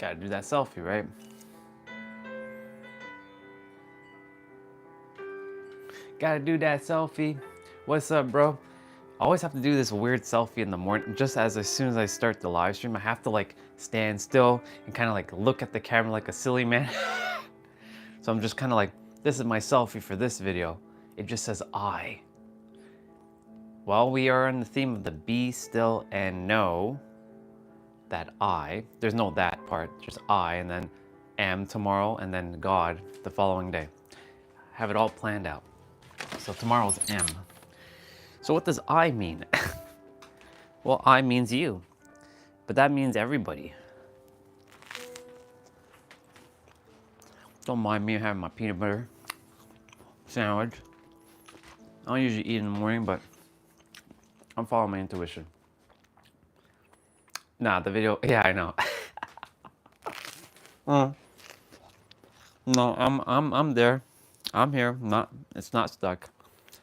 Gotta do that selfie, right? Gotta do that selfie. What's up, bro? I always have to do this weird selfie in the morning. Just as soon as I start the live stream, I have to like stand still and kind of like look at the camera like a silly man. So I'm just kind of like, this is my selfie for this video. It just says I. While we are on the theme of the be still and know that I, there's no that part, just I, and then am tomorrow, and then God the following day. Have it all planned out. So tomorrow's M. So what does I mean? Well, I means you, but that means everybody. Don't mind me having my peanut butter sandwich. I don't usually eat in the morning, but I'm following my intuition. Nah, the video, yeah, I know. No, I'm there. I'm here. It's not stuck.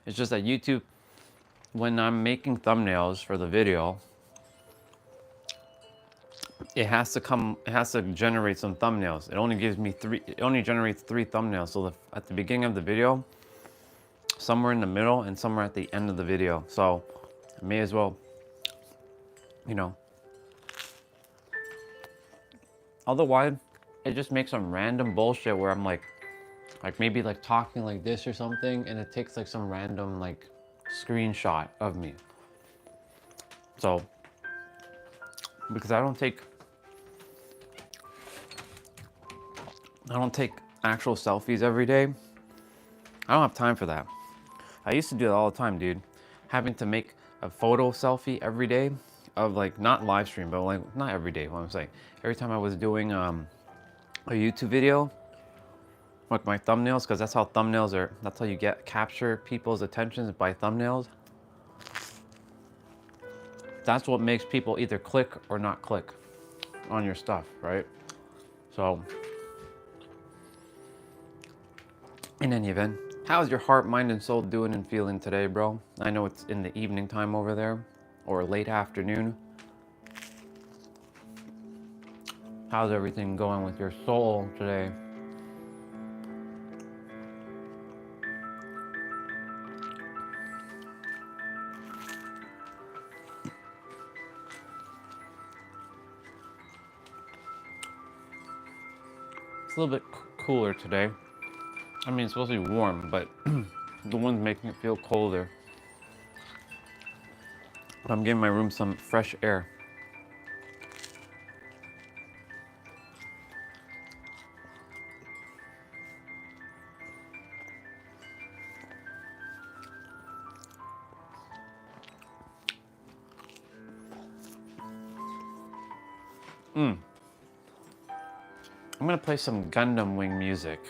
It's just that YouTube, when I'm making thumbnails for the video, it has to generate some thumbnails. It only generates 3 thumbnails. So at the beginning of the video, somewhere in the middle, and somewhere at the end of the video. So I may as well, you know. Otherwise, it just makes some random bullshit where I'm like maybe like talking like this or something, and it takes like some random like screenshot of me. So, because I don't take actual selfies every day. I don't have time for that. I used to do that all the time, dude. Having to make a photo selfie every day of like, not live stream, but like, not every day, what I'm saying. Every time I was doing a YouTube video, like my thumbnails, because that's how thumbnails are, that's how you capture people's attentions, by thumbnails. That's what makes people either click or not click on your stuff, right? So, in any event, how's your heart, mind, and soul doing and feeling today, bro? I know it's in the evening time over there, or late afternoon. How's everything going with your soul today? It's a little bit cooler today. I mean, it's supposed to be warm, but the wind's making it feel colder. I'm giving my room some fresh air. I'm gonna play some Gundam Wing music.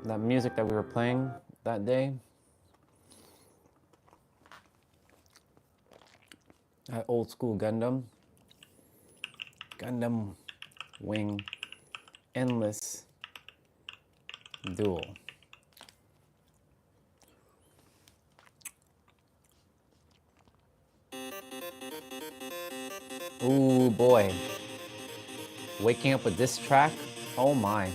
That music that we were playing that day. That old school Gundam. Gundam Wing Endless Duel. Ooh boy. Waking up with this track? Oh my.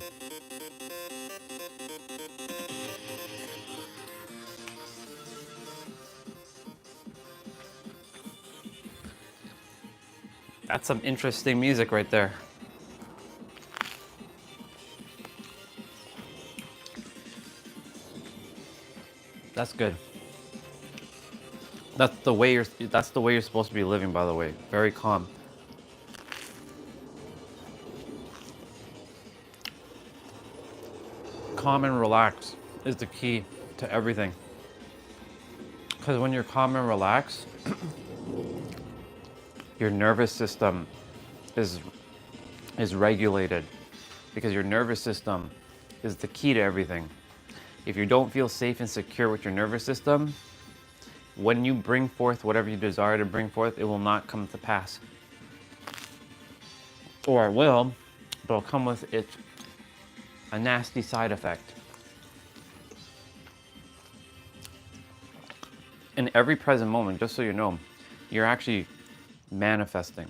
That's some interesting music right there. That's good. That's the way you're supposed to be living, by the way. Very calm. Calm and relax is the key to everything. Because when you're calm and relaxed, your nervous system is regulated. Because your nervous system is the key to everything. If you don't feel safe and secure with your nervous system, when you bring forth whatever you desire to bring forth, it will not come to pass. Or it will, but it'll come with a nasty side effect. In every present moment, just so you know, you're actually manifesting.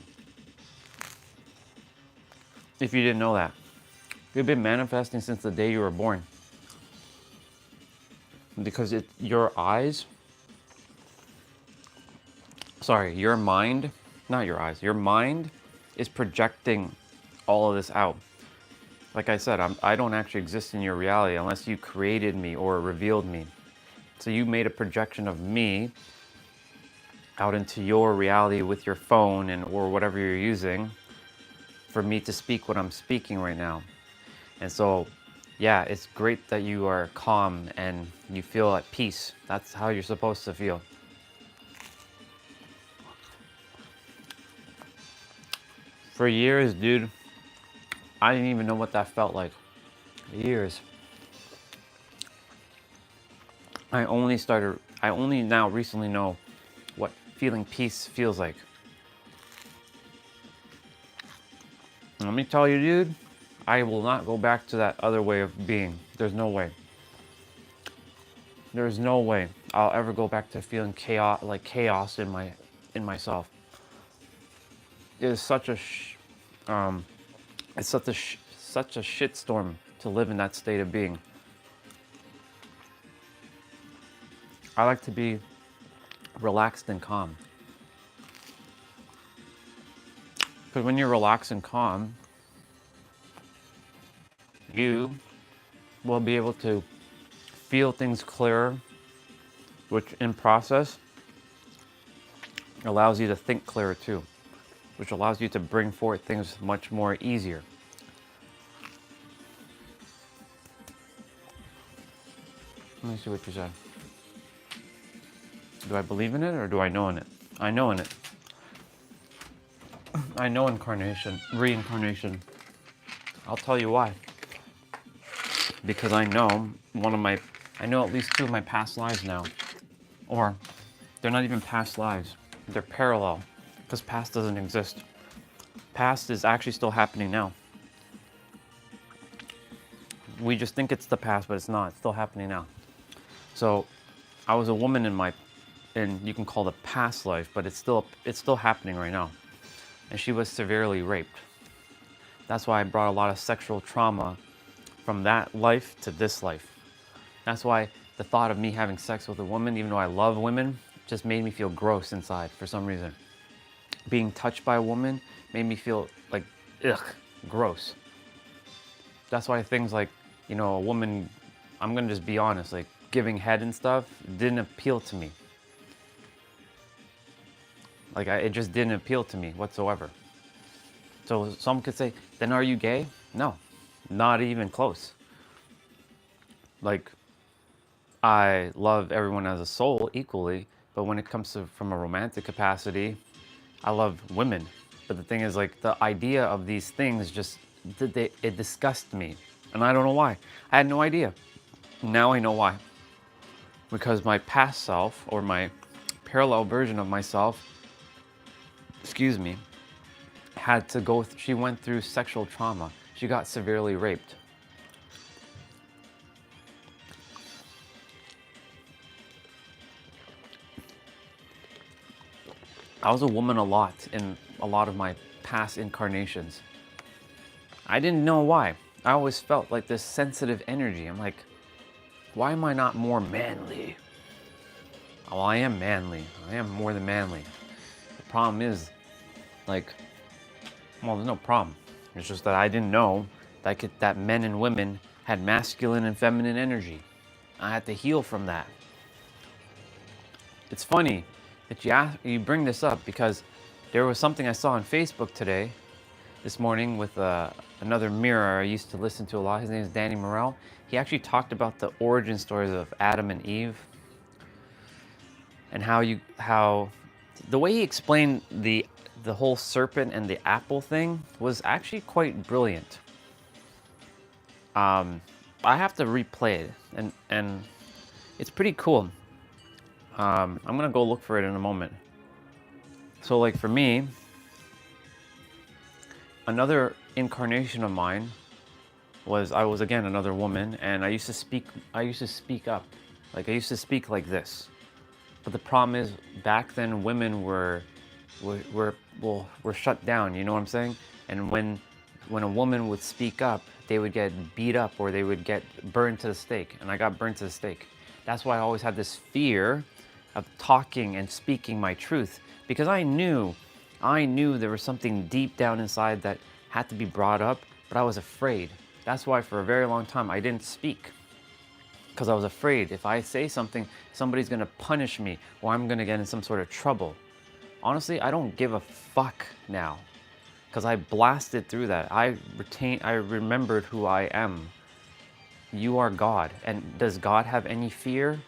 if you didn't know that. You've been manifesting since the day you were born. Because your eyes, sorry, your mind, not your eyes, your mind is projecting all of this out. Like I said, I don't actually exist in your reality unless you created me or revealed me. So you made a projection of me out into your reality with your phone and or whatever you're using for me to speak what I'm speaking right now. And so, yeah, it's great that you are calm and you feel at peace. That's how you're supposed to feel. For years, dude, I didn't even know what that felt like. Years. I only now recently know what feeling peace feels like. And let me tell you, dude, I will not go back to that other way of being. There's no way. There's no way I'll ever go back to feeling chaos in myself. It is such a it's such a shitstorm to live in that state of being. I like to be relaxed and calm. Because when you're relaxed and calm, you will be able to feel things clearer, which in process allows you to think clearer too, which allows you to bring forth things much more easier. Let me see what you said. Do I believe in it or do I know in it? I know in it. I know reincarnation. I'll tell you why. Because I know I know at least two of my past lives now. Or they're not even past lives. They're parallel. Because past doesn't exist. Past is actually still happening now. We just think it's the past, but it's not. It's still happening now. So I was a woman in you can call it a past life, but it's still happening right now. And she was severely raped. That's why I brought a lot of sexual trauma from that life to this life. That's why the thought of me having sex with a woman, even though I love women, just made me feel gross inside for some reason. Being touched by a woman made me feel like, ugh, gross. That's why things like, a woman, I'm gonna just be honest, like giving head and stuff didn't appeal to me. It just didn't appeal to me whatsoever. So some could say, then are you gay? No, not even close. Like, I love everyone as a soul equally, but when it comes to from a romantic capacity, I love women. But the thing is, like, the idea of these things it disgusts me. And I don't know why. I had no idea. Now I know why. Because my past self, or my parallel version of myself, she went through sexual trauma. She got severely raped. I was a woman a lot in a lot of my past incarnations. I didn't know why. I always felt like this sensitive energy. I'm like, why am I not more manly? Well, I am manly. I am more than manly. The problem is, there's no problem. It's just that I didn't know that men and women had masculine and feminine energy. I had to heal from that. It's funny that you bring this up because there was something I saw on Facebook this morning with another mirror I used to listen to a lot. His name is Danny Morell. He actually talked about the origin stories of Adam and Eve and how the way he explained the whole serpent and the apple thing was actually quite brilliant. I have to replay it, and it's pretty cool. I'm gonna go look for it in a moment. So, like, for me, another incarnation of mine I was again another woman, and I used to speak up. Like, I used to speak like this. But the problem is, back then women were shut down, you know what I'm saying? And when when a woman would speak up, they would get beat up or they would get burned to the stake. And I got burned to the stake. That's why I always had this fear of talking and speaking my truth, because I knew there was something deep down inside that had to be brought up, but I was afraid. That's why for a very long time I didn't speak, because I was afraid if I say something, somebody's gonna punish me or I'm gonna get in some sort of trouble. Honestly, I don't give a fuck now, because I blasted through that. I remembered who I am. You are God. And does God have any fear?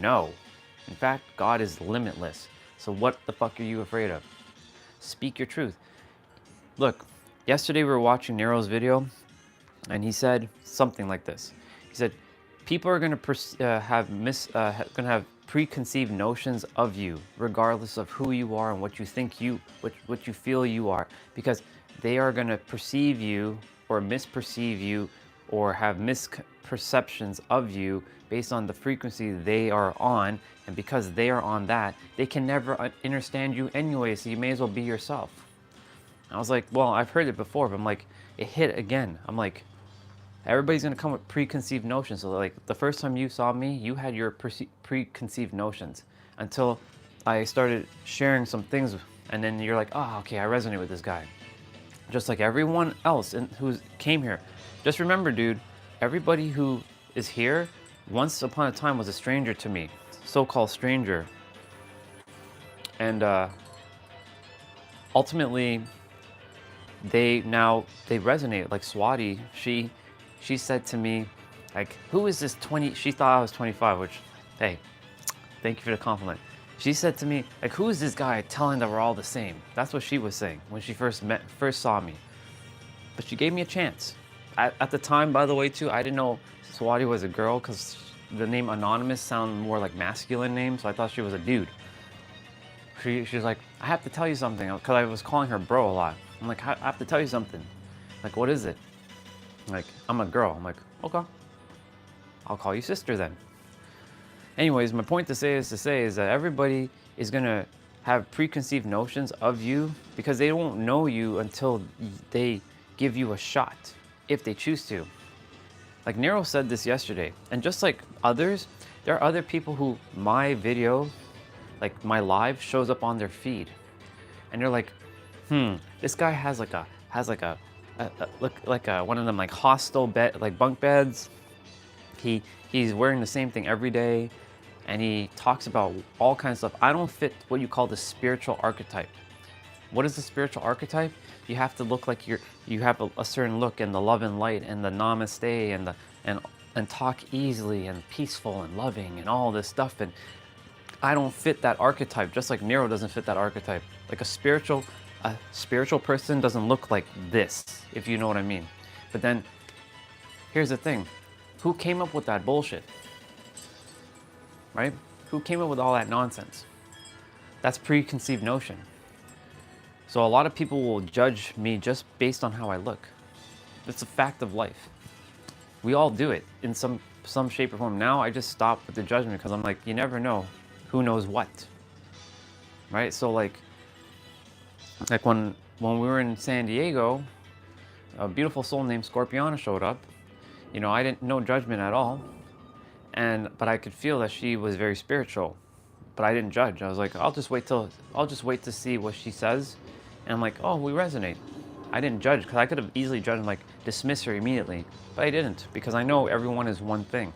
No. In fact, God is limitless. So what the fuck are you afraid of? Speak your truth. Look, yesterday we were watching Nero's video, and he said something like this. He said, people are gonna have preconceived notions of you, regardless of who you are and what you think what you feel you are, because they are gonna perceive you or misperceive you or have misperceptions of you based on the frequency they are on, and because they are on that, they can never understand you anyway, so you may as well be yourself. I was like, well, I've heard it before, but I'm like, it hit again. I'm like, everybody's gonna come with preconceived notions. So like the first time you saw me, you had your preconceived notions until I started sharing some things, and then you're like, oh, okay, I resonate with this guy. Just like everyone else who came here. Just remember, dude, everybody who is here once upon a time was a stranger to me, so-called stranger. And ultimately, they resonate. Like Swati, she said to me, like, who is this 20, she thought I was 25, which, hey, thank you for the compliment. She said to me, like, who is this guy telling that we're all the same? That's what she was saying when she first saw me. But she gave me a chance. At the time, by the way, too, I didn't know Swati was a girl, because the name Anonymous sounded more like masculine name, so I thought she was a dude. She was like, I have to tell you something, because I was calling her bro a lot. I'm like, I have to tell you something. Like, what is it? Like, I'm a girl. I'm like, okay, I'll call you sister then. Anyways, my point to say is that everybody is gonna have preconceived notions of you, because they won't know you until they give you a shot, if they choose to. Like Nero said this yesterday, and just like others, there are other people who my video, like my live, shows up on their feed, and they're like, this guy has like one of them like hostel bed, like bunk beds. He's wearing the same thing every day, and he talks about all kinds of stuff. I don't fit what you call the spiritual archetype. What is the spiritual archetype? You have to look like you have a certain look, and the love and light and the namaste and talk easily and peaceful and loving and all this stuff. And I don't fit that archetype, just like Nero doesn't fit that archetype. Like a spiritual person doesn't look like this, if you know what I mean. But then here's the thing. Who came up with that bullshit? Right? Who came up with all that nonsense? That's preconceived notion. So a lot of people will judge me just based on how I look. It's a fact of life. We all do it in some shape or form. Now I just stop with the judgment, because I'm like, you never know who knows what. Right? So like when we were in San Diego, a beautiful soul named Scorpiana showed up. You know, I didn't no judgment at all. But I could feel that she was very spiritual. But I didn't judge. I was like, I'll just wait to see what she says. And I'm like, oh, we resonate. I didn't judge, because I could have easily judged and like dismiss her immediately. But I didn't, because I know everyone is one thing.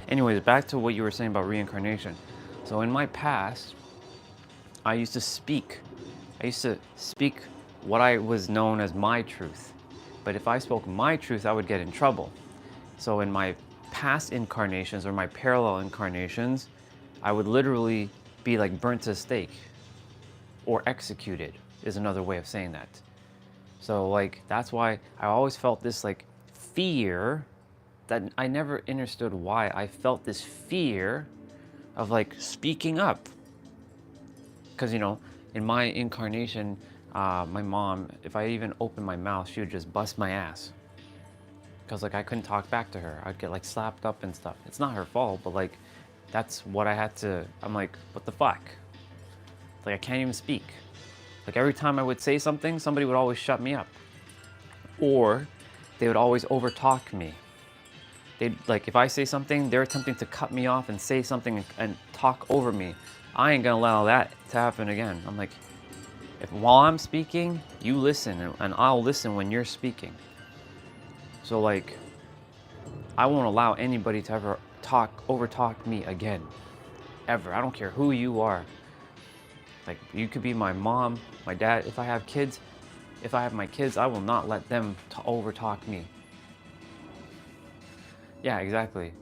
Anyways, back to what you were saying about reincarnation. So in my past, I used to speak what I was known as my truth. But if I spoke my truth, I would get in trouble. So in my past incarnations, or my parallel incarnations, I would literally be like burnt to the stake, or executed is another way of saying that. So like, that's why I always felt this like fear, that I never understood why I felt this fear of like speaking up. Because, you know, in my incarnation, my mom, if I even opened my mouth, she would just bust my ass. Because like I couldn't talk back to her. I'd get like slapped up and stuff. It's not her fault, but like that's what I had to, I'm like, what the fuck? Like I can't even speak. Like every time I would say something, somebody would always shut me up. or they would always overtalk me. They like if I say something, they're attempting to cut me off and say something and talk over me. I ain't gonna allow that to happen again. I'm like, if while I'm speaking, you listen, and I'll listen when you're speaking. So like, I won't allow anybody to ever overtalk me again, ever. I don't care who you are. Like, you could be my mom, my dad. If I have kids, if I have my kids, I will not let them overtalk me. Yeah, exactly.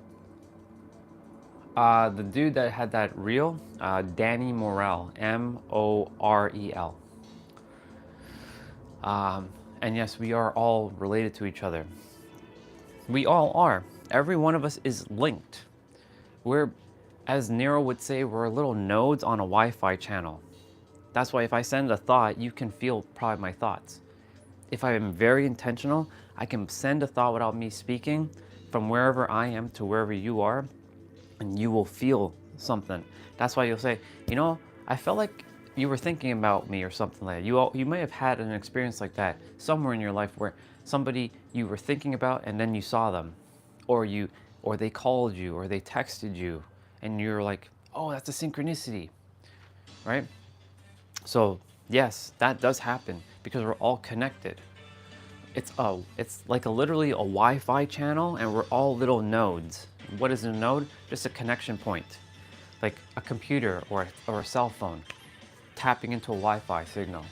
The dude that had that reel, Danny Morel, Morel. And yes, we are all related to each other. We all are. Every one of us is linked. We're, as Nero would say, we're little nodes on a Wi-Fi channel. That's why if I send a thought, you can feel probably my thoughts. If I am very intentional, I can send a thought without me speaking from wherever I am to wherever you are, and you will feel something. That's why you'll say, you know, I felt like you were thinking about me or something like that. You may have had an experience like that somewhere in your life where somebody you were thinking about and then you saw them, or they called you or they texted you, and you're like, oh, that's a synchronicity, right? So yes, that does happen because we're all connected. It's like literally a Wi-Fi channel, and we're all little nodes. What is a node? Just a connection point, like a computer or a cell phone tapping into a Wi-Fi signal.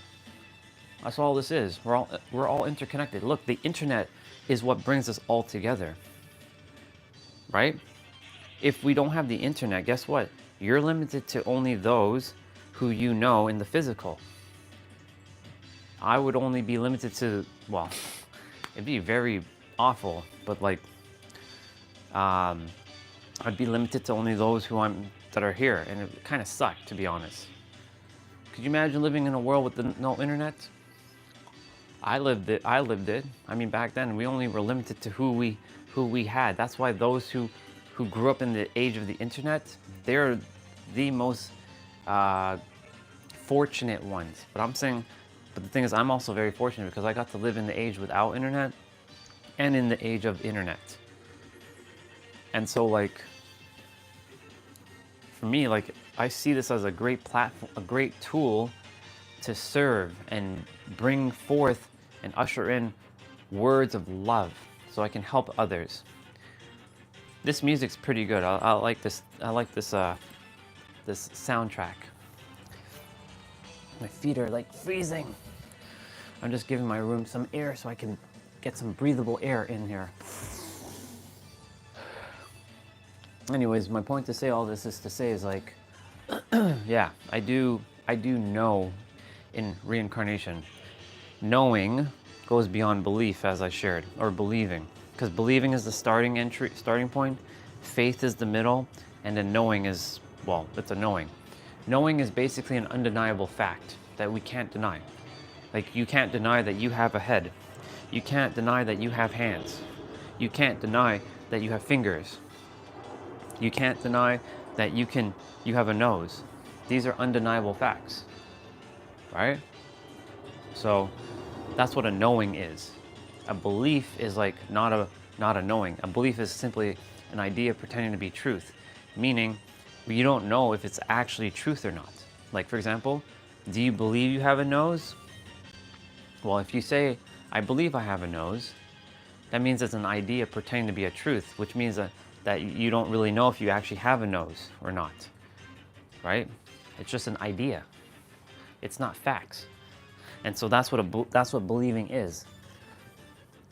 That's all this is. We're all interconnected. Look, the internet is what brings us all together, right? If we don't have the internet, guess what? You're limited to only those who you know in the physical. I would only be limited to, well, it'd be very awful, but like, I'd be limited to only those that are here, and it kind of sucked, to be honest. Could you imagine living in a world with no internet? I lived it. I mean, back then we only were limited to who we had. That's why those who grew up in the age of the internet, they're the most fortunate ones. But the thing is, I'm also very fortunate because I got to live in the age without internet and in the age of internet. And so like, for me, like, I see this as a great platform, a great tool to serve and bring forth and usher in words of love so I can help others. This music's pretty good. I like this. I like this soundtrack. My feet are like freezing. I'm just giving my room some air so I can get some breathable air in here. Anyways, my point to say all this is to say is like, yeah, I do know in reincarnation. Knowing goes beyond belief, as I shared, or believing. Because believing is the starting point, faith is the middle, and then knowing is, well, it's a knowing. Knowing is basically an undeniable fact that we can't deny. Like, you can't deny that you have a head. You can't deny that you have hands. You can't deny that you have fingers. You can't deny that you have a nose. These are undeniable facts, right? So that's what a knowing is. A belief is like not a knowing. A belief is simply an idea pretending to be truth, meaning you don't know if it's actually truth or not. Like, for example, do you believe you have a nose? Well, if you say, I believe I have a nose, that means it's an idea pretending to be a truth, which means that you don't really know if you actually have a nose or not, right? It's just an idea. It's not facts. And so that's what believing is,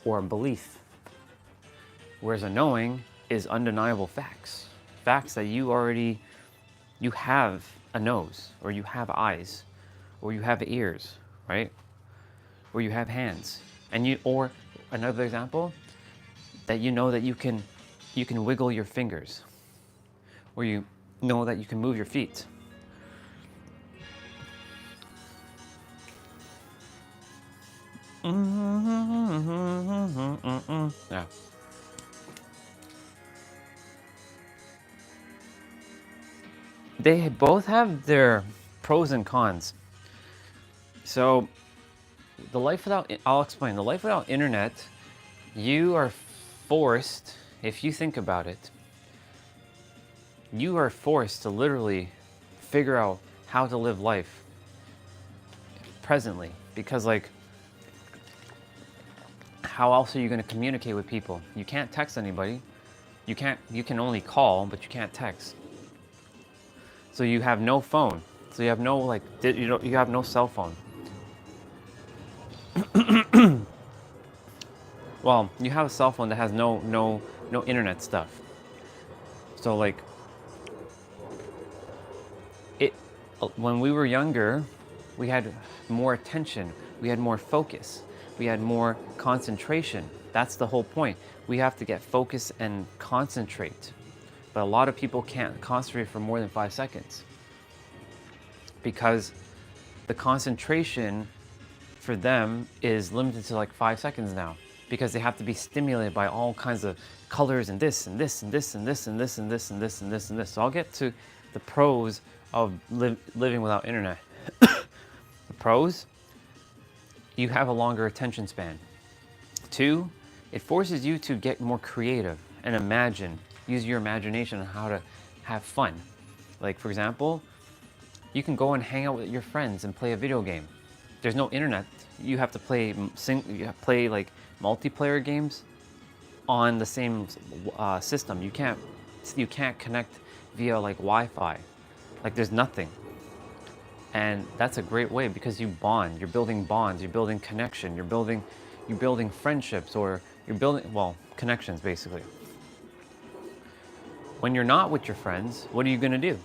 or a belief. Whereas a knowing is undeniable facts. Facts that you have a nose, or you have eyes, or you have ears, right? Or you have hands. Or another example, that you know that you can wiggle your fingers, or you know that you can move your feet. Yeah. They both have their pros and cons. So the life without, I'll explain. The life without internet, you are forced, if you think about it, you are forced to literally figure out how to live life presently. Because like, how else are you going to communicate with people? You can't text anybody. You can only call, but you can't text. So you have no phone. So you have no like, you have no cell phone. Well, you have a cell phone that has no internet stuff. So like, when we were younger, we had more attention, we had more focus, we had more concentration. That's the whole point. We have to get focus and concentrate. But a lot of people can't concentrate for more than 5 seconds because the concentration for them is limited to like 5 seconds now, because they have to be stimulated by all kinds of colors and this and this and this and this and this and this and this and this and this. So I'll get to the pros of living without internet. The pros: you have a longer attention span. 2, it forces you to get more creative and imagine, use your imagination on how to have fun. Like for example, you can go and hang out with your friends and play a video game. There's no internet. You have to play like multiplayer games on the same system. You can't connect via like Wi-Fi. Like there's nothing. And that's a great way because you bond. You're building bonds. You're building connection. You're building friendships, or you're building, well, connections basically. When you're not with your friends, what are you gonna do?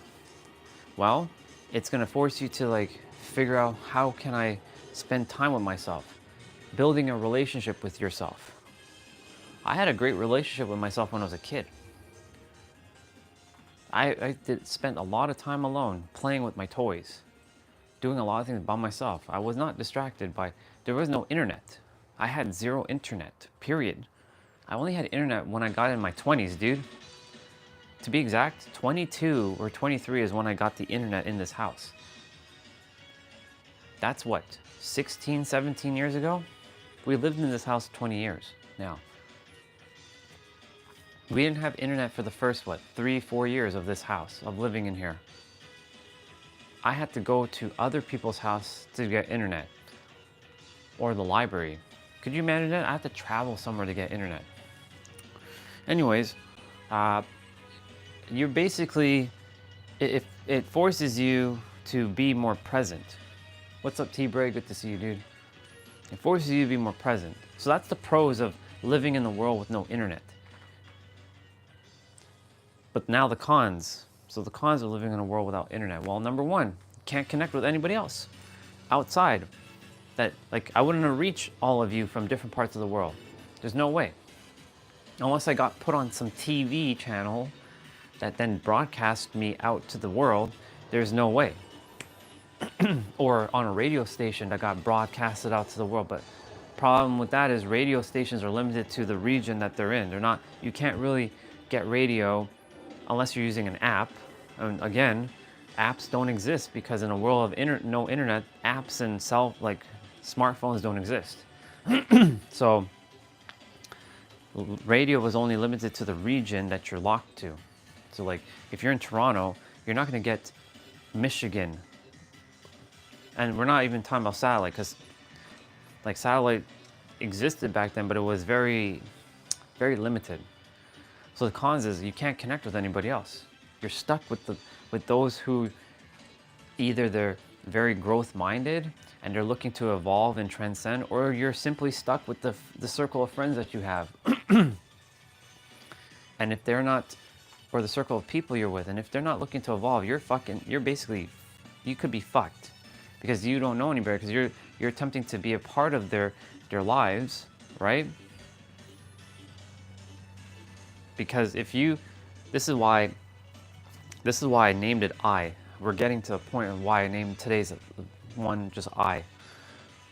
Well, it's gonna force you to like figure out, how can I spend time with myself? Building a relationship with yourself. I had a great relationship with myself when I was a kid. I spent a lot of time alone playing with my toys, doing a lot of things by myself. I was not distracted by, there was no internet. I had zero internet, period. I only had internet when I got in my 20s, dude. To be exact, 22 or 23 is when I got the internet in this house. That's what, 16, 17 years ago? We lived in this house 20 years now. We didn't have internet for the first, 3, 4 years of this house, of living in here. I had to go to other people's house to get internet, or the library. Could you imagine that? I had to travel somewhere to get internet. Anyways, you're basically, it forces you to be more present. What's up, T-Bray? Good to see you, dude. It forces you to be more present. So that's the pros of living in the world with no internet. But now the cons. So the cons of living in a world without internet. Well, number 1, you can't connect with anybody else outside. That, like, I wouldn't reach all of you from different parts of the world. There's no way. Unless I got put on some TV channel that then broadcast me out to the world, there's no way. Or on a radio station that got broadcasted out to the world. But problem with that is radio stations are limited to the region that they're in. They're not, you can't really get radio unless you're using an app. And again, apps don't exist because in a world of no internet, apps and smartphones don't exist. So radio was only limited to the region that you're locked to. So like, if you're in Toronto, you're not gonna get Michigan. And we're not even talking about satellite, because like satellite existed back then, but it was very, very limited. So the cons is you can't connect with anybody else. You're stuck with those who either they're very growth minded and they're looking to evolve and transcend, or you're simply stuck with the circle of friends that you have. And if they're not, or the circle of people you're with, and if they're not looking to evolve, you're basically, you could be fucked, because you don't know anybody, because you're attempting to be a part of their lives, right? Because if you, this is why I named it I. We're getting to a point of why I named today's one just I.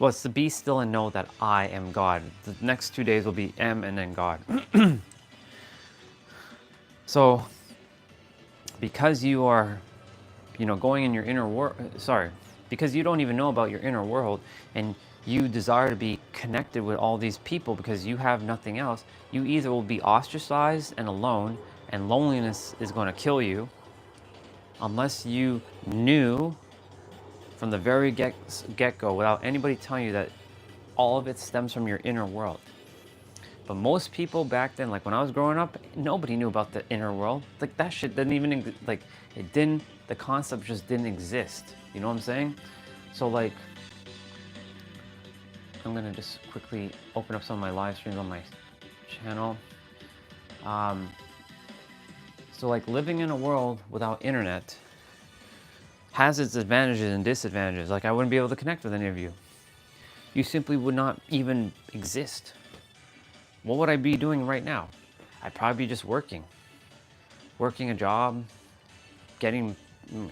Well, it's to be still and know that I am God. The next 2 days will be M and then God. So, because you are, going in your inner world, because you don't even know about your inner world, and you desire to be connected with all these people because you have nothing else, you either will be ostracized and alone, and loneliness is going to kill you, unless you knew from the very get-go, without anybody telling you, that all of it stems from your inner world. But most people back then, like when I was growing up, nobody knew about the inner world. Like that shit didn't even, like, it didn't, the concept just didn't exist. You know what I'm saying? So like, I'm gonna just quickly open up some of my live streams on my channel. So like, living in a world without internet has its advantages and disadvantages. Like, I wouldn't be able to connect with any of you. You simply would not even exist. What would I be doing right now? I'd probably be just working a job, getting,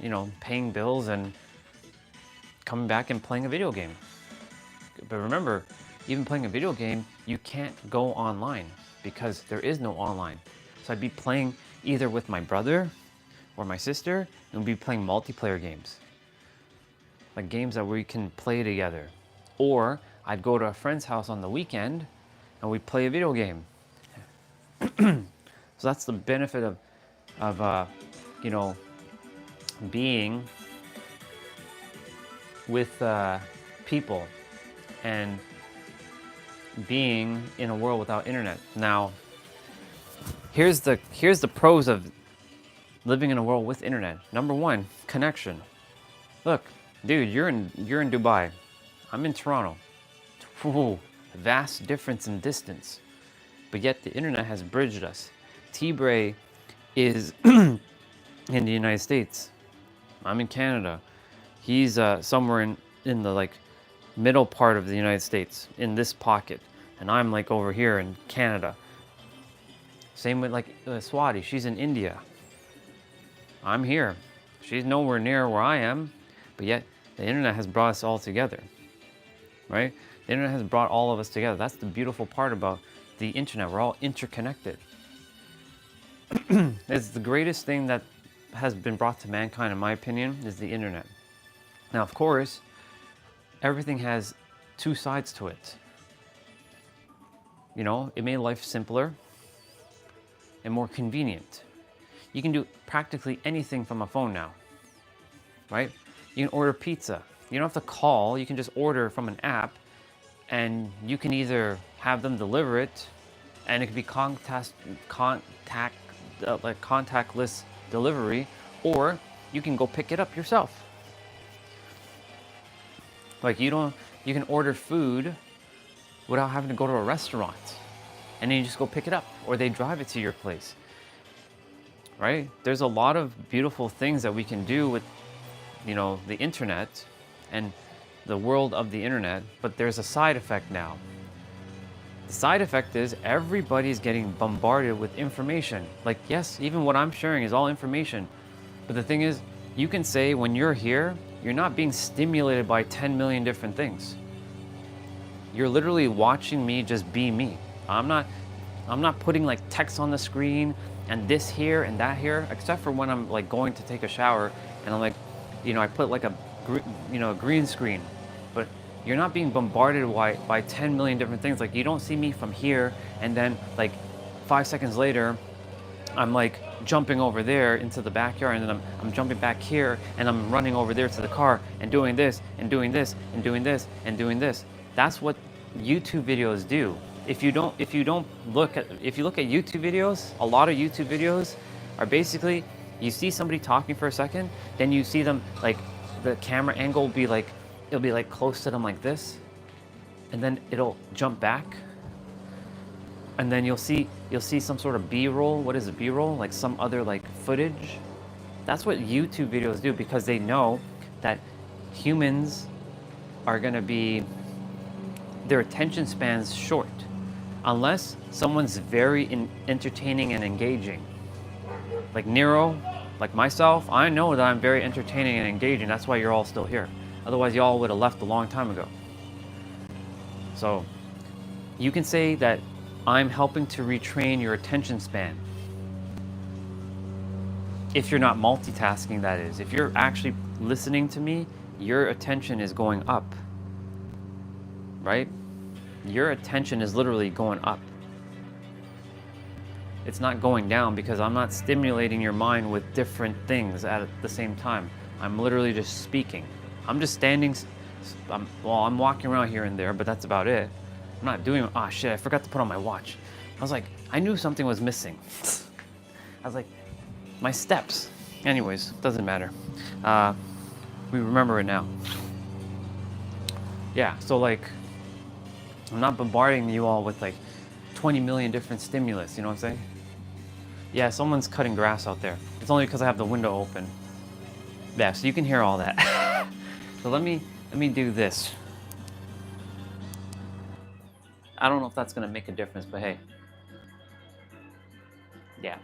you know, paying bills, and coming back and playing a video game. But remember, even playing a video game, you can't go online because there is no online. So I'd be playing either with my brother or my sister, and we'd be playing multiplayer games. Like games that we can play together. Or I'd go to a friend's house on the weekend and we'd play a video game. So that's the benefit of you know, being with people and being in a world without internet. Now, here's the pros of living in a world with internet. Number one, connection. Look, dude, you're in Dubai. I'm in Toronto. Whoa, vast difference in distance. But yet the internet has bridged us. T-Bray is in the United States. I'm in Canada. He's somewhere in the like middle part of the United States, in this pocket. And I'm like over here in Canada. Same with like Swati, she's in India. I'm here. She's nowhere near where I am, but yet the internet has brought us all together, right? The internet has brought all of us together. That's the beautiful part about the internet. We're all interconnected. It's the greatest thing that has been brought to mankind, in my opinion, is the internet. Now, of course, everything has two sides to it. You know, it made life simpler and more convenient. You can do practically anything from a phone now, right? You can order pizza. You don't have to call, you can just order from an app, and you can either have them deliver it, and it could be contactless delivery, or you can go pick it up yourself. Like you can order food without having to go to a restaurant, and then you just go pick it up, or they drive it to your place, right? There's a lot of beautiful things that we can do with, you know, the internet and the world of the internet, but there's a side effect now. The side effect is everybody's getting bombarded with information. Like, yes, even what I'm sharing is all information, but the thing is, you can say when you're here, you're not being stimulated by 10 million different things. You're literally watching me just be me. I'm not putting like text on the screen and this here and that here, except for when I'm like going to take a shower and I'm like, you know, I put like a green screen. But you're not being bombarded by 10 million different things. Like, you don't see me from here and then like 5 seconds later, I'm like jumping over there into the backyard, and then I'm jumping back here, and I'm running over there to the car and doing this and doing this and doing this and doing this. That's what YouTube videos do. If you look at YouTube videos, a lot of YouTube videos are basically, you see somebody talking for a second, then you see them like, the camera angle will be like, it'll be like close to them like this, and then it'll jump back, and then you'll see some sort of B-roll. What is a B-roll? Like some other like footage. That's what YouTube videos do, because they know that humans are gonna be, their attention span's short, unless someone's very entertaining and engaging. Like Nero, like myself, I know that I'm very entertaining and engaging. That's why you're all still here. Otherwise, y'all would have left a long time ago. So you can say that I'm helping to retrain your attention span. If you're not multitasking, that is. If you're actually listening to me, your attention is going up. right? Your attention is literally going up. It's not going down because I'm not stimulating your mind with different things at the same time. I'm literally just speaking. I'm just standing, I'm walking around here and there, but that's about it. I'm not doing, oh shit, I forgot to put on my watch. I was like, I knew something was missing. I was like, my steps. Anyways, doesn't matter. We remember it now. Yeah, so like, I'm not bombarding you all with like 20 million different stimulus, you know what I'm saying? Yeah, someone's cutting grass out there. It's only because I have the window open. Yeah, so you can hear all that. So let me do this. I don't know if that's gonna make a difference, but hey. Yeah.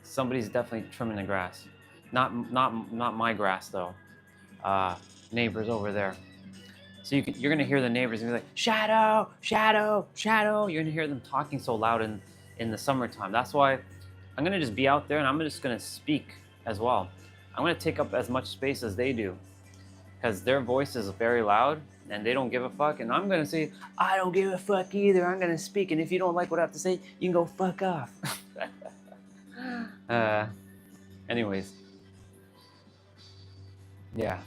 Somebody's definitely trimming the grass. Not my grass though. Neighbors over there. So you're gonna hear the neighbors and be like, shadow, shadow, shadow. You're gonna hear them talking so loud in the summertime. That's why I'm gonna just be out there and I'm just gonna speak as well. I'm gonna take up as much space as they do because their voice is very loud and they don't give a fuck. And I'm gonna say, I don't give a fuck either. I'm gonna speak, and if you don't like what I have to say, you can go fuck off. Anyways, yeah.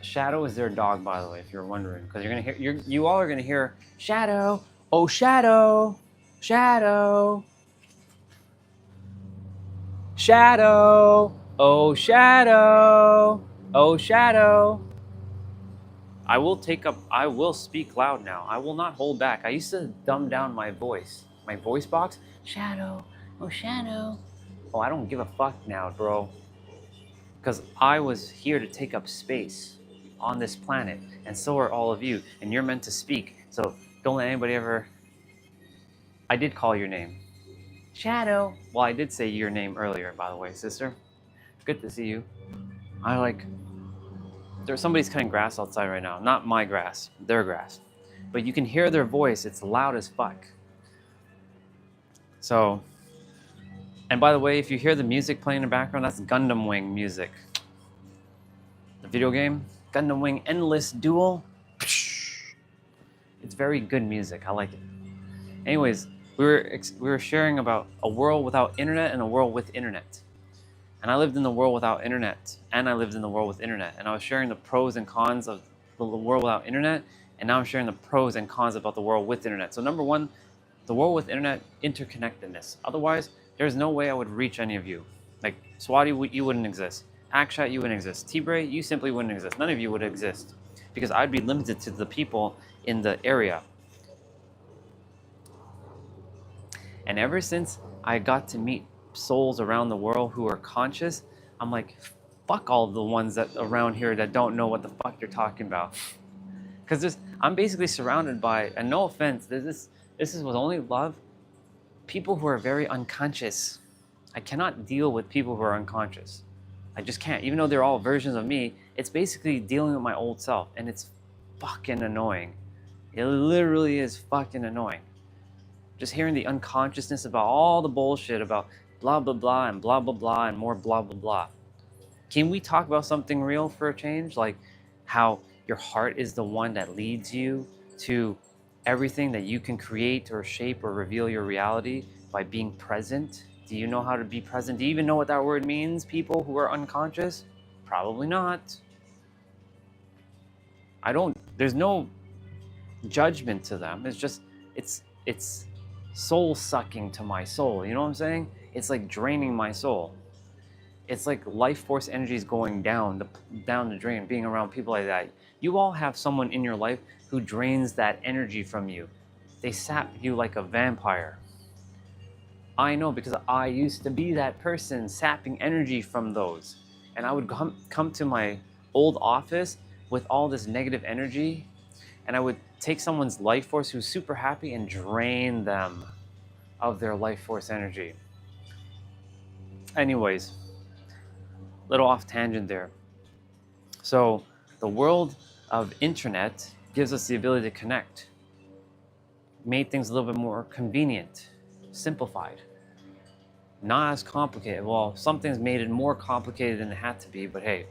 Shadow is their dog, by the way, if you're wondering, because you're gonna hear, you all are gonna hear shadow, oh shadow, shadow, shadow, oh shadow, oh shadow. I will speak loud now. I will not hold back. I used to dumb down my voice box. Shadow, oh shadow. Oh, I don't give a fuck now, bro. Because I was here to take up space on this planet, and so are all of you, and you're meant to speak. So don't let anybody ever. I did call your name. Shadow. Well, I did say your name earlier, by the way, sister. Good to see you. There's somebody's cutting grass outside right now. Not my grass, their grass. But you can hear their voice. It's loud as fuck. So, and by the way, if you hear the music playing in the background, that's Gundam Wing music. The video game, Gundam Wing Endless Duel. It's very good music. I like it. Anyways, we were sharing about a world without internet and a world with internet. And I lived in the world without internet, and I lived in the world with internet. And I was sharing the pros and cons of the world without internet, and now I'm sharing the pros and cons about the world with internet. So number one, the world with internet, interconnectedness. Otherwise, there's no way I would reach any of you. Like Swati, you wouldn't exist. Akshat, you wouldn't exist. Tibre, you simply wouldn't exist. None of you would exist because I'd be limited to the people in the area. And ever since I got to meet souls around the world who are conscious, I'm like, fuck all of the ones that around here that don't know what the fuck you're talking about. Because I'm basically surrounded by, and no offense, this is with only love, people who are very unconscious. I cannot deal with people who are unconscious. I just can't. Even though they're all versions of me, it's basically dealing with my old self, and it's fucking annoying. It literally is fucking annoying. Just hearing the unconsciousness about all the bullshit about blah, blah, blah, and blah, blah, blah, and more blah, blah, blah. Can we talk about something real for a change? Like how your heart is the one that leads you to everything that you can create or shape or reveal your reality by being present. Do you know how to be present? Do you even know what that word means, people who are unconscious? Probably not. There's no judgment to them. It's just, it's soul sucking to my soul. You know what I'm saying? It's like draining my soul. It's like life force energy is going down the drain, being around people like that. You all have someone in your life who drains that energy from you. They sap you like a vampire. I know because I used to be that person sapping energy from those. And I would come to my old office with all this negative energy, and I would take someone's life force who's super happy and drain them of their life force energy. Anyways, little off tangent there. So the world of internet gives us the ability to connect. Made things a little bit more convenient, simplified, not as complicated. Well, some things made it more complicated than it had to be, but hey,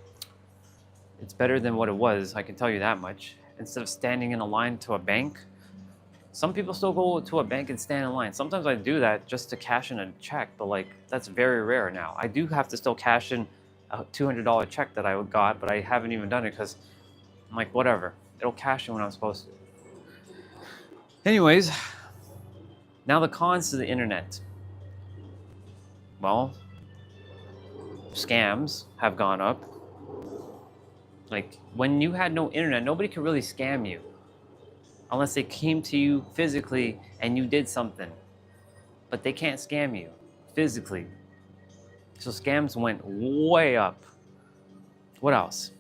It's better than what it was, I can tell you that much. Instead of standing in a line to a bank, some people still go to a bank and stand in line. Sometimes I do that just to cash in a check, but like that's very rare now. I do have to still cash in a $200 check that I got, but I haven't even done it because I'm like, whatever. It'll cash in when I'm supposed to. Anyways, now the cons to the internet. Well, scams have gone up. Like when you had no internet, nobody could really scam you unless they came to you physically and you did something. But they can't scam you physically. So scams went way up. What else?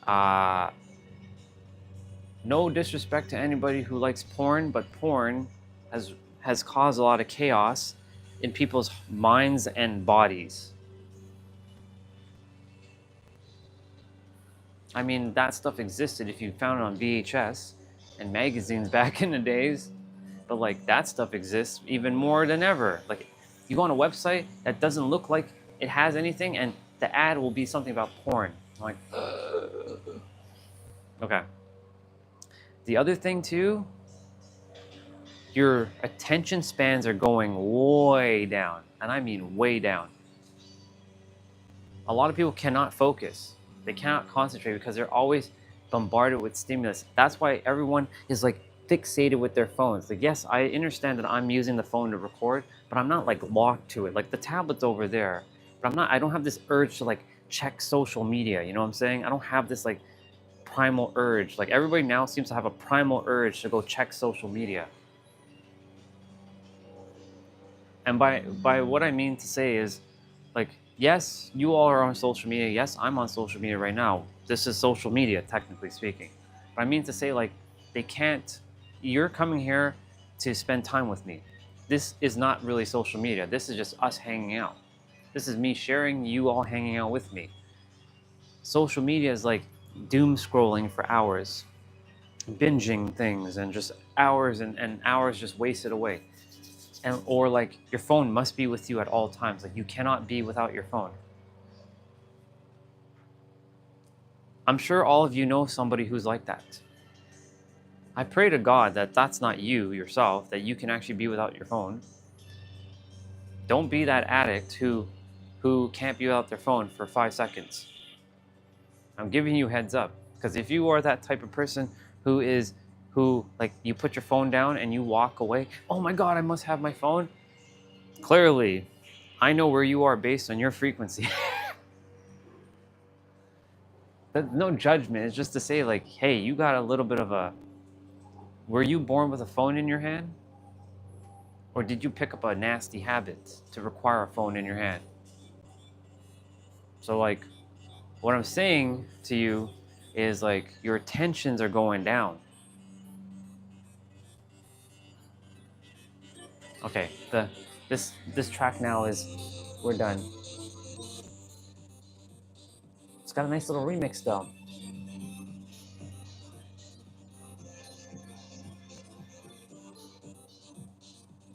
Uh, no disrespect to anybody who likes porn, but porn has caused a lot of chaos in people's minds and bodies. I mean, that stuff existed if you found it on VHS and magazines back in the days, but like that stuff exists even more than ever. Like you go on a website that doesn't look like it has anything and the ad will be something about porn. I'm like, okay. The other thing too, your attention spans are going way down, and I mean way down. A lot of people cannot focus. They cannot concentrate because they're always bombarded with stimulus. That's why everyone is like fixated with their phones. Like, yes, I understand that I'm using the phone to record, but I'm not like locked to it. Like the tablet's over there, but I don't have this urge to like check social media. You know what I'm saying? I don't have this like primal urge. Like everybody now seems to have a primal urge to go check social media. And by what I mean to say is, like, yes, you all are on social media. Yes, I'm on social media right now. This is social media, technically speaking. But I mean to say, like, they can't. You're coming here to spend time with me. This is not really social media. This is just us hanging out. This is me sharing, you all hanging out with me. Social media is like doom scrolling for hours, binging things, and just hours and hours just wasted away. And or like your phone must be with you at all times. Like you cannot be without your phone. I'm sure all of you know somebody who's like that. I pray to God that that's not you yourself, that you can actually be without your phone. Don't be that addict who can't be without their phone for 5 seconds. I'm giving you heads up, because if you are that type of person who like you put your phone down and you walk away, oh my God, I must have my phone. Clearly, I know where you are based on your frequency. There's no judgment. It's just to say like, hey, you got a little bit of a, were you born with a phone in your hand? Or did you pick up a nasty habit to require a phone in your hand? So like, what I'm saying to you is like, your attentions are going down. Okay, this track now is, we're done. It's got a nice little remix though.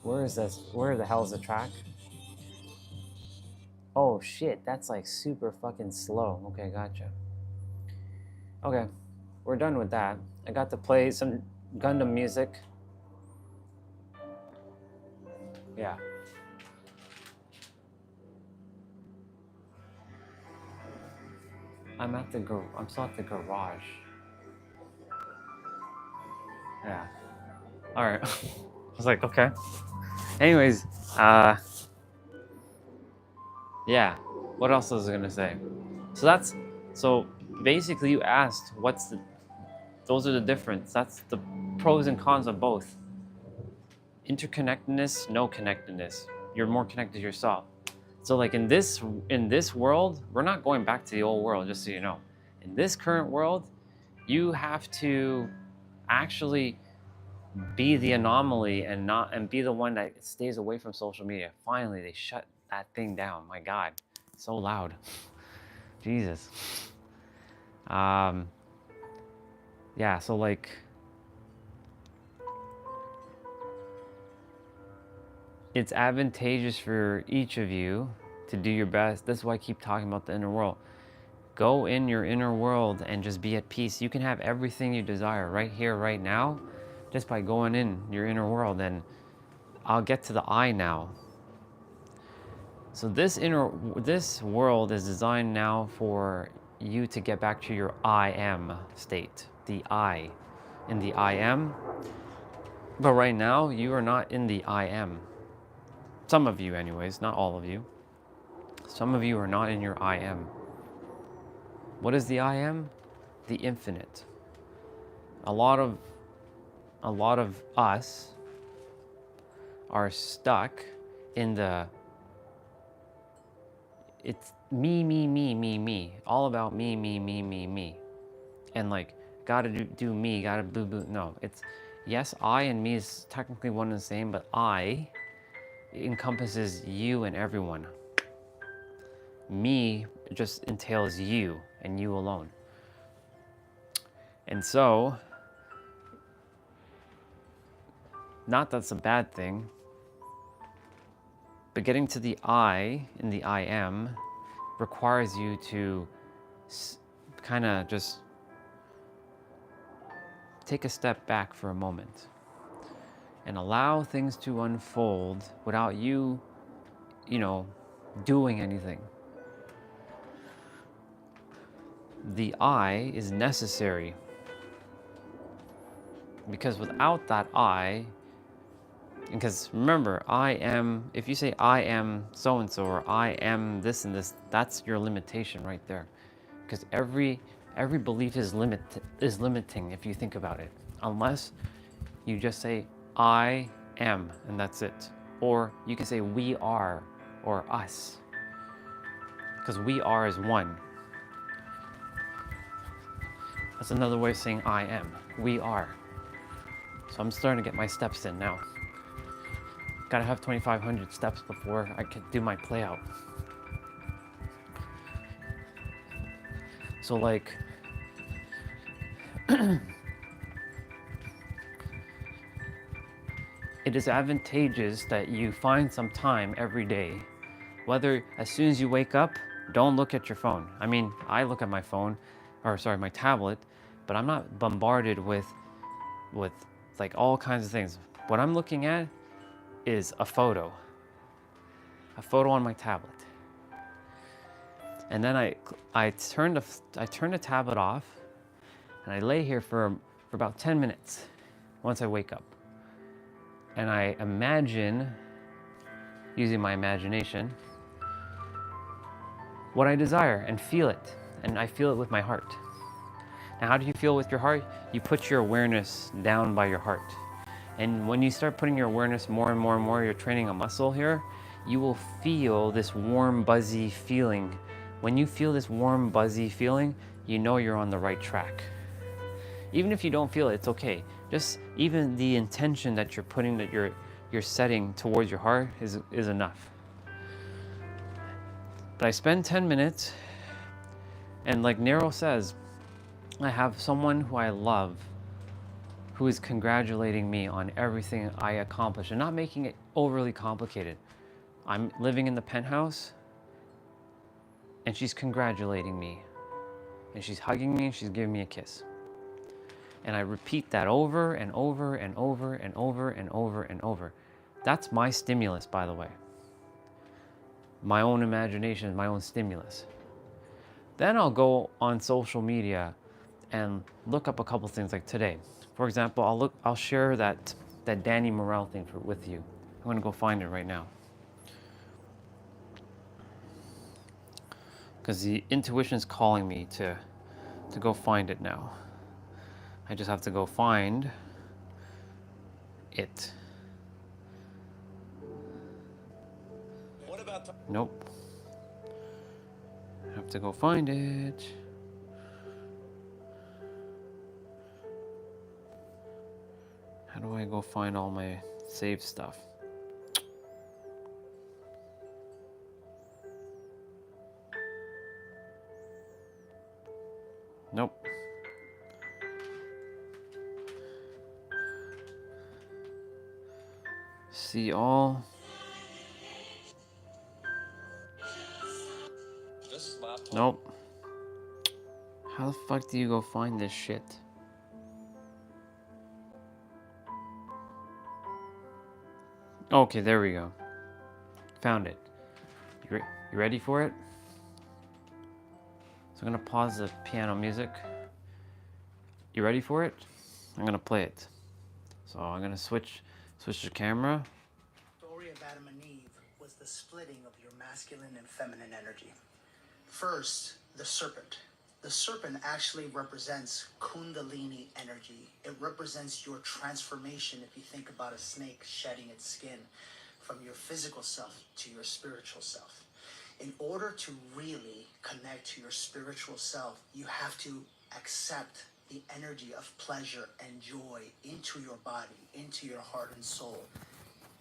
Where is this? Where the hell is the track? Oh shit, that's like super fucking slow. Okay, gotcha. Okay, we're done with that. I got to play some Gundam music. Yeah. I'm still at the garage. Yeah. All right. I was like, okay. Anyways, yeah. What else was I gonna say? So basically you asked those are the difference. That's the pros and cons of both. Interconnectedness, no connectedness. You're more connected to yourself. So like in this world, we're not going back to the old world, just so you know. In this current world, you have to actually be the anomaly and be the one that stays away from social media. Finally, they shut that thing down. My God, so loud. Jesus. Yeah, so like, it's advantageous for each of you to do your best. That's why I keep talking about the inner world. Go in your inner world and just be at peace. You can have everything you desire right here, right now, just by going in your inner world. And I'll get to the I now. So this world is designed now for you to get back to your I am state, the I, in the I am. But right now, you are not in the I am. Some of you, anyways, not all of you. Some of you are not in your I am. What is the I am? The infinite. A lot of us are stuck in the, it's me, all about me. And like, gotta do me, gotta boo. No, it's, yes, I and me is technically one and the same, but I encompasses you and everyone. Me just entails you and you alone. And so, not that's a bad thing, but getting to the I in the I am requires you to kind of just take a step back for a moment and allow things to unfold without you, doing anything. The I is necessary because without that I, because remember, I am, if you say I am so-and-so or I am this and this, that's your limitation right there. Because every belief is limiting if you think about it. Unless you just say I am and that's it. Or you can say we are or us. Because we are is one. That's another way of saying I am. We are. So I'm starting to get my steps in now. Gotta have 2,500 steps before I can do my play out. So like, it is advantageous that you find some time every day, whether as soon as you wake up, don't look at your phone. I mean, I look at my phone, or sorry, my tablet, but I'm not bombarded with like all kinds of things. What I'm looking at is a photo on my tablet. And then I turn the tablet off and I lay here for about 10 minutes once I wake up. And I imagine, using my imagination, what I desire and feel it. And I feel it with my heart. Now, how do you feel with your heart? You put your awareness down by your heart. And when you start putting your awareness more and more, you're training a muscle here, you will feel this warm, buzzy feeling. When you feel this warm, buzzy feeling, you know you're on the right track. Even if you don't feel it, it's okay. Just even the intention that you're putting, that you're setting towards your heart is enough. But I spend 10 minutes, and like Nero says, I have someone who I love who is congratulating me on everything I accomplished and not making it overly complicated. I'm living in the penthouse and she's congratulating me and she's hugging me and she's giving me a kiss. And I repeat that over and over and over and over and over and over. That's my stimulus, by the way. My own imagination is my own stimulus. Then I'll go on social media and look up a couple things like today. For example, I'll share that Danny Morel thing with you. I'm gonna go find it right now. Because the intuition is calling me to go find it now. I just have to go find it. Nope. I have to go find it. How do I go find all my saved stuff? Nope. See all. Nope. How the fuck do you go find this shit? Okay, there we go. Found it. You ready for it? So I'm gonna pause the piano music. You ready for it? I'm gonna play it. So I'm gonna switch the camera. The story of Adam and Eve was the splitting of your masculine and feminine energy. First, the serpent. The serpent actually represents Kundalini energy. It represents your transformation if you think about a snake shedding its skin from your physical self to your spiritual self. In order to really connect to your spiritual self, you have to accept the energy of pleasure and joy into your body, into your heart and soul.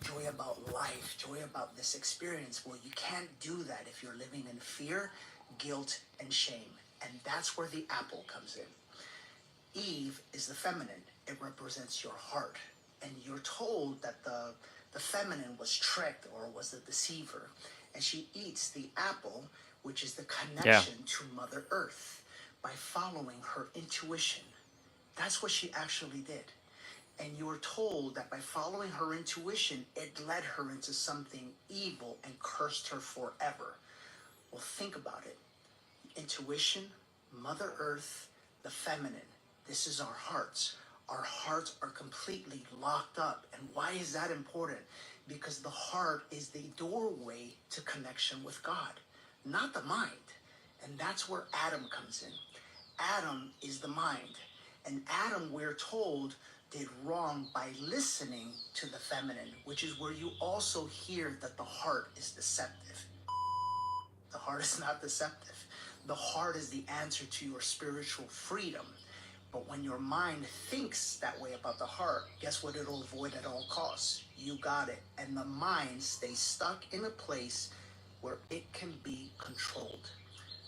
Joy about life, joy about this experience. Well, you can't do that if you're living in fear, guilt, and shame. And that's where the apple comes in. Eve is the feminine. It represents your heart. And you're told that the feminine was tricked or was the deceiver. And she eats the apple, which is the connection to Mother Earth, by following her intuition. That's what she actually did. And you were told that by following her intuition, it led her into something evil and cursed her forever. Well, think about it. Intuition, Mother Earth, the feminine. This is our hearts. Our hearts are completely locked up. And why is that important? Because the heart is the doorway to connection with God, not the mind. And that's where Adam comes in. Adam is the mind. And Adam, we're told, did wrong by listening to the feminine, which is where you also hear that the heart is deceptive. The heart is not deceptive. The heart is the answer to your spiritual freedom. But when your mind thinks that way about the heart, guess what it'll avoid at all costs? You got it. And the mind stays stuck in a place where it can be controlled.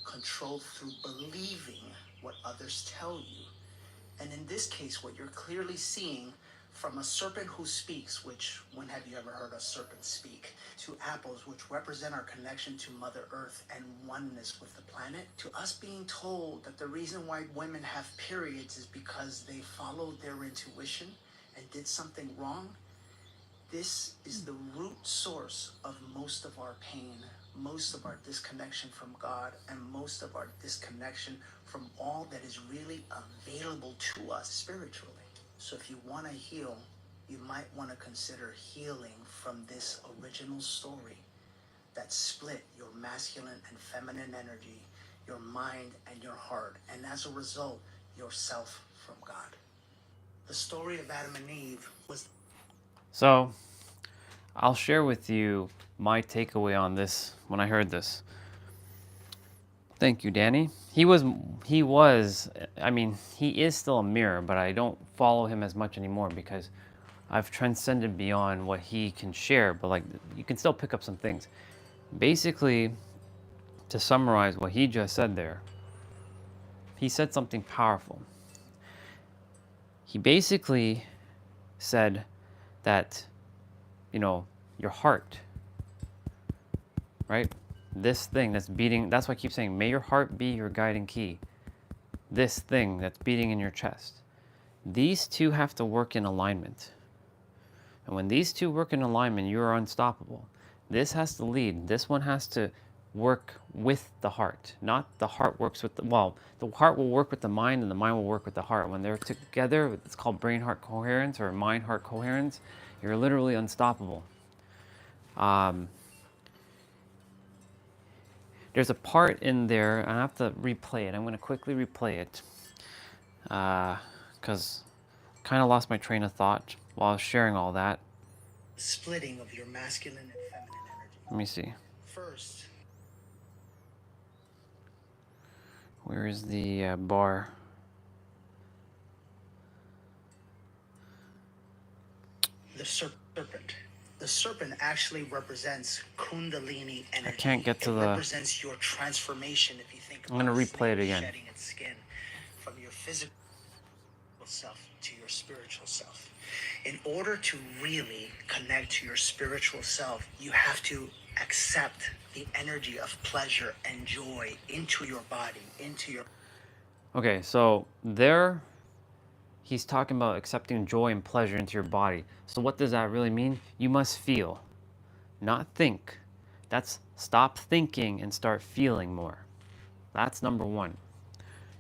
Controlled through believing what others tell you. And in this case, what you're clearly seeing from a serpent who speaks, which, when have you ever heard a serpent speak, to apples, which represent our connection to Mother Earth and oneness with the planet, to us being told that the reason why women have periods is because they followed their intuition and did something wrong. This is the root source of most of our pain, most of our disconnection from God, and most of our disconnection from all that is really available to us spiritually. So if you want to heal, you might want to consider healing from this original story that split your masculine and feminine energy, your mind and your heart, and as a result, yourself from God. The story of Adam and Eve was... So, I'll share with you my takeaway on this when I heard this. Thank you, Danny. He I mean, he is still a mirror, but I don't follow him as much anymore because I've transcended beyond what he can share, but like, you can still pick up some things. Basically, to summarize what he just said there, he said something powerful. He basically said that, you know, your heart, right? This thing that's beating, that's why I keep saying, may your heart be your guiding key. This thing that's beating in your chest. These two have to work in alignment. And when these two work in alignment, you are unstoppable. This has to lead. This one has to work with the heart, not the heart works with the, well, the heart will work with the mind and the mind will work with the heart. When they're together, it's called brain-heart coherence or mind-heart coherence. You're literally unstoppable. There's a part in there, I have to replay it. I'm going to quickly replay it because I kind of lost my train of thought while I was sharing all that. Splitting of your masculine and feminine energy. Let me see. First, Where is the bar? the serpent. The serpent actually represents Kundalini energy. I can't get to it the... represents your transformation if you think I'm going to replay it again. shedding its skin from your physical self to your spiritual self. In order to really connect to your spiritual self, you have to accept the energy of pleasure and joy into your body, into your... Okay, so there he's talking about accepting joy and pleasure into your body. So what does that really mean? You must feel, not think. That's stop thinking and start feeling more. That's number one.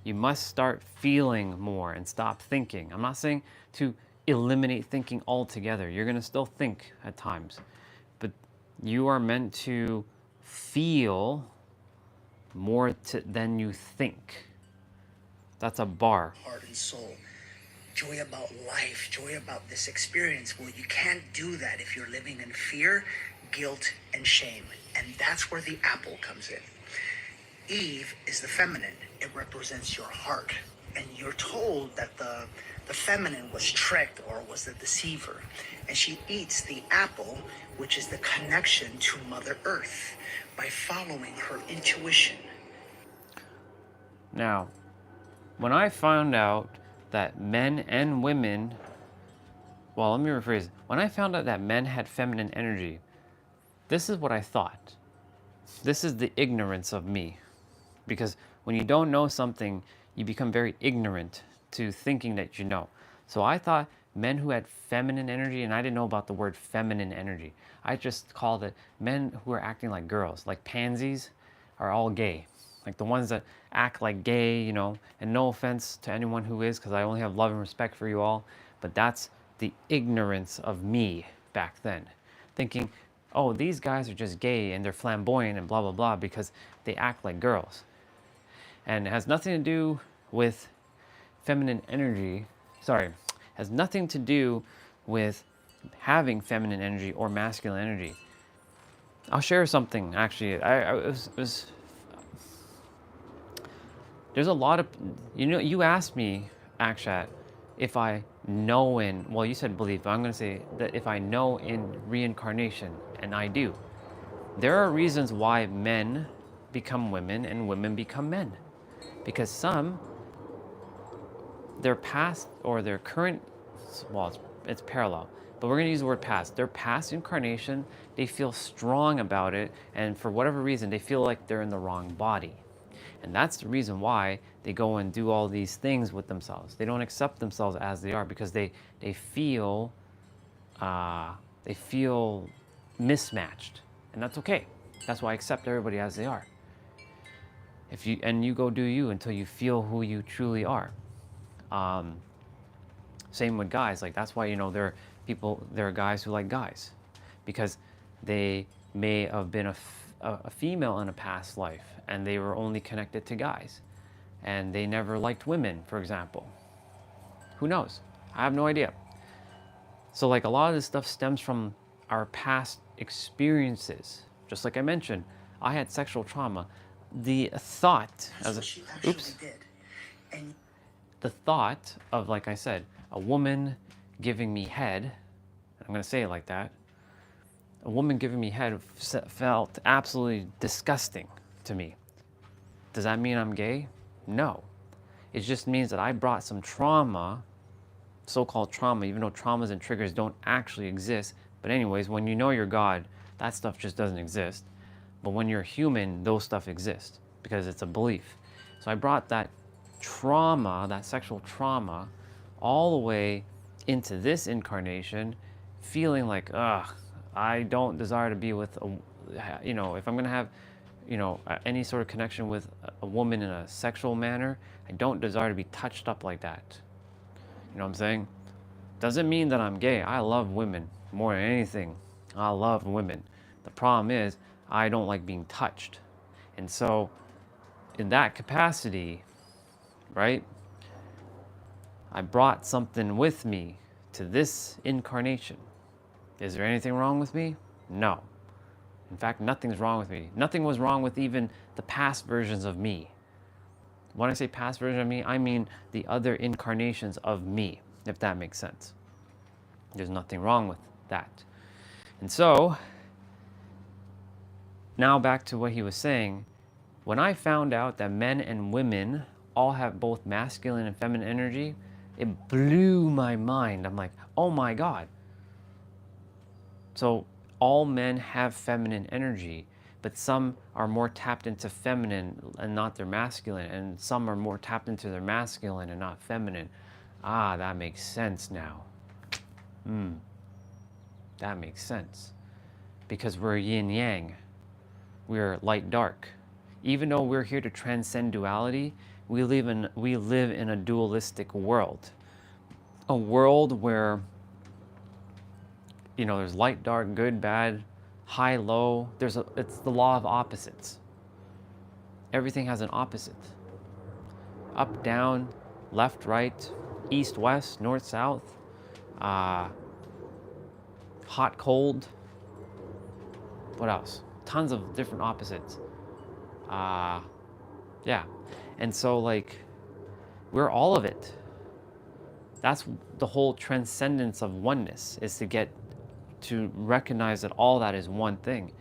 You must start feeling more and stop thinking. I'm not saying to eliminate thinking altogether. You're going to still think at times, but you are meant to feel more than you think. That's a bar. Heart and soul. Joy about life, joy about this experience. Well, you can't do that if you're living in fear, guilt, and shame. And that's where the apple comes in. Eve is the feminine. It represents your heart. And you're told that the feminine was tricked or was the deceiver. And she eats the apple, which is the connection to Mother Earth, by following her intuition. Now, when I found out that men and women, well, let me rephrase. When I found out that men had feminine energy, this is what I thought. This is the ignorance of me. Because when you don't know something, you become very ignorant to thinking that you know. So I thought men who had feminine energy, and I didn't know about the word feminine energy. I just called it men who are acting like girls, like pansies, are all gay. Like the ones that act like gay, you know, and no offense to anyone who is, because I only have love and respect for you all, but that's the ignorance of me back then. Thinking, oh, these guys are just gay and they're flamboyant and blah, blah, blah, because they act like girls. And it has nothing to do with feminine energy. Sorry, has nothing to do with having feminine energy or masculine energy. I'll share something actually. There's a lot of, you know, you asked me, Akshat, if I know in, well, you said believe, but I'm going to say that if I know in reincarnation, and I do. There are reasons why men become women and women become men. Because some, their past or their current, well, it's parallel, but we're going to use the word past. Their past incarnation, they feel strong about it, and for whatever reason, they feel like they're in the wrong body. And that's the reason why they go and do all these things with themselves. They don't accept themselves as they are because they feel mismatched, and that's okay. That's why I accept everybody as they are. If you go do you until you feel who you truly are. Same with guys. Like that's why, you know, there are guys who like guys because they may have been a female in a past life and they were only connected to guys and they never liked women, for example. Who knows? I have no idea. So like a lot of this stuff stems from our past experiences. Just like I mentioned, I had sexual trauma. The thought That's what she actually did. And the thought of, like I said, a woman giving me head, I'm going to say it like that, a woman giving me head felt absolutely disgusting to me. Does that mean I'm gay? No. It just means that I brought some trauma, so-called trauma, even though traumas and triggers don't actually exist. But anyways, when you know you're God, that stuff just doesn't exist. But when you're human, those stuff exist because it's a belief. So I brought that trauma, that sexual trauma, all the way into this incarnation, feeling like, ugh, I don't desire to be with you know, if I'm going to have, you know, any sort of connection with a woman in a sexual manner, I don't desire to be touched up like that. You know what I'm saying? Doesn't mean that I'm gay. I love women more than anything. I love women. The problem is I don't like being touched. And so in that capacity, right, I brought something with me to this incarnation. Is there anything wrong with me? No. In fact, nothing's wrong with me. Nothing was wrong with even the past versions of me. When I say past version of me, I mean the other incarnations of me, if that makes sense. There's nothing wrong with that. And so, now back to what he was saying. When I found out that men and women all have both masculine and feminine energy, it blew my mind. I'm like, oh my God. So all men have feminine energy, but some are more tapped into feminine and not their masculine, and some are more tapped into their masculine and not feminine. Ah, that makes sense now. That makes sense. Because we're yin yang, we're light dark. Even though we're here to transcend duality, we live in a dualistic world. A world where, you know, there's light, dark, good, bad, high, low. It's the law of opposites. Everything has an opposite. Up, down, left, right, east, west, north, south, hot, cold. What else? Tons of different opposites. Yeah. And so, like, we're all of it. That's the whole transcendence of oneness, is to get to recognize that all that is one thing.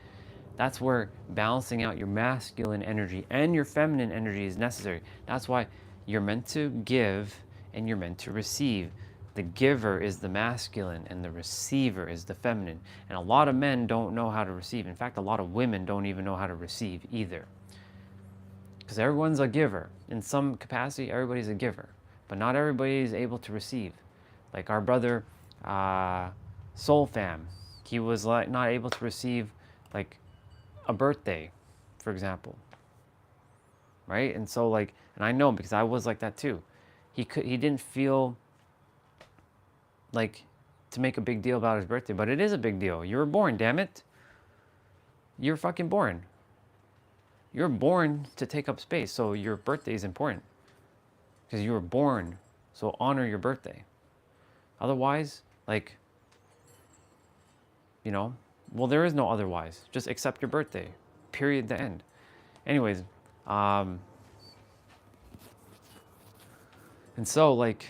That's where balancing out your masculine energy and your feminine energy is necessary. That's why you're meant to give and you're meant to receive. The giver is the masculine and the receiver is the feminine. And a lot of men don't know how to receive. In fact, a lot of women don't even know how to receive either. Because everyone's a giver. In some capacity, everybody's a giver. But not everybody is able to receive. Like our brother, Soul Fam, he was like not able to receive like a birthday, for example. Right? And so like, and I know because I was like that too. He didn't feel like to make a big deal about his birthday, but it is a big deal. You were born, damn it. You're fucking born. You're born to take up space, so your birthday is important. Because you were born, so honor your birthday. Otherwise, like, you know, well, there is no otherwise. Just accept your birthday. Period, the end. Anyways, and so, like,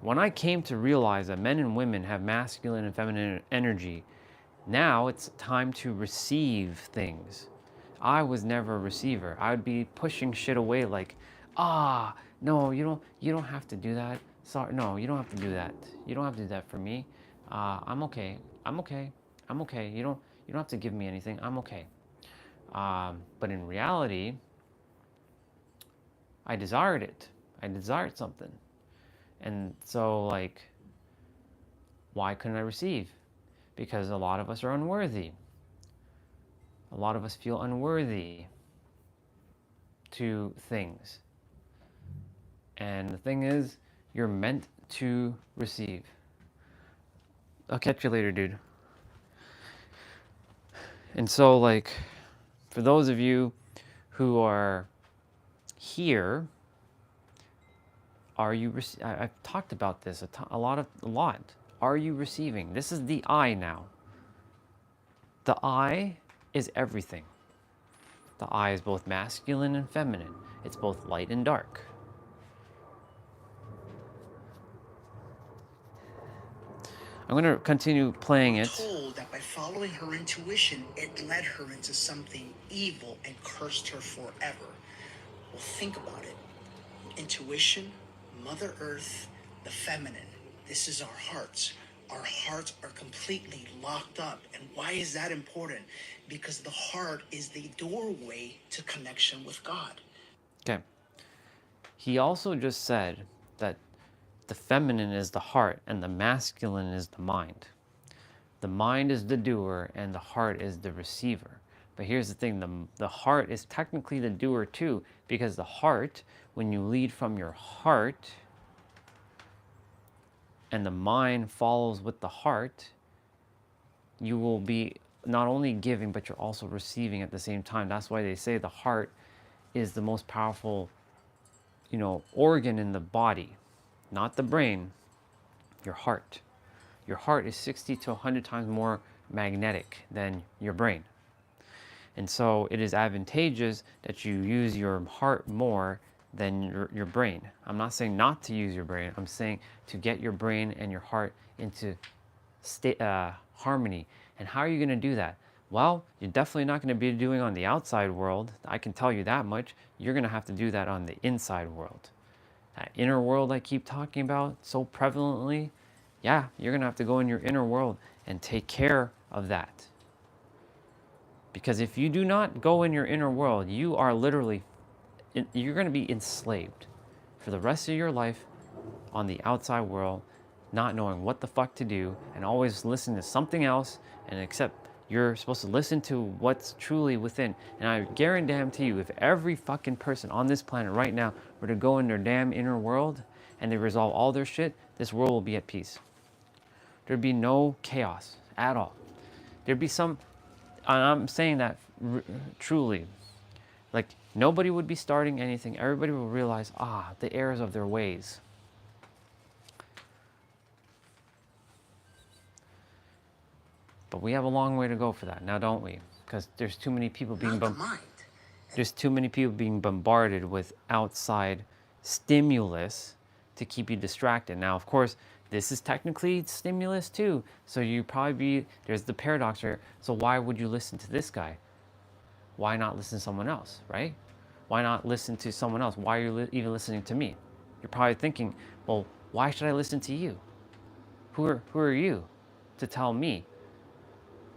when I came to realize that men and women have masculine and feminine energy, now it's time to receive things. I was never a receiver. I would be pushing shit away like, no, you don't have to do that. Sorry, no, you don't have to do that. You don't have to do that for me. I'm okay. I'm okay. I'm okay. You don't have to give me anything. I'm okay. But in reality, I desired it. I desired something. And so, like, why couldn't I receive? Because a lot of us are unworthy. A lot of us feel unworthy to things. And the thing is, you're meant to receive. I'll catch you later, dude. And so, like, for those of you who are here, are you? I've talked about this a lot. Are you receiving? This is the I now. The I is everything. The I is both masculine and feminine. It's both light and dark. I'm going to continue playing it. Told that by following her intuition, it led her into something evil and cursed her forever. Well, think about it. Intuition, Mother Earth, the feminine. This is our hearts. Our hearts are completely locked up. And why is that important? Because the heart is the doorway to connection with God. Okay. He also just said that the feminine is the heart and the masculine is the mind. The mind is the doer and the heart is the receiver. But here's the thing, the heart is technically the doer too, because the heart, when you lead from your heart and the mind follows with the heart, you will be not only giving, but you're also receiving at the same time. That's why they say the heart is the most powerful, organ in the body, not the brain, your heart. Your heart is 60 to 100 times more magnetic than your brain. And so it is advantageous that you use your heart more than your brain. I'm not saying not to use your brain. I'm saying to get your brain and your heart into harmony. And how are you going to do that? Well, you're definitely not going to be doing on the outside world. I can tell you that much. You're going to have to do that on the inside world. That inner world I keep talking about so prevalently, yeah, you're going to have to go in your inner world and take care of that. Because if you do not go in your inner world, you are literally, you're going to be enslaved for the rest of your life on the outside world, not knowing what the fuck to do and always listening to something else, and except you're supposed to listen to what's truly within. And I guarantee you, if every fucking person on this planet right now were to go in their damn inner world and they resolve all their shit, this world will be at peace. There'd be no chaos at all. There'd be some, and I'm saying that truly, like nobody would be starting anything. Everybody will realize, the errors of their ways. But we have a long way to go for that now, don't we? Because there's too many people being there's too many people being bombarded with outside stimulus to keep you distracted. Now, of course, this is technically stimulus too. So you probably there's the paradox here. So why would you listen to this guy? Why not listen to someone else, right? Why not listen to someone else? Why are you even listening to me? You're probably thinking, well, why should I listen to you? Who are you to tell me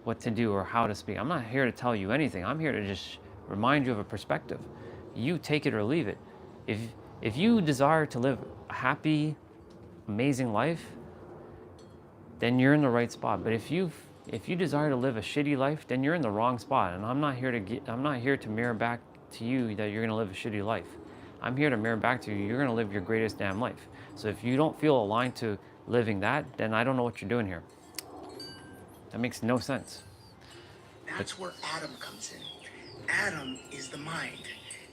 what to do or how to speak? I'm not here to tell you anything. I'm here to just remind you of a perspective. You take it or leave it. If you desire to live a happy, amazing life, then you're in the right spot. But if you desire to live a shitty life, then you're in the wrong spot. And I'm not here to mirror back to you that you're gonna live a shitty life. I'm here to mirror back to you, you're gonna live your greatest damn life. So if you don't feel aligned to living that, then I don't know what you're doing here. That makes no sense. That's where Adam comes in. Adam is the mind.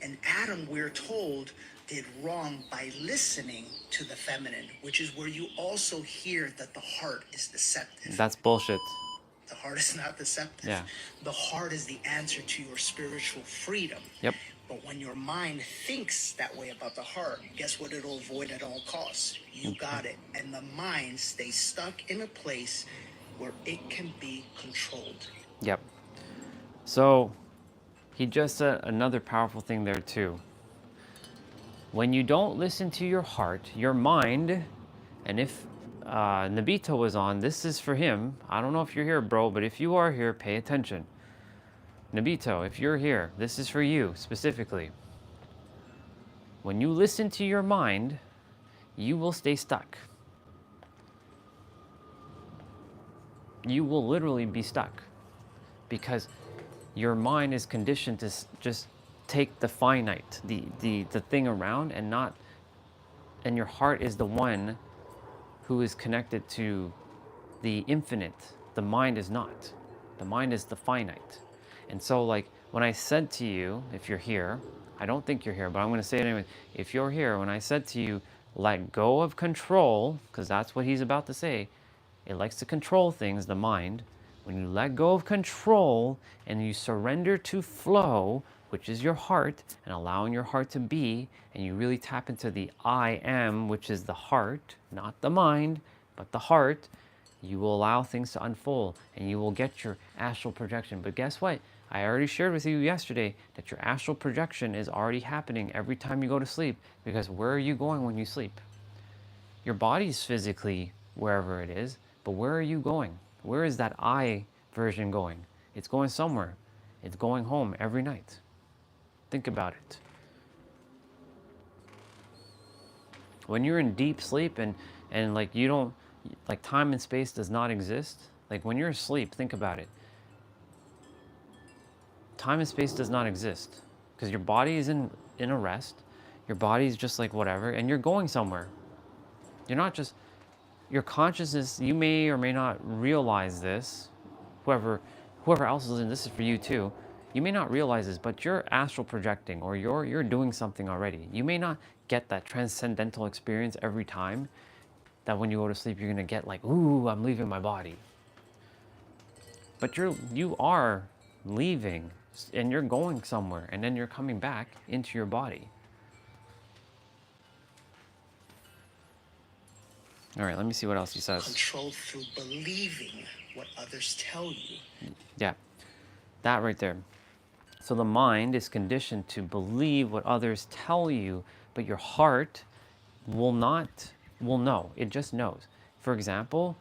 And Adam, we're told, did wrong by listening to the feminine, which is where you also hear that the heart is deceptive. That's bullshit. The heart is not deceptive. Yeah. The heart is the answer to your spiritual freedom. Yep. But when your mind thinks that way about the heart, guess what it'll avoid at all costs? You got it. And the mind stays stuck in a place where it can be controlled. Yep. So he just said another powerful thing there too. When you don't listen to your heart, your mind, and if Nabito was on, this is for him. I don't know if you're here, bro, but if you are here, pay attention. Nabito, if you're here, this is for you specifically. When you listen to your mind, you will stay stuck. You will literally be stuck because your mind is conditioned to just take the finite, the thing around, and your heart is the one who is connected to the infinite. The mind is not. The mind is the finite. And so like when I said to you, if you're here, I don't think you're here, but I'm going to say it anyway. If you're here, when I said to you, let go of control, because that's what he's about to say, it likes to control things, the mind. When you let go of control and you surrender to flow, which is your heart, and allowing your heart to be, and you really tap into the I am, which is the heart, not the mind, but the heart, you will allow things to unfold and you will get your astral projection. But guess what? I already shared with you yesterday that your astral projection is already happening every time you go to sleep, because where are you going when you sleep? Your body's physically wherever it is, but where are you going? Where is that I version going? It's going somewhere. It's going home every night. Think about it. When you're in deep sleep and like you don't, like time and space does not exist. Like when you're asleep, think about it. Time and space does not exist because your body is in a rest. Your body is just like whatever, and you're going somewhere. You're not just, your consciousness, you may or may not realize this. Whoever else is in, this is for you too. You may not realize this, but you're astral projecting, or you're doing something already. You may not get that transcendental experience every time that when you go to sleep, you're gonna get like, ooh, I'm leaving my body. But you are leaving and you're going somewhere, and then you're coming back into your body. All right, let me see what else he says. Controlled through believing what others tell you. Yeah, that right there. So the mind is conditioned to believe what others tell you, but your heart will know. It just knows. For example,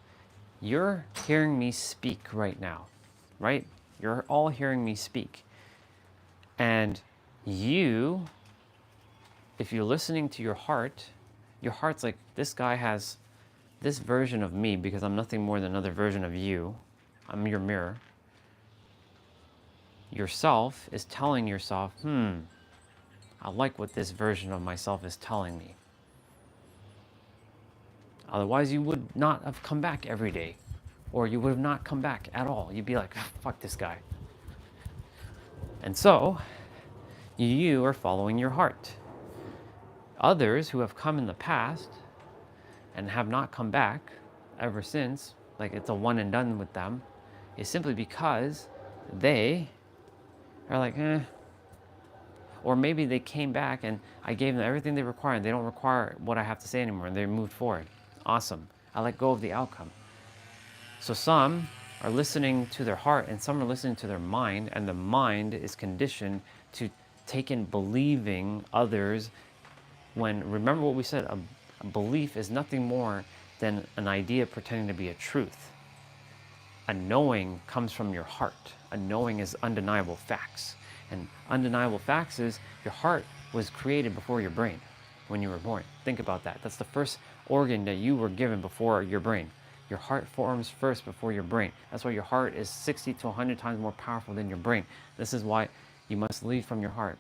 you're hearing me speak right now, right? You're all hearing me speak. And you, if you're listening to your heart's like, this guy has this version of me because I'm nothing more than another version of you. I'm your mirror. Yourself is telling yourself, I like what this version of myself is telling me. Otherwise, you would not have come back every day, or you would have not come back at all. You'd be like, fuck this guy. And so, you are following your heart. Others who have come in the past and have not come back ever since, like it's a one and done with them, is simply because they are like, or maybe they came back and I gave them everything they require and they don't require what I have to say anymore and they moved forward. Awesome. I let go of the outcome. So some are listening to their heart and some are listening to their mind, and the mind is conditioned to take in believing others when, remember what we said, a belief is nothing more than an idea pretending to be a truth. A knowing comes from your heart. A knowing is undeniable facts. And undeniable facts is your heart was created before your brain when you were born. Think about that. That's the first organ that you were given before your brain. Your heart forms first before your brain. That's why your heart is 60 to 100 times more powerful than your brain. This is why you must lead from your heart.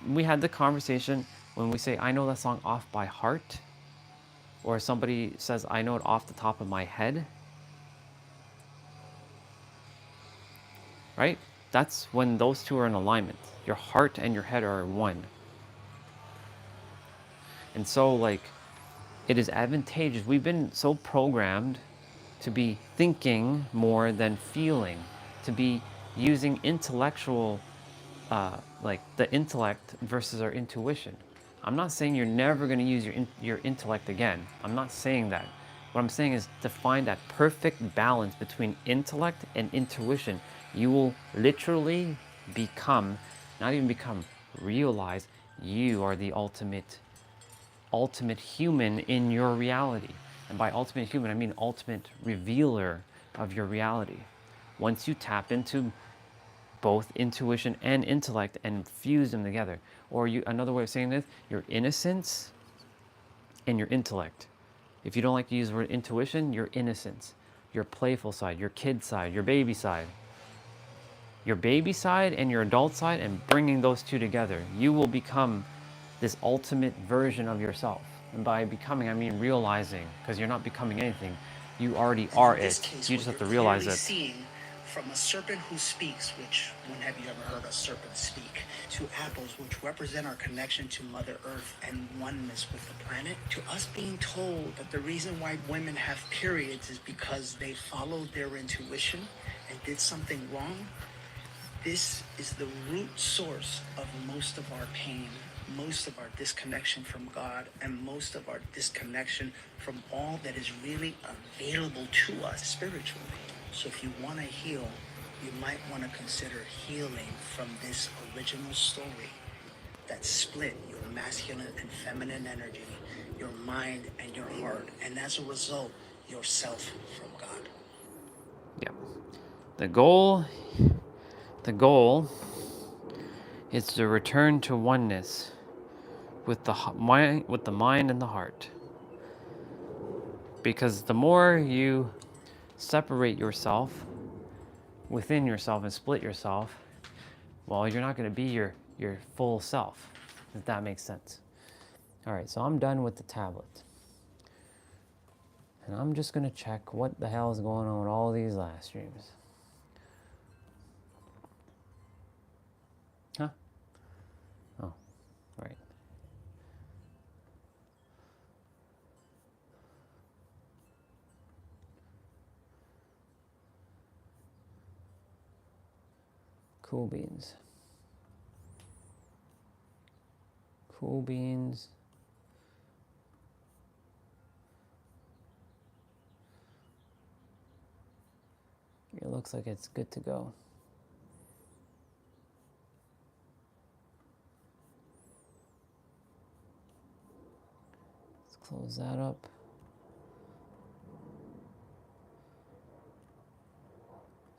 We had the conversation when we say, I know that song off by heart, or somebody says, I know it off the top of my head, right? That's when those two are in alignment. Your heart and your head are one. And so, like, it is advantageous. We've been so programmed to be thinking more than feeling, to be using intellectual, like the intellect versus our intuition. I'm not saying you're never going to use your intellect again. I'm not saying that. What I'm saying is to find that perfect balance between intellect and intuition. You will literally become, not even become, realize you are the ultimate human in your reality. And by ultimate human, I mean ultimate revealer of your reality. Once you tap into both intuition and intellect and fuse them together. Or another way of saying this, your innocence and your intellect. If you don't like to use the word intuition, your innocence, your playful side, your kid side, your baby side. Your baby side and your adult side, and bringing those two together, you will become this ultimate version of yourself. And by becoming, I mean realizing, because you're not becoming anything. You already are it. You just have to realize it. From a serpent who speaks, which, when have you ever heard a serpent speak, to apples, which represent our connection to Mother Earth and oneness with the planet, to us being told that the reason why women have periods is because they followed their intuition and did something wrong. This is the root source of most of our pain, most of our disconnection from God, and most of our disconnection from all that is really available to us spiritually. So if you want to heal, you might want to consider healing from this original story that split your masculine and feminine energy, your mind and your heart, and as a result, yourself from God. Yeah. The goal is to return to oneness with the mind and the heart. Because the more you separate yourself within yourself and split yourself, well, you're not going to be your full self, if that makes sense. All right, so I'm done with the tablet. And I'm just going to check what the hell is going on with all these live streams. Huh? Oh, right. Cool beans. Cool beans. It looks like it's good to go. Let's close that up.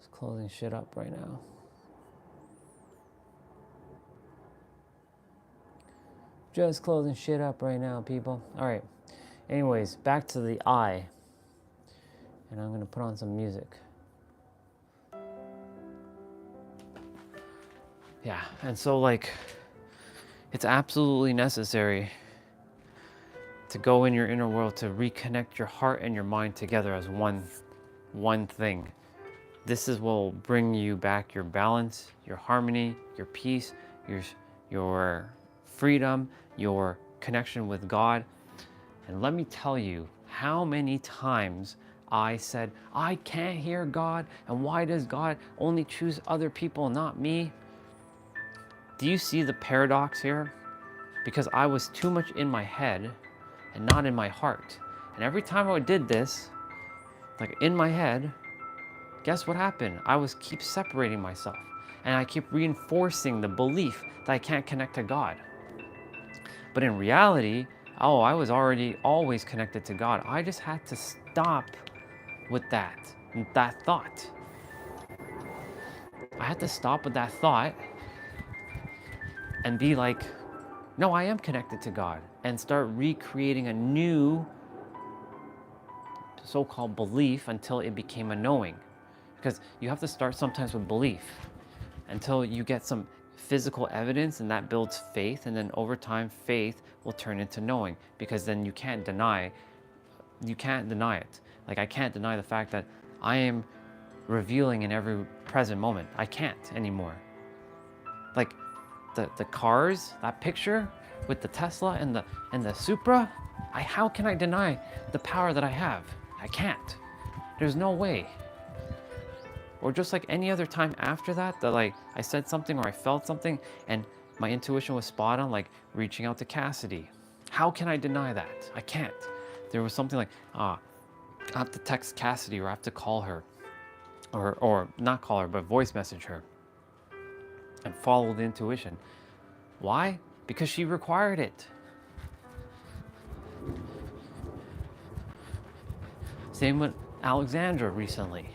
Just closing shit up right now. Just closing shit up right now, people. All right. Anyways, back to the I. And I'm going to put on some music. Yeah, and so like, it's absolutely necessary to go in your inner world to reconnect your heart and your mind together as one thing. This is what will bring you back your balance, your harmony, your peace, your freedom, your connection with God. And let me tell you how many times I said, I can't hear God, and why does God only choose other people, not me? Do you see the paradox here? Because I was too much in my head and not in my heart. And every time I did this, like in my head, guess what happened? I was keep separating myself. And I keep reinforcing the belief that I can't connect to God. But in reality, I was already always connected to God. I just had to stop with that thought. I had to stop with that thought and be like, no, I am connected to God, and start recreating a new so-called belief until it became a knowing. Because you have to start sometimes with belief until you get some physical evidence, and that builds faith, and then over time faith will turn into knowing, because then you can't deny it. Like, I can't deny the fact that I am revealing in every present moment. I can't anymore. Like the cars, that picture with the Tesla and the Supra, how can I deny the power that I have? I can't. There's no way. Or just like any other time after that like I said something or I felt something and my intuition was spot on, like reaching out to Cassidy. How can I deny that? I can't. There was something like, I have to text Cassidy, or I have to call her, or not call her, but voice message her, and follow the intuition. Why? Because she required it. Same with Alexandra recently.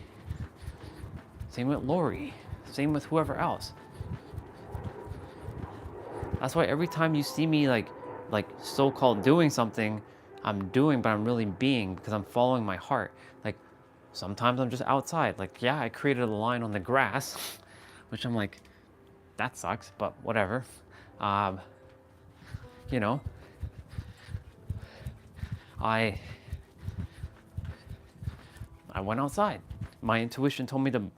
Same with Lori. Same with whoever else. That's why every time you see me like so-called doing something, I'm doing, but I'm really being, because I'm following my heart. Like, sometimes I'm just outside. Like, yeah, I created a line on the grass, which I'm like, that sucks, but whatever. You know, I went outside. My intuition told me to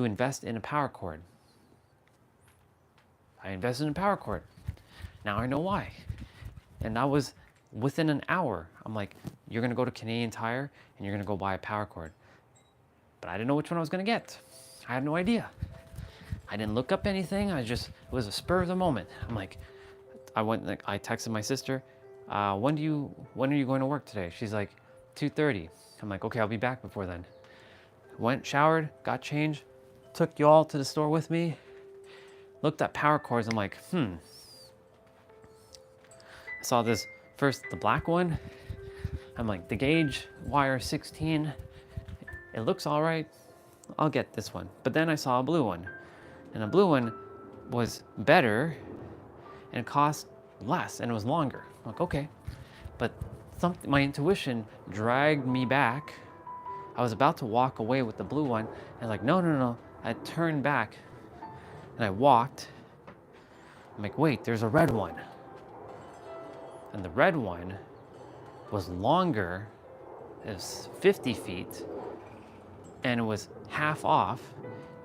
invest in a power cord. I invested in a power cord. Now I know why. And that was within an hour. I'm like, you're gonna go to Canadian Tire and you're gonna go buy a power cord. But I didn't know which one I was gonna get. I had no idea. I didn't look up anything. It was a spur of the moment. I'm like, I texted my sister, when are you going to work today? She's like, 2:30. I'm like, okay, I'll be back before then. Went, showered, got changed, took you all to the store with me, looked at power cords. I'm like, I saw this first, the black one. I'm like, the gauge wire 16, it looks all right. I'll get this one. But then I saw a blue one, and the blue one was better and it cost less and it was longer. I'm like, okay. But my intuition dragged me back. I was about to walk away with the blue one, and like, no. I turned back and I walked. I'm like, wait, there's a red one. And the red one was longer. It was 50 feet, and it was half off,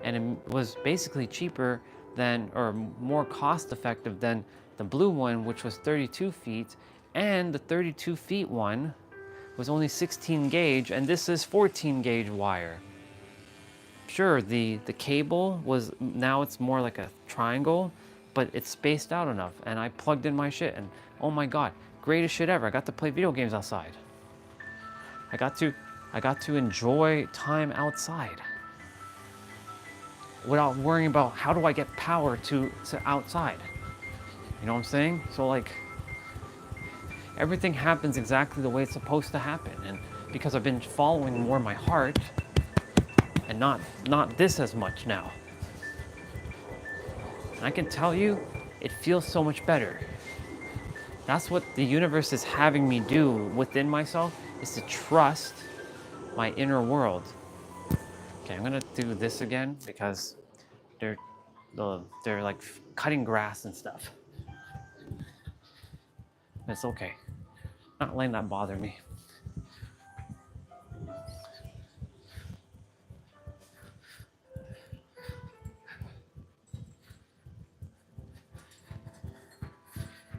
and it was basically cheaper than, or more cost effective than the blue one, which was 32 feet, and the 32 feet one was only 16 gauge, and this is 14 gauge wire. Sure, the cable was, now it's more like a triangle, but it's spaced out enough, and I plugged in my shit, and oh my God, greatest shit ever. I got to play video games outside. I got to enjoy time outside without worrying about how do I get power to outside. You know what I'm saying? So like, everything happens exactly the way it's supposed to happen. And because I've been following more my heart, and not this as much now. And I can tell you, it feels so much better. That's what the universe is having me do within myself, is to trust my inner world. Okay, I'm gonna do this again because they're they're like cutting grass and stuff. It's okay. Not letting that bother me.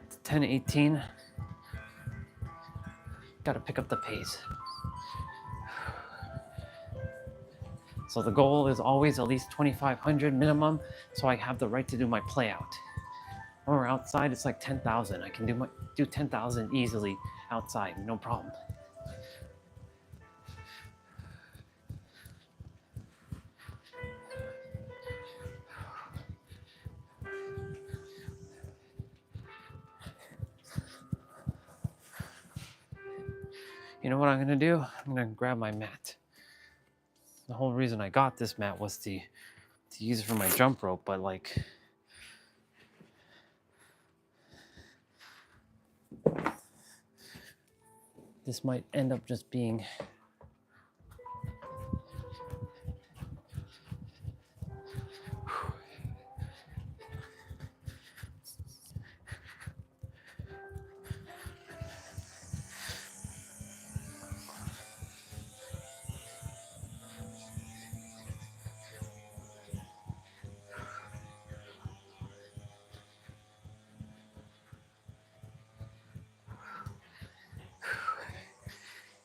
It's 10:18. Gotta pick up the pace. So the goal is always at least 2,500 minimum, so I have the right to do my play out. When we're outside, it's like 10,000. I can do 10,000 easily outside, no problem. You know what I'm gonna do? I'm gonna grab my mat. The whole reason I got this mat was to use it for my jump rope, but like, this might end up just being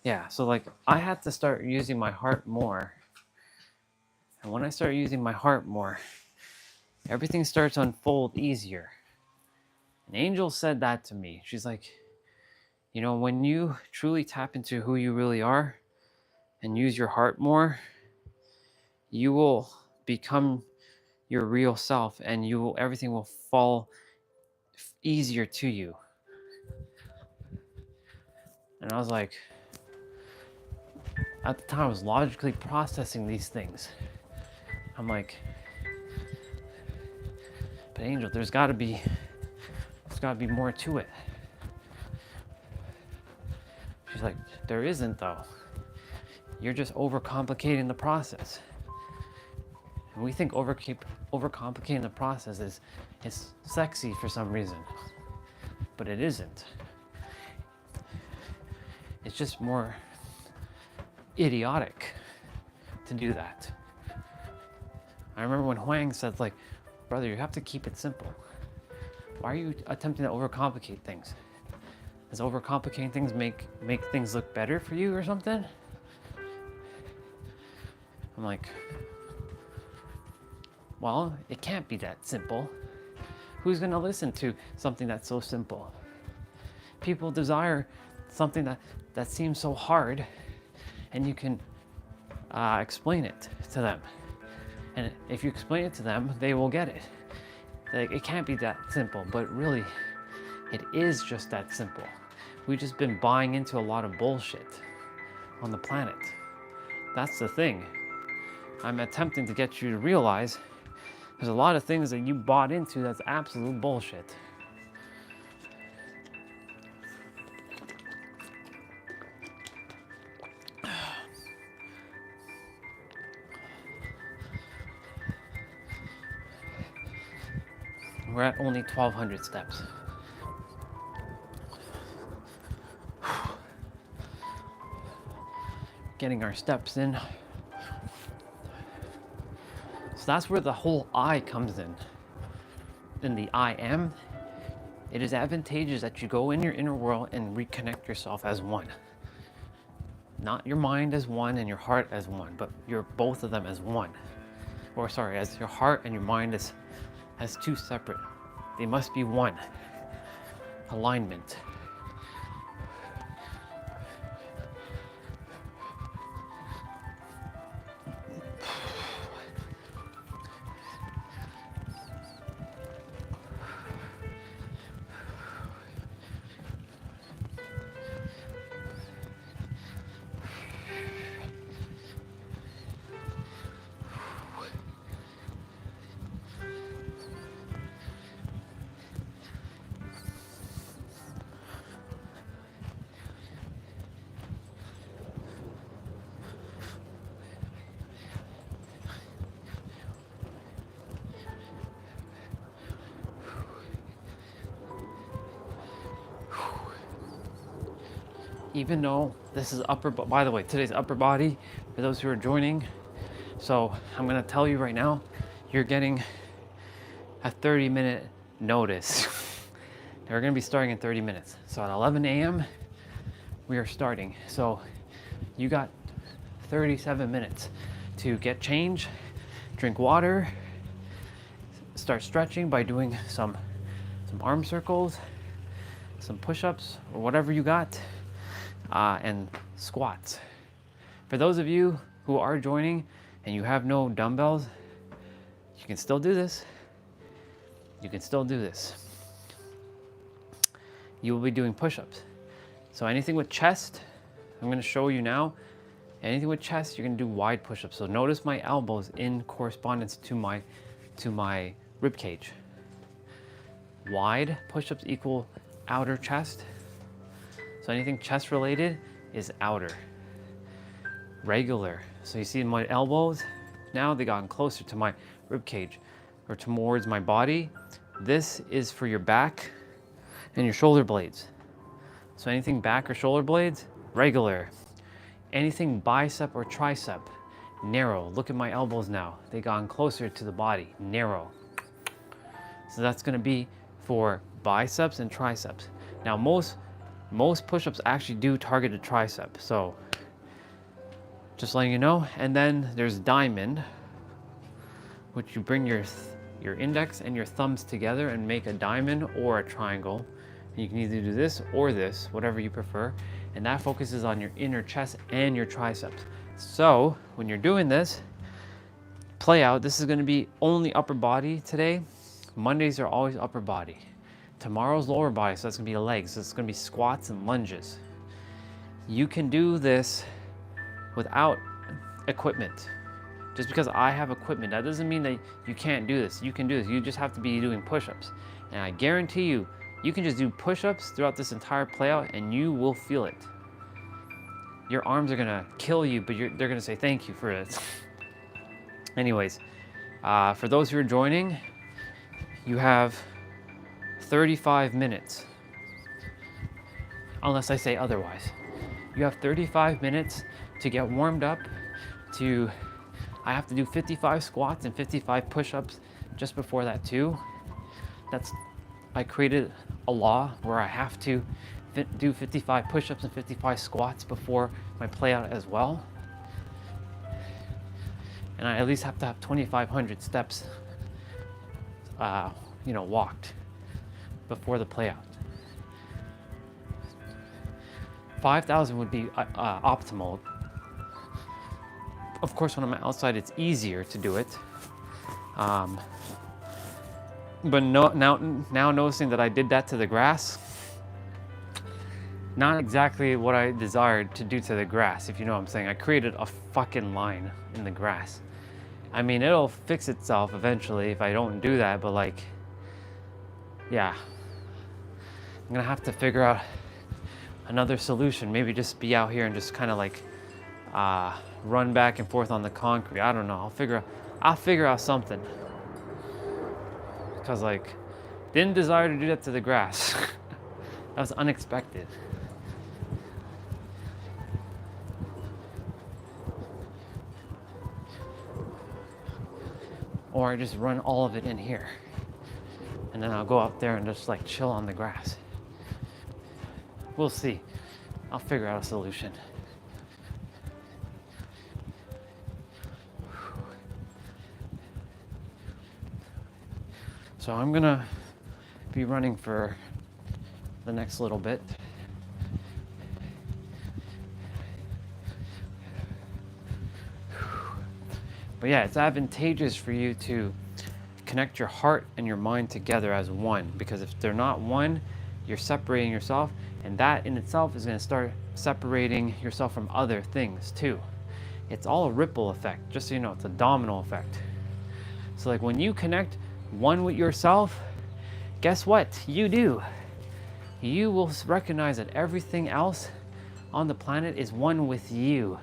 yeah, so like I had to start using my heart more. And when I start using my heart more, everything starts to unfold easier. An angel said that to me. She's like, you know, when you truly tap into who you really are and use your heart more, you will become your real self, and everything will fall easier to you. And I was like, at the time I was logically processing these things. I'm like, but Angel, there's gotta be more to it. She's like, there isn't though. You're just overcomplicating the process. And we think overcomplicating the process is sexy for some reason, but it isn't. It's just more idiotic to do that. I remember when Huang said, like, brother, you have to keep it simple. Why are you attempting to overcomplicate things? Does overcomplicating things make things look better for you or something? I'm like, well, it can't be that simple. Who's gonna listen to something that's so simple? People desire something that seems so hard, and you can explain it to them. And if you explain it to them, they will get it. Like, it can't be that simple, but really, it is just that simple. We've just been buying into a lot of bullshit on the planet. That's the thing. I'm attempting to get you to realize there's a lot of things that you bought into that's absolute bullshit. We're at only 1,200 steps. Getting our steps in. So that's where the whole I comes in. In the I am, it is advantageous that you go in your inner world and reconnect yourself as one. Not your mind as one and your heart as one, but you're both of them as one. Or sorry, as your heart and your mind as two separate. They must be one. Alignment. even though this is by the way, today's upper body for those who are joining. So I'm gonna tell you right now, you're getting a 30-minute notice. We're gonna be starting in 30 minutes. So at 11 a.m. we are starting. So you got 37 minutes to get change, drink water, start stretching by doing some arm circles, some push-ups, or whatever you got, and squats. For those of you who are joining and you have no dumbbells, you can still do this. You can still do this. You will be doing push-ups. So anything with chest, I'm going to show you now. Anything with chest, you're going to do wide push-ups. So notice my elbows in correspondence to my rib cage. Wide push-ups equal outer chest. So anything chest related is outer. Regular. So you see my elbows, now they gotten closer to my rib cage or towards my body. This is for your back and your shoulder blades. So anything back or shoulder blades, regular. Anything bicep or tricep, narrow. Look at my elbows now. They gotten closer to the body, narrow. So that's gonna be for biceps and triceps. Now most push-ups actually do target the tricep. So just letting you know. And then there's diamond, which you bring your index and your thumbs together and make a diamond or a triangle. And you can either do this or this, whatever you prefer. And that focuses on your inner chest and your triceps. So when you're doing this, play out. This is gonna be only upper body today. Mondays are always upper body. Tomorrow's lower body, so that's gonna be legs. So it's gonna be squats and lunges. You can do this without equipment. Just because I have equipment, that doesn't mean that you can't do this. You can do this. You just have to be doing push-ups. And I guarantee you, you can just do push-ups throughout this entire play out and you will feel it. Your arms are gonna kill you, but they're gonna say thank you for it. Anyways, for those who are joining, you have 35 minutes. Unless I say otherwise. You have 35 minutes to get warmed up I have to do 55 squats and 55 push-ups just before that too. I created a law where I have to do 55 push-ups and 55 squats before my play out as well. And I at least have to have 2,500 steps, walked before the play out. 5,000 would be optimal. Of course, when I'm outside, it's easier to do it. But now noticing that I did that to the grass, not exactly what I desired to do to the grass, if you know what I'm saying. I created a fucking line in the grass. I mean, it'll fix itself eventually if I don't do that, but like, yeah. I'm gonna have to figure out another solution. Maybe just be out here and just kind of like run back and forth on the concrete. I don't know. I'll figure out something. Because like, didn't desire to do that to the grass. That was unexpected. Or I just run all of it in here. And then I'll go out there and just like chill on the grass. We'll see. I'll figure out a solution. So I'm gonna be running for the next little bit. But yeah, it's advantageous for you to connect your heart and your mind together as one, because if they're not one, you're separating yourself, and that in itself is going to start separating yourself from other things too. It's all a ripple effect, just so you know. It's a domino effect. So like when you connect one with yourself, guess what you do? You will recognize that everything else on the planet is one with you.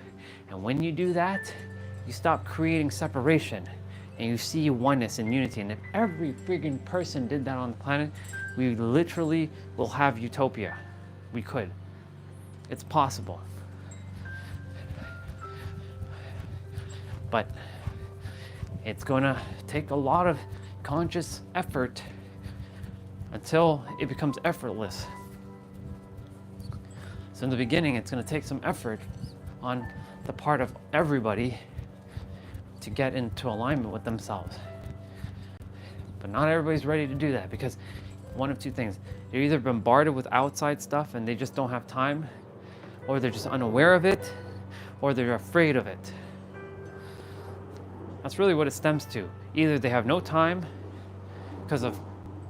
And when you do that, you stop creating separation and you see oneness and unity. And if every friggin' person did that on the planet, we literally will have utopia. We could. It's possible. But it's gonna take a lot of conscious effort until it becomes effortless. So in the beginning, it's gonna take some effort on the part of everybody to get into alignment with themselves. But not everybody's ready to do that, because one of two things: they're either bombarded with outside stuff and they just don't have time, or they're just unaware of it, or they're afraid of it. That's really what it stems to. Either they have no time because of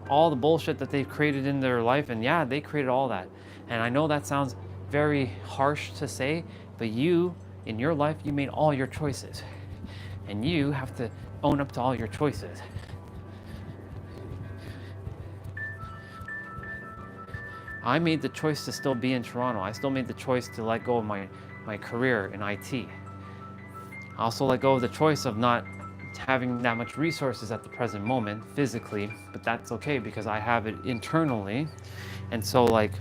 all the bullshit that they've created in their life, and yeah, they created all that. And I know that sounds very harsh to say, but you, in your life, you made all your choices. And you have to own up to all your choices. I made the choice to still be in Toronto. I still made the choice to let go of my career in IT. I also let go of the choice of not having that much resources at the present moment physically, but that's okay because I have it internally. And so like,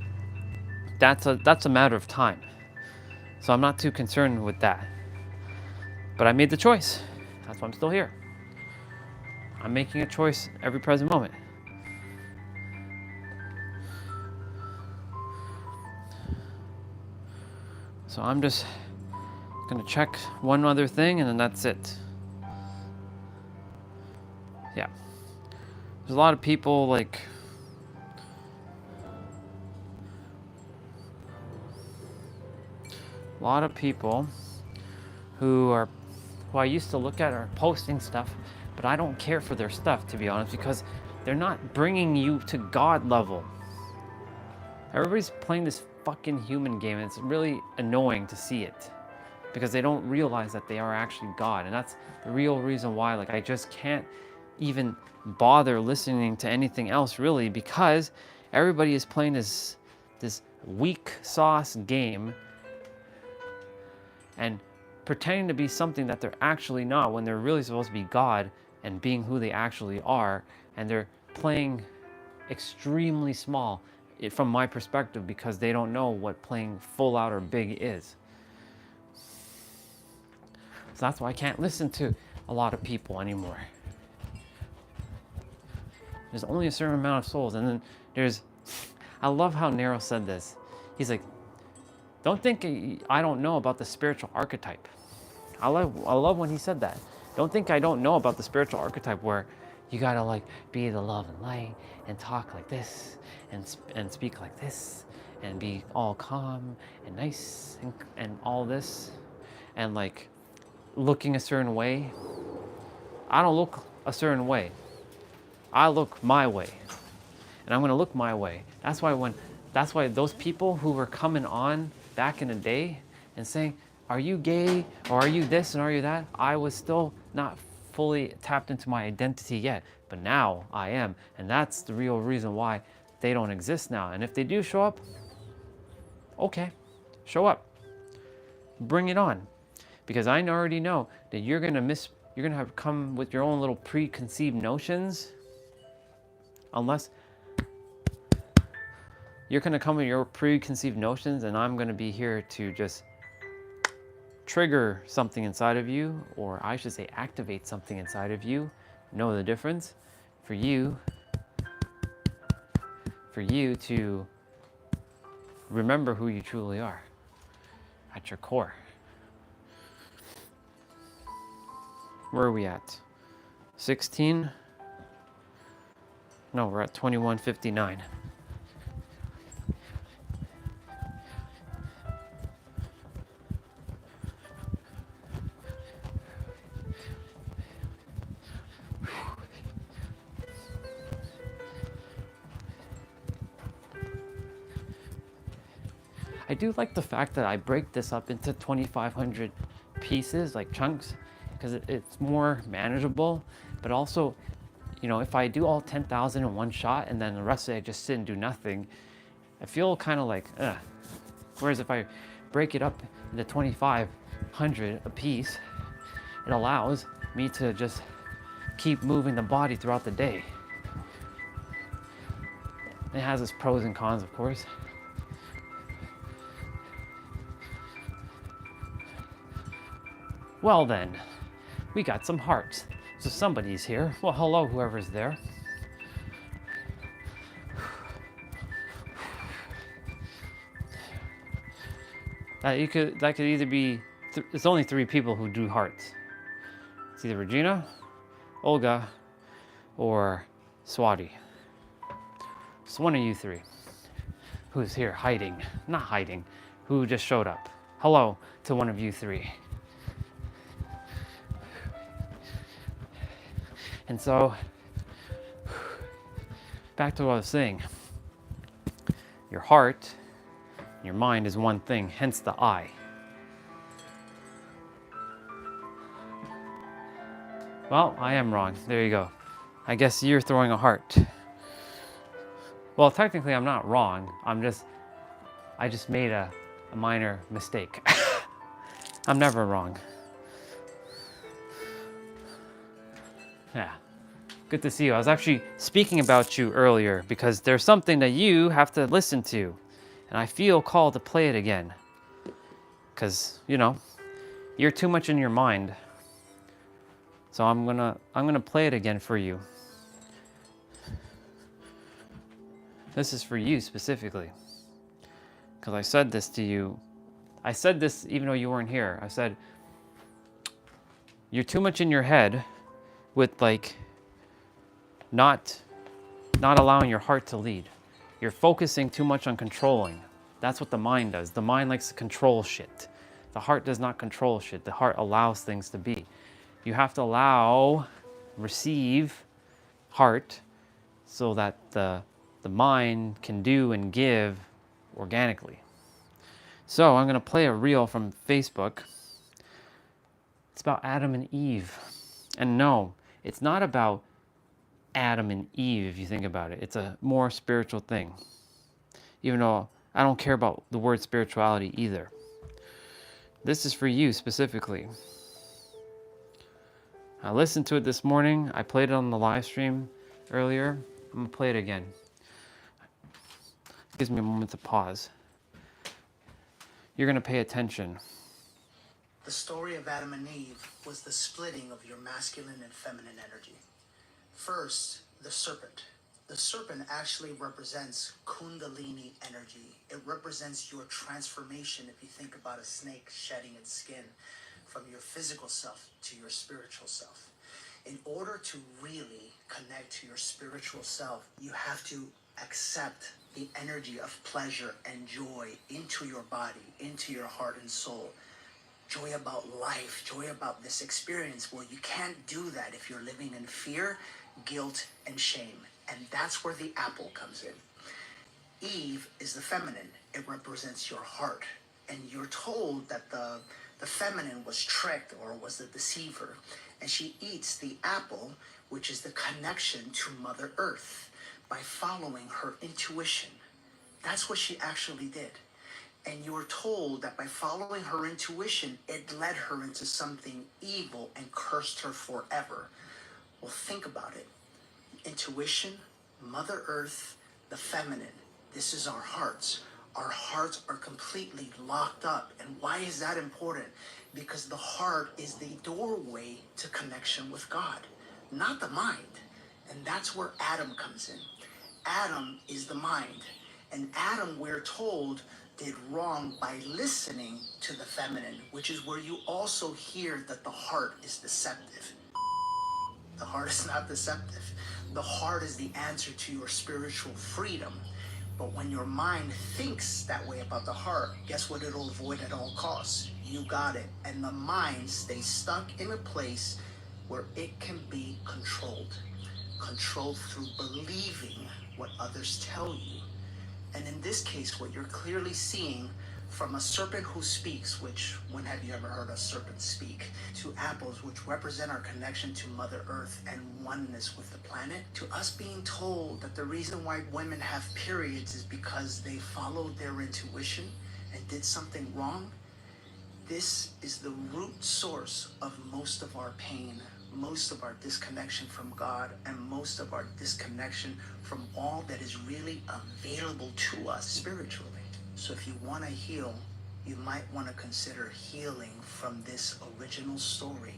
that's a matter of time. So I'm not too concerned with that. But I made the choice. That's why I'm still here. I'm making a choice every present moment. So I'm just gonna check one other thing and then that's it. Yeah. There's a lot of people like, a lot of people who I used to look at are posting stuff, but I don't care for their stuff, to be honest, because they're not bringing you to God level. Everybody's playing this fucking human game, and it's really annoying to see it because they don't realize that they are actually God. And that's the real reason why, like, I just can't even bother listening to anything else really, because everybody is playing this weak sauce game and pretending to be something that they're actually not, when they're really supposed to be God and being who they actually are. And they're playing extremely small from my perspective, because they don't know what playing full out or big is. So that's why I can't listen to a lot of people anymore. There's only a certain amount of souls. And then I love how Nero said this. He's like, don't think I don't know about the spiritual archetype. I love when he said that. Don't think I don't know about the spiritual archetype, where you gotta like be the love and light and talk like this and speak like this and be all calm and nice and all this and like looking a certain way. I don't look a certain way. I look my way, and I'm gonna look my way. That's why those people who were coming on back in the day and saying, are you gay, or are you this, and are you that? I was still not fully tapped into my identity yet, but now I am. And that's the real reason why they don't exist now. And if they do show up, okay, show up. Bring it on. Because I already know that you're gonna have come with your own little preconceived notions, unless you're gonna come with your preconceived notions, and I'm gonna be here to just trigger something inside of you, or I should say activate something inside of you. Know the difference? For you to remember who you truly are at your core. Where are we at? 16? No, we're at 21:59. I do like the fact that I break this up into 2,500 pieces, like chunks, because it's more manageable. But also, you know, if I do all 10,000 in one shot and then the rest of it I just sit and do nothing, I feel kind of like, ugh. Whereas if I break it up into 2,500 a piece, it allows me to just keep moving the body throughout the day. It has its pros and cons, of course. Well then, we got some hearts. So somebody's here. Well, hello, whoever's there. That could either be. It's only 3 people who do hearts. It's either Regina, Olga, or Swati. It's one of you 3 who's here hiding. Not hiding. Who just showed up. Hello to one of you 3. And so, back to what I was saying. Your heart, your mind is one thing, hence the I. Well, I am wrong. There you go. I guess you're throwing a heart. Well, technically I'm not wrong. I just made a minor mistake. I'm never wrong. Yeah. Good to see you. I was actually speaking about you earlier because there's something that you have to listen to. And I feel called to play it again. Because, you're too much in your mind. So I'm gonna play it again for you. This is for you specifically. Because I said this to you. I said this even though you weren't here. I said, you're too much in your head with not allowing your heart to lead. You're focusing too much on controlling. That's what the mind does. The mind likes to control shit. The heart does not control shit. The heart allows things to be. You have to receive heart so that the mind can do and give organically. So I'm going to play a reel from Facebook. It's about Adam and Eve. And no, it's not about Adam and Eve if you think about it. It's a more spiritual thing. Even though I don't care about the word spirituality either. This is for you specifically. I listened to it this morning. I played it on the live stream earlier. I'm going to play it again. It gives me a moment to pause. You're going to pay attention. The story of Adam and Eve was the splitting of your masculine and feminine energy. First, the serpent. The serpent actually represents Kundalini energy. It represents your transformation if you think about a snake shedding its skin from your physical self to your spiritual self. In order to really connect to your spiritual self, you have to accept the energy of pleasure and joy into your body, into your heart and soul. Joy about life, joy about this experience. Well, you can't do that if you're living in fear, guilt, and shame. And that's where the apple comes in. Eve is the feminine. It represents your heart. And you're told that the feminine was tricked or was the deceiver. And she eats the apple, which is the connection to Mother Earth, by following her intuition. That's what she actually did. And you're told that by following her intuition, it led her into something evil and cursed her forever. Well, think about it. Intuition, Mother Earth, the feminine. This is our hearts. Our hearts are completely locked up. And why is that important? Because the heart is the doorway to connection with God, not the mind. And that's where Adam comes in. Adam is the mind. And Adam, we're told, did wrong by listening to the feminine, which is where you also hear that the heart is deceptive. The heart is not deceptive. The heart is the answer to your spiritual freedom. But when your mind thinks that way about the heart, guess what it'll avoid at all costs? You got it. And the mind stays stuck in a place where it can be controlled. Controlled through believing what others tell you. And in this case, what you're clearly seeing from a serpent who speaks, which, when have you ever heard a serpent speak, to apples, which represent our connection to Mother Earth and oneness with the planet, to us being told that the reason why women have periods is because they followed their intuition and did something wrong. This is the root source of most of our pain, most of our disconnection from God, and most of our disconnection from all that is really available to us spiritually. So if you want to heal, you might want to consider healing from this original story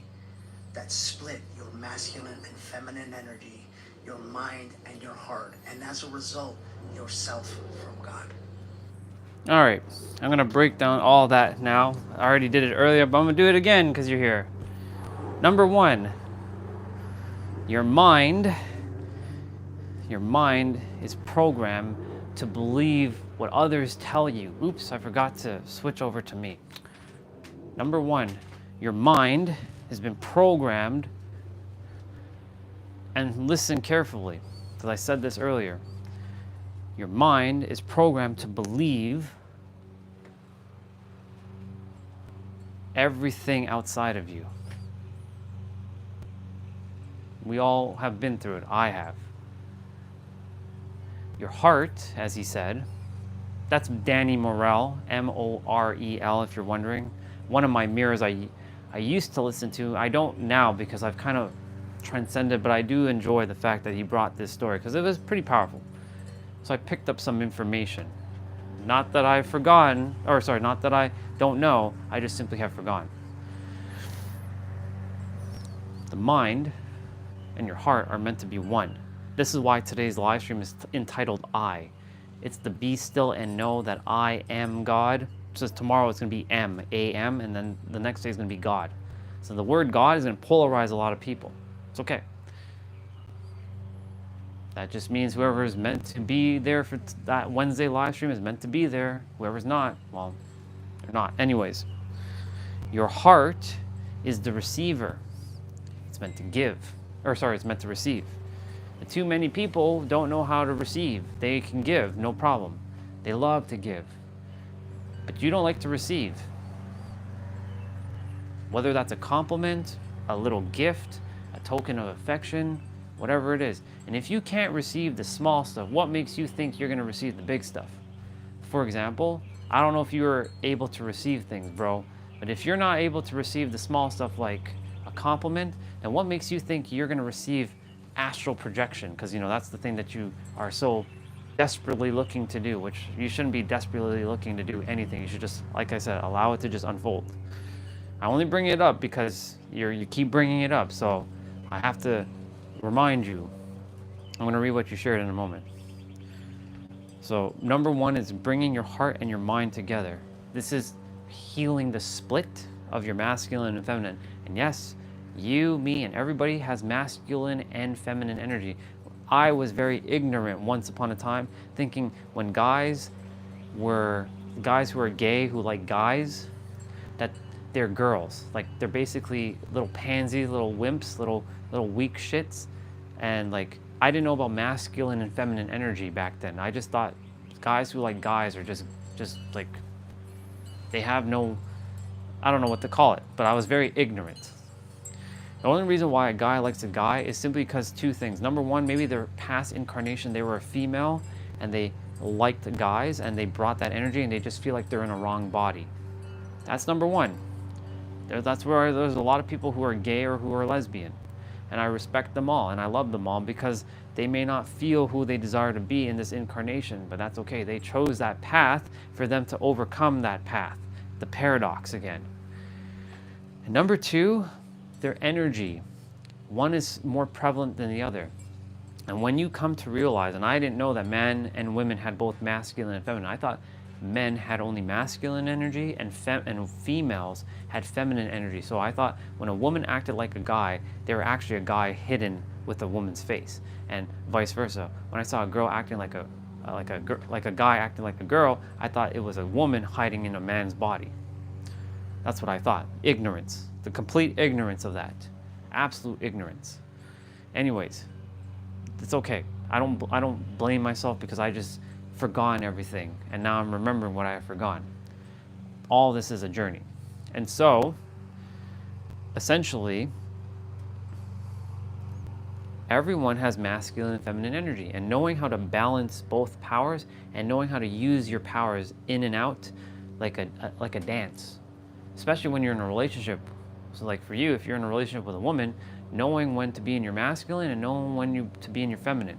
that split your masculine and feminine energy, your mind and your heart, and as a result, yourself from God. All right, I'm gonna break down all that now. I already did it earlier, but I'm gonna do it again because you're here. Number one, your mind is programmed to believe what others tell you. Oops, I forgot to switch over to me. Number one, your mind has been programmed, and listen carefully, because I said this earlier. Your mind is programmed to believe everything outside of you. We all have been through it. I have. Your heart, as he said, that's Danny Morel, M-O-R-E-L, if you're wondering. One of my mirrors I used to listen to. I don't now because I've kind of transcended, but I do enjoy the fact that he brought this story because it was pretty powerful. So I picked up some information. Not that I've forgotten, or sorry, not that I don't know, I just simply have forgotten. The mind and your heart are meant to be one. This is why today's live stream is entitled I. It's the be still and know that I am God. So tomorrow it's going to be M, A-M, and then the next day is going to be God. So the word God is going to polarize a lot of people. It's okay. That just means whoever is meant to be there for that Wednesday live stream is meant to be there. Whoever's not, well, they're not. Anyways, your heart is the receiver. It's meant to give. It's meant to receive. And too many people don't know how to receive. They can give, no problem. They love to give. But you don't like to receive. Whether that's a compliment, a little gift, a token of affection, whatever it is. And if you can't receive the small stuff, what makes you think you're going to receive the big stuff? For example, I don't know if you're able to receive things, bro, but if you're not able to receive the small stuff like a compliment, then what makes you think you're going to receive astral projection? Because, you know, that's the thing that you are so desperately looking to do, which you shouldn't be desperately looking to do anything. You should just, like I said, allow it to just unfold. I only bring it up because you keep bringing it up, so I have to remind you. I'm going to read what you shared in a moment. So number one is bringing your heart and your mind together. This is healing the split of your masculine and feminine. And yes, you, me, and everybody has masculine and feminine energy. I was very ignorant once upon a time, thinking when guys who are gay, who like guys, that they're girls. Like they're basically little pansies, little wimps, little weak shits. And like, I didn't know about masculine and feminine energy back then. I just thought guys who like guys are just like, they have no, I don't know what to call it, but I was very ignorant. The only reason why a guy likes a guy is simply because two things. Number one, maybe their past incarnation, they were a female and they liked guys and they brought that energy and they just feel like they're in a wrong body. That's number one. That's where there's a lot of people who are gay or who are lesbian. And I respect them all and I love them all because they may not feel who they desire to be in this incarnation, but that's okay. They chose that path for them to overcome that path. The paradox again. And number two, their energy. One is more prevalent than the other. And when you come to realize, and I didn't know that men and women had both masculine and feminine. I thought men had only masculine energy and females had feminine energy. So I thought when a woman acted like a guy, they were actually a guy hidden with a woman's face, and vice versa. When I saw a girl acting like a guy acting like a girl, I thought it was a woman hiding in a man's body. That's what I thought. Ignorance. The complete ignorance of that. Absolute ignorance. Anyways, it's okay. I don't blame myself because I just forgotten everything and now I'm remembering what I have forgotten. All this is a journey. And so, essentially, everyone has masculine and feminine energy, and knowing how to balance both powers and knowing how to use your powers in and out like a dance, especially when you're in a relationship. So like for you, if you're in a relationship with a woman, knowing when to be in your masculine and knowing when to be in your feminine.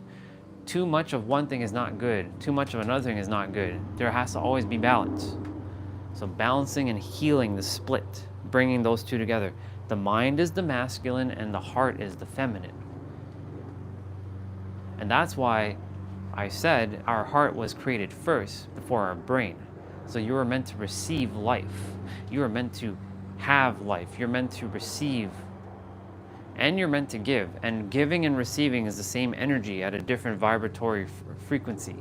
Too much of one thing is not good. Too much of another thing is not good. There has to always be balance. So balancing and healing the split, bringing those two together. The mind is the masculine and the heart is the feminine. And that's why I said our heart was created first before our brain. So you are meant to receive life. You are meant to have life. You're meant to receive and you're meant to give. And giving and receiving is the same energy at a different vibratory frequency.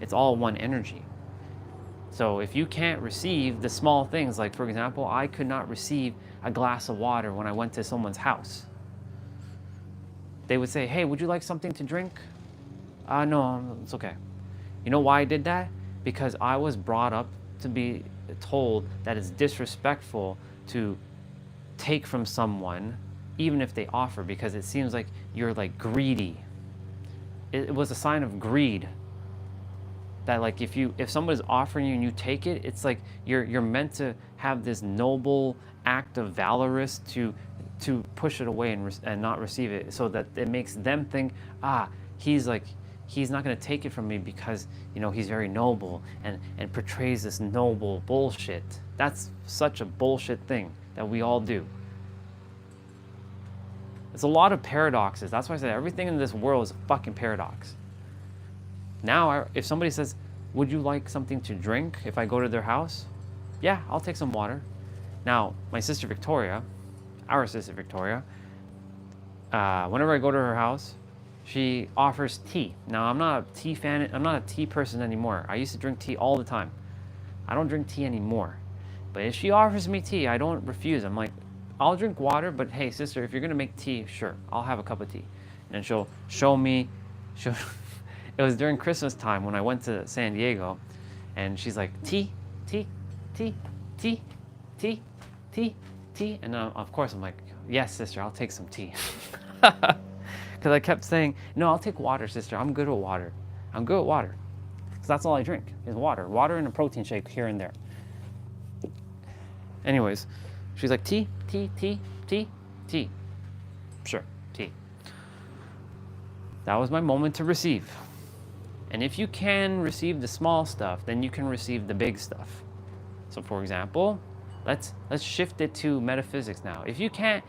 It's all one energy. So if you can't receive the small things, like for example, I could not receive a glass of water when I went to someone's house. They would say, hey, would you like something to drink? No, it's okay. You know why I did that? Because I was brought up to be told that it's disrespectful to take from someone, even if they offer, because it seems like you're like greedy. It was a sign of greed. That like if somebody's offering you and you take it, it's like you're meant to have this noble act of valorous to push it away and not receive it, so that it makes them think, he's not going to take it from me because, you know, he's very noble and portrays this noble bullshit. That's such a bullshit thing that we all do. It's a lot of paradoxes. That's why I say everything in this world is a fucking paradox. Now, if somebody says, would you like something to drink if I go to their house? Yeah, I'll take some water. Now, my sister Victoria, our sister Victoria, whenever I go to her house, she offers tea. Now, I'm not a tea fan. I'm not a tea person anymore. I used to drink tea all the time. I don't drink tea anymore. But if she offers me tea, I don't refuse. I'm like, I'll drink water, but hey, sister, if you're going to make tea, sure, I'll have a cup of tea. And then she'll show me, it was during Christmas time when I went to San Diego, and she's like, tea, tea, tea, tea, tea, tea, tea. And of course, I'm like, yes, sister, I'll take some tea. Because I kept saying, no, I'll take water, sister. I'm good with water. I'm good with water. Because that's all I drink is water. Water and a protein shake here and there. Anyways, she's like, tea, tea, tea, tea, tea. Sure, tea. That was my moment to receive. And if you can receive the small stuff, then you can receive the big stuff. So for example, let's shift it to metaphysics now. If you can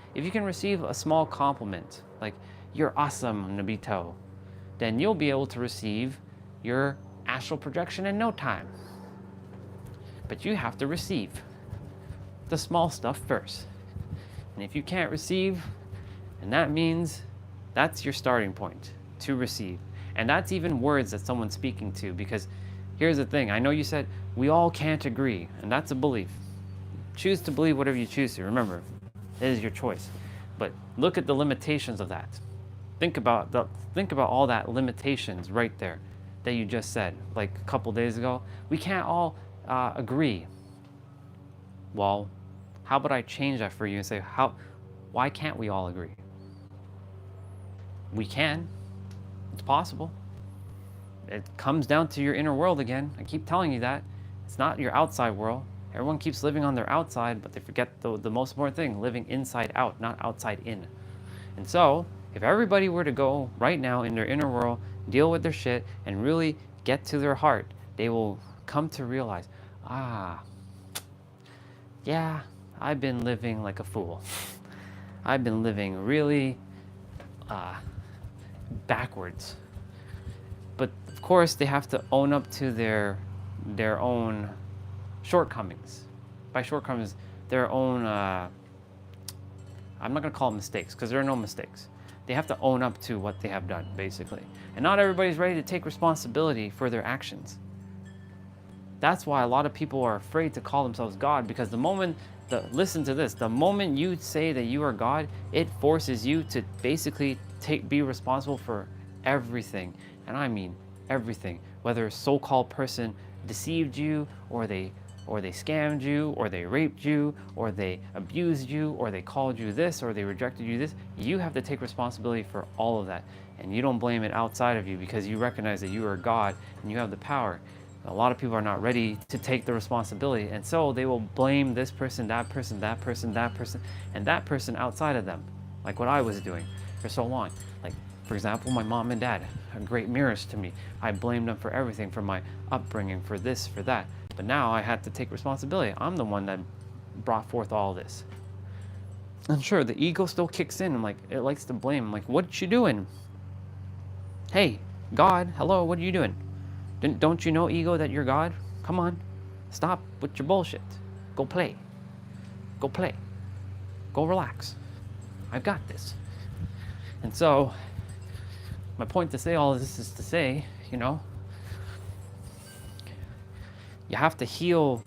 receive a small compliment, like you're awesome, Nobito, then you'll be able to receive your astral projection in no time. But you have to receive the small stuff first. And if you can't receive, and that means that's your starting point to receive. And that's even words that someone's speaking to, because here's the thing. I know you said we all can't agree, and that's a belief. Choose to believe whatever you choose to. Remember, it is your choice. But look at the limitations of that. Think about all that limitations right there that you just said, like a couple days ago. We can't all agree. Well, how about I change that for you and say, why can't we all agree? We can. It's possible. It comes down to your inner world again. I keep telling you that. It's not your outside world. Everyone keeps living on their outside, but they forget the most important thing, living inside out, not outside in. And so, if everybody were to go right now in their inner world, deal with their shit, and really get to their heart, they will come to realize, yeah, I've been living like a fool. I've been living really backwards. But of course, they have to own up to their own shortcomings. By shortcomings, their own, I'm not going to call it mistakes, because there are no mistakes. They have to own up to what they have done, basically. And not everybody's ready to take responsibility for their actions. That's why a lot of people are afraid to call themselves God, because listen to this, the moment you say that you are God, it forces you to basically be responsible for everything. And I mean everything. Whether a so-called person deceived you, or they scammed you, or they raped you, or they abused you, or they called you this, or they rejected you this, you have to take responsibility for all of that. And you don't blame it outside of you, because you recognize that you are God and you have the power. A lot of people are not ready to take the responsibility, and so they will blame this person, that person, that person, that person, and that person outside of them, like what I was doing for so long. Like, for example, my mom and dad are great mirrors to me. I blamed them for everything, for my upbringing, for this, for that. But now I had to take responsibility. I'm the one that brought forth all this. And sure, the ego still kicks in and like it likes to blame. I'm like, what you doing? Hey, God, hello, what are you doing? Don't you know, ego, that you're God? Come on, stop with your bullshit. Go play. Go play. Go relax. I've got this. And so, my point to say all of this is to say, you know, you have to heal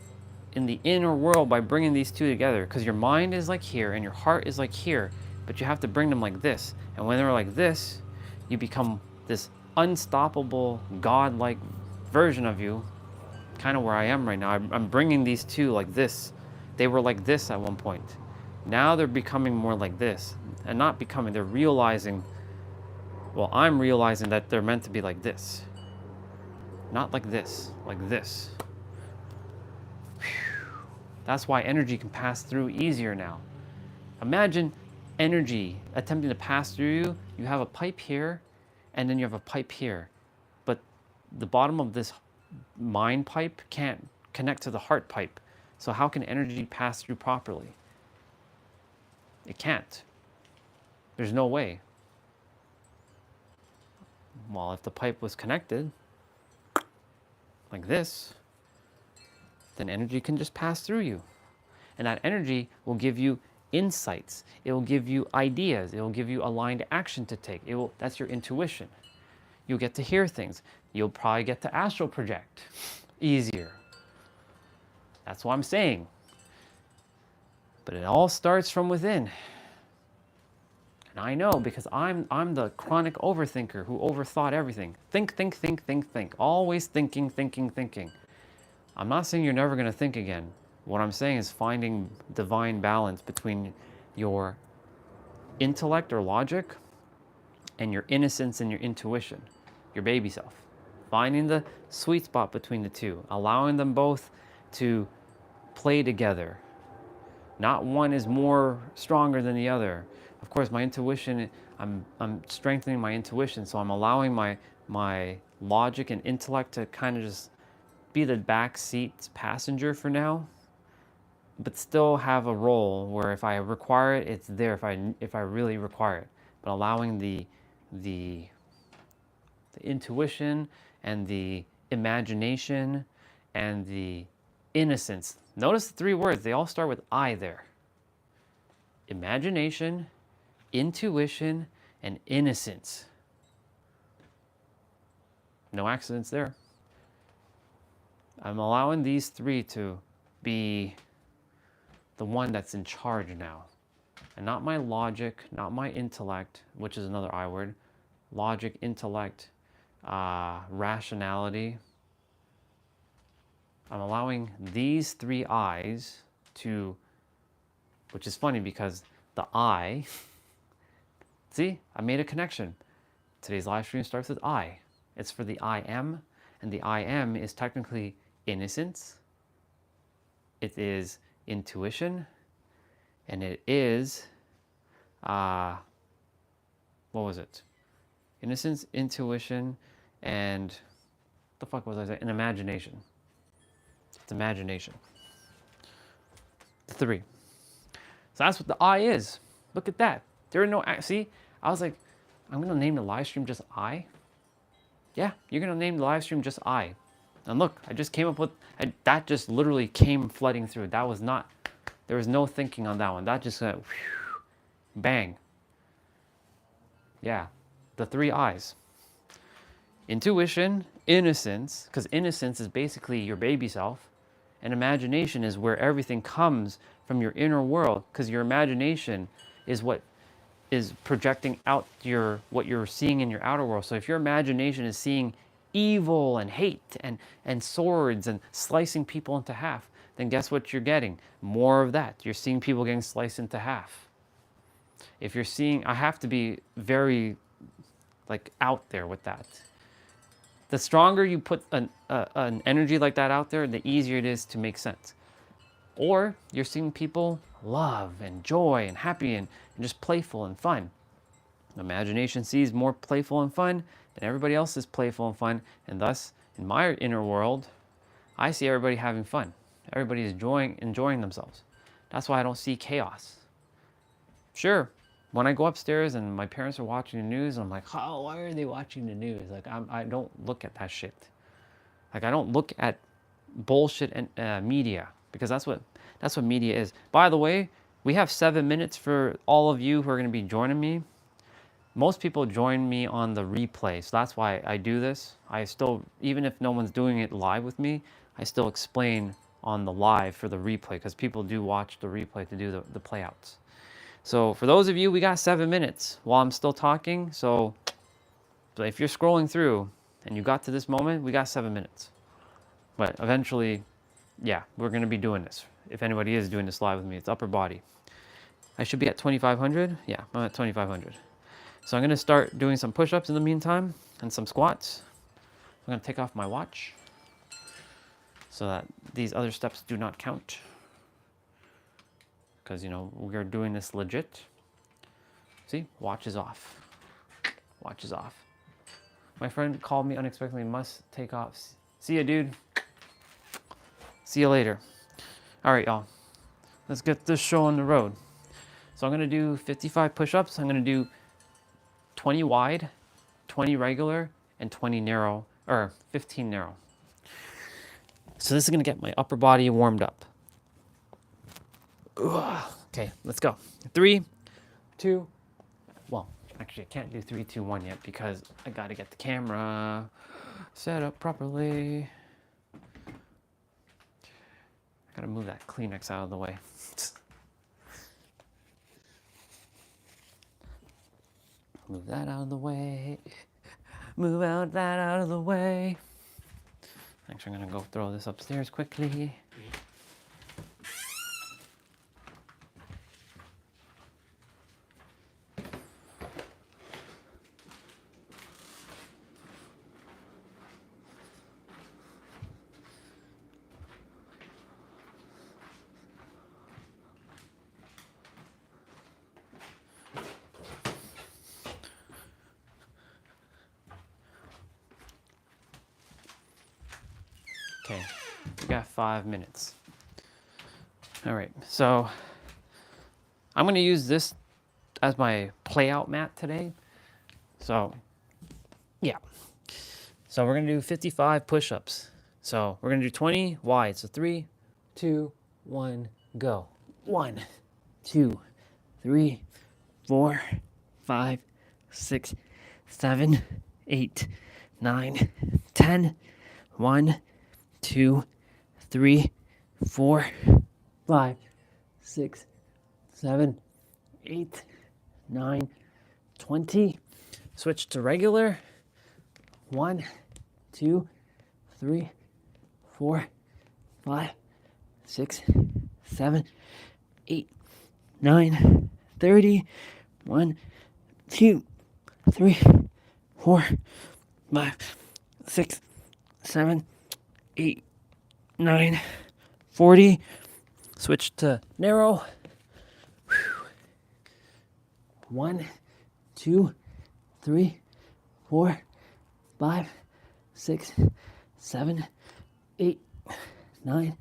in the inner world by bringing these two together, because your mind is like here and your heart is like here, but you have to bring them like this. And when they're like this, you become this unstoppable God-like version of you, kind of where I am right now. I'm bringing these two like this. They were like this at one point. Now they're becoming more like this, and not becoming, they're realizing, well, I'm realizing that they're meant to be like this, not like this, like this. That's why energy can pass through easier now. Imagine energy attempting to pass through you. You have a pipe here, and then you have a pipe here. But the bottom of this mind pipe can't connect to the heart pipe. So how can energy pass through properly? It can't. There's no way. Well, if the pipe was connected, like this, then energy can just pass through you. And that energy will give you insights. It will give you ideas. It will give you aligned action to take. That's your intuition. You'll get to hear things. You'll probably get to astral project easier. That's what I'm saying. But it all starts from within. And I know, because I'm the chronic overthinker who overthought everything. Think, think, think, think, think. Always thinking, thinking, thinking. I'm not saying you're never going to think again. What I'm saying is finding divine balance between your intellect or logic and your innocence and your intuition, your baby self. Finding the sweet spot between the two, allowing them both to play together. Not one is more stronger than the other. Of course, my intuition, I'm strengthening my intuition, so I'm allowing my logic and intellect to kind of just be the back seat passenger for now, but still have a role where if I require it, it's there if I really require it. But allowing the intuition and the imagination and the innocence. Notice the three words, they all start with I there. Imagination, intuition, and innocence. No accidents there. I'm allowing these three to be the one that's in charge now. And not my logic, not my intellect, which is another I word. Logic, intellect, rationality. I'm allowing these three I's to, which is funny because the I, see, I made a connection. Today's live stream starts with I. It's for the I am, and the I am is technically innocence. It is intuition, and it is, what was it? Innocence, intuition, and what the fuck was I saying? And imagination. It's imagination. The three. So that's what the I is. Look at that. There are no, see, I was like, I'm going to name the live stream just I. Yeah, you're going to name the live stream just I. And look, I just came up with, that just literally came flooding through. That was not, there was no thinking on that one. That just went, whew, bang. Yeah, the three I's. Intuition, innocence, because innocence is basically your baby self. And imagination is where everything comes from your inner world, because your imagination is what is projecting out what you're seeing in your outer world. So if your imagination is seeing evil and hate and swords and slicing people into half, then guess what you're getting? More of that. You're seeing people getting sliced into half. If you're seeing, I have to be very like out there with that. The stronger you put an energy like that out there, the easier it is to make sense. Or you're seeing people love and joy and happy and just playful and fun. Imagination sees more playful and fun than everybody else is playful and fun. And thus, in my inner world, I see everybody having fun. Everybody's enjoying themselves. That's why I don't see chaos. Sure, when I go upstairs and my parents are watching the news, I'm like, oh, why are they watching the news? Like, I don't look at that shit. Like, I don't look at bullshit and media, because that's what media is. By the way, we have 7 minutes for all of you who are going to be joining me. Most people join me on the replay, so that's why I do this. I still, even if no one's doing it live with me, I still explain on the live for the replay, because people do watch the replay to do the playouts. So for those of you, we got 7 minutes while I'm still talking. So if you're scrolling through and you got to this moment, we got 7 minutes. But eventually, yeah, we're going to be doing this. If anybody is doing this live with me, it's upper body. I should be at 2,500. Yeah, I'm at 2,500. So I'm going to start doing some push-ups in the meantime and some squats. I'm going to take off my watch so that these other steps do not count. Because, you know, we're doing this legit. See, watch is off. Watch is off. My friend called me unexpectedly, must take off. See ya, dude. See you later. All right, y'all. Let's get this show on the road. So I'm going to do 55 push-ups. I'm going to do 20 wide, 20 regular, and 20 narrow, or 15 narrow. So this is going to get my upper body warmed up. Ugh. Okay, let's go. 3, 2, well, actually I can't do 3, 2, 1 yet because I got to get the camera set up properly. I got to move that Kleenex out of the way. Move that out of the way. Move out that out of the way. Actually, I'm going to go throw this upstairs quickly. Okay, we got 5 minutes. All right, so I'm going to use this as my play out mat today. So, yeah. So we're going to do 55 push-ups. So we're going to do 20 wide. So 3, 2, 1, go. 1, 2, 3, 4, 5, 6, 7, 8, 9, 10. 1, 2, 3, 4, 5, 6, 7, 8, 9, 20. Switch to regular. 1, 2, 3, 4, 5, 6, 7, 8, 9, 30. 1, 2, 3, 4, 5, 6, 7, 8, 9, 40. Switch to narrow. 1, 2, 3, 4, 5, 6, 7, 8, 9,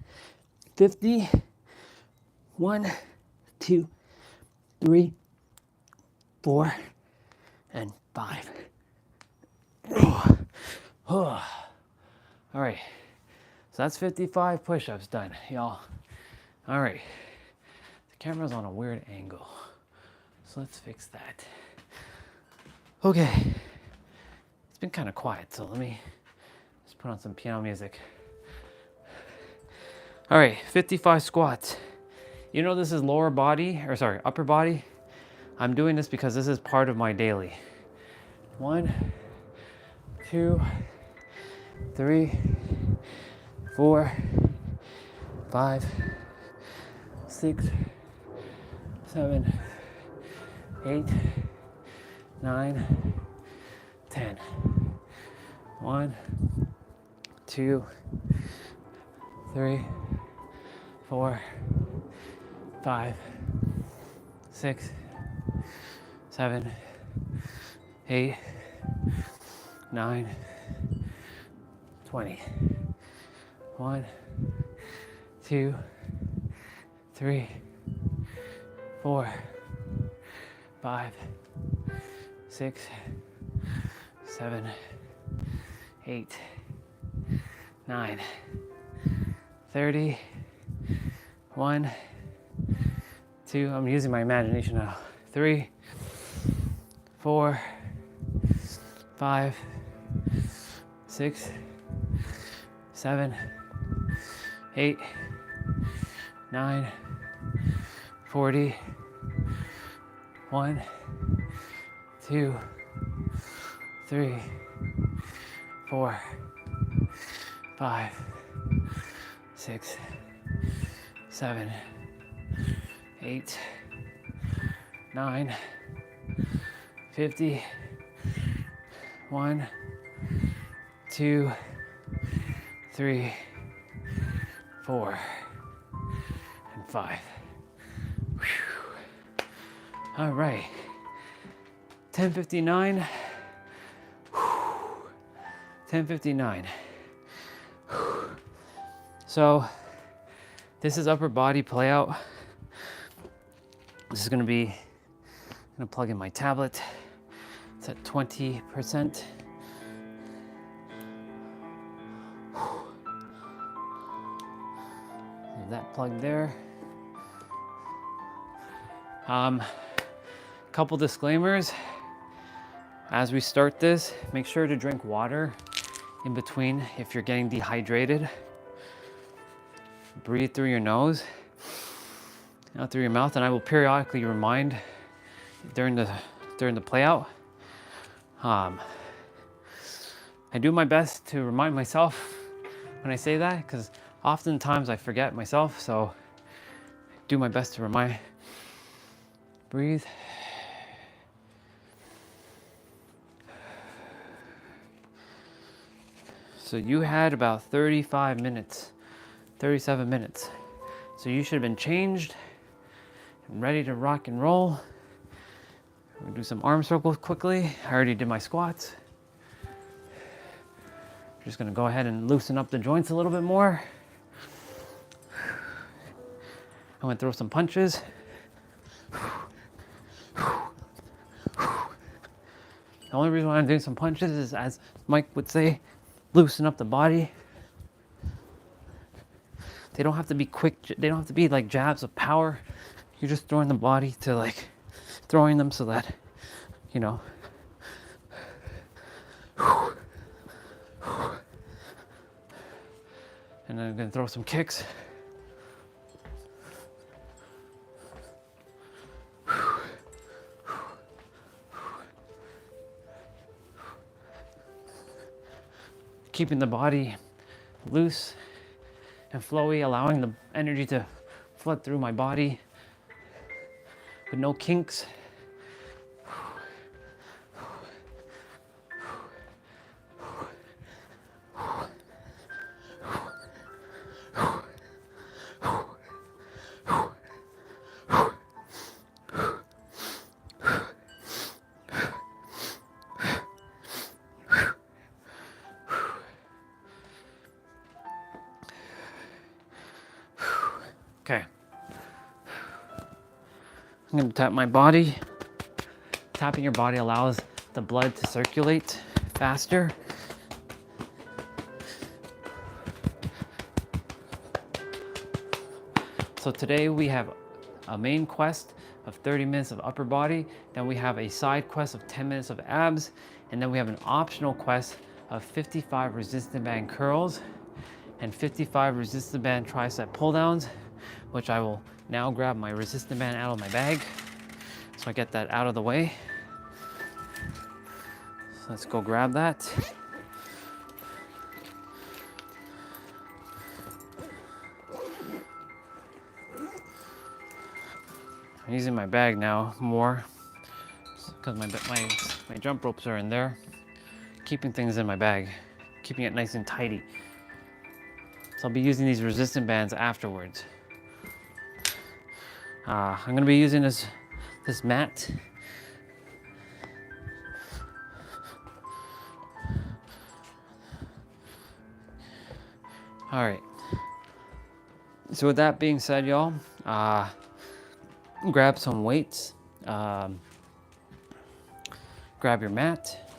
50. 1, 2, 3, 4, and 5. All right. So that's 55 push-ups done, y'all. All right. The camera's on a weird angle. So let's fix that. Okay. It's been kind of quiet, so let me just put on some piano music. All right, 55 squats. You know this is upper body. I'm doing this because this is part of my daily. 1, 2, 3, 4, 5, 6, 7, 8, 9, 10. 1, 2, 3, 4, 5, 6, 7, 8, 9, 20. 1, 2, 3, 4, 5, 6, 7, 8, 9, 30, 1, 2, I'm using my imagination now, 3, 4, 5, 6, 7, 8, 9, 40, 1, 2, 3, 4, 5, 6, 7, 8, 9, 50, 1, 2, 3, 4, and 5. Whew. All right, 10:59. 10:59. So this is upper body play out. This is gonna be, I'm gonna plug in my tablet. It's at 20%. Leave that plugged there. Couple disclaimers. As we start this, make sure to drink water in between if you're getting dehydrated. Breathe through your nose, out through your mouth, and I will periodically remind during the play out. I do my best to remind myself when I say that, because oftentimes I forget myself, so do my best to remind. Breathe. So you had about 35 minutes, 37 minutes. So you should have been changed and ready to rock and roll. We'll do some arm circles quickly. I already did my squats. Just gonna go ahead and loosen up the joints a little bit more. I'm gonna throw some punches. The only reason why I'm doing some punches is, as Mike would say, loosen up the body. They don't have to be quick, they don't have to be like jabs of power. You're just throwing the body to like, throwing them so that, you know. And then I'm gonna throw some kicks. Keeping the body loose and flowy, allowing the energy to flood through my body with no kinks. Okay. I'm gonna tap my body. Tapping your body allows the blood to circulate faster. So today we have a main quest of 30 minutes of upper body, then we have a side quest of 10 minutes of abs, and then we have an optional quest of 55 resistant band curls and 55 resistant band tricep pull downs, which I will now grab my resistant band out of my bag. So I get that out of the way. So let's go grab that. I'm using my bag now more because my jump ropes are in there. Keeping things in my bag, keeping it nice and tidy. So I'll be using these resistant bands afterwards. I'm gonna be using this mat. All right. So with that being said, y'all, grab some weights, grab your mat.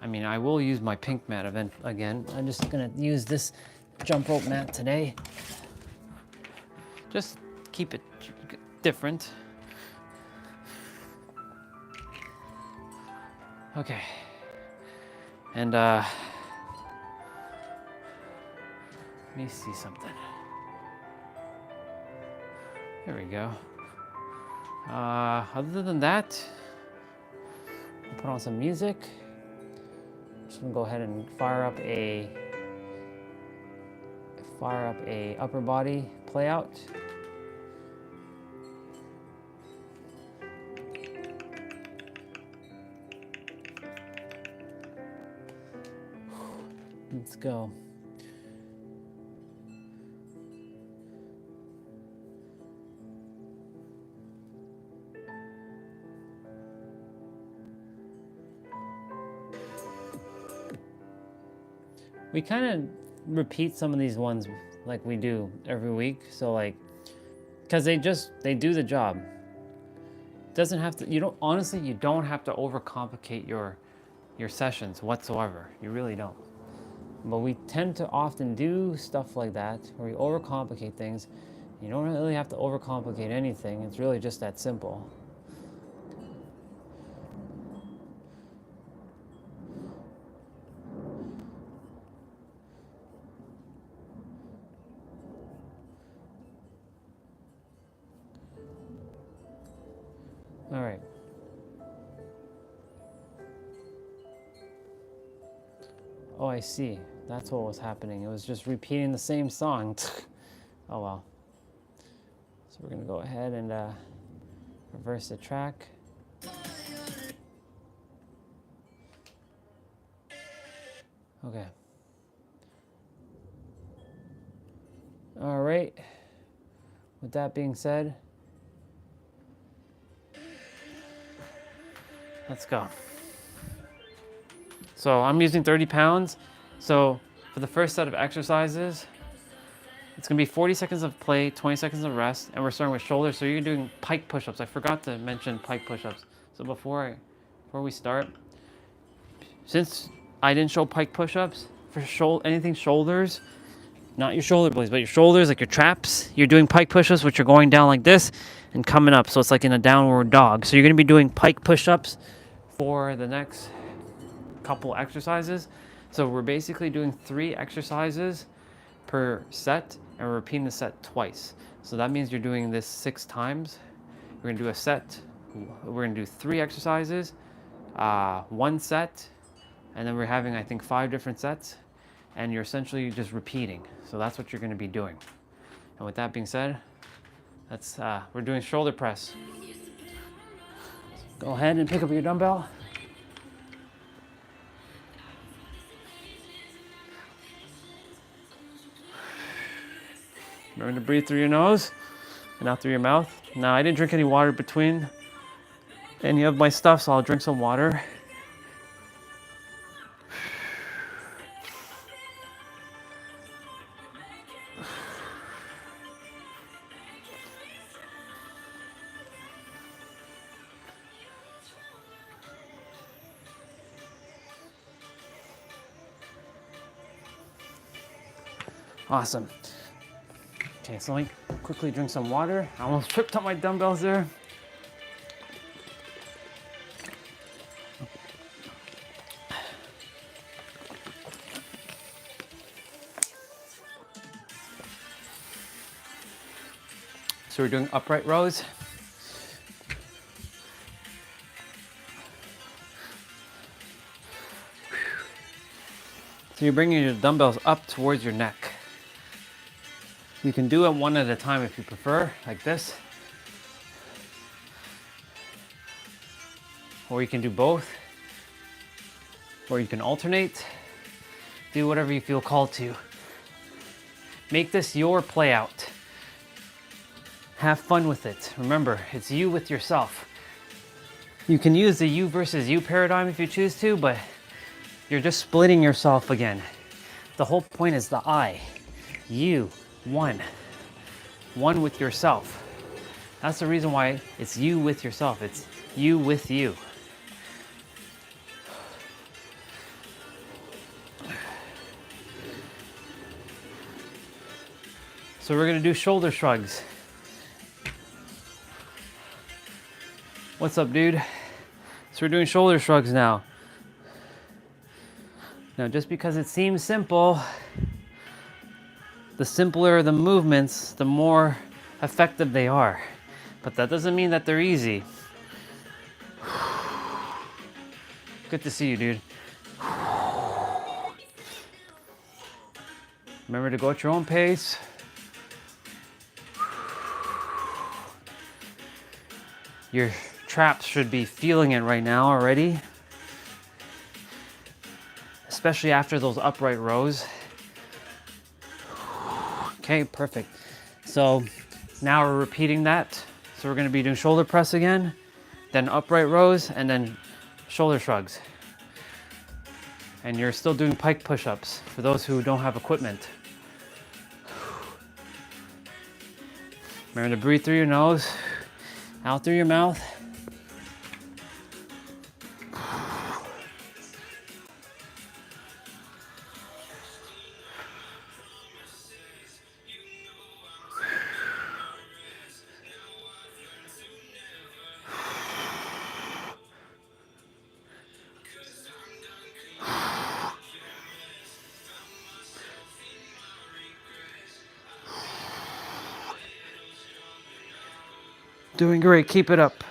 I mean, I will use my pink mat event again. I'm just gonna use this jump rope mat today. Just keep it different. Okay. And let me see something. There we go. Other than that, I'll put on some music. Just gonna go ahead and fire up a upper body play out. Let's go. We kind of repeat some of these ones like we do every week. So like, because they do the job. Doesn't have to, you don't have to overcomplicate your sessions whatsoever. You really don't. But we tend to often do stuff like that where we overcomplicate things. You don't really have to overcomplicate anything. It's really just that simple. All right. Oh, I see. That's what was happening. It was just repeating the same song. Oh, well. So we're going to go ahead and reverse the track. Okay. All right. With that being said, let's go. So I'm using 30 pounds. So for the first set of exercises, it's gonna be 40 seconds of play, 20 seconds of rest, and we're starting with shoulders. So you're doing pike push-ups. I forgot to mention pike push-ups. So before we start, since I didn't show pike push-ups, for anything shoulders, not your shoulder blades, but your shoulders, like your traps, you're doing pike push-ups, which are going down like this and coming up. So it's like in a downward dog. So you're gonna be doing pike push-ups for the next couple exercises. So we're basically doing 3 exercises per set, and we're repeating the set twice. So that means you're doing this 6 times. We're gonna do a set. We're gonna do 3 exercises, 1 set, and then we're having, I think, 5 different sets, and you're essentially just repeating. So that's what you're gonna be doing. And with that being said, we're doing shoulder press. Go ahead and pick up your dumbbell. Remember to breathe through your nose and out through your mouth. Now, I didn't drink any water between any of my stuff, so I'll drink some water. Awesome. Okay, so let me quickly drink some water. I almost tripped on my dumbbells there. So we're doing upright rows. So you're bringing your dumbbells up towards your neck. You can do it one at a time if you prefer, like this. Or you can do both. Or you can alternate. Do whatever you feel called to. Make this your play out. Have fun with it. Remember, it's you with yourself. You can use the you versus you paradigm if you choose to, but you're just splitting yourself again. The whole point is the I. You. 1. one with yourself. That's the reason why it's you with yourself. It's you with you. So we're gonna do shoulder shrugs. What's up, dude? So we're doing shoulder shrugs now. Now, just because it seems simple, the simpler the movements, the more effective they are. But that doesn't mean that they're easy. Good to see you, dude. Remember to go at your own pace. Your traps should be feeling it right now already. Especially after those upright rows. Okay, perfect. So now we're repeating that. So we're gonna be doing shoulder press again, then upright rows, and then shoulder shrugs. And you're still doing pike push-ups for those who don't have equipment. Remember to breathe through your nose, out through your mouth. Doing great, keep it up.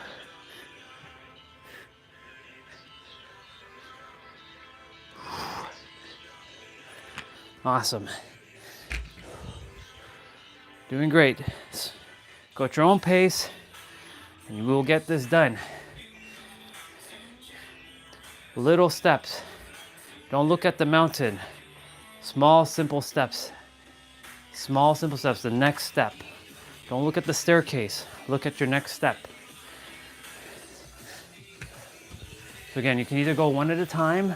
Awesome. Doing great. Go at your own pace, and you will get this done. Little steps. Don't look at the mountain. Small, simple steps. Small, simple steps. The next step. Don't look at the staircase. Look at your next step. So again, you can either go one at a time,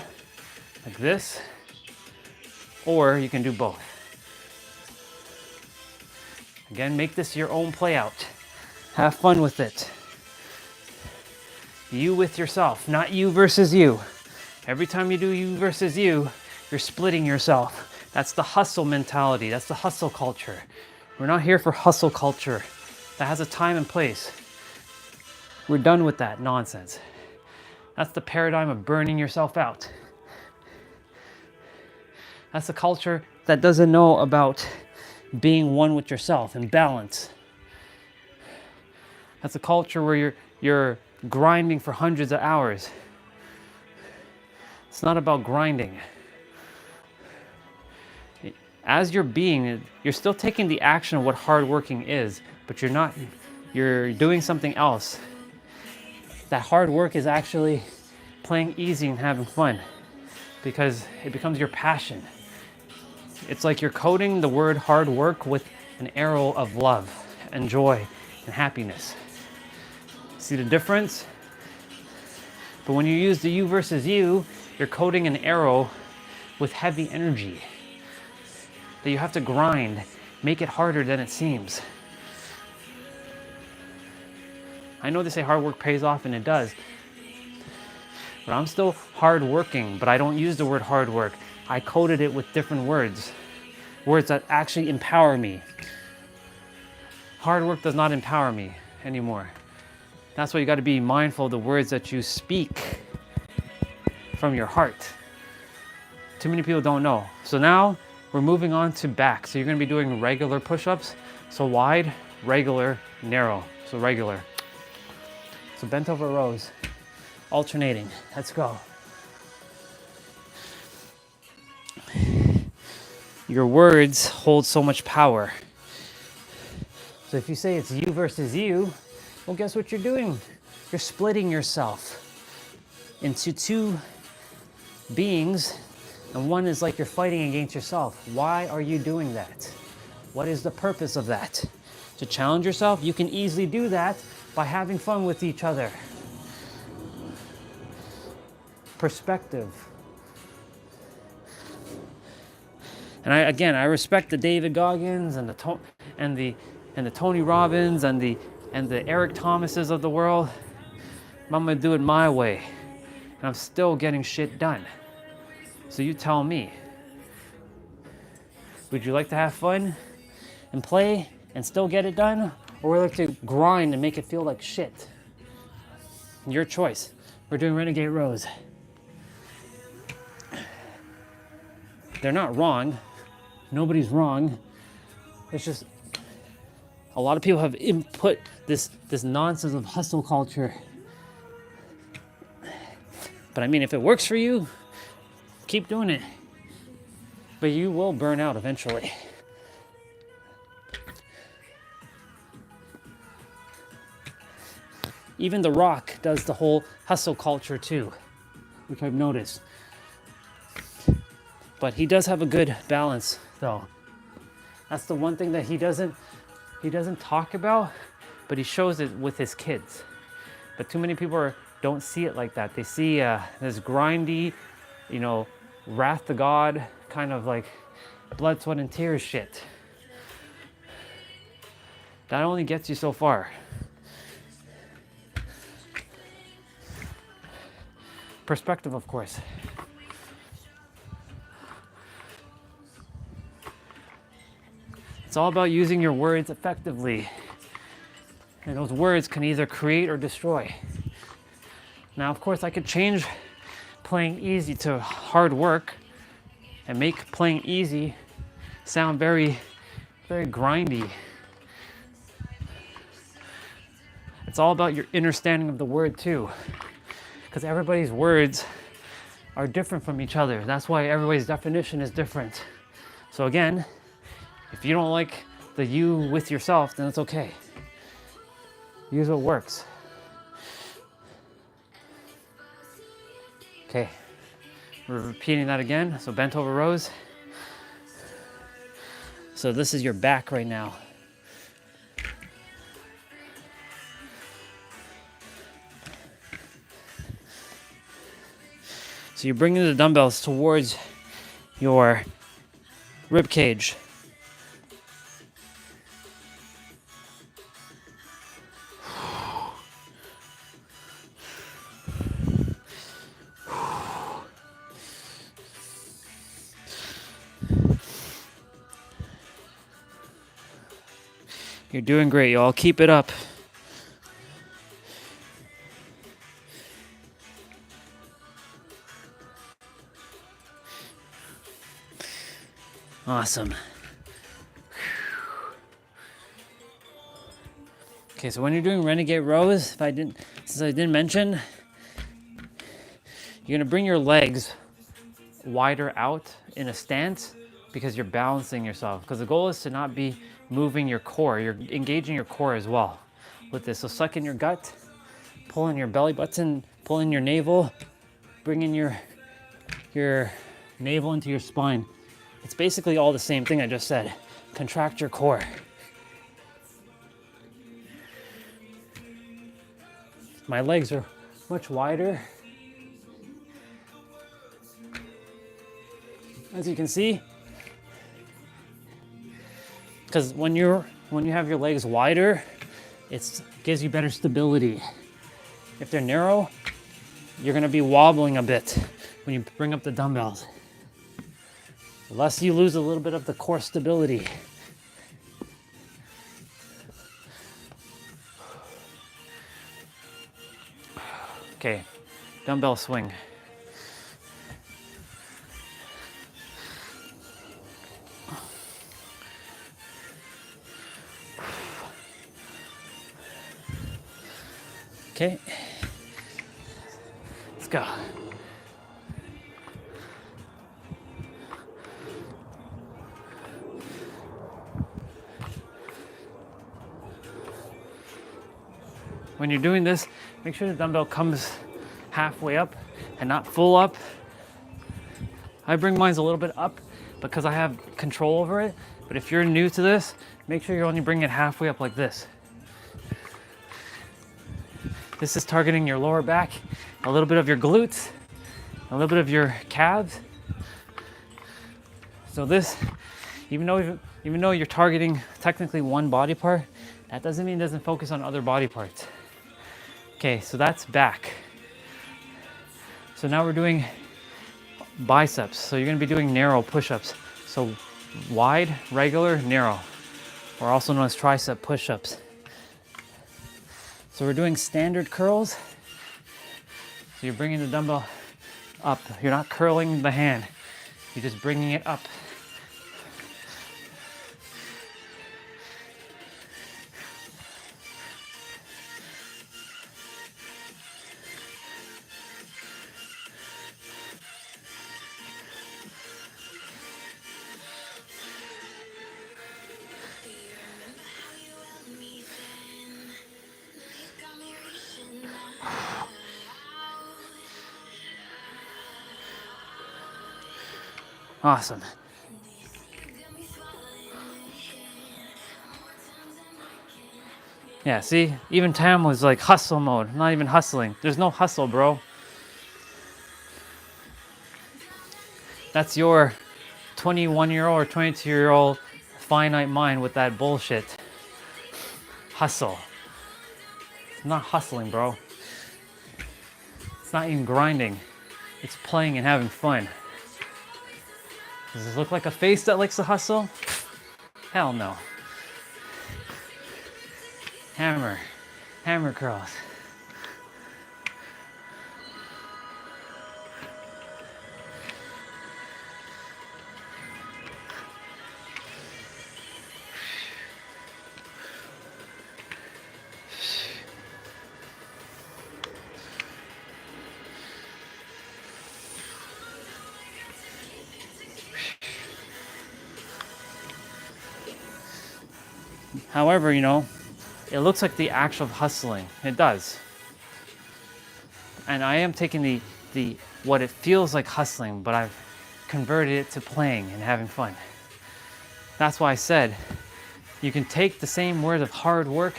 like this, or you can do both. Again, make this your own play out. Have fun with it. You with yourself, not you versus you. Every time you do you versus you, you're splitting yourself. That's the hustle mentality. That's the hustle culture. We're not here for hustle culture. That has a time and place. We're done with that nonsense. That's the paradigm of burning yourself out. That's a culture that doesn't know about being one with yourself and balance. That's a culture where you're grinding for hundreds of hours. It's not about grinding. As you're being, you're still taking the action of what hard working is, but you're doing something else. That hard work is actually playing easy and having fun because it becomes your passion. It's like you're coding the word hard work with an arrow of love and joy and happiness. See the difference? But when you use the you versus you, you're coding an arrow with heavy energy that you have to grind, make it harder than it seems. I know they say hard work pays off, and it does. But I'm still hard working, but I don't use the word hard work. I coded it with different words. Words that actually empower me. Hard work does not empower me anymore. That's why you gotta be mindful of the words that you speak from your heart. Too many people don't know. So now we're moving on to back. So you're gonna be doing regular push-ups. So wide, regular, narrow. So regular. So bent over rows, alternating. Let's go. Your words hold so much power. So if you say it's you versus you, well, guess what you're doing? You're splitting yourself into two beings, and one is like you're fighting against yourself. Why are you doing that? What is the purpose of that? To challenge yourself? You can easily do that by having fun with each other. Perspective. And I respect the David Goggins and the and the Tony Robbins and the Eric Thomases of the world. I'm gonna do it my way, and I'm still getting shit done. So you tell me, would you like to have fun and play and still get it done, or would you like to grind and make it feel like shit? Your choice. We're doing renegade rows. They're not wrong. Nobody's wrong. It's just a lot of people have input this nonsense of hustle culture. But I mean, if it works for you, keep doing it. But you will burn out eventually. Even The Rock does the whole hustle culture too, which I've noticed. But he does have a good balance though. That's the one thing that he doesn't talk about, but he shows it with his kids. But too many people don't see it like that. They see this grindy, wrath to God, kind of like blood, sweat, and tears shit. That only gets you so far. Perspective, of course. It's all about using your words effectively. And those words can either create or destroy. Now, of course, I could change playing easy to hard work and make playing easy sound very, very grindy. It's all about your understanding of the word too, because everybody's words are different from each other. That's why everybody's definition is different. So again, if you don't like the you with yourself, then it's okay. Use what works. Okay, we're repeating that again. So bent over rows. So this is your back right now. So you're bringing the dumbbells towards your rib cage. You're doing great, y'all. Keep it up. Awesome. Okay, so when you're doing renegade rows, since I didn't mention, you're gonna bring your legs wider out in a stance because you're balancing yourself. Because the goal is to not be moving your core. You're engaging your core as well with this. So suck in your gut, pull in your belly button, pull in your navel, bring in your navel into your spine. It's basically all the same thing I just said. Contract your core. My legs are much wider. As you can see, because when you have your legs wider, it gives you better stability. If they're narrow, you're gonna be wobbling a bit when you bring up the dumbbells. Unless you lose a little bit of the core stability. Okay, dumbbell swing. Okay, let's go. When you're doing this, make sure the dumbbell comes halfway up and not full up. I bring mine a little bit up because I have control over it. But if you're new to this, make sure you only bring it halfway up like this. This is targeting your lower back, a little bit of your glutes, a little bit of your calves. So this, even though Even though you're targeting technically one body part, that doesn't mean it doesn't focus on other body parts. Okay, so that's back. So now we're doing biceps. So you're gonna be doing narrow push-ups. So wide, regular, narrow, or also known as tricep push-ups. So we're doing standard curls. So you're bringing the dumbbell up. You're not curling the hand. You're just bringing it up. Awesome. Yeah, see, even Tam was like hustle mode, I'm not even hustling. There's no hustle, bro. That's your 21-year-old or 22-year-old finite mind with that bullshit. Hustle. It's not hustling, bro. It's not even grinding. It's playing and having fun. Does this look like a face that likes to hustle? Hell no. Hammer. Hammer curls. However, you know, it looks like the actual hustling. It does. And I am taking the what it feels like hustling, but I've converted it to playing and having fun. That's why I said you can take the same word of hard work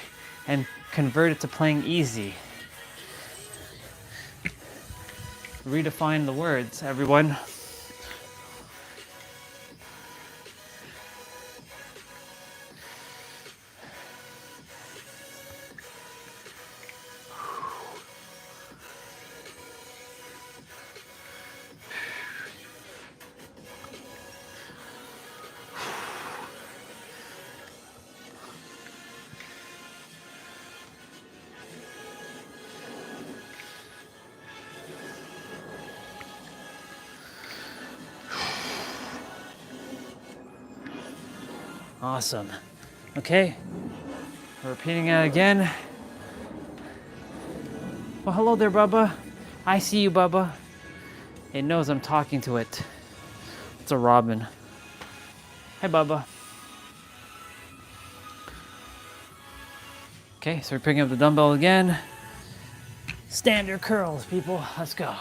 and convert it to playing easy. Redefine the words, everyone. Awesome. Okay, we're repeating it again. Well, hello there, Bubba. I see you, Bubba. It knows I'm talking to it. It's a robin. Hey, Bubba. Okay, so we're picking up the dumbbell again. Standard curls, people. Let's go.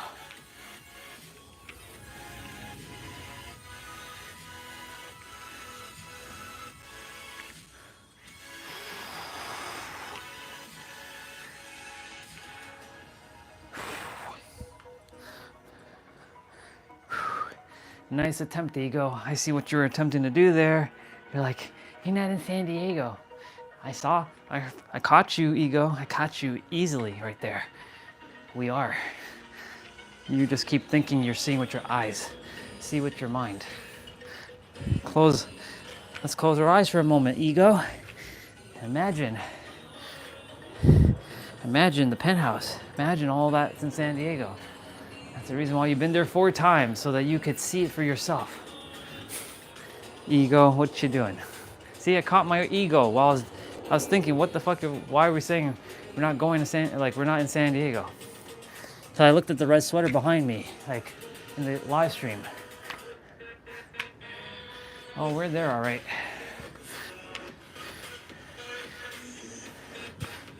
Nice attempt, Ego. I see what you're attempting to do there. You're like, you're not in San Diego. I caught you, Ego. I caught you easily right there. We are. You just keep thinking you're seeing with your eyes. See with your mind. Let's close our eyes for a moment, Ego. Imagine the penthouse. Imagine all that's in San Diego. That's the reason why you've been there 4 times, so that you could see it for yourself. Ego, what you doing? See, I caught my ego while I was thinking, what the fuck, why are we saying we're not going to we're not in San Diego? So I looked at the red sweater behind me, like in the live stream. Oh, we're there, all right.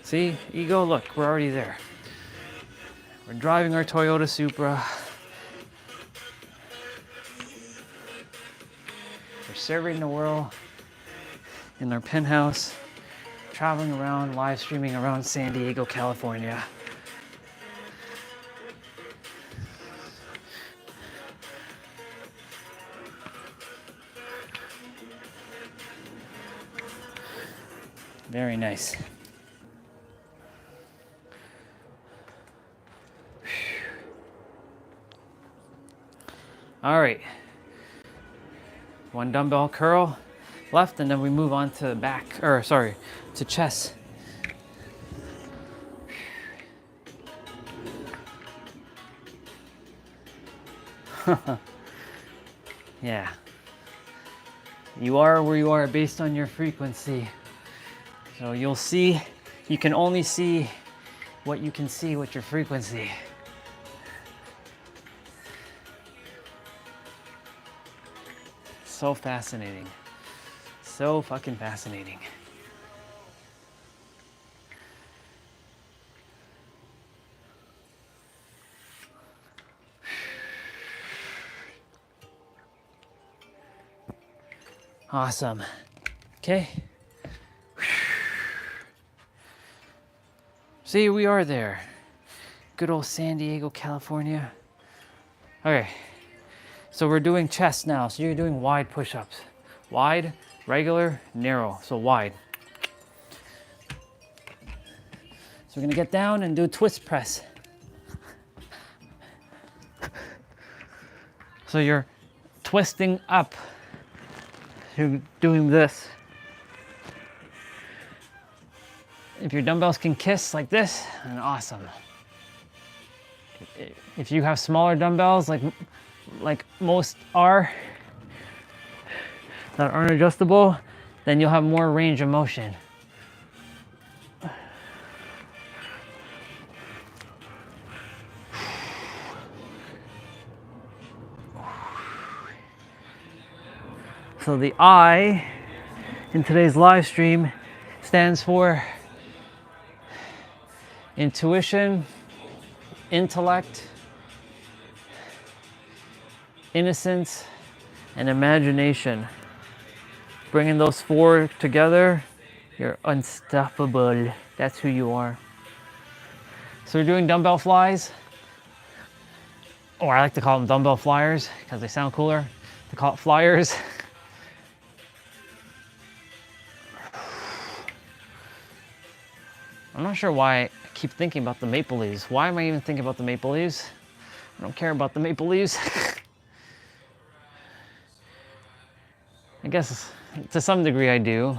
See, ego, look, we're already there. We're driving our Toyota Supra. We're serving the world in our penthouse, traveling around, live streaming around San Diego, California. Very nice. All right. One dumbbell curl left, and then we move on to back, or sorry, to chest. Yeah. You are where you are based on your frequency. So you'll see, you can only see what you can see with your frequency. So fascinating. So fucking fascinating. Awesome. Okay. See, we are there. Good old San Diego, California. Okay. So we're doing chest now. So you're doing wide push-ups. Wide, regular, narrow. So wide. So we're gonna get down and do twist press. So you're twisting up. You're doing this. If your dumbbells can kiss like this, then awesome. If you have smaller dumbbells, like most are, that aren't adjustable, then you'll have more range of motion. So the I in today's live stream stands for intuition, intellect, innocence, and imagination. Bringing those four together, you're unstoppable. That's who you are. So we're doing dumbbell flies, or I like to call them dumbbell flyers because they sound cooler. To call it flyers. I'm not sure why I keep thinking about the maple leaves. Why am I even thinking about the maple leaves? I don't care about the maple leaves. I guess to some degree I do.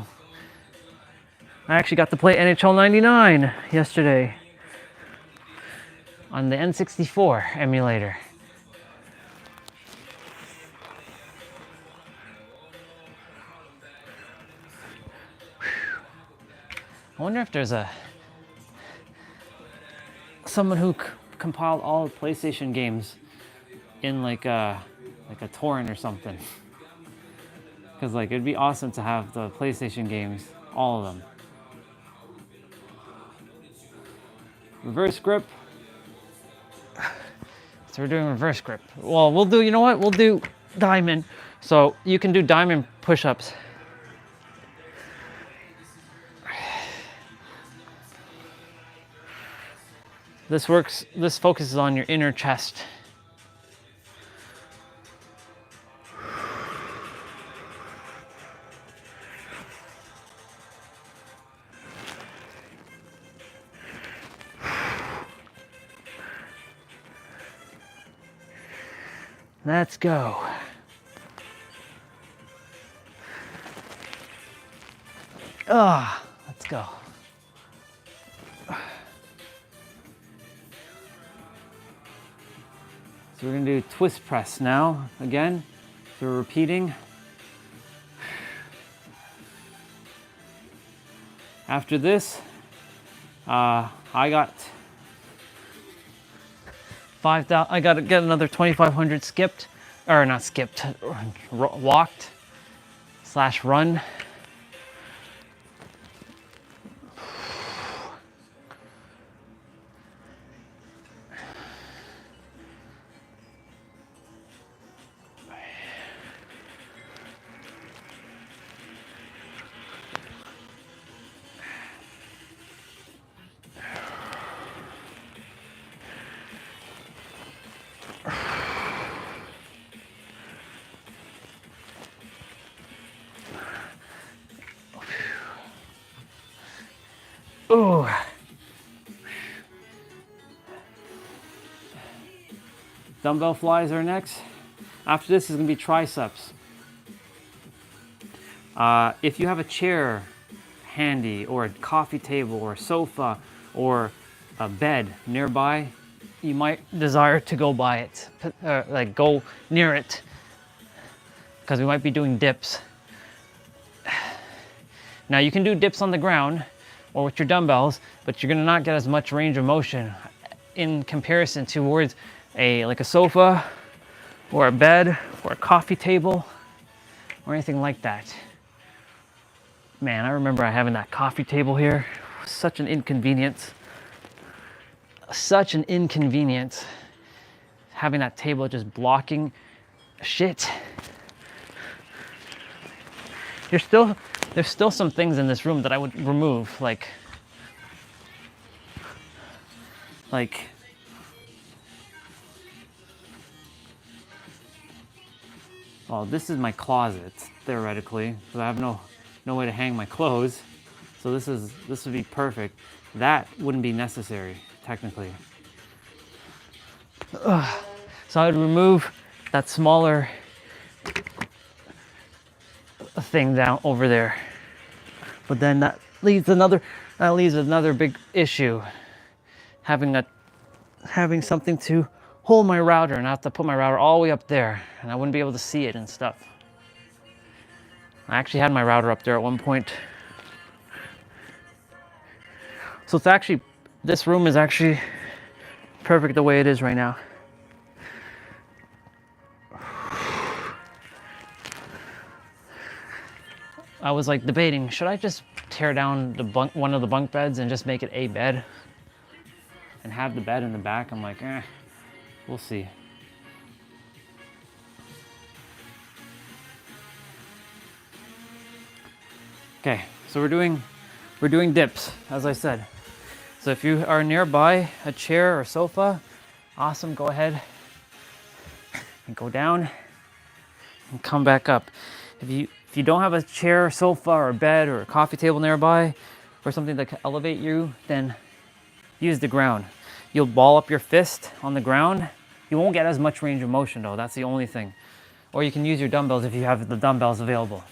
I actually got to play NHL 99 yesterday on the N64 emulator. I wonder if there's someone who compiled all the PlayStation games in like a torrent or something. Because like it'd be awesome to have the PlayStation games, all of them. Reverse grip. So we're doing reverse grip. Well, we'll do, you know what? We'll do diamond. So you can do diamond push-ups. This focuses on your inner chest. Let's go. Let's go. So we're gonna do twist press now, again. So we're repeating. After this, I got 5,000, I gotta get another 2,500 skipped, or not skipped, walked / run. Ooh. Dumbbell flies are next. After this is gonna be triceps. If you have a chair handy, or a coffee table, or a sofa, or a bed nearby, you might desire to go by it, like go near it, because we might be doing dips. Now you can do dips on the ground or with your dumbbells, but you're gonna not get as much range of motion in comparison towards like a sofa or a bed or a coffee table or anything like that. Man, I remember having that coffee table here. Such an inconvenience. Such an inconvenience. Having that table just blocking shit. There's still some things in this room that I would remove, like well, this is my closet theoretically, so I have no way to hang my clothes. So this would be perfect. That wouldn't be necessary technically. Ugh. So I would remove that smaller thing down over there. But then that leaves another big issue. Having something to hold my router, and I have to put my router all the way up there, and I wouldn't be able to see it and stuff. I actually had my router up there at one point. So this room is actually perfect the way it is right now. I was like debating, should I just tear down one of the bunk beds and just make it a bed and have the bed in the back? I'm like, we'll see. Okay, so we're doing dips, as I said. So if you are nearby a chair or sofa, awesome, go ahead and go down and come back up. If you don't have a chair, sofa, or a bed, or a coffee table nearby, or something that can elevate you, then use the ground. You'll ball up your fist on the ground. You won't get as much range of motion though, that's the only thing. Or you can use your dumbbells if you have the dumbbells available.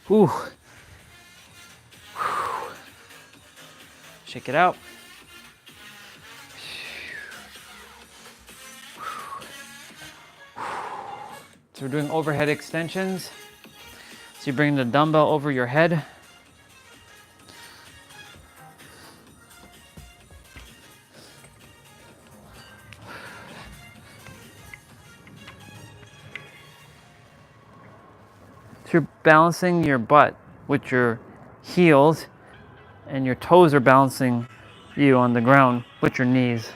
Whew. Shake it out. So we're doing overhead extensions. So you bring the dumbbell over your head. So you're balancing your butt with your heels, and your toes are balancing you on the ground with your knees.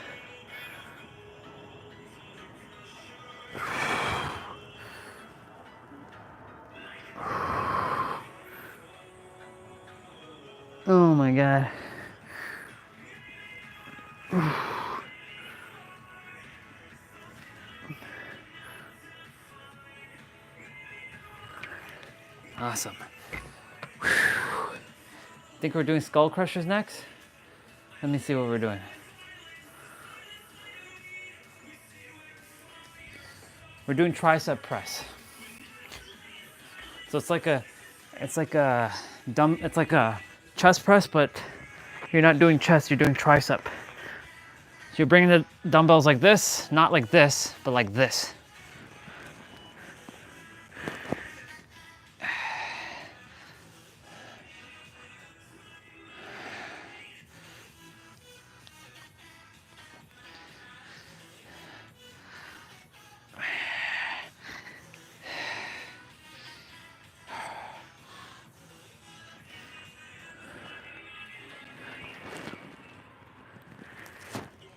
Oh my God. Awesome. Think we're doing skull crushers next? Let me see what we're doing. We're doing tricep press. So it's like a chest press, but you're not doing chest, you're doing tricep. So you're bringing the dumbbells like this, not like this, but like this.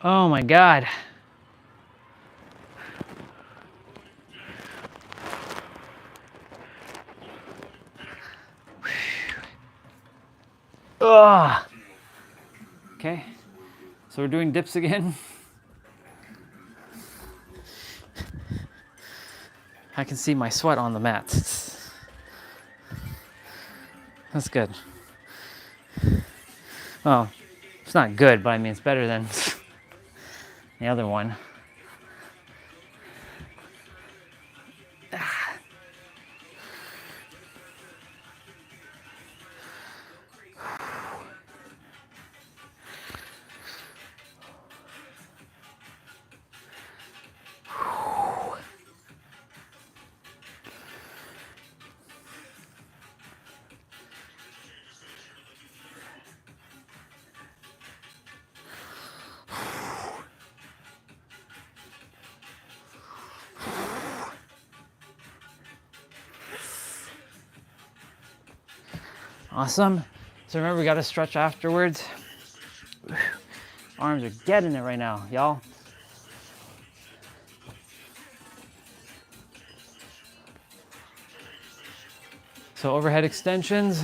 Oh my God. Ugh. Okay, so we're doing dips again. I can see my sweat on the mat. That's good. Well, it's not good, but I mean, it's better than the other one. Awesome. So remember, we got to stretch afterwards. Arms are getting it right now, y'all. So overhead extensions.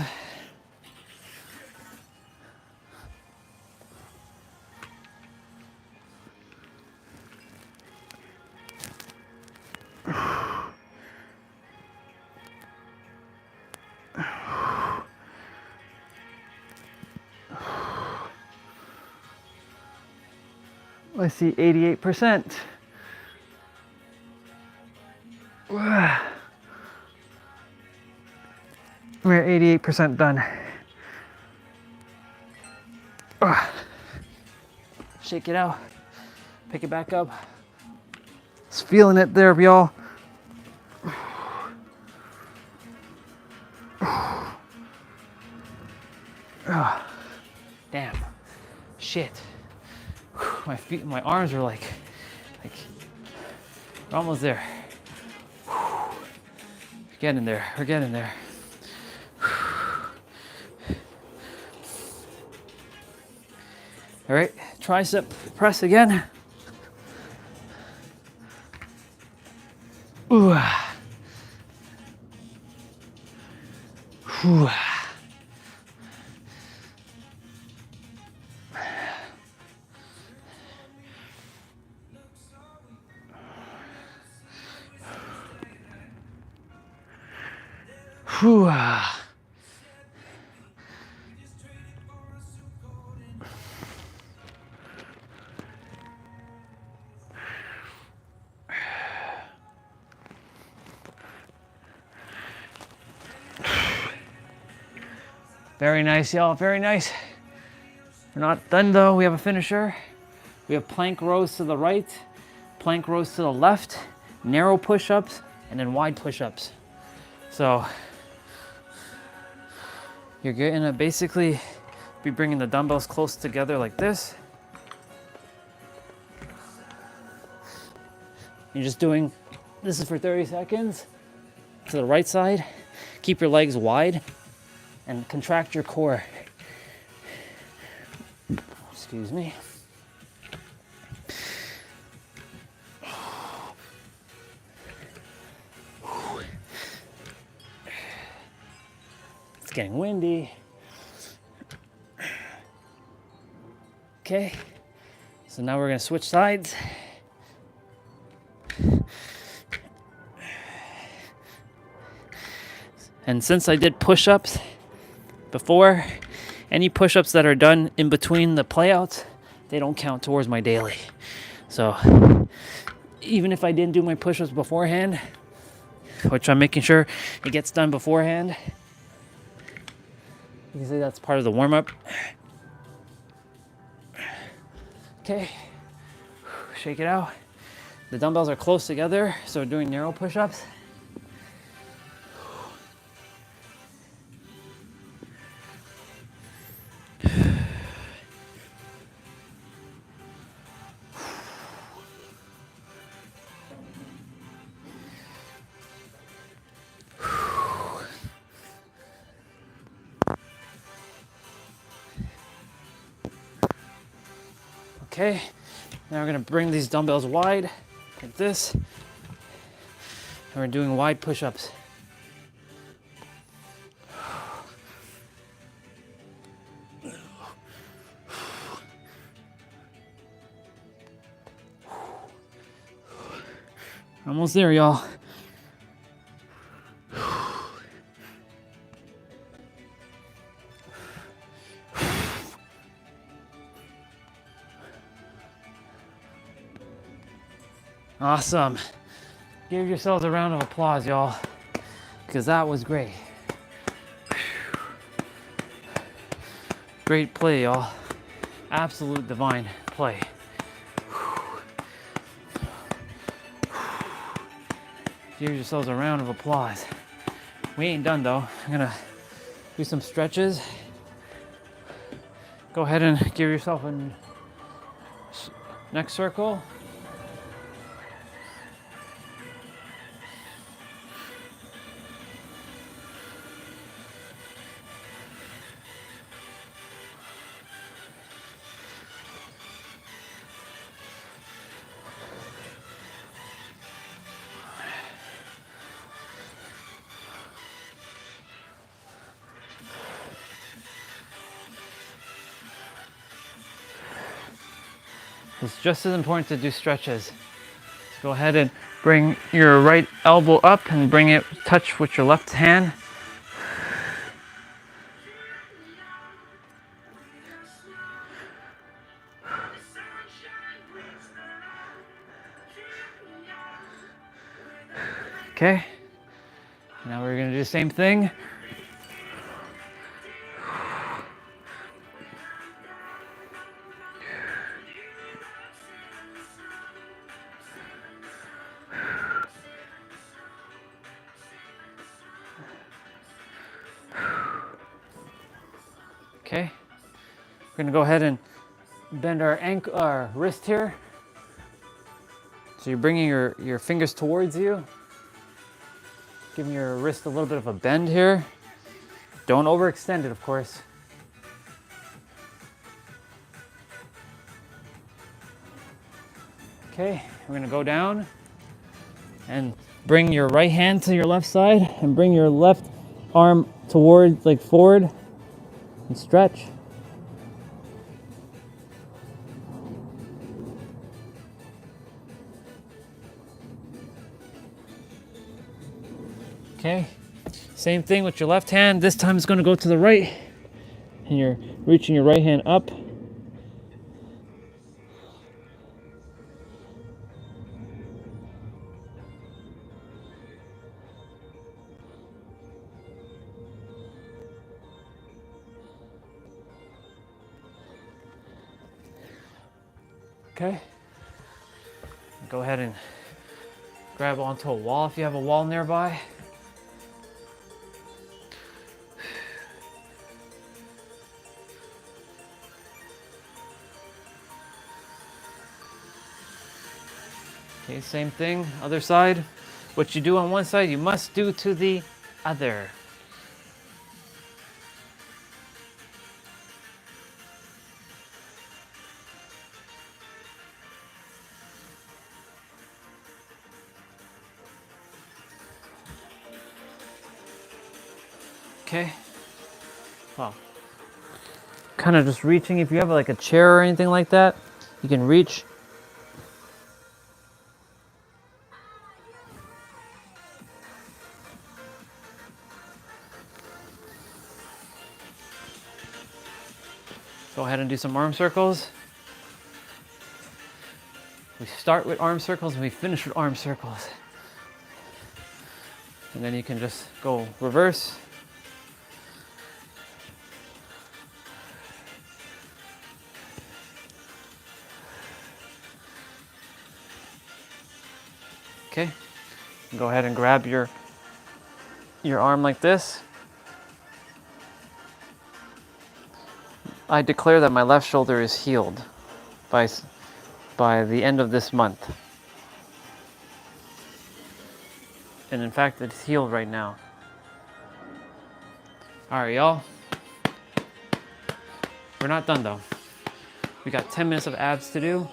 I see 88%. We're at 88% done. Shake it out. Pick it back up. Just feeling it there, y'all. Damn. Shit. My feet, my arms are like we're almost there. We're getting there. We're getting there. All right, tricep press again. Ooh. Ooh. Whew. Very nice, y'all, very nice. We're not done though, we have a finisher. We have plank rows to the right, plank rows to the left, narrow push-ups, and then wide push-ups. So you're gonna basically be bringing the dumbbells close together like this. You're just doing, this is for 30 seconds. To the right side, keep your legs wide and contract your core. Excuse me. It's getting windy. Okay, so now we're gonna switch sides. And since I did push-ups before, any push-ups that are done in between the playouts, they don't count towards my daily. So even if I didn't do my push-ups beforehand, which I'm making sure it gets done beforehand, you can say that's part of the warm-up. Okay, shake it out. The dumbbells are close together, so we're doing narrow push-ups. Okay, now we're gonna bring these dumbbells wide, like this, and we're doing wide push-ups. Almost there, y'all. Awesome. Give yourselves a round of applause, y'all, because that was great. Great play, y'all. Absolute divine play. Give yourselves a round of applause. We ain't done though. I'm gonna do some stretches. Go ahead and give yourself a neck circle. It's just as important to do stretches. So go ahead and bring your right elbow up and bring it touch with your left hand. Okay. Now we're gonna do the same thing. Okay. We're gonna go ahead and bend our wrist here. So you're bringing your fingers towards you. Giving your wrist a little bit of a bend here. Don't overextend it, of course. Okay, we're gonna go down and bring your right hand to your left side and bring your left arm towards, like forward, and stretch. Okay, same thing with your left hand. This time it's gonna go to the right and you're reaching your right hand up. Okay, go ahead and grab onto a wall if you have a wall nearby. Okay, same thing, other side. What you do on one side, you must do to the other. Okay. Well, kind of just reaching. If you have like a chair or anything like that, you can reach. Go ahead and do some arm circles. We start with arm circles and we finish with arm circles. And then you can just go reverse. Okay, go ahead and grab your arm like this. I declare that my left shoulder is healed by the end of this month. And in fact, it's healed right now. All right, y'all. We're not done though. We got 10 minutes of abs to do.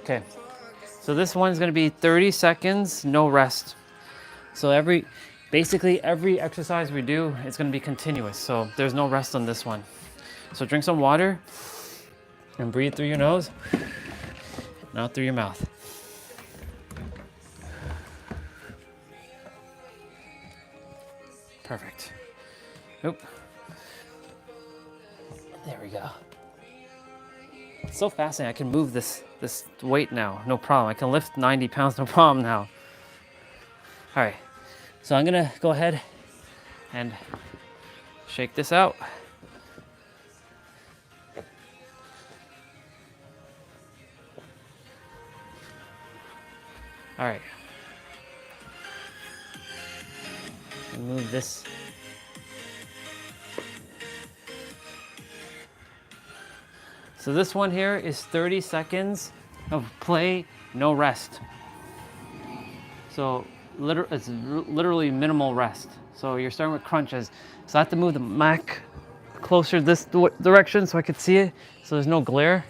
Okay, so this one's gonna be 30 seconds, no rest. So Basically, every exercise we do is going to be continuous, so there's no rest on this one. So drink some water and breathe through your nose, not through your mouth. Perfect. Oop. There we go. It's so fascinating. I can move this weight now, no problem. I can lift 90 pounds, no problem now. All right, so I'm gonna go ahead and shake this out. All right. Move this. So this one here is 30 seconds of play, no rest. So it's literally minimal rest. So you're starting with crunches. So I have to move the mic closer this direction so I could see it, so there's no glare.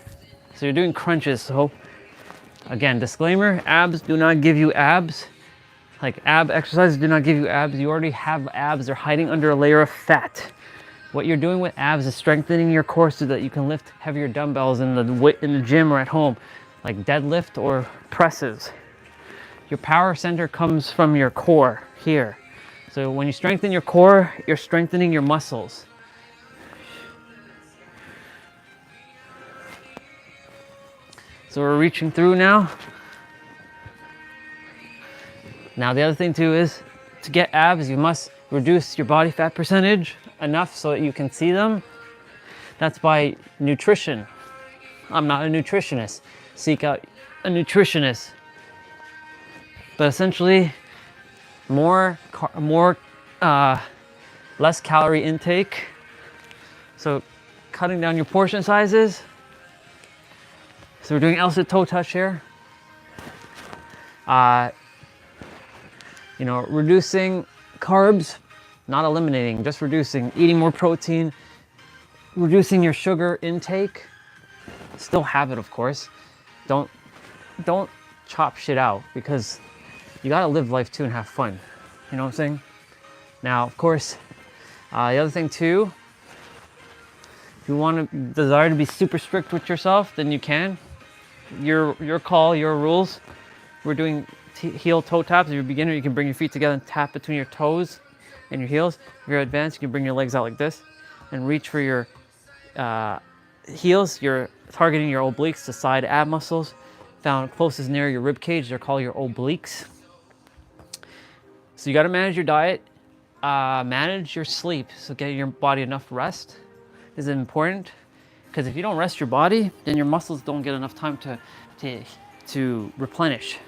So you're doing crunches. So again, disclaimer, abs do not give you abs. Like ab exercises do not give you abs. You already have abs. They're hiding under a layer of fat. What you're doing with abs is strengthening your core so that you can lift heavier dumbbells in the gym or at home, like deadlift or presses. Your power center comes from your core here. So when you strengthen your core, you're strengthening your muscles. So we're reaching through now. Now the other thing too is, to get abs, you must reduce your body fat percentage enough so that you can see them. That's by nutrition. I'm not a nutritionist. Seek out a nutritionist. But essentially, less calorie intake. So cutting down your portion sizes. So we're doing L-sit toe touch here. Reducing carbs, not eliminating, just reducing, eating more protein, reducing your sugar intake. Still have it, of course. Don't chop shit out, because you gotta live life too and have fun. You know what I'm saying? Now, of course, the other thing too, if you desire to be super strict with yourself, then you can. Your call, your rules. We're doing heel toe taps. If you're a beginner, you can bring your feet together and tap between your toes and your heels. If you're advanced, you can bring your legs out like this and reach for your heels. You're targeting your obliques, the side ab muscles found closest near your rib cage. They're called your obliques. So you got to manage your diet, manage your sleep. So getting your body enough rest is important, because if you don't rest your body, then your muscles don't get enough time to replenish.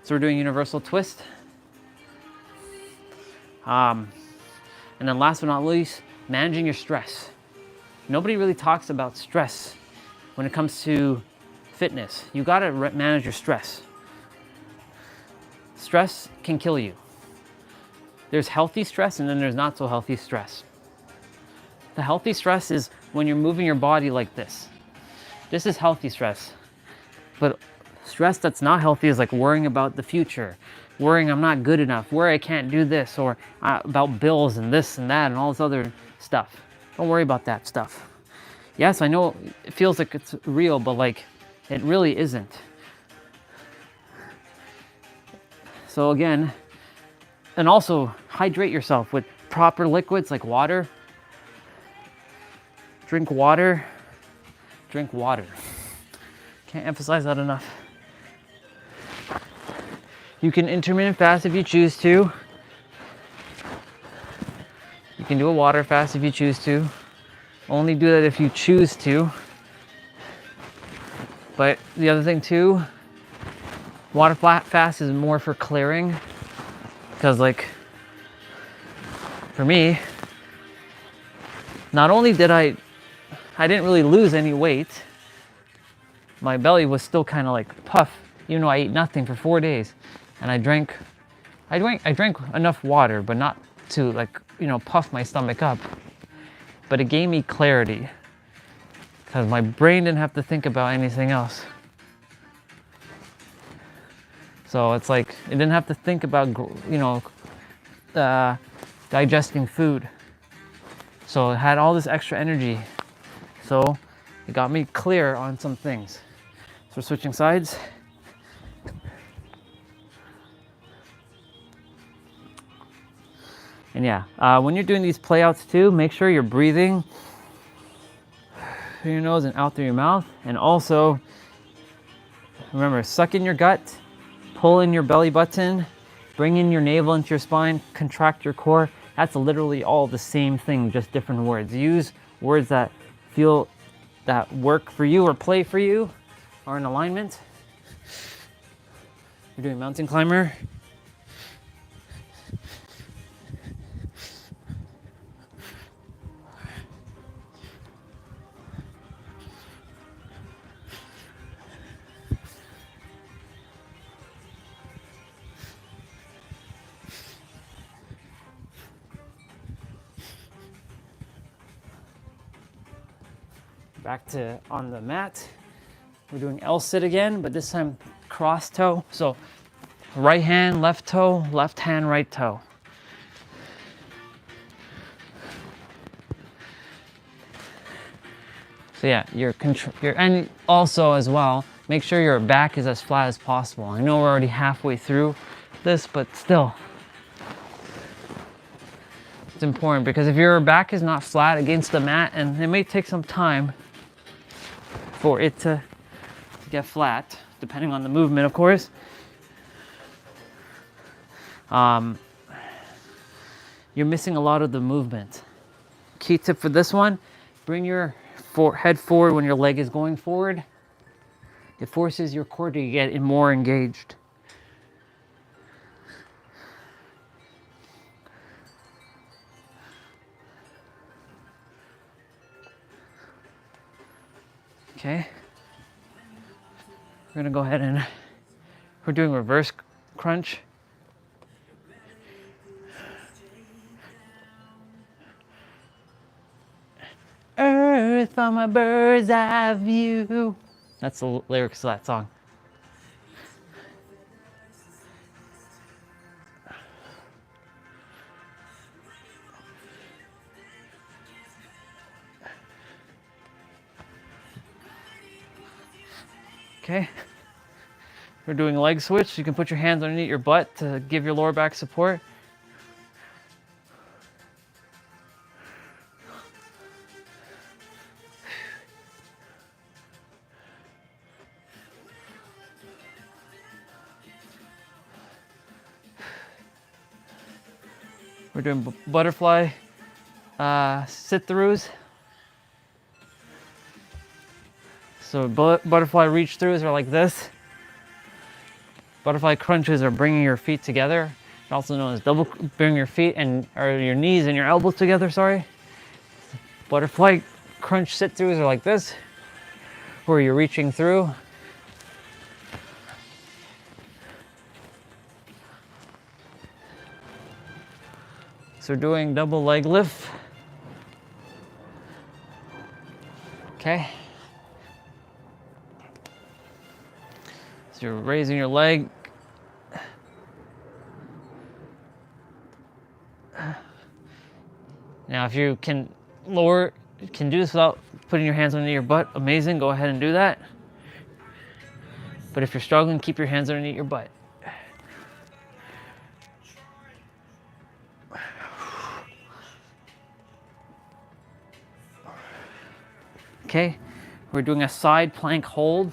So we're doing universal twist. And then last but not least, managing your stress. Nobody really talks about stress when it comes to fitness. You gotta manage your stress. Stress can kill you. There's healthy stress and then there's not so healthy stress. The healthy stress is when you're moving your body like this. This is healthy stress. But stress that's not healthy is like worrying about the future, worrying I'm not good enough, worry I can't do this, or about bills and this and that and all this other stuff. Don't worry about that stuff. Yes, I know it feels like it's real, but like it really isn't. So again, and also hydrate yourself with proper liquids like water. Drink water. Drink water. Can't emphasize that enough. You can intermittent fast if you choose to. You can do a water fast if you choose to. Only do that if you choose to. But the other thing too, water fast is more for clearing. Because like, for me, not only did I didn't really lose any weight, my belly was still kind of like puff, even though I ate nothing for 4 days. And I drank enough water, but not to like, puff my stomach up. But it gave me clarity, because my brain didn't have to think about anything else. So it's like, it didn't have to think about, digesting food. So it had all this extra energy. So it got me clear on some things. So we're switching sides. And yeah, when you're doing these playouts too, make sure you're breathing through your nose and out through your mouth. And also, remember, suck in your gut, pull in your belly button, bring in your navel into your spine, contract your core. That's literally all the same thing, just different words. Use words that feel that work for you or play for you, are in alignment. You're doing mountain climber. Back to on the mat. We're doing L sit again, but this time cross toe. So right hand, left toe, left hand, right toe. So yeah, and also as well, make sure your back is as flat as possible. I know we're already halfway through this, but still, it's important because if your back is not flat against the mat, and it may take some time for it to get flat, depending on the movement, of course. You're missing a lot of the movement. Key tip for this one, bring your head forward when your leg is going forward. It forces your core to get more engaged. Okay. We're gonna go ahead and we're doing reverse crunch. Earth from a bird's eye view. That's the lyrics to that song. Okay. We're doing a leg switch. You can put your hands underneath your butt to give your lower back support. We're doing butterfly sit-throughs. So butterfly reach-throughs are like this. Butterfly crunches are bringing your feet together, also known as bring your feet or your knees and your elbows together, sorry. Butterfly crunch sit-throughs are like this, where you're reaching through. So we're doing double leg lift. Okay. So you're raising your leg. Now if you can do this without putting your hands underneath your butt, amazing, go ahead and do that. But if you're struggling, keep your hands underneath your butt. Okay, we're doing a side plank hold.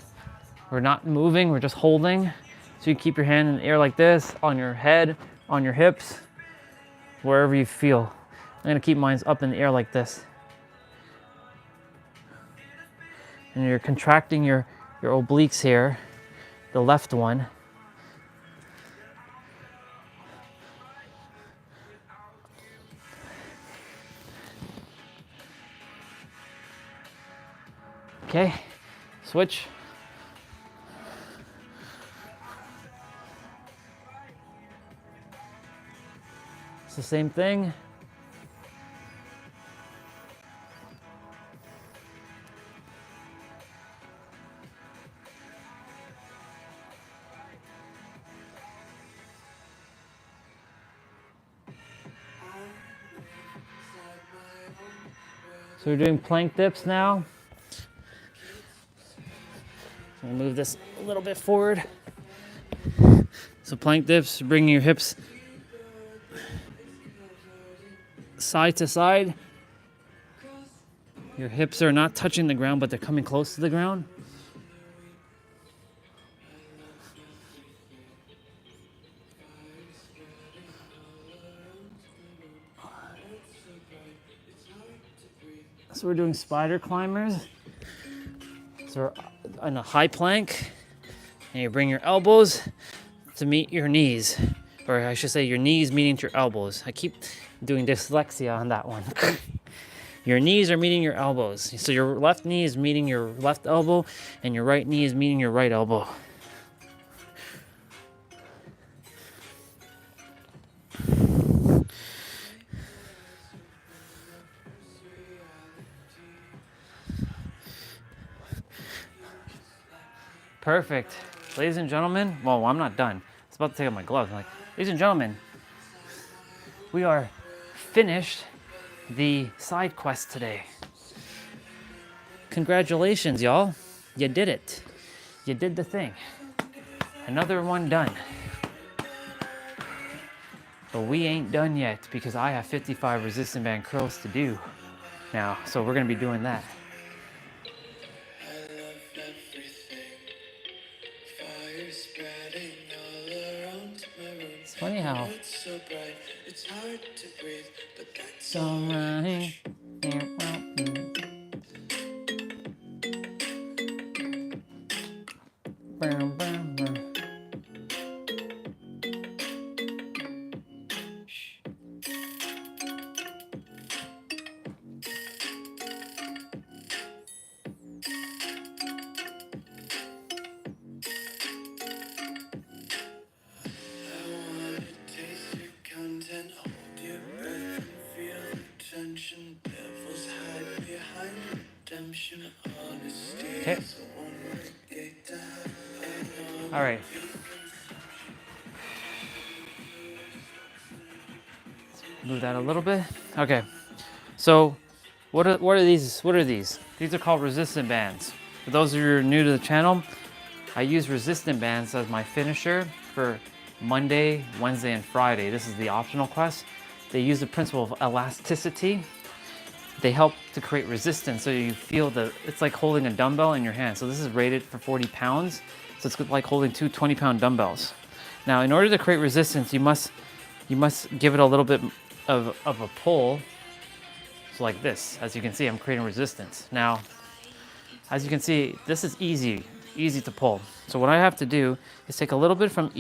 We're not moving, we're just holding. So you keep your hand in the air like this, on your head, on your hips, wherever you feel. I'm gonna keep mine up in the air like this. And you're contracting your obliques here, the left one. Okay, switch. It's the same thing. So we're doing plank dips now. I'm gonna move this a little bit forward. So plank dips, bringing your hips side to side. Your hips are not touching the ground, but they're coming close to the ground. So we're doing spider climbers. So we're on a high plank, and you bring your elbows to meet your knees, or I should say your knees meeting your elbows. I keep doing dyslexia on that one. Your knees are meeting your elbows. So your left knee is meeting your left elbow, and your right knee is meeting your right elbow. Perfect. Ladies and gentlemen, well, I'm not done. I was about to take off my gloves. I'm like, ladies and gentlemen, we are finished the side quest today. Congratulations, y'all. You did it. You did the thing. Another one done. But we ain't done yet because I have 55 resistant band curls to do now. So we're going to be doing that. It's funny how it's hard to breathe, but that's alright. Okay. All right. Move that a little bit. Okay. So, what are these? What are these? These are called resistant bands. For those of you who are new to the channel, I use resistant bands as my finisher for Monday, Wednesday, and Friday. This is the optional quest. They use the principle of elasticity. They help to create resistance, so you feel it's like holding a dumbbell in your hand. So this is rated for 40 pounds. So it's like holding two 20-pound dumbbells. Now, in order to create resistance, you must give it a little bit of a pull. So like this, as you can see, I'm creating resistance. Now, as you can see, this is easy to pull. So what I have to do is take a little bit from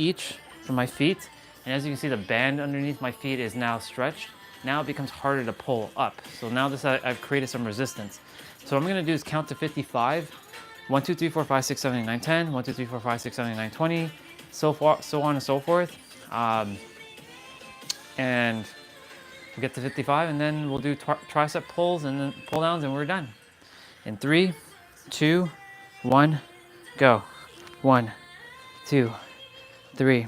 my feet, and as you can see, the band underneath my feet is now stretched. Now it becomes harder to pull up. So now I've created some resistance. So what I'm gonna do is count to 55. 1, 2, 3, 4, 5, 6, 7, 8, 9, 10. 1, 2, 3, 4, 5, 6, 7, 8, 9, 20. So on and so forth. And we'll get to 55, and then we'll do tricep pulls and then pull downs, and we're done. In 3, 2, 1, go. 1, 2, 3,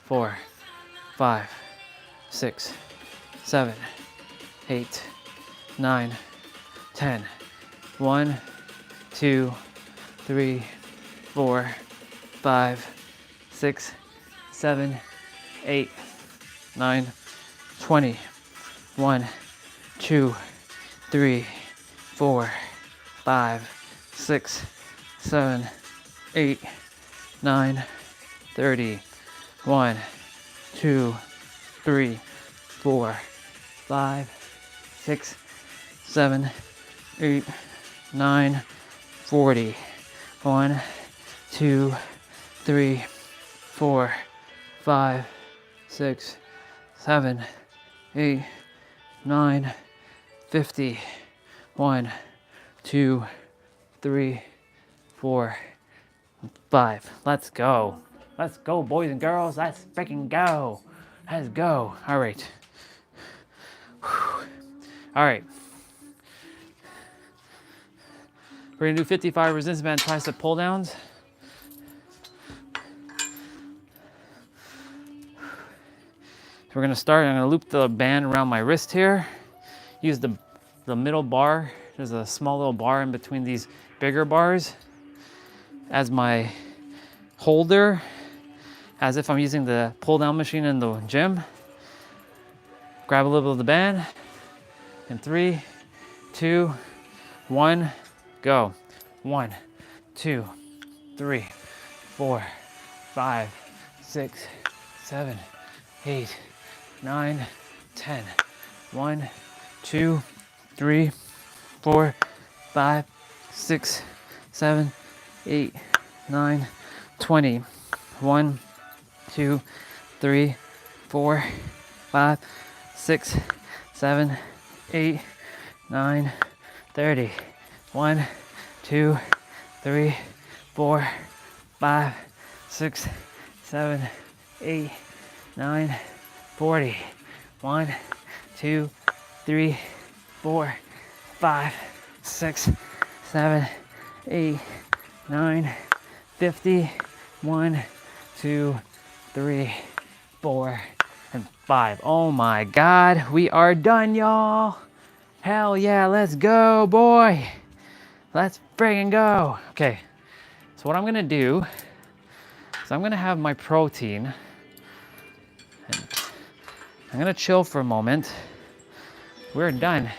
4, 5, 6, 7, 8, 9, 10. 1, 2, 3, 4, 5, 6, 7, 8, 9, 20. 1, 2, 3, 4, 5, 6, 7, 8, 9, 30. 1, 2, 3, 4, 5, 6, 7, 8, 9, 40. 1, 2, 3, 4, 5, 6, 7, 8, 9, 50. 1, 2, 3, 4, 5. Let's go. Let's go, boys and girls. Let's freaking go. Let's go. All right. Whew. All right. We're gonna do 55 resistance band tricep pull downs. We're gonna start. I'm gonna loop the band around my wrist here. Use the the middle bar. There's a small little bar in between these bigger bars as my holder, as if I'm using the pull down machine in the gym. Grab a little bit of the band, and 3, 2, 1, go. 1, 2, 3, 4, 5, 6, 7, 8, 9, 10. 1, 2, 3, 4, 5, 6, 7, 8, 9, 20. 1, 2, 3, 4, 5, 6, 7, 8, 9, 30. 1, 2, 3, 4, 5, 6, 7, 8, 9, 40. 1, 2, 3, 4, 5, 6, 7, 8, 9, 50. 1, 2, 3, 4, and 5. Oh my God, we are done, y'all. Hell yeah, let's go, boy. Let's friggin' go. Okay, so what I'm gonna do is I'm gonna have my protein. And I'm gonna chill for a moment. We're done.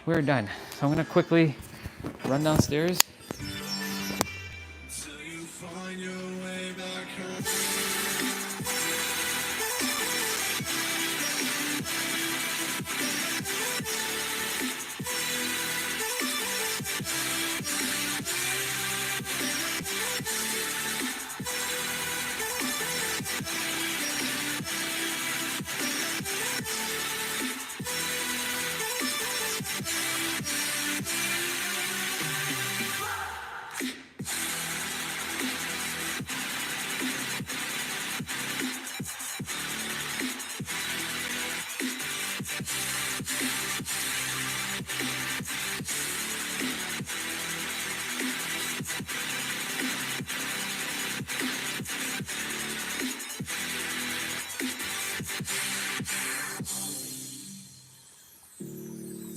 We're done. So I'm gonna quickly run downstairs.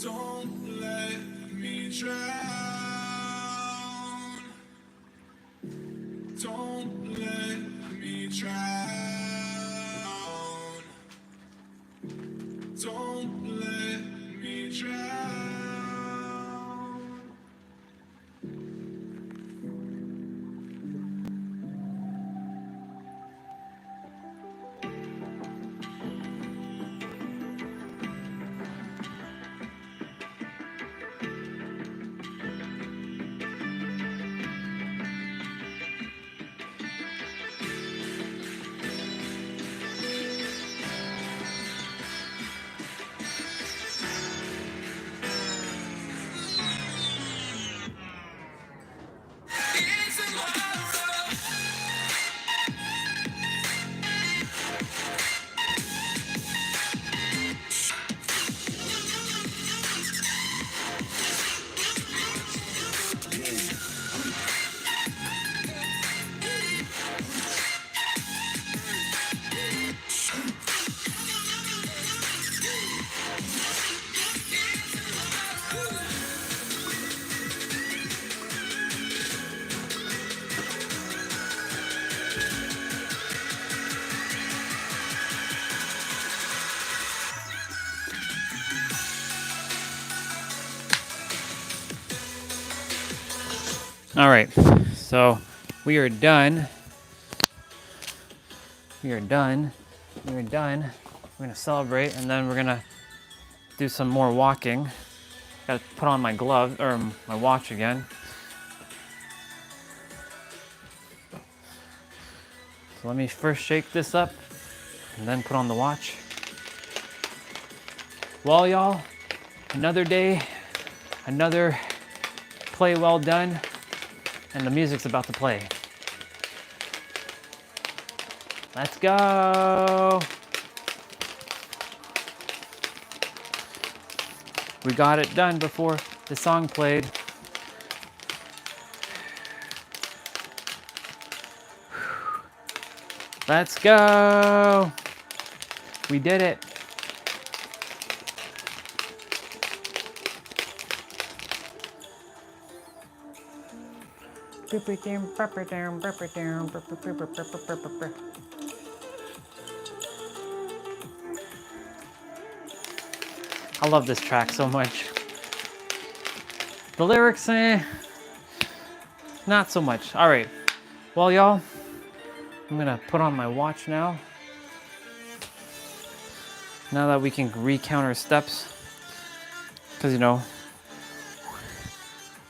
Don't let me drown. Don't let me drown. Don't let me drown. All right, so we are done. We are done. We are done. We're gonna celebrate, and then we're gonna do some more walking. Gotta put on my glove or my watch again. So let me first shake this up and then put on the watch. Well, y'all, another day, another play well done, and the music's about to play. Let's go. We got it done before the song played. Let's go. We did it. I love this track so much. The lyrics, not so much. All right. Well, y'all, I'm gonna put on my watch now. Now that we can recount our steps, because you know,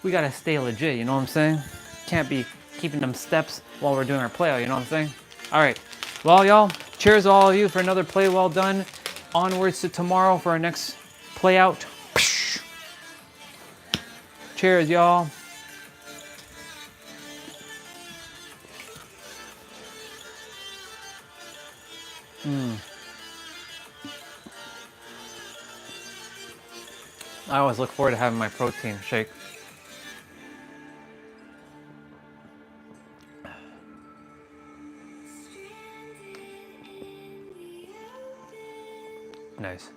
we gotta stay legit, you know what I'm saying? Can't be keeping them steps while we're doing our play out, you know what I'm saying? All right, well, y'all, cheers to all of you for another play well done. Onwards to tomorrow for our next play out. Cheers, y'all. I always look forward to having my protein shake. Nice.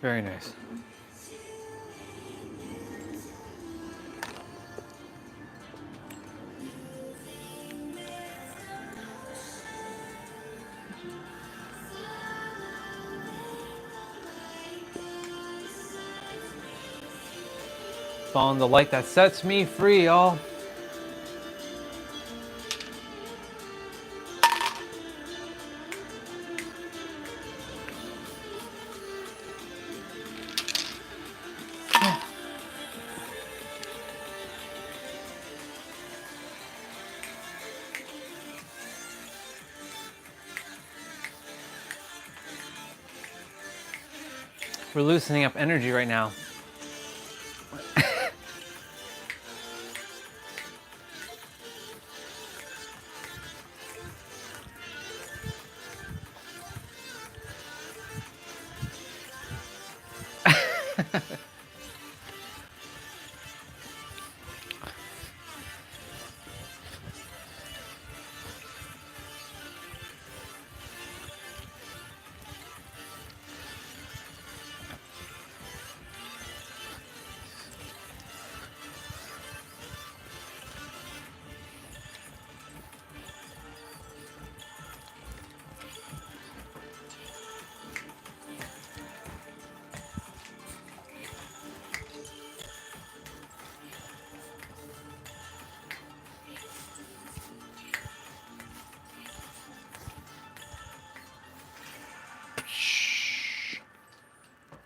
Very nice. Following the light that sets me free, y'all. We're loosening up energy right now.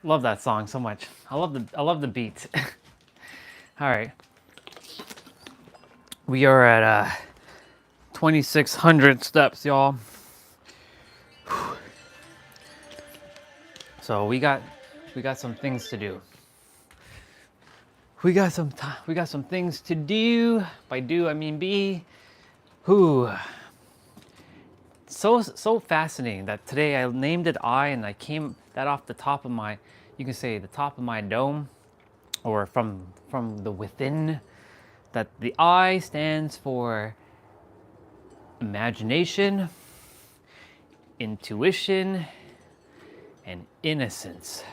Love that song so much. I love the beat. All right. We are at 2,600 steps, y'all. So we got some things to do. We got some things to do. By do I mean be. Who? So fascinating that today I named it I, and I came that off the top of my, you can say the top of my dome, or from the within, that the I stands for imagination, intuition, and innocence.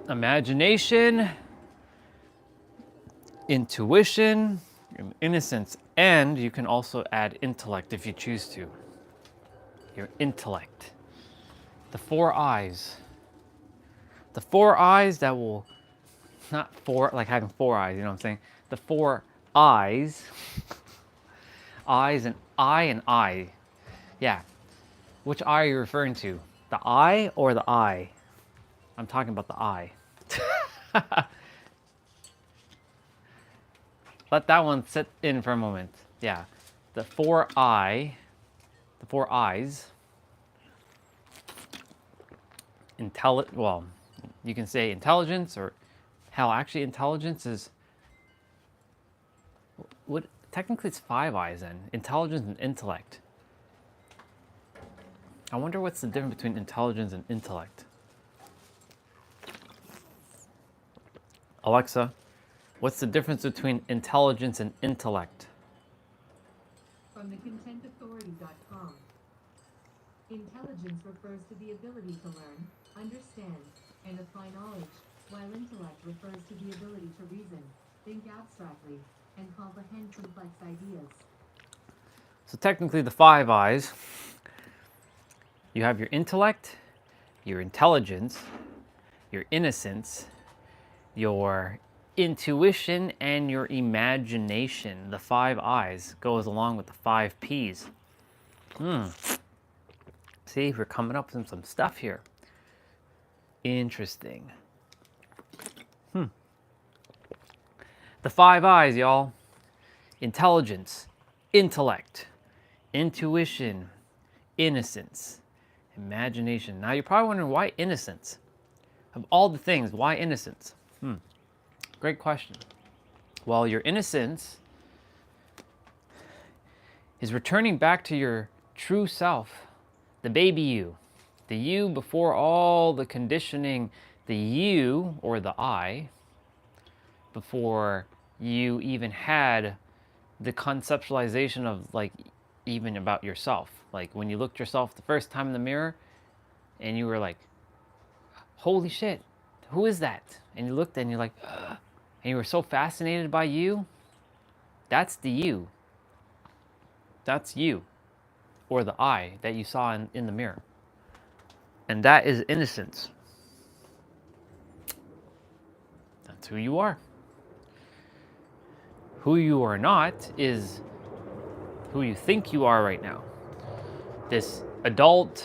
Imagination, intuition, innocence, and you can also add intellect if you choose to. Your intellect. The four eyes. The four eyes that will, not four, like having four eyes, you know what I'm saying? The four eyes. Eyes and I. Yeah. Which eye are you referring to? The eye or the eye? I'm talking about the eye. Let that one sit in for a moment. Yeah. The four eyes. Well, you can say intelligence, or hell, actually intelligence is, what, technically it's five eyes then. Intelligence and intellect. I wonder what's the difference between intelligence and intellect. Alexa, what's the difference between intelligence and intellect? From thecontentauthority.com. Intelligence refers to the ability to learn, understand, and apply knowledge, while intellect refers to the ability to reason, think abstractly, and comprehend complex ideas. So technically the 5 eyes, you have your intellect, your intelligence, your innocence, your intuition, and your imagination. The 5 eyes goes along with the 5 P's. See, we're coming up with some stuff here. Interesting. The 5 eyes, y'all. Intelligence, intellect, intuition, innocence, imagination. Now you're probably wondering, why innocence? Of all the things, why innocence? Great question. Well, your innocence is returning back to your true self, the baby you, the you before all the conditioning, the you, or the I, before you even had the conceptualization of, like, even about yourself. Like when you looked yourself the first time in the mirror and you were like, holy shit, who is that? And you looked and you're like, ugh, and you were so fascinated by you. That's the you. That's you, or the I that you saw in the mirror. And that is innocence. That's who you are. Who you are not is who you think you are right now. This adult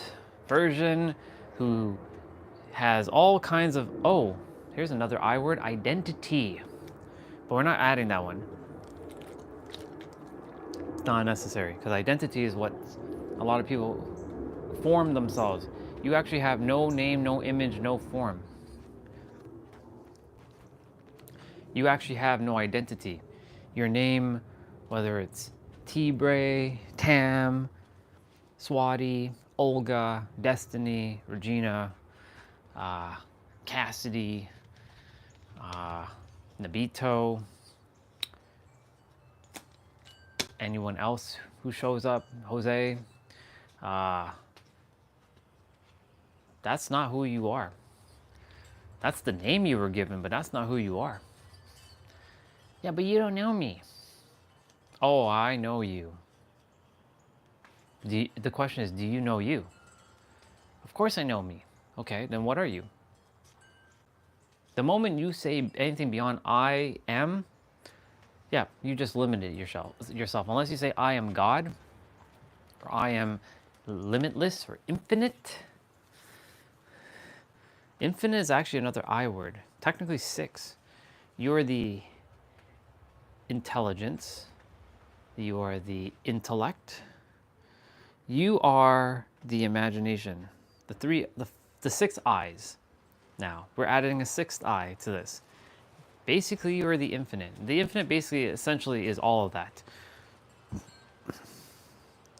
version who has all kinds of, oh, here's another I word, identity. But we're not adding that one. It's not necessary, because identity is what a lot of people form themselves. You actually have no name, no image, no form. You actually have no identity. Your name, whether it's T-Bray, Tam, Swati, Olga, Destiny, Regina, Cassidy, Nabito, anyone else who shows up, Jose, that's not who you are. That's the name you were given, but that's not who you are. Yeah, but you don't know me. Oh, I know you. The question is, do you know you? Of course I know me. Okay, then what are you? The moment you say anything beyond I am, yeah, you just limited yourself. Unless you say I am God, or I am limitless, or infinite. Infinite is actually another I word. Technically 6. You're the intelligence. You are the intellect. You are the imagination. The 6 eyes. Now, we're adding a 6th eye to this. Basically, you're the infinite. The infinite basically, essentially, is all of that. It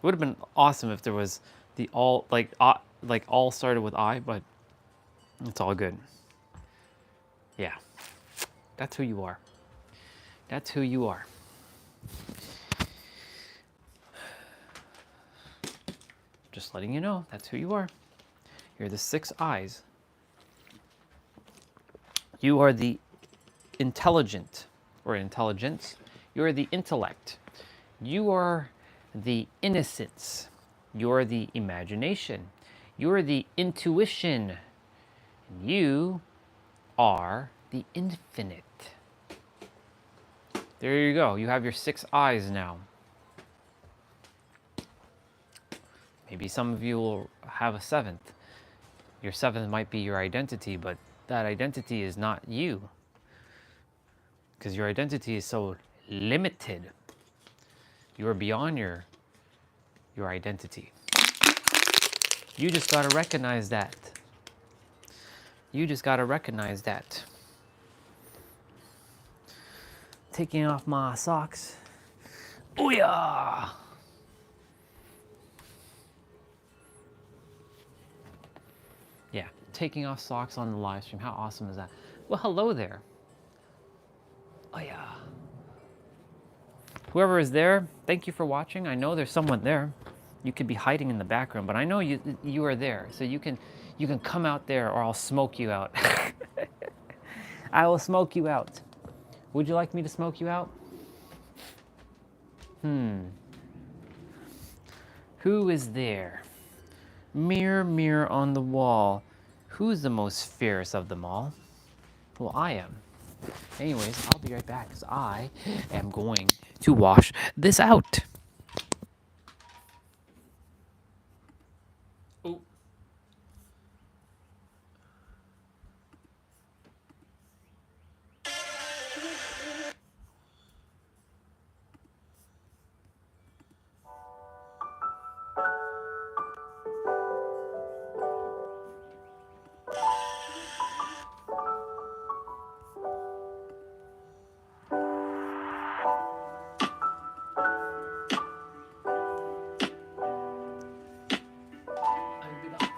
would have been awesome if there was the all, like all started with I, but it's all good. Yeah, that's who you are. That's who you are. Just letting you know, that's who you are. You're the 6 eyes. You are the intelligent, or intelligence. You are the intellect. You are the innocence. You are the imagination. You are the intuition. You are the infinite. There you go. You have your 6 eyes now. Maybe some of you will have a 7th. Your 7th might be your identity, but that identity is not you. Because your identity is so limited. You are beyond your identity. You just got to recognize that. You just got to recognize that. Taking off my socks. Oh yeah! Yeah, taking off socks on the live stream. How awesome is that? Well, hello there. Oh yeah. Whoever is there, thank you for watching. I know there's someone there. You could be hiding in the background, but I know you are there. So you can come out there or I'll smoke you out. I will smoke you out. Would you like me to smoke you out? Who is there? Mirror, mirror on the wall. Who's the most fierce of them all? Well, I am. Anyways, I'll be right back because I am going to wash this out. Oh. I'll be back.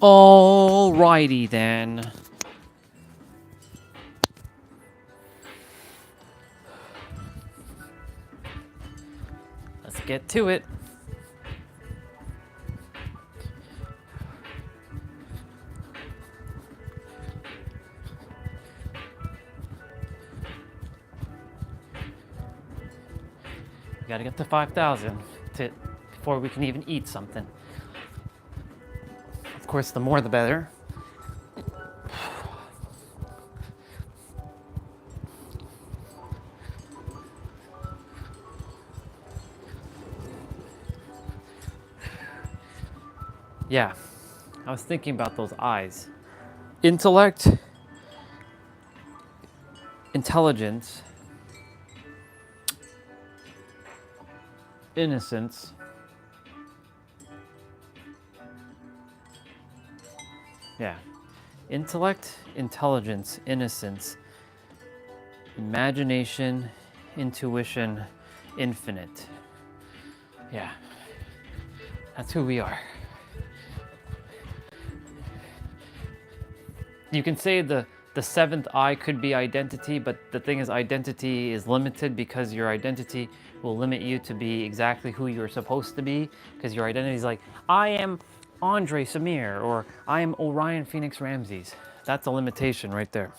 Alrighty then. Let's get to it. We gotta get to 5,000 before we can even eat something. Of course, the more the better. Yeah, I was thinking about those eyes. Intellect, intelligence, innocence, yeah. Intellect, intelligence, innocence, imagination, intuition, infinite. Yeah, that's who we are. You can say the seventh eye could be identity, but the thing is, identity is limited because your identity will limit you to be exactly who you're supposed to be. Because your identity is like, I am Andre Samir, or I am Orion Phoenix Ramses. That's a limitation right there.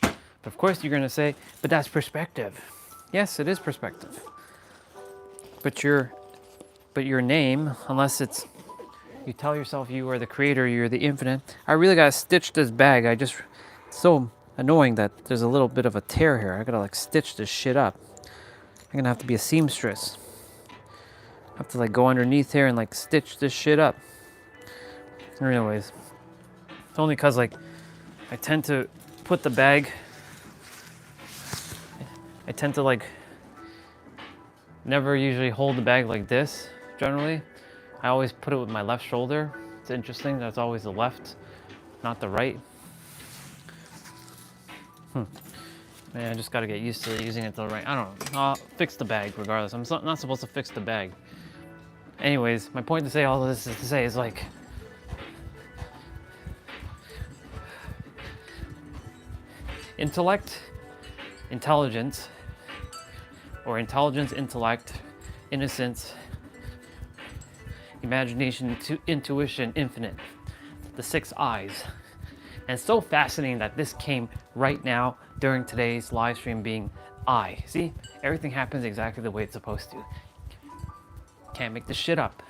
But of course, you're going to say, but that's perspective. Yes, it is perspective. But your name, unless it's you tell yourself you are the creator, you're the infinite. I really gotta stitch this bag. It's so annoying that there's a little bit of a tear here. I gotta like stitch this shit up. I'm gonna have to be a seamstress. I have to like go underneath here and like stitch this shit up. Anyways, it's only cause like I tend to put the bag. I tend to like never usually hold the bag like this generally. I always put it with my left shoulder. It's interesting, that's always the left, not the right. Man, I just gotta get used to using it to the right. I don't know, I'll fix the bag regardless. I'm not supposed to fix the bag. Anyways, my point to say all of this is to say is like, intellect, intelligence, or intelligence, intellect, innocence, imagination, intuition, infinite. The 6 eyes. And it's so fascinating that this came right now during today's live stream being I. See, everything happens exactly the way it's supposed to. Can't make this shit up.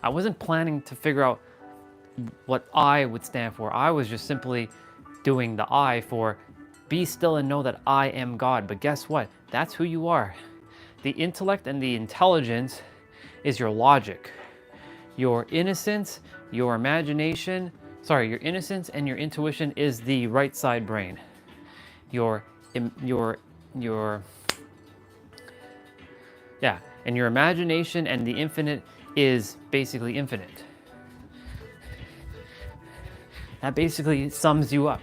I wasn't planning to figure out what I would stand for. I was just simply doing the I for be still and know that I am God. But guess what? That's who you are. The intellect and the intelligence is your logic. Your innocence, your imagination, your innocence and your intuition is the right side brain. And your imagination and the infinite is basically infinite. That basically sums you up.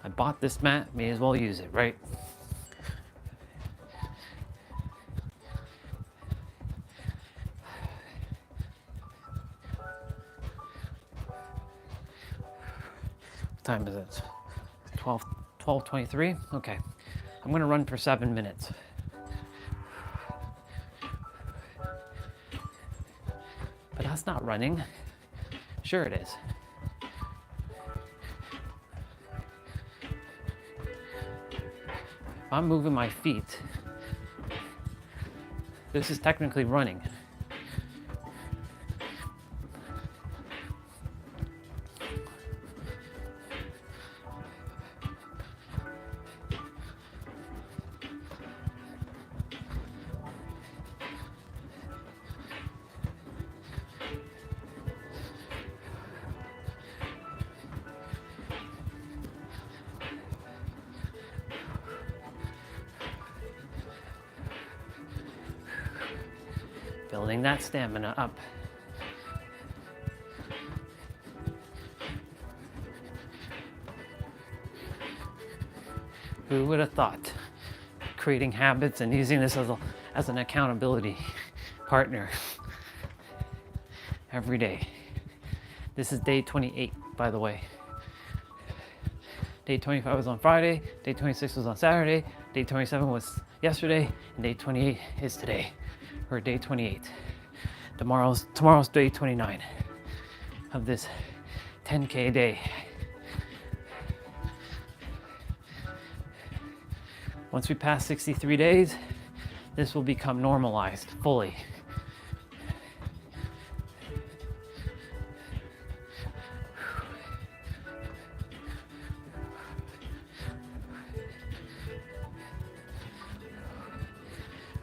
I bought this mat, may as well use it, right? What time is it? 12:23? Okay. I'm gonna run for 7 minutes. But that's not running. Sure it is. If I'm moving my feet, this is technically running. Building that stamina up. Who would have thought creating habits and using this as an accountability partner every day? This is day 28, by the way. Day 25 was on Friday, day 26 was on Saturday, day 27 was yesterday, and day 28 is today, or day 28. Tomorrow's day 29 of this 10K day. Once we pass 63 days, this will become normalized fully.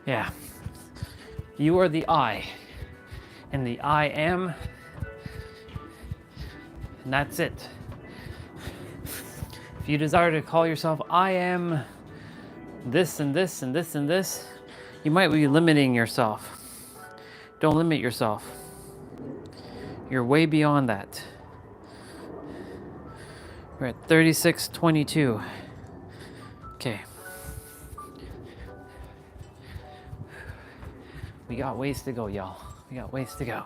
Yeah, you are the I, and the I am, and that's it. If you desire to call yourself I am this and this and this and this, you might be limiting yourself. Don't limit yourself. You're way beyond that. We're at 36:22. Okay. We got ways to go, y'all. We got ways to go.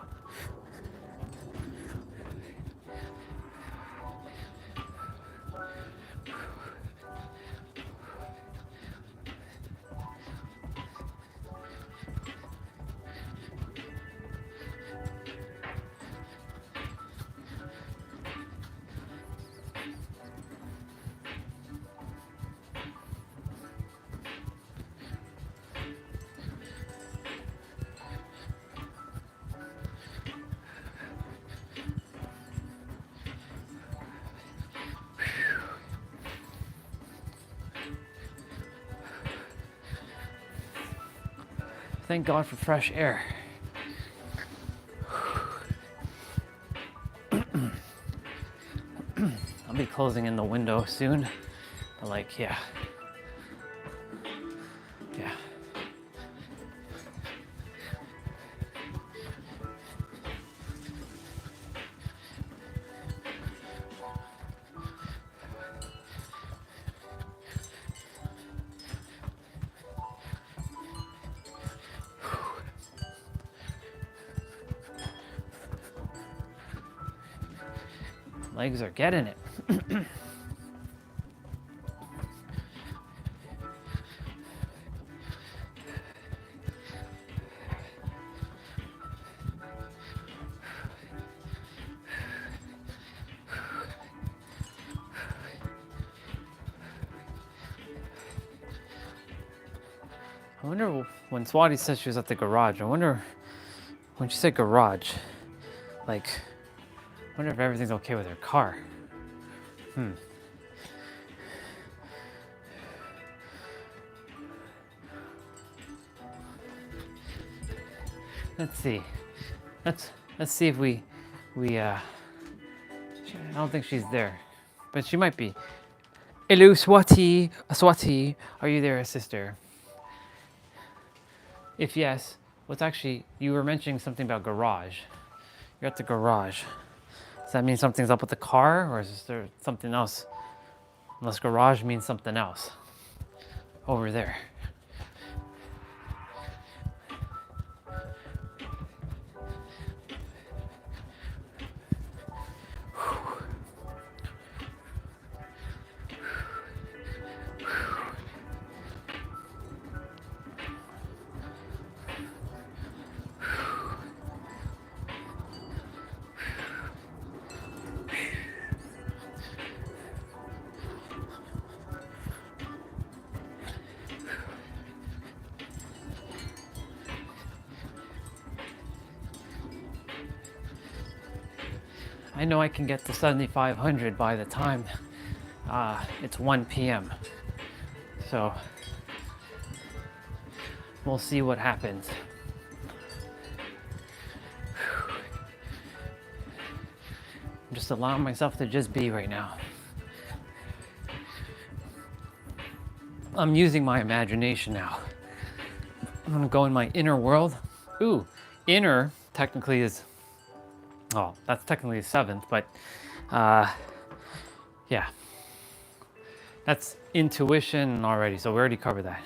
Thank God for fresh air. I'll be closing in the window soon. But like, yeah. Yeah. Legs are getting it. I wonder when Swati said she was at the garage, I wonder when she said garage, like, I wonder if everything's okay with her car. Let's see. Let's see if we I don't think she's there, but she might be. Hello, Swati. Swati, are you there, sister? If yes, what's actually, you were mentioning something about garage. You're at the garage. Does that mean something's up with the car, or is there something else? Unless garage means something else over there. I know I can get to 7,500 by the time it's 1 p.m. So we'll see what happens. I'm just allowing myself to just be right now. I'm using my imagination now. I'm gonna go in my inner world. Ooh, inner technically is, oh, that's technically the 7th, but yeah, that's intuition already. So we already covered that.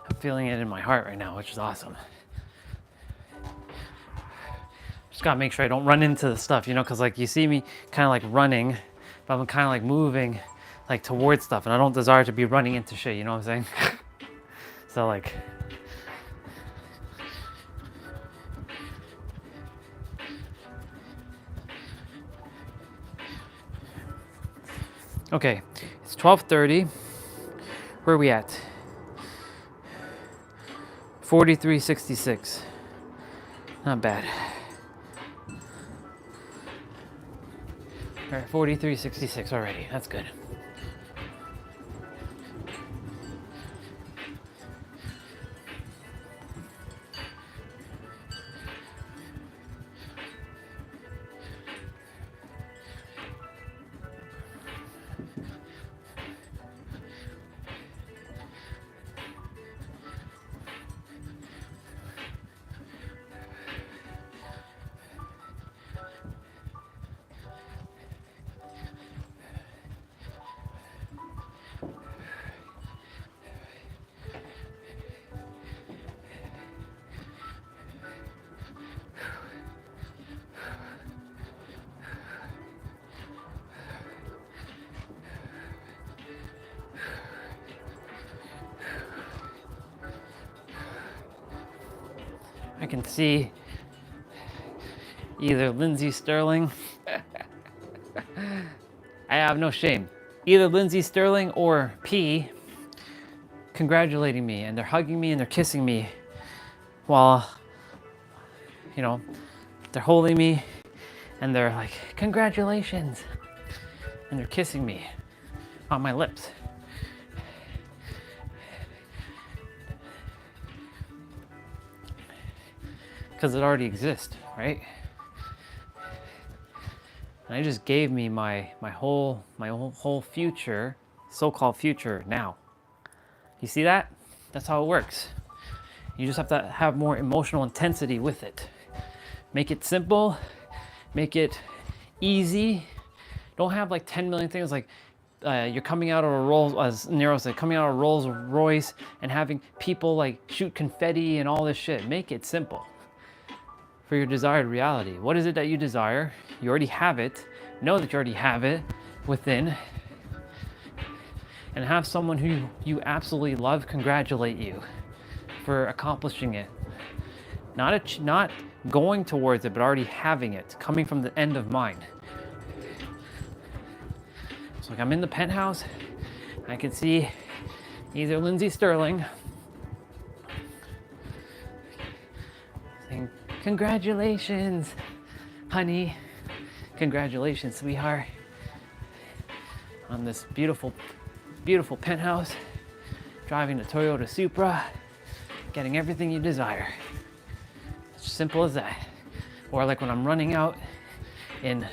I'm feeling it in my heart right now, which is awesome. Just gotta make sure I don't run into the stuff, you know, because like you see me kind of like running, but I'm kind of like moving like towards stuff, and I don't desire to be running into shit, you know what I'm saying? So like, okay, it's 12:30. Where are we at? 43.66. Not bad. All right, 43.66 already. That's good. I can see either Lindsay Sterling, I have no shame, either Lindsay Sterling or P congratulating me, and they're hugging me and they're kissing me while, you know, they're holding me and they're like, congratulations, and they're kissing me on my lips. Because it already exists, right? And I just gave me my whole future, so-called future now. You see that? That's how it works. You just have to have more emotional intensity with it. Make it simple, make it easy. Don't have like 10 million things like you're coming out of a Rolls, as Nero said, coming out of a Rolls Royce and having people like shoot confetti and all this shit. Make it simple for your desired reality. What is it that you desire? You already have it. Know that you already have it within. And have someone who you absolutely love congratulate you for accomplishing it. Not going towards it, but already having it, coming from the end of mind. So like I'm in the penthouse, I can see either Lindsay Sterling saying, congratulations, honey. Congratulations, sweetheart. On this beautiful, beautiful penthouse, driving the Toyota Supra, getting everything you desire. It's simple as that. Or like when I'm running out in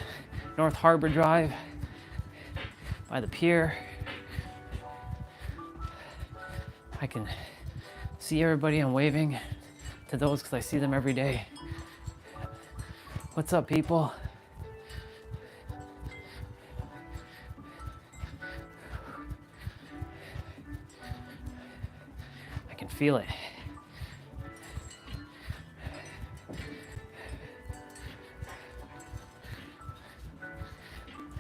North Harbor Drive by the pier, I can see everybody. I'm waving to those because I see them every day. What's up, people? feel it.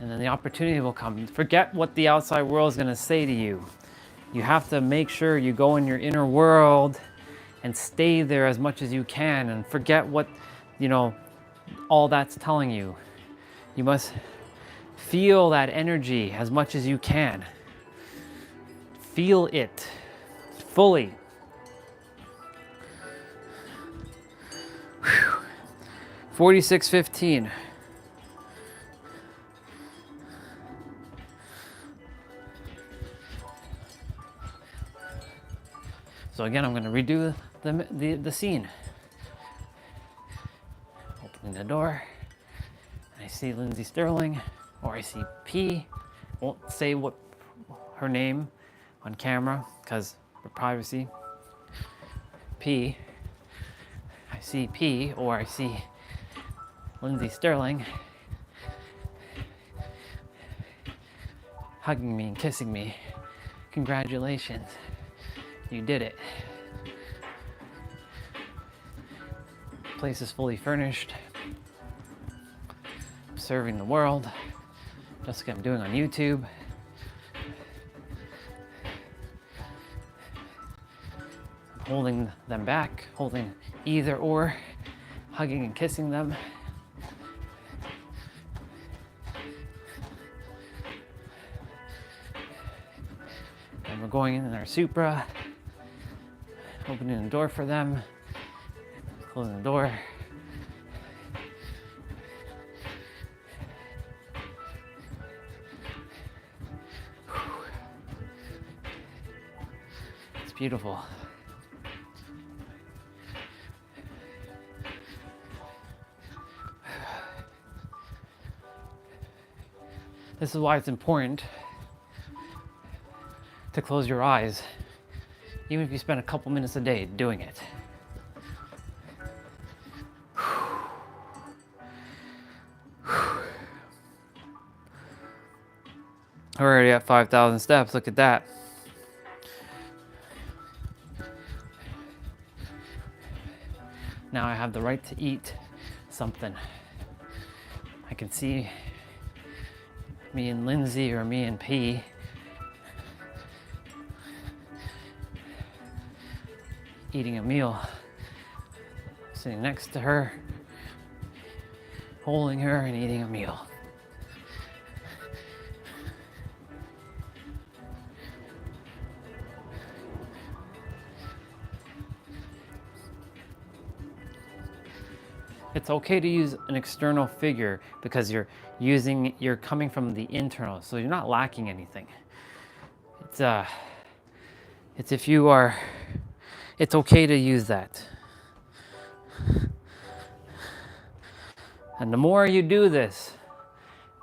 And then the opportunity will come. Forget what the outside world is going to say to you. You have to make sure you go in your inner world and stay there as much as you can, and forget what, you know, all that's telling you. You must feel that energy as much as you can. Feel it fully. 46:15. So again, I'm going to redo the scene. Opening the door, I see Lindsay Sterling, or I see P. Won't say what her name on camera because for privacy. P. I see P, or I see Lindsay Sterling hugging me and kissing me. Congratulations, you did it. Place is fully furnished. I'm serving the world, just like I'm doing on YouTube. I'm holding them back, holding either or, hugging and kissing them. And we're going in our Supra, opening the door for them, closing the door. It's beautiful. This is why it's important to close your eyes, even if you spend a couple minutes a day doing it. We're already at 5,000 steps. Look at that. Now I have the right to eat something. I can see me and Lindsay, or me and P, eating a meal, sitting next to her, holding her and eating a meal. It's okay to use an external figure because you're coming from the internal, so you're not lacking anything. It's okay to use that. And the more you do this,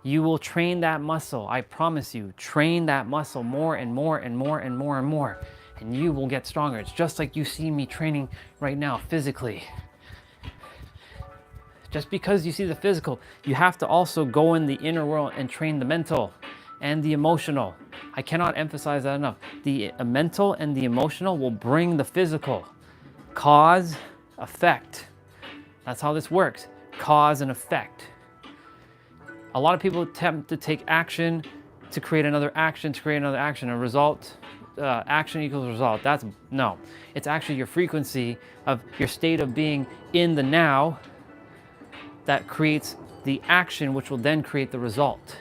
you will train that muscle. I promise you, train that muscle more and more and more and more and more, and you will get stronger. It's just like you see me training right now physically. Just because you see the physical, you have to also go in the inner world and train the mental and the emotional. I cannot emphasize that enough. The mental and the emotional will bring the physical. Cause, effect. That's how this works. Cause and effect. A lot of people attempt to take action to create another action, to create another action. A result, action equals result. No. It's actually your frequency of your state of being in the now that creates the action, which will then create the result.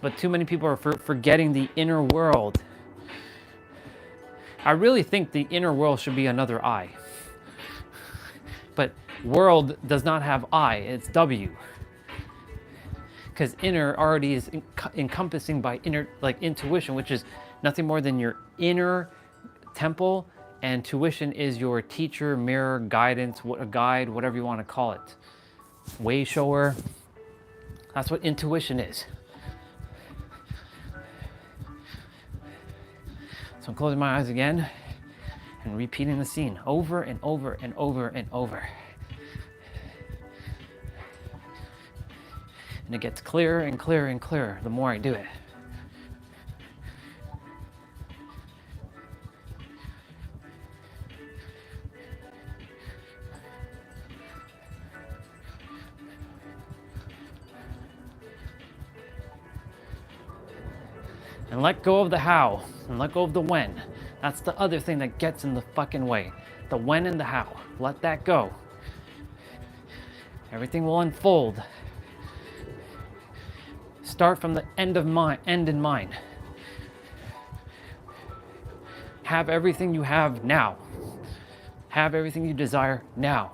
But too many people are forgetting the inner world. I really think the inner world should be another I. But world does not have I, it's W. Because inner already is encompassing by inner, like intuition, which is nothing more than your inner temple, and tuition is your teacher, mirror, guidance, a guide, whatever you want to call it. Way shower. That's what intuition is. So I'm closing my eyes again and repeating the scene over and over and over and over. And it gets clearer and clearer and clearer the more I do it. And let go of the how and let go of the when. That's the other thing that gets in the fucking way. The when and the how. Let that go. Everything will unfold. Start from the end in mind. Have everything you have now. Have everything you desire now.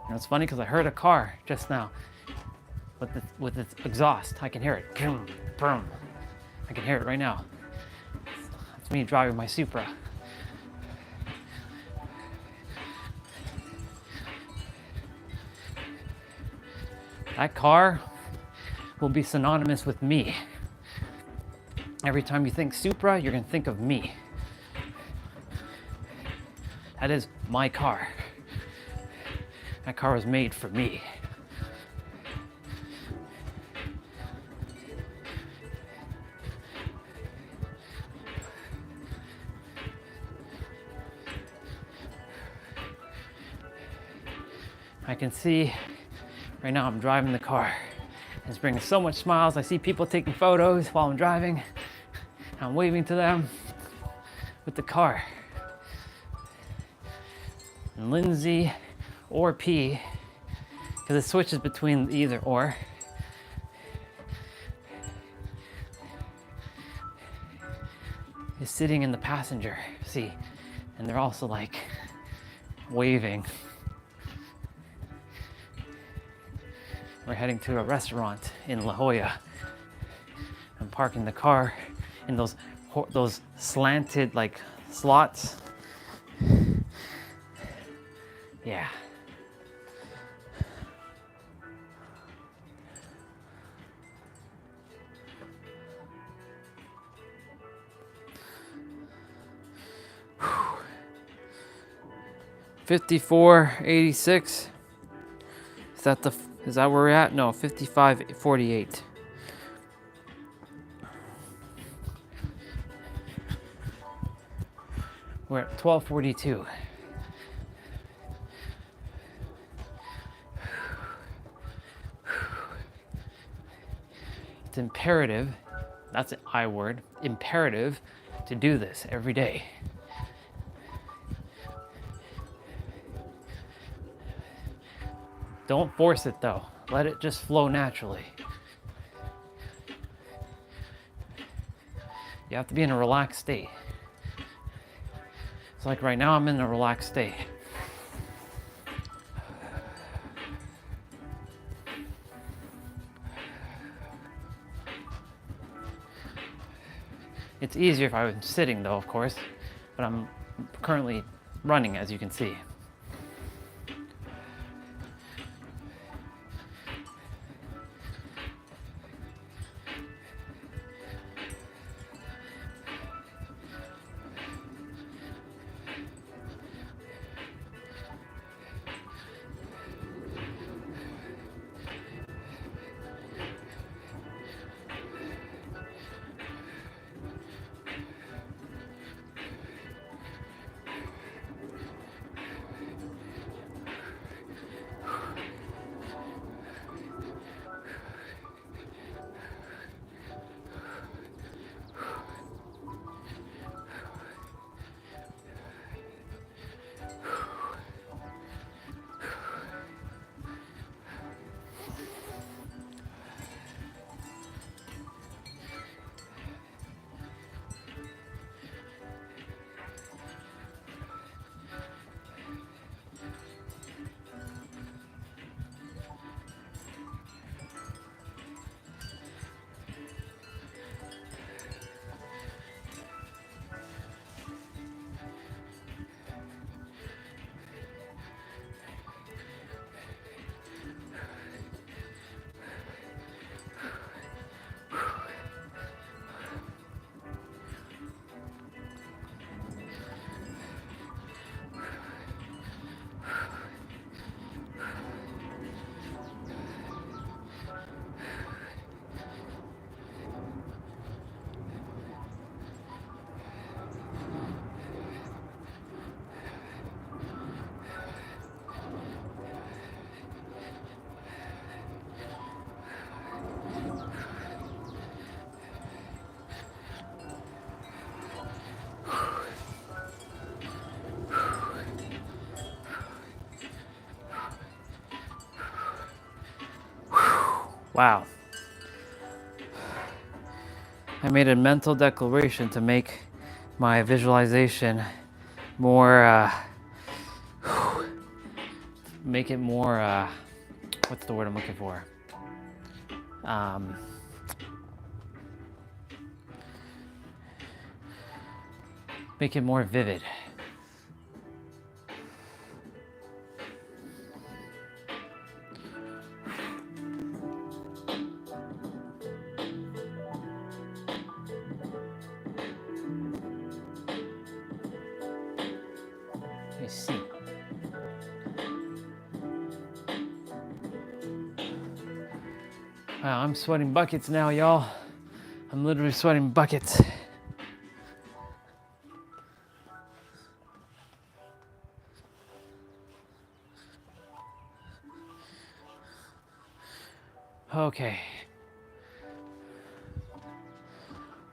And it's funny because I heard a car just now with its exhaust. I can hear it. Vroom, vroom. I can hear it right now. It's me driving my Supra. That car will be synonymous with me. Every time you think Supra, you're going to think of me. That is my car. That car was made for me. I can see right now I'm driving the car. It's bringing so much smiles. I see people taking photos while I'm driving. I'm waving to them with the car. And Lindsay or P, because it switches between either or. Is sitting in the passenger seat, and they're also like waving. We're heading to a restaurant in La Jolla. I'm parking the car in those slanted like slots. Yeah. Whew. 54.86. Is that where we're at? No, 55.48. We're at 12:42. It's imperative, that's an I word, imperative to do this every day. Don't force it though. Let it just flow naturally. You have to be in a relaxed state. It's like right now I'm in a relaxed state. It's easier if I was sitting though, of course, but I'm currently running, as you can see. Wow. I made a mental declaration to make my visualization more, make it more, what's the word I'm looking for? Make it more vivid. Let me see. Wow, I'm sweating buckets now, y'all. I'm literally sweating buckets. Okay.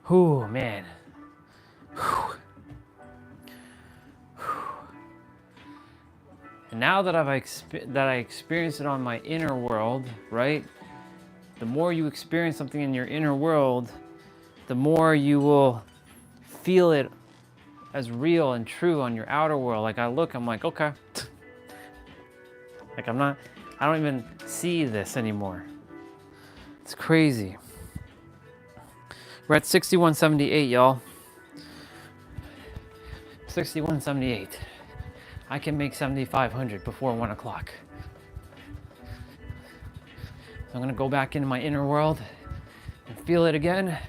Whew, man. Whew. And now that I experienced it on my inner world, right? The more you experience something in your inner world, the more you will feel it as real and true on your outer world. Like I'm like, okay. Like I don't even see this anymore. It's crazy. We're at 6178, y'all. 6178. I can make 7,500 before 1 o'clock. So I'm gonna go back into my inner world and feel it again.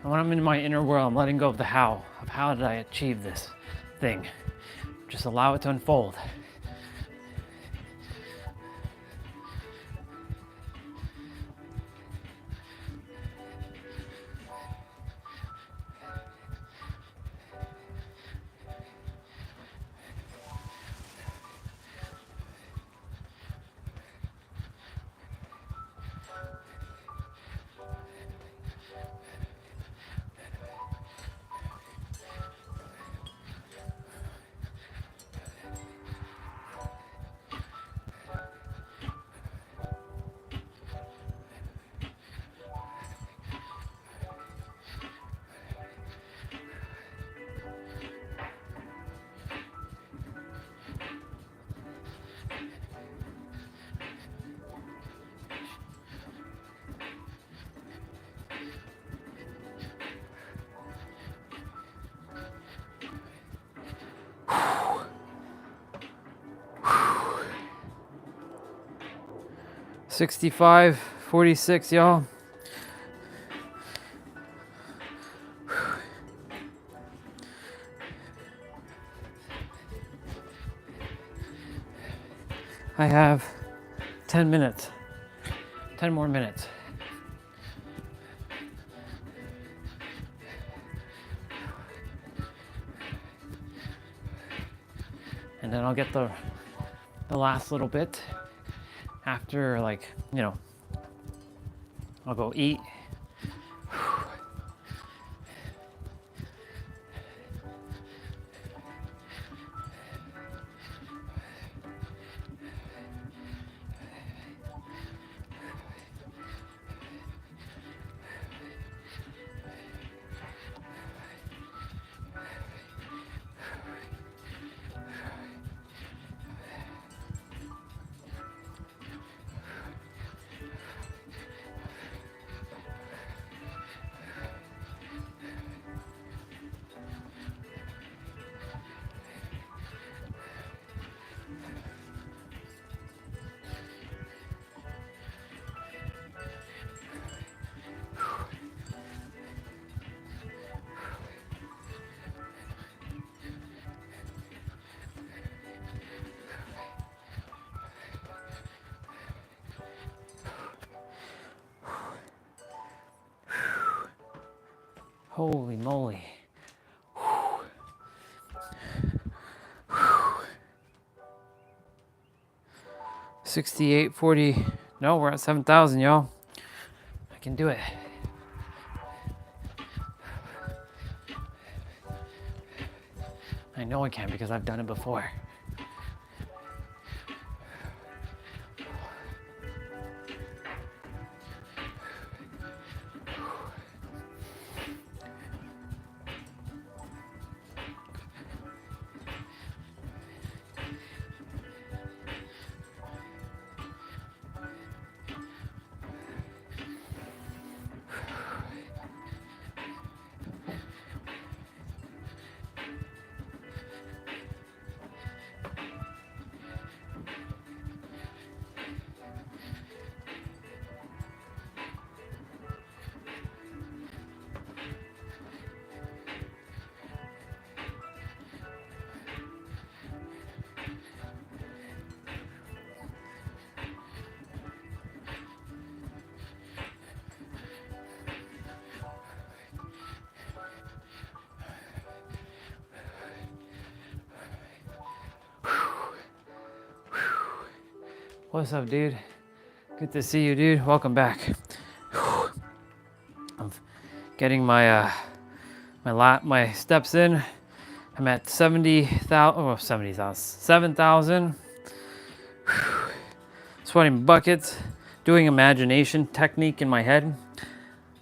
And when I'm in my inner world, I'm letting go of the how, of how did I achieve this thing. Just allow it to unfold. 65:46, y'all. I have 10 minutes. 10 more minutes. And then I'll get the last little bit after, like, you know, I'll go eat. Holy moly. 68:40. No, we're at 7,000, y'all. I can do it. I know I can because I've done it before. What's up, dude? Good to see you, dude. Welcome back. I'm getting my my steps in. I'm at 70,000. Oh, 70,000. 7,000. Sweating buckets. Doing imagination technique in my head.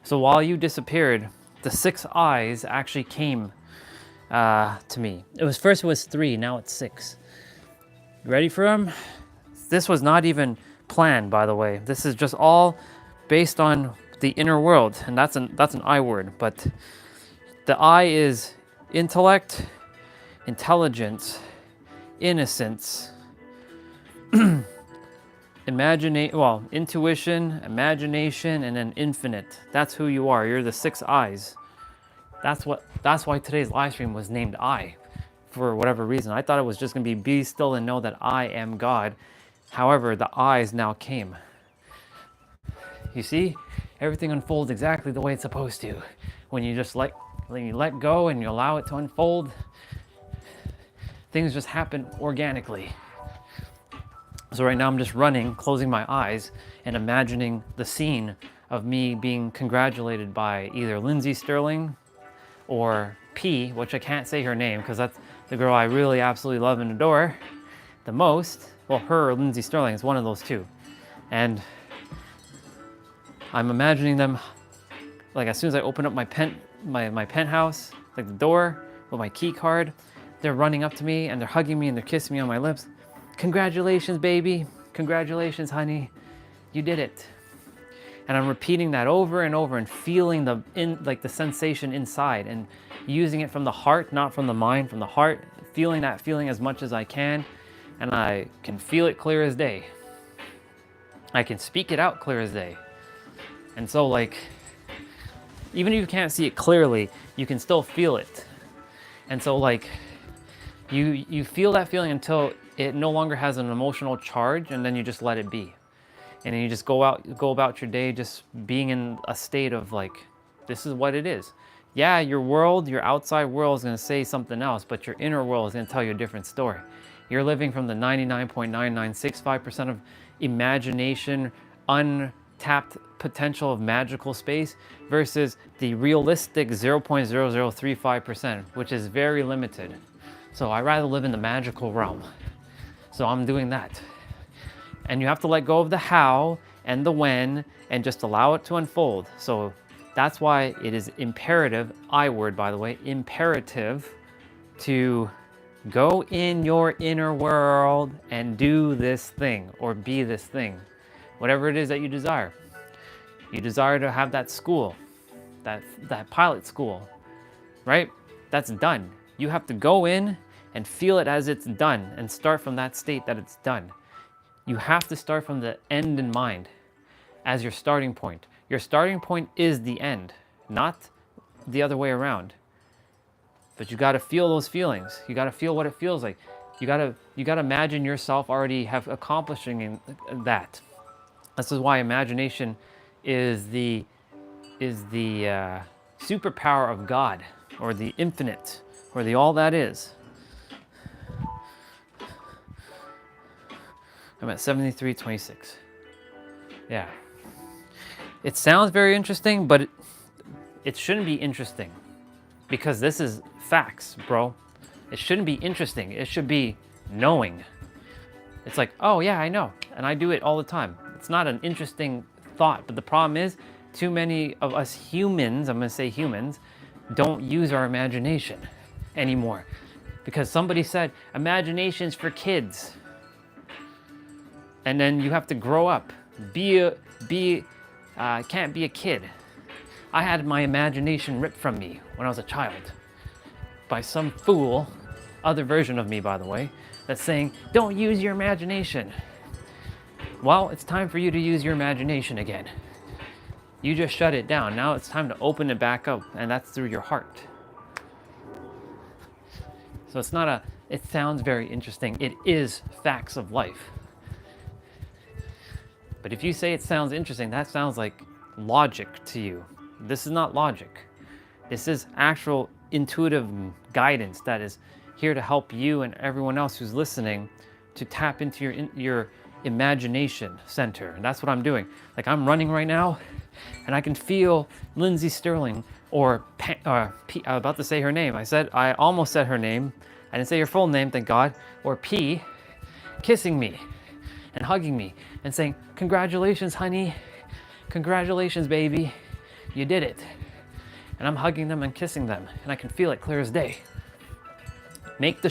So while you disappeared, the 6 eyes actually came to me. It was 3, now it's 6. You ready for them? This was not even planned, by the way. This is just all based on the inner world, and that's an I word. But the I is intellect, intelligence, innocence, intuition, imagination, and then infinite. That's who you are. You're the 6 eyes. That's why today's live stream was named I, for whatever reason. I thought it was just gonna be still and know that I am God. However, the eyes now came. You see, everything unfolds exactly the way it's supposed to. When you just let go and you allow it to unfold, things just happen organically. So right now I'm just running, closing my eyes, and imagining the scene of me being congratulated by either Lindsay Sterling or P, which I can't say her name because that's the girl I really absolutely love and adore the most. Well, her or Lindsay Sterling is one of those two. And I'm imagining them, like as soon as I open up my penthouse, like the door with my key card, they're running up to me and they're hugging me and they're kissing me on my lips. Congratulations, baby. Congratulations, honey. You did it. And I'm repeating that over and over and feeling the sensation inside and using it from the heart, not from the mind, from the heart, feeling that feeling as much as I can. And I can feel it clear as day. I can speak it out clear as day. And so like, even if you can't see it clearly, you can still feel it. And so like, you feel that feeling until it no longer has an emotional charge, and then you just let it be. And then you just go about your day just being in a state of like, this is what it is. Yeah, your world, your outside world is gonna say something else, but your inner world is gonna tell you a different story. You're living from the 99.9965% of imagination, untapped potential of magical space versus the realistic 0.0035%, which is very limited. So I rather live in the magical realm. So I'm doing that. And you have to let go of the how and the when and just allow it to unfold. So that's why it is imperative, I word by the way, imperative to go in your inner world and do this thing or be this thing, whatever it is that you desire. You desire to have that school, that pilot school, right? That's done. You have to go in and feel it as it's done and start from that state that it's done. You have to start from the end in mind as your starting point. Your starting point is the end, not the other way around. But you got to feel those feelings. You got to feel what it feels like. You got to imagine yourself already have accomplishing that. This is why imagination is the superpower of God, or the infinite, or the all that is. I'm at 73.26. Yeah. It sounds very interesting, but it shouldn't be interesting, because this is facts, bro. It shouldn't be interesting. It should be knowing. It's like, oh yeah, I know. And I do it all the time. It's not an interesting thought, but the problem is too many of us humans, I'm gonna say humans, don't use our imagination anymore. Because somebody said, imagination's for kids. And then you have to grow up, can't be a kid. I had my imagination ripped from me when I was a child by some fool, other version of me by the way, that's saying, don't use your imagination. Well, it's time for you to use your imagination again. You just shut it down. Now it's time to open it back up, and that's through your heart. So it's not it sounds very interesting. It is facts of life. But if you say it sounds interesting, that sounds like logic to you. This is not logic. This is actual intuitive guidance that is here to help you and everyone else who's listening to tap into your imagination center. And that's what I'm doing. Like, I'm running right now and I can feel Lindsay Sterling or P, I was about to say her name. I almost said her name. I didn't say her full name, thank God. Or P kissing me and hugging me and saying, congratulations, honey. Congratulations, baby. You did it. And I'm hugging them and kissing them, and I can feel it clear as day. Make the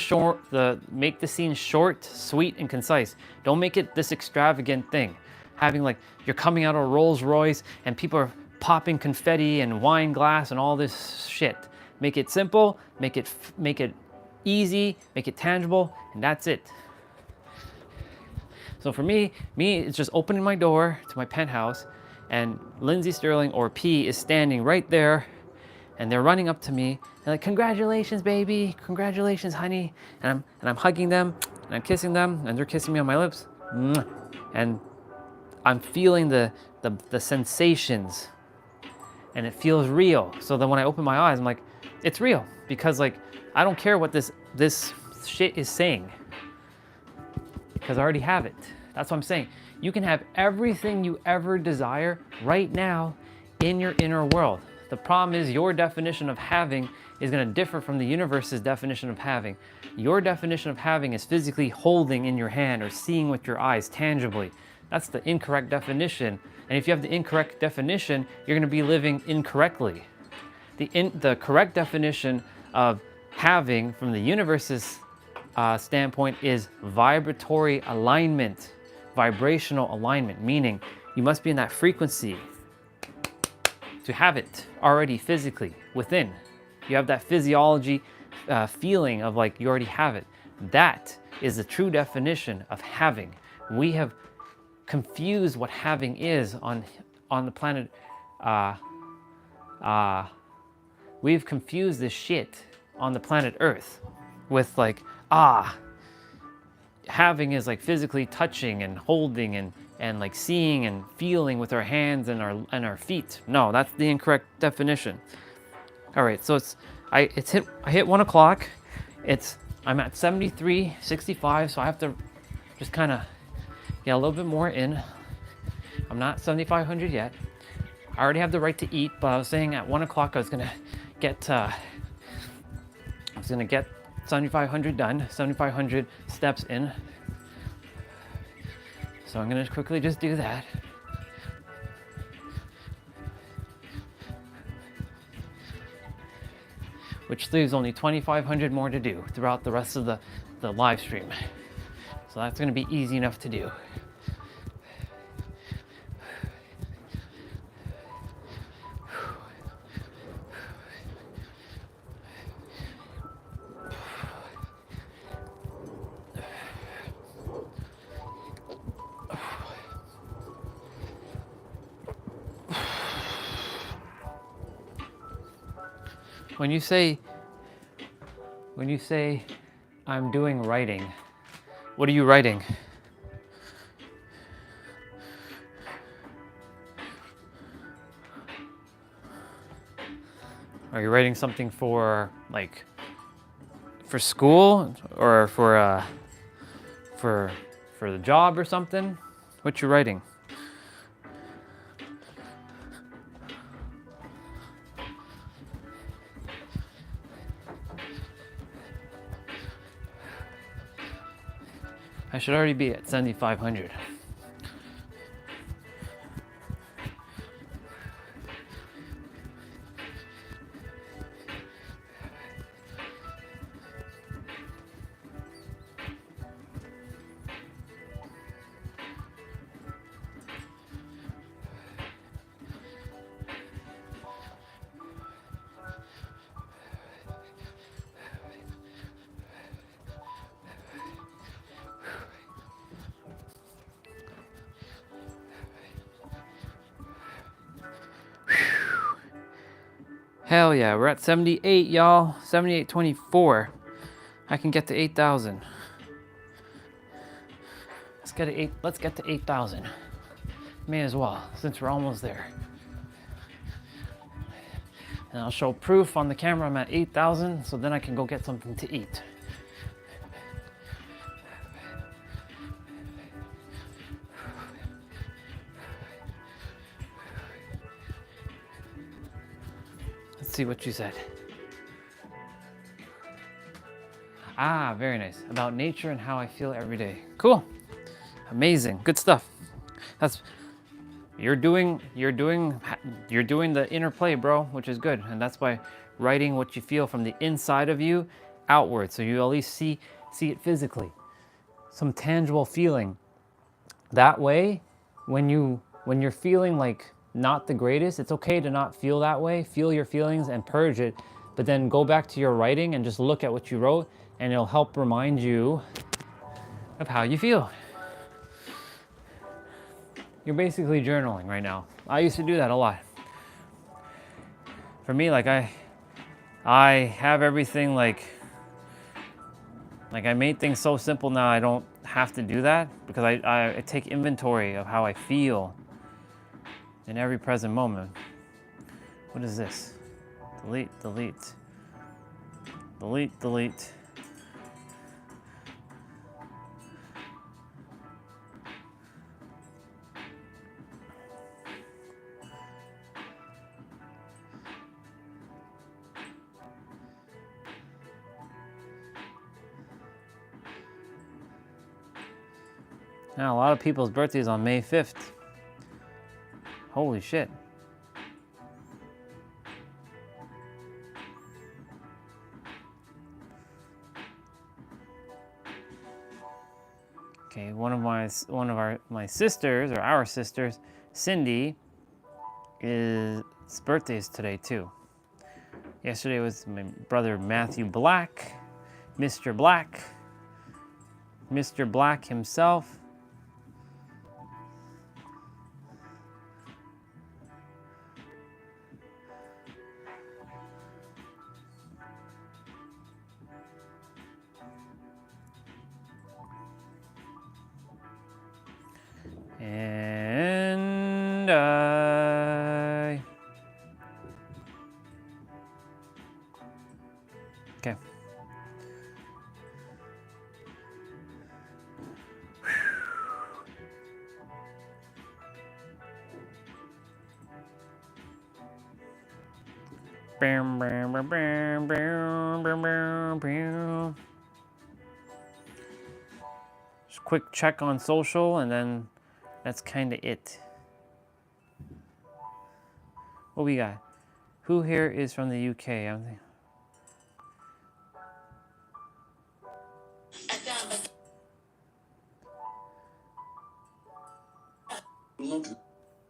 scene short, sweet, and concise. Don't make it this extravagant thing. Having like you're coming out of a Rolls Royce and people are popping confetti and wine glass and all this shit. Make it simple, make it easy, make it tangible, and that's it. So for me, it's just opening my door to my penthouse, and Lindsay Sterling or P is standing right there, and they're running up to me and like, congratulations, baby, congratulations, honey. And I'm hugging them and I'm kissing them, and they're kissing me on my lips. And I'm feeling the sensations, and it feels real. So then when I open my eyes, I'm like, it's real, because like, I don't care what this shit is saying, because I already have it. That's what I'm saying. You can have everything you ever desire right now in your inner world. The problem is your definition of having is going to differ from the universe's definition of having. Your definition of having is physically holding in your hand or seeing with your eyes tangibly. That's the incorrect definition. And if you have the incorrect definition, you're going to be living incorrectly. The correct definition of having from the universe's standpoint is vibratory alignment, vibrational alignment, meaning you must be in that frequency to have it already physically within. You have that physiology feeling of like you already have it. That is the true definition of having. We have confused what having is on the planet. We've confused this shit on the planet Earth with like, having is like physically touching and holding and like seeing and feeling with our hands and our feet. No, that's the incorrect definition. All right, so I hit 1 o'clock. I'm at 73.65, so I have to just kind of get a little bit more in. I'm not 7,500 yet. I already have the right to eat, but I was saying at 1 o'clock I was gonna get 7,500 done, 7,500 steps in. So I'm gonna quickly just do that. Which leaves only 2,500 more to do throughout the rest of the live stream. So that's gonna be easy enough to do. When you say I'm doing writing, what are you writing? Are you writing something for school or for the job or something? What you writing? I should already be at 7,500. Hell yeah, we're at 78, y'all. 78.24. I can get to 8,000. Let's get to 8,000. May as well, since we're almost there. And I'll show proof on the camera I'm at 8,000, so then I can go get something to eat. Let's see what you said. Ah, very nice. About nature and how I feel every day. Cool. Amazing. Good stuff. You're doing the interplay, bro, which is good. And that's by writing what you feel from the inside of you outward, so you at least see it physically. Some tangible feeling. That way, when you're feeling like not the greatest, it's okay to not feel that way. Feel your feelings and purge it, but then go back to your writing and just look at what you wrote, and it'll help remind you of how you feel. You're basically journaling right now. I used to do that a lot. For me, like I have everything like I made things so simple now I don't have to do that, because I take inventory of how I feel in every present moment. What is this? Delete, delete. Delete, delete. Now, a lot of people's birthdays on May 5th. Holy shit. Okay, one of my sisters, or our sisters, Cindy, his birthday is today too. Yesterday was my brother Matthew Black, Mr. Black himself. Just quick check on social, and then that's kind of it. What we got? Who here is from the UK?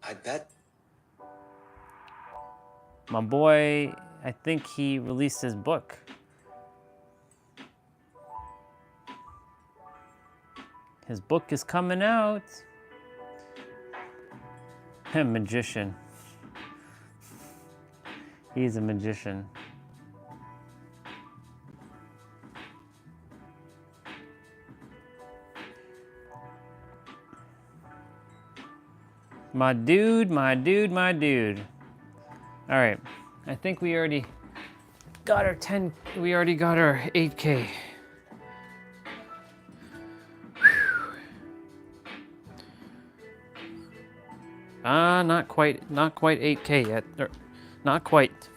I bet. My boy, I think he released his book. His book is coming out. Magician. He's a magician. My dude, my dude, my dude. All right, I think we already got our 10, we already got our 8K. Not quite 8K yet. Not quite.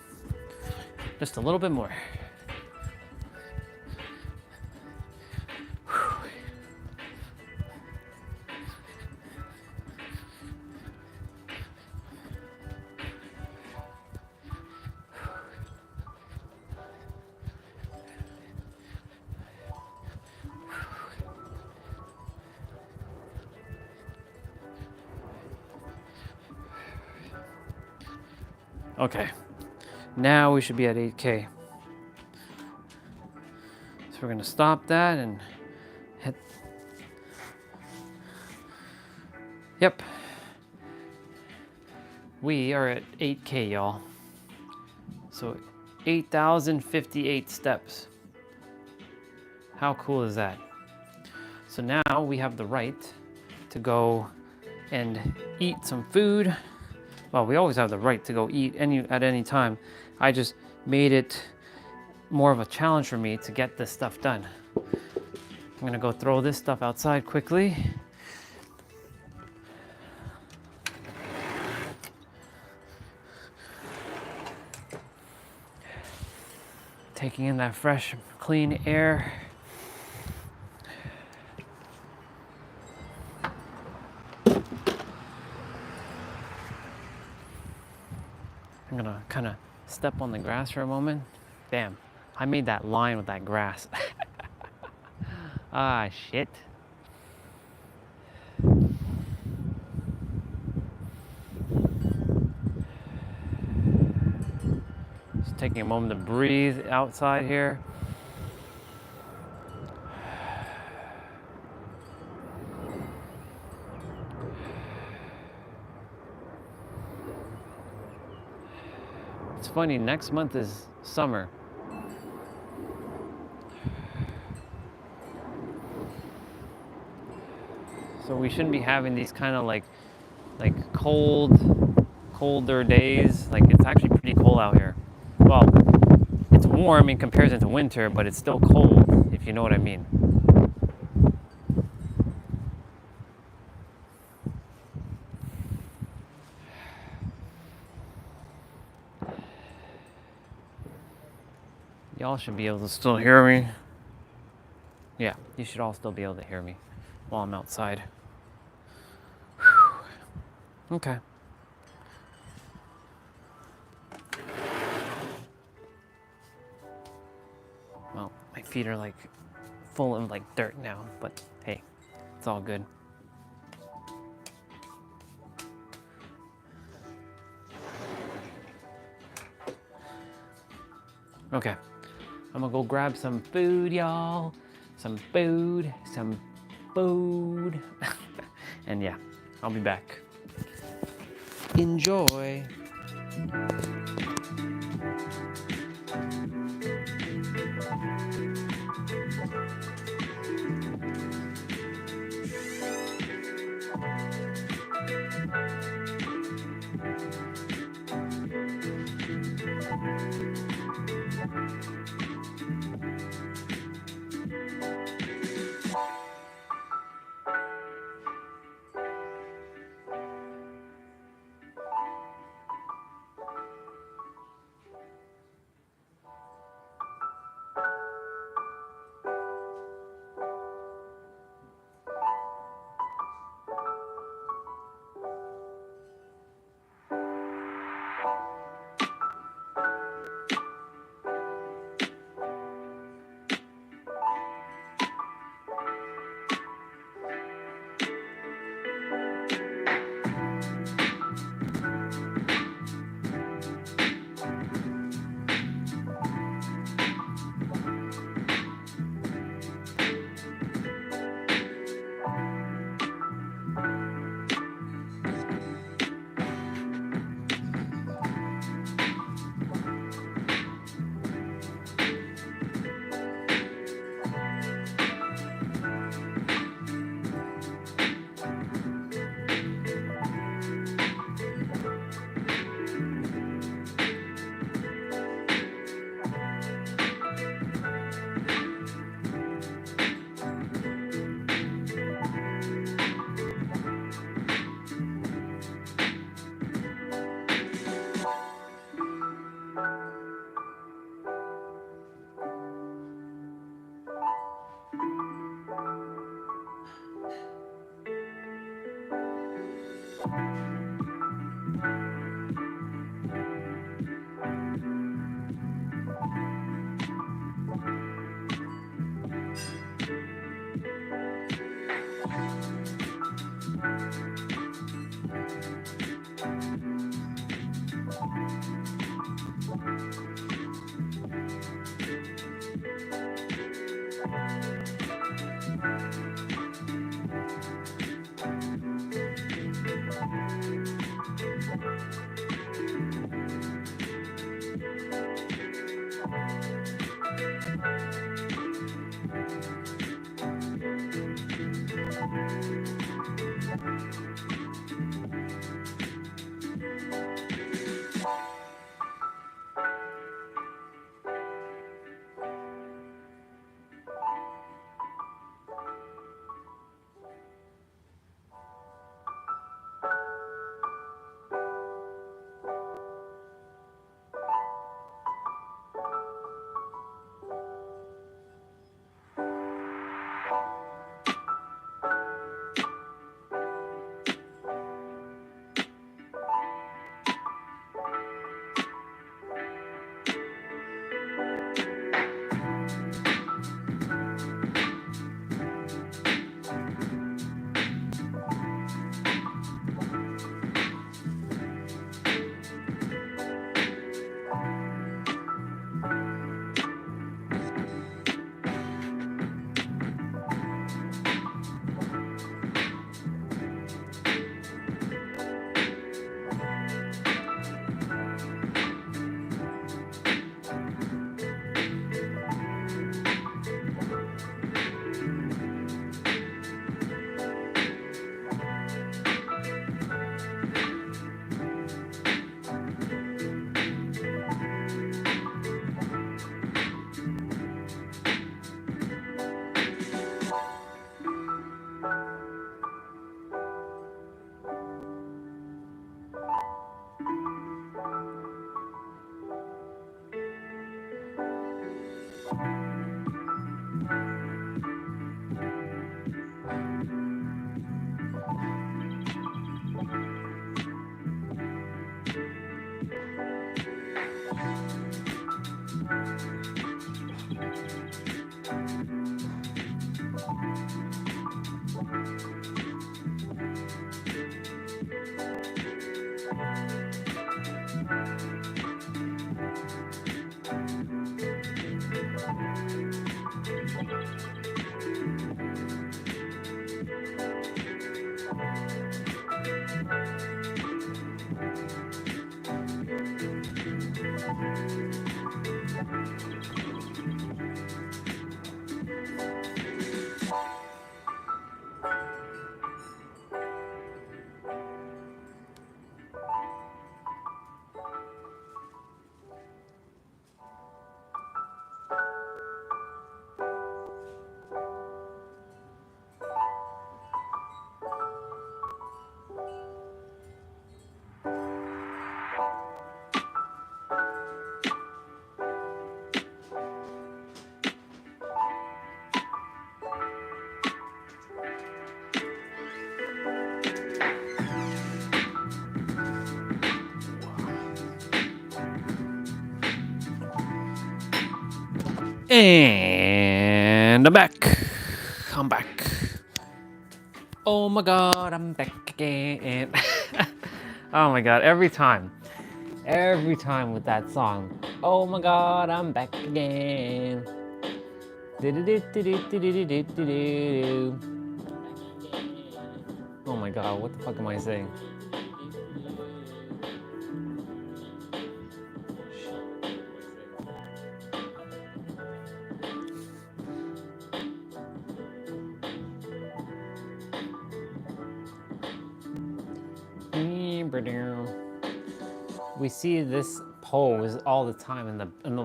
Just a little bit more. Okay, now we should be at 8K. So we're gonna stop that and hit. Yep. We are at 8K, y'all. So 8,058 steps. How cool is that? So now we have the right to go and eat some food. Well, we always have the right to go eat at any time. I just made it more of a challenge for me to get this stuff done. I'm gonna go throw this stuff outside quickly. Taking in that fresh, clean air. I'm gonna kind of step on the grass for a moment. Damn, I made that line with that grass. Ah, shit. Just taking a moment to breathe outside here. It's funny, next month is summer. So we shouldn't be having these kind of like colder days. Like, it's actually pretty cold out here. Well, it's warm in comparison to winter, but it's still cold, if you know what I mean. Y'all should be able to still hear me. Yeah, you should all still be able to hear me while I'm outside. Whew. Okay. Well, my feet are like full of like dirt now, but hey, it's all good. Okay, I'm gonna go grab some food, y'all. Some food. And yeah, I'll be back. Enjoy. And I'm back. I'm back. Oh my god, I'm back again. Oh my god, every time with that song. Oh my god, I'm back again. Oh my god, what the fuck am I saying? We see this pose all the time in the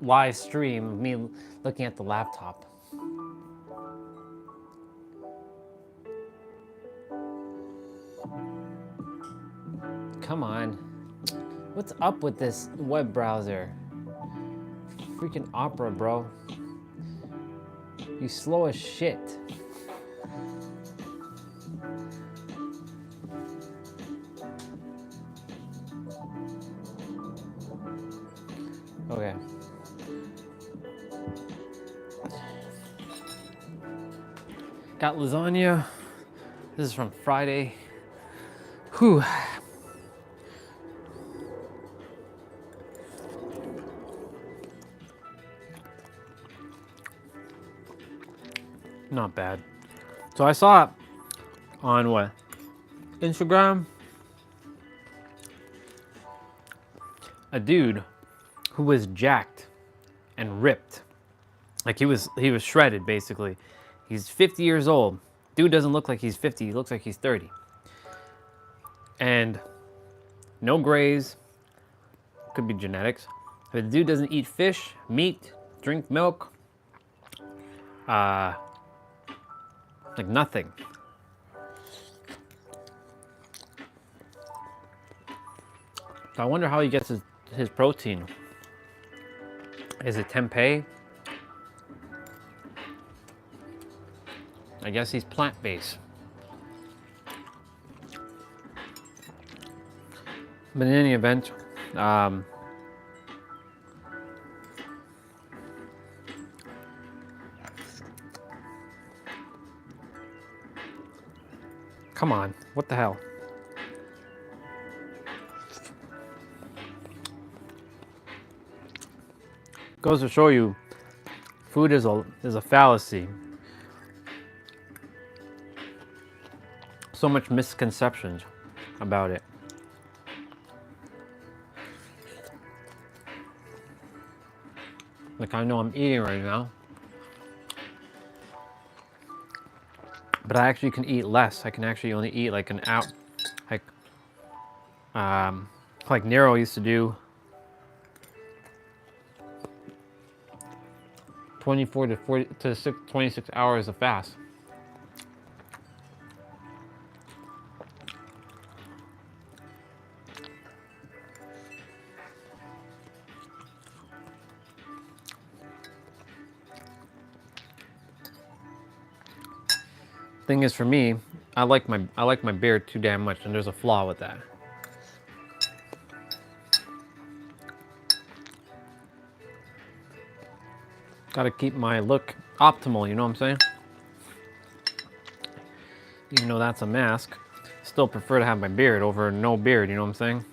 live stream of me looking at the laptop. Come on. What's up with this web browser? Freaking Opera, bro. You slow as shit. Okay. Got lasagna. This is from Friday. Whew. Not bad. So I saw it on what? Instagram. A dude who was jacked and ripped. Like he was shredded basically. He's 50 years old. Dude doesn't look like he's 50, he looks like he's 30. And no grays. Could be genetics. But the dude doesn't eat fish, meat, drink milk. Like nothing. So I wonder how he gets his protein. Is it tempeh? I guess he's plant-based. But in any event, come on, what the hell? Goes to show you, food is a fallacy. So much misconceptions about it. Like I know I'm eating right now, but I actually can eat less. I can actually only eat like an hour, like Nero used to do 24 to 40 to 26 hours of fast. Thing is, for me, I like my beer too damn much, and there's a flaw with that. Gotta keep my look optimal, you know what I'm saying? Even though that's a mask. Still prefer to have my beard over no beard, you know what I'm saying?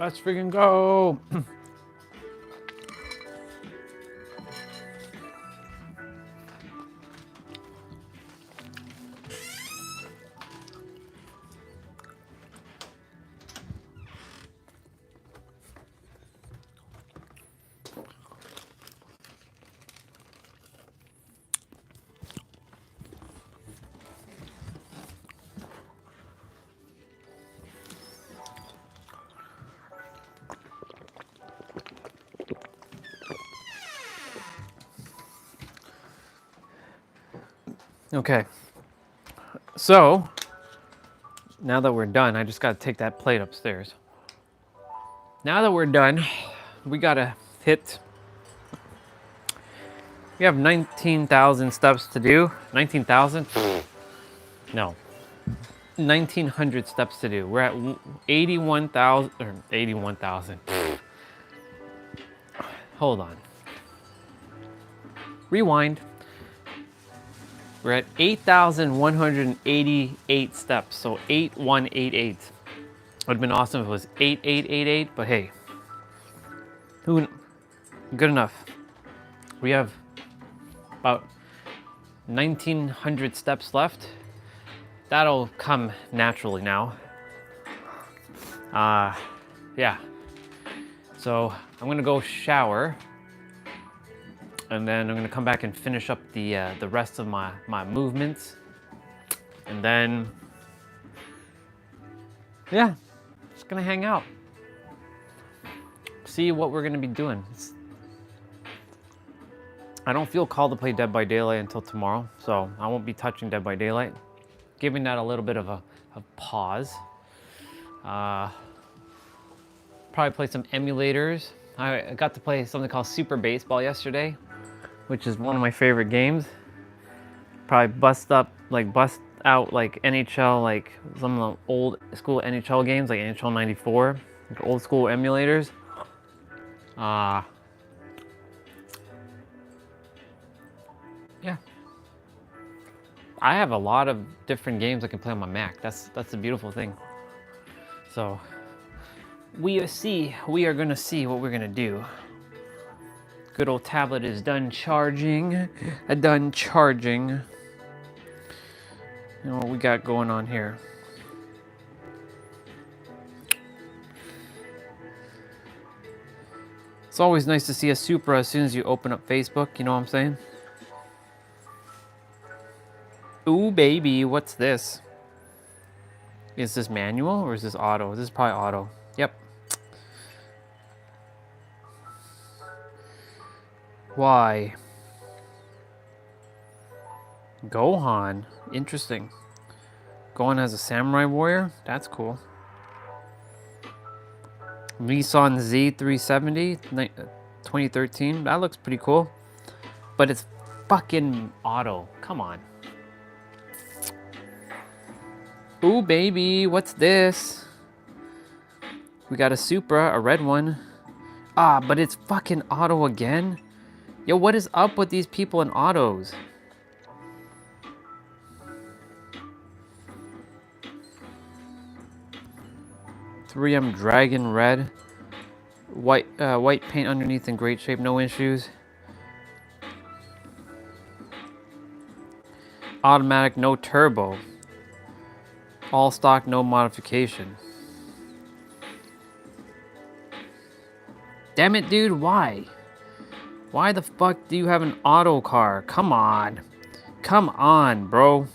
Let's freaking go. Okay, so now that we're done, I just gotta take that plate upstairs. Now that we're done, we gotta hit. We have 19,000 steps to do. 19,000? No. 1,900 steps to do. We're at 81,000, or 81,000. Hold on. Rewind. We're at 8,188 steps, so 8188. Would have been awesome if it was 8888, but hey, good enough. We have about 1,900 steps left. That'll come naturally now. Yeah. So I'm gonna go shower, and then I'm gonna come back and finish up the rest of my movements, and then yeah, just gonna hang out, see what we're gonna be doing. I don't feel called to play Dead by Daylight until tomorrow, so I won't be touching Dead by Daylight. Giving that a little bit of a pause. Probably play some emulators. I got to play something called Super Baseball yesterday, which is one of my favorite games. Probably bust out like NHL, like some of the old school NHL games, like NHL 94, like old school emulators. Yeah. I have a lot of different games I can play on my Mac. That's the beautiful thing. So we are gonna see what we're gonna do. Good old tablet is done charging. You know what we got going on here. It's always nice to see a Supra as soon as you open up Facebook, you know what I'm saying? Ooh, baby, what's this? Is this manual or is this auto? This is probably auto. Yep. Why? Gohan. Interesting. Gohan as a samurai warrior? That's cool. Nissan Z370, 2013. That looks pretty cool. But it's fucking auto. Come on. Ooh, baby. What's this? We got a Supra, a red one. Ah, but it's fucking auto again? Yo, what is up with these people in autos? "3M Dragon Red." White paint underneath in great shape, no issues. Automatic, no turbo. All stock, no modification. Damn it, dude, why? Why the fuck do you have an auto car? Come on. Come on, bro.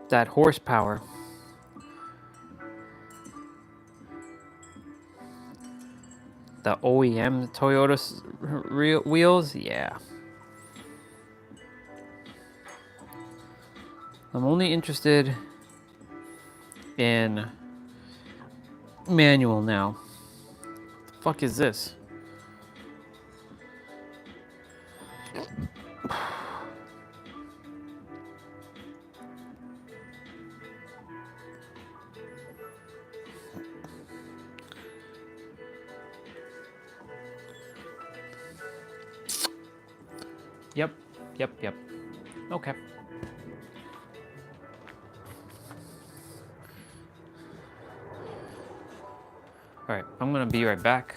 That horsepower. The OEM Toyota wheels, yeah. I'm only interested in manual now. The fuck is this? Yep. Okay. All right, I'm gonna be right back.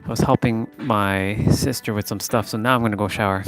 I was helping my sister with some stuff, so now I'm gonna go shower.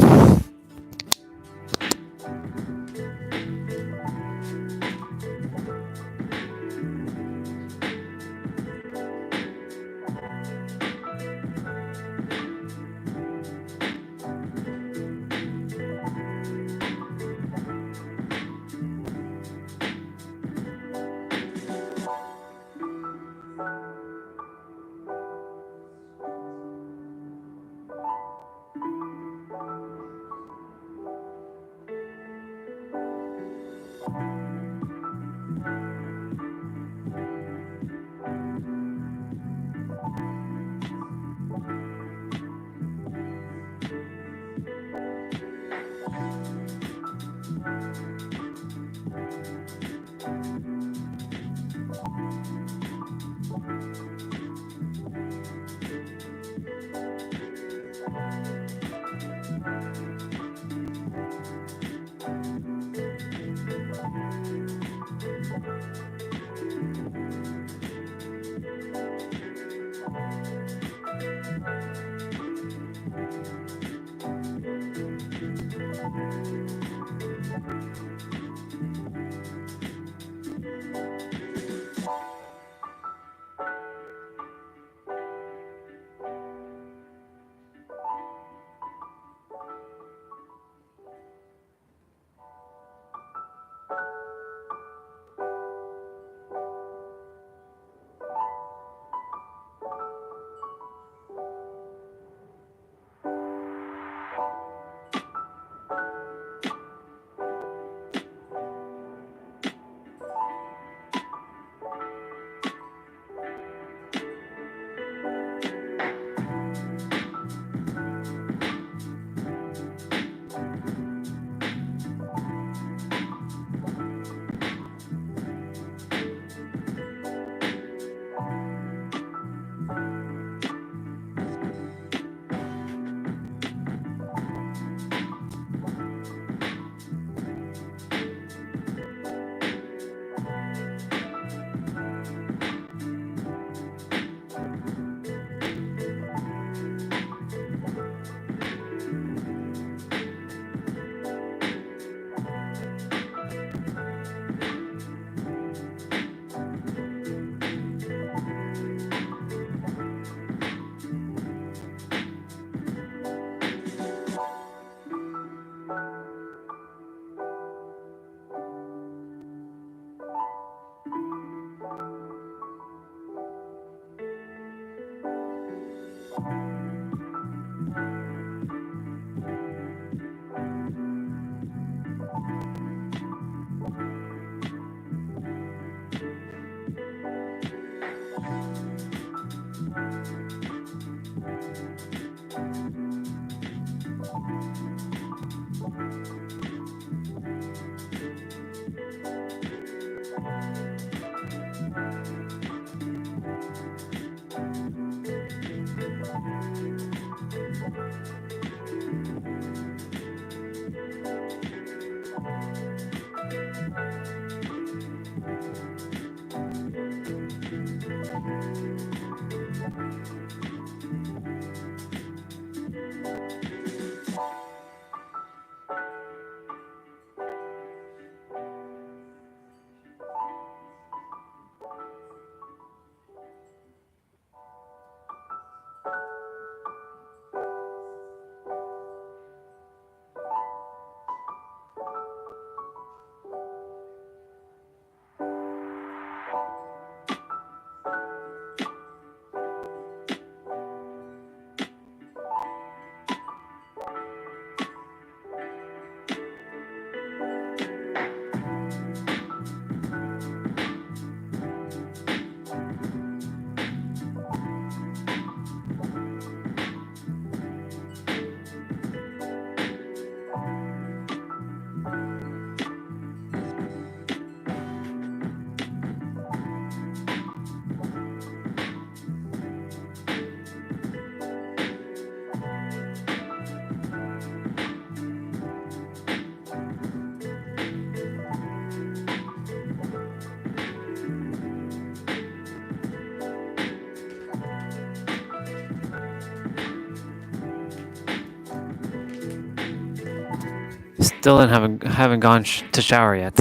Still haven't gone to shower yet.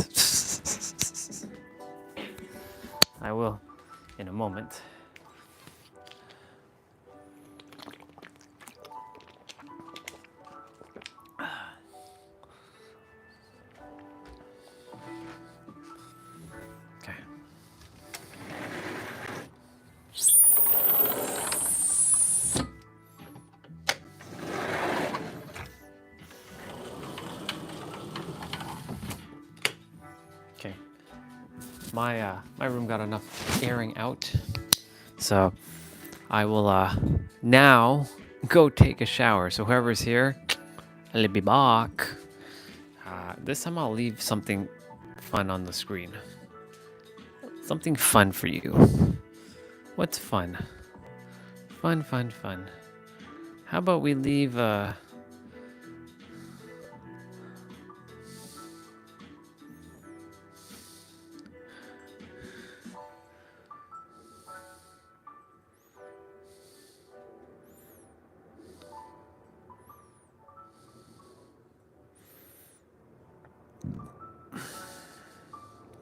I will in a moment. Okay. Okay. My room got enough airing out, so I will now go take a shower. So whoever's here, I'll be back. This time I'll leave something fun on the screen. Something fun for you. What's fun? Fun, fun, fun. How about we leave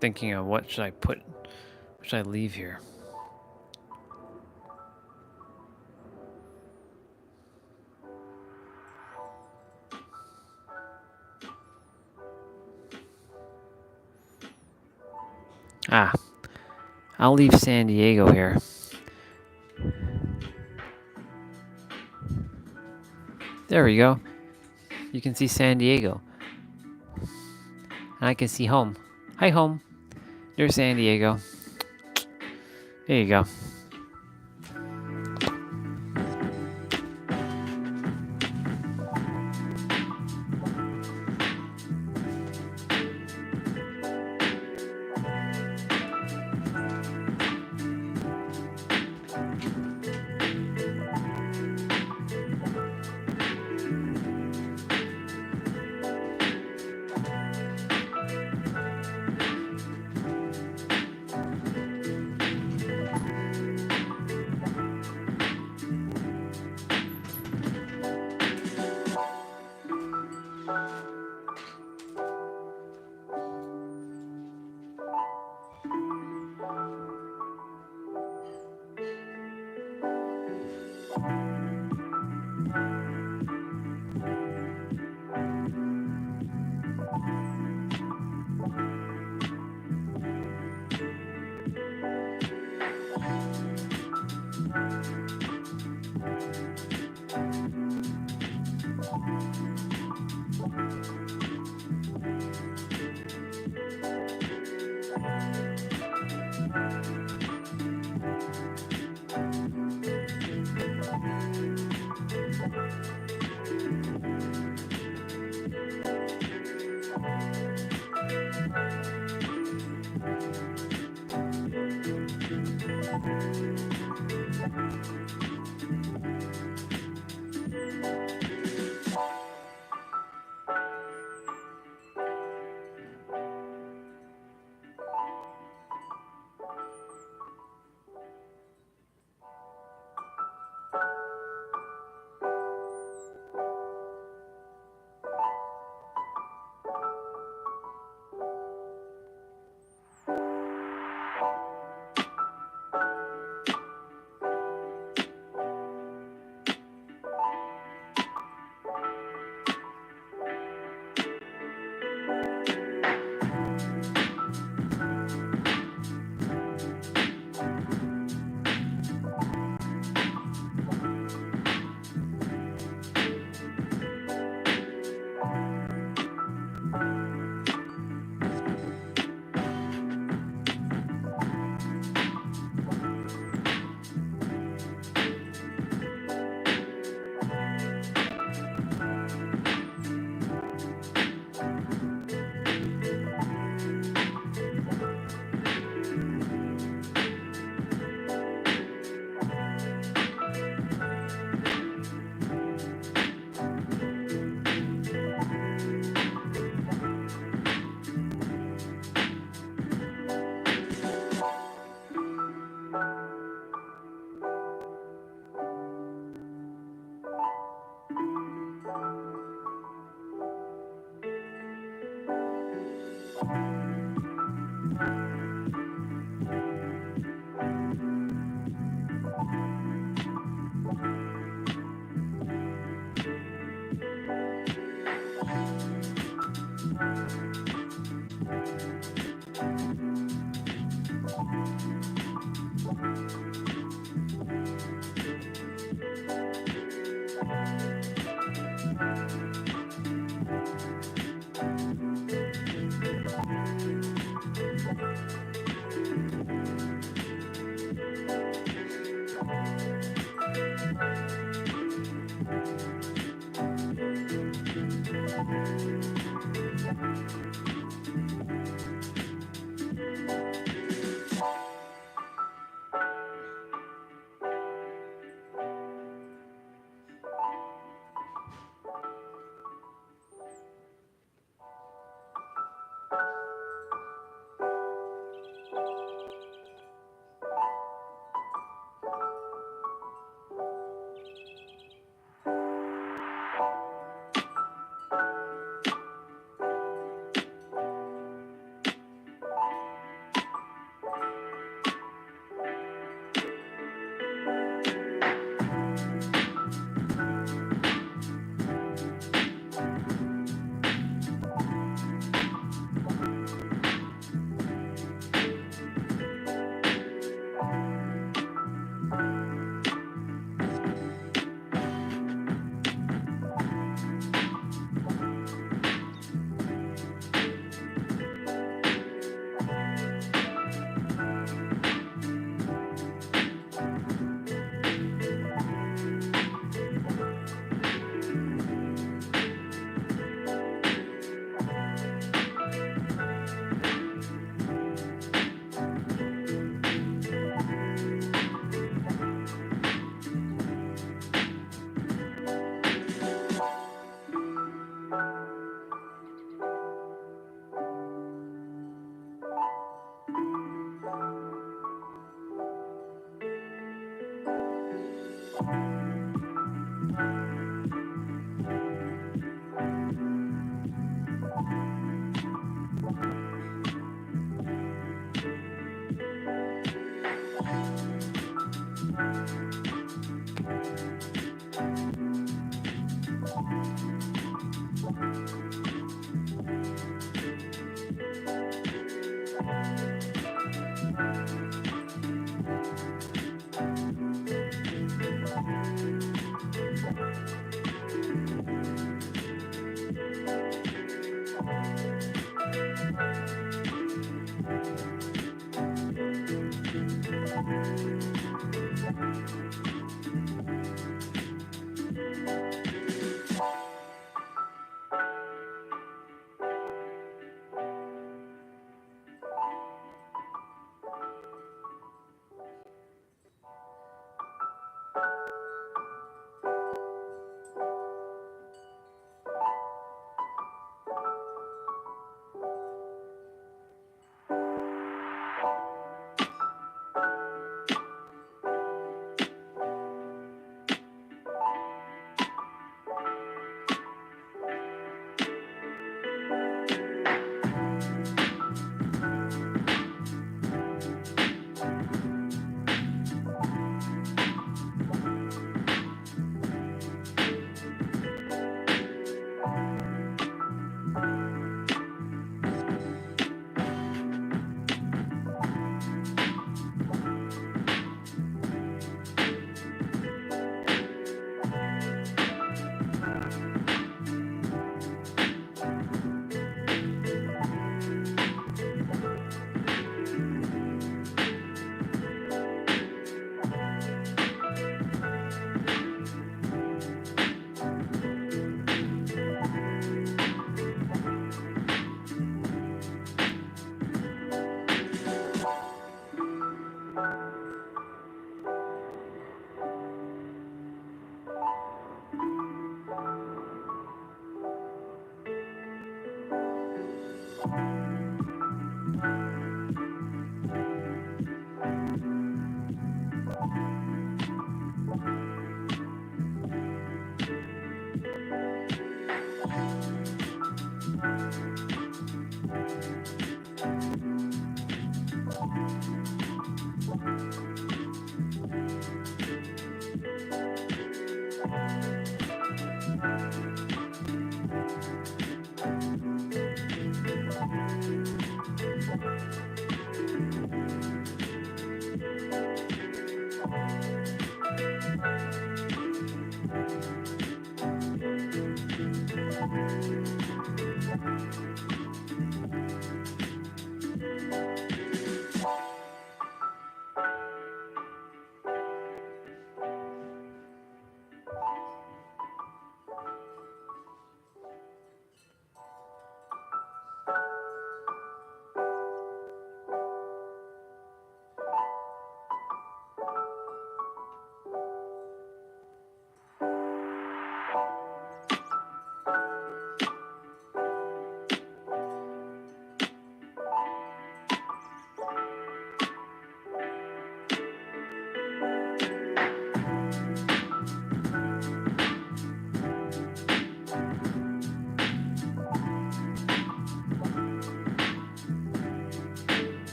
thinking of what should I leave here? I'll leave San Diego here. There we go. You can see San Diego. And I can see home. Hi, home. There's San Diego. There you go.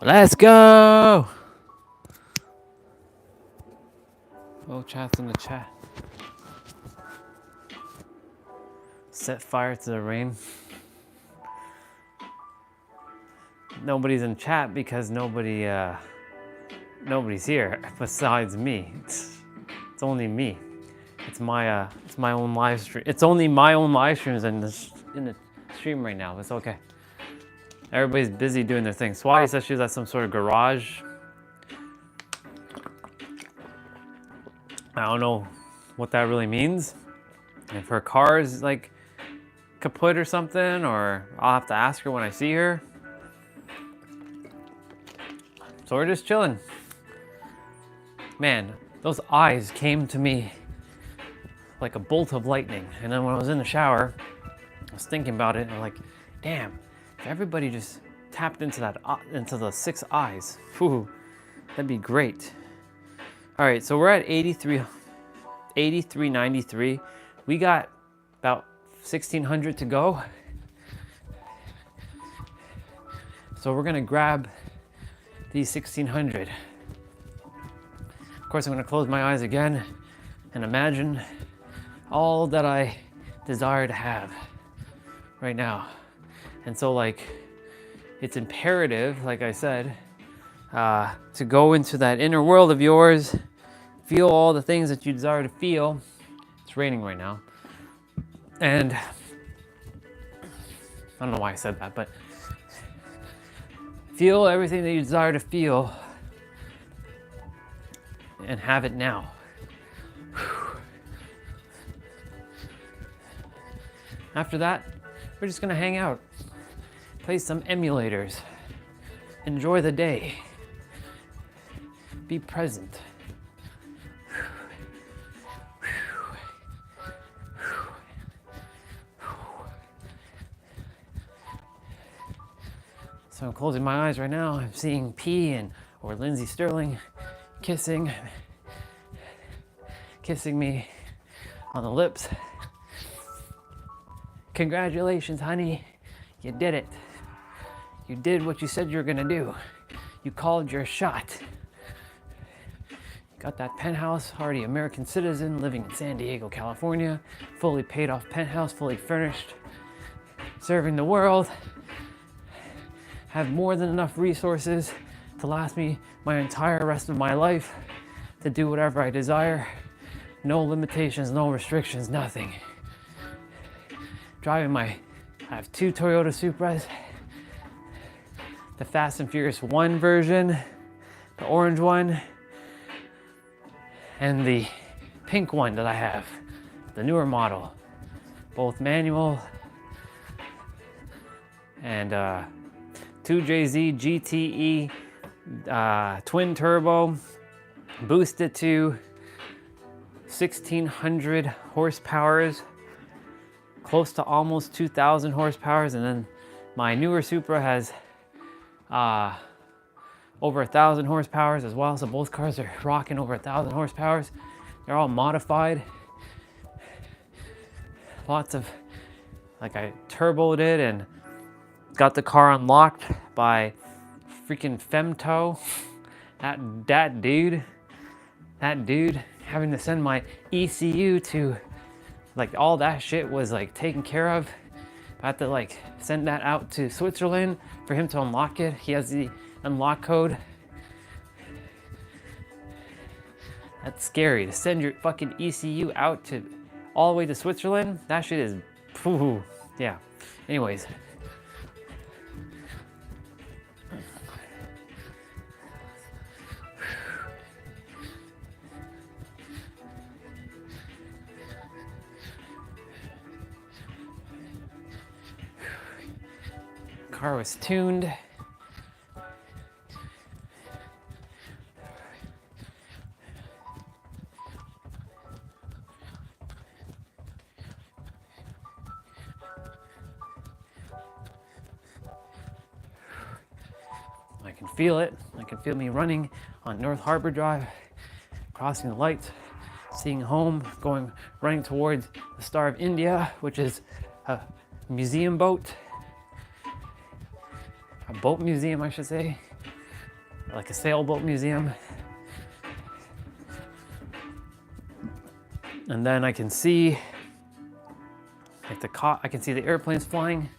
Let's go. Oh, chat's in the chat. Set fire to the rain. Nobody's in chat because nobody's here besides me. It's only me. It's my own live stream. It's only my own live streams in the stream right now. It's okay. Everybody's busy doing their thing. Swati says she's at some sort of garage. I don't know what that really means. If her car is like kaput or something, or I'll have to ask her when I see her. So we're just chilling. Man, those eyes came to me like a bolt of lightning. And then when I was in the shower, I was thinking about it, and I'm like, damn, if everybody just tapped into that, into the 6 eyes, whew, that'd be great. All right, so we're at 8393. We got about 1600 to go. So we're gonna grab these 1600. Of course, I'm gonna close my eyes again and imagine all that I desire to have right now. And so like, it's imperative, like I said, to go into that inner world of yours, feel all the things that you desire to feel. It's raining right now. And I don't know why I said that, but feel everything that you desire to feel and have it now. After that, we're just gonna hang out, play some emulators, enjoy the day, be present. So I'm closing my eyes right now. I'm seeing P or Lindsay Sterling kissing me on the lips. Congratulations, honey. You did it. You did what you said you were gonna do. You called your shot. Got that penthouse, already American citizen, living in San Diego, California. Fully paid off penthouse, fully furnished. Serving the world. Have more than enough resources to last me my entire rest of my life, to do whatever I desire. No limitations, no restrictions, nothing. Driving I have 2 Toyota Supras, the Fast and Furious 1 version, the orange one, and the pink one that I have, the newer model, both manual, and 2JZ GTE twin turbo, boosted to 1600 horsepowers, close to almost 2000 horsepowers, and then my newer Supra has over 1000 horsepowers as well. So both cars are rocking over 1000 horsepowers. They're all modified. Lots of, like, I turboed it and got the car unlocked by freaking Femto. That dude having to send my ECU to, like, all that shit was like taken care of. I had to like send that out to Switzerland for him to unlock it. He has the unlock code. That's scary to send your fucking ECU out to all the way to Switzerland. That shit is, phew, yeah. Anyways. Car was tuned. I can feel it. I can feel me running on North Harbor Drive, crossing the lights, seeing home, running towards the Star of India, which is a museum boat. A boat museum, I should say. like a sailboat museum. And then I can see like I can see the airplanes flying.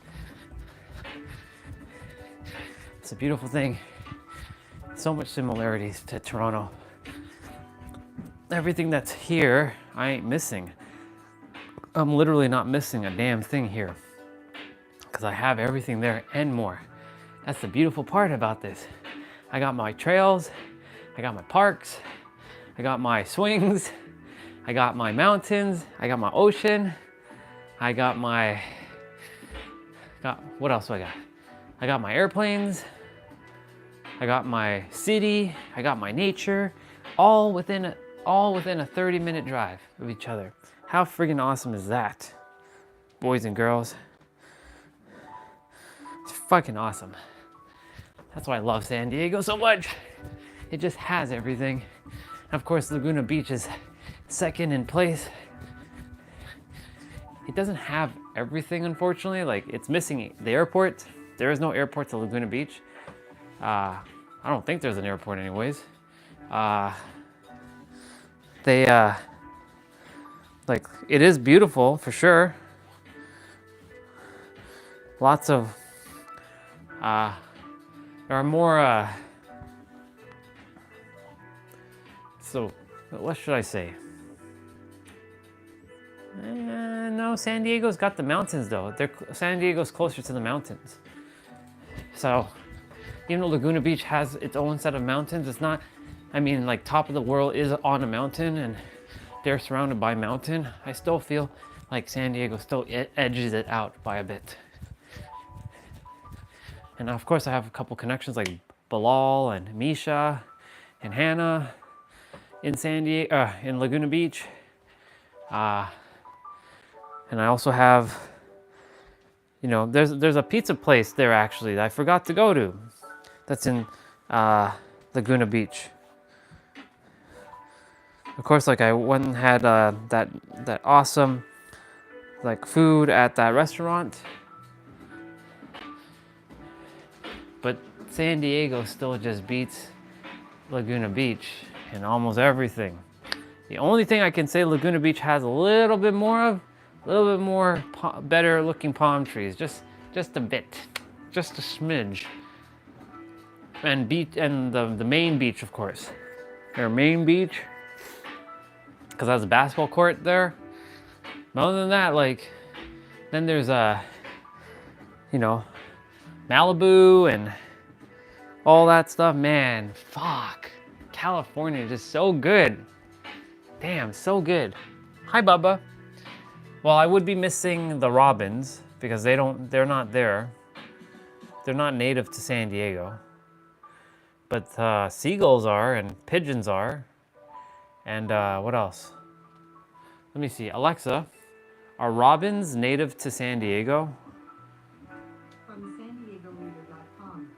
It's a beautiful thing. So much similarities to Toronto. Everything that's here, I ain't missing. I'm literally not missing a damn thing here because I have everything there and more. That's the beautiful part about this. I got my trails, I got my parks, I got my swings, I got my mountains, I got my ocean, I got what else do I got? I got my airplanes, I got my city, I got my nature, all within a 30-minute drive of each other. How friggin' awesome is that, boys and girls? It's fucking awesome. That's why I love San Diego so much. It just has everything. And of course, Laguna Beach is second in place. It doesn't have everything, unfortunately. Like, it's missing the airport. There is no airport to Laguna Beach. I don't think there's an airport anyways. Like, it is beautiful for sure. Lots of, there are more, so what should I say? No, San Diego's got the mountains though. San Diego's closer to the mountains. So even though Laguna Beach has its own set of mountains, it's not, I mean, like, top of the world is on a mountain and they're surrounded by mountain. I still feel like San Diego still edges it out by a bit. And of course I have a couple connections like Bilal and Misha and Hannah in in Laguna Beach. And I also have, you know, there's a pizza place there actually that I forgot to go to. That's in Laguna Beach. Of course, like, I went and had that awesome, like, food at that restaurant. But San Diego still just beats Laguna Beach in almost everything. The only thing I can say Laguna Beach has a little bit more better looking palm trees, just a bit, just a smidge. And the main beach, of course. Their main beach, because that's a basketball court there. But other than that, like, then there's you know, Malibu and all that stuff. Man, fuck, California is just so good. Damn, so good. Hi, Bubba. Well, I would be missing the robins because they're not there. They're not native to San Diego. But seagulls are, and pigeons are. And what else? Let me see. Alexa, are robins native to San Diego? From SanDiegoReader.com.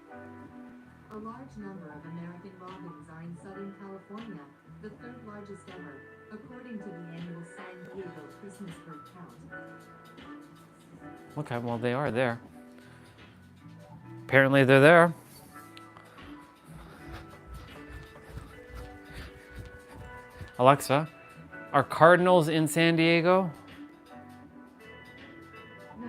A large number of American robins are in Southern California, the third largest ever, according to the annual San Diego Christmas bird count. Okay, well, they are there. Apparently they're there. Alexa, are cardinals in San Diego? No.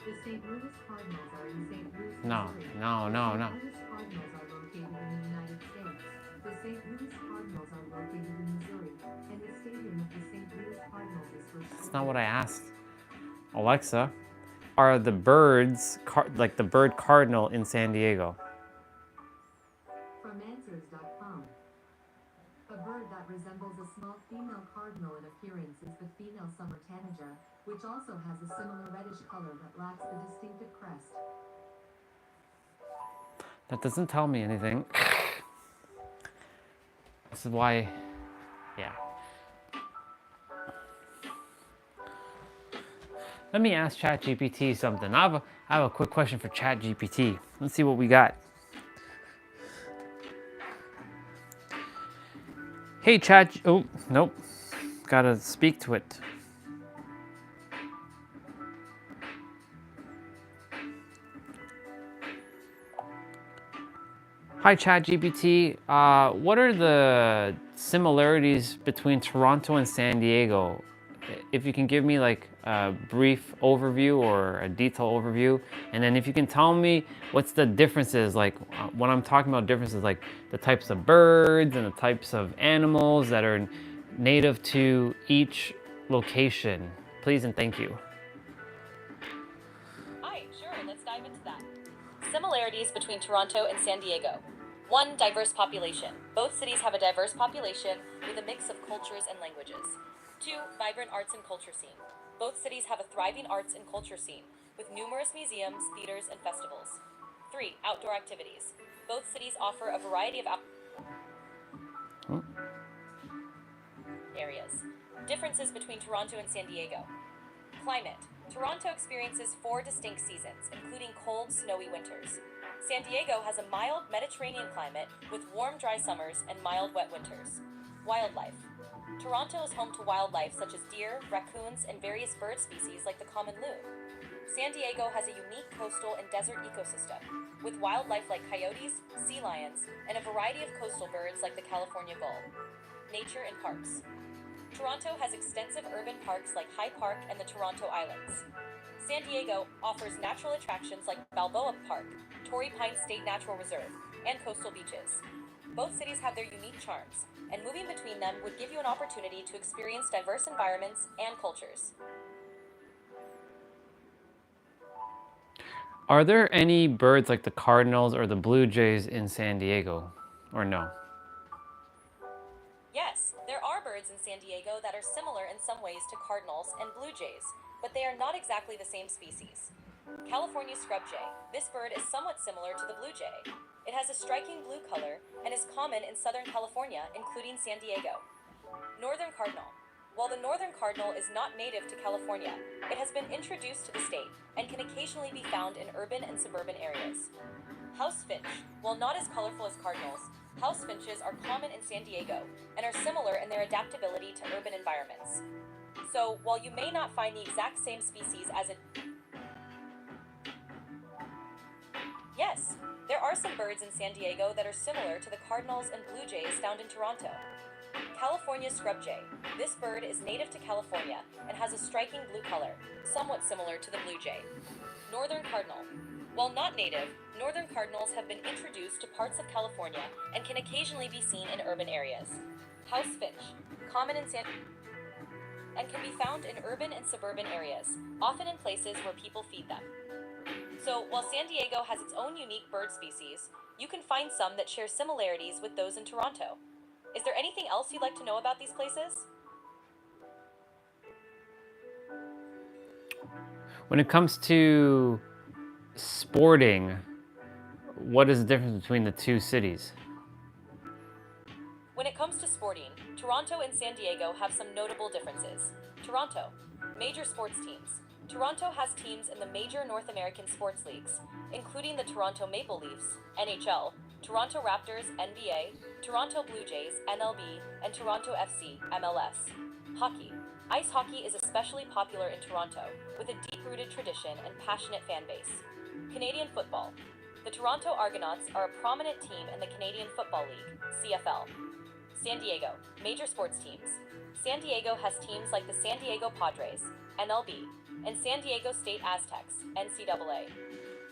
The St. Louis Cardinals are in St. Louis, No. Missouri. No. The St. Louis Cardinals are located in the United States. The St. Louis Cardinals are located in Missouri, and the stadium of the St. Louis Cardinals is for. That's not what I asked. Alexa, are the birds, like the bird cardinal in San Diego? From Answers.com. A bird that resembles a small female cardinal in appearance is the female summer tanager, which also has a similar reddish color but lacks the distinctive crest. That doesn't tell me anything. This is why, yeah. Let me ask ChatGPT something. I have a quick question for ChatGPT. Let's see what we got. Hey Chat, oh, nope. Gotta speak to it. Hi, ChatGPT. What are the similarities between Toronto and San Diego? If you can give me like a brief overview or a detailed overview, and then if you can tell me what's the differences, like when I'm talking about differences, like the types of birds and the types of animals that are native to each location. Please and thank you. Hi, sure, let's dive into that. Similarities between Toronto and San Diego. 1. Diverse population. Both cities have a diverse population with a mix of cultures and languages. 2. Vibrant arts and culture scene. Both cities have a thriving arts and culture scene with numerous museums, theaters, and festivals. 3. Outdoor activities. Both cities offer a variety of areas. Differences between Toronto and San Diego. Climate. Toronto experiences 4 distinct seasons, including cold, snowy winters. San Diego has a mild Mediterranean climate with warm, dry summers and mild, wet winters. Wildlife. Toronto is home to wildlife such as deer, raccoons, and various bird species like the common loon. San Diego has a unique coastal and desert ecosystem, with wildlife like coyotes, sea lions, and a variety of coastal birds like the California gull. Nature and parks. Toronto has extensive urban parks like High Park and the Toronto Islands. San Diego offers natural attractions like Balboa Park, Torrey Pines State Natural Reserve, and coastal beaches. Both cities have their unique charms, and moving between them would give you an opportunity to experience diverse environments and cultures. Are there any birds like the cardinals or the blue jays in San Diego, or no? Yes, there are birds in San Diego that are similar in some ways to cardinals and blue jays, but they are not exactly the same species. California scrub jay. This bird is somewhat similar to the blue jay. It has a striking blue color and is common in Southern California, including San Diego. Northern cardinal. While the northern cardinal is not native to California, it has been introduced to the state and can occasionally be found in urban and suburban areas. House finch. While not as colorful as cardinals, house finches are common in San Diego and are similar in their adaptability to urban environments. So, while you may not find the exact same species as in Yes, there are some birds in San Diego that are similar to the cardinals and blue jays found in Toronto. California scrub jay. This bird is native to California and has a striking blue color, somewhat similar to the blue jay. Northern cardinal. While not native, northern cardinals have been introduced to parts of California and can occasionally be seen in urban areas. House finch. Common in San and can be found in urban and suburban areas, often in places where people feed them. So, while San Diego has its own unique bird species, you can find some that share similarities with those in Toronto. Is there anything else you'd like to know about these places? When it comes to sporting, what is the difference between the two cities? When it comes to sporting, Toronto and San Diego have some notable differences. Toronto. Major sports teams. Toronto has teams in the major North American sports leagues, including the Toronto Maple Leafs, NHL, Toronto Raptors, NBA, Toronto Blue Jays, MLB, and Toronto FC, MLS. Hockey. Ice hockey is especially popular in Toronto, with a deep-rooted tradition and passionate fan base. Canadian football. The Toronto Argonauts are a prominent team in the Canadian Football League, CFL. San Diego. Major sports teams. San Diego has teams like the San Diego Padres, MLB, and San Diego State Aztecs, NCAA.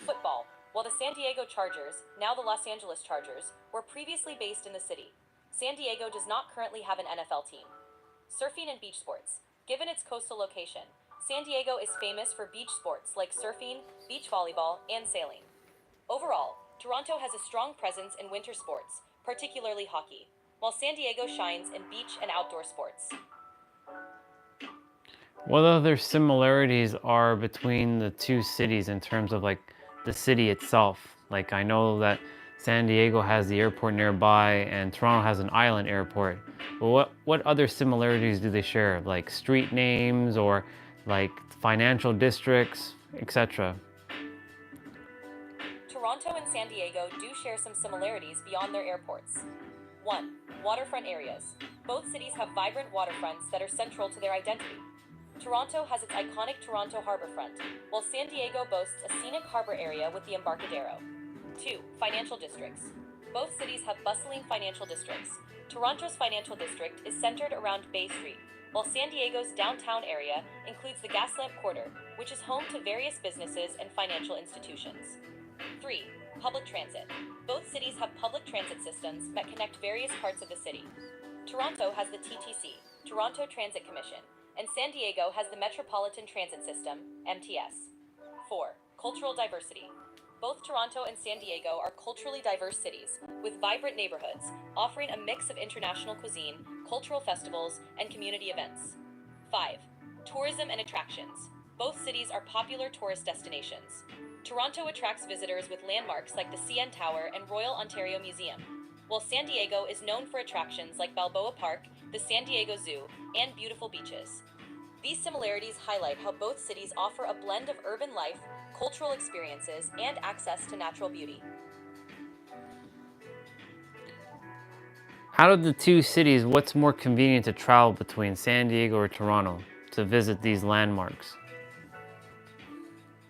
Football. While the San Diego Chargers, now the Los Angeles Chargers, were previously based in the city, San Diego does not currently have an NFL team. Surfing and beach sports. Given its coastal location, San Diego is famous for beach sports like surfing, beach volleyball, and sailing. Overall, Toronto has a strong presence in winter sports, particularly hockey, while San Diego shines in beach and outdoor sports. What other similarities are between the two cities in terms of like the city itself? Like I know that San Diego has the airport nearby and Toronto has an island airport. But what other similarities do they share? Like street names or like financial districts, etc. Toronto and San Diego do share some similarities beyond their airports. 1. Waterfront areas. Both cities have vibrant waterfronts that are central to their identity. Toronto has its iconic Toronto Harborfront, while San Diego boasts a scenic harbor area with the Embarcadero. 2. Financial districts. Both cities have bustling financial districts. Toronto's financial district is centered around Bay Street, while San Diego's downtown area includes the Gaslamp Quarter, which is home to various businesses and financial institutions. 3. Public transit. Both cities have public transit systems that connect various parts of the city. Toronto has the TTC, Toronto Transit Commission, and San Diego has the Metropolitan Transit System, MTS. 4. Cultural diversity. Both Toronto and San Diego are culturally diverse cities, with vibrant neighborhoods, offering a mix of international cuisine, cultural festivals, and community events. 5. Tourism and attractions. Both cities are popular tourist destinations. Toronto attracts visitors with landmarks like the CN Tower and Royal Ontario Museum, while San Diego is known for attractions like Balboa Park, the San Diego Zoo, and beautiful beaches. These similarities highlight how both cities offer a blend of urban life, cultural experiences, and access to natural beauty. Out of the two cities, what's more convenient to travel between San Diego or Toronto to visit these landmarks?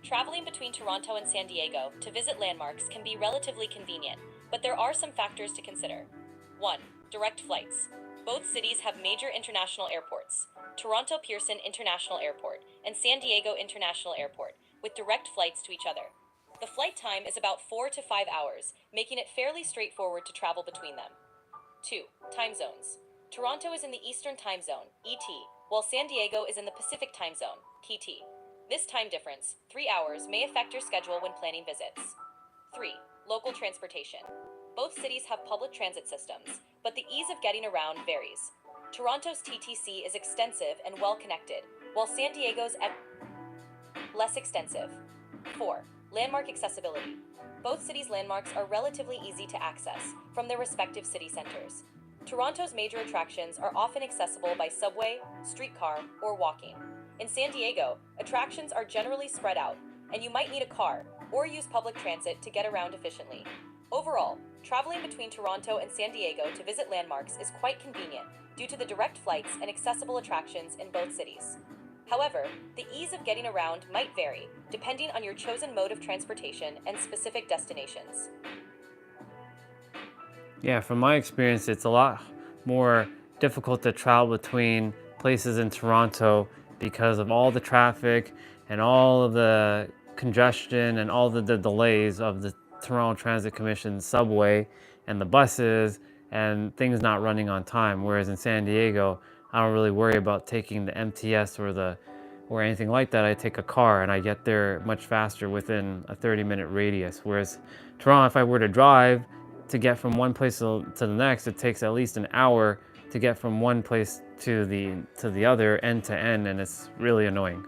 Traveling between Toronto and San Diego to visit landmarks can be relatively convenient, but there are some factors to consider. 1. Direct flights. Both cities have major international airports, Toronto Pearson International Airport and San Diego International Airport, with direct flights to each other. The flight time is about 4 to 5 hours, making it fairly straightforward to travel between them. 2. Time zones. Toronto is in the Eastern Time Zone, ET, while San Diego is in the Pacific Time Zone, PT. This time difference, 3 hours, may affect your schedule when planning visits. 3. Local transportation. Both cities have public transit systems, but the ease of getting around varies. Toronto's TTC is extensive and well connected, while San Diego's less extensive. 4. Landmark accessibility. Both cities' landmarks are relatively easy to access from their respective city centers. Toronto's major attractions are often accessible by subway, streetcar, or walking. In San Diego, attractions are generally spread out, and you might need a car or use public transit to get around efficiently. Overall, traveling between Toronto and San Diego to visit landmarks is quite convenient due to the direct flights and accessible attractions in both cities. However, the ease of getting around might vary, depending on your chosen mode of transportation and specific destinations. Yeah, from my experience, it's a lot more difficult to travel between places in Toronto because of all the traffic and all of the congestion and all the delays of the Toronto Transit Commission subway and the buses and things not running on time. Whereas in San Diego, I don't really worry about taking the MTS or anything like that. I take a car and I get there much faster within a 30-minute radius. Whereas Toronto, if I were to drive to get from one place to the next, it takes at least an hour to get from one place to the other, end to end, and it's really annoying.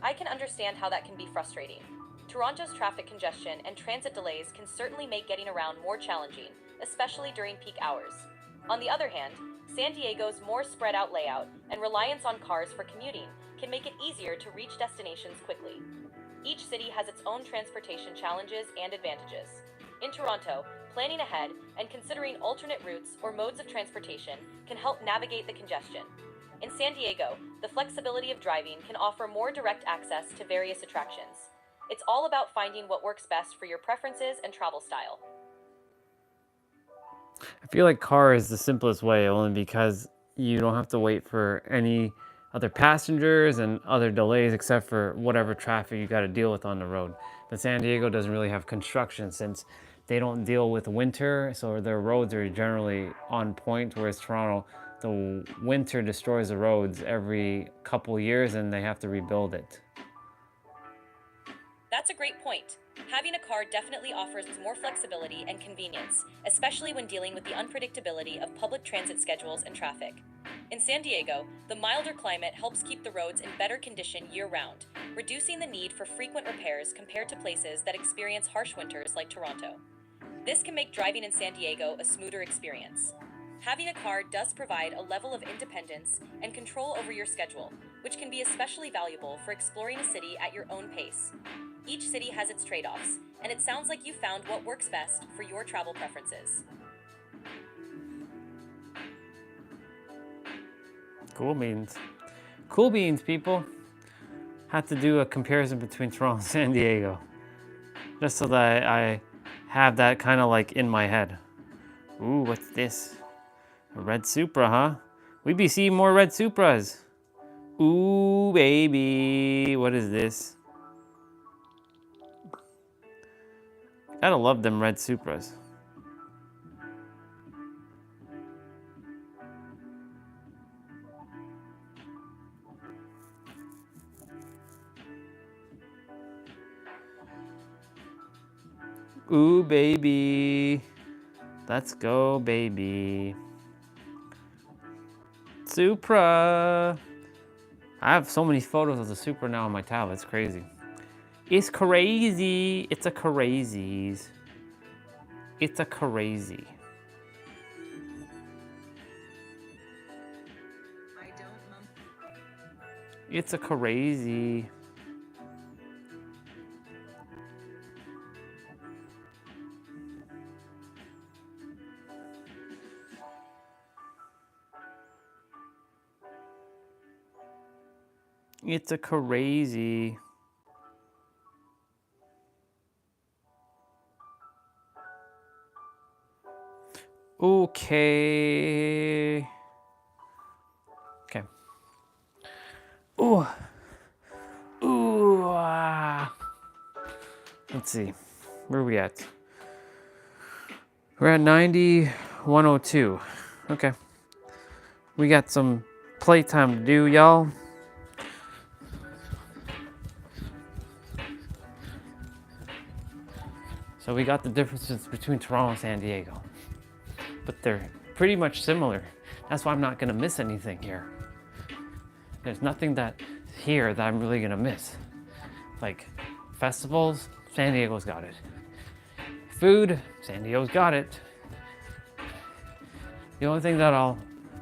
I can understand how that can be frustrating. Toronto's traffic congestion and transit delays can certainly make getting around more challenging, especially during peak hours. On the other hand, San Diego's more spread out layout and reliance on cars for commuting can make it easier to reach destinations quickly. Each city has its own transportation challenges and advantages. In Toronto, planning ahead and considering alternate routes or modes of transportation can help navigate the congestion. In San Diego, the flexibility of driving can offer more direct access to various attractions. It's all about finding what works best for your preferences and travel style. I feel like car is the simplest way, only because you don't have to wait for any other passengers and other delays except for whatever traffic you got to deal with on the road. But San Diego doesn't really have construction since they don't deal with winter, so their roads are generally on point, whereas Toronto, the winter destroys the roads every couple years and they have to rebuild it. That's a great point. Having a car definitely offers more flexibility and convenience, especially when dealing with the unpredictability of public transit schedules and traffic. In San Diego, the milder climate helps keep the roads in better condition year-round, reducing the need for frequent repairs compared to places that experience harsh winters like Toronto. This can make driving in San Diego a smoother experience. Having a car does provide a level of independence and control over your schedule, which can be especially valuable for exploring a city at your own pace. Each city has its trade-offs, and it sounds like you found what works best for your travel preferences. Cool beans. Cool beans, people. Had to do a comparison between Toronto and San Diego, just so that I have that kind of like in my head. Ooh, what's this? A red Supra, huh? We be seeing more red Supras. Ooh, baby. What is this? Gotta love them red Supras. Ooh, baby. Let's go, baby. Supra. I have so many photos of the Supra now on my tablet. It's crazy. It's crazy. It's a crazies. It's a crazy. It's a crazy. It's a crazy. Okay. Okay. Ooh. Ooh. Let's see. Where are we at? We're at 90-102. Okay. We got some playtime to do, y'all. So we got the differences between Toronto and San Diego. But they're pretty much similar. That's why I'm not gonna miss anything here. There's nothing that here that I'm really gonna miss. Like festivals, San Diego's got it. Food, San Diego's got it. The only thing that I'll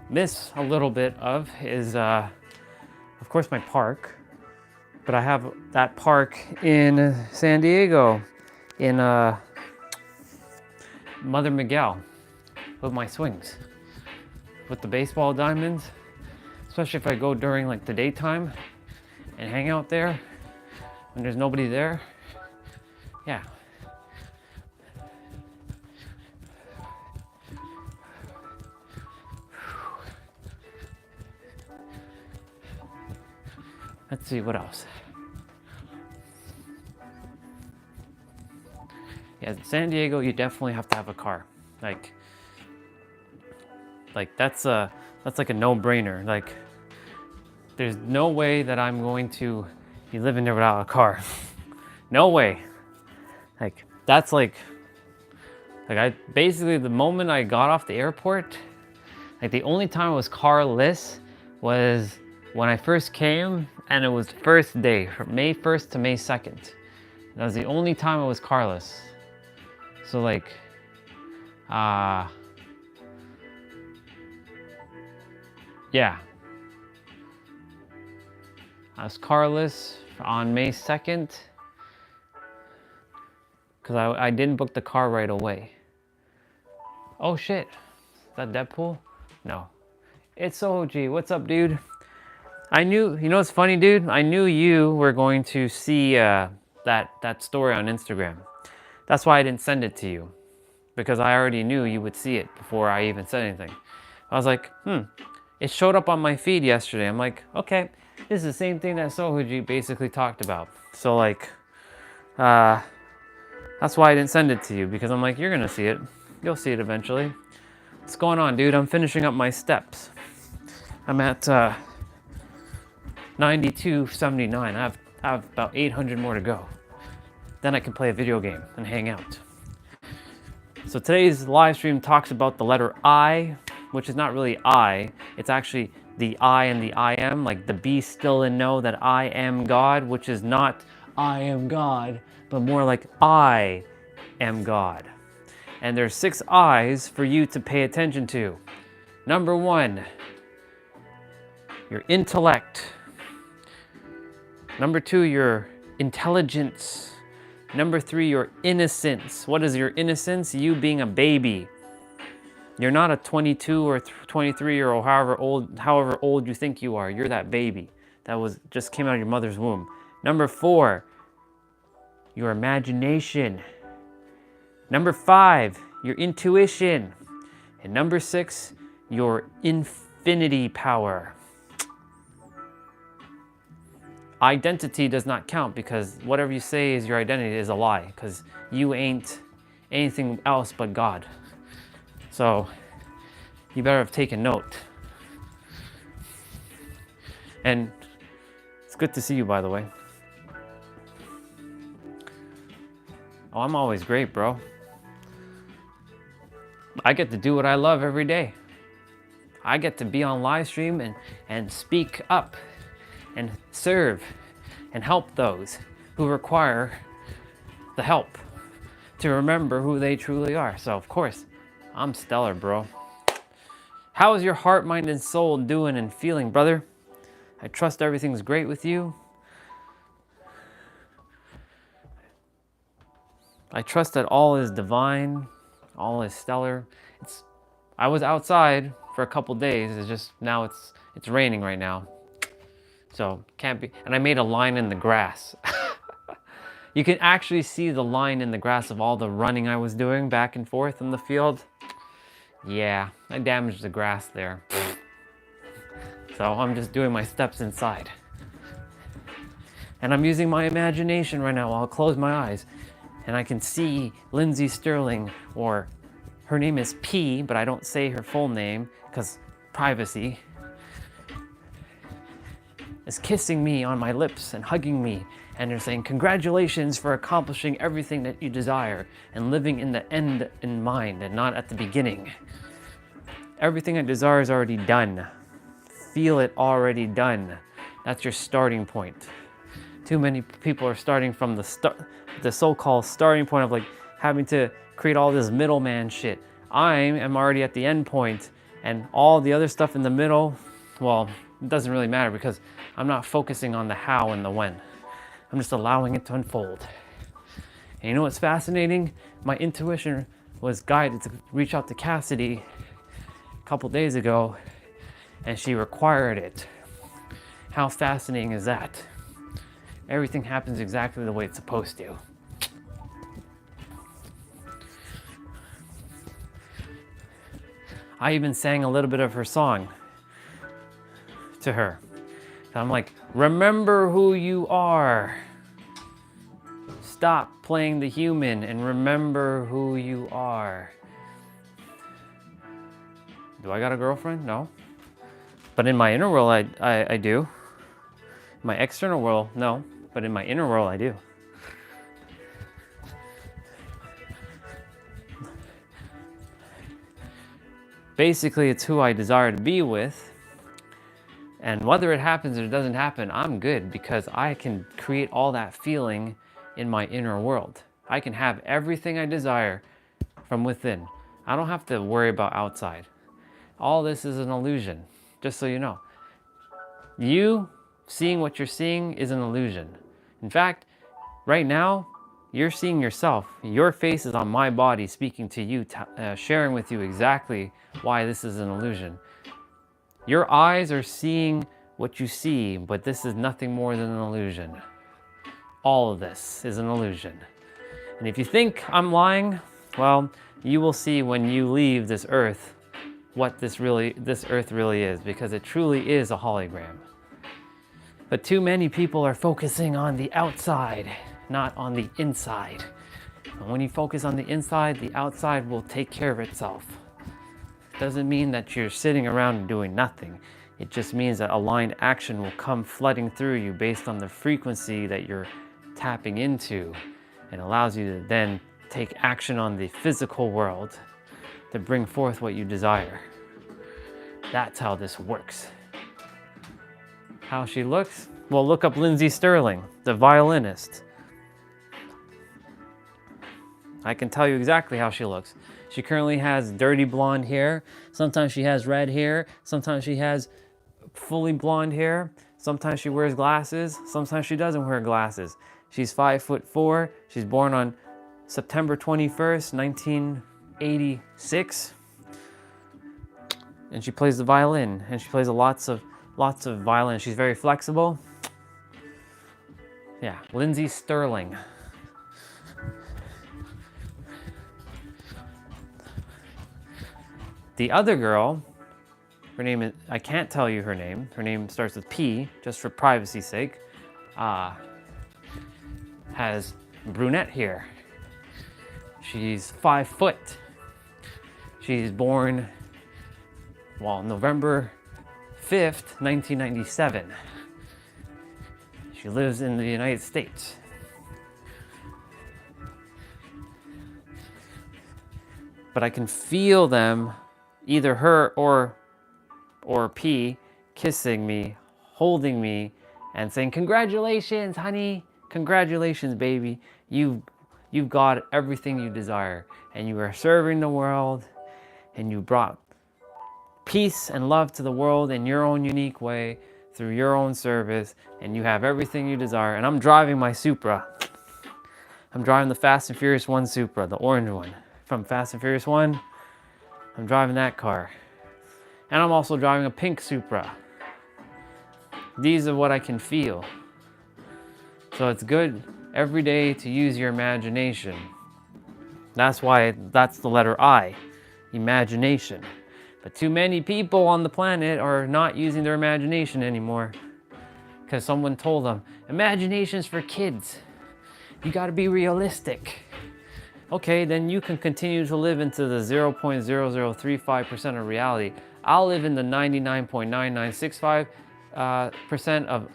miss a little bit of is, of course, my park. But I have that park in San Diego, in Mother Miguel, with my swings, with the baseball diamonds. Especially if I go during like the daytime and hang out there when there's nobody there. Yeah. Let's see, what else? Yeah, San Diego, you definitely have to have a car. Like that's like a no-brainer. Like, there's no way that I'm going to be living there without a car. No way. Like, that's like I basically, the moment I got off the airport, like the only time I was carless was when I first came, and it was first day, from May 1st to May 2nd. That was the only time I was carless. So like, yeah. I was carless on May 2nd because I didn't book the car right away. Oh shit, is that Deadpool? No. It's OG, what's up, dude? I knew, you know what's funny, dude? I knew you were going to see that story on Instagram. That's why I didn't send it to you, because I already knew you would see it before I even said anything. I was like, it showed up on my feed yesterday. I'm like, okay, this is the same thing that Sohuji basically talked about. So like, that's why I didn't send it to you, because I'm like, you're gonna see it. You'll see it eventually. What's going on, dude? I'm finishing up my steps. I'm at 92.79. I have about 800 more to go. Then I can play a video game and hang out. So today's live stream talks about the letter I, which is not really I. It's actually the I and the I am, like the be still and know that I am God, which is not I am God, but more like I am God. And there's 6 I's for you to pay attention to. Number 1, your intellect. Number 2, your intelligence. Number 3, your innocence. What is your innocence? You being a baby. You're not a 22 or 23 year old, however old you think you are. You're that baby that just came out of your mother's womb. Number 4, your imagination. Number 5, your intuition. And number 6, your infinity power. Identity does not count because whatever you say is your identity is a lie because you ain't anything else but God. So you better have taken note. And it's good to see you, by the way. Oh, I'm always great, bro. I get to do what I love every day. I get to be on live stream and speak up and serve and help those who require the help to remember who they truly are. So of course, I'm stellar, bro. How is your heart, mind, and soul doing and feeling, brother? I trust everything's great with you. I trust that all is divine, all is stellar. I was outside for a couple days. It's just now it's raining right now. So can't be, and I made a line in the grass. You can actually see the line in the grass of all the running I was doing back and forth in the field. Yeah, I damaged the grass there. So I'm just doing my steps inside. And I'm using my imagination right now. I'll close my eyes and I can see Lindsay Sterling, or her name is P, but I don't say her full name because privacy, is kissing me on my lips and hugging me, and they're saying, congratulations for accomplishing everything that you desire and living in the end in mind and not at the beginning. Everything I desire is already done. Feel it already done. That's your starting point. Too many people are starting from the so-called starting point of like having to create all this middleman shit. I am already at the end point, and all the other stuff in the middle, well, it doesn't really matter because I'm not focusing on the how and the when. I'm just allowing it to unfold. And you know what's fascinating? My intuition was guided to reach out to Cassidy a couple days ago, and she required it. How fascinating is that? Everything happens exactly the way it's supposed to. I even sang a little bit of her song to her. I'm like, remember who you are. Stop playing the human and remember who you are. Do I got a girlfriend? No. But in my inner world, I do. My external world, no. But in my inner world, I do. Basically, it's who I desire to be with. And whether it happens or it doesn't happen, I'm good because I can create all that feeling in my inner world. I can have everything I desire from within. I don't have to worry about outside. All this is an illusion, just so you know. You seeing what you're seeing is an illusion. In fact, right now, you're seeing yourself. Your face is on my body speaking to you, sharing with you exactly why this is an illusion. Your eyes are seeing what you see, but this is nothing more than an illusion. All of this is an illusion. And if you think I'm lying, well, you will see when you leave this earth what this earth really is, because it truly is a hologram. But too many people are focusing on the outside, not on the inside. And when you focus on the inside, the outside will take care of itself. Doesn't mean that you're sitting around and doing nothing. It just means that aligned action will come flooding through you based on the frequency that you're tapping into, and allows you to then take action on the physical world to bring forth what you desire. That's how this works. How she looks? Well, look up Lindsay Sterling, the violinist. I can tell you exactly how she looks. She currently has dirty blonde hair. Sometimes she has red hair. Sometimes she has fully blonde hair. Sometimes she wears glasses. Sometimes she doesn't wear glasses. She's 5'4". She's born on September 21st, 1986. And she plays the violin, and she plays lots of violin. She's very flexible. Yeah, Lindsay Sterling. The other girl, her name is, I can't tell you her name. Her name starts with P, just for privacy's sake. Has brunette hair. She's 5 foot. She's born, well, November 5th, 1997. She lives in the United States. But I can feel them, either her or P, kissing me, holding me, and saying, "Congratulations, honey. Congratulations, baby. You've got everything you desire, and you are serving the world, and you brought peace and love to the world in your own unique way, through your own service, and you have everything you desire." And I'm driving my Supra. I'm driving the Fast and Furious 1 Supra, the orange one. From Fast and Furious 1, I'm driving that car. And I'm also driving a pink Supra. These are what I can feel. So it's good every day to use your imagination. That's why that's the letter I, imagination. But too many people on the planet are not using their imagination anymore. Because someone told them, imagination's for kids. You gotta be realistic. Okay, then you can continue to live into the 0.0035% of reality. I'll live in the 99.9965% of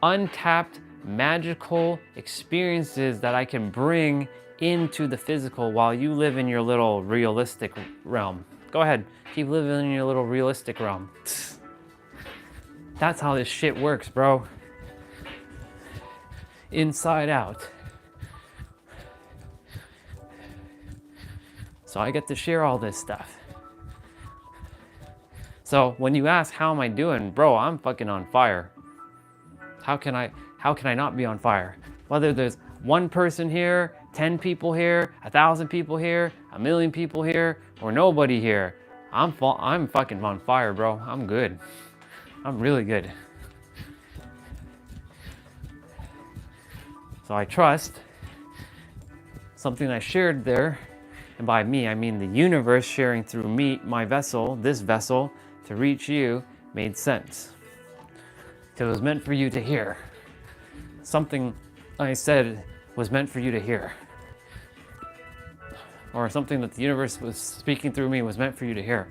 untapped magical experiences that I can bring into the physical while you live in your little realistic realm. Go ahead, keep living in your little realistic realm. That's how this shit works, bro. Inside out. So I get to share all this stuff. So when you ask, how am I doing? Bro, I'm fucking on fire. How can I not be on fire? Whether there's 1 person here, 10 people here, 1,000 people here, 1,000,000 people here, or nobody here, I'm fucking on fire, bro. I'm good. I'm really good. So I trust something I shared there. And by me, I mean the universe sharing through me, my vessel, this vessel, to reach you, made sense. It was meant for you to hear. Something I said was meant for you to hear. Or something that the universe was speaking through me was meant for you to hear.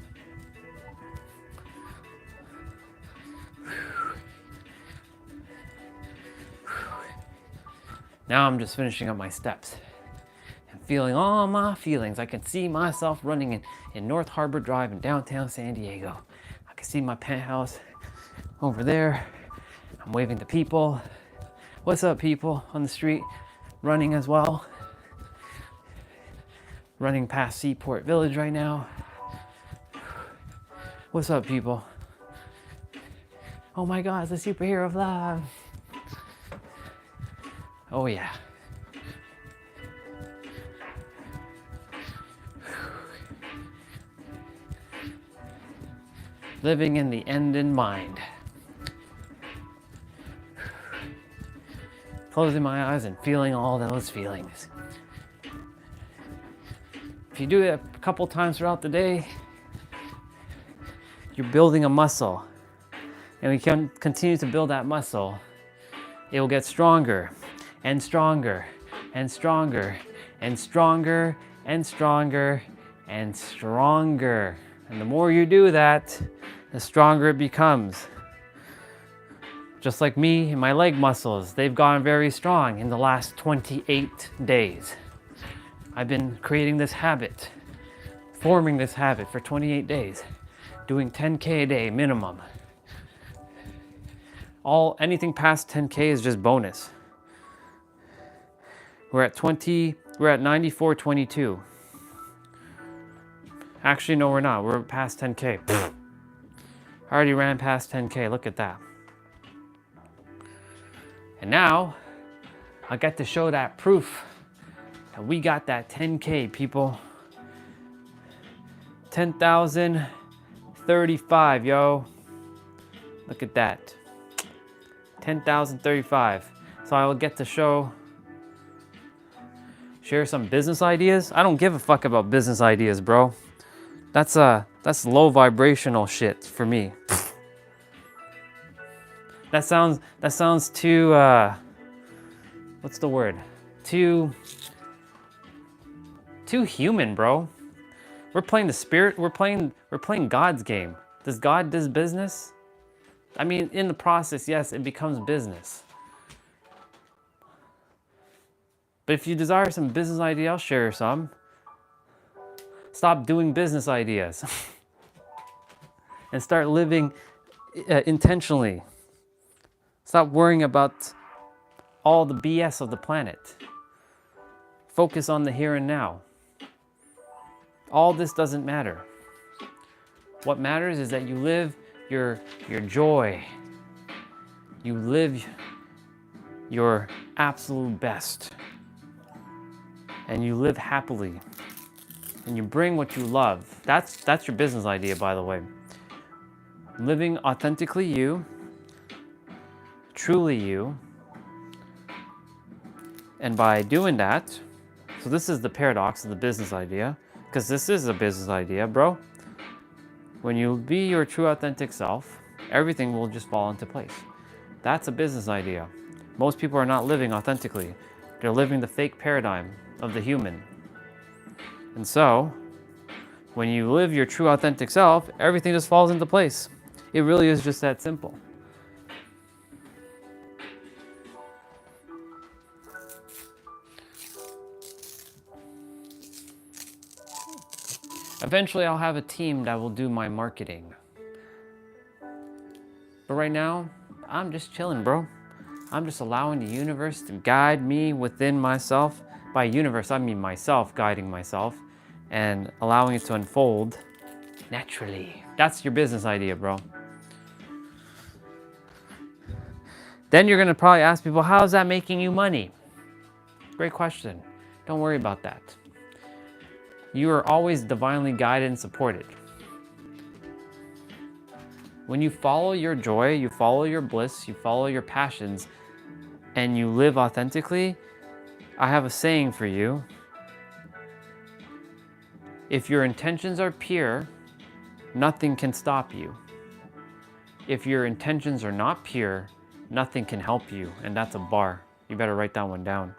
Now I'm just finishing up my steps. Feeling all my feelings. I can see myself running in North Harbor Drive in downtown San Diego. I can see my penthouse over there. I'm waving to people. What's up, people on the street? Running as well. Running past Seaport Village right now. What's up, people? Oh my God, it's the superhero of love. Oh yeah. Living in the end in mind. Closing my eyes and feeling all those feelings. If you do it a couple times throughout the day, you're building a muscle. And we can continue to build that muscle. It will get stronger and stronger and stronger and stronger and stronger and stronger. And the more you do that, the stronger it becomes. Just like me and my leg muscles, they've gotten very strong in the last 28 days. I've been creating this habit, forming this habit for 28 days, doing 10K a day minimum. Anything past 10K is just bonus. We're at 94.22. Actually, no, we're not. We're past 10K. I already ran past 10K. Look at that. And now, I get to show that proof that we got that 10K, people. 10,035, yo. Look at that. 10,035. So I will get to share some business ideas. I don't give a fuck about business ideas, bro. That's low vibrational shit for me. That sounds too what's the word? Too human, bro. We're playing the spirit, we're playing God's game. Does God do business? I mean, in the process, yes, it becomes business. But if you desire some business idea, I'll share some. Stop doing business ideas and start living intentionally. Stop worrying about all the BS of the planet. Focus on the here and now. All this doesn't matter. What matters is that you live your joy. You live your absolute best. And you live happily. And you bring what you love. That's your business idea, by the way. Living authentically you, truly you. And by doing that, so this is the paradox of the business idea, because this is a business idea, bro. When you be your true authentic self, everything will just fall into place. That's a business idea. Most people are not living authentically. They're living the fake paradigm of the human. And so, when you live your true authentic self, everything just falls into place. It really is just that simple. Eventually, I'll have a team that will do my marketing. But right now, I'm just chilling, bro. I'm just allowing the universe to guide me within myself. By universe, I mean myself guiding myself and allowing it to unfold naturally. That's your business idea, bro. Then you're gonna probably ask people, how is that making you money? Great question. Don't worry about that. You are always divinely guided and supported. When you follow your joy, you follow your bliss, you follow your passions, and you live authentically, I have a saying for you. If your intentions are pure, nothing can stop you. If your intentions are not pure, nothing can help you. And that's a bar. You better write that one down.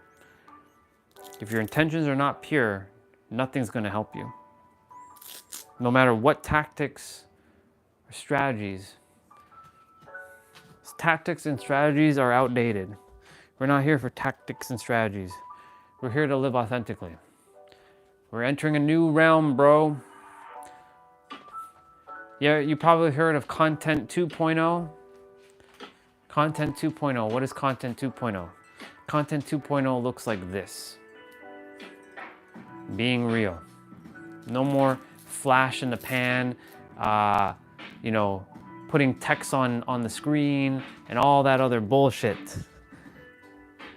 If your intentions are not pure, nothing's going to help you. No matter what tactics or strategies. Tactics and strategies are outdated. We're not here for tactics and strategies. We're here to live authentically. We're entering a new realm, bro. Yeah, you probably heard of Content 2.0. Content 2.0. What is Content 2.0? Content 2.0 looks like this. Being real. No more flash in the pan, putting text on the screen and all that other bullshit.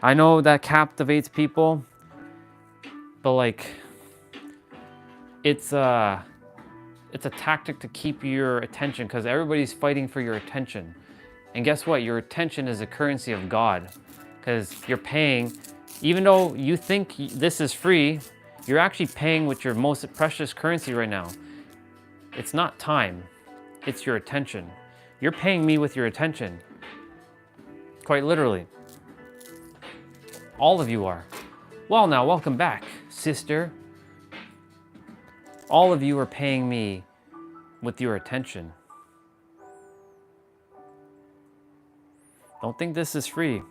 I know that captivates people, but like, it's a tactic to keep your attention because everybody's fighting for your attention. And guess what? Your attention is the currency of God because you're paying, even though you think this is free, you're actually paying with your most precious currency right now. It's not time, it's your attention. You're paying me with your attention. Quite literally. All of you are. Well now, welcome back, sister. All of you are paying me with your attention. Don't think this is free.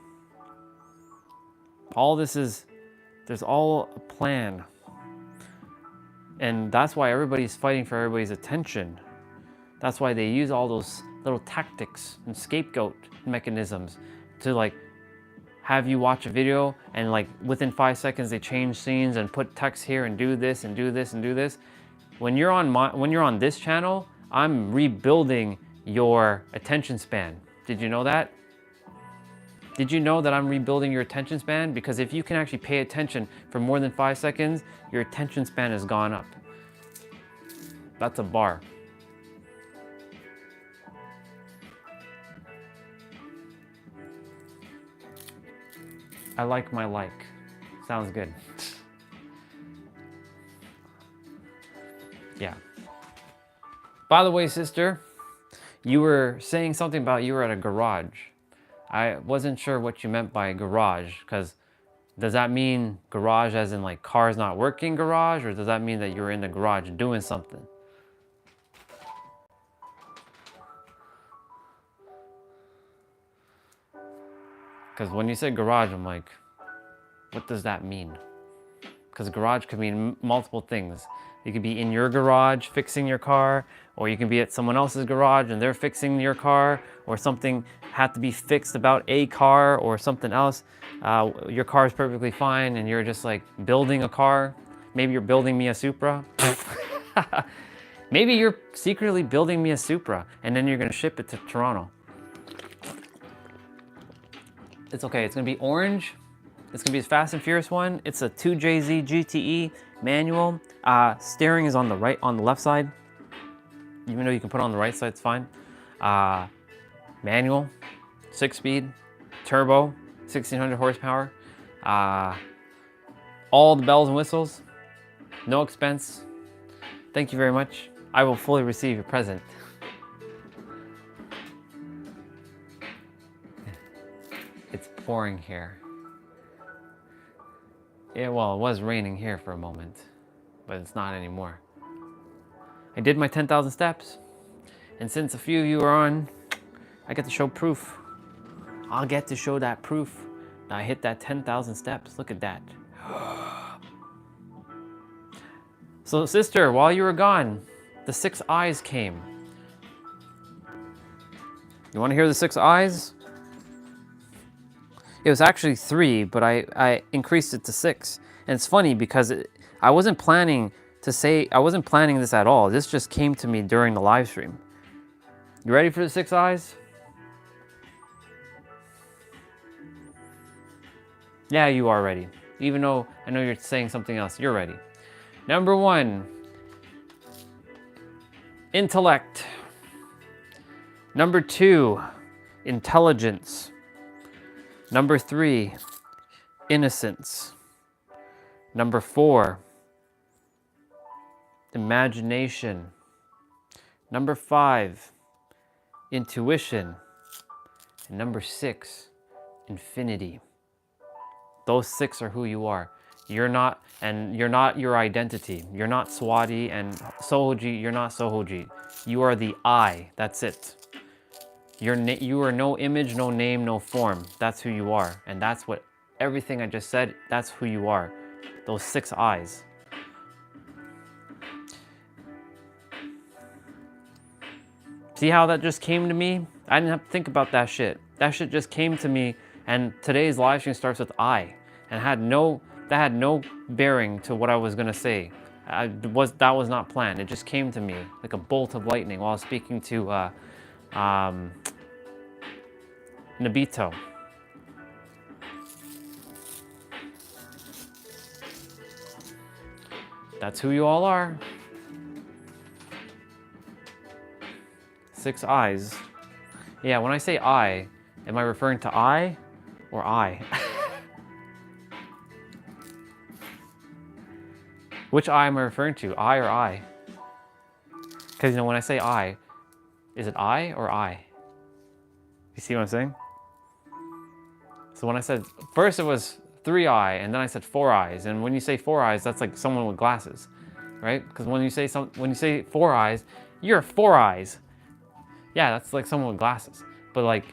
There's all a plan. And that's why everybody's fighting for everybody's attention. That's why they use all those little tactics and scapegoat mechanisms to like have you watch a video and like within 5 seconds they change scenes and put text here and do this and do this and do this. When you're on this channel, I'm rebuilding your attention span. Did you know that? Did you know that I'm rebuilding your attention span? Because if you can actually pay attention for more than 5 seconds, your attention span has gone up. That's a bar. I like my like. Sounds good. Yeah. By the way, sister, you were saying something about you were at a garage. I wasn't sure what you meant by garage, because does that mean garage as in like cars not working garage, or does that mean that you were in the garage doing something? Because when you said garage, I'm like, what does that mean? Because garage could mean multiple things. You could be in your garage fixing your car, or you can be at someone else's garage and they're fixing your car, or something had to be fixed about a car or something else. Your car is perfectly fine and you're just like building a car. Maybe you're building me a Supra. Maybe you're secretly building me a Supra and then you're gonna ship it to Toronto. It's okay, it's gonna be orange. It's gonna be a Fast and Furious one. It's a 2JZ GTE manual. Steering is on the left side. Even though you can put it on the right side, it's fine. Manual, 6-speed, turbo, 1600 horsepower. All the bells and whistles, no expense. Thank you very much. I will fully receive your present. It's pouring here. Yeah, well, it was raining here for a moment, but it's not anymore. I did my 10,000 steps, and since a few of you are on, I get to show proof. I'll get to show that proof. Now I hit that 10,000 steps. Look at that. So, sister, while you were gone, the 6 eyes came. You want to hear the 6 eyes? It was actually 3, but I increased it to 6. And it's funny because I wasn't planning this at all. This just came to me during the live stream. You ready for the 6 eyes? Yeah, you are ready. Even though I know you're saying something else, you're ready. Number 1, intellect. Number 2, intelligence. Number 3, innocence. Number 4, imagination. Number 5, intuition. And number 6, infinity. Those 6 are who you are. You're not your identity. You're not Swati and Sohoji, you're not Sohoji. You are the I, that's it. You are no image, no name, no form. That's who you are. And that's what everything I just said, that's who you are. Those 6 eyes. See how that just came to me? I didn't have to think about that shit. That shit just came to me, and today's live stream starts with I. And that had no bearing to what I was gonna say. That was not planned. It just came to me like a bolt of lightning while I was speaking to Nabito. That's who you all are. 6 eyes. Yeah, when I say I, am I referring to I or I? Which I am I referring to? I or I? Because, you know, when I say I, is it I or I? You see what I'm saying? So when I said, first it was 3 eye, and then I said 4 eyes. And when you say 4 eyes, that's like someone with glasses, right? Because when you say 4 eyes, you're 4 eyes. Yeah, that's like someone with glasses. But like,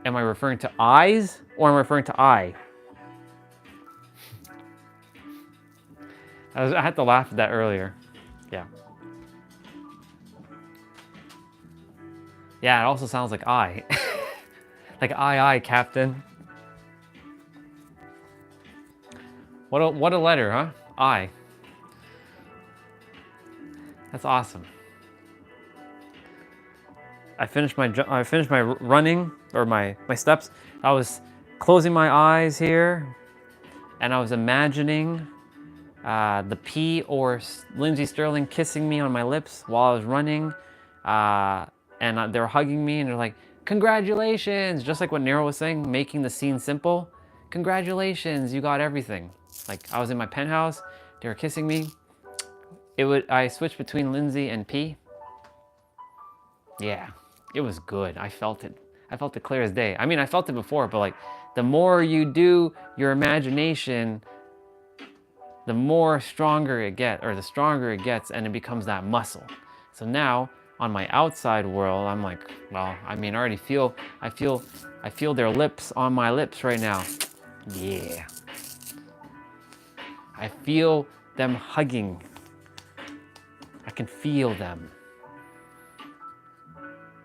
am I referring to eyes or am I referring to I? I had to laugh at that earlier. Yeah. Yeah, it also sounds like I. Like aye, Captain. What a letter, huh? I. That's awesome. I finished my running, or my steps. I was closing my eyes here, and I was imagining the P or Lindsey Sterling kissing me on my lips while I was running, and they were hugging me, and they're like, "Congratulations!" Just like what Nero was saying, making the scene simple. Congratulations, you got everything. Like, I was in my penthouse, they were kissing me. I switched between Lindsay and P. Yeah, it was good. I felt it. I felt it clear as day. I mean, I felt it before, but like the more you do your imagination, the more stronger it gets, or the stronger it gets, and it becomes that muscle. So now on my outside world, I'm like, well, I mean, I already feel, I feel their lips on my lips right now. Yeah. I feel them hugging. I can feel them.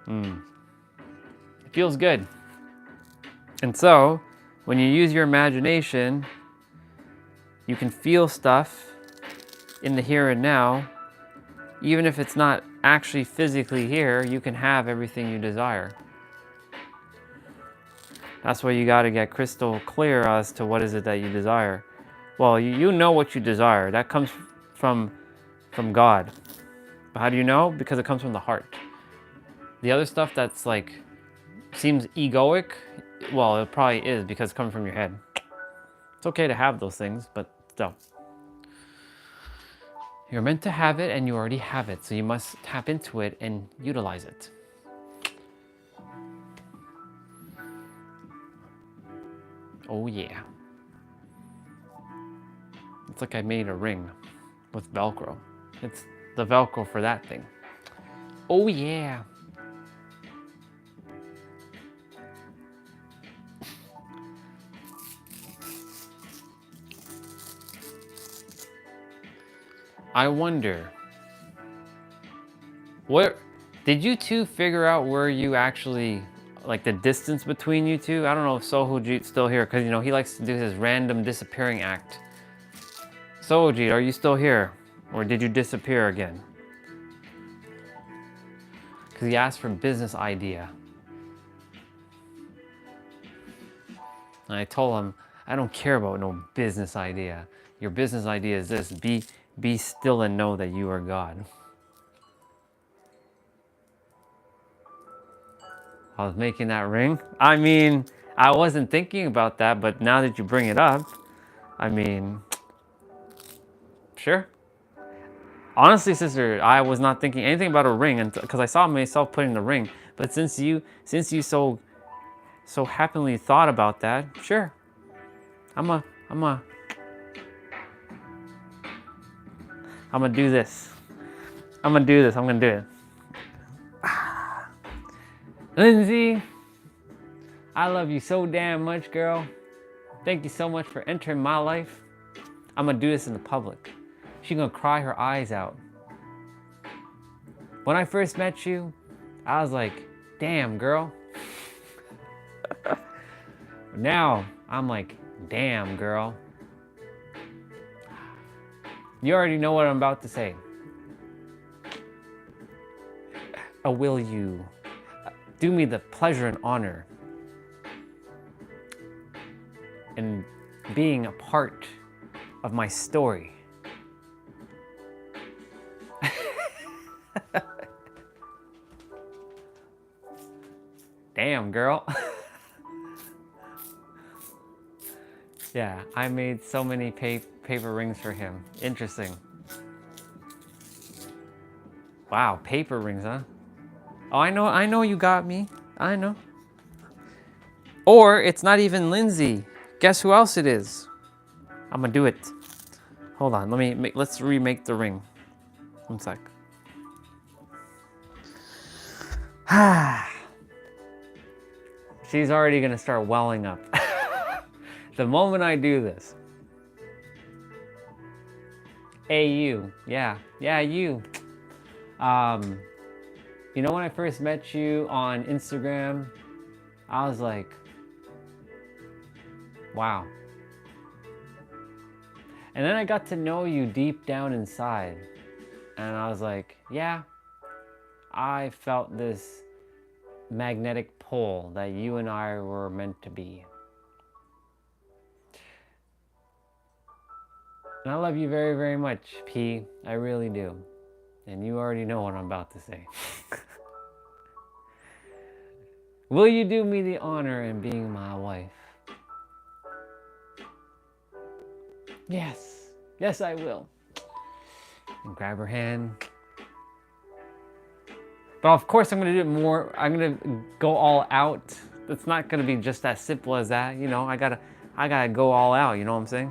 It feels good. And so, when you use your imagination, you can feel stuff in the here and now. Even if it's not actually physically here, you can have everything you desire. That's why you got to get crystal clear as to what is it that you desire. Well, you know what you desire. That comes from God. But how do you know? Because it comes from the heart. The other stuff that's like seems egoic, well, it probably is because it's coming from your head. It's okay to have those things, but still. You're meant to have it and you already have it, so you must tap into it and utilize it. Oh yeah. It's like I made a ring with Velcro. It's the Velcro for that thing. Oh yeah. I wonder, what did you two figure out where you actually, like the distance between you two? I don't know if Sohojit's still here, because you know he likes to do his random disappearing act. Sohojit, are you still here? Or did you disappear again? Because he asked for a business idea. And I told him, I don't care about no business idea. Your business idea is this: be still and know that you are God. I was making that ring. I mean, I wasn't thinking about that, but now that you bring it up, I mean, sure. Honestly, sister, I was not thinking anything about a ring because I saw myself putting the ring. But since you so happily thought about that, sure. I'm gonna do this. I'm gonna do this. I'm gonna do it. Lindsay, I love you so damn much, girl. Thank you so much for entering my life. I'm gonna do this in the public. She's gonna cry her eyes out. When I first met you, I was like, damn, girl. Now, I'm like, damn, girl. You already know what I'm about to say. Will you do me the pleasure and honor in being a part of my story? Damn, girl. Yeah, I made so many paper rings for him. Interesting. Wow, paper rings, huh? Oh, I know you got me. I know. Or it's not even Lindsay. Guess who else it is? I'm gonna do it. Hold on, let's remake the ring. One sec. She's already gonna start welling up. The moment I do this. Hey, you. Yeah, you. You know when I first met you on Instagram, I was like, wow. And then I got to know you deep down inside. And I was like, yeah, I felt this magnetic pull that you and I were meant to be. And I love you very, very much, P. I really do. And you already know what I'm about to say. Will you do me the honor in being my wife? Yes. Yes, I will. And grab her hand. But of course I'm gonna do it more, I'm gonna go all out. It's not gonna be just as simple as that, you know, I gotta go all out, you know what I'm saying?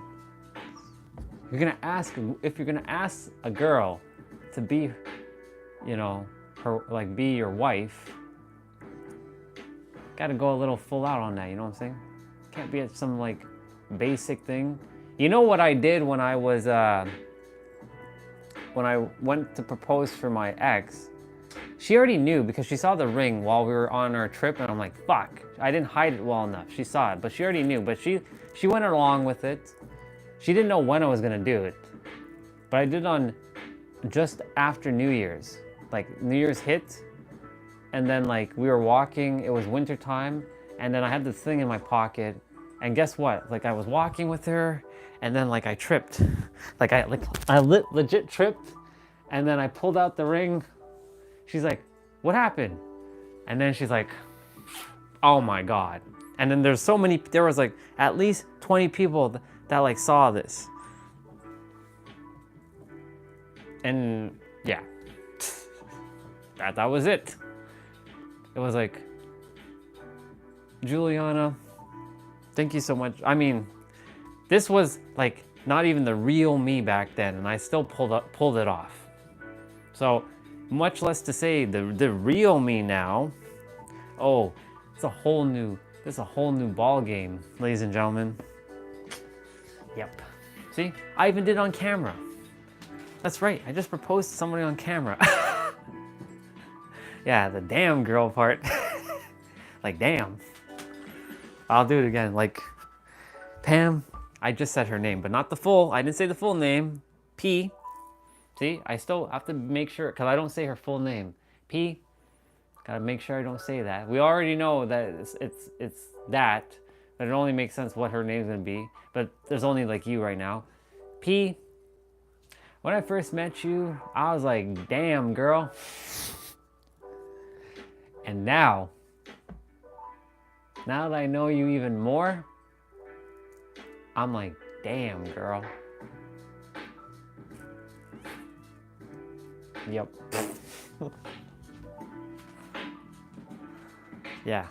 You're gonna ask, if you're gonna ask a girl to be, you know, her, like be your wife, gotta go a little full out on that, you know what I'm saying? Can't be at some like basic thing. You know what I did when I was, when I went to propose for my ex, she already knew because she saw the ring while we were on our trip, and I'm like, fuck, I didn't hide it well enough. She saw it, but she already knew, but she went along with it. She didn't know when I was gonna do it, but I did on just after New Year's. Like New Year's hit, and then like we were walking, it was winter time, and then I had this thing in my pocket, and guess what? Like I was walking with her, and then like I tripped. I legit tripped, and then I pulled out the ring. She's like, what happened? And then she's like, oh my God. And then there was like at least 20 people that like saw this. And yeah, that was it. It was like, Juliana, thank you so much. I mean, this was like not even the real me back then, and I still pulled it off. So much less to say the real me now. Oh, it's a whole new ball game, ladies and gentlemen. Yep. See, I even did it on camera. That's right, I just proposed to somebody on camera. Yeah, the damn girl part. Like, damn. I'll do it again. Like, Pam, I just said her name, but not the full. I didn't say the full name. P. See, I still have to make sure, because I don't say her full name. P. Gotta make sure I don't say that. We already know that it's that, but it only makes sense what her name's gonna be. But there's only like you right now. P. When I first met you, I was like, damn, girl. And now that I know you even more, I'm like, damn, girl. Yep. Yeah.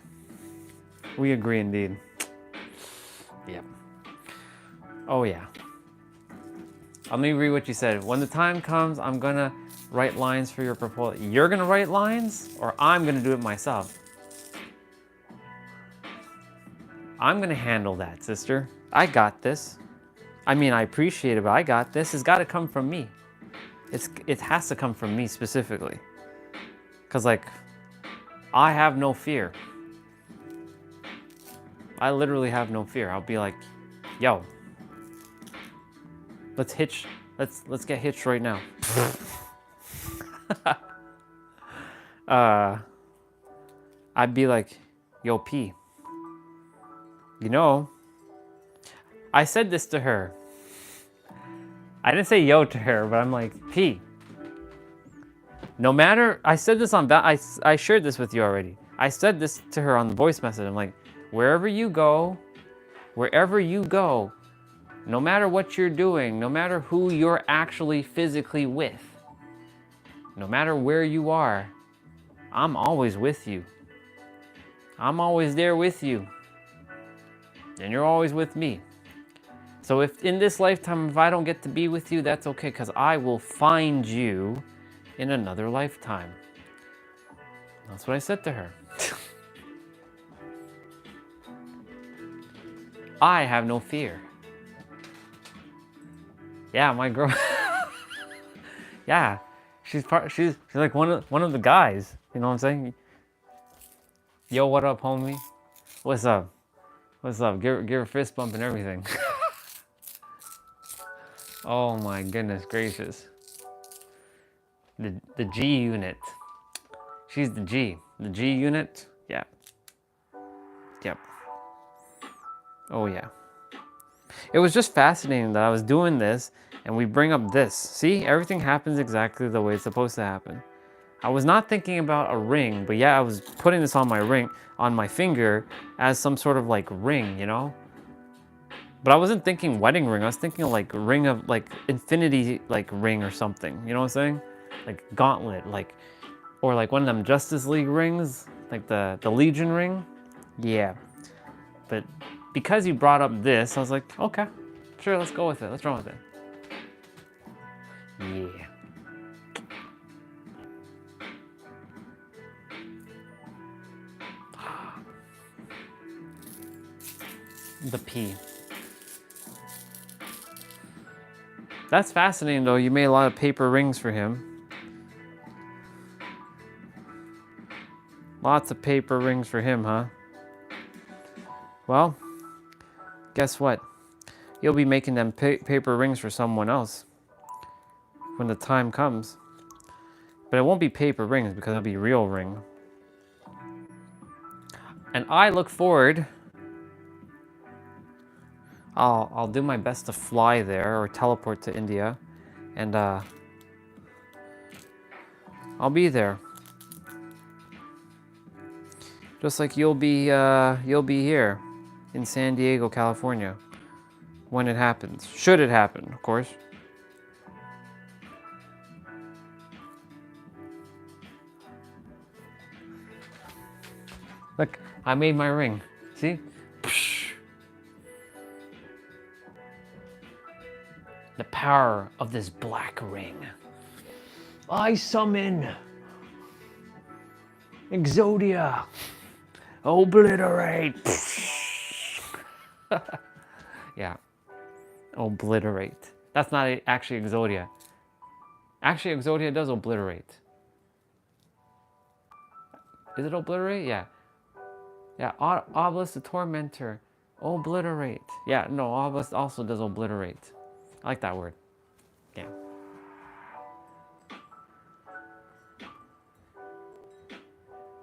We agree indeed. Yep. Oh yeah. Let me read what you said. When the time comes, I'm gonna write lines for your proposal. You're gonna write lines, or I'm gonna do it myself? I'm gonna handle that, sister. I got this. I mean, I appreciate it, but I got this. It's gotta come from me. It has to come from me specifically. Cause like, I have no fear. I literally have no fear. I'll be like, yo, let's get hitched right now. I'd be like, yo, P, you know, I said this to her. I didn't say yo to her, but I'm like, P, no matter, I said this on, I shared this with you already. I said this to her on the voice message. I'm like, wherever you go, no matter what you're doing, no matter who you're actually physically with, no matter where you are, I'm always with you. I'm always there with you. And you're always with me. So if in this lifetime, if I don't get to be with you, that's okay, because I will find you in another lifetime. That's what I said to her. I have no fear. Yeah, my girl. Yeah, she's like one of the guys. You know what I'm saying? Yo, what up, homie? What's up? What's up? Give her a fist bump and everything. Oh my goodness gracious. The G unit. She's the G unit. Yeah. Yep. Oh yeah. It was just fascinating that I was doing this and we bring up this. See, everything happens exactly the way it's supposed to happen. I was not thinking about a ring, but yeah, I was putting this on my finger as some sort of like ring, you know? But I wasn't thinking wedding ring. I was thinking like ring of like infinity, like ring or something. You know what I'm saying? Like gauntlet, like or like one of them Justice League rings, like the Legion ring. Yeah. But because you brought up this, I was like, okay, sure, let's go with it. Let's run with it. Yeah. The P. That's fascinating though. You made a lot of paper rings for him. Lots of paper rings for him, huh? Well, guess what? You'll be making them paper rings for someone else when the time comes. But it won't be paper rings because it'll be real ring. And I look forward. I'll do my best to fly there or teleport to India, and I'll be there. Just like you'll be here in San Diego, California, when it happens. Should it happen, of course. Look, I made my ring. See? The power of this black ring. I summon Exodia. Obliterate. Yeah. Obliterate. That's not actually Exodia. Actually, Exodia does obliterate. Is it obliterate? Yeah. Yeah, Obelisk the Tormentor. Obliterate. Yeah, no, Obelisk also does obliterate. I like that word. Yeah.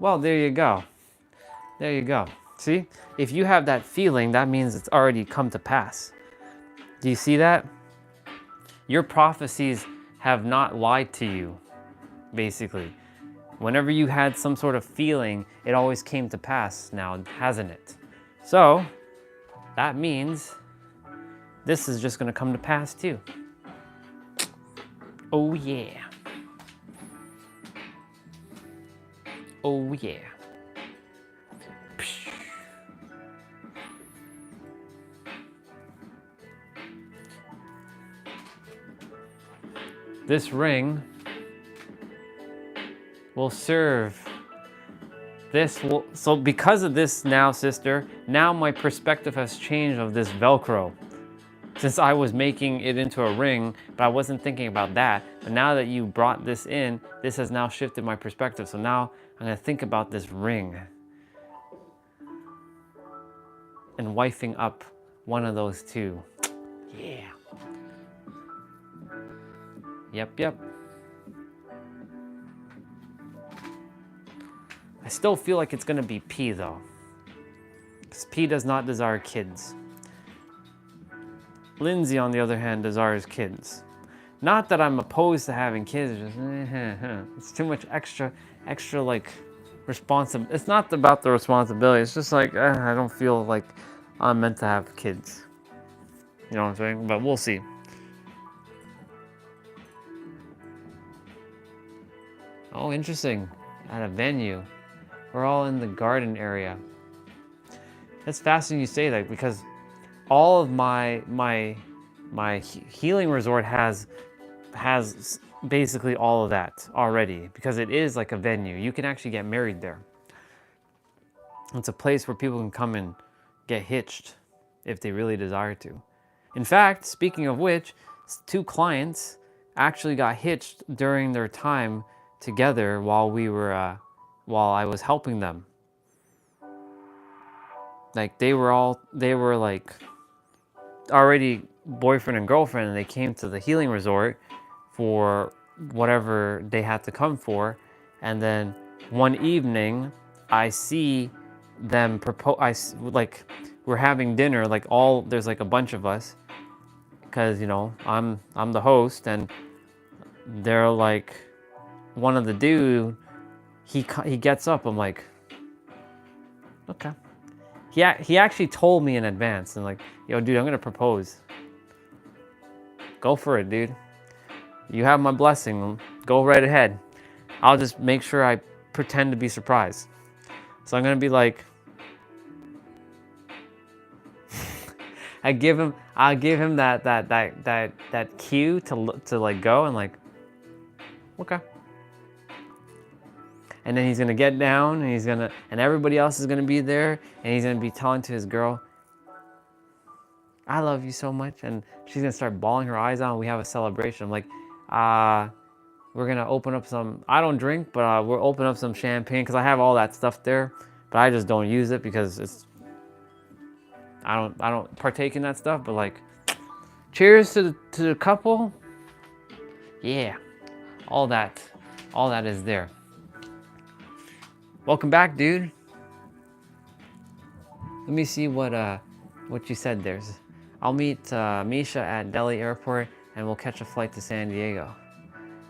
Well, there you go. There you go. See? If you have that feeling, that means it's already come to pass. Do you see that? Your prophecies have not lied to you, basically. Whenever you had some sort of feeling, it always came to pass now, hasn't it? So, that means this is just going to come to pass too. Oh yeah. Oh yeah. This ring will serve. So because of this now, sister, now my perspective has changed of this Velcro. Since I was making it into a ring, but I wasn't thinking about that. But now that you brought this in, this has now shifted my perspective. So now I'm gonna think about this ring and wifing up one of those two. Yeah. Yep. I still feel like it's gonna be P though. Because P does not desire kids. Lindsay, on the other hand, desires kids. Not that I'm opposed to having kids, just it's too much extra like responsibility. It's not about the responsibility. It's just like I don't feel like I'm meant to have kids. You know what I'm saying? But we'll see. Oh, interesting. At a venue. We're all in the garden area. It's fascinating you say that because all of my healing resort has basically all of that already because it is like a venue. You can actually get married there. It's a place where people can come and get hitched if they really desire to. In fact, speaking of which, 2 clients actually got hitched during their time together while I was helping them. Like they were like already boyfriend and girlfriend, and they came to the healing resort for whatever they had to come for, and then one evening I see them propose. Like we're having dinner, like there's like a bunch of us, because you know I'm the host, and they're like one of the dude. He gets up. I'm like, okay. He actually told me in advance and like, yo, dude, I'm gonna propose. Go for it, dude. You have my blessing. Go right ahead. I'll just make sure I pretend to be surprised. So I'm gonna be like, I'll give him that cue to like go and like, okay. And then he's gonna get down and and everybody else is gonna be there and he's gonna be telling to his girl, I love you so much. And she's gonna start bawling her eyes out and we have a celebration. I'm like, we're gonna open up some, I don't drink, but we'll open up some champagne because I have all that stuff there, but I just don't use it because I don't partake in that stuff, but like, cheers to the couple. Yeah, all that is there. Welcome back, dude. Let me see what you said there. I'll meet Misha at Delhi Airport and we'll catch a flight to San Diego.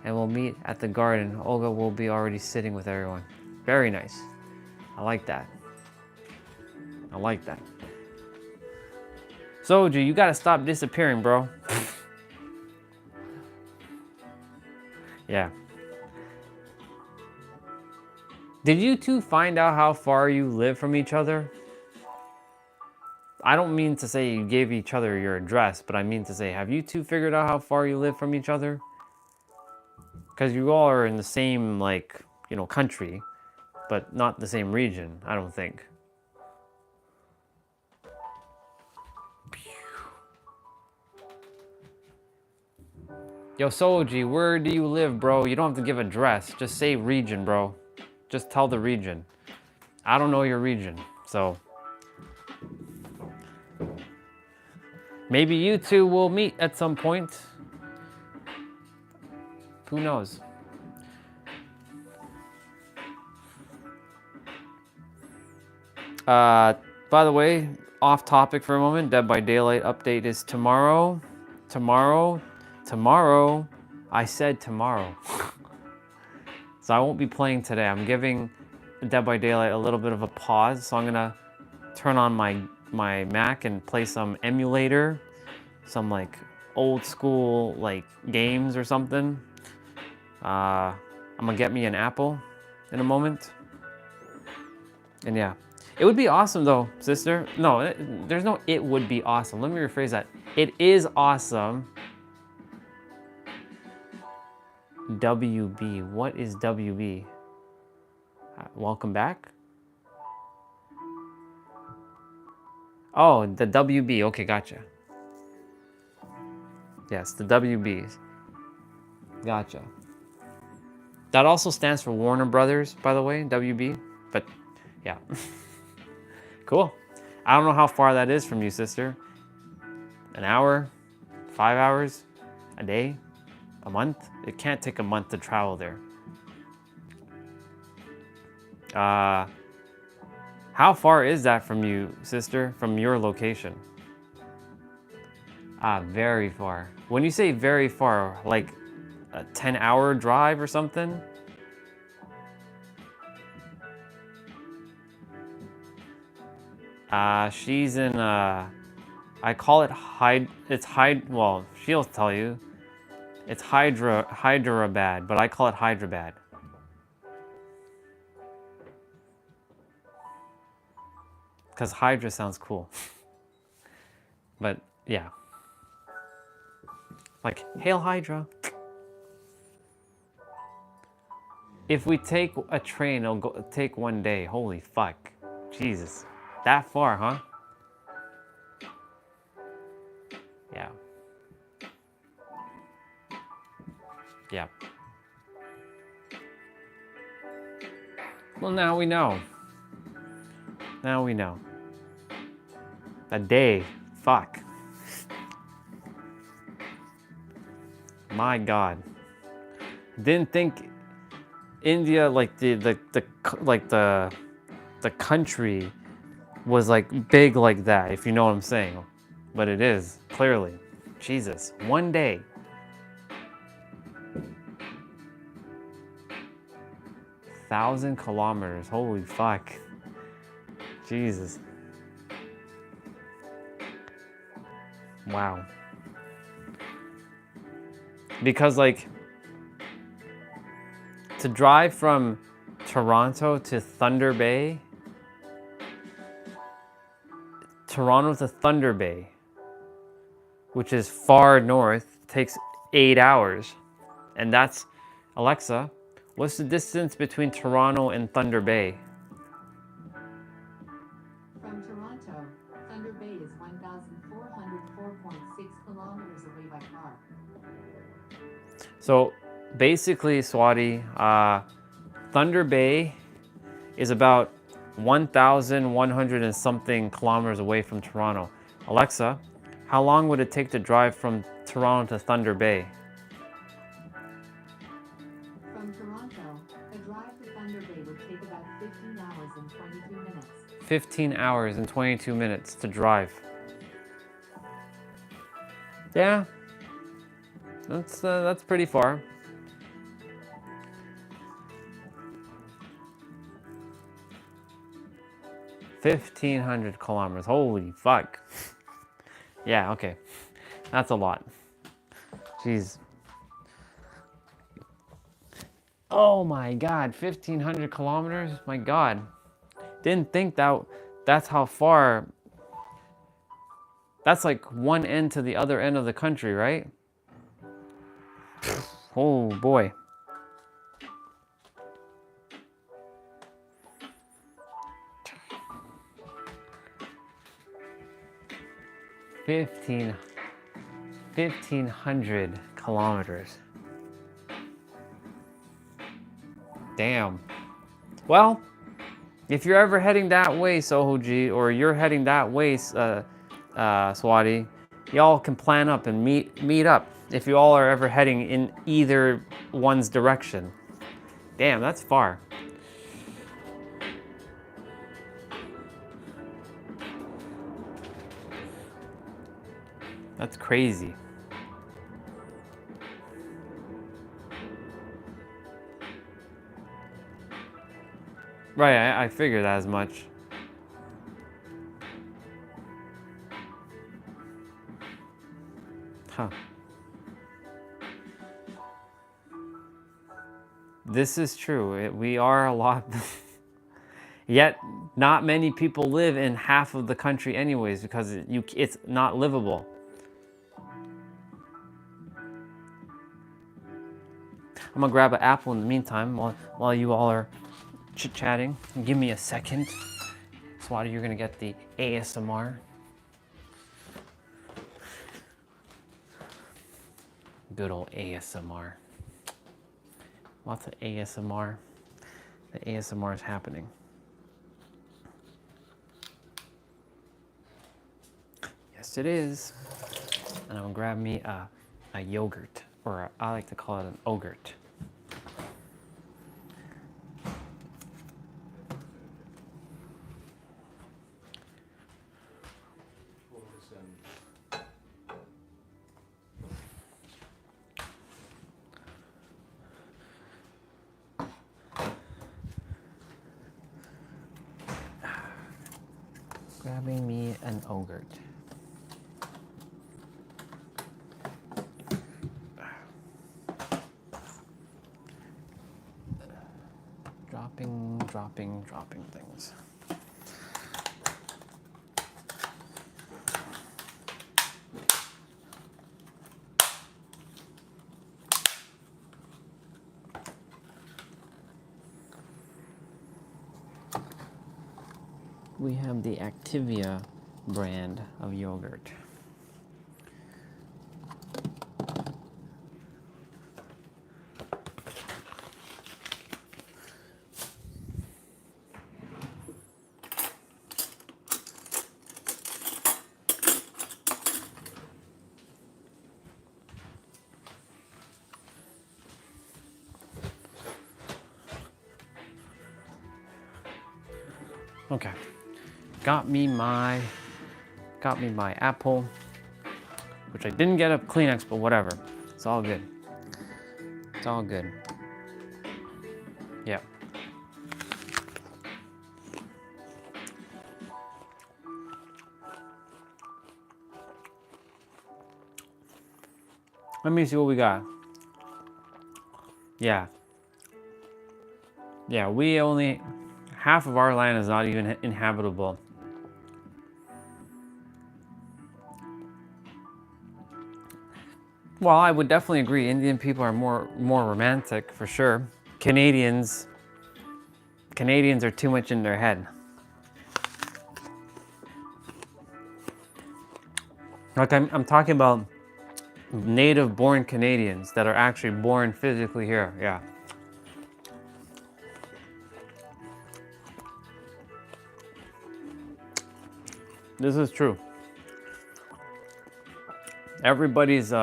And we'll meet at the garden. Olga will be already sitting with everyone. Very nice. I like that. I like that. Soju, you gotta stop disappearing, bro. Yeah. Did you two find out how far you live from each other? I don't mean to say you gave each other your address, but I mean to say, have you two figured out how far you live from each other? Because you all are in the same, like, you know, country, but not the same region, I don't think. Yo, Soji, where do you live, bro? You don't have to give address. Just say region, bro. Just tell the region. I don't know your region, so. Maybe you two will meet at some point. Who knows? By the way, off topic for a moment, Dead by Daylight update is tomorrow. Tomorrow. I said tomorrow. So I won't be playing today. I'm giving Dead by Daylight a little bit of a pause. So I'm gonna turn on my Mac and play some emulator, some like old school like games or something. I'm gonna get me an Apple in a moment. And yeah, it would be awesome though, sister. No, there's no it would be awesome. Let me rephrase that. It is awesome. WB, what is WB? Welcome back. Oh, the WB, okay, gotcha. Yes, the WBs. Gotcha. That also stands for Warner Brothers, by the way, WB, but yeah. Cool. I don't know how far that is from you, sister. An hour? 5 hours? A day? A month? It can't take a month to travel there. How far is that from you, sister, from your location? Very far. When you say very far, like a 10-hour drive or something? She's in, I call it well, she'll tell you. It's Hyderabad, but I call it Hyderabad. Because Hydra sounds cool. But yeah. Like, hail Hydra. If we take a train, it'll take 1 day. Holy fuck. Jesus. That far, huh? Yeah. Yeah. Well, now we know. Now we know. A day. Fuck. My God. Didn't think India, like the country was like big like that, if you know what I'm saying. But it is, clearly. Jesus. 1 day. Thousand kilometers. Holy fuck. Jesus. Wow. Because like to drive from Toronto to Thunder Bay, Toronto to Thunder Bay, which is far north, takes 8 hours. And that's, Alexa, what's the distance between Toronto and Thunder Bay? From Toronto, Thunder Bay is 1,404.6 kilometers away by car. So basically, Swati, Thunder Bay is about 1,100 and something kilometers away from Toronto. Alexa, how long would it take to drive from Toronto to Thunder Bay? From Toronto, a drive to Thunder Bay would take about 15 hours and 22 minutes. 15 hours and 22 minutes to drive. Yeah, that's pretty far. $1,500 kilometers. Holy fuck. Yeah, okay. That's a lot. Jeez. Oh my god, 1,500 kilometers? My god. Didn't think that's how far. That's like one end to the other end of the country, right? Oh boy. $1,500 kilometers. Damn. Well, if you're ever heading that way, Sohoji, or you're heading that way, Swati, y'all can plan up and meet up if you all are ever heading in either one's direction. Damn, that's far. That's crazy. Right, I figured as much. Huh. This is true. We are a lot. Yet, not many people live in half of the country anyways because it's not livable. I'm gonna grab an apple in the meantime while you all are chit-chatting. Give me a second. Swati, you're gonna get the ASMR. Good old ASMR. Lots of ASMR. The ASMR is happening. Yes, it is. And I'm gonna grab me a yogurt, or I like to call it an ogurt. Grabbing me an ogurt. Dropping things. We have the Activia brand of yogurt. Okay. Got me my apple, which I didn't get a Kleenex, but whatever. It's all good. It's all good. Yep. Let me see what we got. Yeah. Yeah, we only, half of our land is not even inhabitable. Well, I would definitely agree. Indian people are more romantic for sure. Canadians are too much in their head. Like I'm talking about native born Canadians that are actually born physically here. Yeah. This is true. Everybody's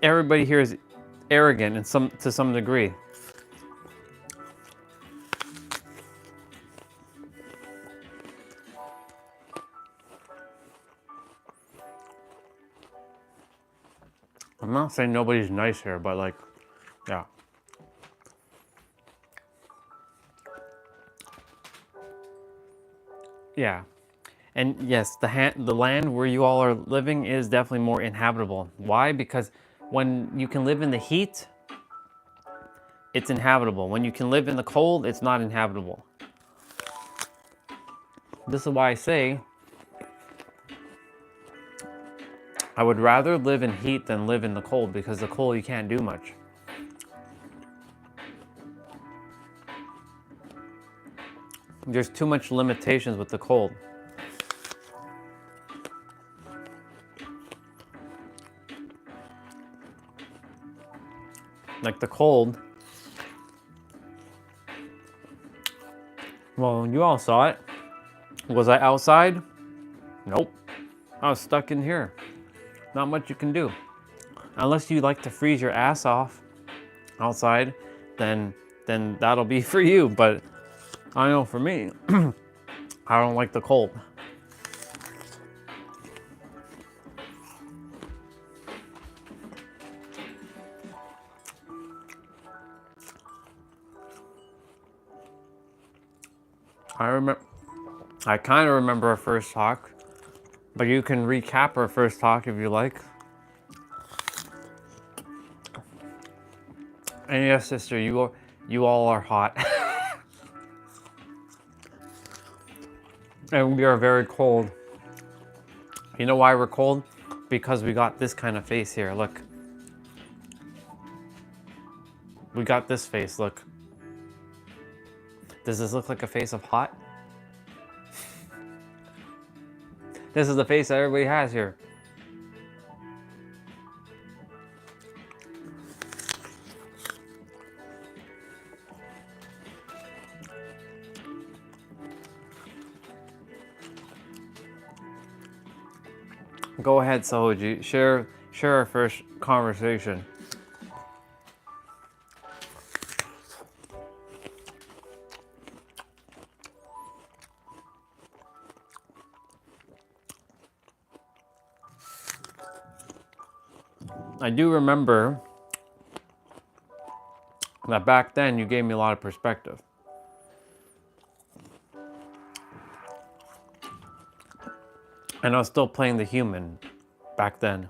everybody here is arrogant to some degree. I'm not saying nobody's nice here, but like, yeah. Yeah. And yes, the land where you all are living is definitely more inhabitable. Why? Because when you can live in the heat, it's inhabitable. When you can live in the cold, it's not inhabitable. This is why I say I would rather live in heat than live in the cold, because the cold you can't do much. There's too much limitations with the cold. Like the cold. Well, you all saw it. Was I outside? Nope. I was stuck in here. Not much you can do. Unless you like to freeze your ass off outside, then that'll be for you. But I know for me, I don't like the cold. I kind of remember our first talk, but you can recap our first talk if you like. And yes, sister, you all are hot. And we are very cold. You know why we're cold? Because we got this kind of face here, look. We got this face, look. Does this look like a face of hot? This is the face that everybody has here. Go ahead, Sahoji. Share our first conversation. I do remember that back then you gave me a lot of perspective. And I was still playing the human back then.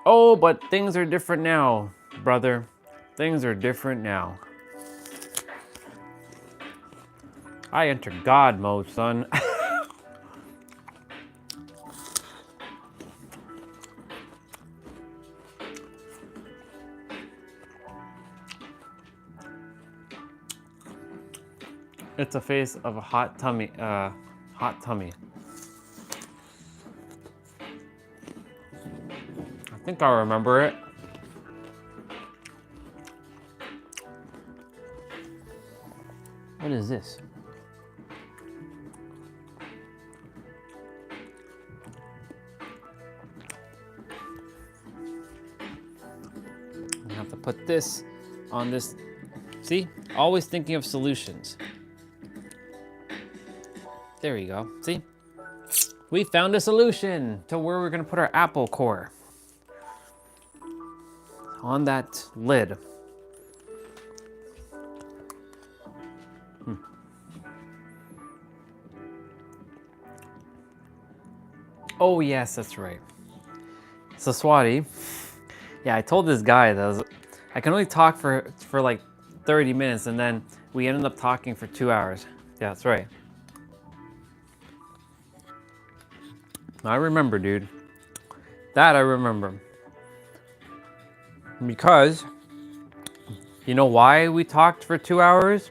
Oh, but things are different now, brother. Things are different now. I enter God mode, son. It's a face of a hot tummy. Hot tummy. I think I remember it. What is this? I have to put this on this. See? Always thinking of solutions. There you go. See? We found a solution to where we're going to put our apple core. On that lid. Oh yes, that's right. So Swati, yeah, I told this guy that I can only talk for like 30 minutes, and then We ended up talking for 2 hours. Yeah, that's right. I remember, dude. That I remember. Because, you know why we talked for 2 hours?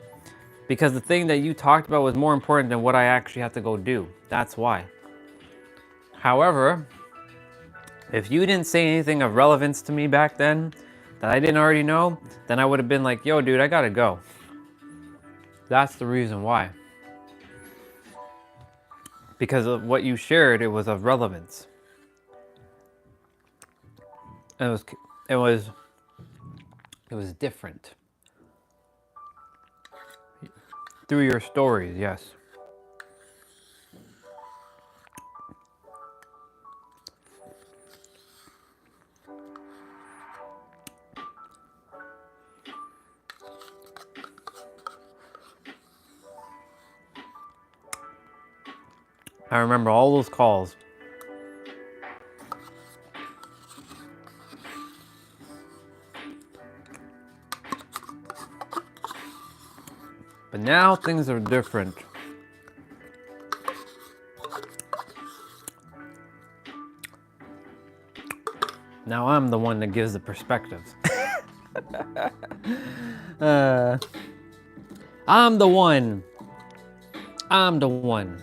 Because the thing that you talked about was more important than what I actually had to go do. That's why. However, if you didn't say anything of relevance to me back then that I didn't already know, then I would have been like, yo, dude, I gotta go. That's the reason why. Because of what you shared, it was of relevance. And it was different. Through your stories, yes. I remember all those calls. But now things are different. Now I'm the one that gives the perspectives. I'm the one. I'm the one.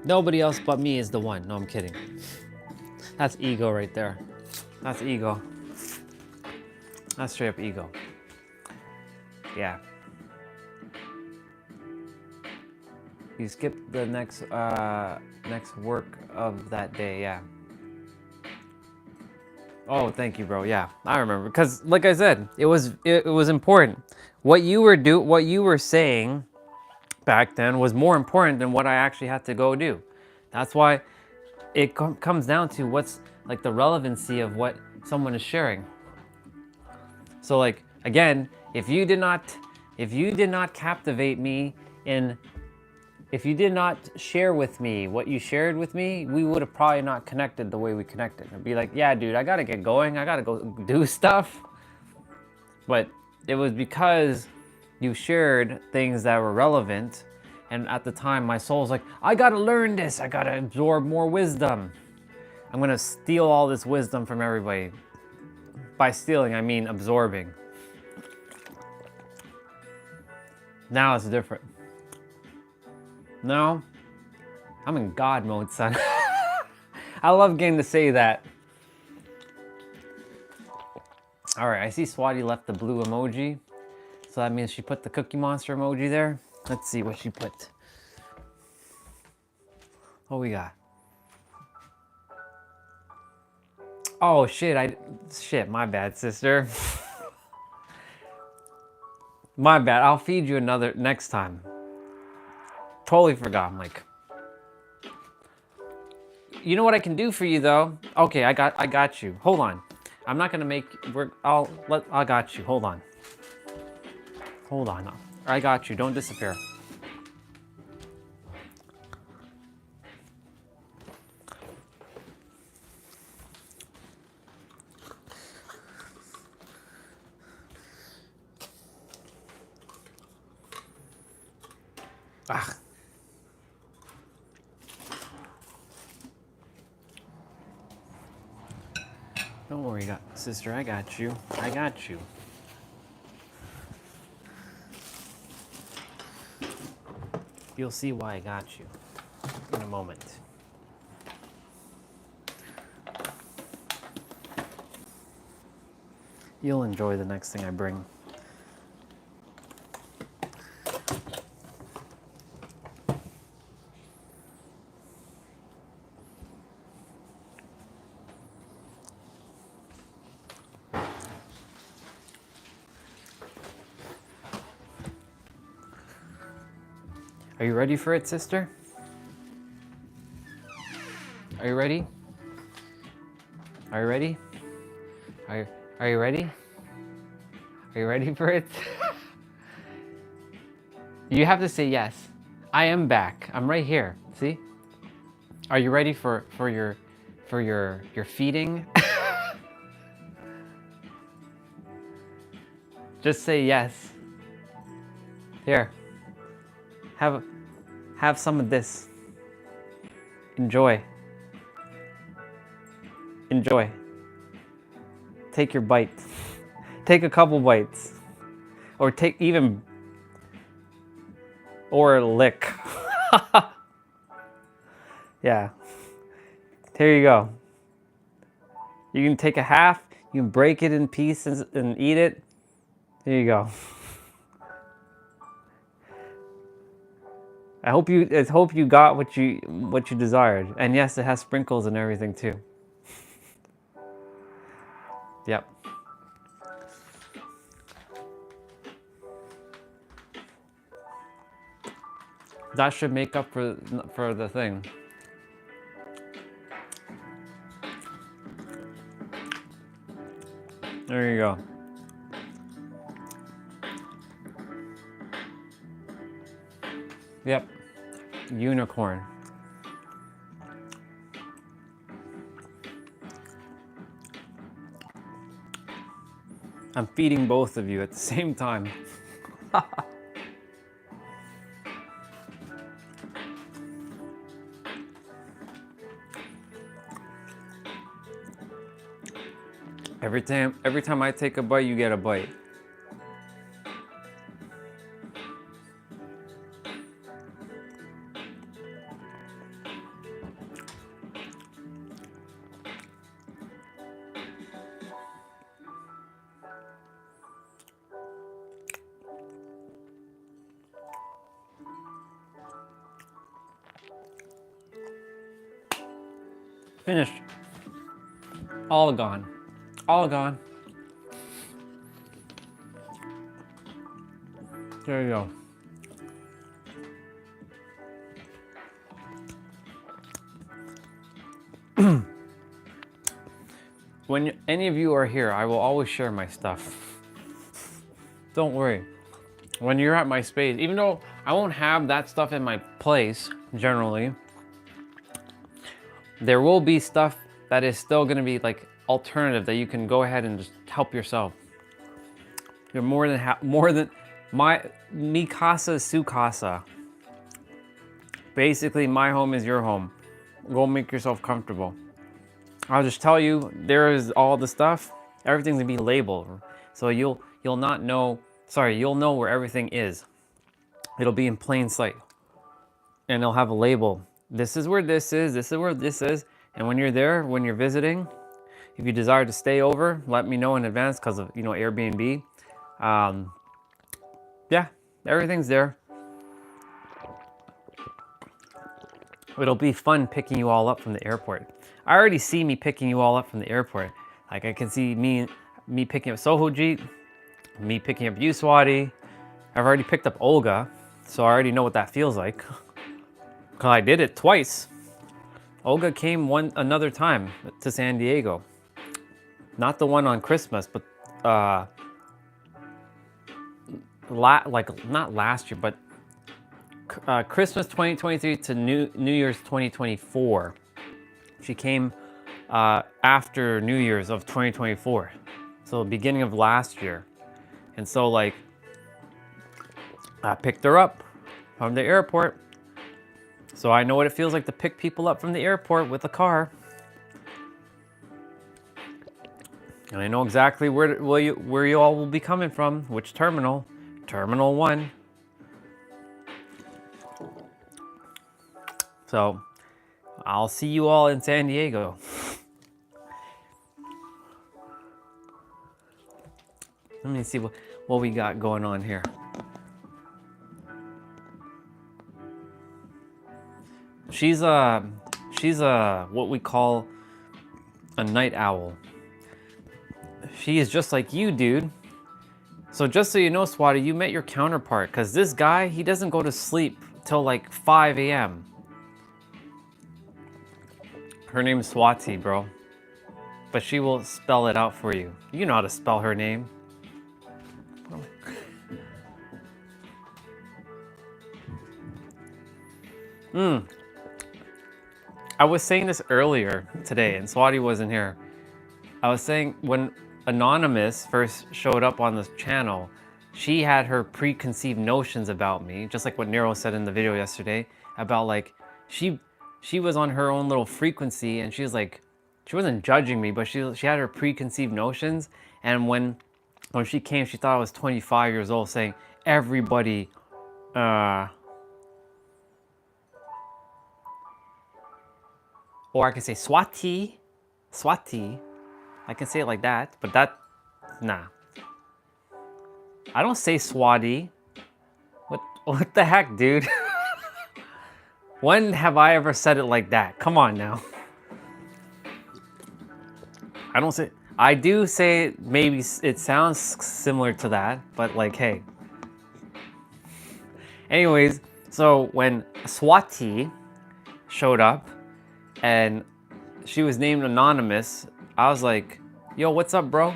Nobody else but me is the one. No, I'm kidding. That's ego right there. That's ego. That's straight up ego. Yeah. You skipped the next work of that day, yeah. Oh, thank you, bro. Yeah, I remember. Because, like I said, it was important. What you were saying back then was more important than what I actually had to go do. That's why it comes down to what's like the relevancy of what someone is sharing. So, like, again, if you did not captivate me if you did not share with me what you shared with me, we would have probably not connected the way we connected. I'd be like, yeah, dude, I gotta get going. I gotta go do stuff. But it was because you shared things that were relevant. And at the time, my soul was like, I gotta learn this. I gotta absorb more wisdom. I'm gonna steal all this wisdom from everybody. By stealing, I mean absorbing. Now it's different. No, I'm in God mode, son. I love getting to say that. All right, I see Swati left the blue emoji. So that means she put the Cookie Monster emoji there. Let's see what she put. What we got? Oh, shit, my bad, sister. My bad, I'll feed you another next time. Totally forgot, I'm like. You know what I can do for you though? Okay, I got you. Hold on. I'm not gonna make, I got you, hold on. Hold on, I got you, don't disappear. Ah. Don't worry, sister, I got you. I got you. You'll see why I got you in a moment. You'll enjoy the next thing I bring. Are you ready for it, sister? Are you ready? Are you ready? Are you ready? Are you ready for it? You have to say yes. I am back. I'm right here. See? Are you ready for your feeding? Just say yes. Here, have some of this. Enjoy. Enjoy. Take your bite. Take a couple bites. Or or a lick. Yeah. Here you go. You can take a half, you can break it in pieces and eat it. There you go. I hope you got what you desired. And yes, it has sprinkles and everything too. Yep. That should make up for the thing. There you go. Yep. Unicorn. I'm feeding both of you at the same time. Every time I take a bite, you get a bite. Finished. All gone. All gone. There you go. When any of you are here, I will always share my stuff. Don't worry. When you're at my space, even though I won't have that stuff in my place, generally, there will be stuff that is still gonna be like alternative that you can go ahead and just help yourself. You're more than mi casa is su casa. Basically, my home is your home. Go make yourself comfortable. I'll just tell you, there is all the stuff. Everything's gonna be labeled, so you'll not know. Sorry, you'll know where everything is. It'll be in plain sight, and they'll have a label. This is where this is. This is where this is. And when you're there, when you're visiting, if you desire to stay over, let me know in advance because of Airbnb. Yeah, everything's there. It'll be fun picking you all up from the airport. I already see me picking you all up from the airport. Like I can see me picking up Sohojit, me picking up you, Swati. I've already picked up Olga, so I already know what that feels like. Cause I did it twice. Olga came another time to San Diego. Not the one on Christmas, but not last year, but Christmas 2023 to New Year's 2024. She came after New Year's of 2024, so beginning of last year. And so like, I picked her up from the airport. So I know what it feels like to pick people up from the airport with a car. And I know exactly where you all will be coming from, which terminal. Terminal 1. So I'll see you all in San Diego. Let me see what we got going on here. She's what we call a night owl. She is just like you, dude. So just so you know, Swati, you met your counterpart, because this guy, he doesn't go to sleep till like 5 a.m. Her name's Swati, bro. But she will spell it out for you. You know how to spell her name. I was saying this earlier today, and Swati wasn't here. I was saying when Anonymous first showed up on this channel, she had her preconceived notions about me, just like what Nero said in the video yesterday about like she was on her own little frequency, and she was like, she wasn't judging me, but she had her preconceived notions. And when she came, she thought I was 25 years old, saying everybody, or I can say Swati, I can say it like that, but that, nah. I don't say Swati. What the heck, dude? When have I ever said it like that? Come on now. I don't say, I do say, maybe it sounds similar to that, but like, hey. Anyways, so when Swati showed up and she was named Anonymous, I was like, yo, what's up, bro?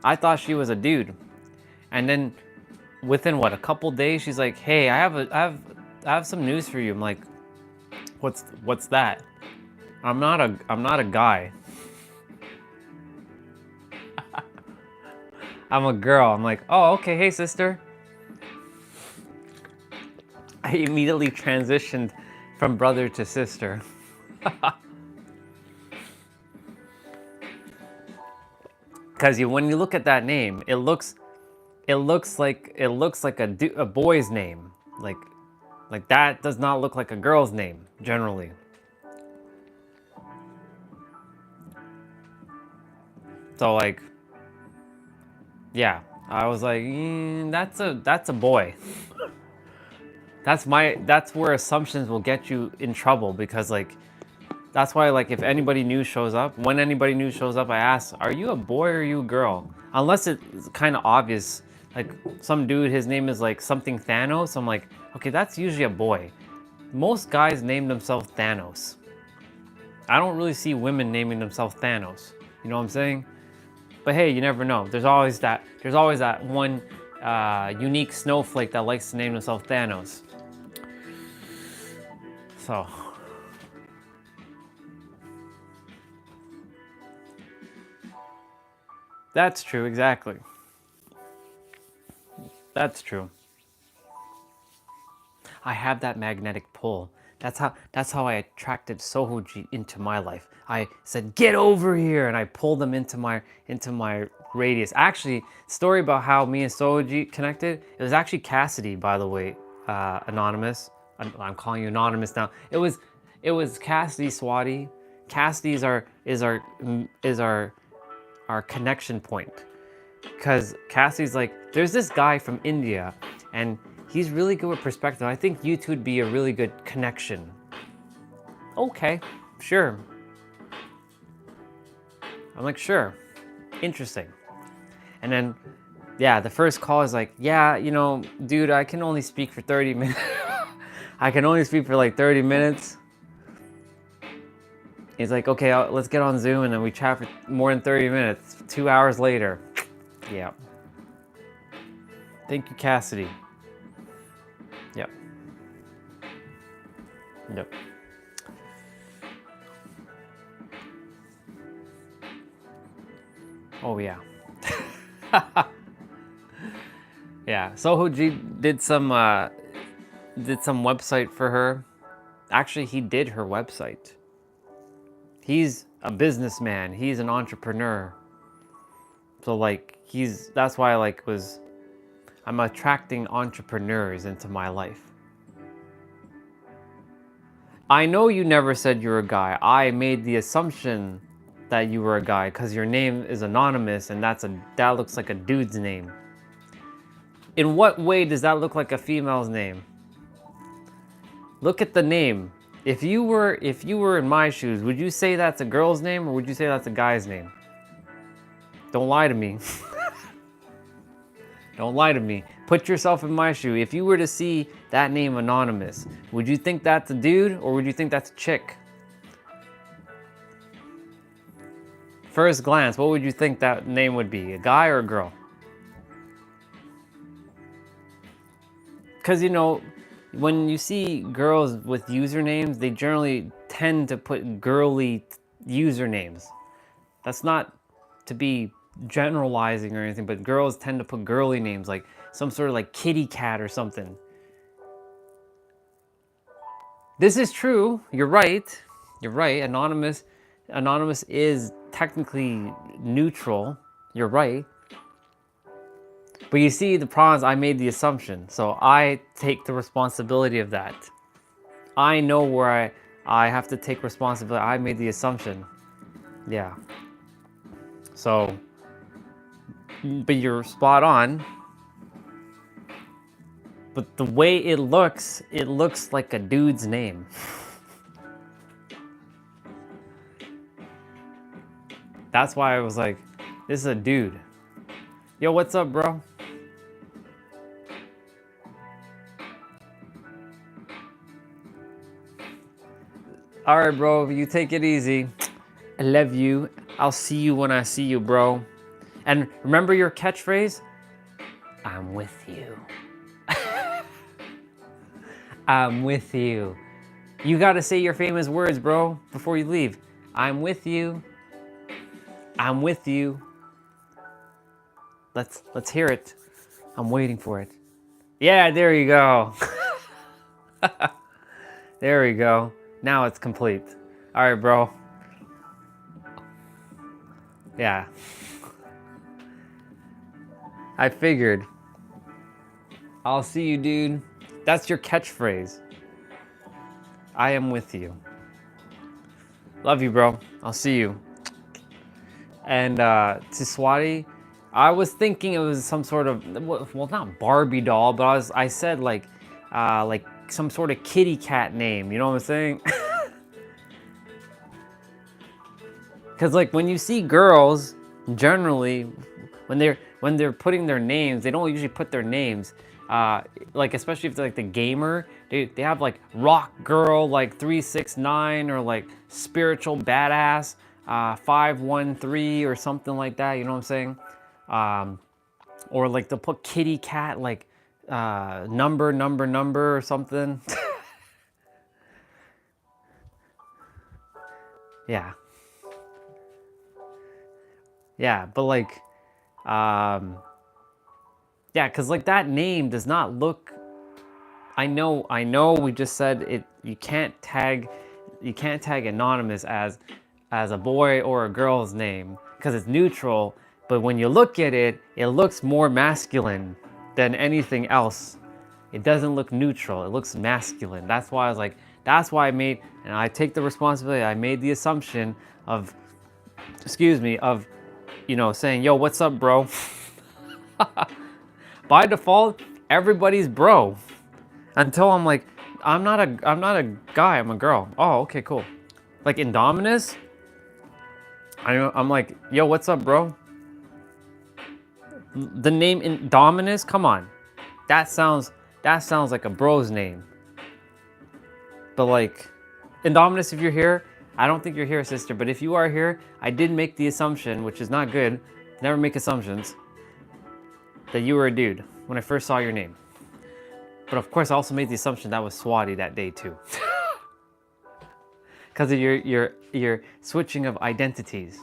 I thought she was a dude. And then within what, a couple days, she's like, hey, I have some news for you. I'm like, what's that? I'm not a guy. I'm a girl. I'm like, oh, okay, hey, sister. I immediately transitioned from brother to sister. Because when you look at that name, it looks like a boy's name. Like that does not look like a girl's name generally. So like, yeah, I was like, that's a boy. That's where assumptions will get you in trouble, because like, that's why, like, if anybody new shows up, when anybody new shows up, I ask, are you a boy or are you a girl? Unless it's kind of obvious, like some dude, his name is like something Thanos. I'm like, okay, that's usually a boy. Most guys name themselves Thanos. I don't really see women naming themselves Thanos. You know what I'm saying? But hey, you never know. There's always that one unique snowflake that likes to name himself Thanos. So. That's true, exactly. That's true. I have that magnetic pull. That's how I attracted Sohoji into my life. I said, get over here, and I pulled them into my radius. Actually, story about how me and Sohoji connected, it was actually Cassidy, by the way, Anonymous. I'm calling you Anonymous now. It was Cassidy, Swati. Cassidy is our connection point, because Cassie's like, there's this guy from India and he's really good with perspective. I think you two would be a really good connection. Okay, sure. I'm like, sure, interesting. And then, yeah, the first call is like, yeah, you know, dude, I can only speak for 30 minutes. I can only speak for like 30 minutes. He's like, okay, let's get on Zoom, and then we chat for more than 30 minutes. 2 hours later. Yeah. Thank you, Cassidy. Yep. Yep. Oh, yeah. Yeah, Sohoji did some website for her. Actually, he did her website. He's a businessman. He's an entrepreneur. So like, that's why I'm attracting entrepreneurs into my life. I know you never said you're a guy. I made the assumption that you were a guy because your name is Anonymous, and that looks like a dude's name. In what way does that look like a female's name? Look at the name. If you were in my shoes, would you say that's a girl's name or would you say that's a guy's name? Don't lie to me. Don't lie to me. Put yourself in my shoe. If you were to see that name Anonymous, would you think that's a dude or would you think that's a chick? First glance, what would you think that name would be? A guy or a girl? Because, you know, when you see girls with usernames, they generally tend to put girly usernames. That's not to be generalizing or anything, but girls tend to put girly names, like some sort of like kitty cat or something. This is true. You're right. You're right. Anonymous is technically neutral. You're right. But you see, the problem is I made the assumption, so I take the responsibility of that. I know where I have to take responsibility. I made the assumption. Yeah. So, but you're spot on. But the way it looks like a dude's name. That's why I was like, this is a dude. Yo, what's up, bro? All right, bro, you take it easy. I love you. I'll see you when I see you, bro. And remember your catchphrase? I'm with you. I'm with you. You gotta say your famous words, bro, before you leave. I'm with you. I'm with you. Let's hear it. I'm waiting for it. Yeah, there you go. There we go. Now it's complete. All right, bro. Yeah. I figured. I'll see you, dude. That's your catchphrase. I am with you. Love you, bro. I'll see you. And to Swati, I was thinking it was some sort of, well, not Barbie doll, but I said like some sort of kitty cat name. You know what I'm saying? Because like when you see girls, generally, when they're putting their names, they don't usually put their names. Like especially if they're like the gamer, they have like rock girl like 369 or like spiritual badass 513 or something like that. You know what I'm saying? Or like they'll put kitty cat like number or something. Yeah. Yeah, but like, yeah, because like that name does not look. I know. We just said it. You can't tag anonymous as a boy or a girl's name because it's neutral. But when you look at it, it looks more masculine than anything else. It doesn't look neutral. It looks masculine. That's why I was like, that's why and I take the responsibility. I made the assumption of, you know, saying, yo, what's up, bro? By default, everybody's bro. Until I'm like, I'm not a guy, I'm a girl. Oh, okay, cool. Like Indominus, I'm like, yo, what's up, bro? The name Indominus, come on. That sounds like a bro's name. But like, Indominus, if you're here, I don't think you're here, sister, but if you are here, I did make the assumption, which is not good, never make assumptions, that you were a dude when I first saw your name. But of course, I also made the assumption that was Swati that day too. Because of your switching of identities.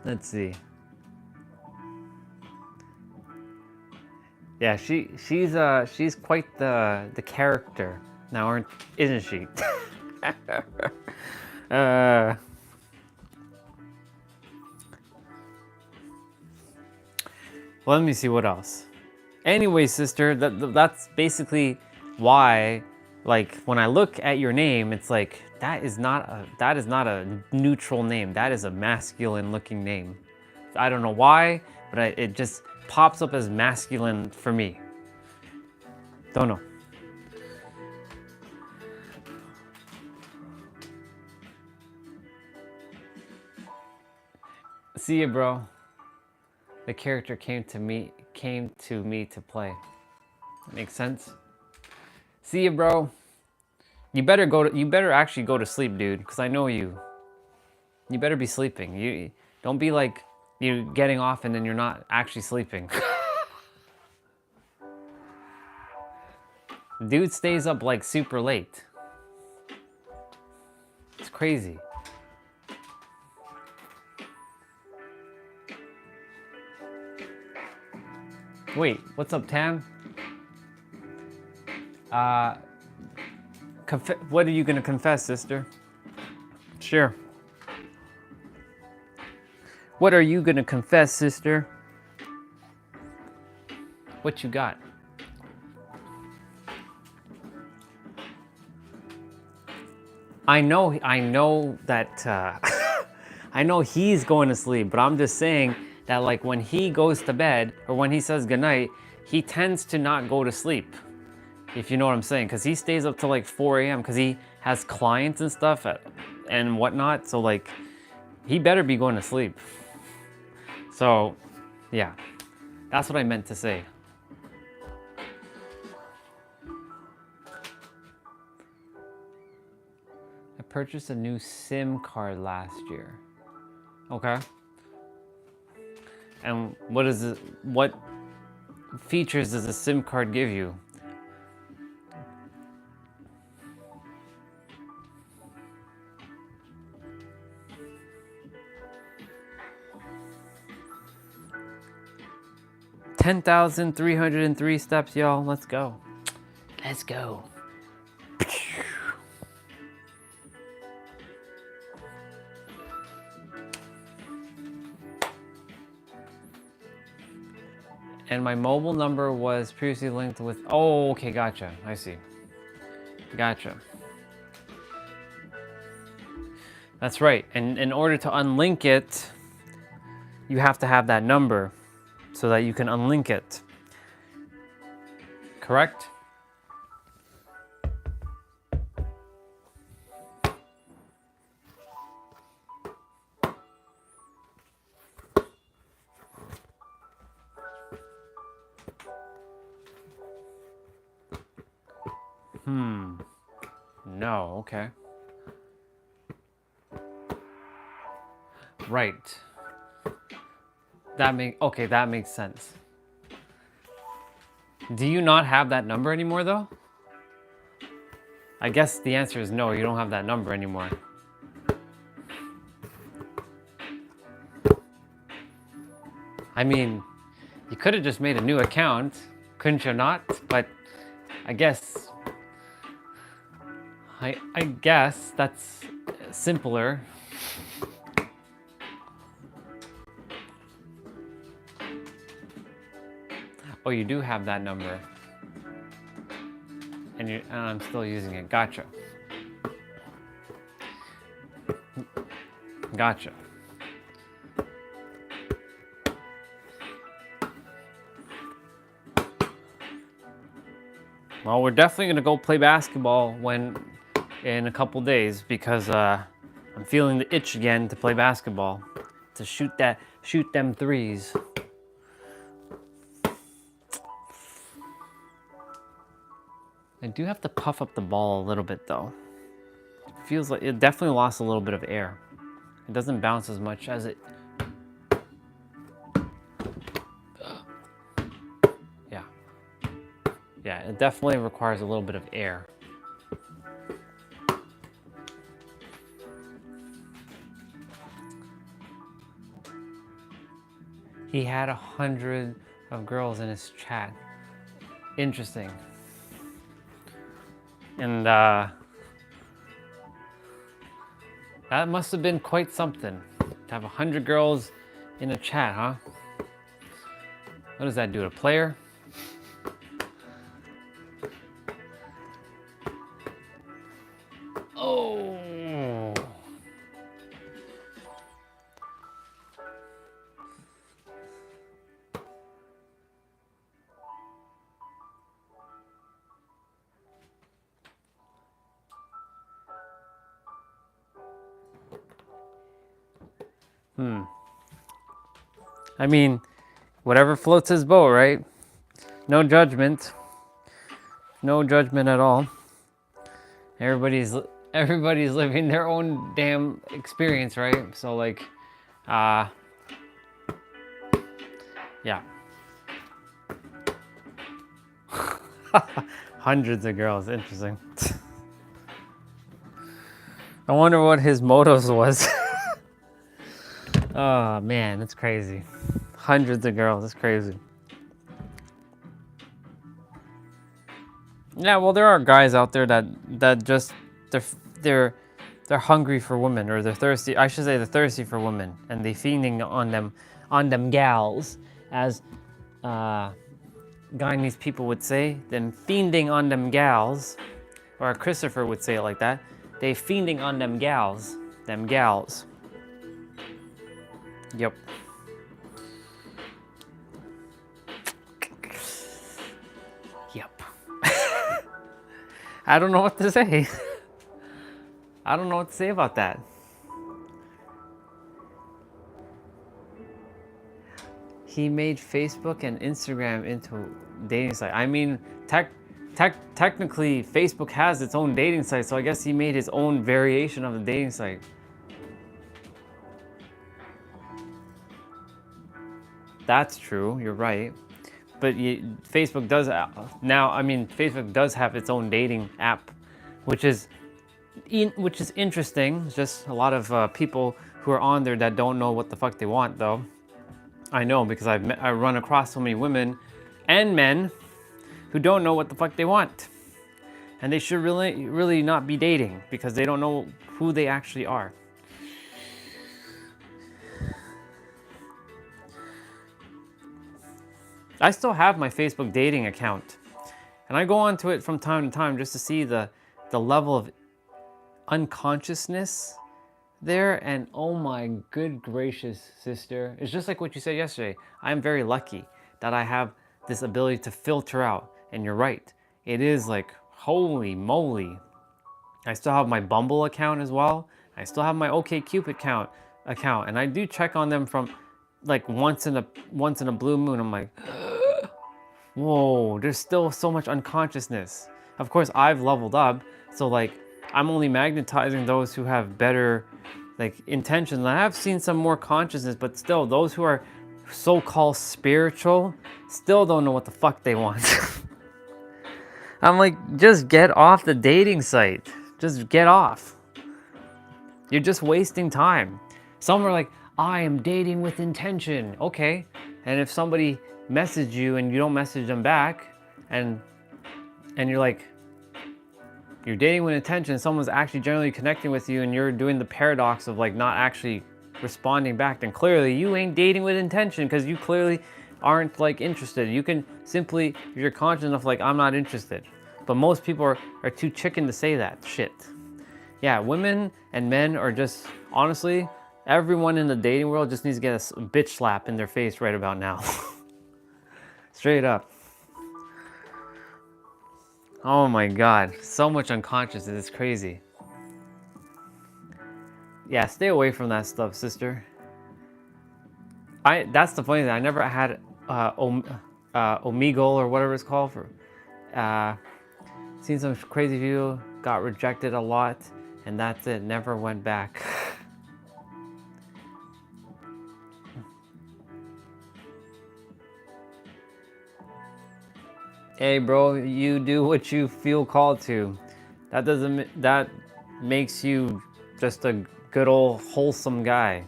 Let's see. Yeah, she's quite the character now, isn't she? Well, let me see what else. Anyway, sister, that's basically why, like, when I look at your name, it's like that is not a neutral name. That is a masculine looking name. I don't know why, but it just pops up as masculine for me. Don't know. See ya, bro. The character came to me to play. Makes sense? See ya, bro. You better actually go to sleep, dude, because I know you. You better be sleeping. You don't be like you getting off and then you're not actually sleeping. Dude stays up like super late. It's crazy. Wait, what's up, Tam? What are you gonna confess, sister? Sure. What are you gonna confess, sister? What you got? I know that I know he's going to sleep, but I'm just saying that like when he goes to bed or when he says goodnight, he tends to not go to sleep. If you know what I'm saying, because he stays up till like 4 a.m. because he has clients and stuff and whatnot. So like, he better be going to sleep. So, yeah, that's what I meant to say. I purchased a new SIM card last year. Okay. And what features does a SIM card give you? $10,303 steps, y'all. Let's go. Let's go. And my mobile number was previously linked with, oh, okay, gotcha. I see. Gotcha. That's right. And in order to unlink it, you have to have that number so that you can unlink it. Correct? No, okay. Right. That makes sense. Do you not have that number anymore though? I guess the answer is no, you don't have that number anymore. I mean, you could have just made a new account, couldn't you not? But I guess that's simpler. Oh, you do have that number. And I'm still using it. Gotcha. Gotcha. Well, we're definitely gonna go play basketball in a couple days because I'm feeling the itch again to play basketball, to shoot them threes. I do have to puff up the ball a little bit though. It feels like it definitely lost a little bit of air. It doesn't bounce as much as it. Yeah. Yeah, it definitely requires a little bit of air. He had 100 of girls in his chat. Interesting. And that must have been quite something to have 100 girls in a chat, huh? What does that do to a player? Oh. I mean, whatever floats his boat, right? No judgment. No judgment at all. Everybody's living their own damn experience, right? So like, yeah. Hundreds of girls. Interesting. I wonder what his motives was. Oh man, that's crazy. Hundreds of girls. That's crazy. Yeah, well, there are guys out there that just they're hungry for women, or they're thirsty. I should say they're thirsty for women, and they fiending on them gals, as Guyanese people would say. Then fiending on them gals, or Christopher would say it like that. They fiending on them gals, them gals. Yep. Yep. I don't know what to say. I don't know what to say about that. He made Facebook and Instagram into dating site. I mean, technically, Facebook has its own dating site, so I guess he made his own variation of the dating site. That's true. You're right. But Facebook does now. I mean, Facebook does have its own dating app, which is interesting. It's just a lot of people who are on there that don't know what the fuck they want, though. I know, because I run across so many women and men who don't know what the fuck they want, and they should really not be dating because they don't know who they actually are. I still have my Facebook dating account, and I go onto it from time to time just to see the level of unconsciousness there. And oh my good gracious, sister, it's just like what you said yesterday. I'm very lucky that I have this ability to filter out, and you're right. It is like, holy moly. I still have my Bumble account as well. I still have my OkCupid account, and I do check on them from like once in a blue moon. I'm like, whoa, there's still so much unconsciousness. Of course, I've leveled up, so like I'm only magnetizing those who have better like intentions. And I have seen some more consciousness, but still, those who are so-called spiritual still don't know what the fuck they want. I'm like, just get off the dating site. Just get off. You're just wasting time. Some are like, I am dating with intention. Okay. And if somebody messaged you and you don't message them back, and you're like, you're dating with intention, someone's actually generally connecting with you, and you're doing the paradox of like not actually responding back, then clearly you ain't dating with intention, because you clearly aren't like interested. You can simply, if you're conscious enough, like, I'm not interested. But most people are too chicken to say that shit. Yeah, women and men are just, honestly, everyone in the dating world just needs to get a bitch slap in their face right about now. Straight up. Oh my God, so much unconsciousness, it's crazy. Yeah, stay away from that stuff, sister. That's the funny thing, I never had Omegle or whatever it's called for. Seen some crazy video, got rejected a lot, and that's it, never went back. Hey bro, you do what you feel called to. That makes you just a good old wholesome guy.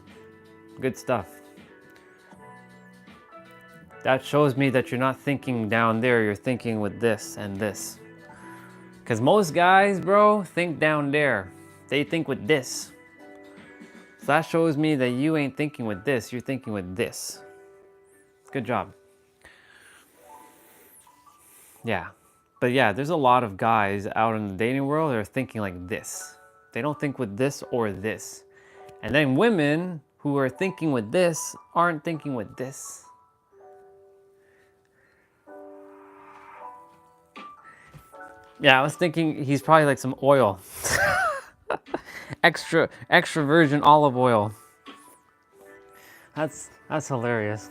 Good stuff. That shows me that you're not thinking down there, you're thinking with this and this. Because most guys, bro, think down there. They think with this. So that shows me that you ain't thinking with this, you're thinking with this. Good job. Yeah. But yeah, there's a lot of guys out in the dating world that are thinking like this. They don't think with this or this. And then women who are thinking with this aren't thinking with this. Yeah, I was thinking he's probably like some oil. extra virgin olive oil. That's hilarious.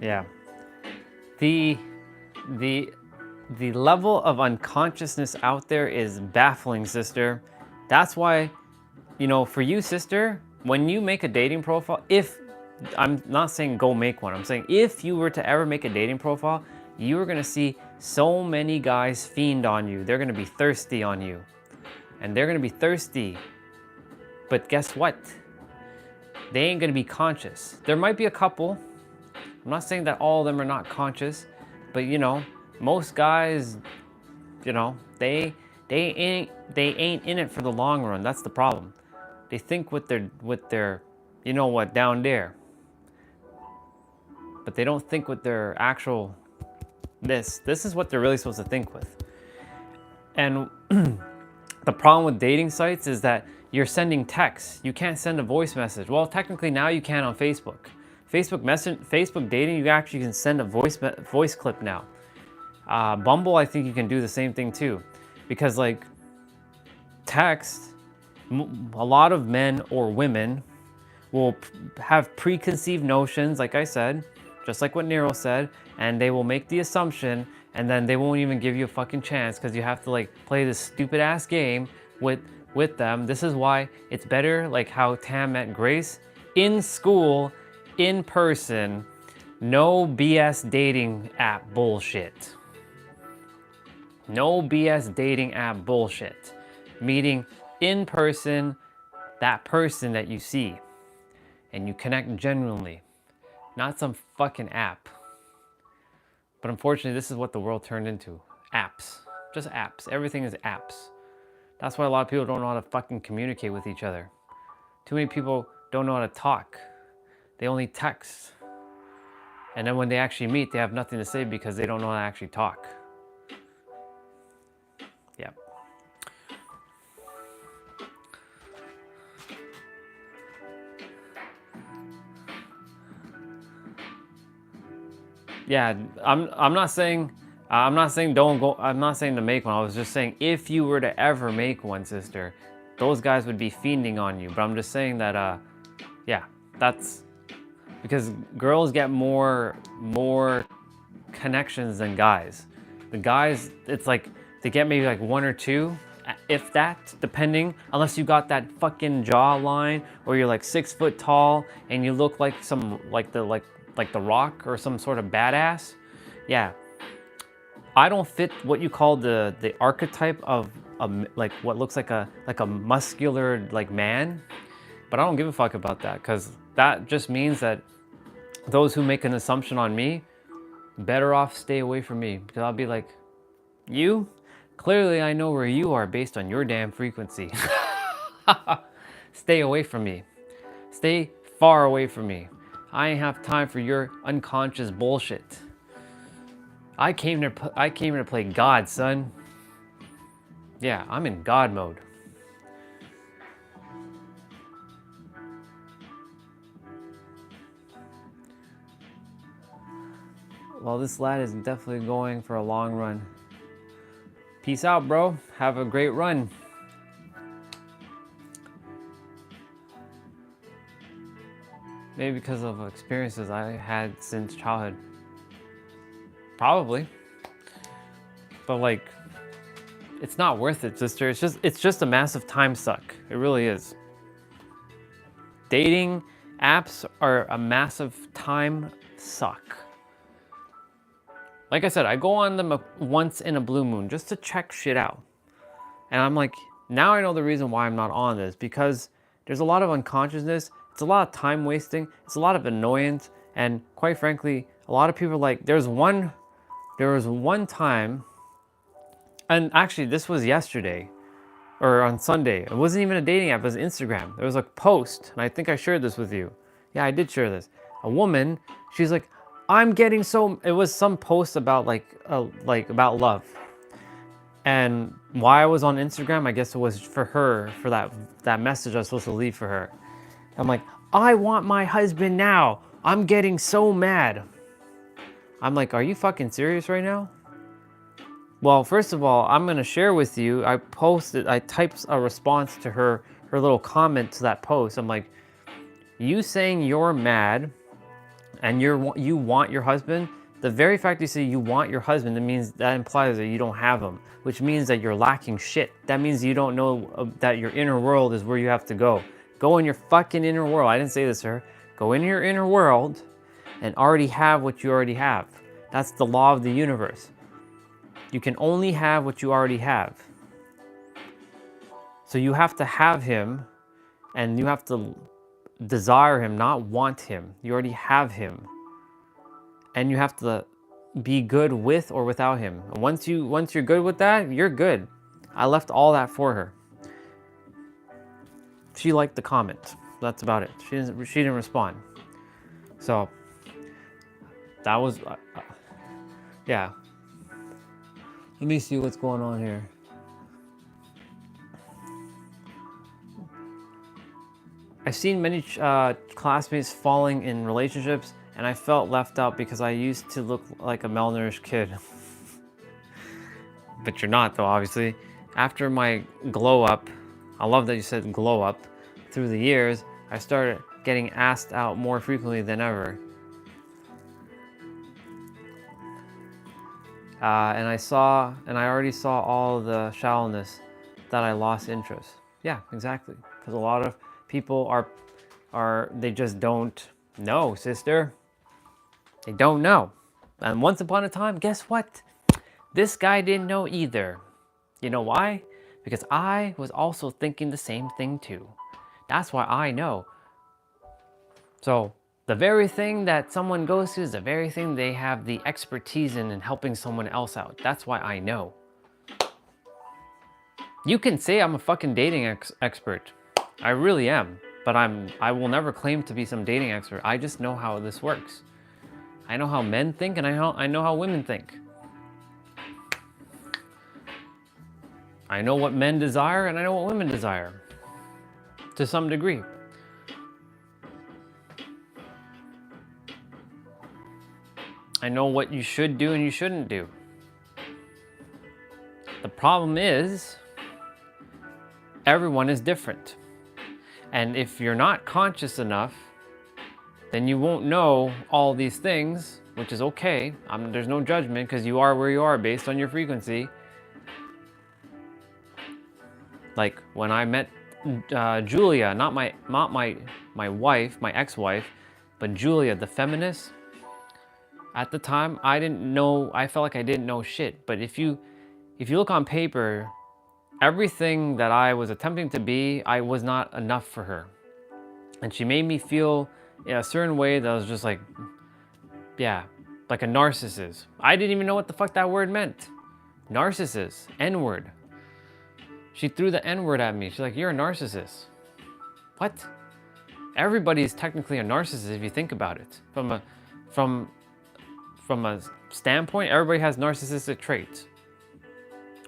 Yeah. The level of unconsciousness out there is baffling, sister. That's why you know, for you, sister, when you make a dating profile, if, I'm not saying go make one, I'm saying if you were to ever make a dating profile, you are gonna see so many guys fiend on you. They're gonna be thirsty on you. And they're gonna be thirsty. But guess what? They ain't gonna be conscious. There might be a couple. I'm not saying that all of them are not conscious, but you know, most guys, you know, they ain't in it for the long run. That's the problem. They think with their, you know what, down there. But they don't think with their actual this. This is what they're really supposed to think with. And the problem with dating sites is that you're sending texts. You can't send a voice message. Well, technically now you can on Facebook. Facebook dating, you actually can send a voice clip now. Bumble, I think you can do the same thing too, because like text, a lot of men or women will have preconceived notions, like I said, just like what Nero said, and they will make the assumption, and then they won't even give you a fucking chance because you have to like play this stupid ass game with them. This is why it's better, like how Tam met Grace, in school, in person, no BS dating app bullshit. No BS dating app bullshit. Meeting in person, that person that you see, and you connect genuinely, not some fucking app. But unfortunately, this is what the world turned into. Apps. Just apps. Everything is apps. That's why a lot of people don't know how to fucking communicate with each other. Too many people don't know how to talk. They only text. And then when they actually meet, they have nothing to say because they don't know how to actually talk. Yeah. Yeah, I'm not saying don't go. I'm not saying to make one. I was just saying if you were to ever make one, sister, those guys would be fiending on you. But I'm just saying that yeah, that's because girls get more connections than guys. The guys, it's like they get maybe like one or two, if that, depending, unless you got that fucking jawline or you're like 6 foot tall and you look like some like the Rock or some sort of badass. Yeah, I don't fit what you call the archetype of like what looks like a muscular like man, but I don't give a fuck about that because that just means that those who make an assumption on me better off stay away from me, because I'll be like, you? Clearly I know where you are based on your damn frequency. Stay away from me. Stay far away from me. I ain't have time for your unconscious bullshit. I came here to play God, son. Yeah, I'm in God mode. Well, this lad is definitely going for a long run. Peace out, bro. Have a great run. Maybe because of experiences I had since childhood. Probably. But like, it's not worth it, sister. It's just a massive time suck. It really is. Dating apps are a massive time suck. Like I said, I go on them once in a blue moon just to check shit out. And I'm like, now I know the reason why I'm not on this, because there's a lot of unconsciousness, it's a lot of time wasting, it's a lot of annoyance, and quite frankly, a lot of people are like, there was one time, and actually this was yesterday, or on Sunday, it wasn't even a dating app, it was Instagram. There was a post, and I think I shared this with you. Yeah, I did share this. A woman, she's like, I'm getting so, it was some post about like about love. And why I was on Instagram, I guess it was for her, for that message I was supposed to leave for her. I'm like, I want my husband now. I'm getting so mad. I'm like, are you fucking serious right now? Well, first of all, I'm gonna share with you, I typed a response to her little comment to that post. I'm like, you saying you're mad and you want your husband The very fact you say you want your husband, that implies that you don't have him, which means that you're lacking shit. That means you don't know that your inner world is where you have to go. Go in your fucking inner world. I didn't say this, sir. Go in your inner world and already have what you already have. That's the law of the universe. You can only have what you already have. So you have to have him, and you have to desire him, not want him. You already have him. And you have to be good with or without him. And once you're good with that, you're good. I left all that for her. She liked the comment. That's about it. She didn't respond. So that was yeah. Let me see what's going on here. I've seen many classmates falling in relationships, and I felt left out because I used to look like a malnourished kid. But you're not, though, obviously. After my glow up, I love that you said glow up, through the years, I started getting asked out more frequently than ever. And I already saw all the shallowness that I lost interest. Yeah, exactly. Because a lot of people they just don't know, sister. They don't know. And once upon a time, guess what? This guy didn't know either. You know why? Because I was also thinking the same thing too. That's why I know. So the very thing that someone goes to is the very thing they have the expertise in helping someone else out. That's why I know. You can say I'm a fucking dating expert. I really am. But I will never claim to be some dating expert. I just know how this works. I know how men think, and I know how women think. I know what men desire, and I know what women desire. To some degree. I know what you should do and you shouldn't do. The problem is, everyone is different. And if you're not conscious enough, then you won't know all these things, which is okay. There's no judgment because you are where you are based on your frequency. Like when I met Julia, not my wife, my ex-wife, but Julia, the feminist. At the time, I felt like I didn't know shit. But if you look on paper, everything that I was attempting to be, I was not enough for her. And she made me feel in a certain way that was just like, yeah, like a narcissist. I didn't even know what the fuck that word meant. Narcissist, N-word. She threw the N-word at me. She's like, you're a narcissist. What? Everybody is technically a narcissist if you think about it. From a standpoint, everybody has narcissistic traits.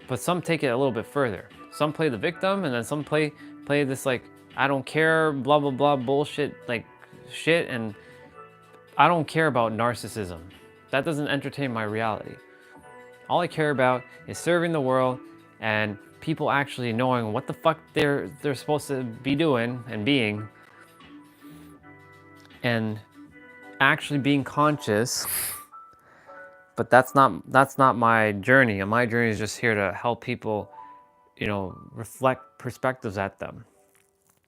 But some take it a little bit further. Some play the victim, and then some play this like, I don't care, blah, blah, blah, bullshit, like shit, and I don't care about narcissism. That doesn't entertain my reality. All I care about is serving the world and people actually knowing what the fuck they're supposed to be doing and being, and actually being conscious. But that's not my journey. And my journey is just here to help people, reflect perspectives at them.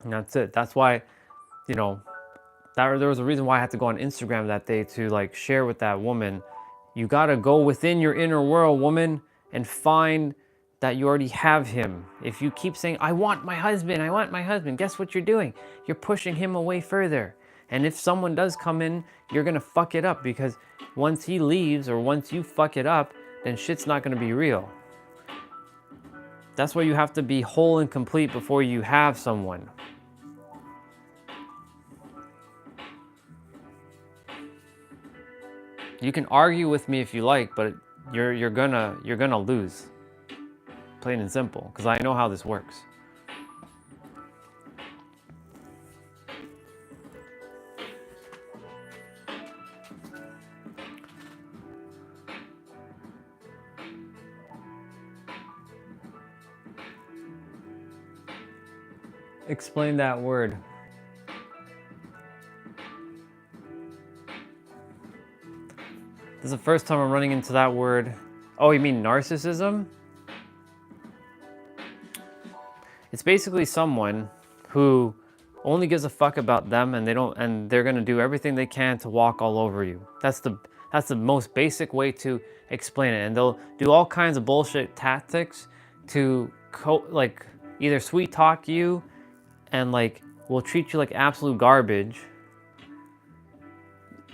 And that's it. That's why, there was a reason why I had to go on Instagram that day to like share with that woman. You gotta go within your inner world, woman, and find that you already have him. If you keep saying, I want my husband, guess what you're doing? You're pushing him away further. And if someone does come in, you're gonna fuck it up, because once he leaves or once you fuck it up, then shit's not gonna be real. That's why you have to be whole and complete before you have someone. You can argue with me if you like, but you're gonna lose. Plain and simple, because I know how this works. Explain that word. This is the first time I'm running into that word. Oh, you mean narcissism? It's basically someone who only gives a fuck about them, and they're gonna do everything they can to walk all over you. That's the most basic way to explain it. And they'll do all kinds of bullshit tactics to like either sweet talk you and like will treat you like absolute garbage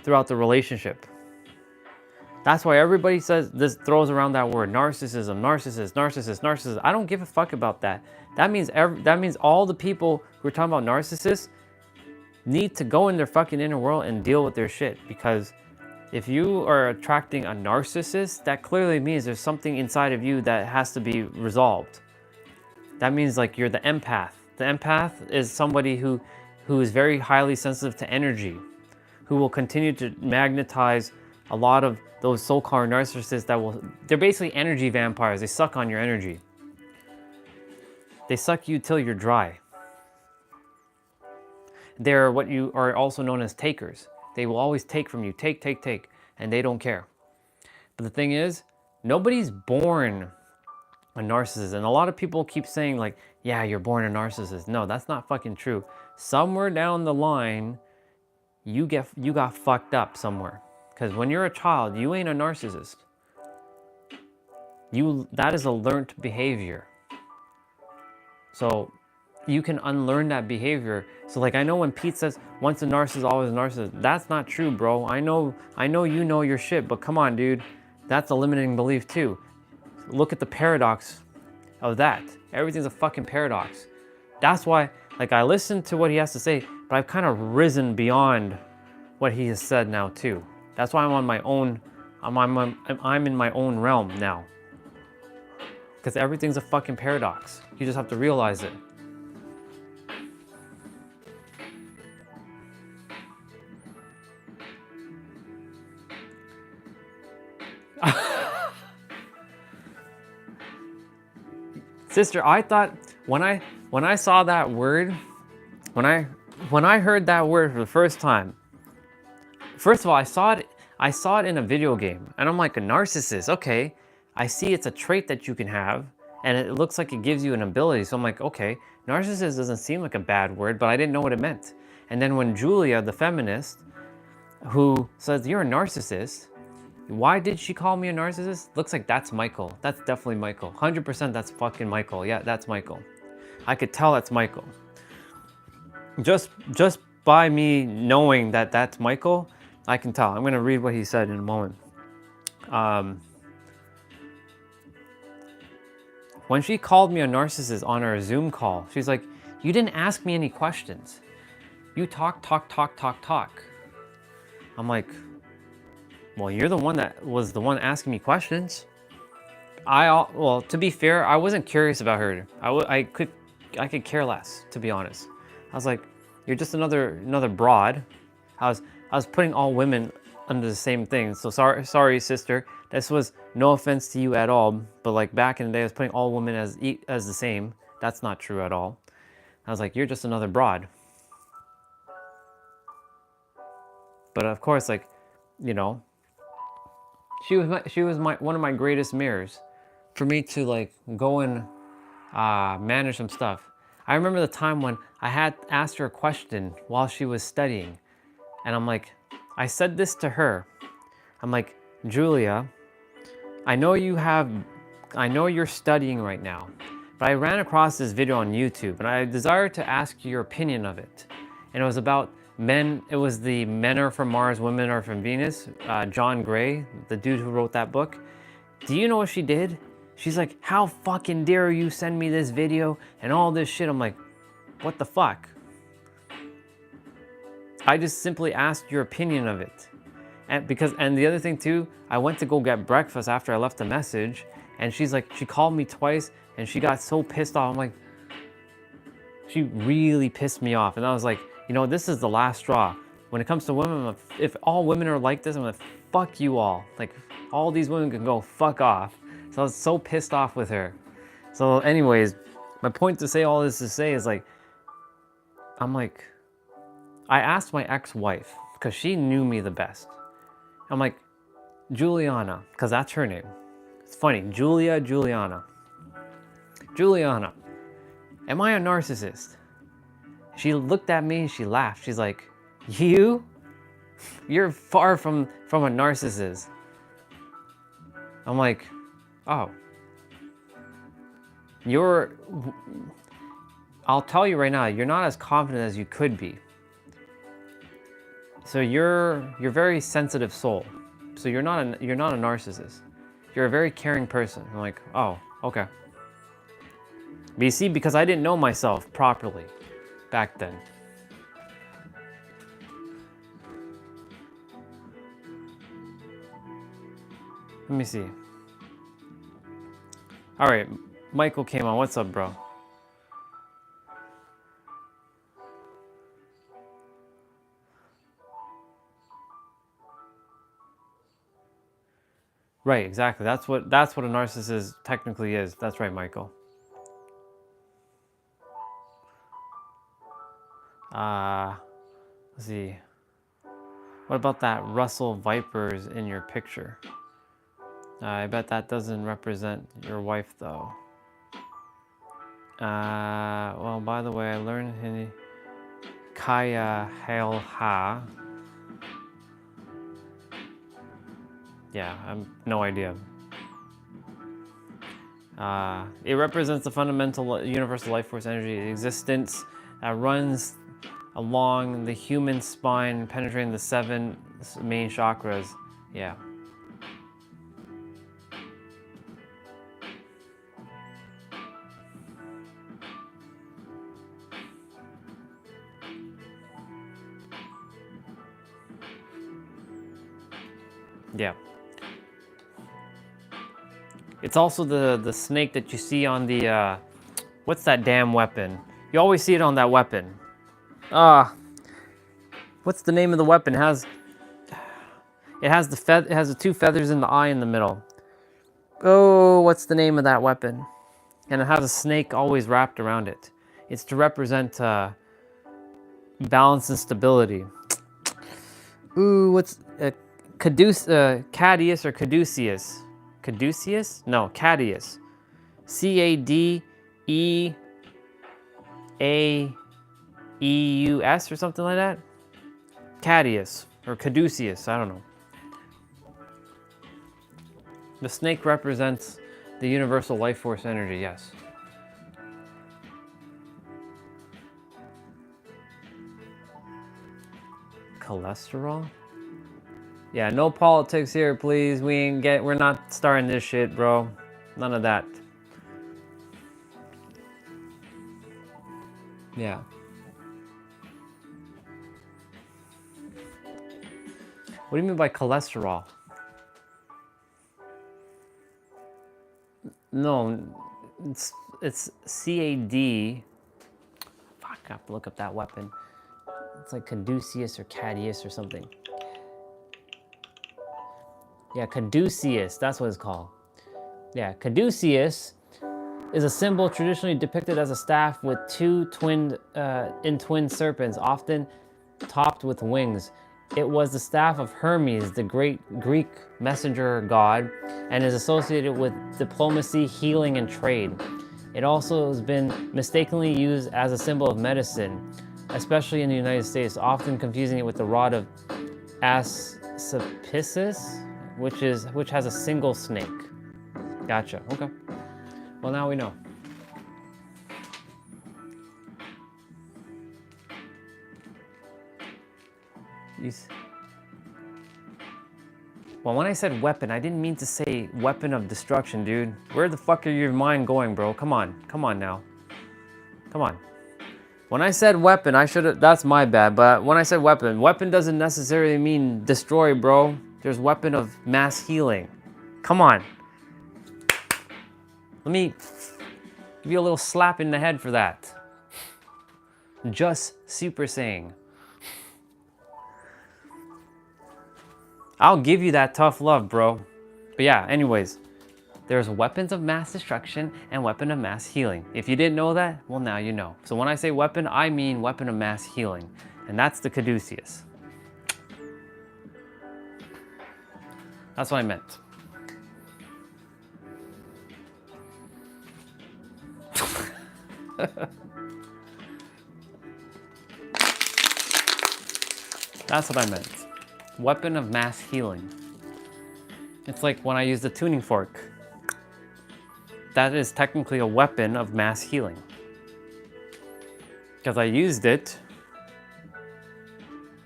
throughout the relationship. That's why everybody says this, throws around that word narcissism, narcissist, narcissist, narcissist. I don't give a fuck about that. That means all the people who are talking about narcissists need to go in their fucking inner world and deal with their shit. Because if you are attracting a narcissist, that clearly means there's something inside of you that has to be resolved. That means like you're the empath. The empath is somebody who is very highly sensitive to energy, who will continue to magnetize a lot of those so-called narcissists they're basically energy vampires. They suck on your energy. They suck you till you're dry. They're what you are also known as takers. They will always take from you, take, and they don't care. But the thing is, nobody's born a narcissist. And a lot of people keep saying like, yeah, you're born a narcissist. No, that's not fucking true. Somewhere down the line, you got fucked up somewhere. Because when you're a child, you ain't a narcissist. That is a learned behavior. So you can unlearn that behavior. So like I know when Pete says once a narcissist, always a narcissist, that's not true, bro. I know you know your shit, but come on, dude. That's a limiting belief too. Look at the paradox of that. Everything's a fucking paradox. That's why like I listen to what he has to say, but I've kind of risen beyond what he has said now too. That's why I'm on my own, I'm in my own realm now. Because everything's a fucking paradox. You just have to realize it. Sister, I thought when I saw that word, when I heard that word for the first time, first of all, I saw it in a video game, and I'm like, a narcissist, okay. I see it's a trait that you can have, and it looks like it gives you an ability. So I'm like, okay, narcissist doesn't seem like a bad word, but I didn't know what it meant. And then when Julia, the feminist, who says you're a narcissist, why did she call me a narcissist? Looks like that's Michael. That's definitely Michael. 100% that's fucking Michael. Yeah, that's Michael. I could tell that's Michael. Just by me knowing that that's Michael, I can tell. I'm gonna read what he said in a moment. When she called me a narcissist on our Zoom call, she's like, you didn't ask me any questions. You talk. I'm like, well, you're the one that was the one asking me questions. Well, to be fair, I wasn't curious about her. I could care less, to be honest. I was like, you're just another broad. I was putting all women under the same thing. So sorry, sister. This was no offense to you at all. But like back in the day, I was putting all women as the same. That's not true at all. I was like, you're just another broad. But of course, like, you know, she was one of my greatest mirrors for me to like go and manage some stuff. I remember the time when I had asked her a question while she was studying, and I'm like, I said this to her. I'm like, Julia, I know you're studying right now, but I ran across this video on YouTube, and I desired to ask your opinion of it. And it was about men. It was the Men Are From Mars, Women Are From Venus. John Gray, the dude who wrote that book. Do you know what she did? She's like, how fucking dare you send me this video and all this shit. I'm like, what the fuck? I just simply asked your opinion of it. And the other thing too, I went to go get breakfast after I left a message, and she's like, she called me twice and she got so pissed off. I'm like, she really pissed me off. And I was like, you know, this is the last straw. When it comes to women, if all women are like this, I'm gonna fuck you all. Like, all these women can go fuck off. So I was so pissed off with her. So anyways, my point to say all this to say is like, I'm like, I asked my ex-wife, because she knew me the best. I'm like, Juliana, because that's her name. It's funny, Juliana. Juliana, am I a narcissist? She looked at me and she laughed. She's like, you're far from a narcissist. I'm like, oh. I'll tell you right now, you're not as confident as you could be. So you're very sensitive soul. So you're not a narcissist. You're a very caring person. I'm like, oh, okay. But you see, because I didn't know myself properly back then. Let me see. All right, Michael came on. What's up, bro? Right, exactly. That's what a narcissist technically is. That's right, Michael. Let's see. What about that Russell Vipers in your picture? I bet that doesn't represent your wife, though. Well, by the way, I learned Hindi. Kaya Hail Ha. Yeah, I have no idea. It represents the fundamental universal life force energy existence that runs along the human spine, penetrating the 7 main chakras. Yeah. Yeah. It's also the snake that you see on the, what's that damn weapon? You always see it on that weapon. What's the name of the weapon? It has the 2 feathers in the eye in the middle. Oh, what's the name of that weapon? And it has a snake always wrapped around it. It's to represent balance and stability. Ooh, what's Cadius or Caduceus? Caduceus? No, Cadius. Cadeaeus or something like that? Cadius or Caduceus, I don't know. The snake represents the universal life force energy, yes. Cholesterol? Yeah, no politics here, please. We're not starting this shit, bro. None of that. Yeah. What do you mean by cholesterol? No, it's CAD. Fuck, I have to look up that weapon. It's like Caduceus or Cadius or something. Yeah, Caduceus, that's what it's called. Yeah, Caduceus is a symbol traditionally depicted as a staff with 2 twin serpents, often topped with wings. It was the staff of Hermes, the great Greek messenger god, and is associated with diplomacy, healing, and trade. It also has been mistakenly used as a symbol of medicine, especially in the United States, often confusing it with the rod of Asclepius, which has a single snake. Gotcha. Okay. Well, now we know. Well, when I said weapon, I didn't mean to say weapon of destruction, dude. Where the fuck are your mind going, bro? Come on now. Come on. When I said weapon, that's my bad, but when I said weapon doesn't necessarily mean destroy, bro. There's weapon of mass healing. Come on. Let me give you a little slap in the head for that. Just super saying. I'll give you that tough love, bro. But yeah, anyways, there's weapons of mass destruction and weapon of mass healing. If you didn't know that, well, now you know. So when I say weapon, I mean weapon of mass healing. And that's the Caduceus. That's what I meant. That's what I meant. Weapon of mass healing. It's like when I use the tuning fork. That is technically a weapon of mass healing. Because I used it,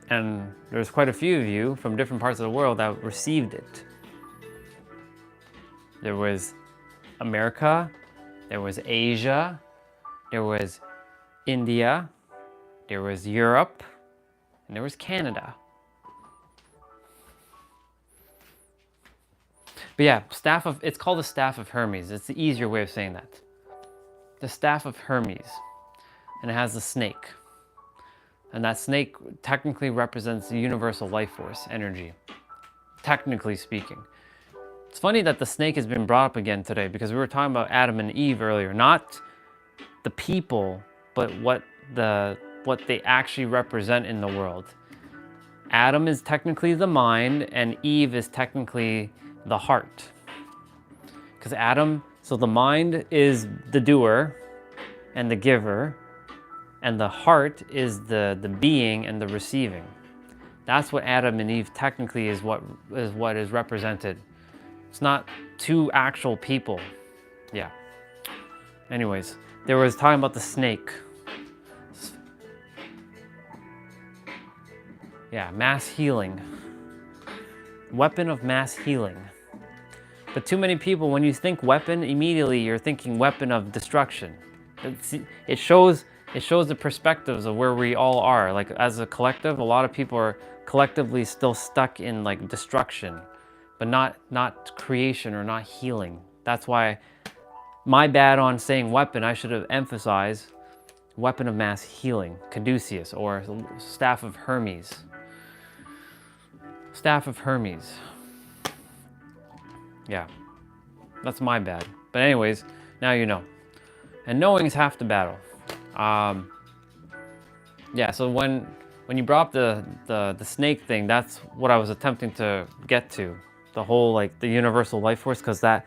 and there's quite a few of you from different parts of the world that received it. There was America, there was Asia, there was India, there was Europe, and there was Canada. But yeah, it's called the Staff of Hermes. It's the easier way of saying that. The Staff of Hermes. And it has the snake. And that snake technically represents the universal life force energy. Technically speaking. It's funny that the snake has been brought up again today because we were talking about Adam and Eve earlier. Not the people, but what they actually represent in the world. Adam is technically the mind and Eve is technically the heart. Because so the mind is the doer and the giver, and the heart is the being and the receiving. That's what Adam and Eve technically is what is represented. It's not two actual people. Yeah. Anyways, there was talking about the snake. Yeah, mass healing. Weapon of mass healing. But too many people, when you think weapon, immediately you're thinking weapon of destruction. It shows the perspectives of where we all are. Like as a collective, a lot of people are collectively still stuck in like destruction, but not creation or not healing. That's why my bad on saying weapon, I should have emphasized weapon of mass healing, caduceus, or Staff of Hermes. Staff of Hermes. Yeah, that's my bad. But anyways, now you know. And knowing is half the battle. Yeah, so when you brought up the snake thing, that's what I was attempting to get to. The whole like the universal life force, because that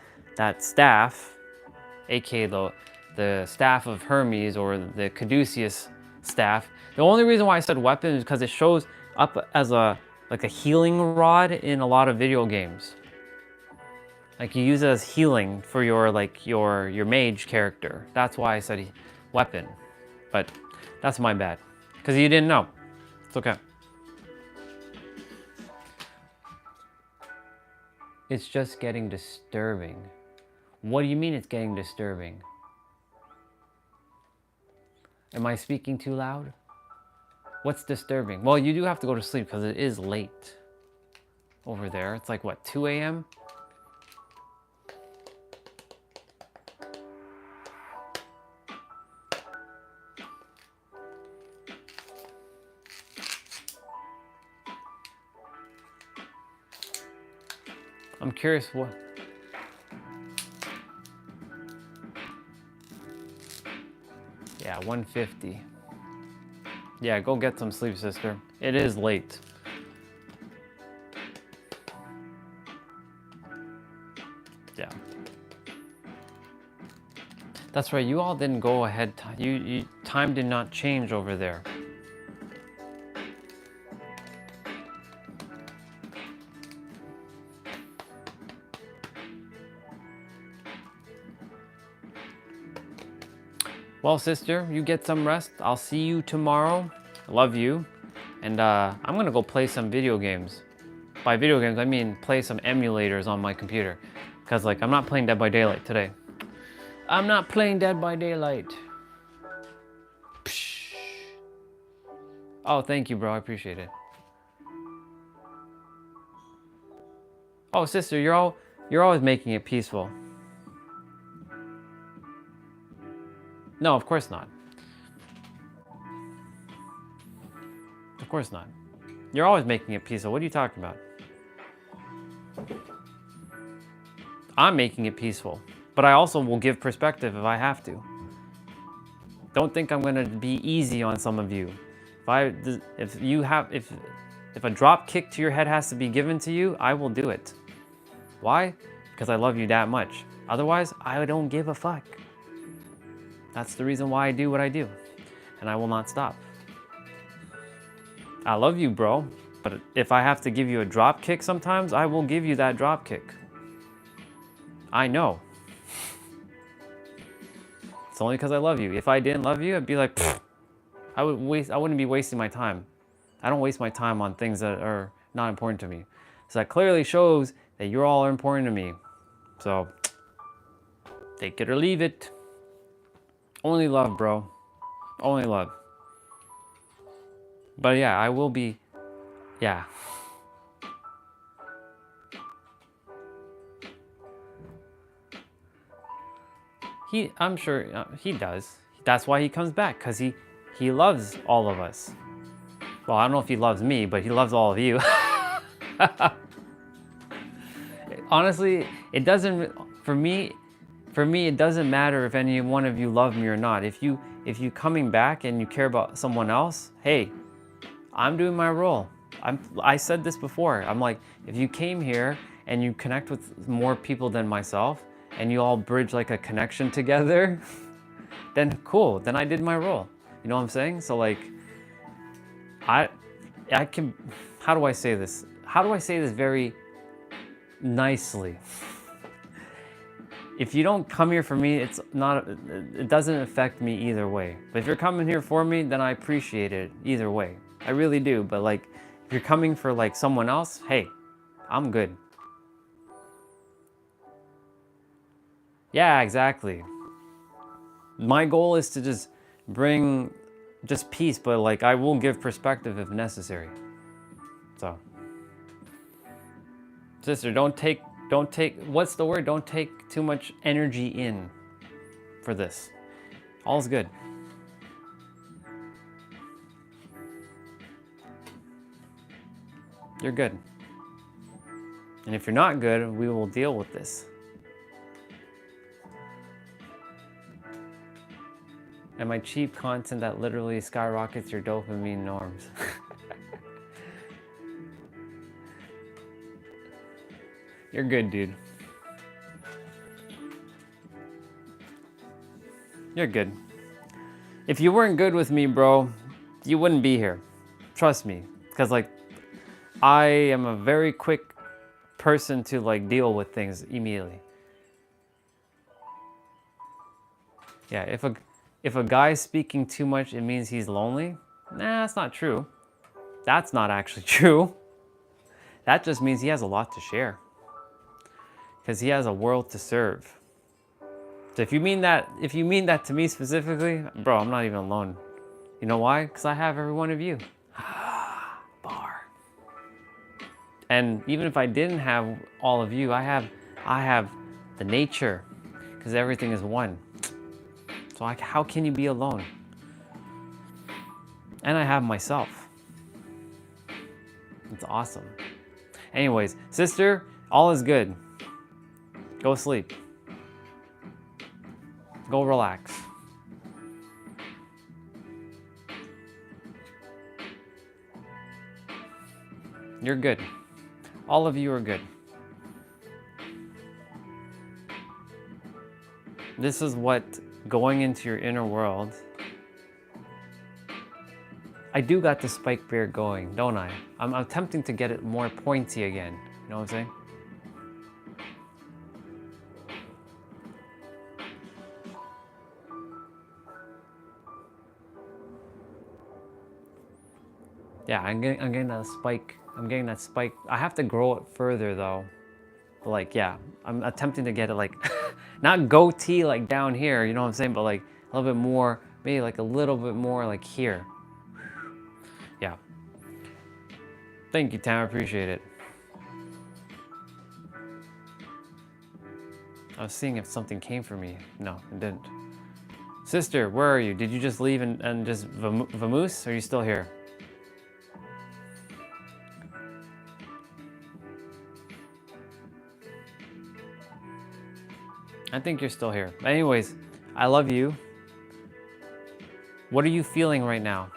staff, aka the Staff of Hermes or the caduceus staff. The only reason why I said weapon is because it shows up as a healing rod in a lot of video games. Like you use it as healing for your mage character. That's why I said weapon. But that's my bad. Because you didn't know. It's okay. It's just getting disturbing. What do you mean it's getting disturbing? Am I speaking too loud? What's disturbing? Well, you do have to go to sleep because it is late over there. It's like, what, 2 a.m.? I'm curious what... Yeah, 1:50. Yeah, go get some sleep, sister. It is late. Yeah. That's right, you all didn't go ahead. Time did not change over there. Well, sister, you get some rest. I'll see you tomorrow. I love you. And I'm gonna go play some video games. By video games, I mean play some emulators on my computer. Because like, I'm not playing Dead by Daylight today. I'm not playing Dead by Daylight. Psh. Oh, thank you, bro. I appreciate it. Oh, sister, you're always making it peaceful. No, of course not. Of course not. You're always making it peaceful. What are you talking about? I'm making it peaceful, but I also will give perspective if I have to. Don't think I'm gonna be easy on some of you. If a drop kick to your head has to be given to you, I will do it. Why? Because I love you that much. Otherwise, I don't give a fuck. That's the reason why I do what I do. And I will not stop. I love you, bro. But if I have to give you a drop kick sometimes, I will give you that drop kick. I know. It's only because I love you. If I didn't love you, I'd be like, pfft. I wouldn't be wasting my time. I don't waste my time on things that are not important to me. So that clearly shows that you're all important to me. So take it or leave it. Only love, bro. Only love. But yeah, I will be, yeah. I'm sure he does. That's why he comes back, because he loves all of us. Well, I don't know if he loves me, but he loves all of you. Honestly, it doesn't, for me, it doesn't matter if any one of you love me or not. If you coming back and you care about someone else, hey, I'm doing my role. I said this before. I'm like, if you came here and you connect with more people than myself, and you all bridge like a connection together, then cool, then I did my role. You know what I'm saying? So like, I can, how do I say this? How do I say this very nicely? If you don't come here for me, it doesn't affect me either way. But if you're coming here for me, then I appreciate it either way. I really do. But like, if you're coming for like someone else, hey, I'm good. Yeah, exactly. My goal is to just bring just peace, but like I will give perspective if necessary. So, sister, don't take, what's the word? Don't take too much energy in for this. All's good. You're good. And if you're not good, we will deal with this. And my cheap content that literally skyrockets your dopamine norms. You're good, dude. You're good. If you weren't good with me, bro, you wouldn't be here. Trust me. Because like, I am a very quick person to like deal with things immediately. Yeah, if a guy's speaking too much, it means he's lonely. Nah, that's not true. That's not actually true. That just means he has a lot to share. Because he has a world to serve. So if you mean that to me specifically, bro, I'm not even alone. You know why? Because I have every one of you. Bar. And even if I didn't have all of you, I have the nature. Because everything is one. So how can you be alone? And I have myself. It's awesome. Anyways, sister, all is good. Go sleep. Go relax. You're good. All of you are good. This is what going into your inner world. I do got the spike beard going, don't I? I'm attempting to get it more pointy again. You know what I'm saying? Yeah, I'm getting that spike. I'm getting that spike. I have to grow it further though. But like, yeah, I'm attempting to get it like, not goatee like down here, you know what I'm saying? But like a little bit more, maybe like a little bit more like here. Yeah. Thank you, Tam, I appreciate it. I was seeing if something came for me. No, it didn't. Sister, where are you? Did you just leave and just vamoose? Or are you still here? I think you're still here. But anyways, I love you. What are you feeling right now?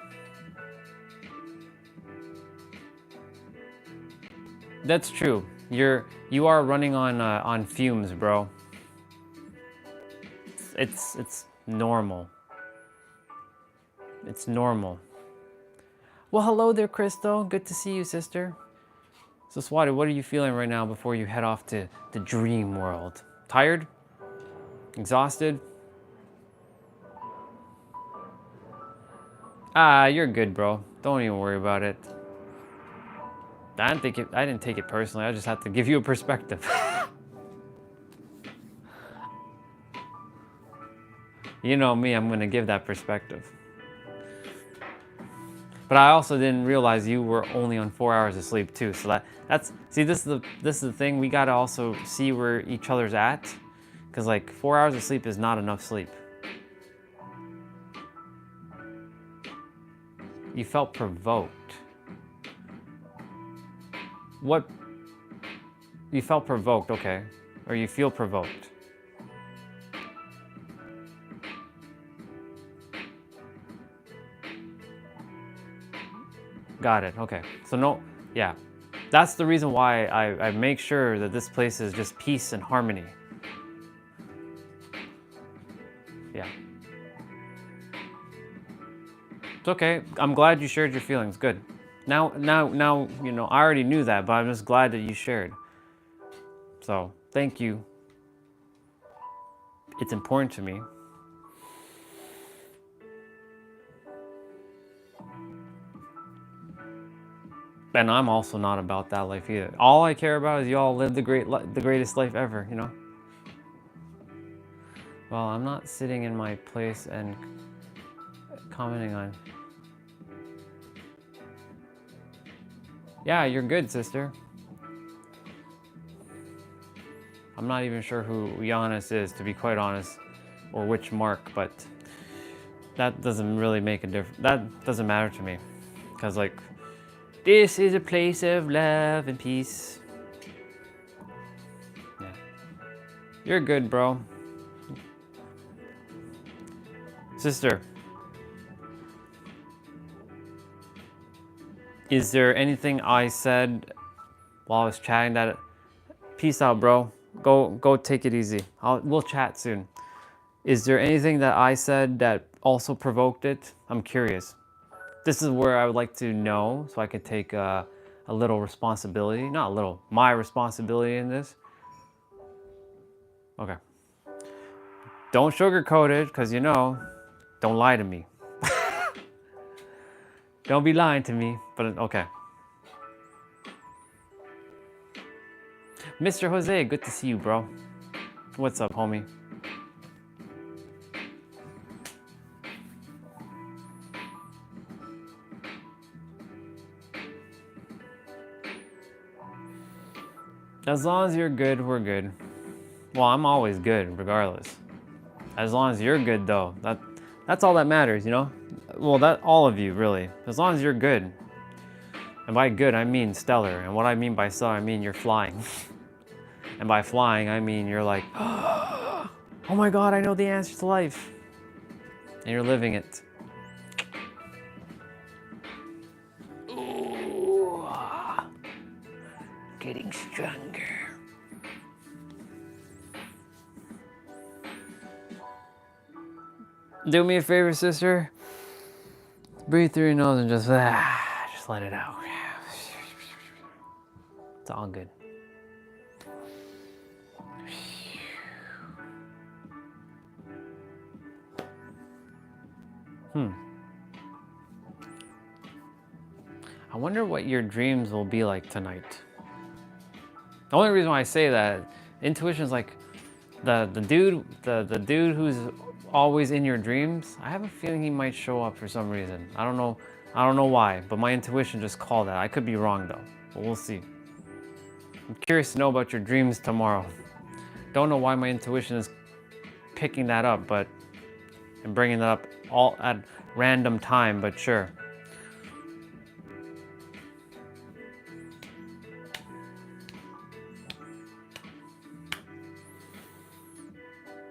That's true. You are running on fumes, bro. It's normal. It's normal. Well, hello there, Crystal. Good to see you, sister. So, Swati, what are you feeling right now before you head off to the dream world? Tired? Exhausted? Ah, you're good, bro. Don't even worry about it. I didn't take it personally. I just had to give you a perspective. You know me, I'm gonna give that perspective. But I also didn't realize you were only on 4 hours of sleep too. So that's see, this is the thing. We gotta also see where each other's at, because like 4 hours of sleep is not enough sleep. You felt provoked. What? You felt provoked, okay, or you feel provoked. Got it, okay. So no, yeah. That's the reason why I make sure that this place is just peace and harmony. Yeah. It's okay. I'm glad you shared your feelings. Good. Now, you know, I already knew that, but I'm just glad that you shared. So, thank you. It's important to me. And I'm also not about that life either. All I care about is y'all live the greatest life ever, you know? Well, I'm not sitting in my place and commenting on. Yeah, you're good, sister. I'm not even sure who Giannis is, to be quite honest, or which Mark, but that doesn't really make a difference. That doesn't matter to me, because like, this is a place of love and peace. Yeah. You're good, bro. Sister, is there anything I said while I was chatting that... Peace out, bro. Go take it easy. We'll chat soon. Is there anything that I said that also provoked it? I'm curious. This is where I would like to know, so I could take a little responsibility. Not a little, my responsibility in this. Okay. Don't sugarcoat it, because you know, don't lie to me. Don't be lying to me, but okay. Mr. Jose, good to see you, bro. What's up, homie? As long as you're good, we're good. Well, I'm always good, regardless. As long as you're good, though, that's all that matters, you know? Well, that all of you, really. As long as you're good. And by good, I mean stellar. And what I mean by stellar, I mean you're flying. And by flying, I mean you're like, oh my God, I know the answer to life. And you're living it. Ooh, getting stronger. Do me a favor, sister. Breathe through your nose and just let it out. It's all good. I wonder what your dreams will be like tonight. The only reason why I say that, intuition is like the dude who's always in your dreams. I have a feeling he might show up for some reason. I don't know why, but my intuition just called that. I could be wrong though, but we'll see. I'm curious to know about your dreams tomorrow. Don't know why my intuition is picking that up, but and bringing that up all at random time, but sure.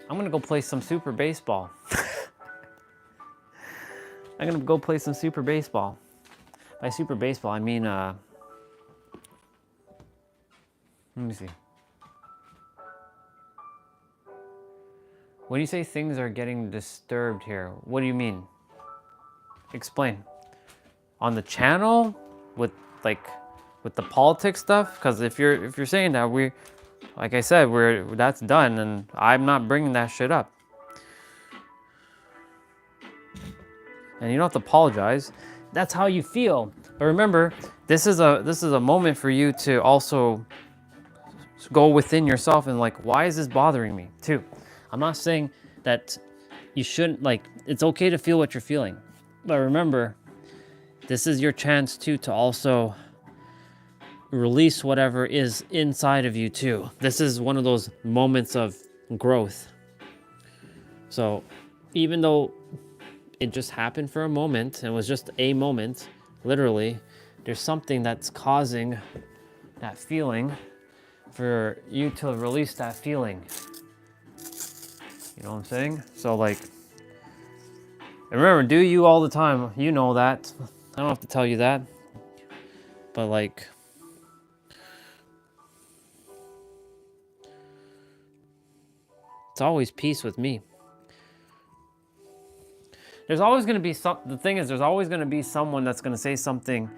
I'm gonna go play some Super Baseball. I'm gonna go play some Super Baseball. By Super Baseball, I mean, Let me see. When you say things are getting disturbed here, what do you mean? Explain. On the channel with the politics stuff? Because if you're saying that, like I said, that's done, and I'm not bringing that shit up. And you don't have to apologize. That's how you feel. But remember, this is a moment for you to also go within yourself and like, why is this bothering me too? I'm not saying that you shouldn't, like, it's okay to feel what you're feeling. But remember, this is your chance too to also release whatever is inside of you too. This is one of those moments of growth. So even though it just happened for a moment, it was just a moment, literally, there's something that's causing that feeling for you to release that feeling. You know what I'm saying? So like, and remember, do you all the time. You know that. I don't have to tell you that. But like, it's always peace with me. There's always going to be the thing is, there's always going to be someone that's going to say something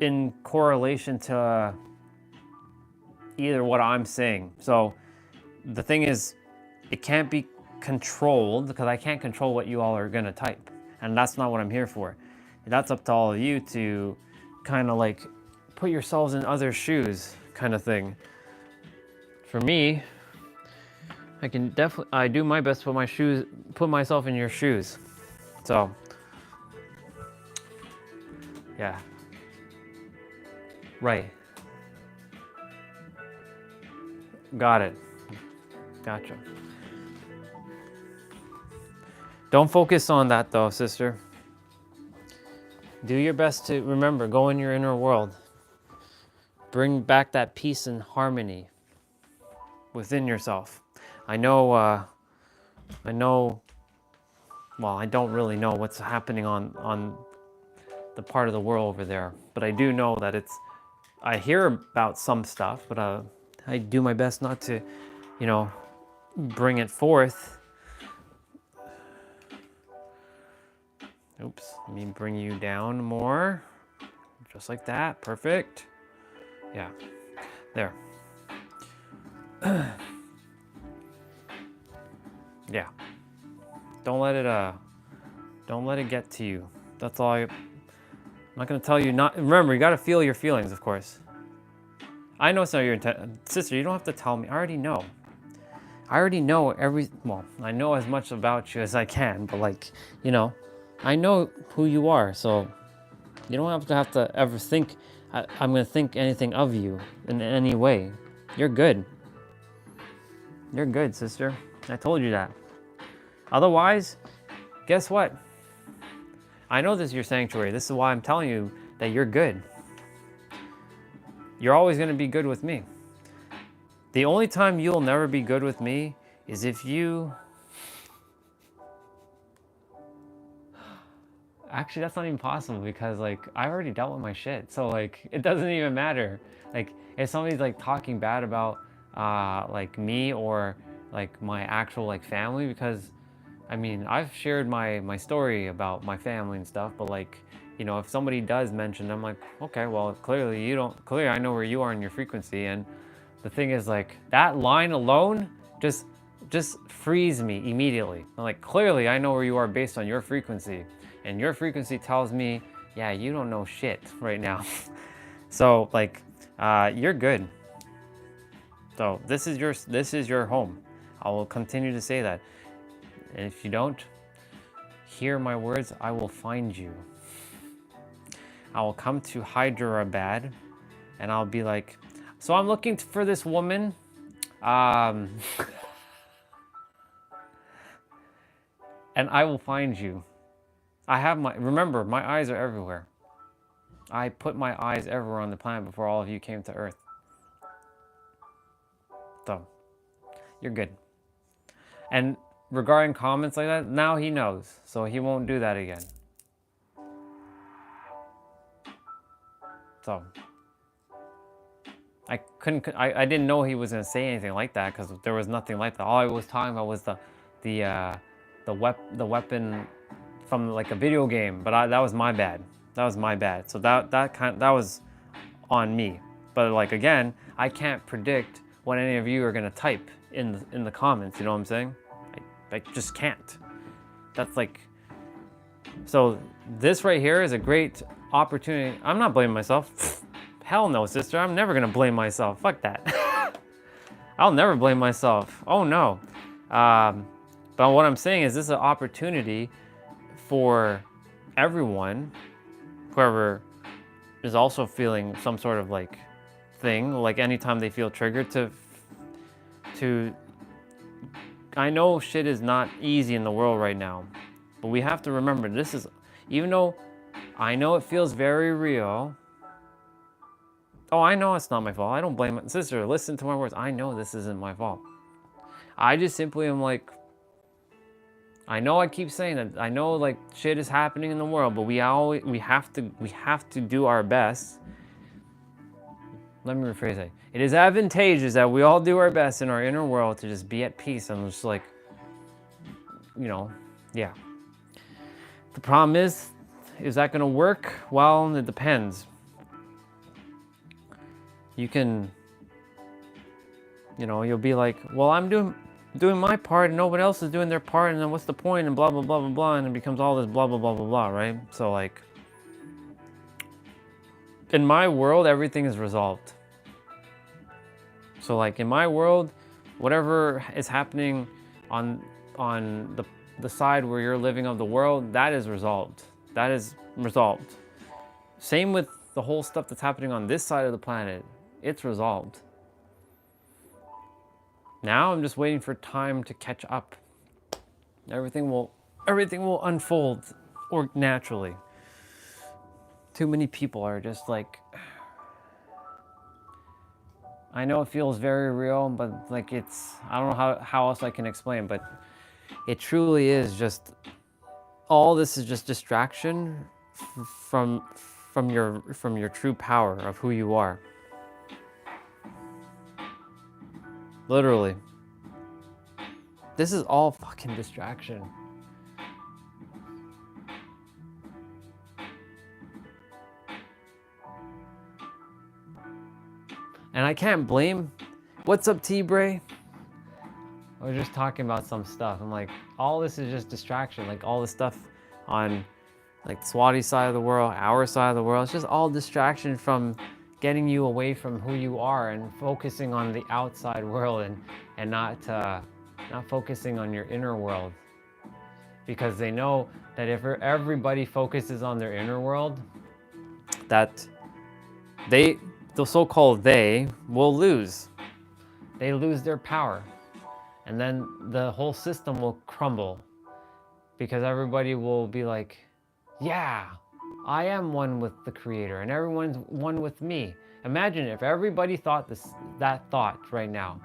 in correlation to either what I'm saying. So the thing is, it can't be controlled because I can't control what you all are going to type. And that's not what I'm here for. That's up to all of you to kind of like put yourselves in other shoes kind of thing. For me, I do my best to put myself in your shoes. So, yeah. Right. Got it. Gotcha. Don't focus on that though, sister. Do your best to remember, go in your inner world. Bring back that peace and harmony within yourself. I know, well, I don't really know what's happening on the part of the world over there, but I do know that I hear about some stuff, but I do my best not to, bring it forth. Oops, let me bring you down more, just like that, perfect. Yeah, there. Yeah. Don't let it get to you. That's all I'm not gonna tell you not. Remember, you gotta feel your feelings, of course. I know it's not your intent, sister. You don't have to tell me. I already know. I know I know as much about you as I can, but like, I know who you are, so you don't have to ever think I'm gonna think anything of you in any way. You're good. You're good, sister. I told you that. Otherwise, guess what? I know this is your sanctuary. This is why I'm telling you that you're good. You're always going to be good with me. The only time you'll never be good with me is if you... Actually, that's not even possible because, like, I already dealt with my shit. So, like, it doesn't even matter. Like, if somebody's, like, talking bad about, like, me or, like, my actual, like, family, because... I mean, I've shared my story about my family and stuff, but like, if somebody does mention, I'm like, okay, well, clearly I know where you are in your frequency. And the thing is, like, that line alone just frees me immediately. I'm like, clearly I know where you are based on your frequency. And your frequency tells me, yeah, you don't know shit right now. So like, you're good. So this is your home. I will continue to say that. And if you don't hear my words, I will find you. I will come to Hyderabad and I'll be like, so I'm looking for this woman. And I will find you. Remember, my eyes are everywhere. I put my eyes everywhere on the planet before all of you came to Earth. So, you're good. And regarding comments like that, now he knows, so he won't do that again. So, I didn't know he was gonna say anything like that because there was nothing like that. All I was talking about was the weapon from like a video game. But that was my bad. That was my bad. So that was on me. But like again, I can't predict what any of you are gonna type in the comments. You know what I'm saying? I just can't. That's like. So this right here is a great opportunity. I'm not blaming myself. Hell no, sister. I'm never gonna blame myself. Fuck that. I'll never blame myself. Oh no. But what I'm saying is this is an opportunity for everyone, whoever is also feeling some sort of like thing, like anytime they feel triggered to I know shit is not easy in the world right now, but we have to remember this is, even though I know it feels very real. Oh, I know it's not my fault. I don't blame it. Sister, listen to my words. I know this isn't my fault. I just simply am like, I know I keep saying that. I know like shit is happening in the world, but we have to do our best. Let me rephrase that. It is advantageous that we all do our best in our inner world to just be at peace and just like, you know, yeah. The problem is that going to work? Well, it depends. You can, you know, you'll be like, well, I'm doing my part and nobody else is doing their part, and then what's the point, and blah, blah, blah, blah, blah, and it becomes all this blah, blah, blah, blah, blah, right? So like, in my world, everything is resolved. So like in my world, whatever is happening on the side where you're living of the world, that is resolved. That is resolved. Same with the whole stuff that's happening on this side of the planet. It's resolved. Now I'm just waiting for time to catch up. Everything will unfold or naturally. Too many people are just like, I know it feels very real, but like it's, I don't know how else I can explain, but it truly is just, all this is just distraction from your true power of who you are. Literally. This is all fucking distraction. And I can't blame. What's up, T-Bray? I was just talking about some stuff. I'm like, all this is just distraction. Like all the stuff on like Swati's side of the world, our side of the world. It's just all distraction from getting you away from who you are and focusing on the outside world and not focusing on your inner world. Because they know that if everybody focuses on their inner world, that the so-called they will lose. They lose their power. And then the whole system will crumble because everybody will be like, yeah, I am one with the Creator and everyone's one with me. Imagine if everybody thought that thought right now,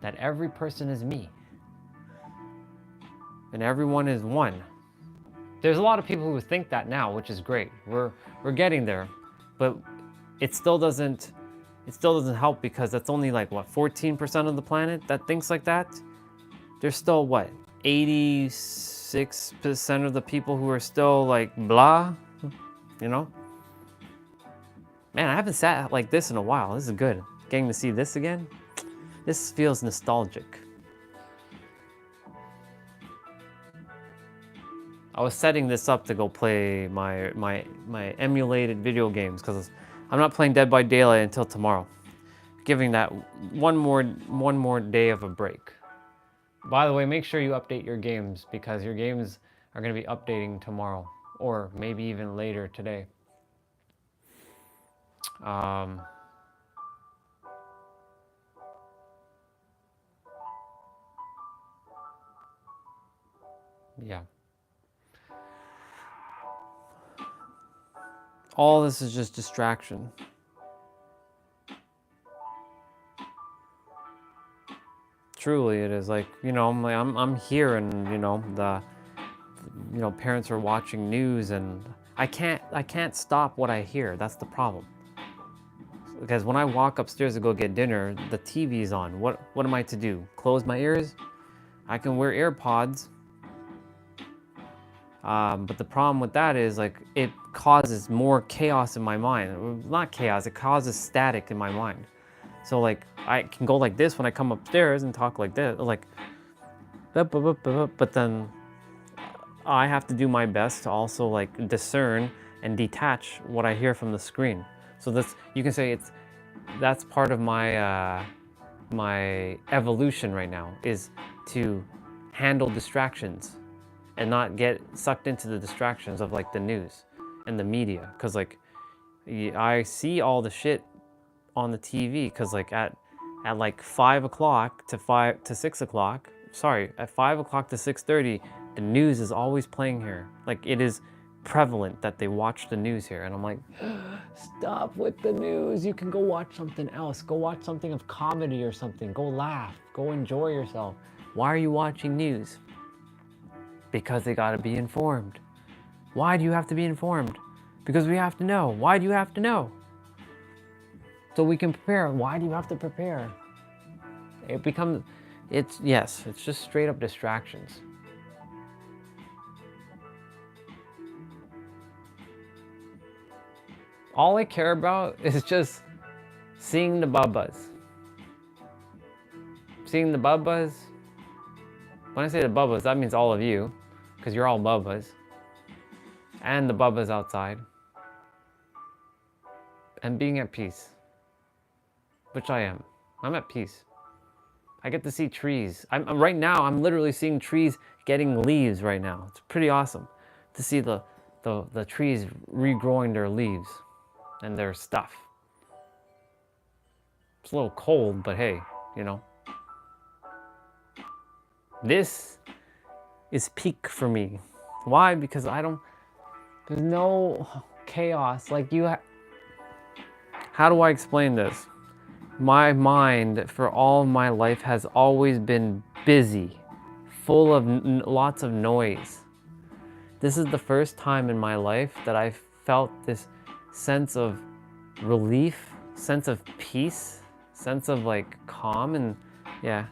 that every person is me and everyone is one. There's a lot of people who think that now, which is great. We're getting there, but it still doesn't help because that's only like what, 14% of the planet that thinks like that. There's still what, 86% of the people who are still like blah, you know? Man, I haven't sat like this in a while. This is good. Getting to see this again. This feels nostalgic. I was setting this up to go play my emulated video games because I'm not playing Dead by Daylight until tomorrow. Giving that one more day of a break. By the way, make sure you update your games because your games are going to be updating tomorrow or maybe even later today. Yeah. All this is just distraction. Truly, it is. Like, you know, I'm here, and you know parents are watching news, and I can't stop what I hear. That's the problem. because when I walk upstairs to go get dinner, the TV is on. What am I to do? Close my ears? I can wear AirPods. But the problem with that is like it causes more chaos in my mind. Not chaos, it causes static in my mind. So like I can go like this when I come upstairs and talk like this, like, but then I have to do my best to also like discern and detach what I hear from the screen. So that's, you can say that's part of my my evolution right now, is to handle distractions and not get sucked into the distractions of like the news and the media. Cause like I see all the shit on the TV, cause like at like 5 o'clock to 6 o'clock, sorry, at 5 o'clock to 6:30, the news is always playing here. Like it is prevalent that they watch the news here. And I'm like, stop with the news. You can go watch something else. Go watch something of comedy or something. Go laugh, go enjoy yourself. Why are you watching news? Because they gotta be informed. Why do you have to be informed? Because we have to know. Why do you have to know? So we can prepare. Why do you have to prepare? It becomes, it's just straight up distractions. All I care about is just seeing the bubbas. Seeing the bubbas. When I say the bubbas, that means all of you, because you're all bubbas. And the bubbas outside. And being at peace. Which I am. I'm at peace. I get to see trees. Right now, I'm literally seeing trees getting leaves right now. It's pretty awesome to see the trees regrowing their leaves and their stuff. It's a little cold, but hey, you know. This is peak for me. Why? Because there's no chaos. Like how do I explain this? My mind for all my life has always been busy, full of lots of noise. This is the first time in my life that I've felt this sense of relief, sense of peace, sense of like calm, and yeah.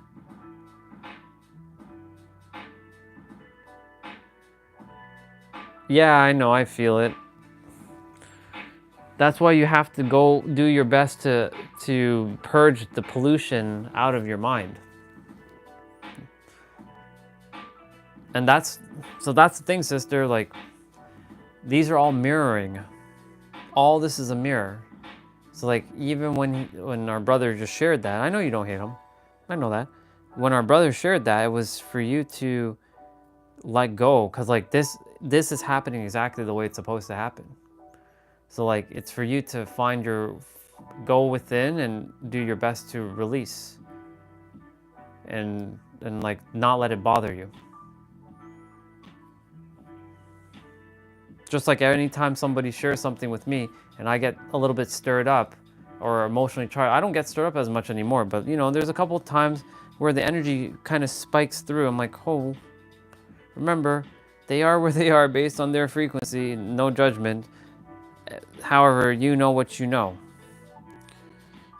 Yeah, I know, I feel it. That's why you have to go do your best to purge the pollution out of your mind. And that's the thing, sister, like these are all mirroring. All this is a mirror. So like even when our brother just shared that, I know you don't hate him. I know that. When our brother shared that, it was for you to let go, cuz like this is happening exactly the way it's supposed to happen. So like it's for you to go within and do your best to release and like not let it bother you. Just like anytime somebody shares something with me and I get a little bit stirred up or emotionally charged, I don't get stirred up as much anymore, but you know, there's a couple of times where the energy kind of spikes through. I'm like, oh, remember, they are where they are based on their frequency, no judgment. However, you know what you know.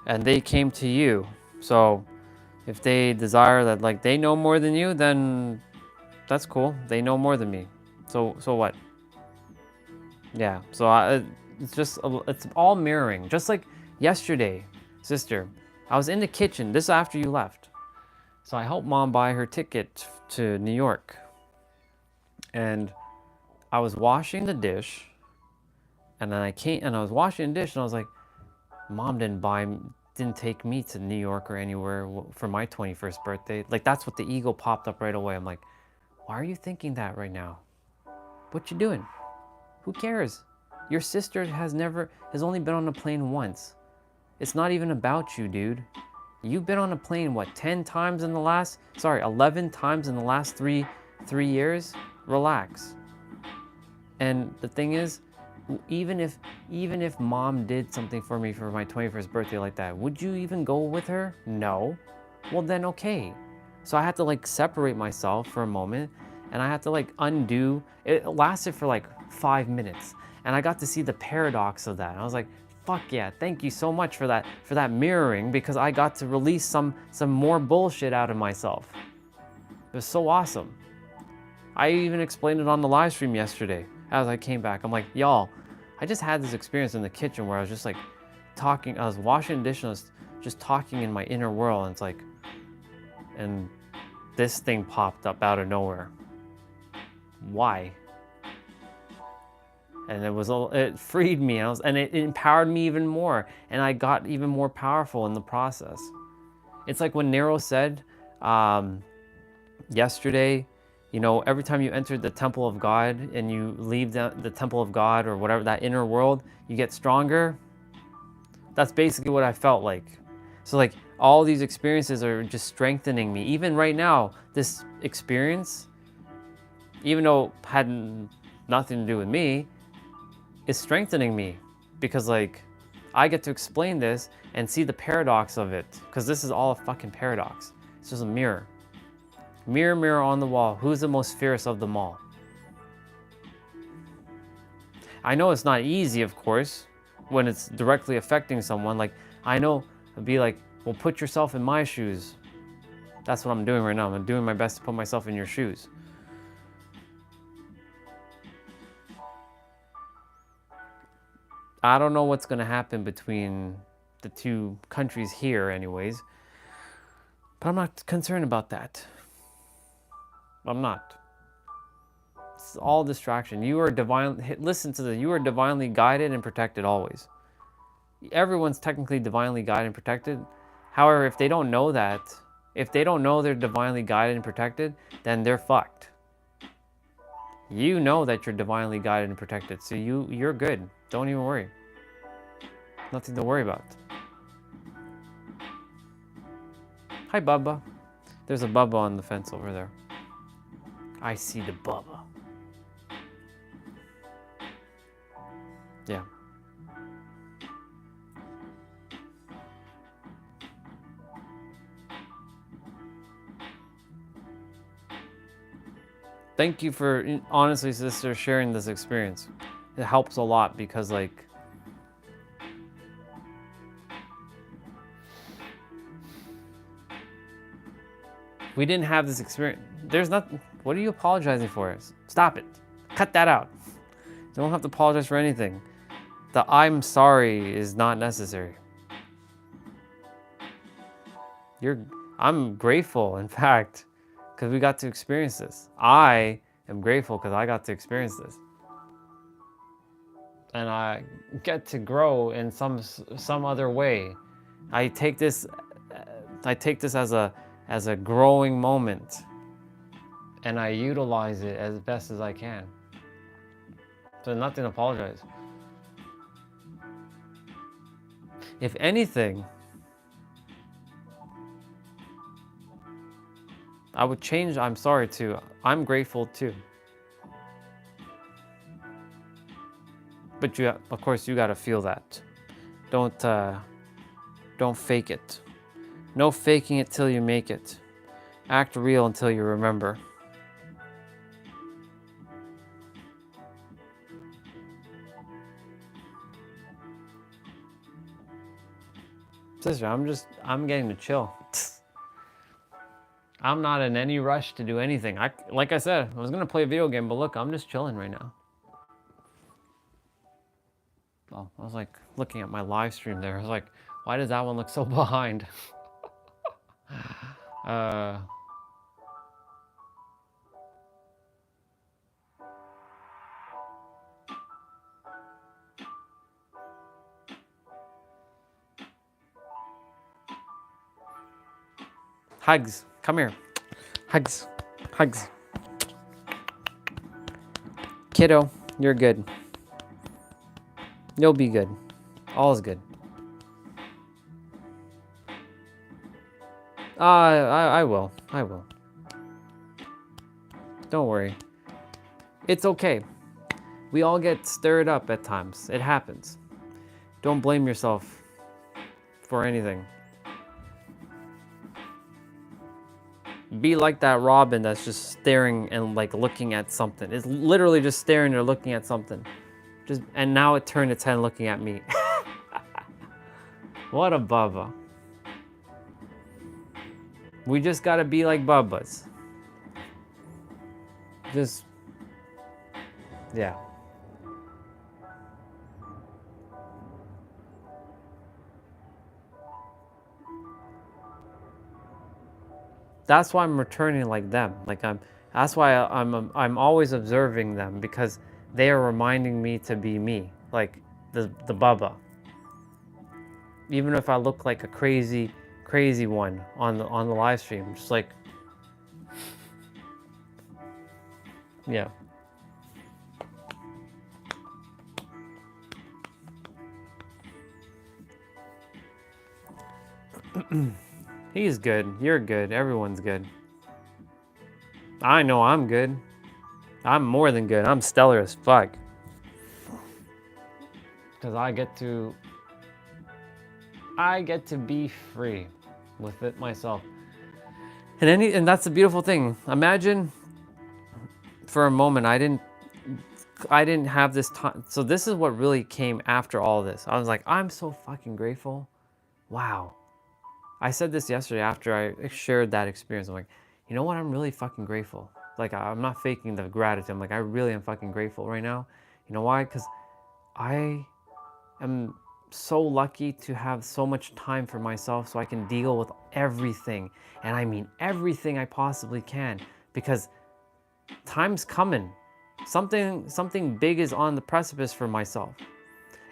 And they came to you. So if they desire that, like they know more than you, then that's cool. They know more than me. So what? Yeah, so it's all mirroring. Just like yesterday, sister, I was in the kitchen, this after you left. So I helped mom buy her ticket to New York. And I was washing the dish. And then I was washing the dish and I was like, mom didn't take me to New York or anywhere for my 21st birthday. Like that's what the ego popped up right away. I'm like, why are you thinking that right now? What you doing? Who cares? Your sister has only been on a plane once. It's not even about you, dude. You've been on a plane, what, 11 times in the last three years? Relax. And the thing is, even if mom did something for me for my 21st birthday like that, would you even go with her? No. Well then, okay. So I had to like separate myself for a moment and I had to like undo. It lasted for like 5 minutes and I got to see the paradox of that. And I was like, fuck yeah, thank you so much for that mirroring, because I got to release some more bullshit out of myself. It was so awesome. I even explained it on the live stream yesterday as I came back. I'm like, y'all, I just had this experience in the kitchen where I was just like talking, I was washing dishes, I was just talking in my inner world, and it's like, and this thing popped up out of nowhere. Why? And it freed me, and it empowered me even more, and I got even more powerful in the process. It's like when Nero said yesterday, you know, every time you enter the temple of God and you leave the temple of God or whatever, that inner world, you get stronger. That's basically what I felt like. So like all these experiences are just strengthening me. Even right now, this experience, even though it had nothing to do with me, is strengthening me, because like I get to explain this and see the paradox of it, because this is all a fucking paradox. It's just a mirror. Mirror, mirror on the wall, who's the most fierce of them all? I know it's not easy, of course, when it's directly affecting someone. Like, I know it'd be like, well, put yourself in my shoes. That's what I'm doing right now. I'm doing my best to put myself in your shoes. I don't know what's going to happen between the two countries here anyways, but I'm not concerned about that. I'm not. It's all distraction. You are listen to this, you are divinely guided and protected always. Everyone's technically divinely guided and protected. However, if they don't know that, if they don't know they're divinely guided and protected, then they're fucked. You know that you're divinely guided and protected, so you're good. Don't even worry. Nothing to worry about. Hi, Bubba. There's a Bubba on the fence over there. I see the Bubba. Yeah. Thank you for, honestly, sister, sharing this experience. It helps a lot, because like, we didn't have this experience. There's nothing. What are you apologizing for? Stop it. Cut that out. You don't have to apologize for anything. The I'm sorry is not necessary. I'm grateful, in fact, because we got to experience this. I am grateful because I got to experience this. And I get to grow in some other way. I take this as a growing moment, and I utilize it as best as I can. So nothing to apologize. If anything, I would change I'm sorry to I'm grateful too. But of course, you gotta feel that. Don't fake it. No faking it till you make it. Act real until you remember. Sister, I'm getting to chill. I'm not in any rush to do anything. Like I said, I was gonna play a video game, but look, I'm just chilling right now. Oh, I was like looking at my live stream there. I was like, why does that one look so behind? Hugs, come here. Hugs, hugs. Kiddo, you're good. You'll be good. All is good. I will. I will. Don't worry. It's okay. We all get stirred up at times. It happens. Don't blame yourself for anything. Be like that robin that's just staring and like looking at something. It's literally just staring or looking at something. And now it turned its head looking at me. What a Bubba. We just gotta be like Bubbas. Just, yeah. That's why I'm returning like them. That's why I'm always observing them, because they are reminding me to be me, like the Bubba. Even if I look like a crazy one on the live stream, just like, yeah. He's good. You're good. Everyone's good. I know I'm good. I'm more than good. I'm stellar as fuck. Because I get to be free with it myself. And that's the beautiful thing. Imagine for a moment I didn't have this time. So this is what really came after all this. I was like, I'm so fucking grateful. Wow. I said this yesterday after I shared that experience. I'm like, you know what? I'm really fucking grateful. Like, I'm not faking the gratitude. I'm like, I really am fucking grateful right now. You know why? Because I am so lucky to have so much time for myself so I can deal with everything. And I mean everything I possibly can. Because time's coming. Something big is on the precipice for myself.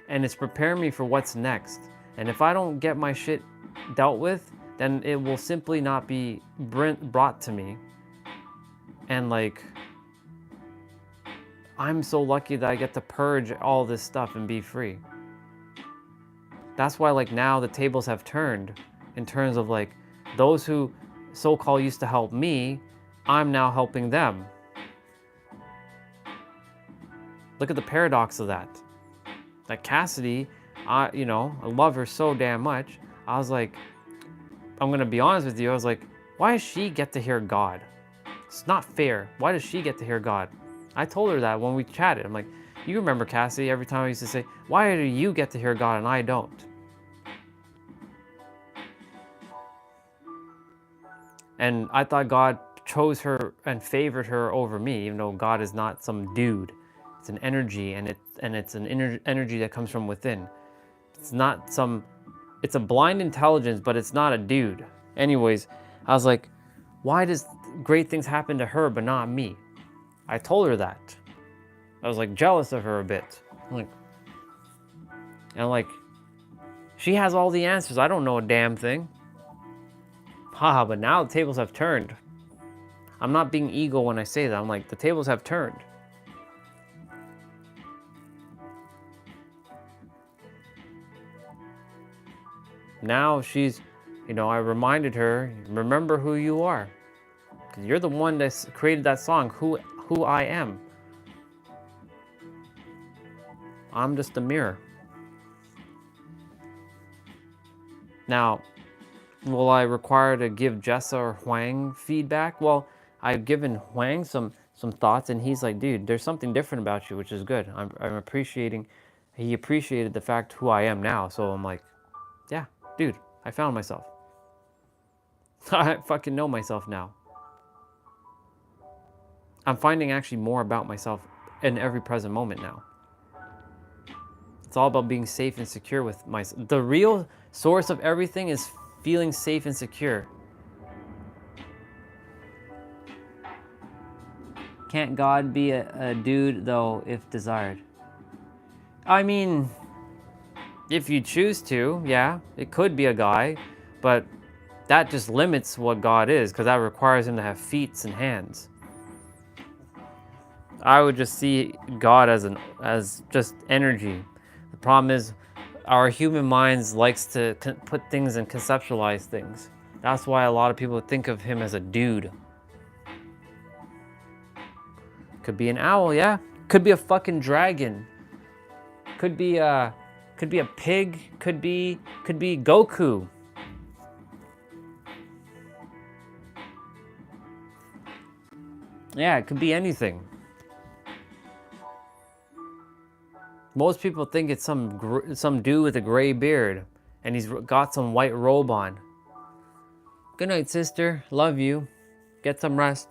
And it's preparing me for what's next. And if I don't get my shit dealt with, then it will simply not be brought to me. And like, I'm so lucky that I get to purge all this stuff and be free. That's why like now the tables have turned in terms of like those who so-called used to help me, I'm now helping them. Look at the paradox of that. Like Cassidy, I love her so damn much. I was like, I'm gonna be honest with you, I was like, why does she get to hear God? It's not fair. Why does she get to hear God? I told her that when we chatted. I'm like, you remember Cassidy, every time I used to say, why do you get to hear God and I don't? And I thought God chose her and favored her over me, even though God is not some dude. It's an energy, and it's an energy that comes from within. It's a blind intelligence, but it's not a dude. Anyways, I was like, why does great things happen to her but not me? I told her that. I was like jealous of her a bit. I'm like, she has all the answers. I don't know a damn thing. Haha, but now the tables have turned. I'm not being ego when I say that. I'm like, the tables have turned. Now she's, I reminded her, remember who you are. Because you're the one that created that song, Who I Am. I'm just a mirror. Now, will I require to give Jessa or Huang feedback? Well, I've given Huang some thoughts, and he's like, dude, there's something different about you, which is good. He appreciated the fact who I am now. So I'm like, yeah, dude, I found myself. I fucking know myself now. I'm finding actually more about myself in every present moment now. It's all about being safe and secure with myself. The real source of everything is feeling safe and secure. Can't God be a dude, though, if desired? I mean, if you choose to, yeah, it could be a guy, but that just limits what God is, because that requires him to have feet and hands. I would just see God as just energy. The problem is our human minds likes to put things and conceptualize things. That's why a lot of people think of him as a dude. Could be an owl, yeah. Could be a fucking dragon. Could be a pig. Could be Goku. Yeah, it could be anything. Most people think it's some dude with a gray beard, And he's got some white robe on. Good night, sister. Love you. Get some rest.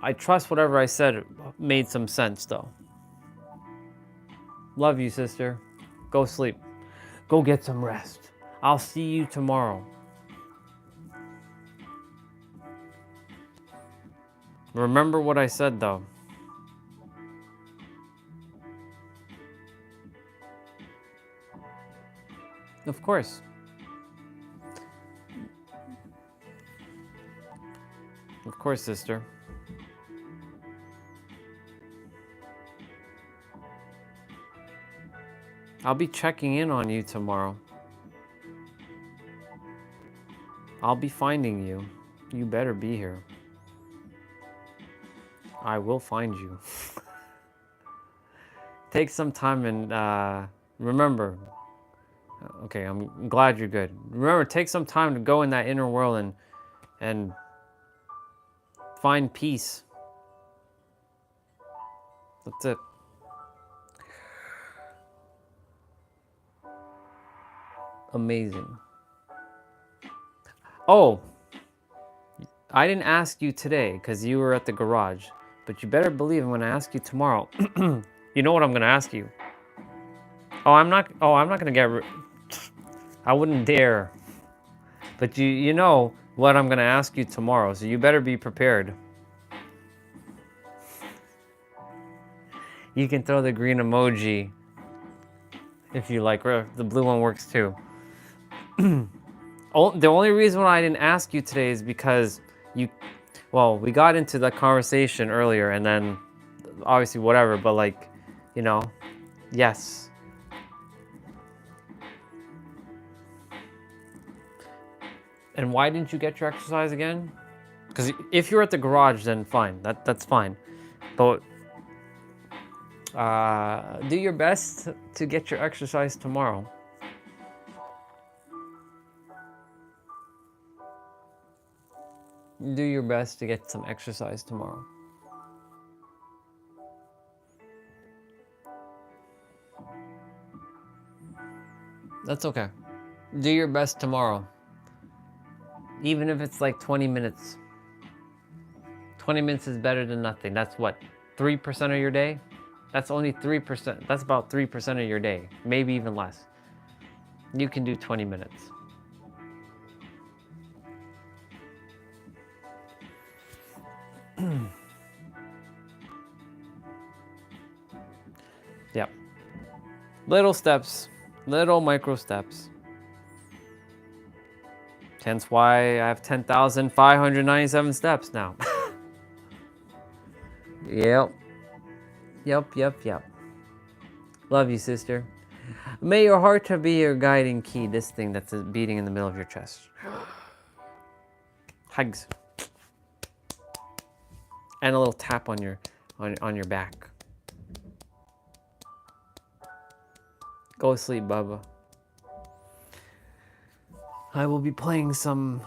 I trust whatever I said made some sense, though. Love you, sister. Go sleep. Go get some rest. I'll see you tomorrow. Remember what I said, though. Of course. Of course, sister. I'll be checking in on you tomorrow. I'll be finding you. You better be here. I will find you. Take some time and remember. Okay, I'm glad you're good. Remember, take some time to go in that inner world and find peace. That's it. Amazing. Oh, I didn't ask you today because you were at the garage, but you better believe I'm going to ask you tomorrow. You know what I'm going to ask you? I'm not going to get... I wouldn't dare. But you know what I'm going to ask you tomorrow, so you better be prepared. You can throw the green emoji if you like. The blue one works too. The only reason why I didn't ask you today is because we got into that conversation earlier and then obviously whatever, but like, you know, yes. And why didn't you get your exercise again? Because if you're at the garage, then fine, that's fine. But do your best to get your exercise tomorrow. Do your best to get some exercise tomorrow. That's okay. Do your best tomorrow. Even if it's like 20 minutes. 20 minutes is better than nothing. That's what, 3% of your day? That's only 3%. That's about 3% of your day. Maybe even less. You can do 20 minutes. Yep. Little steps. Little micro steps. Hence why I have 10,597 steps now. Yep. Yep. Love you, sister. May your heart be your guiding key. This thing that's beating in the middle of your chest. Hugs. And a little tap on your back. Go sleep, Bubba. I will be playing some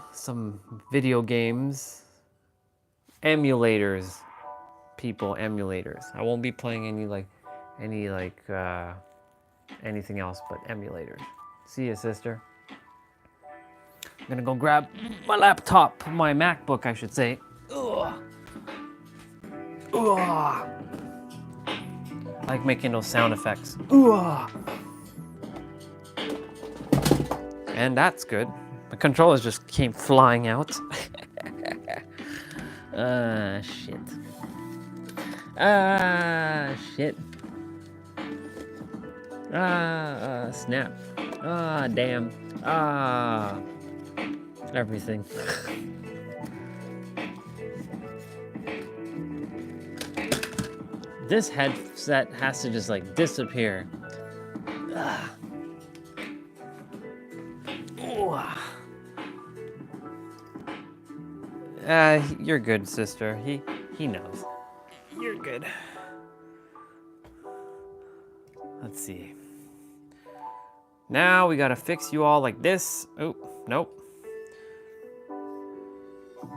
video games. Emulators. People, emulators. I won't be playing anything else but emulators. See ya, sister. I'm gonna go grab my laptop, my MacBook, I should say. Ugh. Ugh. I like making those sound effects. Ugh. And that's good. The controllers just came flying out. Shit. Shit. Snap. Damn. Everything. This headset has to just like disappear. You're good, sister. He knows. You're good. Let's see. Now we gotta fix you all like this. Oh, nope.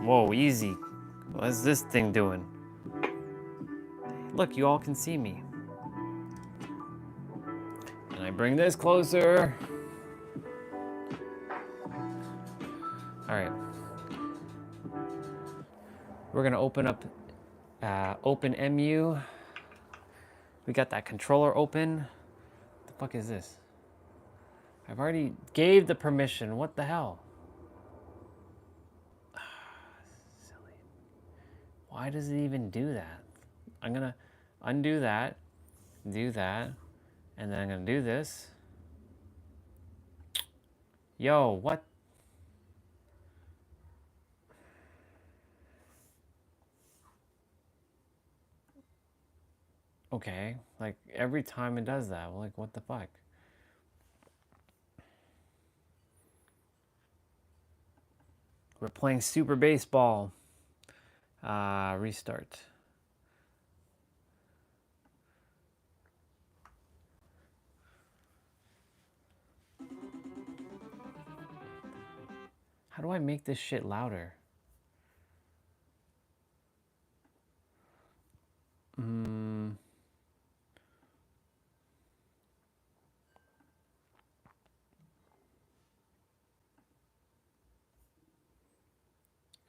Whoa, easy. What's this thing doing? Look, you all can see me. And I bring this closer. All right. We're gonna open up Open MU. We got that controller open. What the fuck is this? I've already gave the permission. What the hell? Silly. Why does it even do that? I'm gonna undo that, do that, and then I'm gonna do this. Yo, what? Okay, like every time it does that, like what the fuck? We're playing Super Baseball. Restart. How do I make this shit louder?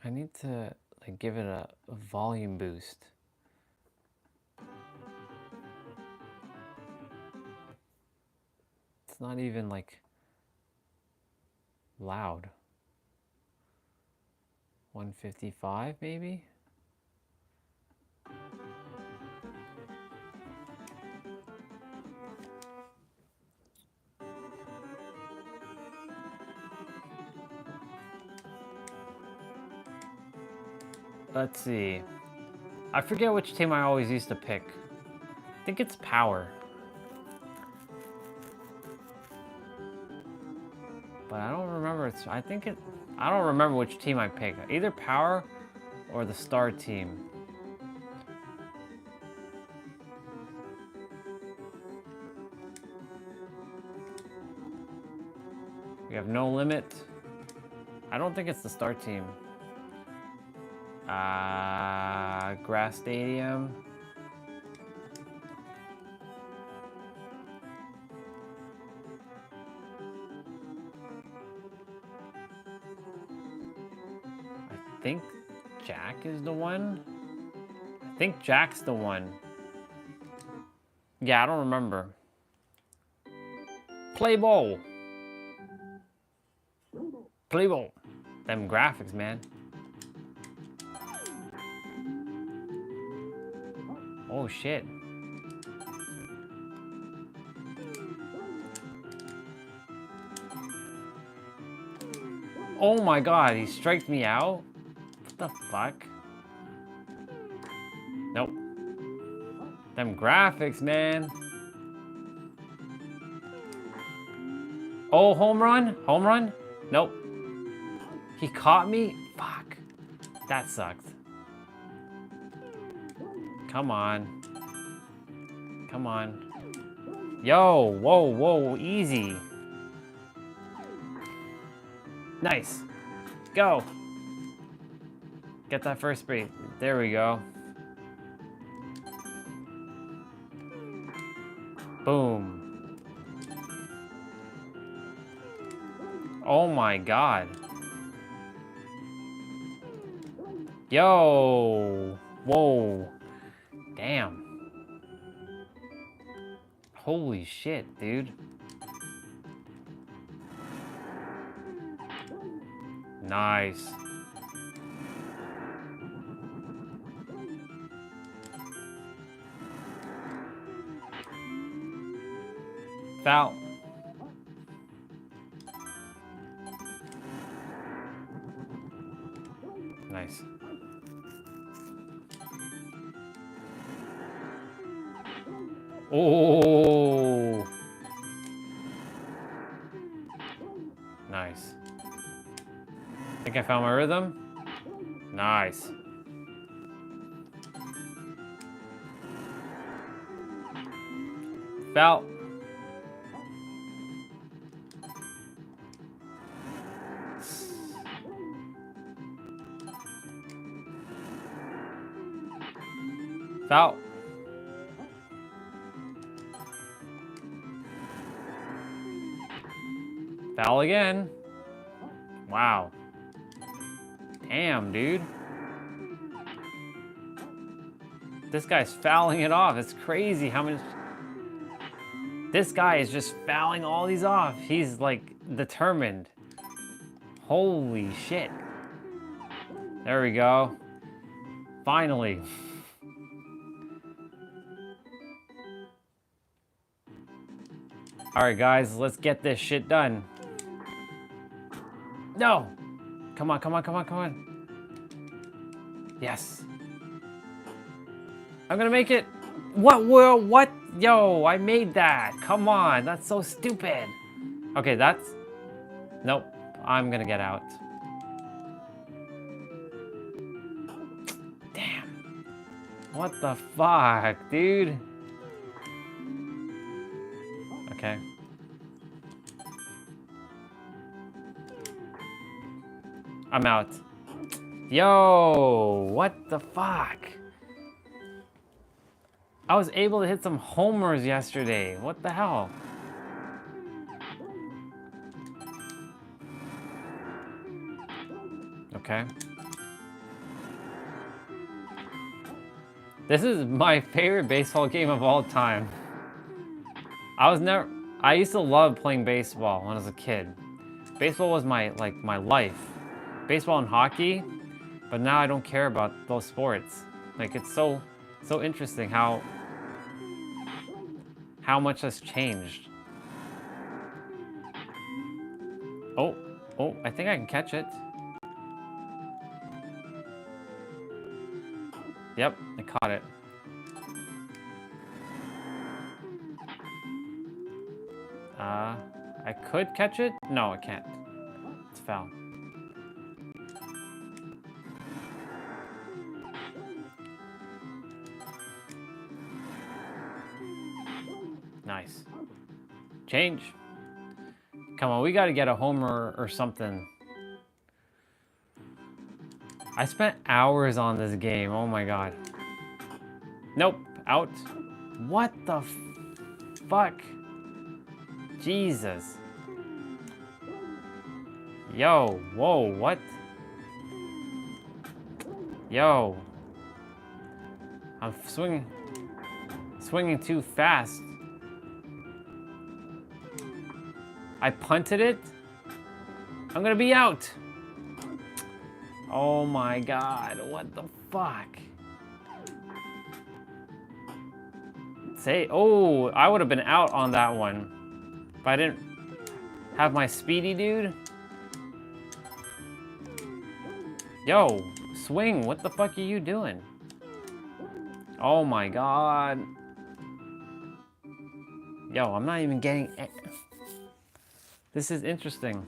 I need to like give it a volume boost. It's not even like loud. 155 maybe? Let's see. I forget which team I always used to pick. I think it's Power. But I don't remember. I don't remember which team I picked. Either Power or the Star team. We have No Limit. I don't think it's the Star team. Grass Stadium. I think Jack is the one. I think Jack's the one. Yeah, I don't remember. Play ball. Play ball. Them graphics, man. Oh shit. Oh my god, he strikes me out? What the fuck? Nope. Them graphics, man. Oh, home run? Home run? Nope. He caught me? Fuck. That sucked. Come on. Come on. Yo, whoa, whoa, easy. Nice. Go. Get that first base. There we go. Boom. Oh my god. Yo. Whoa. Damn. Holy shit, dude. Nice. Foul. Nice. Oh. Nice. Think I found my rhythm? Nice. Foul. Foul. Foul again. Wow. Damn, dude. This guy's fouling it off. It's crazy how many... This guy is just fouling all these off. He's like determined. Holy shit. There we go. Finally. All right, guys, let's get this shit done. No. Come on, come on, come on, come on. Yes. I'm gonna make it. What? What? Yo, I made that. Come on, that's so stupid. Okay, that's... Nope, I'm gonna get out. Damn. What the fuck, dude? Okay. I'm out. Yo, what the fuck? I was able to hit some homers yesterday. What the hell? Okay. This is my favorite baseball game of all time. I used to love playing baseball when I was a kid. Baseball was my life. Baseball and hockey, but now I don't care about those sports. Like, it's so interesting how much has changed. Oh, I think I can catch it. Yep, I caught it. I could catch it? No, I can't. It's foul. Nice. Change. Come on, we gotta get a homer or something. I spent hours on this game. Oh my god. Nope. Out. What the fuck? Jesus. Yo. Whoa. What? Yo. I'm swinging too fast. I punted it. I'm gonna be out. Oh my god, what the fuck? Oh, I would have been out on that one if I didn't have my speedy dude. Yo, swing, what the fuck are you doing? Oh my god. Yo, I'm not even getting... This is interesting.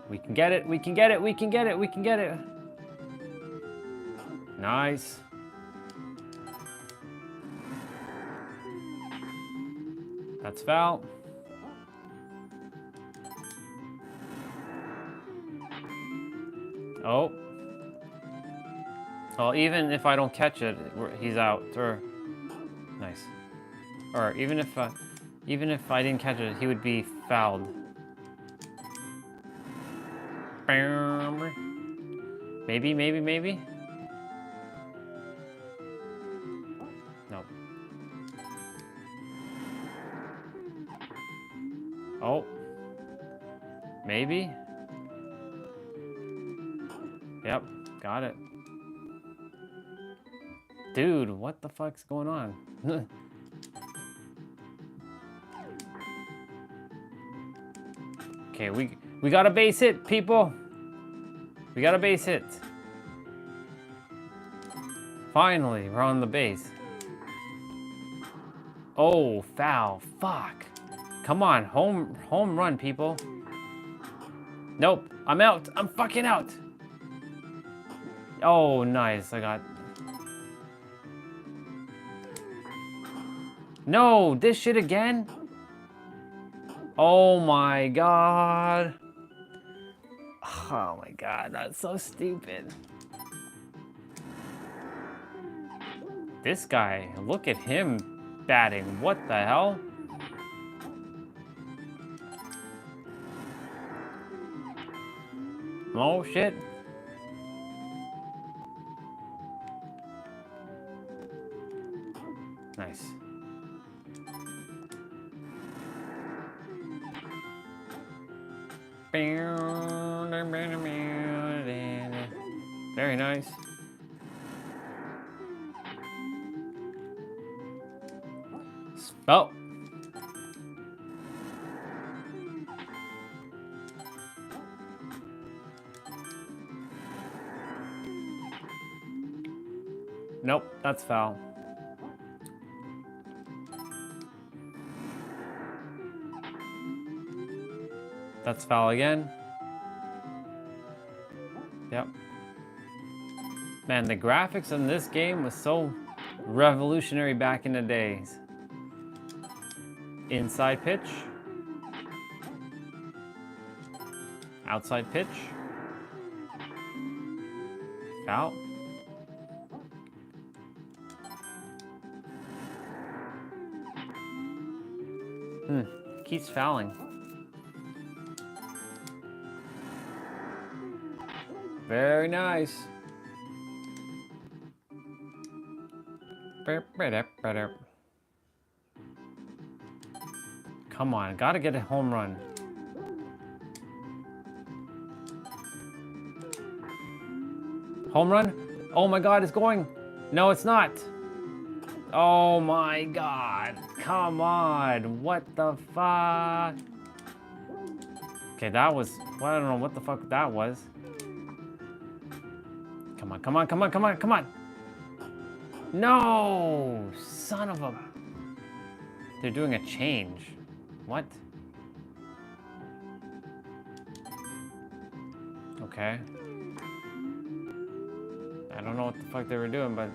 We can get it, we can get it, we can get it, we can get it. Nice. That's foul. Oh. Well, even if I don't catch it, he's out. Or nice. Or even if I didn't catch it, he would be fouled. Maybe, maybe, maybe. No. Oh. Maybe. Yep, got it. Dude, what the fuck's going on? Okay, we got a base hit, people. We got a base hit. Finally, we're on the base. Oh, foul. Fuck. Come on, home run, people. Nope, I'm out. I'm fucking out. Oh, nice. I got... No, this shit again? Oh my god. Oh my god, that's so stupid. This guy, look at him batting. What the hell? Oh shit. Nice. Very nice. Oh. Nope, that's foul. That's foul again. Yep. Man, the graphics in this game was so revolutionary back in the days. Inside pitch. Outside pitch. Foul. Keeps fouling. Very nice. Come on, gotta get a home run. Home run? Oh my god, it's going. No, it's not. Oh my god. Come on. What the fuck? Okay, that was. Well, I don't know what the fuck that was. Come on, come on, come on, come on, come on. No! Son of a. They're doing a change. What? Okay. I don't know what the fuck they were doing, but.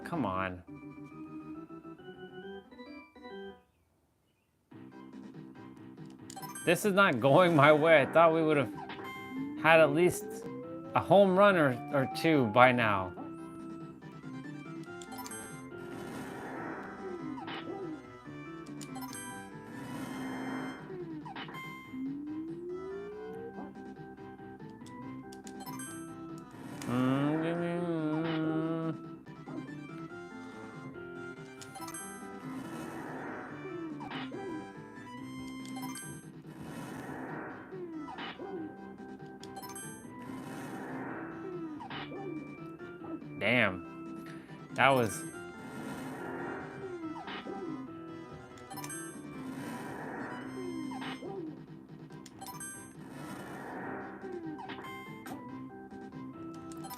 Come on. This is not going my way. I thought we would have had at least a home run or two by now. Damn. That was...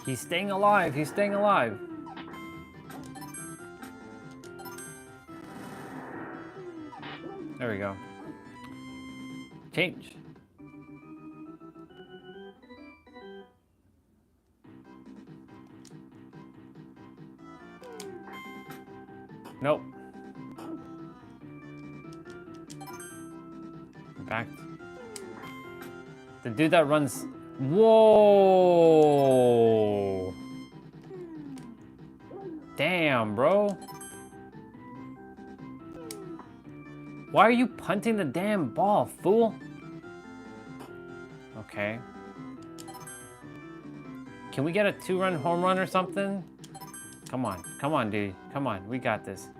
He's staying alive. He's staying alive. There we go. Change. Nope. Back. The dude that runs... Whoa! Damn, bro. Why are you punting the damn ball, fool? Okay. Can we get a 2-run home run or something? Come on, dude. Come on, we got this.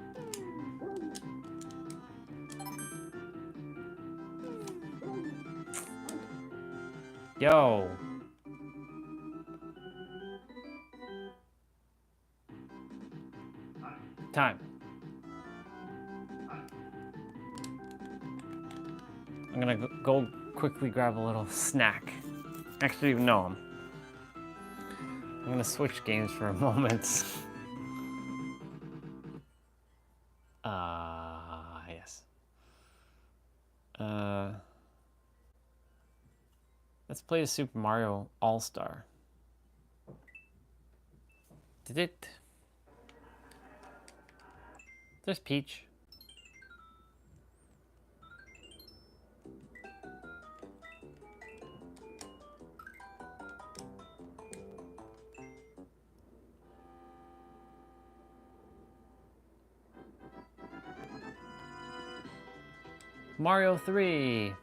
Yo. Time. I'm gonna go quickly grab a little snack. Actually, no. I'm gonna switch games for a moment. Yes. Let's play a Super Mario All-Star. Did it? There's Peach. Mario 3.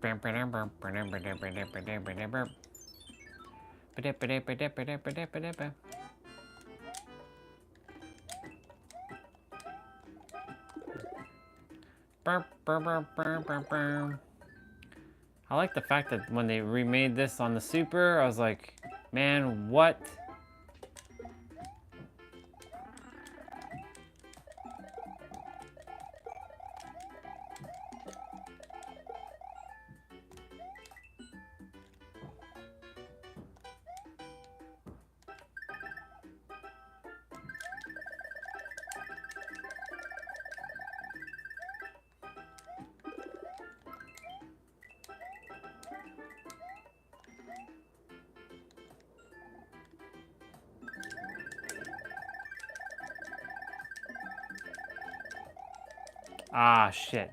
I like the fact that when they remade this on the Super, I was like, man, what? Ah, shit.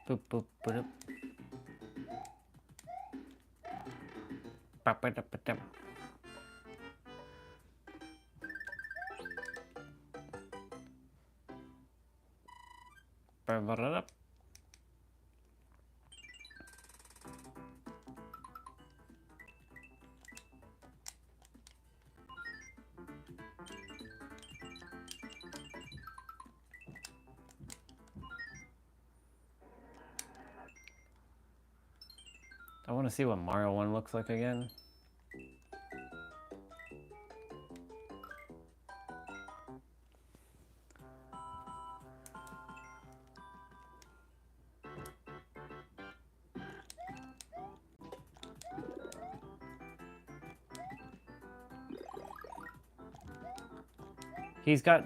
Boop, boop, boop. Ba-ba-da-ba-dum. Ba-ba-da-da. I want to see what Mario 1 looks like again. He's got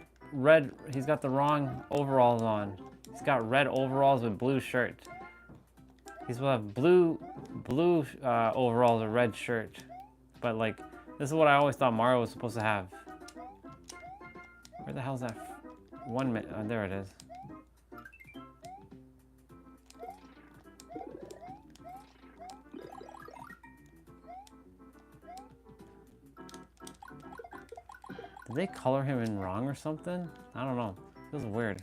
the wrong overalls on. He's got red overalls with blue shirt. He's will have blue overalls, a red shirt. But like, this is what I always thought Mario was supposed to have. Where the hell's that? 1 minute. Oh, there it is. Did they color him in wrong or something? I don't know. Feels weird.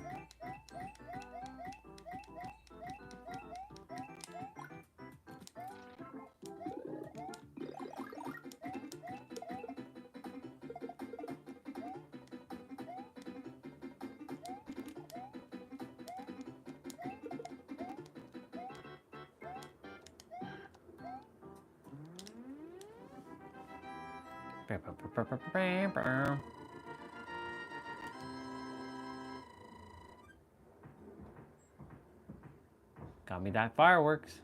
Got me that fireworks.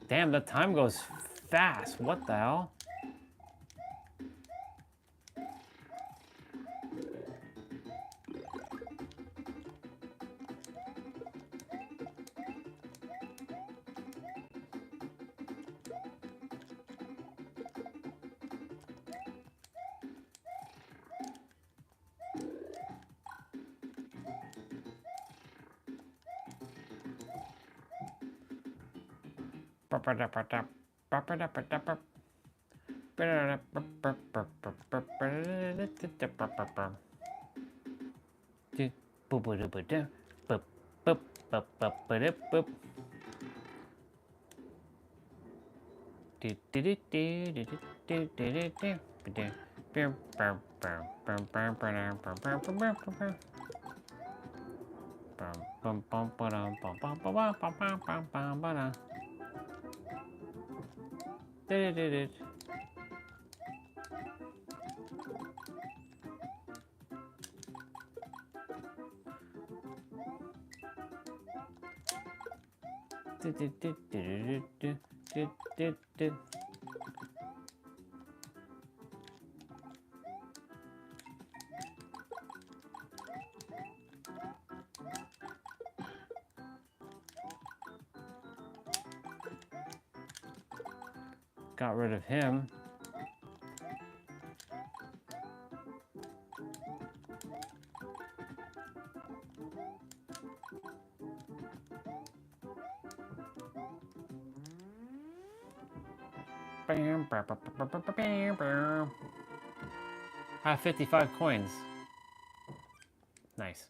Damn, the time goes fast. What the hell? Got rid of him. I have 55 coins. Nice.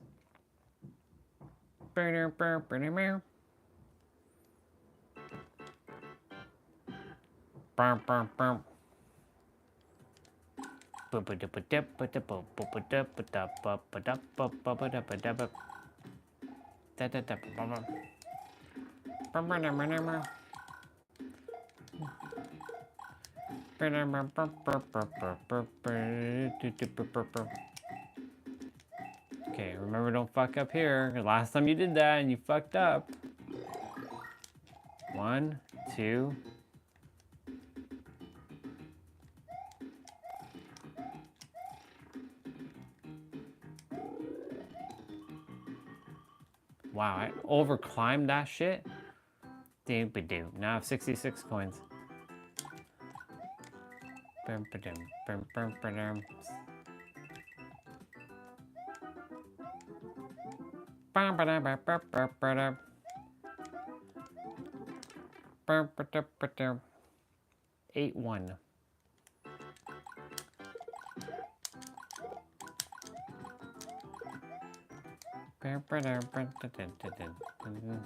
Okay, remember, don't fuck up here. Last time you did that and you fucked up. 1, 2. Wow, I overclimbed that shit. Doo-ba-doo. Now I have 66 coins. Bum-ba-dum, bum-bum-ba-dum. Bum-ba-dum-ba-ba-ba-ba-dum. Bum-ba-dum-ba-dum. 8-1. Bum-ba-dum-ba-dum-dum-dum-dum.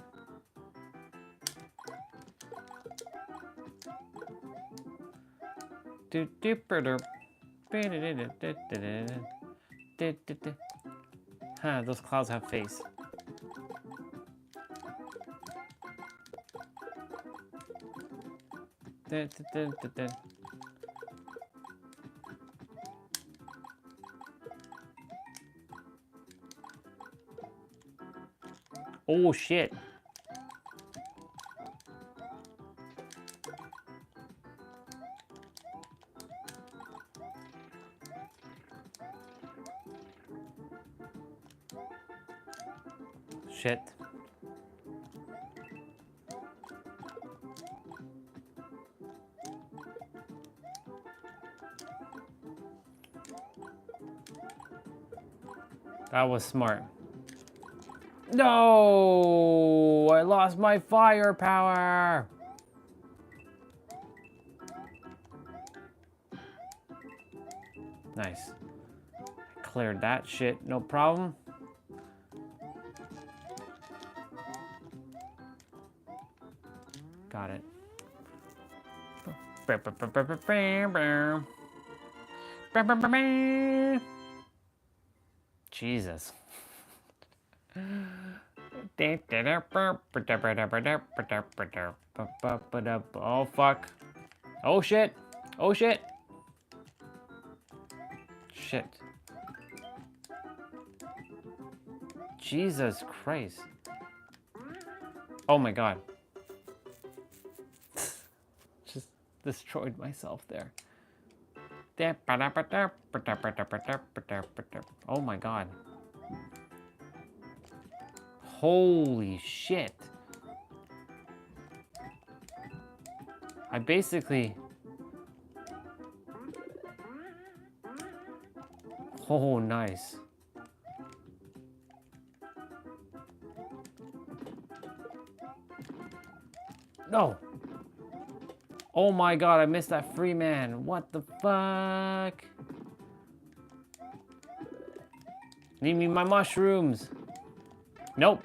Huh, those clouds have face. Oh shit. Shit. That was smart. No! I lost my firepower! Nice. Cleared that shit, no problem. Got it. Jesus. Oh fuck. Oh shit. Oh shit. Shit. Jesus Christ. Oh my god. Just destroyed myself there. Oh my god. Holy shit. I basically... Oh, nice. No. Oh my god, I missed that free man. What the fuck? Need me my mushrooms. Nope.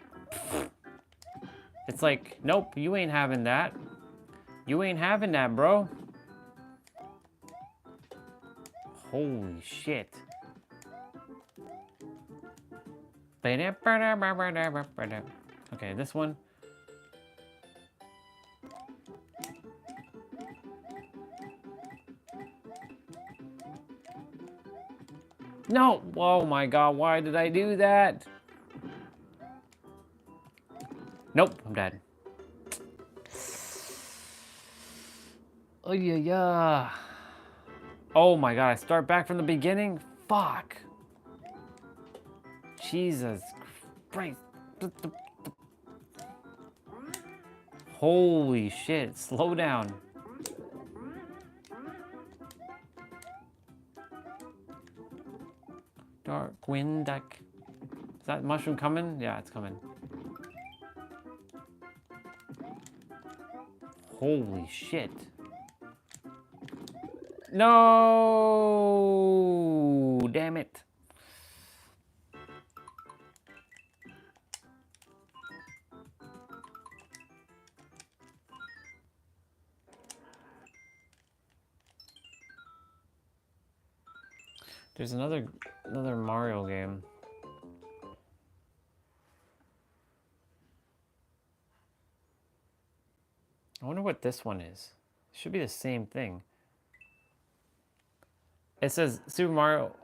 It's like, nope, you ain't having that. You ain't having that, bro. Holy shit. Okay, this one. No! Oh my god, why did I do that? Nope, I'm dead. Oh yeah, yeah. Oh my god, I start back from the beginning? Fuck. Jesus Christ. Holy shit, slow down. Dark wind duck. Is that mushroom coming? Yeah, it's coming. Holy shit. No! Damn it. There's another Mario game. I wonder what this one is. It should be the same thing. It says Super Mario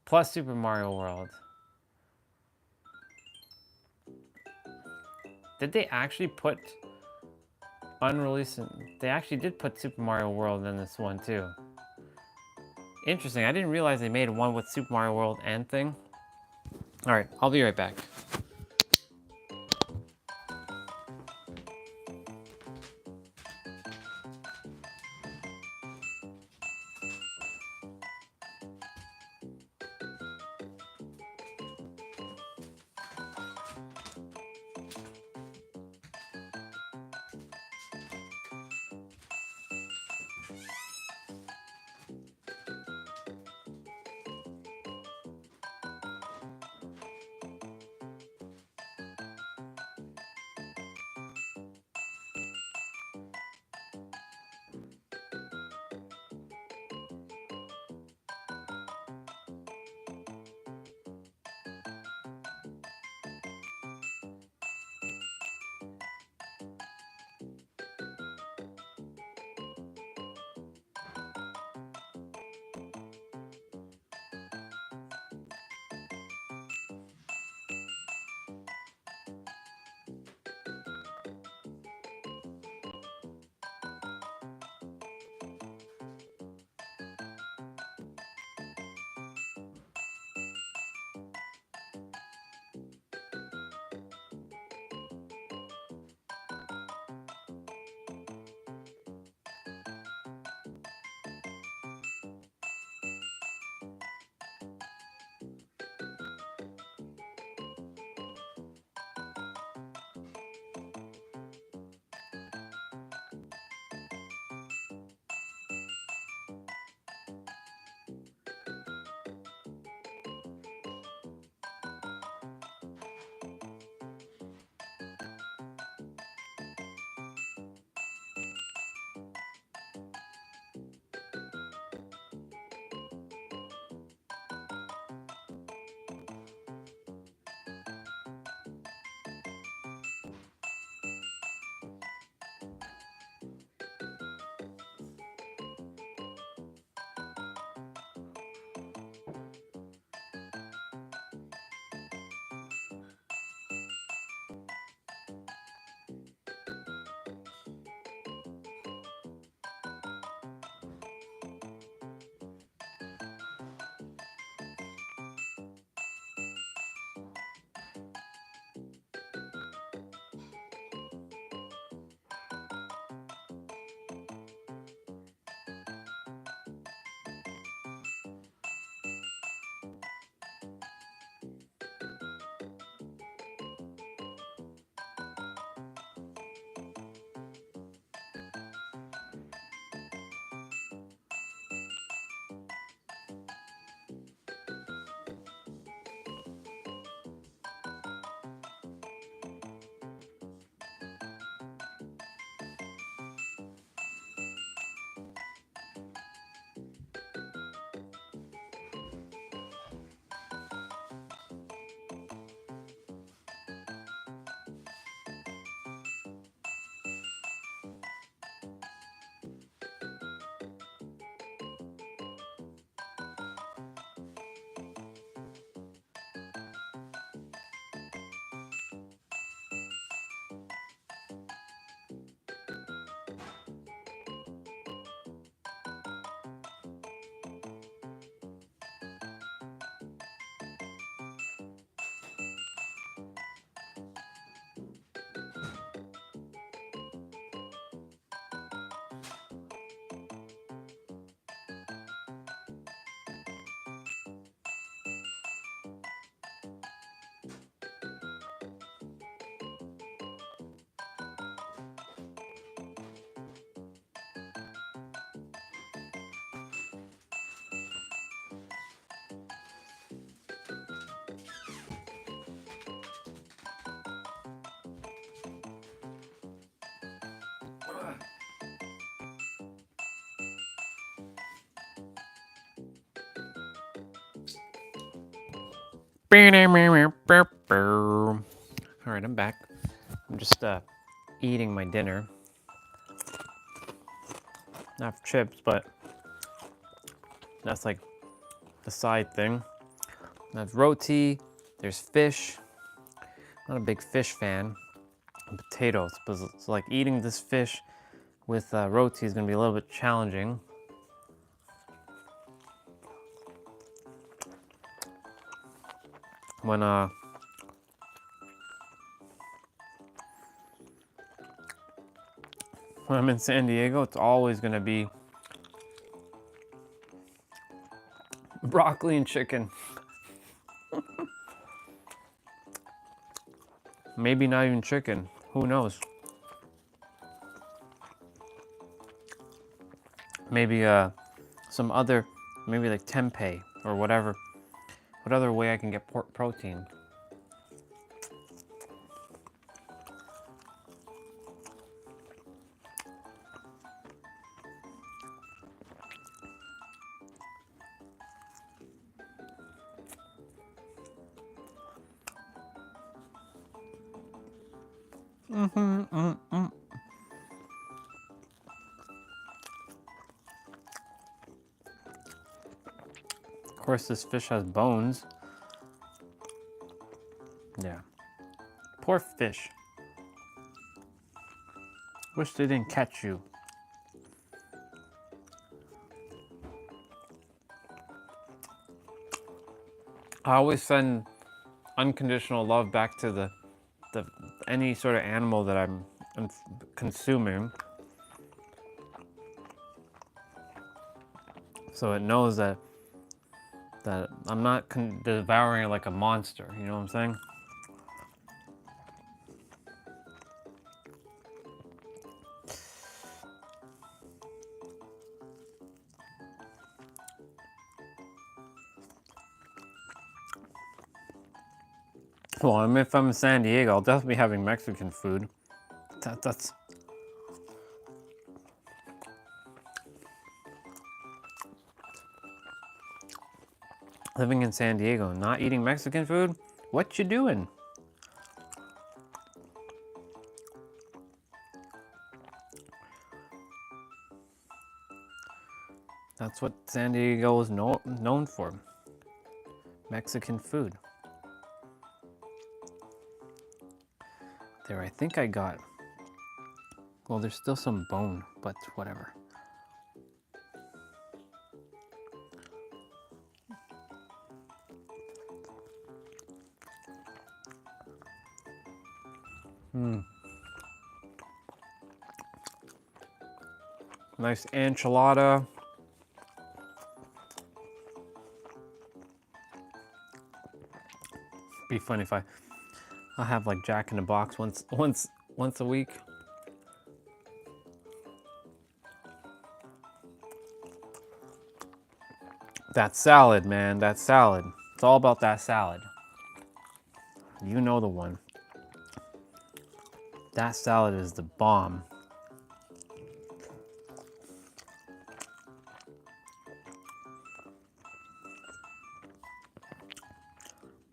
plus Super Mario World. Did they actually put unreleased? They actually did put Super Mario World in this one too. Interesting. I didn't realize they made one with Super Mario World and thing. All right, I'll be right back. All right, I'm back. I'm just eating my dinner. Not chips, but that's like the side thing. There's roti, there's fish. Not a big fish fan. And potatoes, but it's like eating this fish with roti is gonna be a little bit challenging. When I'm in San Diego, it's always gonna be broccoli and chicken. Maybe not even chicken, who knows? Maybe some other, maybe like tempeh or whatever. What other way I can get protein? Of course, this fish has bones. Yeah. Poor fish. Wish they didn't catch you. I always send unconditional love back to the any sort of animal that I'm consuming, so it knows that I'm not devouring it like a monster. You know what I'm saying? Well, if I'm in San Diego, I'll definitely be having Mexican food. That's living in San Diego, not eating Mexican food? What you doing? That's what San Diego is known for. Mexican food. There, I think I got, well, there's still some bone, but whatever. Nice enchilada. Be funny if I'll have like Jack in the Box once a week. That salad, man, that salad. It's all about that salad. You know the one. That salad is the bomb.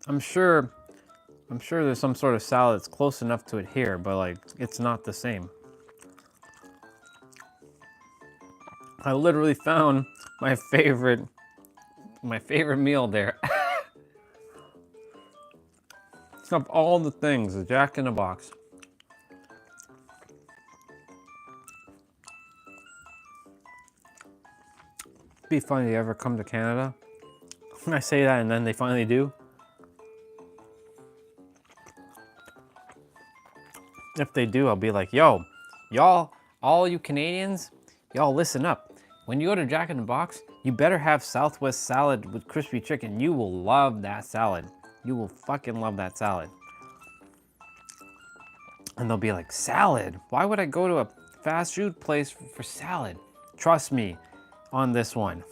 I'm sure there's some sort of salad that's close enough to it here, but like it's not the same. I literally found my favorite meal there. Of all the things, the Jack in the Box. Be funny to ever come to Canada. I say that and then they finally do. If they do, I'll be like, yo, y'all, all you Canadians, y'all listen up. When you go to Jack in the Box, you better have Southwest salad with crispy chicken. You will love that salad. You will fucking love that salad. And they'll be like, salad? Why would I go to a fast food place for salad? Trust me on this one.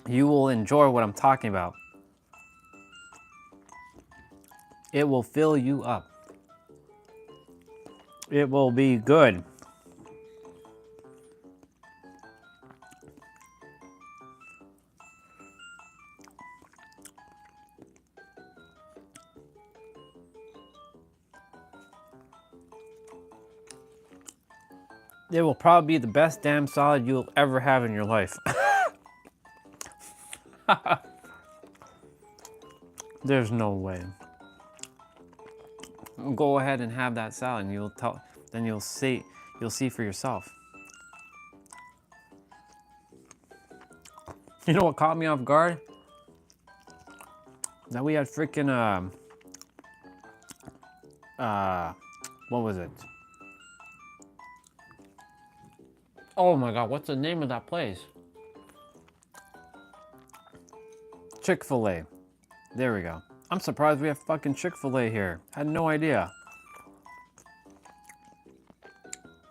You will enjoy what I'm talking about. It will fill you up. It will be good. It will probably be the best damn salad you'll ever have in your life. There's no way. Go ahead and have that salad and then you'll see for yourself. You know what caught me off guard? That we had freaking what was it? Oh my god, what's the name of that place? Chick-fil-A. There we go. I'm surprised we have fucking Chick-fil-A here. Had no idea.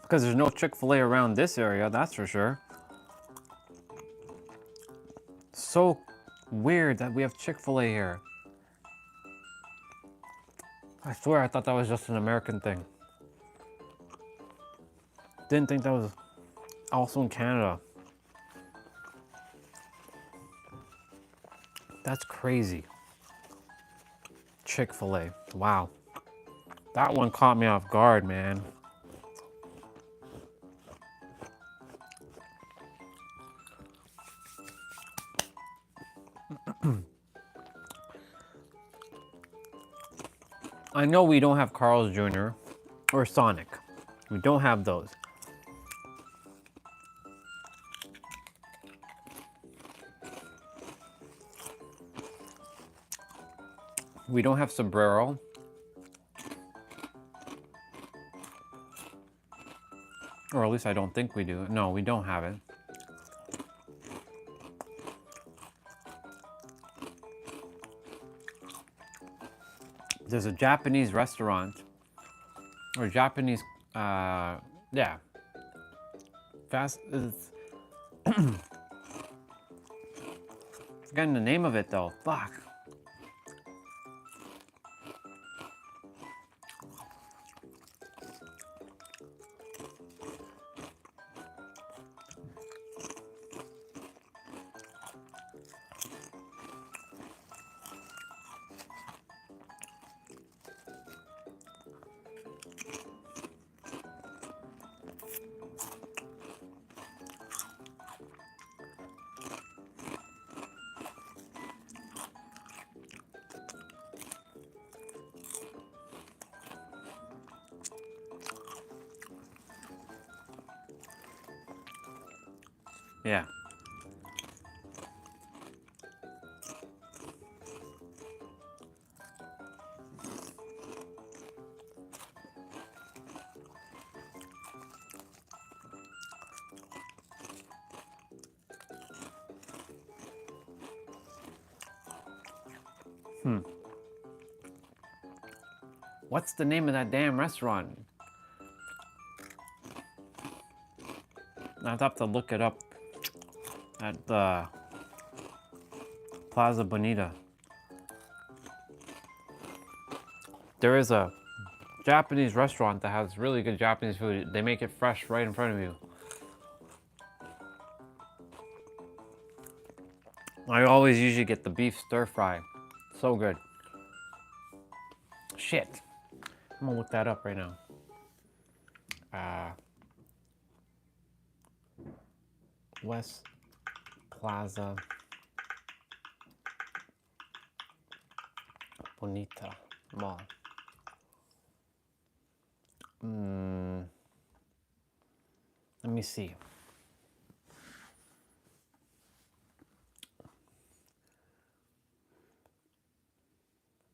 Because there's no Chick-fil-A around this area, that's for sure. So weird that we have Chick-fil-A here. I swear I thought that was just an American thing. Didn't think that was also in Canada. That's crazy. Chick-fil-A. Wow. That one caught me off guard, man. I know we don't have Carl's Jr. or Sonic. We don't have those. We don't have Sombrero. Or at least I don't think we do. No, we don't have it. There's a Japanese restaurant. Or Japanese, yeah. Forgetting the name of it though, fuck. Yeah. What's the name of that damn restaurant? I'd have to look it up at the Plaza Bonita. There is a Japanese restaurant that has really good Japanese food. They make it fresh right in front of you. I always usually get the beef stir fry. So good. Shit. I'm gonna look that up right now. West Plaza Bonita Mall. Let me see.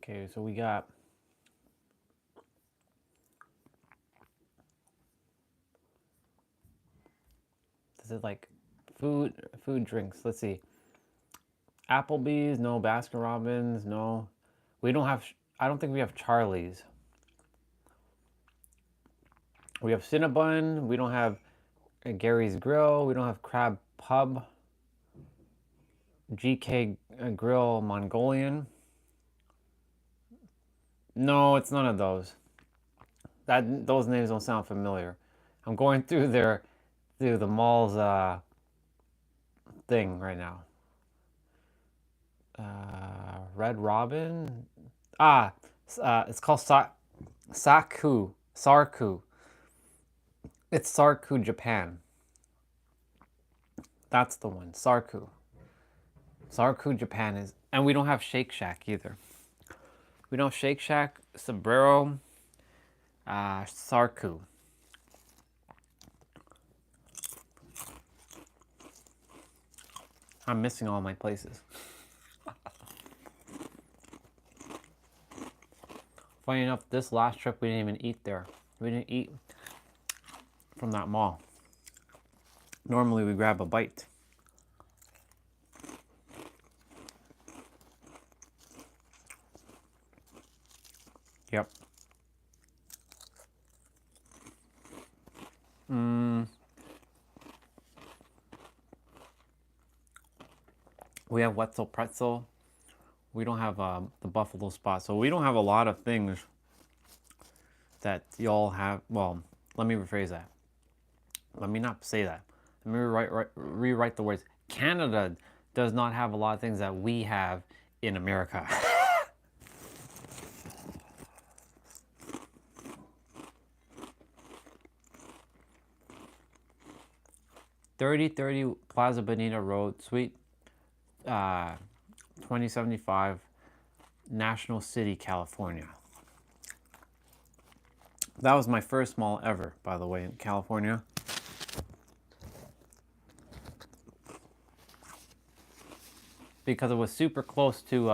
Okay, so we got this is like food drinks. Let's see. Applebee's, no. Baskin Robbins, no. We don't have, I don't think we have Charlie's. We have Cinnabon. We don't have Gary's Grill. We don't have Crab Pub. GK Grill Mongolian. No, it's none of those. Those names don't sound familiar. I'm going through the mall's thing right now. Red Robin. It's called Sarku. It's Sarku, Japan. That's the one. Sarku. Sarku, Japan is, and we don't have Shake Shack either. We don't have Shake Shack, Sombrero, Sarku. I'm missing all my places. Funny enough, this last trip we didn't even eat there. We didn't eat from that mall. Normally we grab a bite. Yep. We have Wetzel Pretzel. We don't have the Buffalo Spot. So we don't have a lot of things that y'all have. Well, let me rephrase that. Let me not say that. Let me rewrite the words. Canada does not have a lot of things that we have in America. 3030 Plaza Bonita Road, Suite 2075, National City, California. That was my first mall ever, by the way, in California. Because it was super close to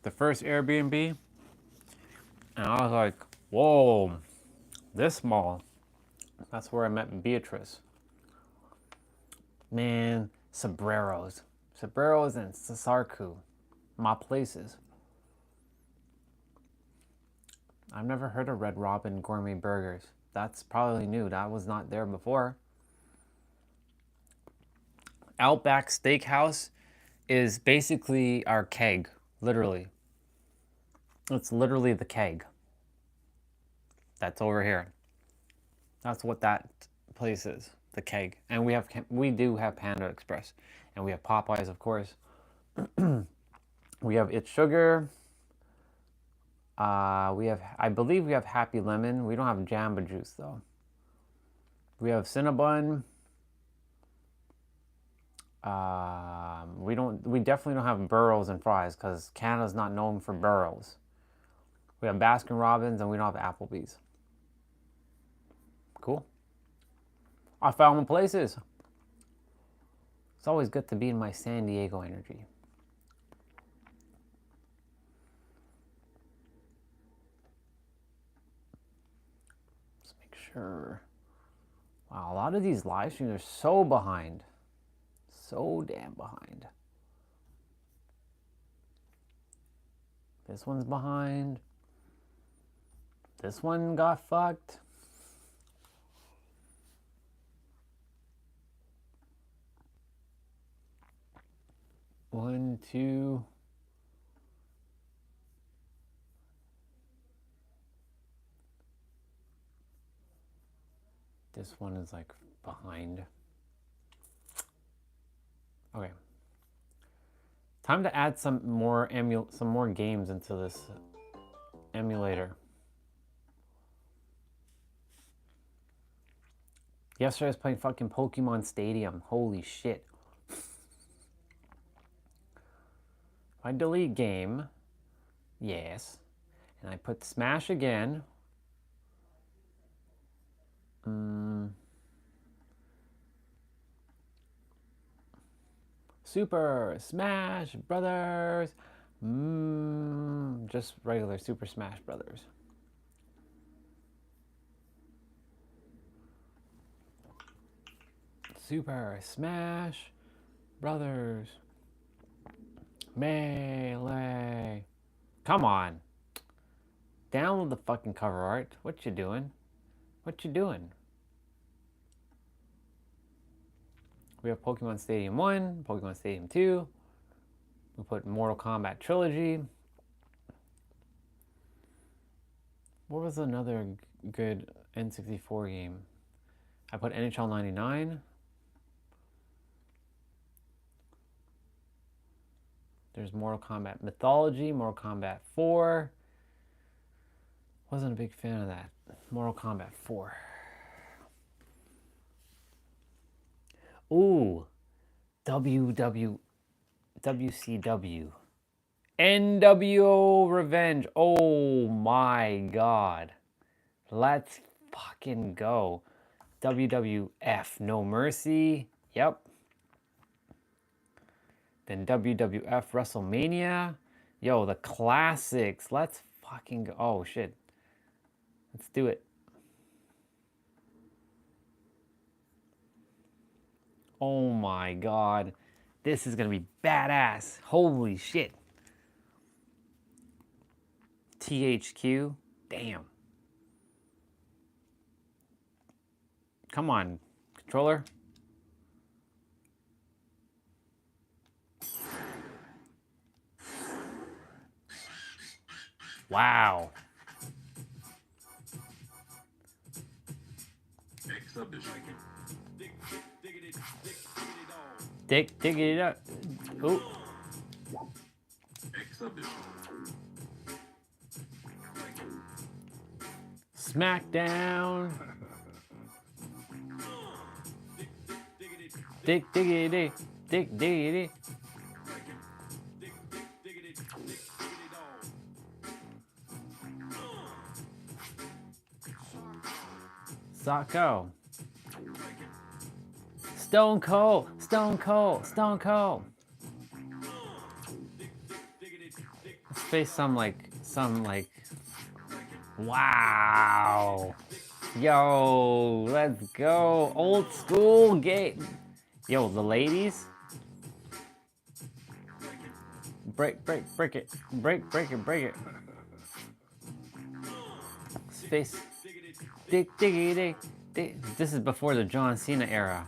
the first Airbnb. And I was like, whoa, this mall. That's where I met Beatrice. Man, Sombreros. Sombreros and Sarku. My places. I've never heard of Red Robin Gourmet Burgers. That's probably new. That was not there before. Outback Steakhouse is basically our keg, literally. It's literally the keg. That's over here. That's what that place is, the keg. And we do have Panda Express, and we have Popeyes, of course. We have It's Sugar. I believe we have Happy Lemon. We don't have Jamba Juice though. We have Cinnabon. We definitely don't have burros and fries because Canada's not known for burros. We have Baskin Robbins and we don't have Applebee's. Cool. I found my places. It's always good to be in my San Diego energy. Let's make sure. Wow, a lot of these live streams are so behind. So damn behind. This one's behind. This one got fucked. One, two. This one is like behind. Okay. Time to add some more games into this emulator. Yesterday I was playing fucking Pokemon Stadium. Holy shit. If I delete game, yes, and I put Smash again. Super Smash Brothers. Just regular Super Smash Brothers. Super Smash Brothers. Melee. Come on. Download the fucking cover art. What you doing? What you doing? We have Pokemon Stadium 1, Pokemon Stadium 2. We put Mortal Kombat Trilogy. What was another good N64 game? I put NHL 99. There's Mortal Kombat Mythology, Mortal Kombat 4. Wasn't a big fan of that. Mortal Kombat 4. Ooh, WCW. NWO Revenge. Oh my god. Let's fucking go. WWF No Mercy. Yep. Then WWF WrestleMania. Yo, the classics. Let's fucking go. Oh shit. Let's do it. Oh my god. This is gonna be badass. Holy shit. THQ. Damn. Come on, controller. Wow. Dig it up. Ooh. Smackdown. Diggity. Diggity. Socko. Stone Cold. Let's face some like, wow. Yo, let's go. Old school game. Yo, the ladies. Break it. Break it. Space. Dig. This is before the John Cena era.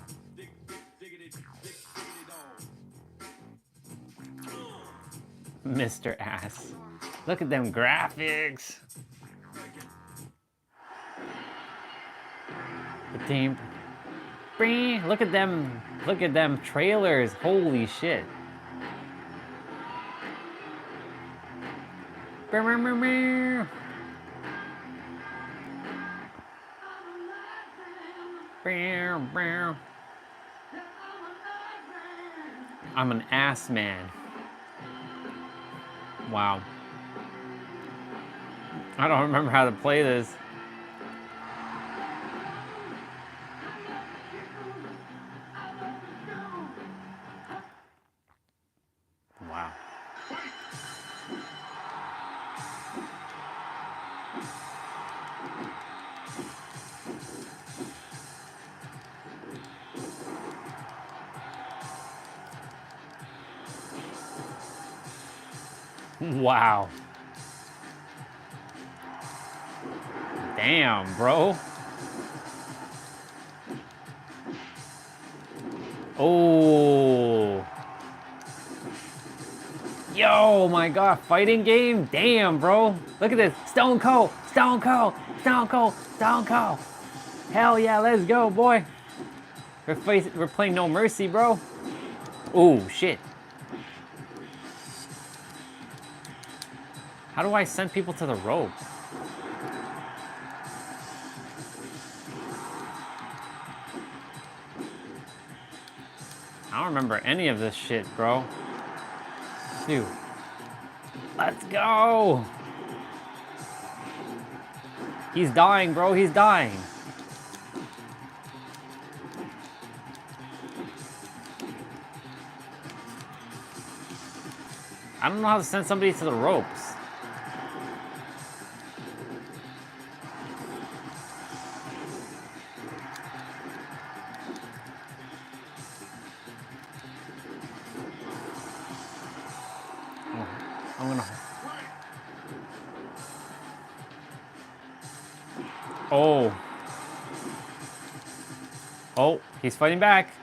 Mr. Ass. Look at them graphics. The team. Look at them. Look at them trailers. Holy shit. I'm an ass man. Wow. I don't remember how to play this. Wow. Wow. Damn, bro. Oh. Yo, my god, fighting game? Damn, bro. Look at this. Stone Cold. Hell yeah, let's go, boy. We're playing No Mercy, bro. Oh, shit. How do I send people to the rope? I don't remember any of this shit, bro. Dude. Let's go! He's dying, bro. He's dying. I don't know how to send somebody to the ropes. I'm gonna... Oh. Oh, he's fighting back.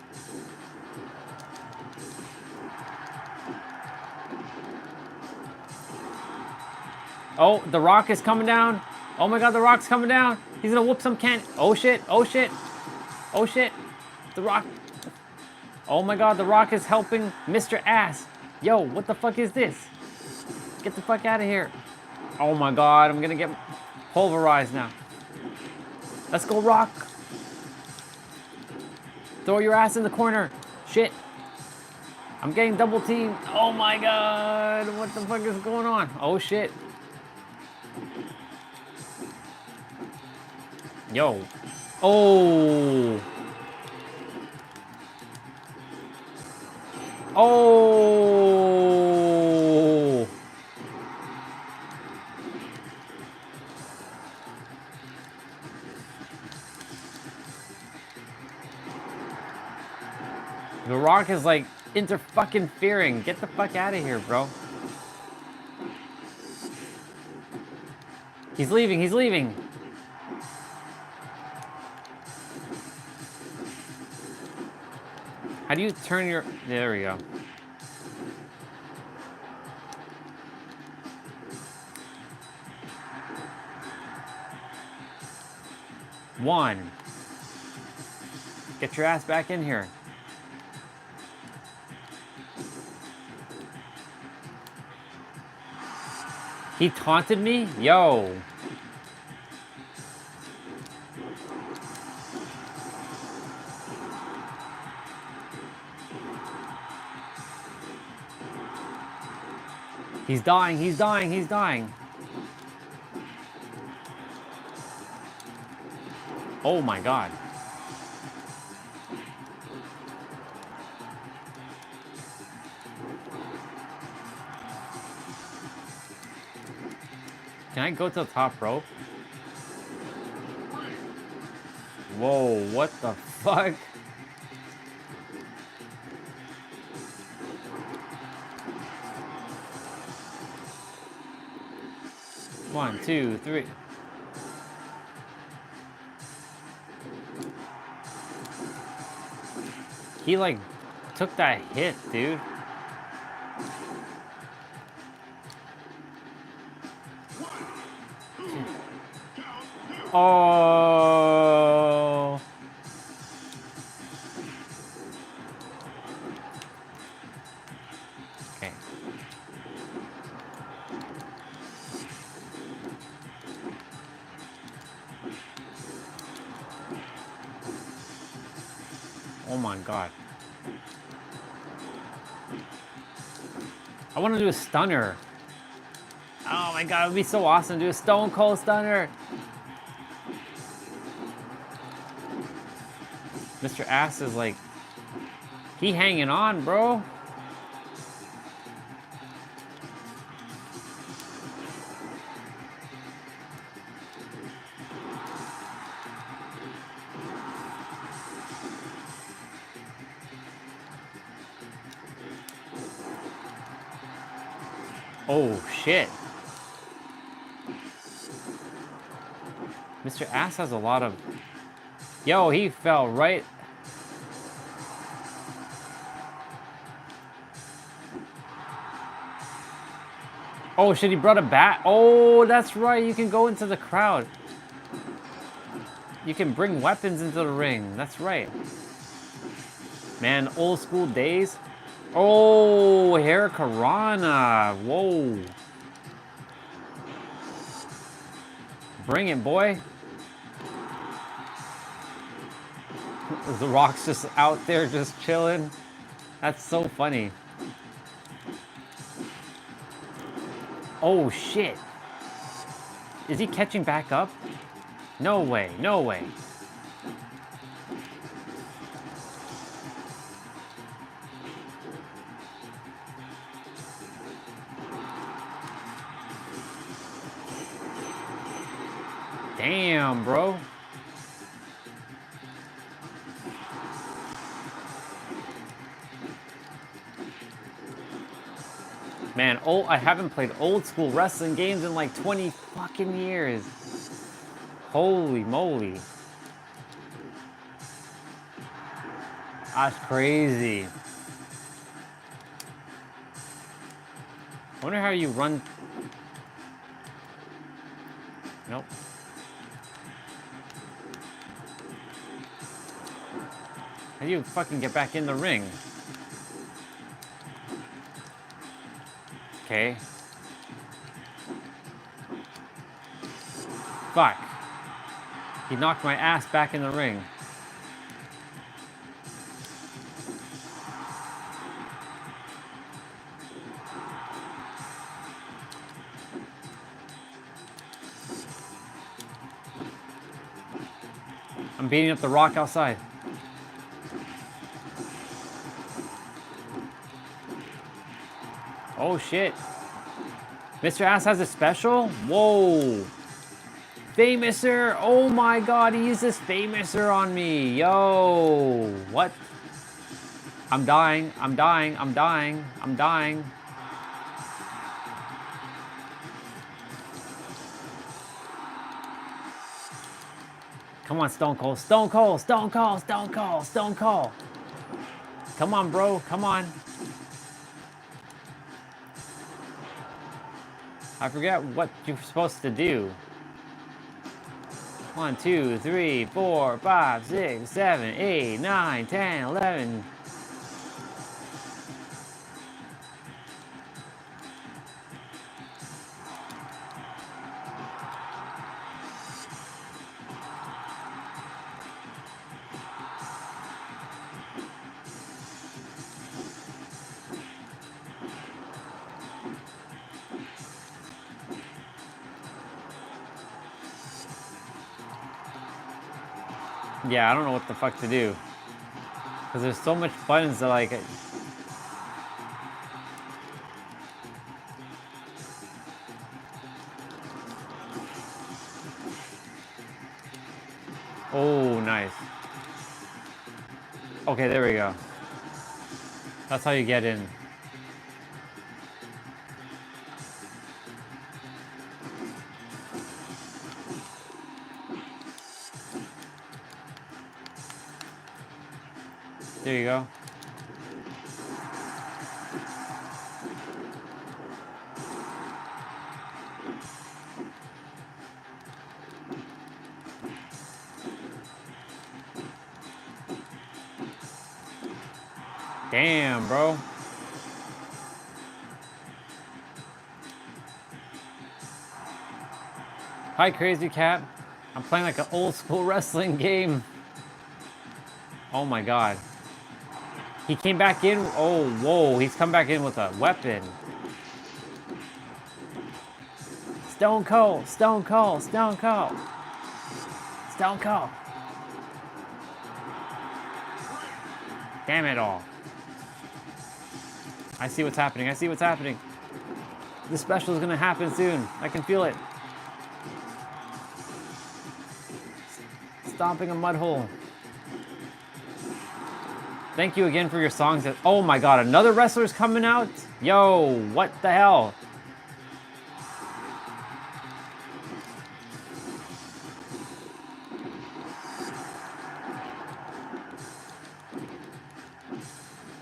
Oh, the Rock is coming down. Oh my god, the Rock's coming down. He's gonna whoop some can. Oh shit, oh shit. Oh shit. The Rock. Oh my god, the Rock is helping Mr. Ass. Yo, what the fuck is this? Get the fuck out of here. Oh my god, I'm gonna get pulverized now. Let's go, Rock. Throw your ass in the corner. Shit. I'm getting double teamed. Oh my god. What the fuck is going on? Oh shit. Yo. Oh. Oh. The Rock is like inter-fucking-fearing. Get the fuck out of here, bro. He's leaving, he's leaving. How do you turn your... There we go. One. Get your ass back in here. He taunted me? Yo. He's dying, he's dying, he's dying. Oh my god. Can I go to the top rope? Whoa, what the fuck? One, two, three. He like took that hit, dude. Oh. Okay. Oh my god. I want to do a stunner. Oh my god, it would be so awesome to do a Stone Cold Stunner. Mr. Ass is like, he hanging on, bro. Oh shit. Mr. Ass has a lot of... Yo, he fell right... Oh shit, he brought a bat. Oh, that's right, you can go into the crowd. You can bring weapons into the ring. That's right. Man, old school days. Oh, Hurricanrana. Whoa. Bring it, boy. The Rock's just out there just chilling. That's so funny. Oh, shit. Is he catching back up? No way, no way. Damn, bro. Man, I haven't played old school wrestling games in like 20 fucking years. Holy moly. That's crazy. I wonder how you run. Nope. How do you fucking get back in the ring? Okay. Fuck. He knocked my ass back in the ring. I'm beating up the rock outside. Oh shit. Mr. Ass has a special? Whoa. Famouser! Oh my god, he uses Famouser on me. Yo. What? I'm dying. I'm dying. I'm dying. I'm dying. Come on, Stone Cold. Stone Cold. Stone Cold. Stone Cold. Stone Cold. Come on, bro. Come on. I forget what you're supposed to do. 1, 2, 3, 4, 5, 6, 7, 8, 9, 10, 11. Yeah, I don't know what the fuck to do. Because there's so much buttons that like... Oh, nice. Okay, there we go. That's how you get in. There you go. Damn, bro. Hi, Crazy Cat. I'm playing like an old school wrestling game. Oh my god. He came back in. Oh, whoa. He's come back in with a weapon. Stone Cold. Stone Cold. Stone Cold. Stone Cold. Damn it all. I see what's happening. I see what's happening. The special is going to happen soon. I can feel it. Stomping a mud hole. Thank you again for your songs. Oh my god, another wrestler's coming out? Yo, what the hell?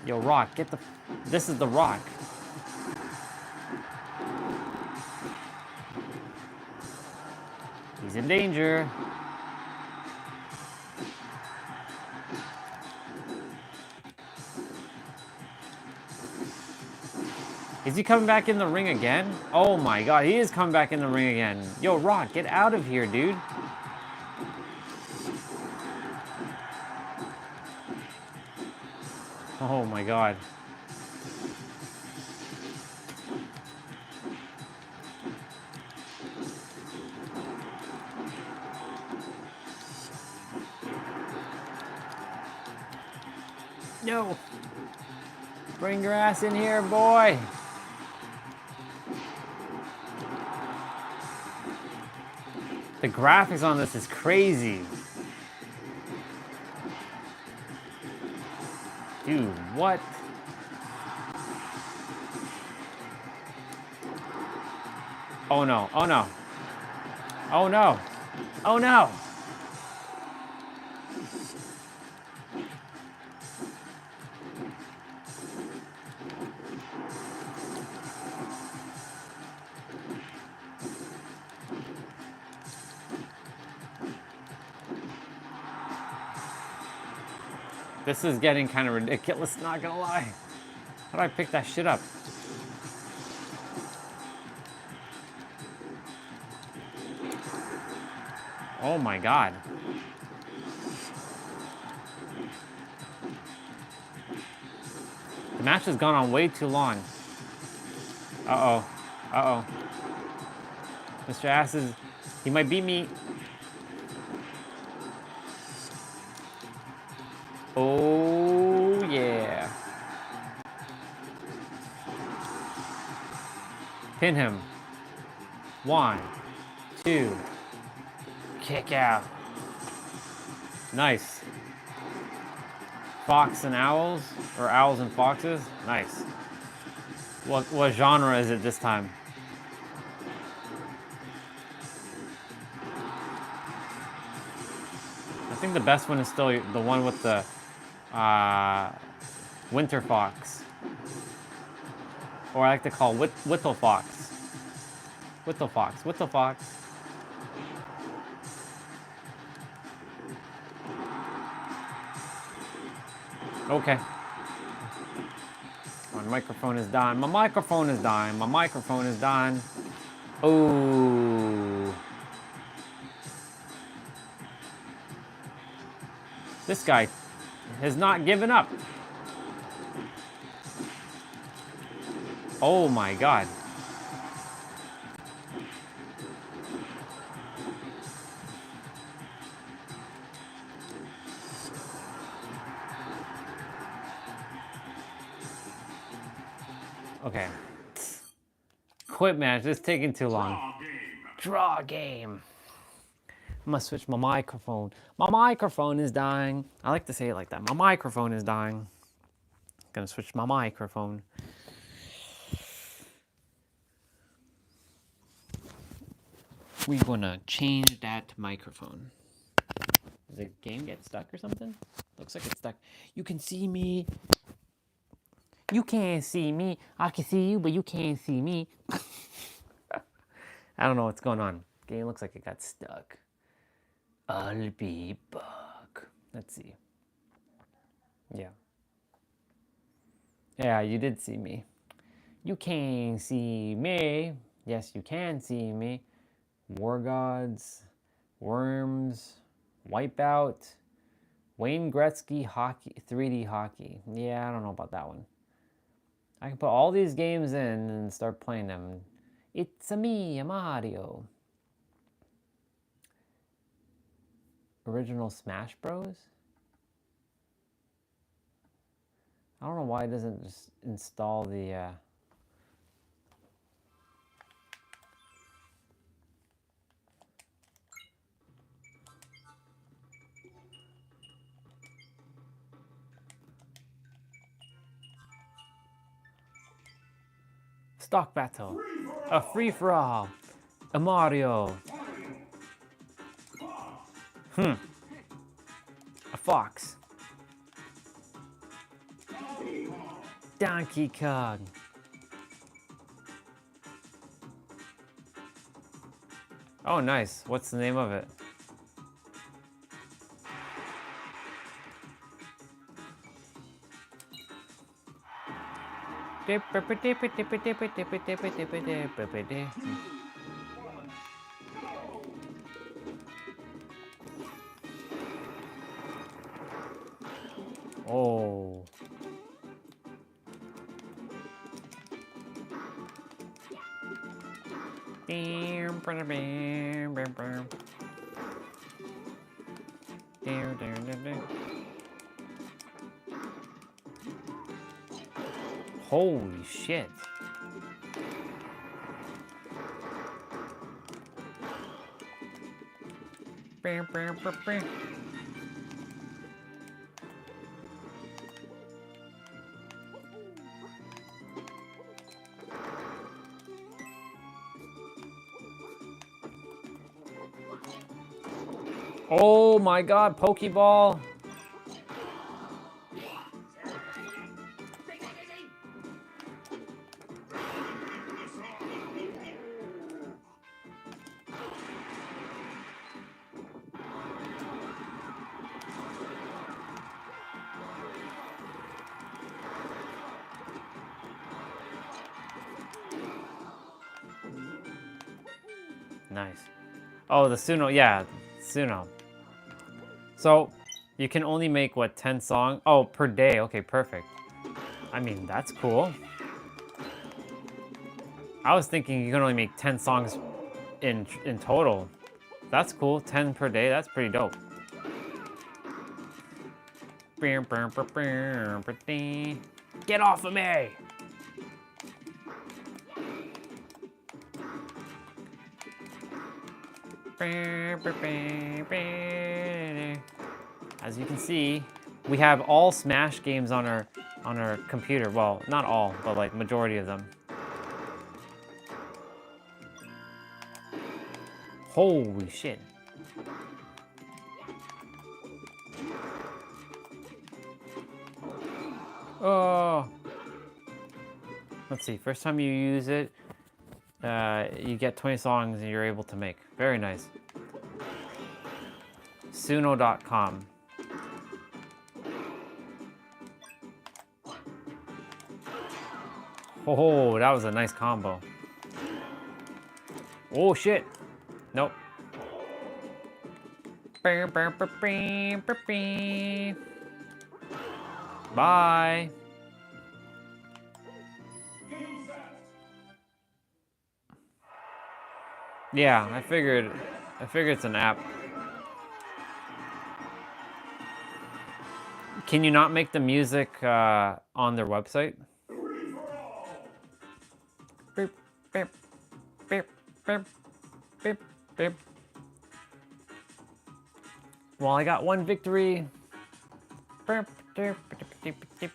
Yo, Rock, get the... This is the Rock. He's in danger. Is he coming back in the ring again? Oh my god, he is coming back in the ring again. Yo, Rock, get out of here, dude. Oh my god. No. Bring your ass in here, boy. The graphics on this is crazy. Dude, what? Oh no, oh no. Oh no. Oh no. This is getting kind of ridiculous, not gonna lie. How do I pick that shit up? Oh my god. The match has gone on way too long. Uh-oh. Uh-oh. Mr. Ass is... He might beat me. Oh, yeah. Pin him. 1, 2. Kick out. Nice. Fox and owls? Or owls and foxes? Nice. What genre is it this time? I think the best one is still the one with the winter fox. Or I like to call Whittle fox. Whittle fox. Whittle fox. Okay. My microphone is dying. My microphone is dying. My microphone is dying. Oh. This guy has not given up. Oh my god. Okay. Quit match. This is taking too long. Draw game. I'm gonna switch my microphone. My microphone is dying. I like to say it like that. My microphone is dying. Gonna switch my microphone. We're gonna change that microphone. Does the game get stuck or something? Looks like it's stuck. You can see me. You can't see me. I can see you, but you can't see me. I don't know what's going on. Game looks like it got stuck. I'll be back. Let's see. Yeah. Yeah, you did see me. You can see me. Yes, you can see me. War Gods, Worms, Wipeout, Wayne Gretzky hockey, 3D hockey. Yeah, I don't know about that one. I can put all these games in and start playing them. It's a me, a Mario. Original Smash Bros? I don't know why it doesn't just install the... Stock battle. A free-for-all. A Mario. A fox. Donkey Kong. Oh, nice. What's the name of it? Oh. Holy shit. Oh my god, Pokeball. Nice. Oh, the Suno, yeah, Suno. So, you can only make, what, 10 songs? Oh, per day, okay, perfect. I mean, that's cool. I was thinking you can only make 10 songs in total. That's cool, 10 per day, that's pretty dope. Get off of me! As you can see, we have all Smash games on our computer. Well, not all, but like majority of them. Holy shit. Oh. Let's see, first time you use it, you get 20 songs and you're able to make. Very nice. Suno.com. Oh, that was a nice combo. Oh shit. Nope. Bye. Yeah, I figured it's an app. Can you not make the music on their website? Beep, beep, beep, beep, beep, beep. Well, I got one victory. Beep, beep, beep, beep, beep.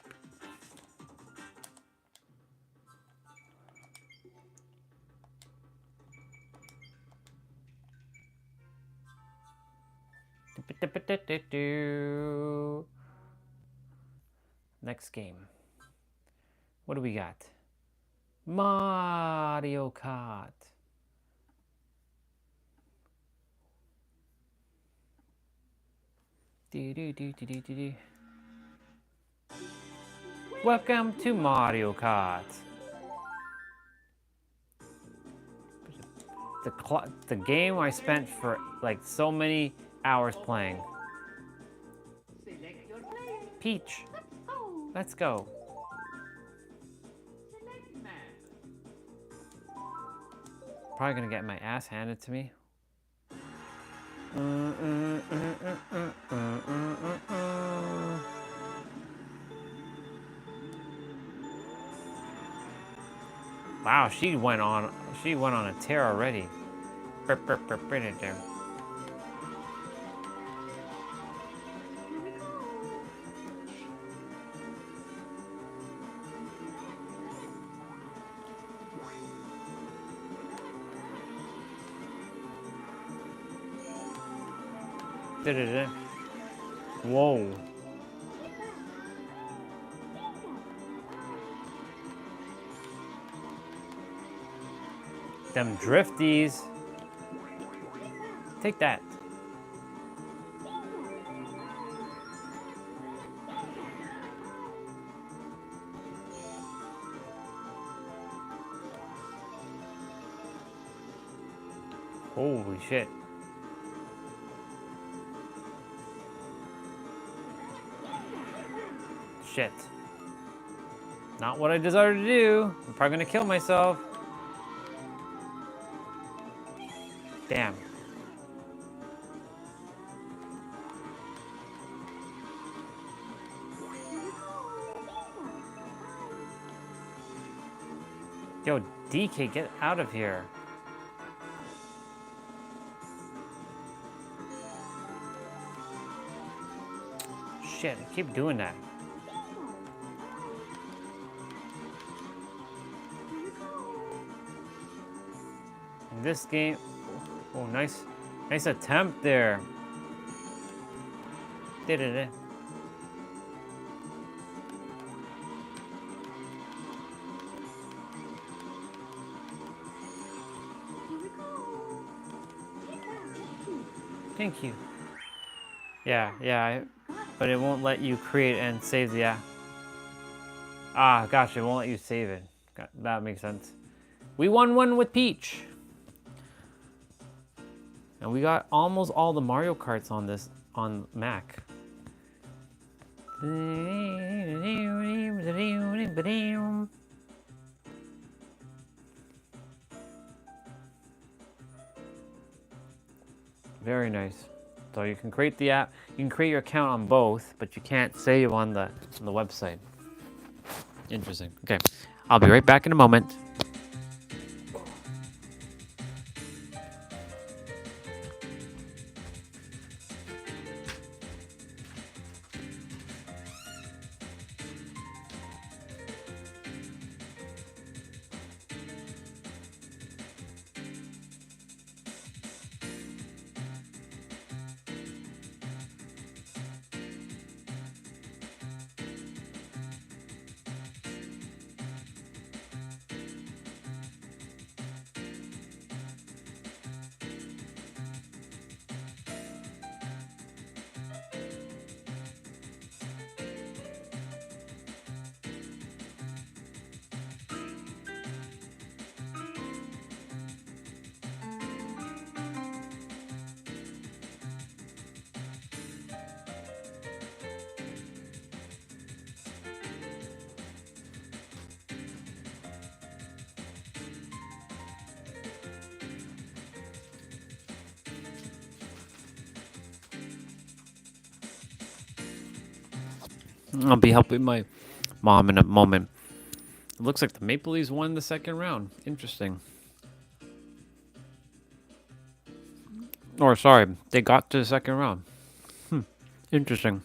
Next game. What do we got? Mario Kart. Welcome to Mario Kart. The game I spent for like so many hours playing. Peach, let's go. Probably gonna get my ass handed to me. Wow, she went on a tear already. Whoa. Them drifties. Take that. Holy shit. Shit. Not what I decided to do. I'm probably gonna kill myself. Damn. Yo, DK, get out of here. Shit, I keep doing that. In this game, oh, nice attempt there. Did it. Thank you. Yeah, but it won't let you create and save the app. Ah, gosh, it won't let you save it. That makes sense. We won one with Peach. And we got almost all the Mario Karts on Mac. Very nice. So you can create the app, you can create your account on both, but you can't save on the website. Interesting. Okay, I'll be right back in a moment. I'll be helping my mom in a moment. It looks like the Maple Leafs won the second round. Interesting. Or sorry, they got to the second round. Interesting.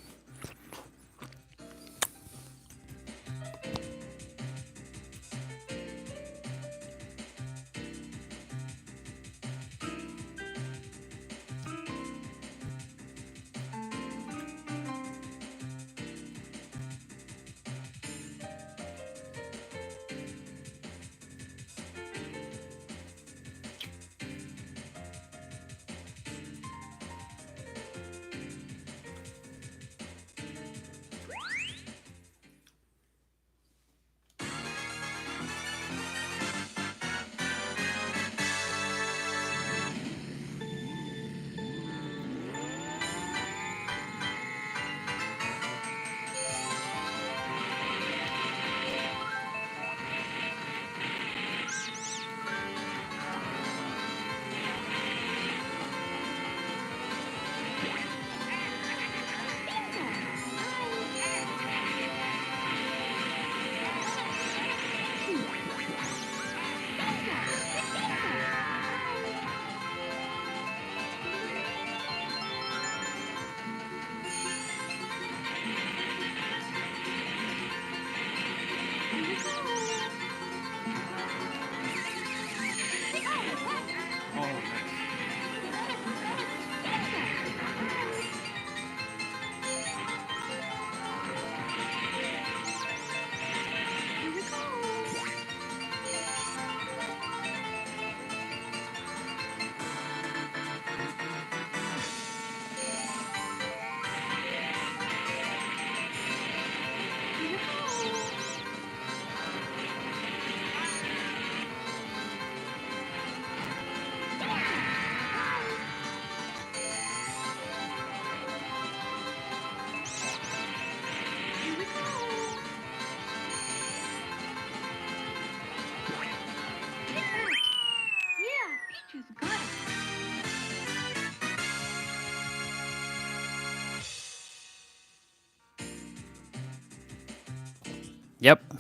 Yep,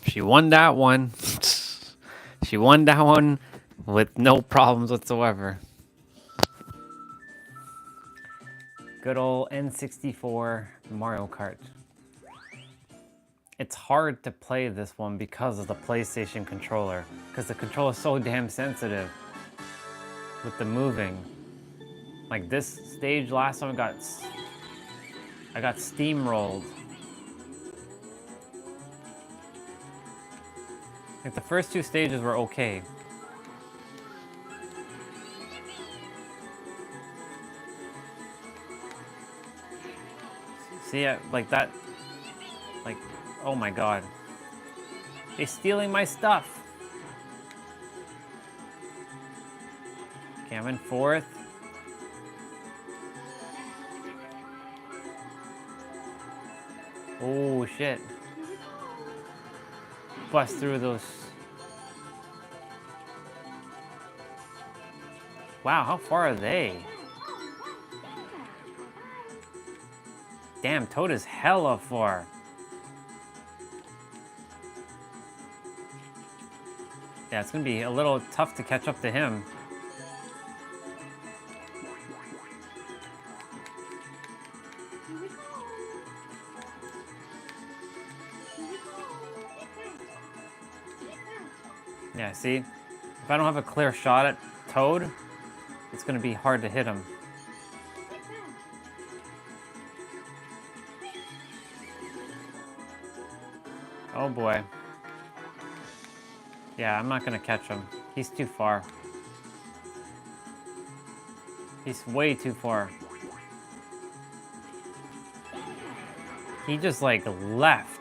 she won that one. She won that one with no problems whatsoever. Good old N64 Mario Kart. It's hard to play this one because of the PlayStation controller, because the controller is so damn sensitive with the moving. Like this stage last time I got steamrolled. Like the first two stages were okay. See, like that, like, oh my god. They're stealing my stuff. Okay, I'm in fourth. Oh shit. Bust through those. Wow, how far are they? Damn, Toad is hella far. Yeah, it's gonna be a little tough to catch up to him. Yeah, see? If I don't have a clear shot at Toad, it's gonna be hard to hit him. Oh boy. Yeah, I'm not gonna catch him. He's too far. He's way too far. He just like left.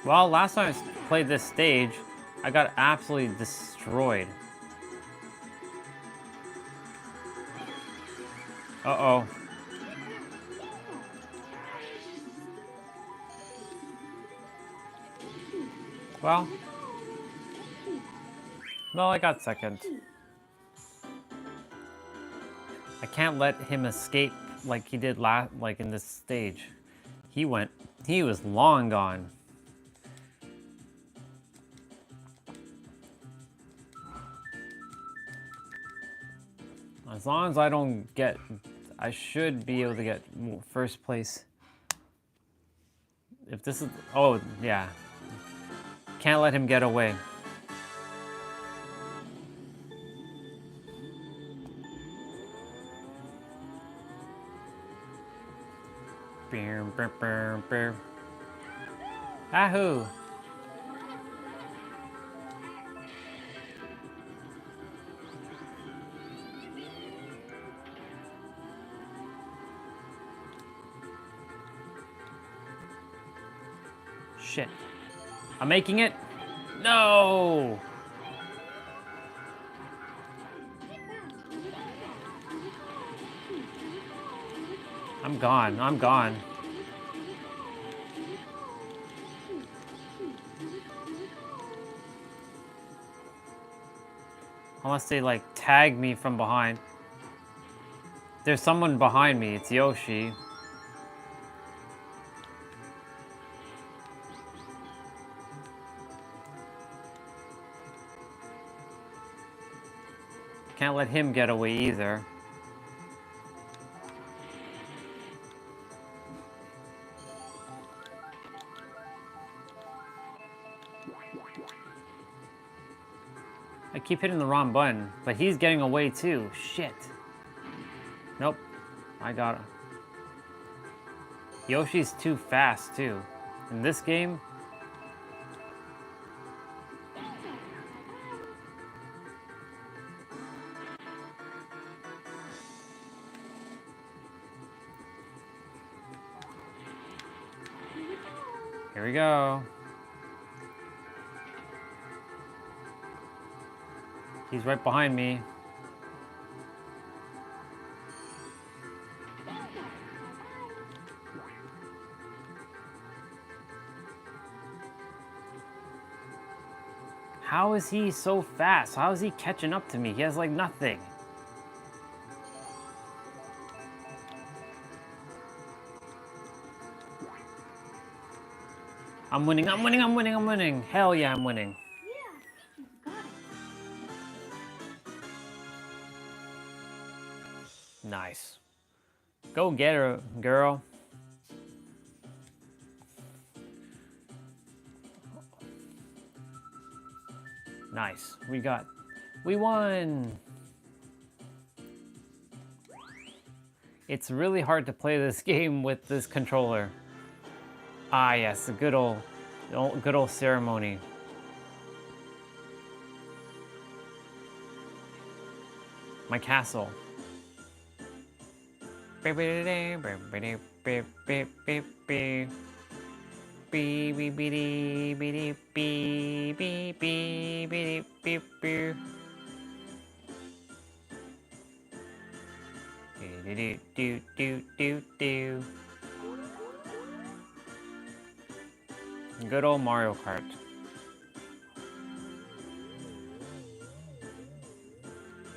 Well, last time I played this stage, I got absolutely destroyed. Uh-oh. Well, I got second. I can't let him escape like he did like in this stage. He was long gone. As long as I don't get, I should be able to get first place. If this is, oh yeah. Can't let him get away. Ahoo! Shit. I'm making it. No! I'm gone. I'm gone. Unless they like tag me from behind. There's someone behind me. It's Yoshi. Can't let him get away either. I keep hitting the wrong button, but he's getting away too. Shit. Nope. I got him. Yoshi's too fast too. In this game, here we go. He's right behind me. How is he so fast? How is he catching up to me? He has like nothing. I'm winning, I'm winning, I'm winning, I'm winning. Hell yeah, I'm winning. Nice. Go get her, girl. Nice. We won. It's really hard to play this game with this controller. Ah, yes, a good old ceremony. My castle. Good old Mario Kart.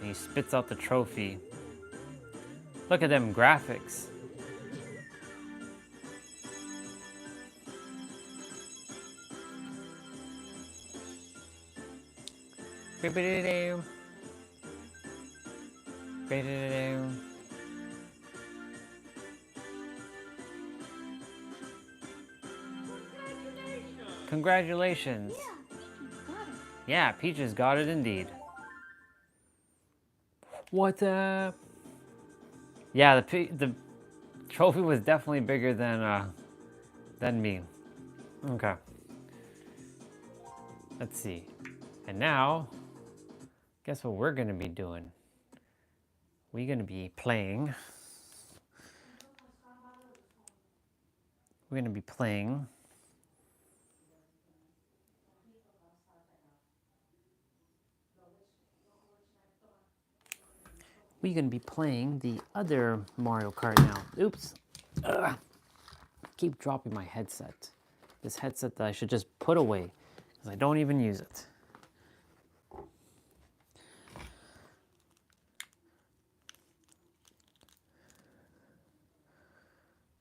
He spits out the trophy. Look at them graphics. Bibbidi-doo. Bibbidi-doo. Congratulations. Yeah, Peaches got it indeed. What's up? Yeah, the trophy was definitely bigger than me. Okay. Let's see. And now, guess what we're gonna be doing? We're gonna be playing. We're gonna be playing. We're gonna be playing the other Mario Kart now. Oops. Ugh. Keep dropping my headset. This headset that I should just put away because I don't even use it.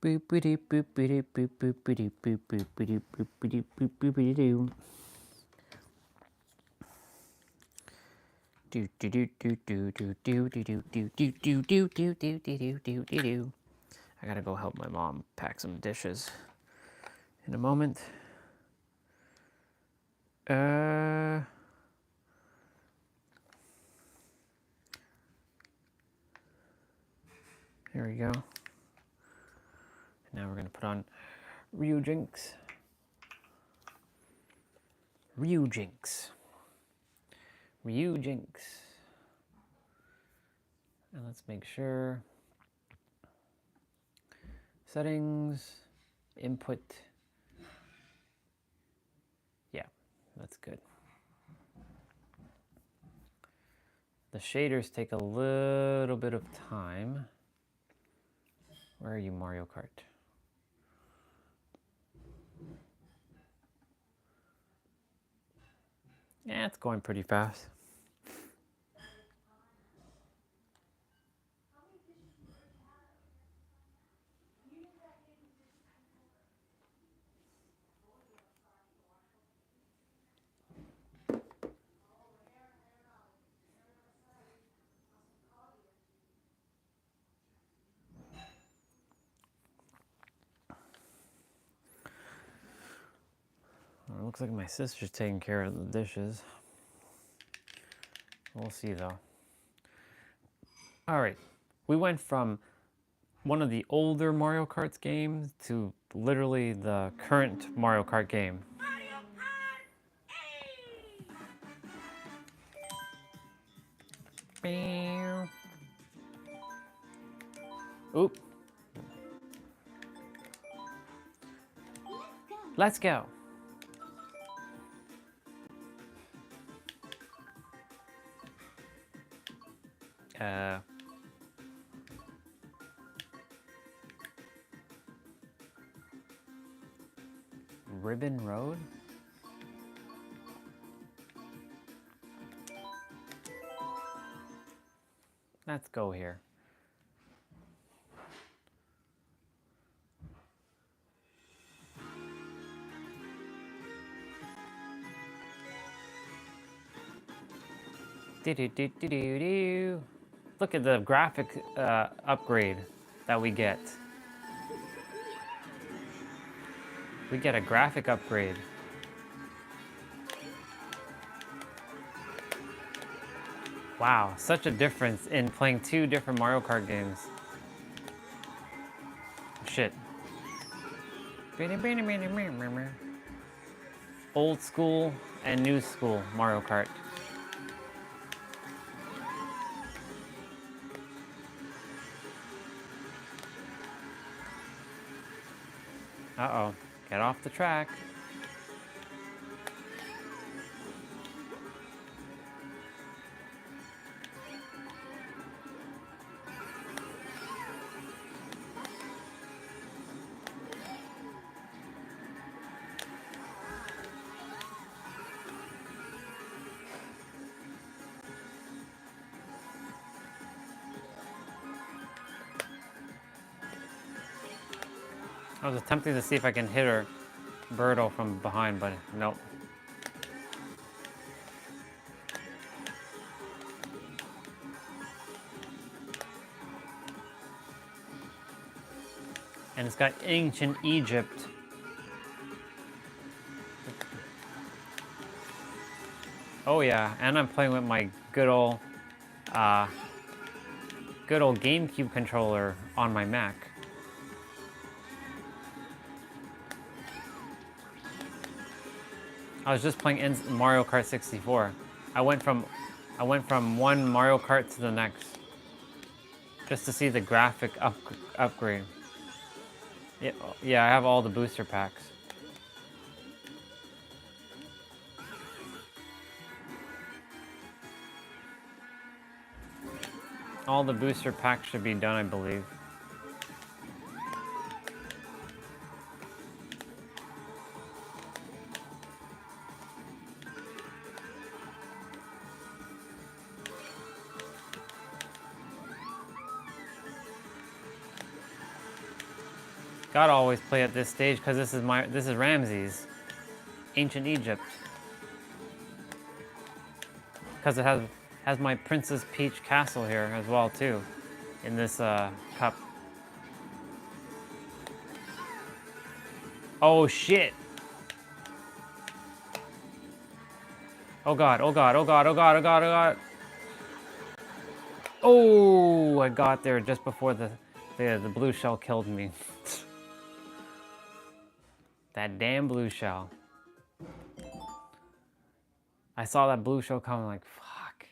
Boopity boopity boop boopity boop boopity boopity boop boopity doo. Do do do do do do do do do do do do do do do do do do do. I gotta go help my mom pack some dishes in a moment. Here we go. Now we're gonna put on Ryujinx. Ryujinx. Ryujinx. And let's make sure. Settings, input. Yeah, that's good. The shaders take a little bit of time. Where are you, Mario Kart? Yeah, it's going pretty fast. Well, it looks like my sister's taking care of the dishes. We'll see though. All right, we went from one of the older Mario Kart games to literally the current Mario Kart game. Mario Kart! Oop. Let's go. Ribbon Road? Let's go here. Do-do-do-do-do-do. Look at the graphic upgrade that we get. We get a graphic upgrade. Wow, such a difference in playing two different Mario Kart games. Shit. Old school and new school Mario Kart. Uh-oh, get off the track. I was attempting to see if I can hit her Birdo from behind, but nope. And it's got ancient Egypt. Oh yeah, and I'm playing with my good old GameCube controller on my Mac. I was just playing Mario Kart 64. I went from one Mario Kart to the next, just to see the graphic upgrade. Yeah, I have all the booster packs. All the booster packs should be done, I believe. Gotta always play at this stage because this is Ramses, ancient Egypt. Because it has my Princess Peach castle here as well too, in this cup. Oh shit! Oh god! Oh god! Oh god! Oh god! Oh god! Oh god! Oh! I got there just before the blue shell killed me. That damn blue shell. I saw that blue shell coming like, fuck.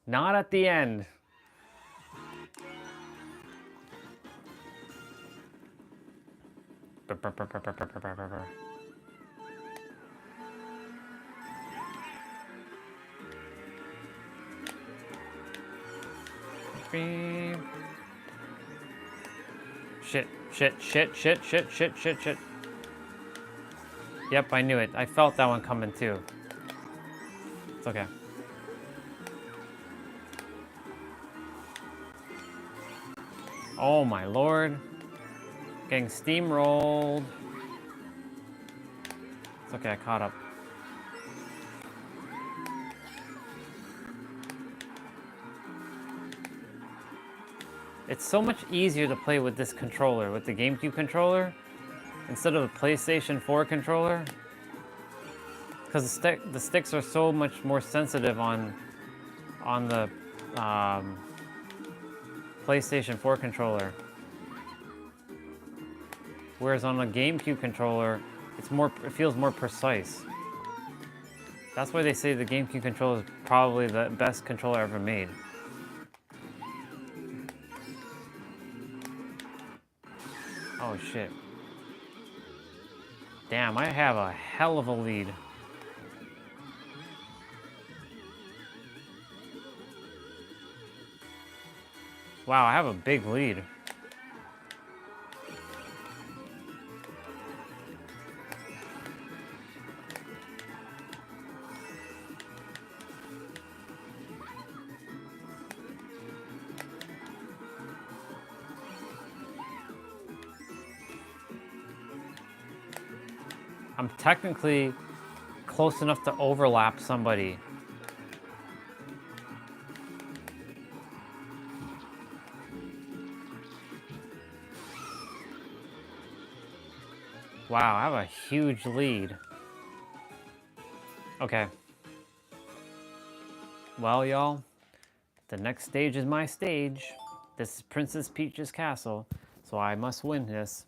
Not at the end. Shit, shit, shit, shit, shit, shit, shit, shit. Yep, I knew it. I felt that one coming too. It's okay. Oh my lord. Getting steamrolled. It's okay, I caught up. It's so much easier to play with this controller, with the GameCube controller, instead of a PlayStation 4 controller. Because the sticks are so much more sensitive on the PlayStation 4 controller. Whereas on a GameCube controller, it feels more precise. That's why they say the GameCube controller is probably the best controller ever made. Oh shit. Damn, I have a hell of a lead. Wow, I have a big lead. I'm technically close enough to overlap somebody. Wow, I have a huge lead. Okay. Well, y'all, the next stage is my stage. This is Princess Peach's castle, so I must win this.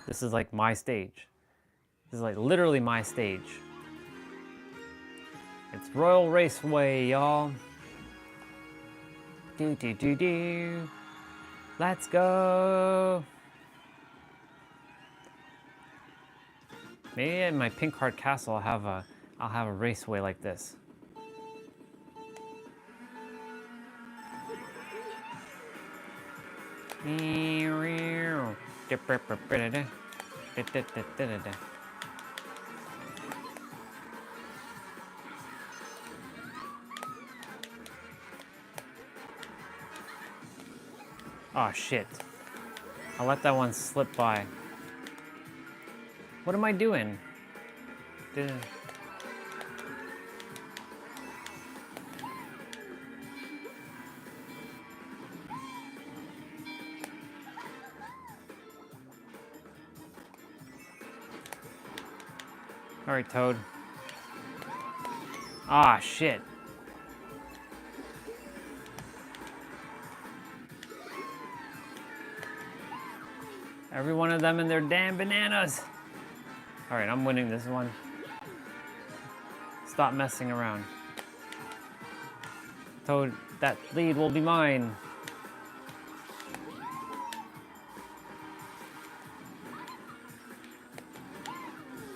This is like my stage. This is like literally my stage. It's Royal Raceway, y'all. Do do do do. Let's go. Maybe in my Pink Heart Castle I'll have a raceway like this. Oh shit. I let that one slip by. What am I doing? All right, Toad. Ah, shit. Every one of them and their damn bananas. All right, I'm winning this one. Stop messing around. Toad, that lead will be mine.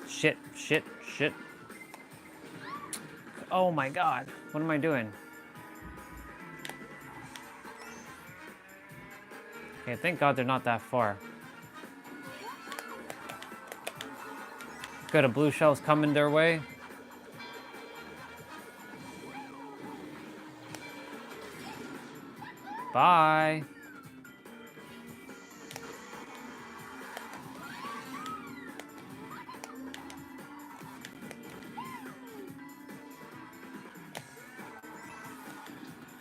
Shit, shit, shit. Oh my god, what am I doing? Okay, thank god they're not that far. Good, a blue shell's coming their way. Bye.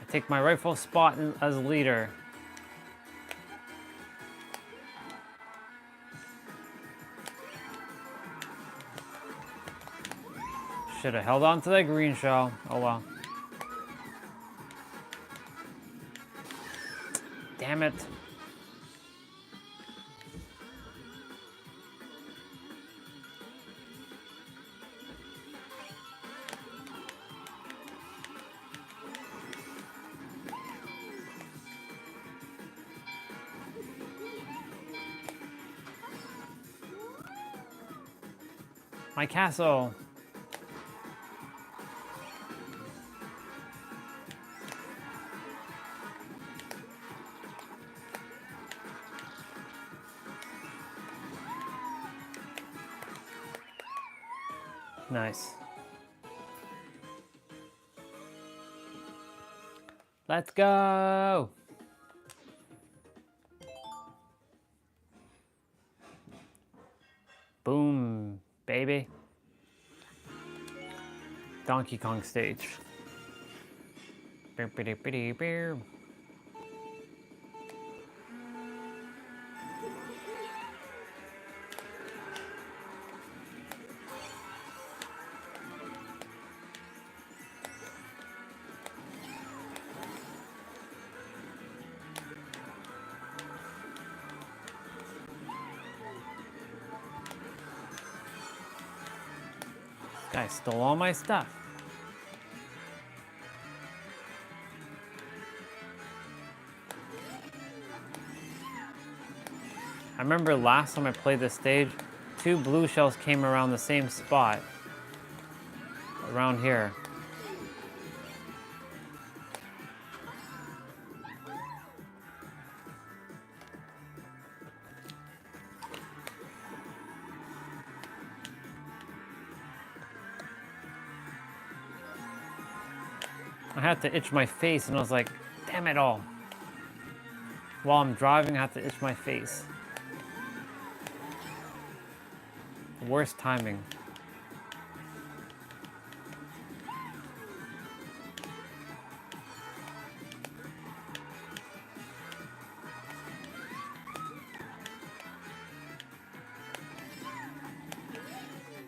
I take my rightful spot as leader. Should have held on to that green shell. Oh well. Damn it. My castle. Nice. Let's go. Boom, baby. Donkey Kong stage. Guy stole all my stuff. I remember last time I played this stage, 2 blue shells came around the same spot. Around here. I had to itch my face and I was like, damn it all. While I'm driving, I have to itch my face. Worst timing.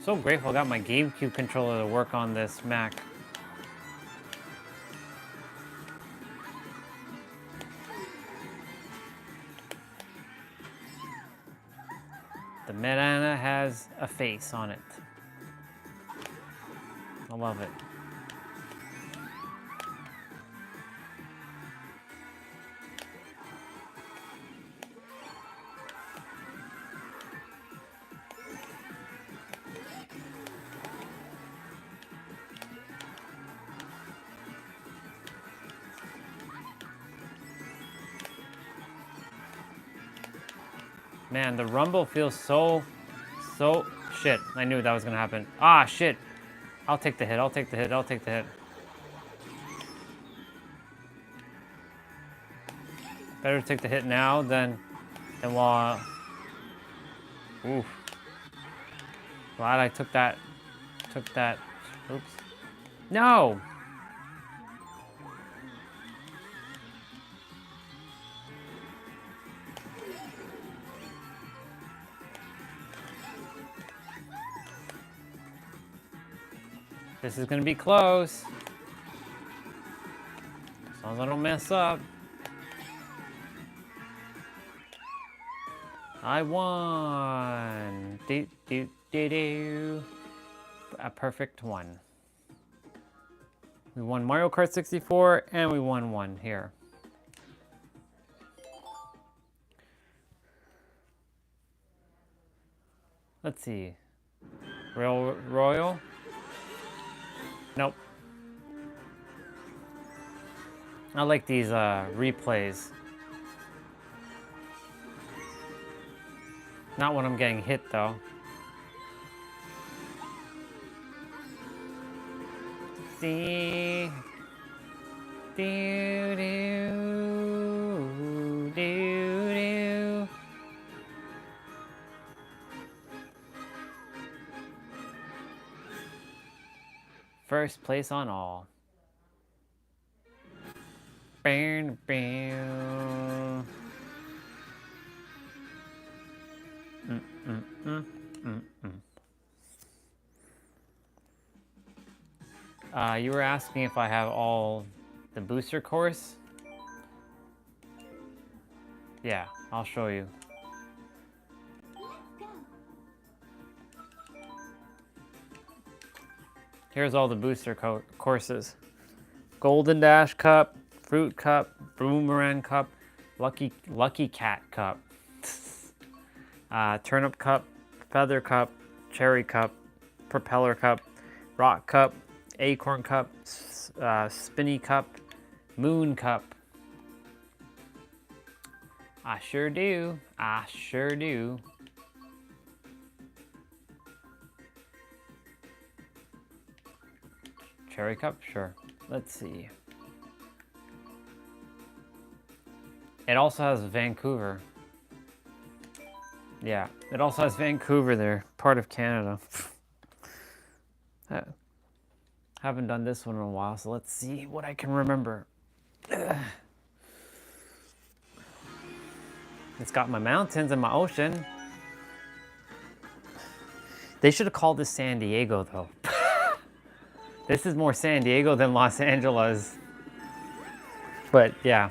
So grateful I got my GameCube controller to work on this Mac. The banana has a face on it. I love it. Man, the rumble feels so shit. I knew that was gonna happen. Ah, shit. I'll take the hit, I'll take the hit, I'll take the hit. Better take the hit now than while... Oof. Glad I took that. Oops. No! This is gonna be close. As long as I don't mess up. I won. Do, do, do, do. A perfect one. We won Mario Kart 64 and we won one here. Let's see. Royal? Nope. I like these replays. Not when I'm getting hit though. See. Do do do do. First place on all. Bam, bam. You were asking if I have all the booster course? Yeah, I'll show you. Here's all the booster courses. Golden Dash Cup, Fruit Cup, Boomerang Cup, Lucky Cat Cup, Turnip Cup, Feather Cup, Cherry Cup, Propeller Cup, Rock Cup, Acorn Cup, Spinny Cup, Moon Cup. I sure do. I sure do. Cherry Cup? Sure. Let's see. It also has Vancouver. Yeah, it also has Vancouver there, part of Canada. Haven't done this one in a while, so let's see what I can remember. It's got my mountains and my ocean. They should have called this San Diego, though. This is more San Diego than Los Angeles. But, yeah.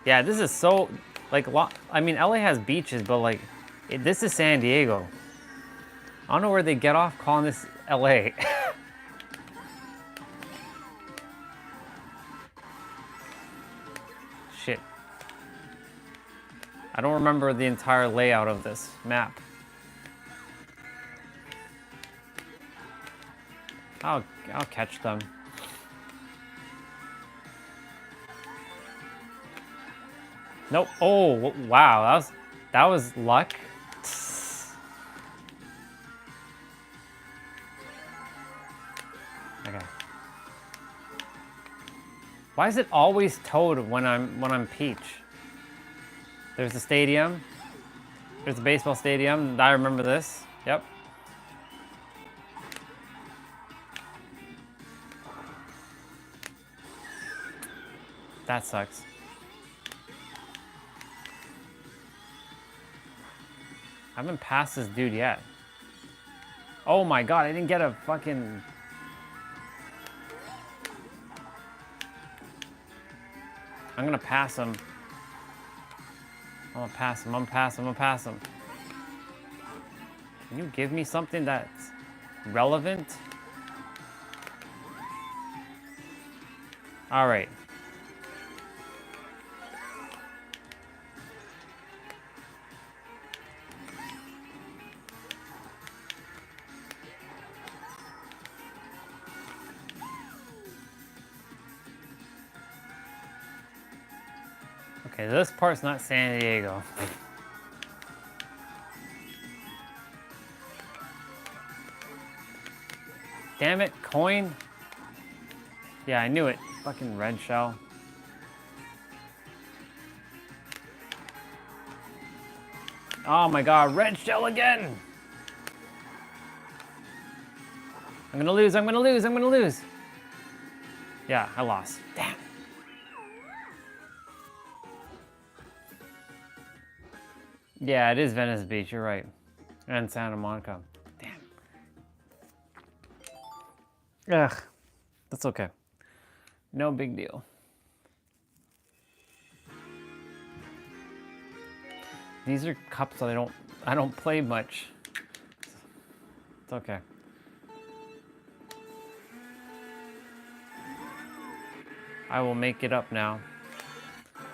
Yeah, this is so, like, I mean, LA has beaches, but, like, this is San Diego. I don't know where they get off calling this LA. Shit. I don't remember the entire layout of this map. I'll catch them. Nope. Oh, wow. That was luck. Okay. Why is it always Toad when I'm Peach? There's the stadium. There's the baseball stadium. I remember this. Yep. That sucks. I haven't passed this dude yet. Oh my god, I didn't get a fucking... I'm gonna pass him. I'm gonna pass him, I'm gonna pass him, I'm gonna pass him. Can you give me something that's relevant? Alright. Okay, this part's not San Diego. Damn it, coin. Yeah, I knew it. Fucking red shell. Oh my god, red shell again! I'm gonna lose, I'm gonna lose, I'm gonna lose! Yeah, I lost. Damn. Yeah, it is Venice Beach, you're right. And Santa Monica. Damn. Ugh. That's okay. No big deal. These are cups that I don't play much. It's okay. I will make it up now.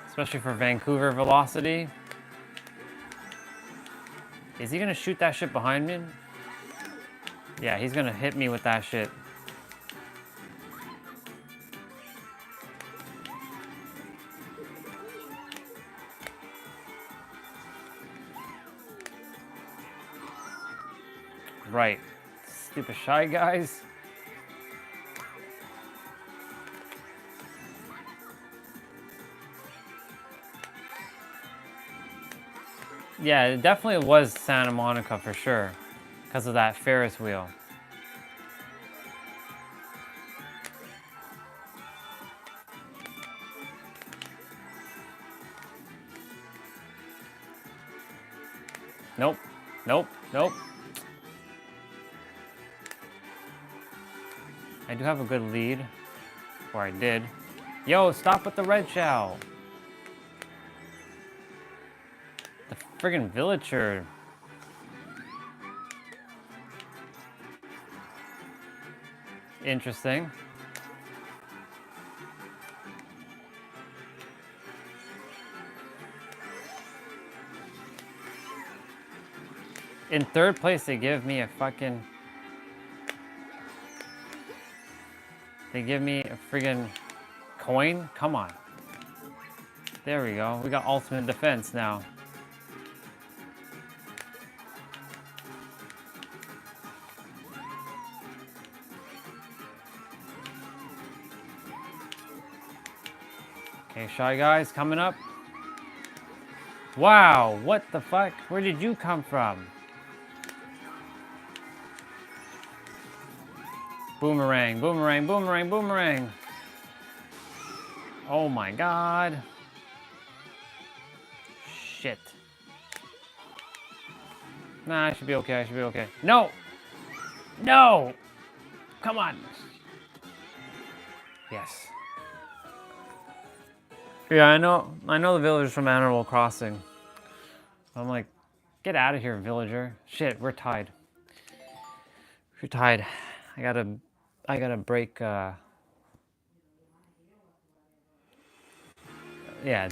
Especially for Vancouver velocity. Is he gonna shoot that shit behind me? Yeah, he's gonna hit me with that shit. Right. Stupid Shy Guys. Yeah, it definitely was Santa Monica for sure. Because of that Ferris wheel. Nope. Nope. Nope. I do have a good lead. Or I did. Yo, stop with the red shell. The friggin' villager. Interesting. In third place, they give me a fucking... They give me a friggin' coin? Come on. There we go. We got ultimate defense now. Okay, Shy Guys coming up. Wow, what the fuck? Where did you come from? Boomerang, boomerang, boomerang, boomerang. Oh my god. Shit. Nah, I should be okay, I should be okay. No! No! Come on! Yes. Yeah, I know the villagers from Animal Crossing. I'm like, get out of here, villager. Shit, we're tied. We're tied. I gotta break, yeah,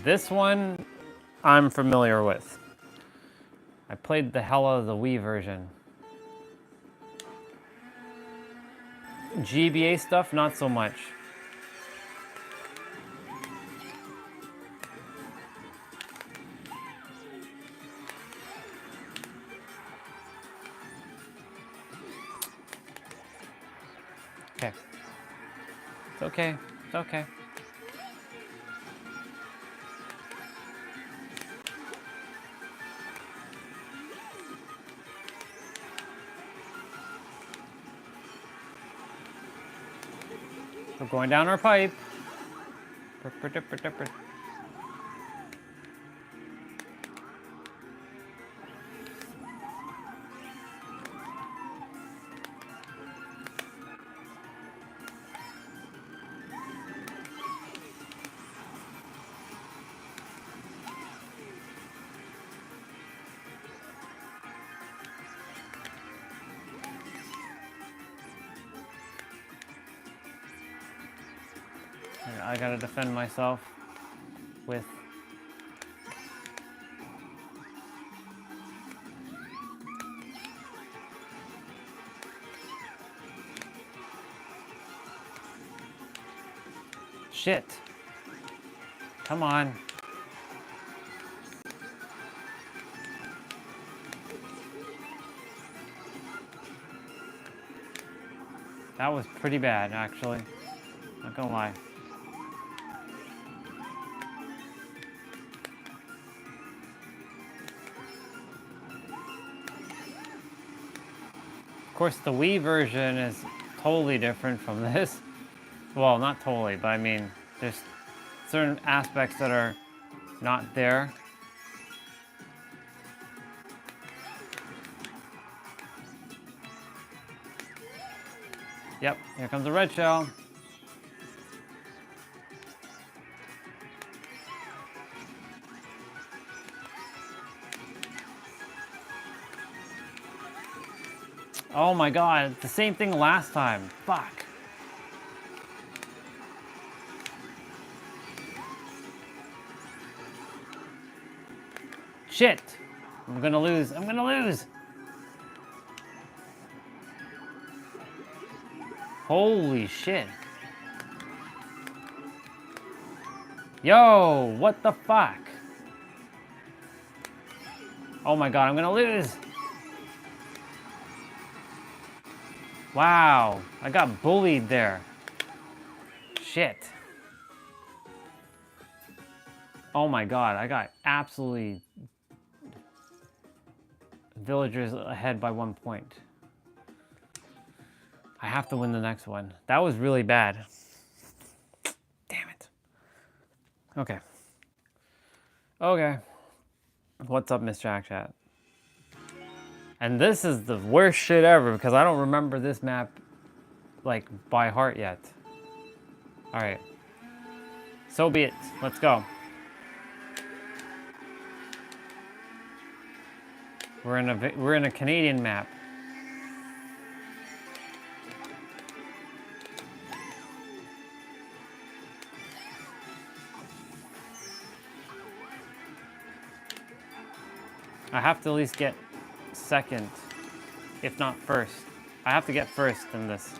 this one I'm familiar with. I played the hell out of the Wii version. GBA stuff, not so much. Okay. It's okay. It's okay. We're going down our pipe. I gotta defend myself with... Shit. Come on. That was pretty bad, actually. Not gonna lie. Of course, the Wii version is totally different from this. Well, not totally, but I mean, there's certain aspects that are not there. Yep, here comes the red shell. Oh my god, it's the same thing last time. Fuck. Shit. I'm gonna lose. I'm gonna lose. Holy shit. Yo, what the fuck? Oh my god, I'm gonna lose. Wow, I got bullied there. Shit. Oh my god, I got absolutely villagers ahead by 1 point. I have to win the next one. That was really bad. Damn it. Okay. Okay. What's up, Mr. Ackchat? And this is the worst shit ever because I don't remember this map like by heart yet. All right. So be it. Let's go. We're in a Canadian map. I have to at least get second, if not first. I have to get first in this.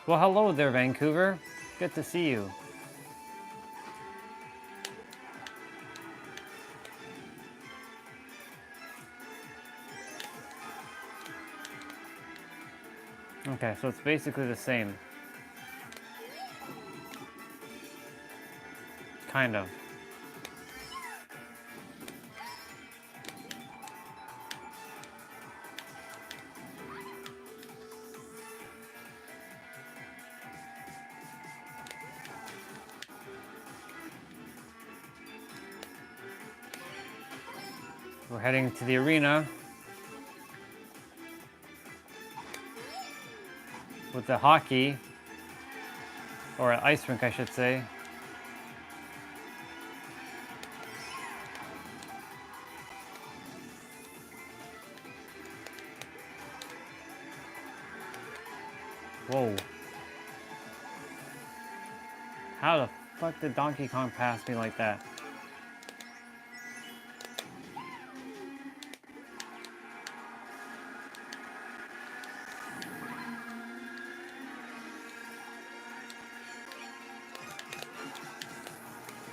Well, hello there, Vancouver. Good to see you. Okay, so it's basically the same. Kind of. We're heading to the arena with the hockey, or an ice rink, I should say. Whoa. How the fuck did Donkey Kong pass me like that?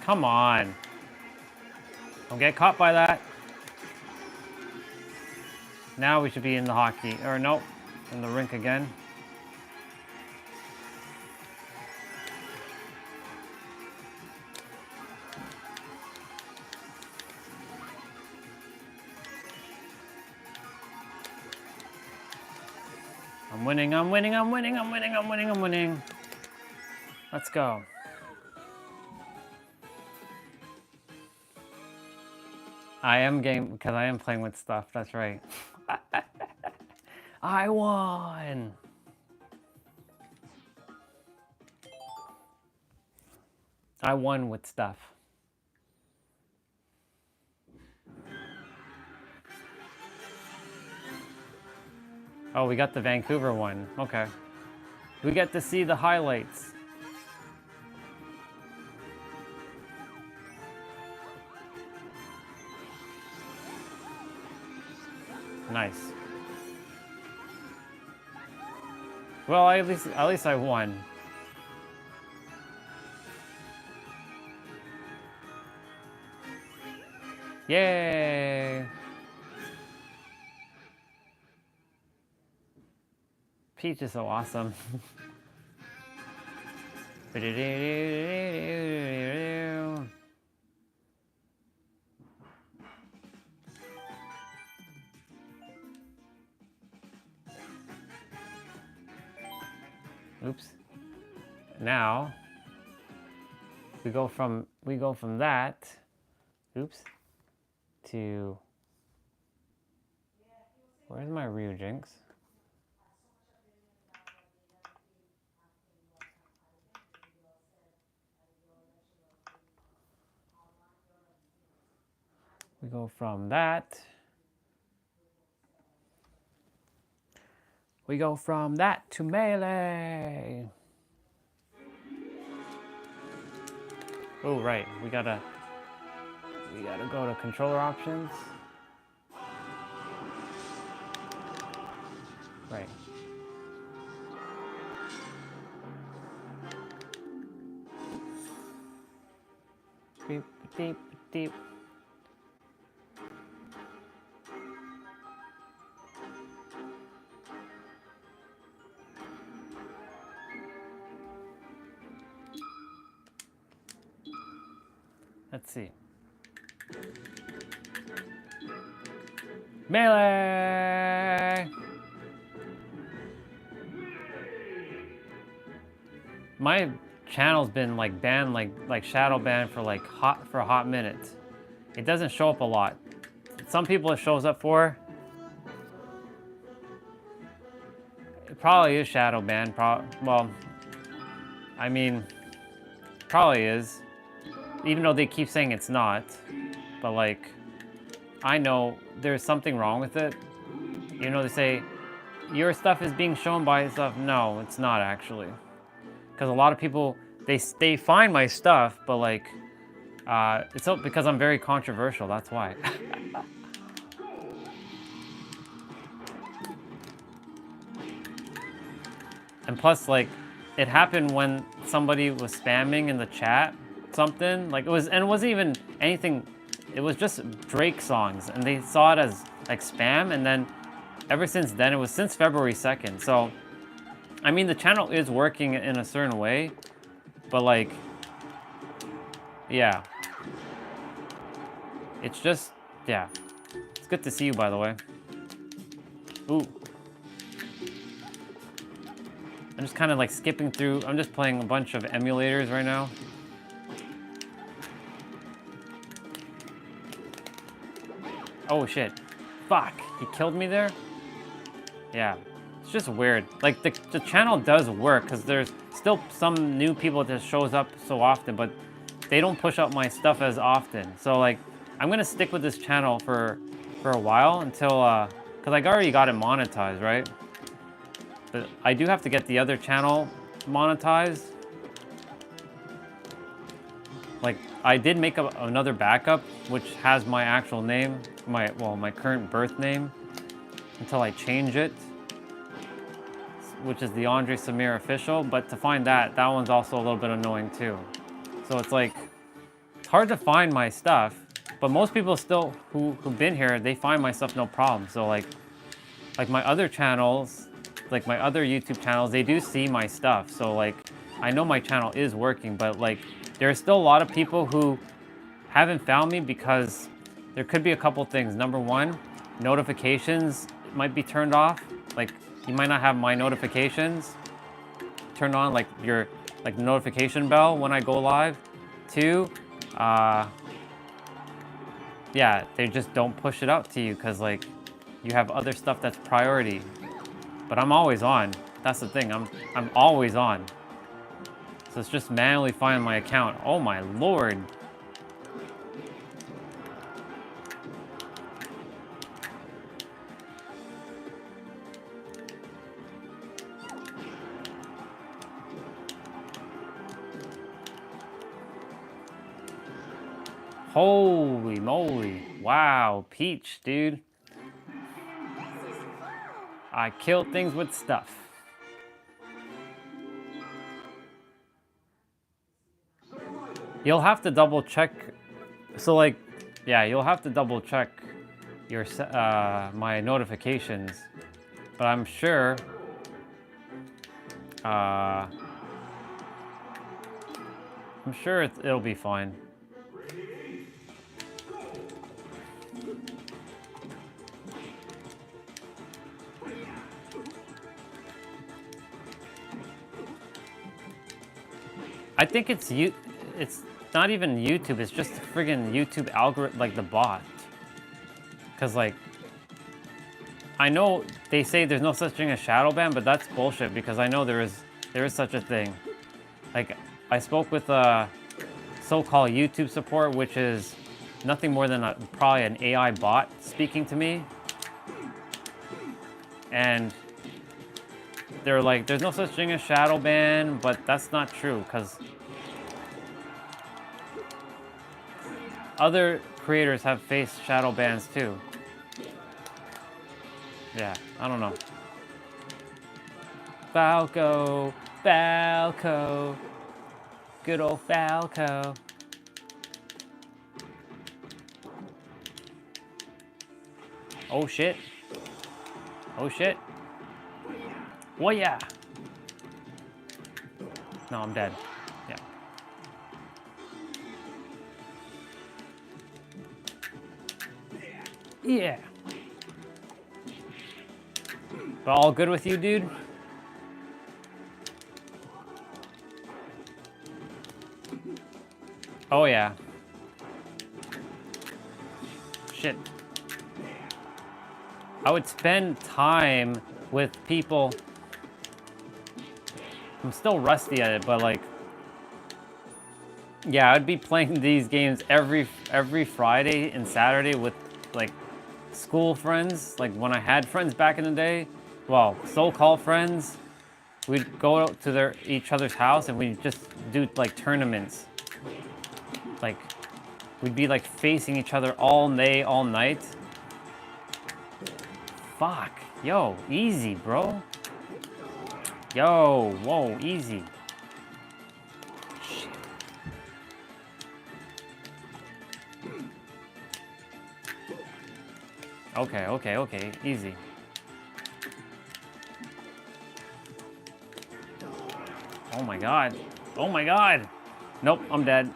Come on. Don't get caught by that. Now we should be in the hockey. Or nope, in the rink again. I'm winning, I'm winning, I'm winning, I'm winning, I'm winning, I'm winning. Let's go. I am because I am playing with stuff, that's right. I won! I won with stuff. Oh, we got the Vancouver one. Okay. We get to see the highlights. Nice. Well, at least I won. Yay! Peach is so awesome. Oops. Now we go from that, oops, to where's my Ryu Jinx? We go from that. We go from that to melee. Oh, right. We gotta go to controller options. Right. Beep, deep, deep. Let's see. Melee! My channel's been like banned, like shadow banned for like a hot minute. It doesn't show up a lot. Some people it shows up for. It probably is shadow banned. Well, I mean, probably is. Even though they keep saying it's not. But like, I know there's something wrong with it. You know, they say, your stuff is being shown by stuff. No, it's not actually. Because a lot of people, they find my stuff, but like, it's because I'm very controversial, that's why. And plus, like, it happened when somebody was spamming in the chat something. Like, it wasn't even anything. It was just Drake songs, and they saw it as like spam. And then ever since then, it was since February 2nd. So, I mean, the channel is working in a certain way, but like, yeah. It's just, yeah. It's good to see you, by the way. Ooh. I'm just kind of like skipping through. I'm just playing a bunch of emulators right now. Oh shit. Fuck. He killed me there? Yeah. It's just weird. Like the channel does work because there's still some new people that shows up so often, but they don't push up my stuff as often. So like, I'm gonna stick with this channel for a while until, cause I already got it monetized, right? But I do have to get the other channel monetized. Like, I did make another backup, which has my actual name, my current birth name, until I change it, which is the Andre Samir official. But to find that one's also a little bit annoying too. So it's like, it's hard to find my stuff, but most people still who've been here, they find my stuff no problem. So like my other channels, like my other YouTube channels, they do see my stuff. So like, I know my channel is working, but like, there's still a lot of people who haven't found me because there could be a couple things. Number one, notifications might be turned off. Like, you might not have my notifications turned on, like your notification bell when I go live. Two, yeah, they just don't push it out to you because like, you have other stuff that's priority. But I'm always on. That's the thing. I'm always on. So it's just manually finding my account. Oh my lord. Holy moly. Wow, Peach, dude. I kill things with stuff. You'll have to double check. So like, yeah, you'll have to double check your my notifications. But I'm sure I'm sure it'll be fine. I think it's not even YouTube, it's just the friggin' YouTube algorithm, like the bot. Cause like, I know they say there's no such thing as shadow ban, but that's bullshit because I know there is such a thing. Like, I spoke with so-called YouTube support, which is nothing more than probably an AI bot speaking to me. And they're like, there's no such thing as shadow ban, but that's not true because other creators have faced shadow bans too. Yeah, I don't know. Falco, Falco, good old Falco. Oh shit. Oh shit. Oh yeah. No, I'm dead. Yeah. Yeah. But all good with you, dude? Oh yeah. Shit. I would spend time with people. I'm still rusty at it, but like, yeah, I'd be playing these games every Friday and Saturday with like school friends. Like when I had friends back in the day, well, so-called friends, we'd go to each other's house and we'd just do like tournaments. Like, we'd be like facing each other all day, all night. Fuck. Yo, easy, bro. Yo, whoa, easy. Shit. Okay, easy. Oh my god. Oh my god. Nope, I'm dead.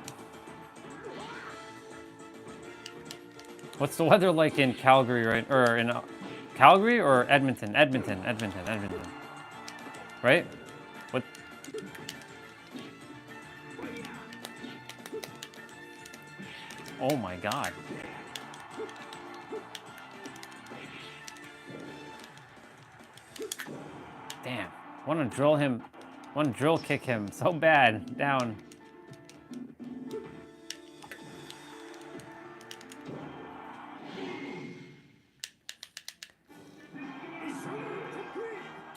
What's the weather like in Calgary, right? Or in Calgary or Edmonton? Edmonton. Right? What? Oh my god. Damn. Want to drill him. Want to drill kick him so bad. Down.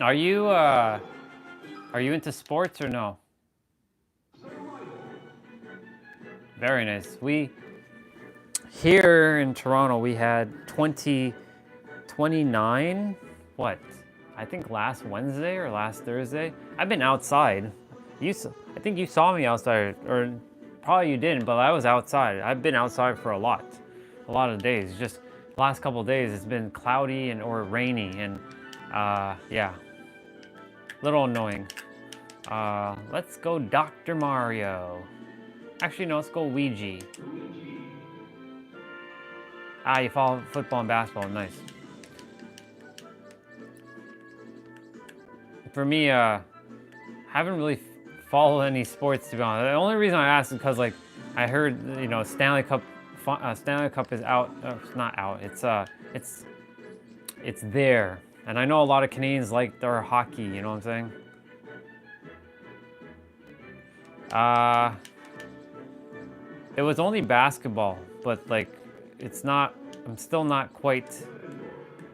Are you into sports or no? Very nice. Here in Toronto, we had 29, what? I think last Wednesday or last Thursday. I've been outside. I think you saw me outside, or probably you didn't, but I was outside. I've been outside for a lot of days. Just the last couple of days, it's been cloudy or rainy, and yeah, a little annoying. Let's go Dr. Mario. Actually, no, let's go Ouija. Ah, you follow football and basketball, nice. For me, haven't really followed any sports, to be honest. The only reason I asked is because, like, I heard, you know, Stanley Cup is out. It's not out. It's there, and I know a lot of Canadians like their hockey. You know what I'm saying? It was only basketball, but like, it's not. I'm still not quite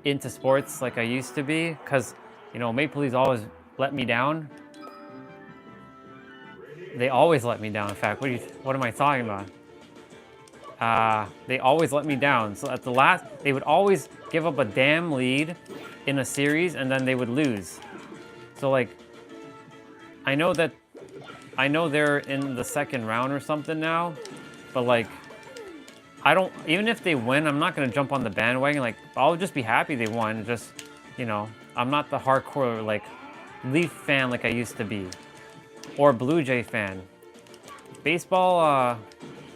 into sports like I used to be, because, you know, Maple Leafs always let me down. They always let me down. In fact, what am I talking about? They always let me down. So at the last, they would always give up a damn lead in a series, and then they would lose. So like, I know they're in the second round or something now, but like, even if they win, I'm not gonna jump on the bandwagon. Like, I'll just be happy they won. Just, you know, I'm not the hardcore, like, Leaf fan like I used to be, or Blue Jay fan. Baseball,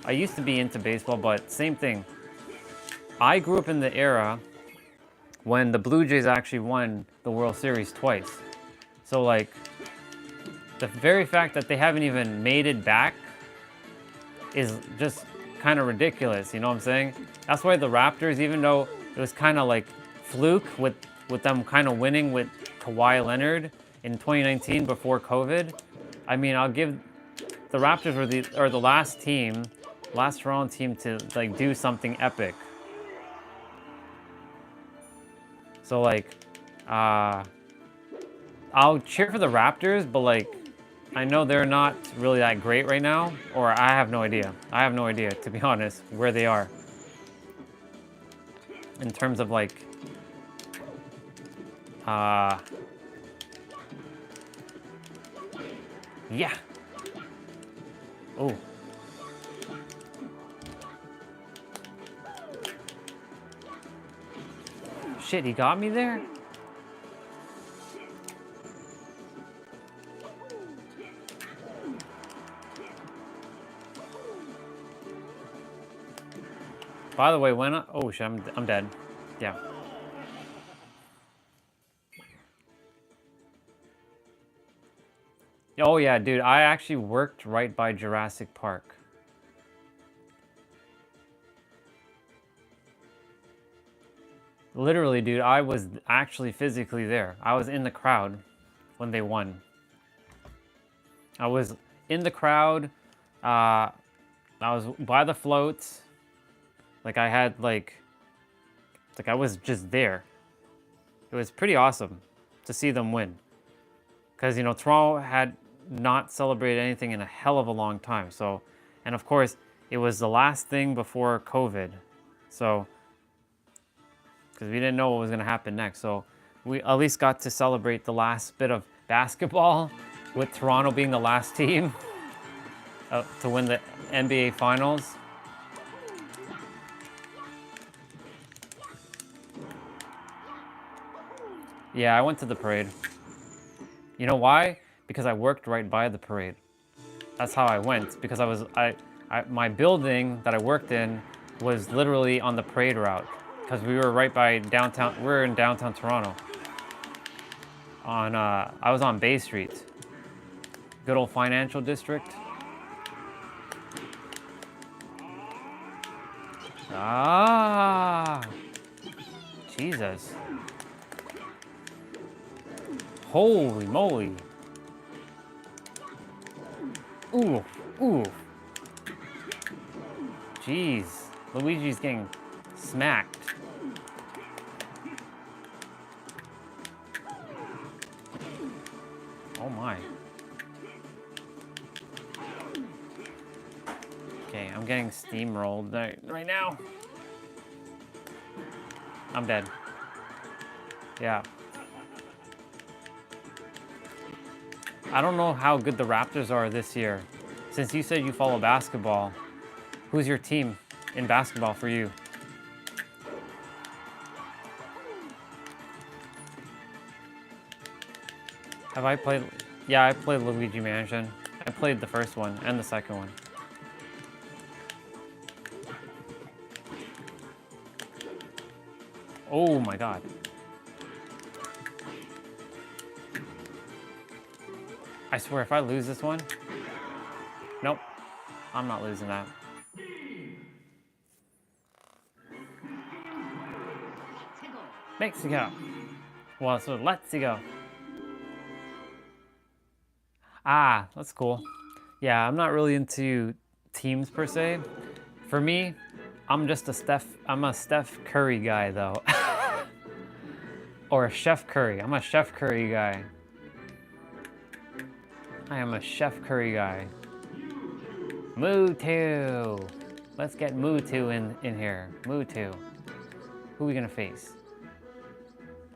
I used to be into baseball, but same thing. I grew up in the era when the Blue Jays actually won the World Series twice. So like, the very fact that they haven't even made it back is just kind of ridiculous, you know what I'm saying? That's why the Raptors, even though it was kind of like fluke with them kind of winning with Kawhi Leonard in 2019 before COVID, I mean, I'll give the Raptors are the last Toronto team to like do something epic. So like, I'll cheer for the Raptors, but like, I know they're not really that great right now, or I have no idea. I have no idea, to be honest, where they are. In terms of like, yeah. Oh. Shit, he got me there? By the way, when oh shit, I'm dead. Yeah. Oh yeah, dude, I actually worked right by Jurassic Park. Literally, dude, I was actually physically there. I was in the crowd when they won. I was in the crowd. I was by the floats. Like I had like I was just there. It was pretty awesome to see them win. Because, you know, Toronto had not celebrated anything in a hell of a long time. So, and of course, it was the last thing before COVID. So, because we didn't know what was going to happen next. So, we at least got to celebrate the last bit of basketball with Toronto being the last team to win the NBA Finals. Yeah, I went to the parade. You know why? Because I worked right by the parade. That's how I went. Because my building that I worked in was literally on the parade route. Because we were right by downtown. We were in downtown Toronto. I was on Bay Street. Good old financial district. Ah, Jesus. Holy moly. Ooh, ooh. Jeez, Luigi's getting smacked. Oh my. Okay, I'm getting steamrolled right now. I'm dead. Yeah. I don't know how good the Raptors are this year. Since you said you follow basketball, who's your team in basketball for you? Have I played? Yeah, I played Luigi Mansion. I played the first one and the second one. Oh my god. I swear, if I lose this one... Nope. I'm not losing that. Mexico. Well, so let's go. Ah, that's cool. Yeah, I'm not really into teams per se. For me, I'm a Steph Curry guy though. Or a Chef Curry. I'm a Chef Curry guy. I am a Chef Curry guy. Mewtwo. Let's get Mewtwo in here. Mewtwo. Who are we gonna face?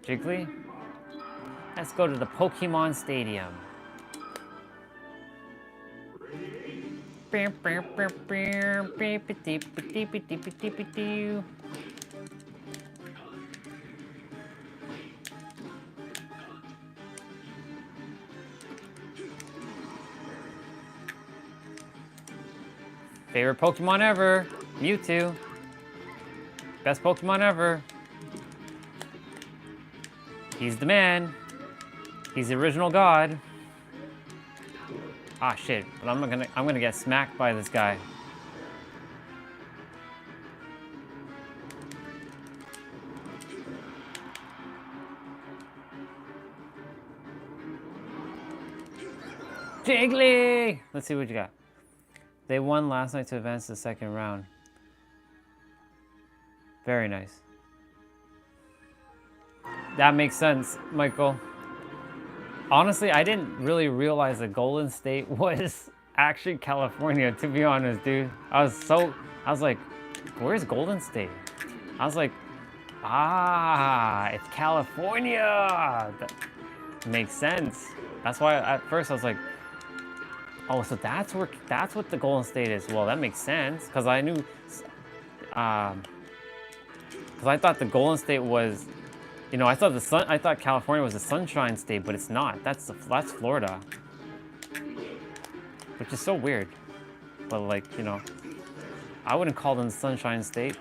Jiggly? Let's go to the Pokemon Stadium. Favorite Pokemon ever. Mewtwo. Best Pokemon ever. He's the man. He's the original god. Ah shit, but I'm gonna get smacked by this guy. Jiggly! Let's see what you got. They won last night to advance to the second round. Very nice. That makes sense, Michael. Honestly, I didn't really realize that Golden State was actually California, to be honest, dude. I was like, where's Golden State? I was like, ah, it's California. That makes sense. That's why at first I was like, oh, so that's what the Golden State is. Well, that makes sense, because I knew, because I thought the Golden State was, you know, I thought California was the Sunshine State, but it's not. That's Florida, which is so weird. But like, you know, I wouldn't call them the Sunshine State.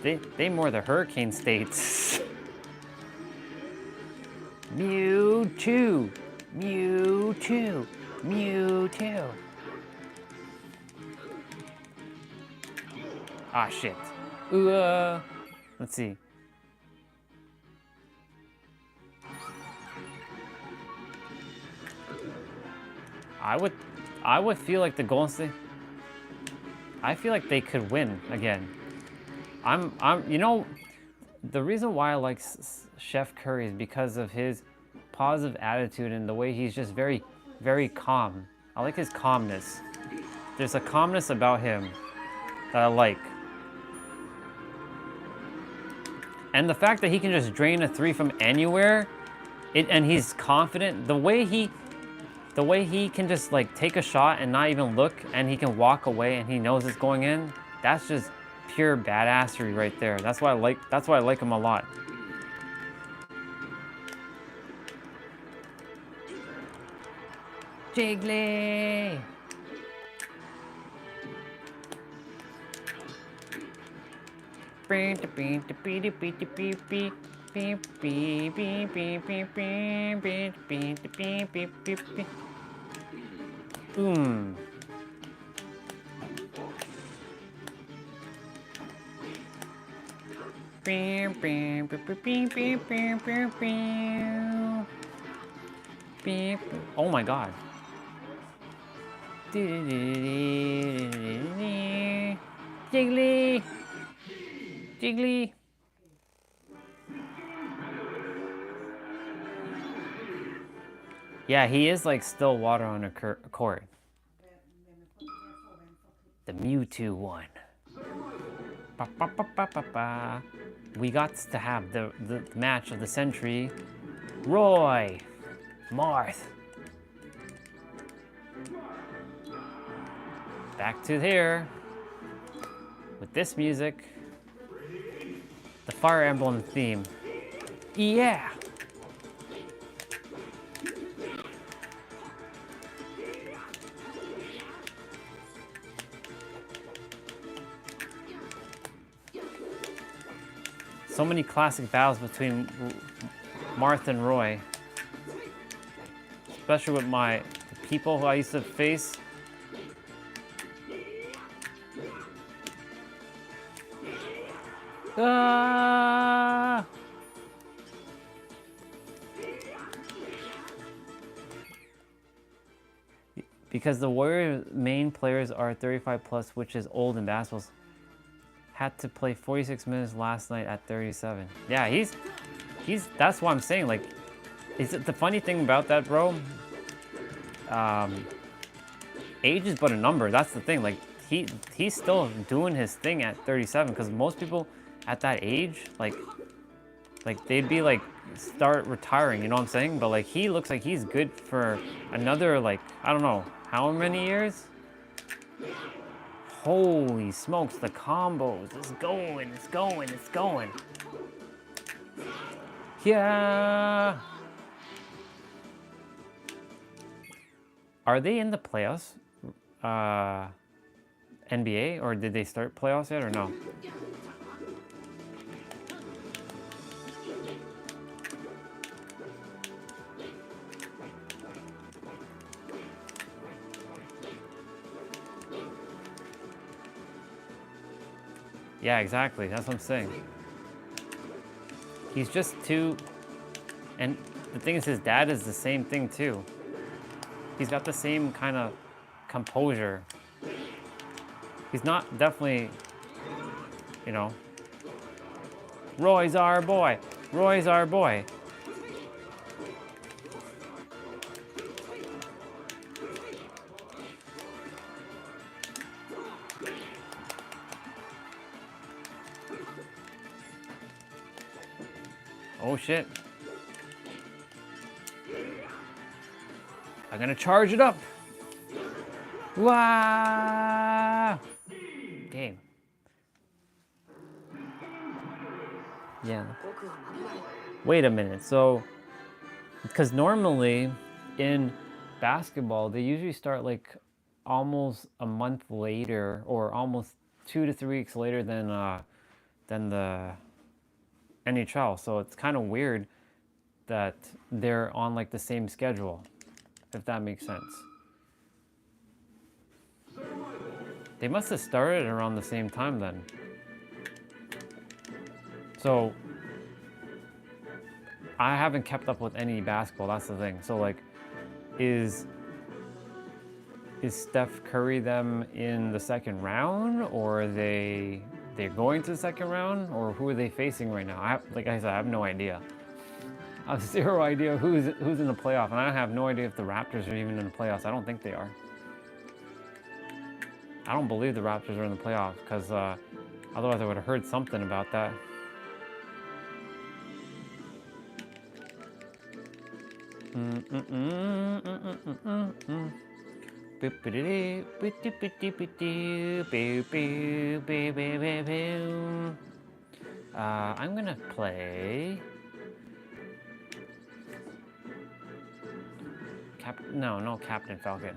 They more the Hurricane States. Mewtwo, Mewtwo, Mewtwo. Ah shit. Let's see. I would feel like the Golden State. I feel like they could win again. You know, the reason why I like Chef Curry is because of his positive attitude and the way he's just very, very calm. I like his calmness. There's a calmness about him that I like. And the fact that he can just drain a 3 from anywhere, and he's confident, the way he can just like take a shot and not even look, and he can walk away and he knows it's going in, that's just pure badassery right there. That's why I like him a lot. Jiggly! Boom. Oh my god. Jiggly! Jiggly! Yeah, he is like still water on a court. The Mewtwo one. Ba, ba, ba, ba, ba, ba. We got to have the match of the century. Roy! Marth! Back to here. With this music. The Fire Emblem theme. Yeah! So many classic battles between Marth and Roy. Especially with the people who I used to face. Ah! Because the Warrior main players are 35 plus, which is old in basketballs. Had to play 46 minutes last night at 37. Yeah, he's that's what I'm saying. Like, is it the funny thing about that, bro? Age is but a number. That's the thing. Like, he's still doing his thing at 37, because most people at that age, like they'd be like start retiring, you know what I'm saying? But like, he looks like he's good for another, like, I don't know how many years. Holy smokes, the combos. It's going, it's going, it's going. Yeah. Are they in the playoffs? NBA, or did they start playoffs yet, or no? Yeah, exactly. That's what I'm saying. He's just too... And the thing is, his dad is the same thing, too. He's got the same kind of composure. He's not definitely, you know... Roy's our boy. Roy's our boy. Oh shit. I'm gonna charge it up. Wow. Game. Yeah. Wait a minute. So, because normally in basketball, they usually start like almost a month later, or almost 2 to 3 weeks later than the NHL. So it's kind of weird that they're on like the same schedule, if that makes sense. They must have started around the same time then. So I haven't kept up with any basketball, that's the thing. So like, is Steph Curry them in the second round, or are they're going to the second round, or who are they facing right now? Like I said, I have no idea. I have zero idea who's in the playoff, and I have no idea if the Raptors are even in the playoffs. I don't think they are. I don't believe the Raptors are in the playoffs, because otherwise I would have heard something about that. I'm gonna play no Captain Falcon.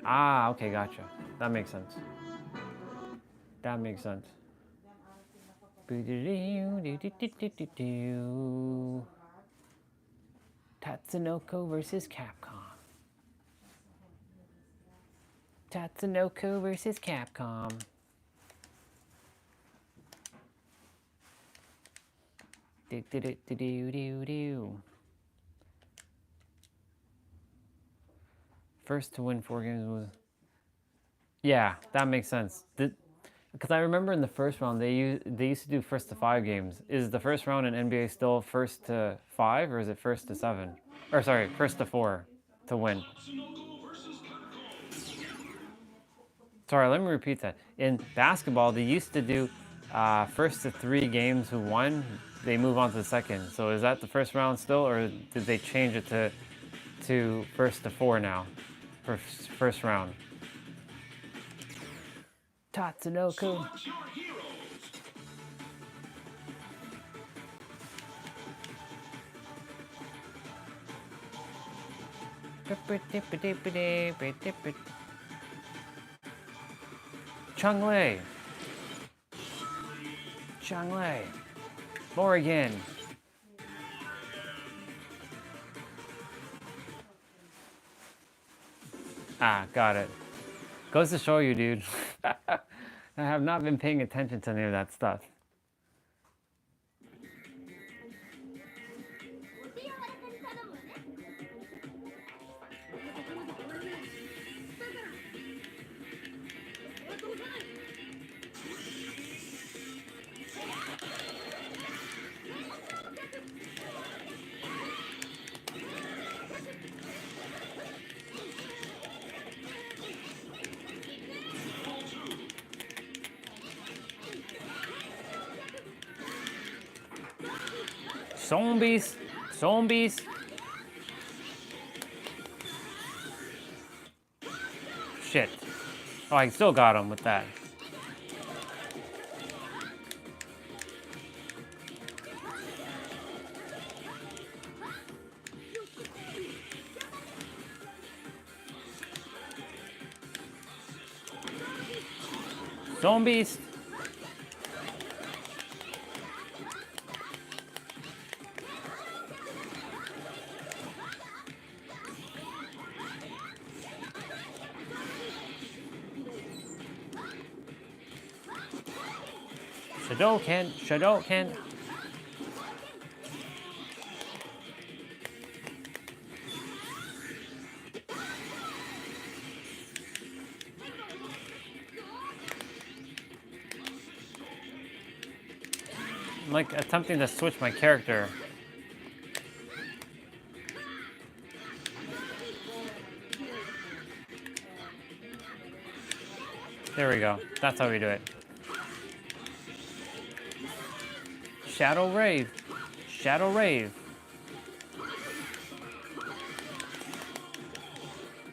Ah, okay, gotcha. That makes sense. That makes sense. Tatsunoko versus Capcom. Tatsunoko versus Capcom. First to win 4 games was... Yeah, that makes sense. Because I remember in the first round, they used to do first to 5 games. Is the first round in NBA still first to 5, or is it first to 7? Or sorry, first to 4 to win? Sorry, let me repeat that. In basketball, they used to do first to 3 games who won, they move on to the second. So is that the first round still, or did they change it to first to 4 now? For first round. Tatsunoko. Chunglei. Chunglei. Morgan. Ah, got it. Goes to show you, dude. I have not been paying attention to any of that stuff. Zombies. Zombies. Shit. Oh, I still got him with that. Zombies! Shadoken, Shadoken. I'm like attempting to switch my character. There we go. That's how we do it. Shadow Rave. Shadow Rave.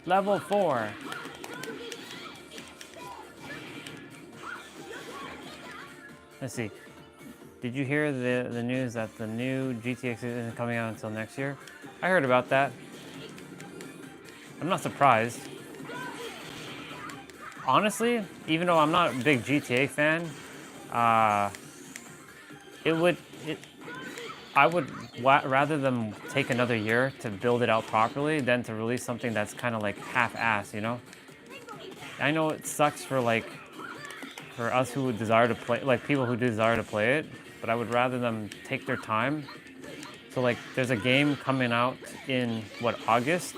Level 4. Let's see. Did you hear the news that the new GTX isn't coming out until next year? I heard about that. I'm not surprised. Honestly, even though I'm not a big GTA fan, I would rather them take another year to build it out properly than to release something that's kind of like half-assed, you know? I know it sucks for us who desire to play, like people who desire to play it, but I would rather them take their time. So like there's a game coming out in August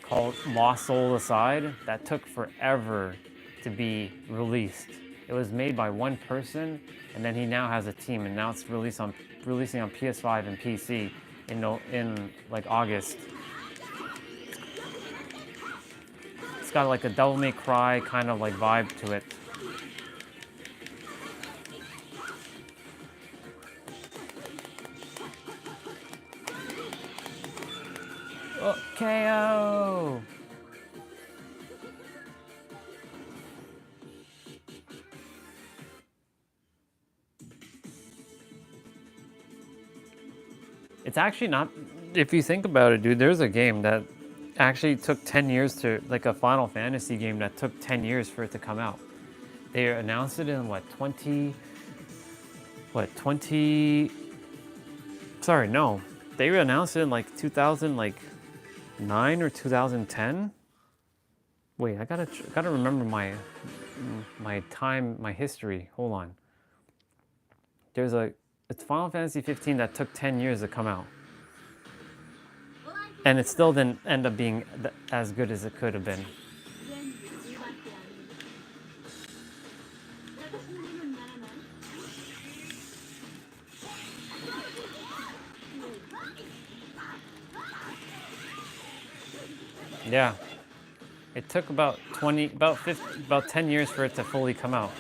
called Lost Soul Aside that took forever to be released. It was made by one person, and then he now has a team, and now it's releasing on PS5 and PC in like August. It's got like a Devil May Cry kind of like vibe to it. Oh, KO! It's actually not, if you think about it, dude, there's a game that actually took 10 years to, like a Final Fantasy game that took 10 years for it to come out. They announced it in sorry, no. They announced it in like 2009 or 2010. Wait, I gotta remember my history. Hold on. It's Final Fantasy 15 that took 10 years to come out. And it still didn't end up being as good as it could have been. Yeah. It took about 10 years for it to fully come out.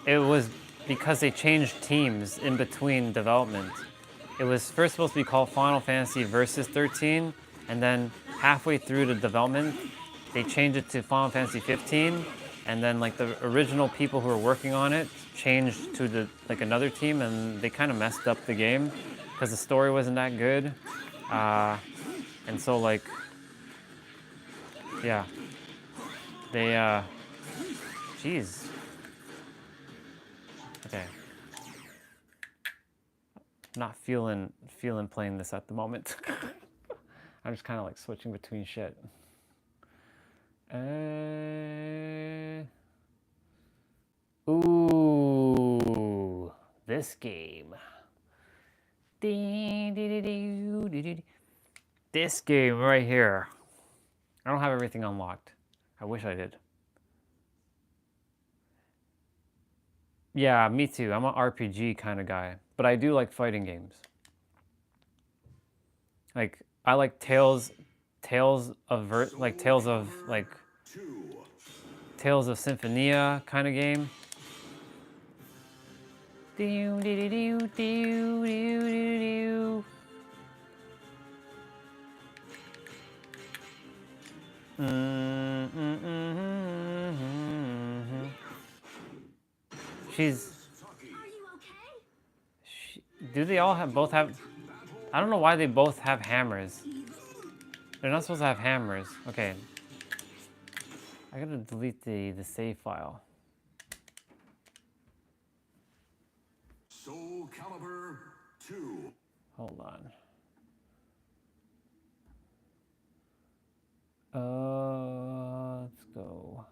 It was because they changed teams in between development. It was first supposed to be called Final Fantasy Versus 13, and then halfway through the development, they changed it to Final Fantasy 15, and then like the original people who were working on it changed to another team, and they kind of messed up the game because the story wasn't that good, and so like, yeah, they jeez. Okay. Not feeling playing this at the moment. I'm just kind of like switching between shit. Ooh, this game. This game right here. I don't have everything unlocked. I wish I did. Yeah, me too. I'm an RPG kind of guy, but I do like fighting games. Like I like Tales of Symphonia kind of game. Do they all both have? I don't know why they both have hammers. They're not supposed to have hammers. Okay. I gotta delete the save file. Soul Calibur 2. Hold on. Let's go.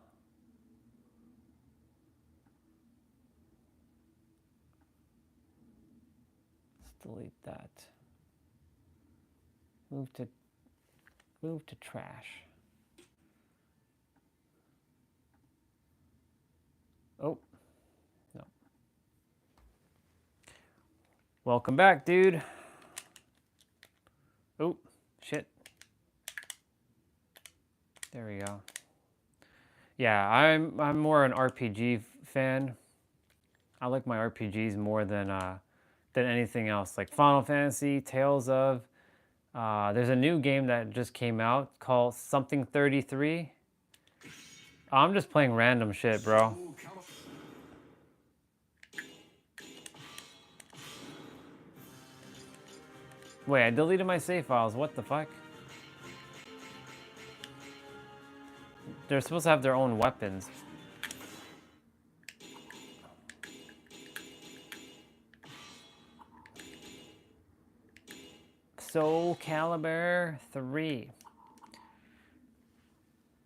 Let's delete that. Move to trash. Oh, no. Welcome back, dude. Oh, shit. There we go. Yeah, I'm more an RPG fan. I like my RPGs more than anything else. Like Final Fantasy, Tales of. There's a new game that just came out called something 33. I'm just playing random shit, bro. Wait, I deleted my save files. What the fuck? They're supposed to have their own weapons. Soul Calibur 3.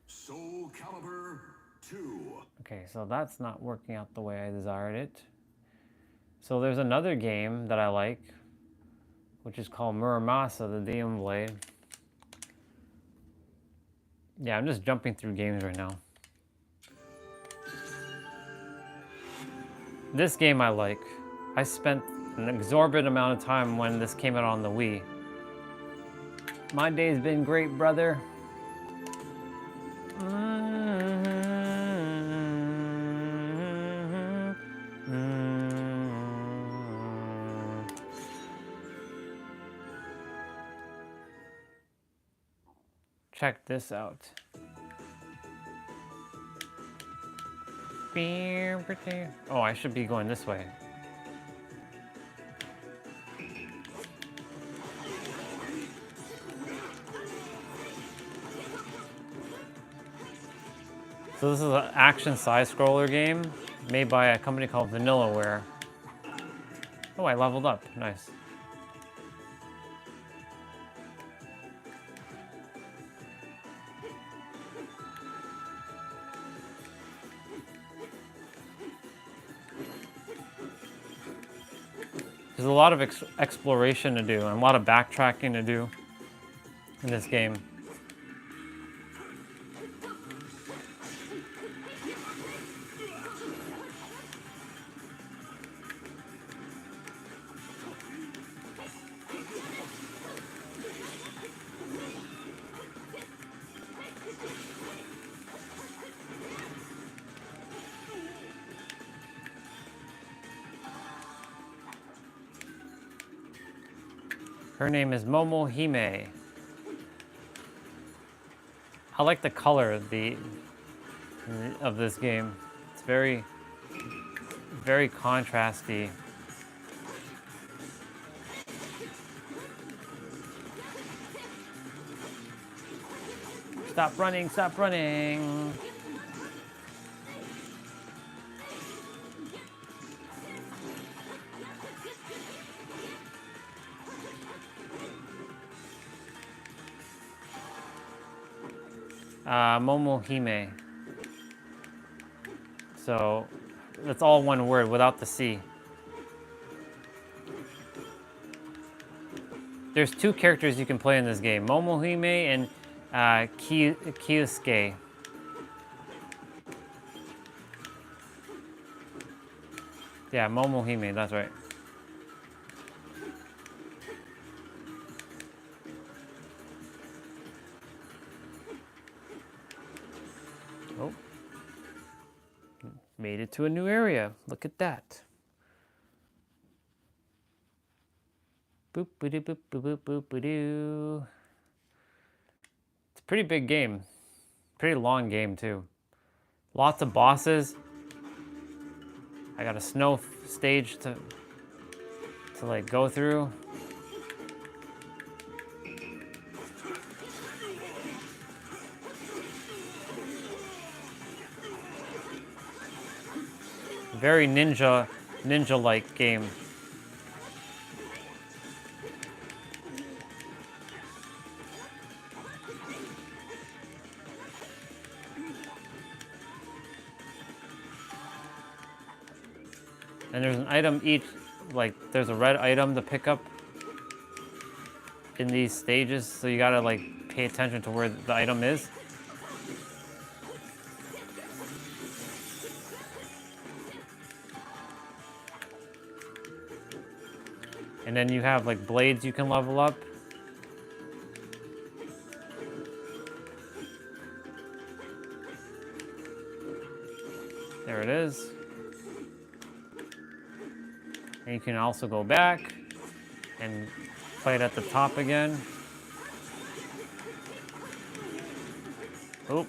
Soul Calibur 2. Okay, so that's not working out the way I desired it. So there's another game that I like, which is called Muramasa, the Demon Blade. Yeah, I'm just jumping through games right now. This game I like. I spent an exorbitant amount of time when this came out on the Wii. My day's been great, brother. Check this out. Oh, I should be going this way. So this is an action side-scroller game made by a company called Vanillaware. Oh, I leveled up. Nice. There's a lot of exploration to do and a lot of backtracking to do in this game. Her name is Momo Hime. I like the color of this game. It's very contrasty. Stop running, stop running. Momo Hime. So that's all one word without the C. There's two characters you can play in this game, Momo Hime and Kyusuke. Yeah, Momo Hime, that's right. Oh. Made it to a new area. Look at that. Boop boop boop boop boop boop doo. It's a pretty big game. Pretty long game too. Lots of bosses. I got a snow stage to like go through. Very ninja-like game. And there's an item each, like there's a red item to pick up in these stages, so you gotta like pay attention to where the item is. And then you have like blades you can level up. There it is. And you can also go back and fight at the top again. Oop.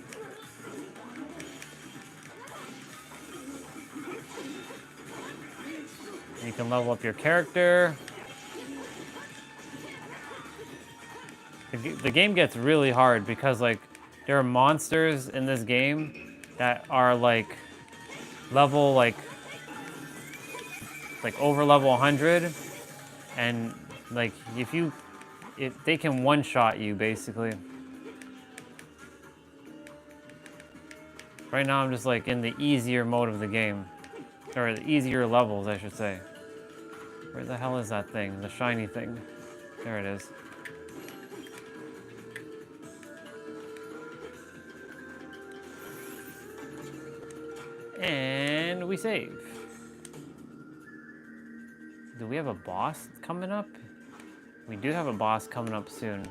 And you can level up your character. The game gets really hard because like there are monsters in this game that are like level like over level 100, and like if they can one-shot you basically. Right now I'm just like in the easier mode of the game, or the easier levels I should say. Where the hell is that thing? The shiny thing. There it is. And we save. Do we have a boss coming up? We do have a boss coming up soon.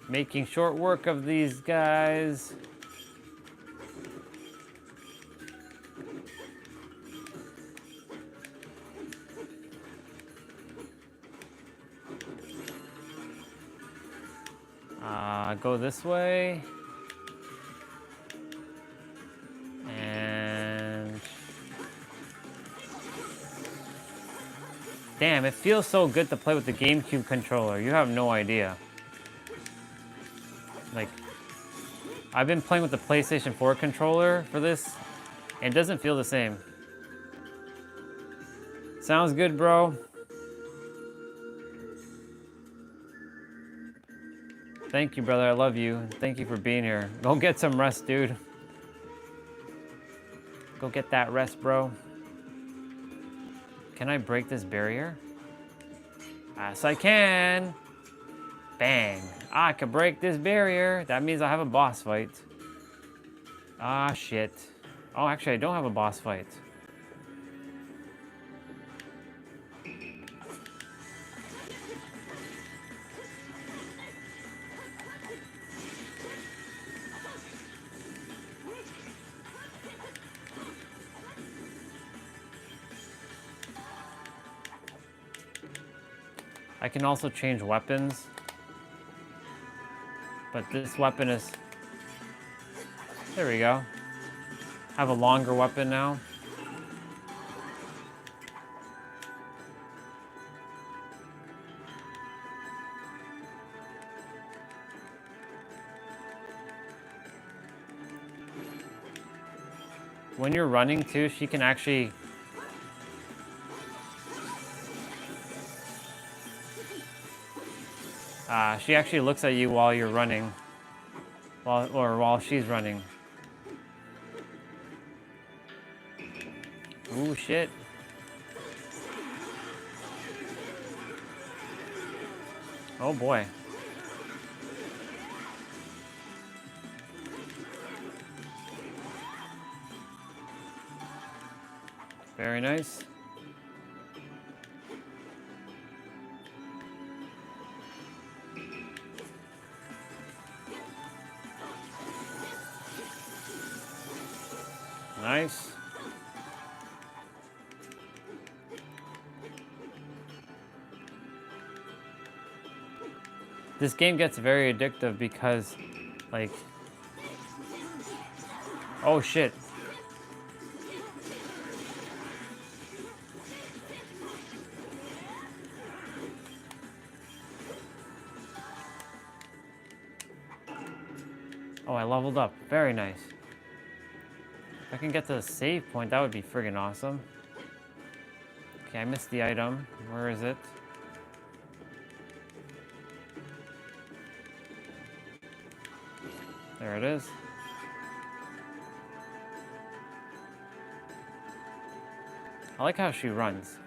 Making short work of these guys. Go this way. And damn, it feels so good to play with the GameCube controller. You have no idea. Like, I've been playing with the PlayStation 4 controller for this, and it doesn't feel the same. Sounds good, bro. Thank you, brother. I love you. Thank you for being here. Go get some rest, dude. Go get that rest, bro. Can I break this barrier? Yes, I can. Bang. I can break this barrier. That means I have a boss fight. Ah, shit. Oh, actually, I don't have a boss fight. I can also change weapons. But this weapon is... There we go. I have a longer weapon now. When you're running too, she can actually... she actually looks at you while you're running. While she's running. Ooh, shit. Oh boy. Very nice. Nice. This game gets very addictive because, like... Oh shit. leveled up. Very nice. If I can get to the save point, that would be friggin' awesome. Okay, I missed the item. Where is it? There it is. I like how she runs.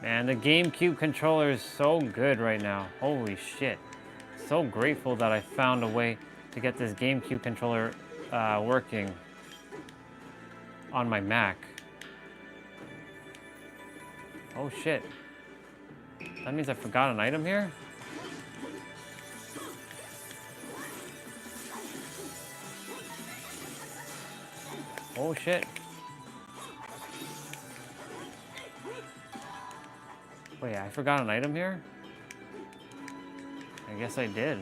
Man, the GameCube controller is so good right now. Holy shit. So grateful that I found a way to get this GameCube controller working on my Mac. Oh shit. That means I forgot an item here? Oh shit. Wait, I forgot an item here? I guess I did.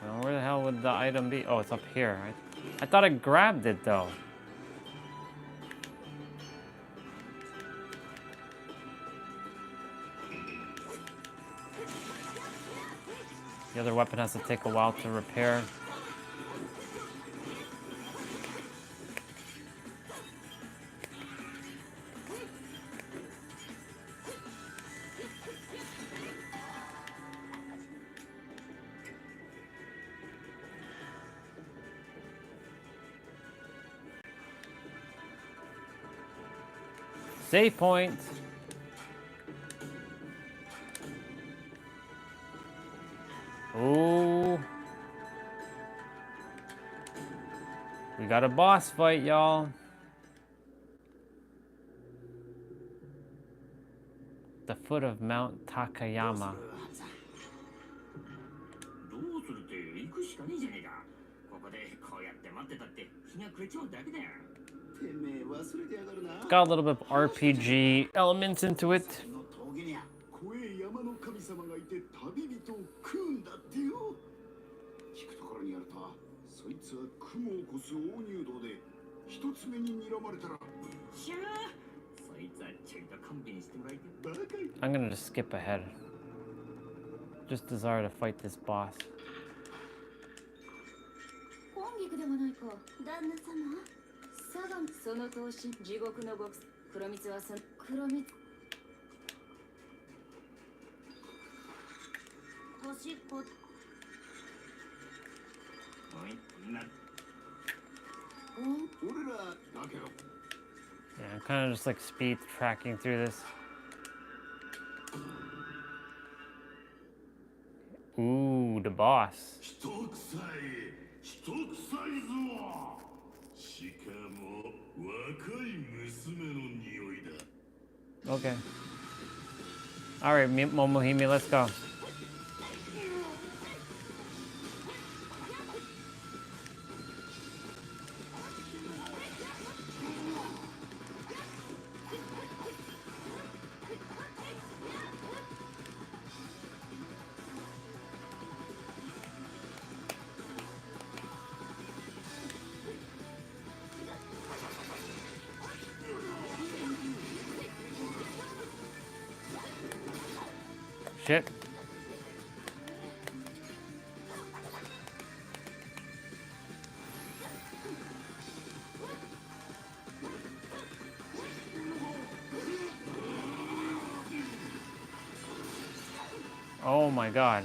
Well, where the hell would the item be? Oh, it's up here. I thought I grabbed it though. The other weapon has to take a while to repair. Save point. Ooh. We got a boss fight, y'all. The foot of Mount Takayama. どうするって行くしかねえじゃねえか。ここでこうやって待ってたって日が暮れちまうだけだよ。 It's got a little bit of RPG elements into it. 怖え山の神様がいて旅人を食うんだってよ。聞くところによると、そいつは雲を越す大入道で一つ目に睨まれたら。しゃあ、そいつはちょいと勘弁してもらいて。バカ。 I'm gonna just skip ahead. Just desire to fight this boss. 本菊でもないか、旦那様。相模その投資地獄の極黒蜜はその黒蜜。年っこ。おい、な。俺らだけど。 Yeah, I'm kind of just like speed tracking through this. Ooh, the boss. 人臭いぞ。しかも若い娘の匂いだ。 Okay. All right, Momohime, let's go. Shit. Oh my god.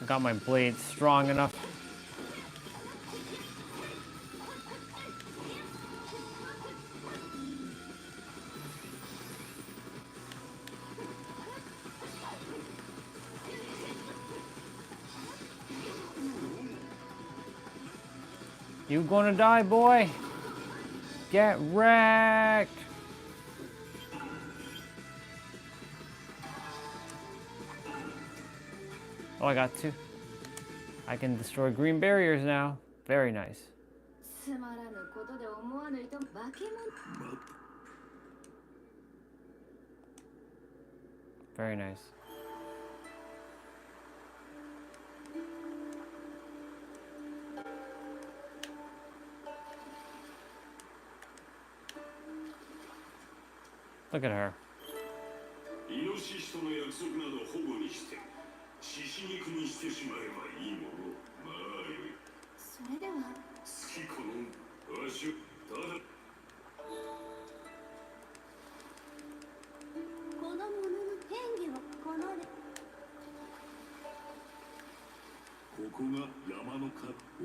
got my blade strong enough. You gonna die, boy? Get wrecked! Oh, I got two. I can destroy green barriers now. Very nice. つまらぬことで思わぬ人化け物 Very nice. Look at her. イノシシとの約束などほぼにして獅子肉にしてしまえばいいもの。まあよい。それでは好き好んだわしをただこの者の変化をこのれここが山の神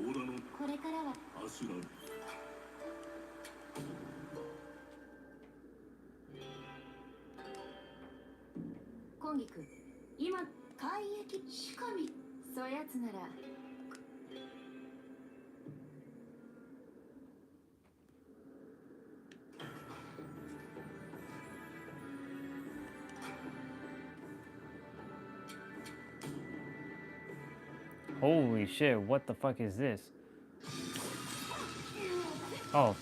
オーラのこれからはアスラコンギ君今海域しかみそやつなら Holy shit, what the fuck is this? Oh.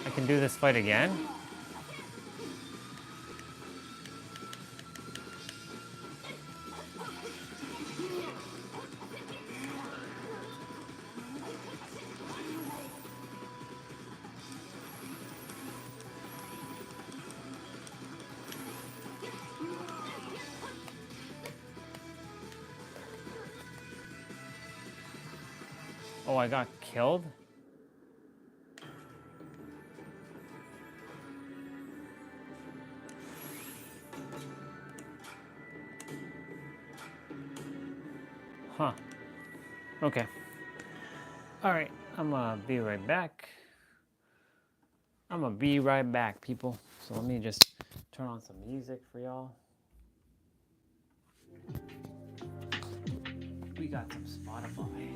I can do this fight again? Oh, I got killed? Huh. Okay. Alright, I'm gonna be right back. I'm gonna be right back, people. So let me just turn on some music for y'all. We got some Spotify.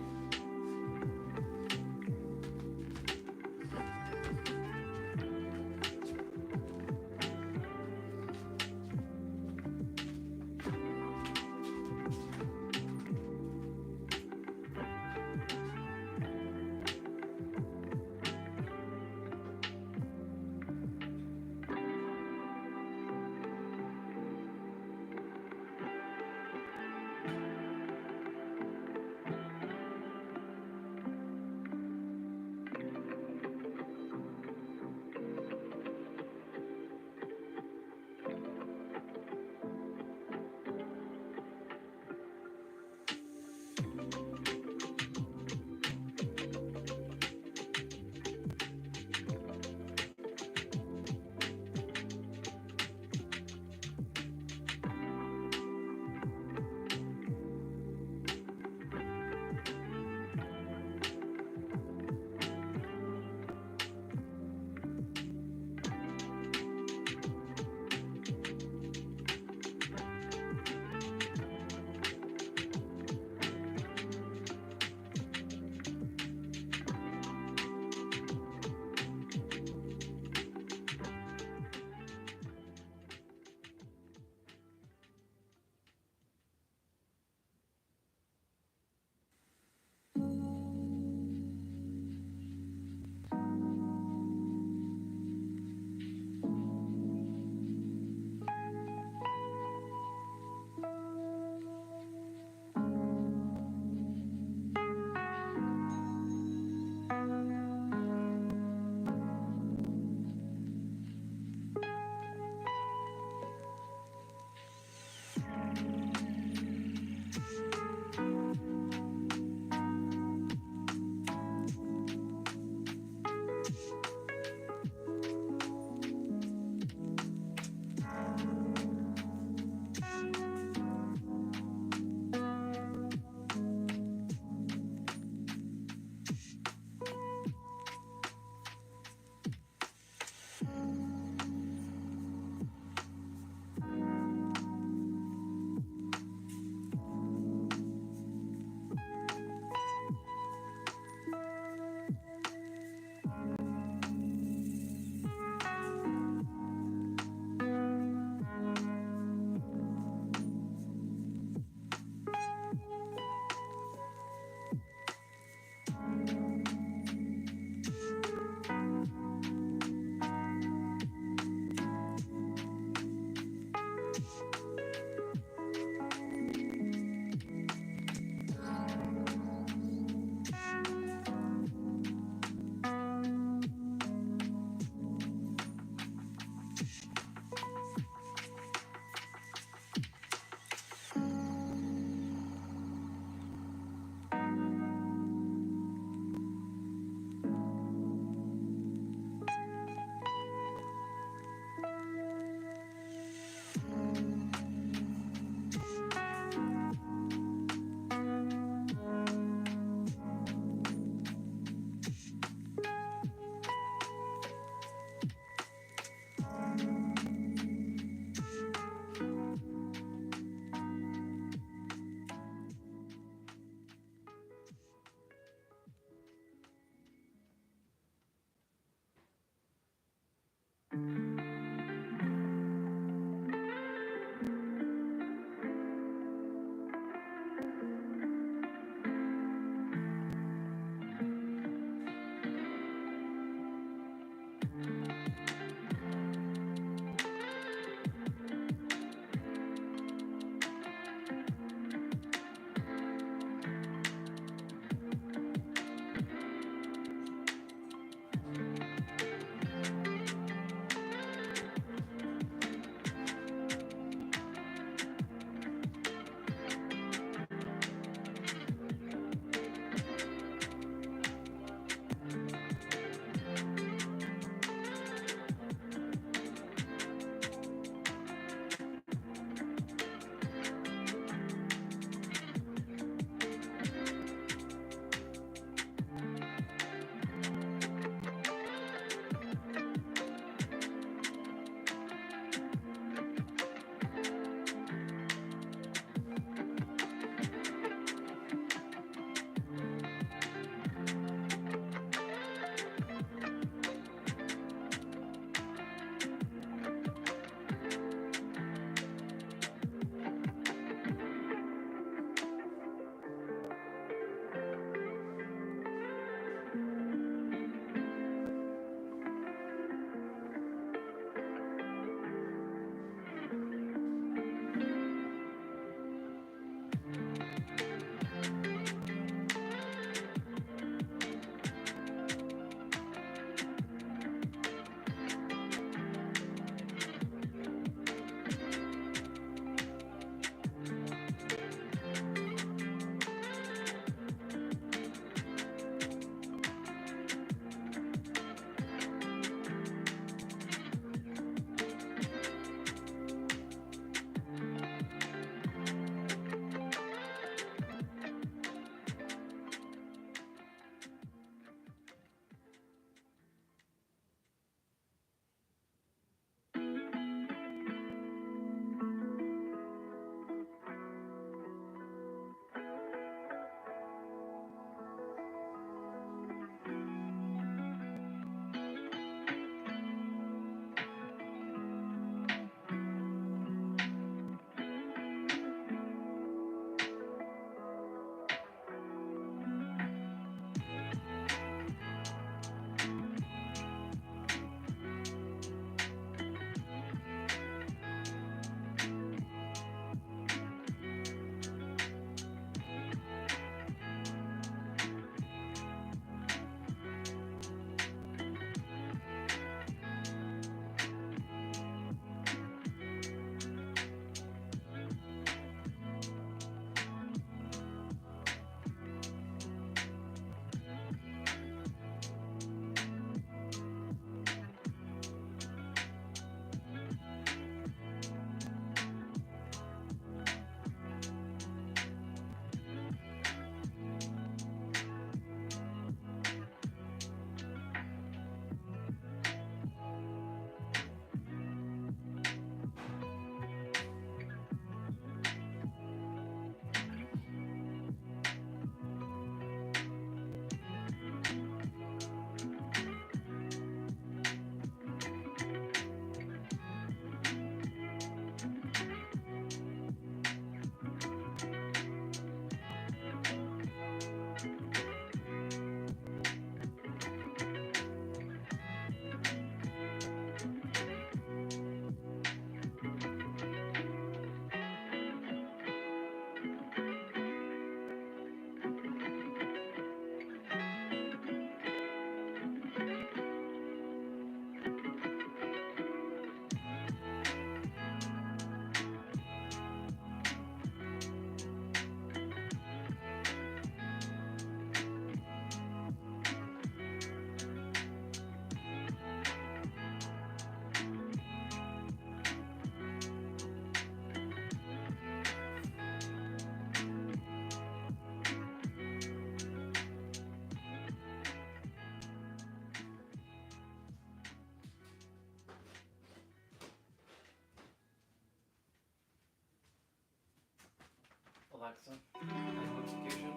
Alexa, notification.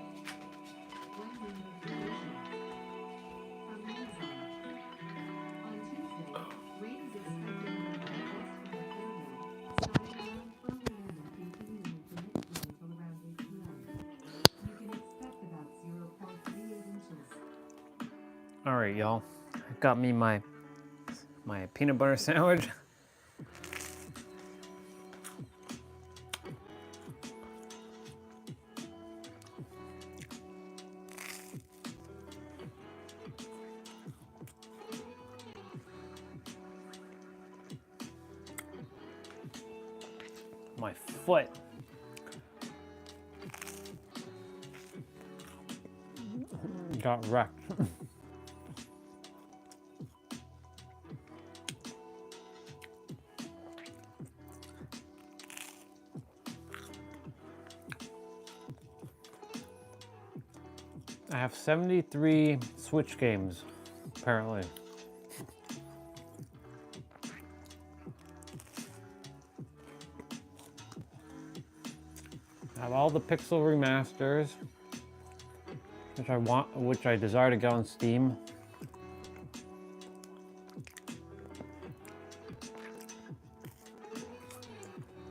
Wednesday notification. From Amazon. On Tuesday, rain is expected in the northwest California, starting around 12 a.m. and continuing with the mixed rain until around 8 p.m. You can expect about 0.38 inches. All right, y'all. Got me my peanut butter sandwich. My foot. Got wrecked. I have 73 Switch games, apparently. I have all the Pixel remasters, which I desire to get on Steam.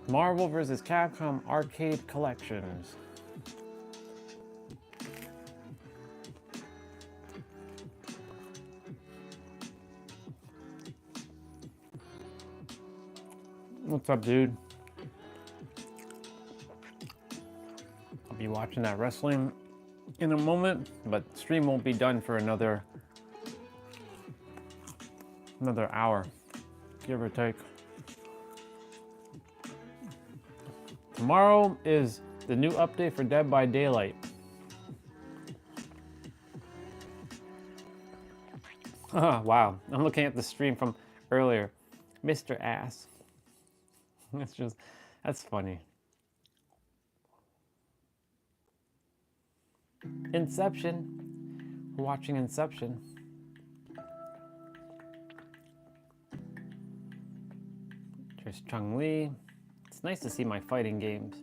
Marvel vs. Capcom Arcade Collections. What's up, dude? I'll be watching that wrestling in a moment, but stream won't be done for another hour, give or take. Tomorrow is the new update for Dead by Daylight. Wow, I'm looking at the stream from earlier. Mr. Ass. That's funny. Inception. We're watching Inception. There's Chun-Li. It's nice to see my fighting games.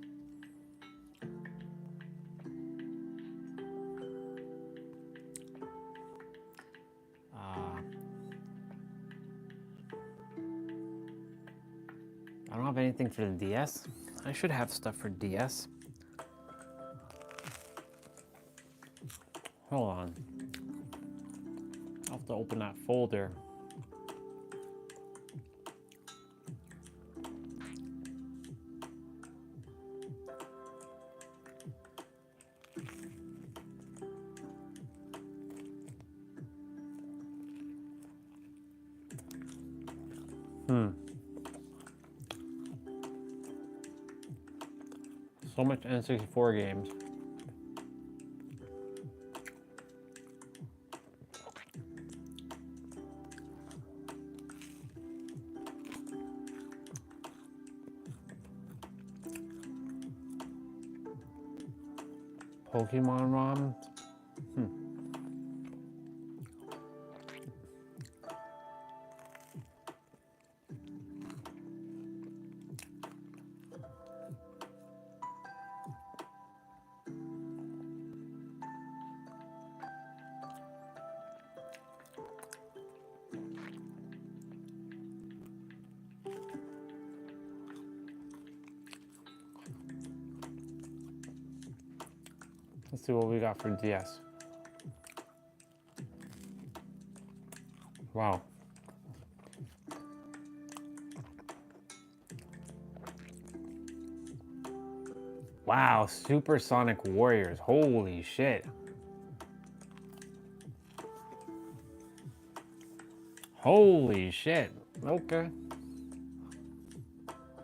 I don't have anything for the DS. I should have stuff for DS. Hold on. I'll have to open that folder. So much N64 games. Pokemon ROM. Let's see what we got for DS. Wow. Wow, Supersonic Warriors. Holy shit. Holy shit. Okay.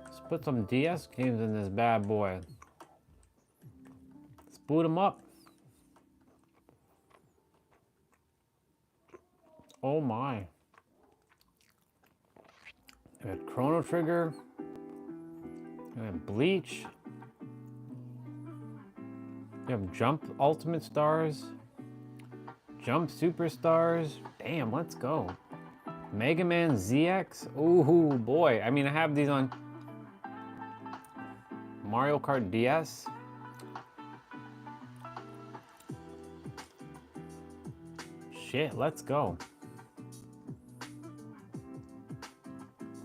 Let's put some DS games in this bad boy. Let's boot them up. Oh my. We had Chrono Trigger. We had Bleach. We have Jump Ultimate Stars. Jump Superstars. Damn, let's go. Mega Man ZX. Ooh boy. I mean, I have these on Mario Kart DS. shit, let's go.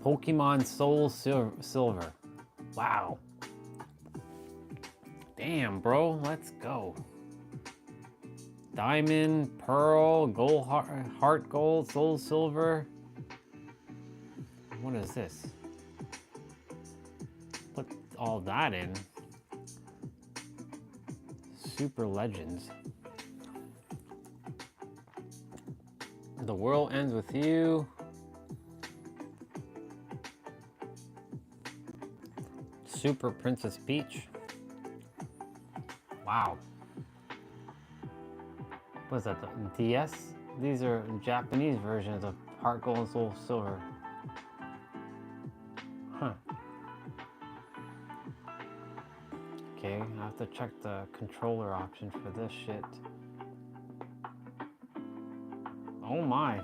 Pokemon Soul Silver. Wow. Damn, bro, let's go. Diamond, Pearl, Gold, Heart Gold, Soul Silver. What is this? Put all that in. Super Legends. The World Ends With You. Super Princess Peach. Wow. What is that, the DS? These are Japanese versions of Heart Gold and Soul Silver. Huh. Okay, I have to check the controller option for this shit. Oh my.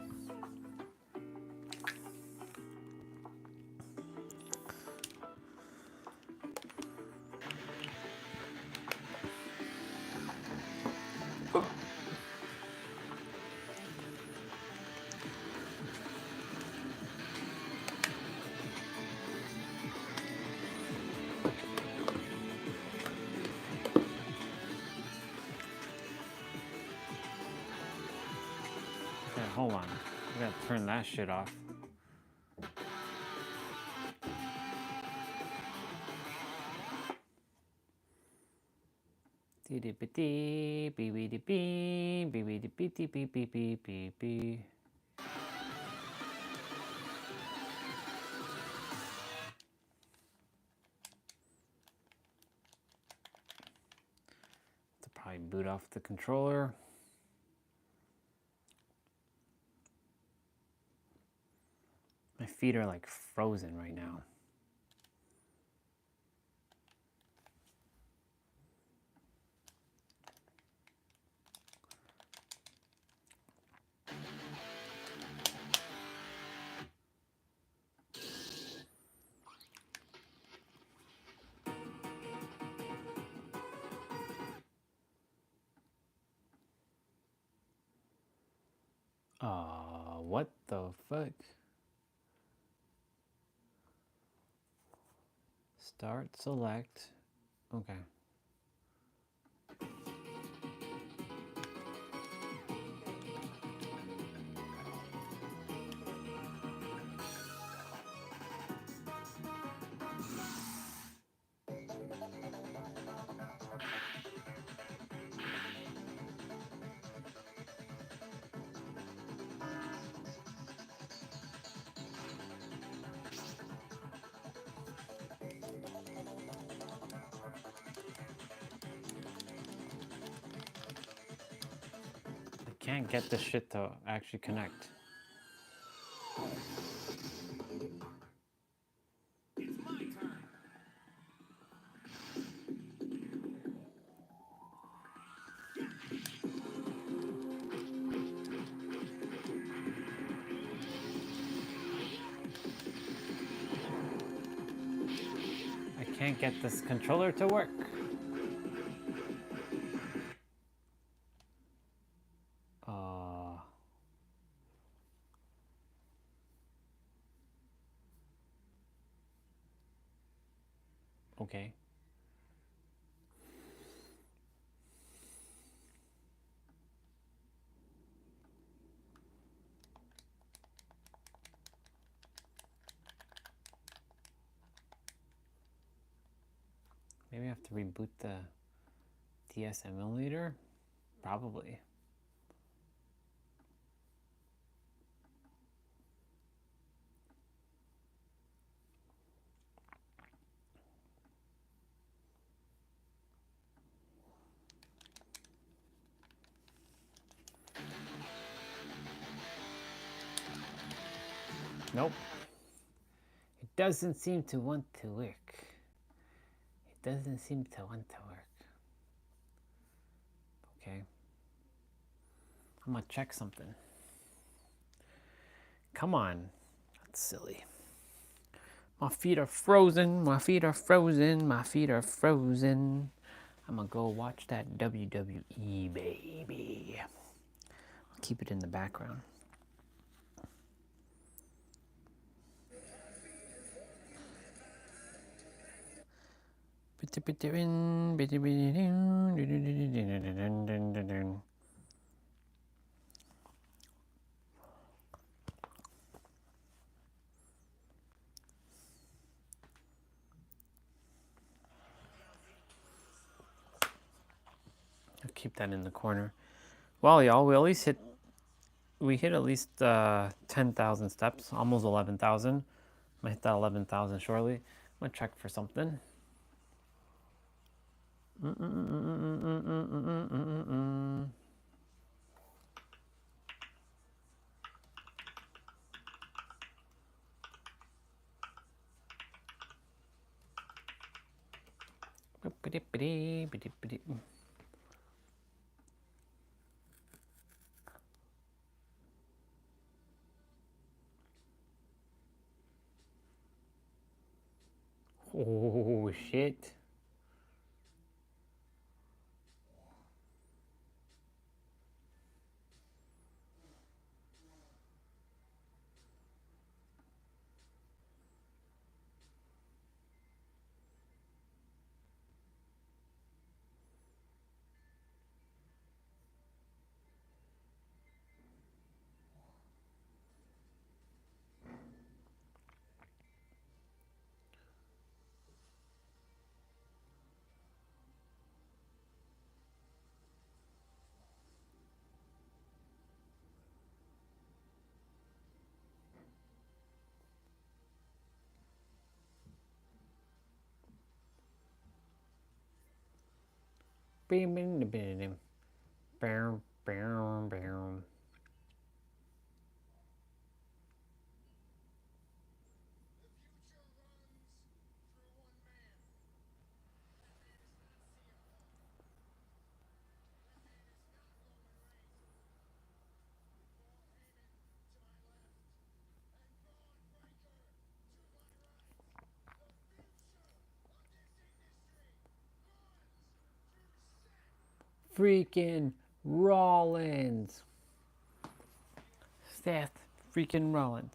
Okay, hold on. I gotta turn that shit off. To probably boot off the controller. My feet are like frozen right now. What the fuck? Start, select. Okay. Can't get this shit to actually connect. I can't get this controller to work. Okay. Maybe I have to reboot the DS emulator? Probably. Nope. It doesn't seem to want to work. It doesn't seem to want to work. Okay. I'm gonna check something. Come on. That's silly. My feet are frozen. My feet are frozen. My feet are frozen. I'm gonna go watch that WWE, baby. keep it in the background. I'll keep that in the corner. Well, y'all, we hit at least 10,000 steps, almost 11,000. I'm gonna hit that 11,000 shortly. I'm gonna check for something. Oh shit. Freaking Rollins. Seth freaking Rollins.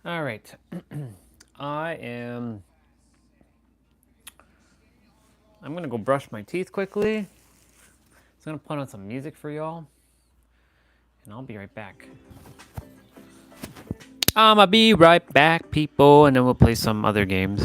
All right. I'm gonna go brush my teeth quickly. So I'm gonna put on some music for y'all, and I'll be right back. I'ma be right back, people, and then we'll play some other games.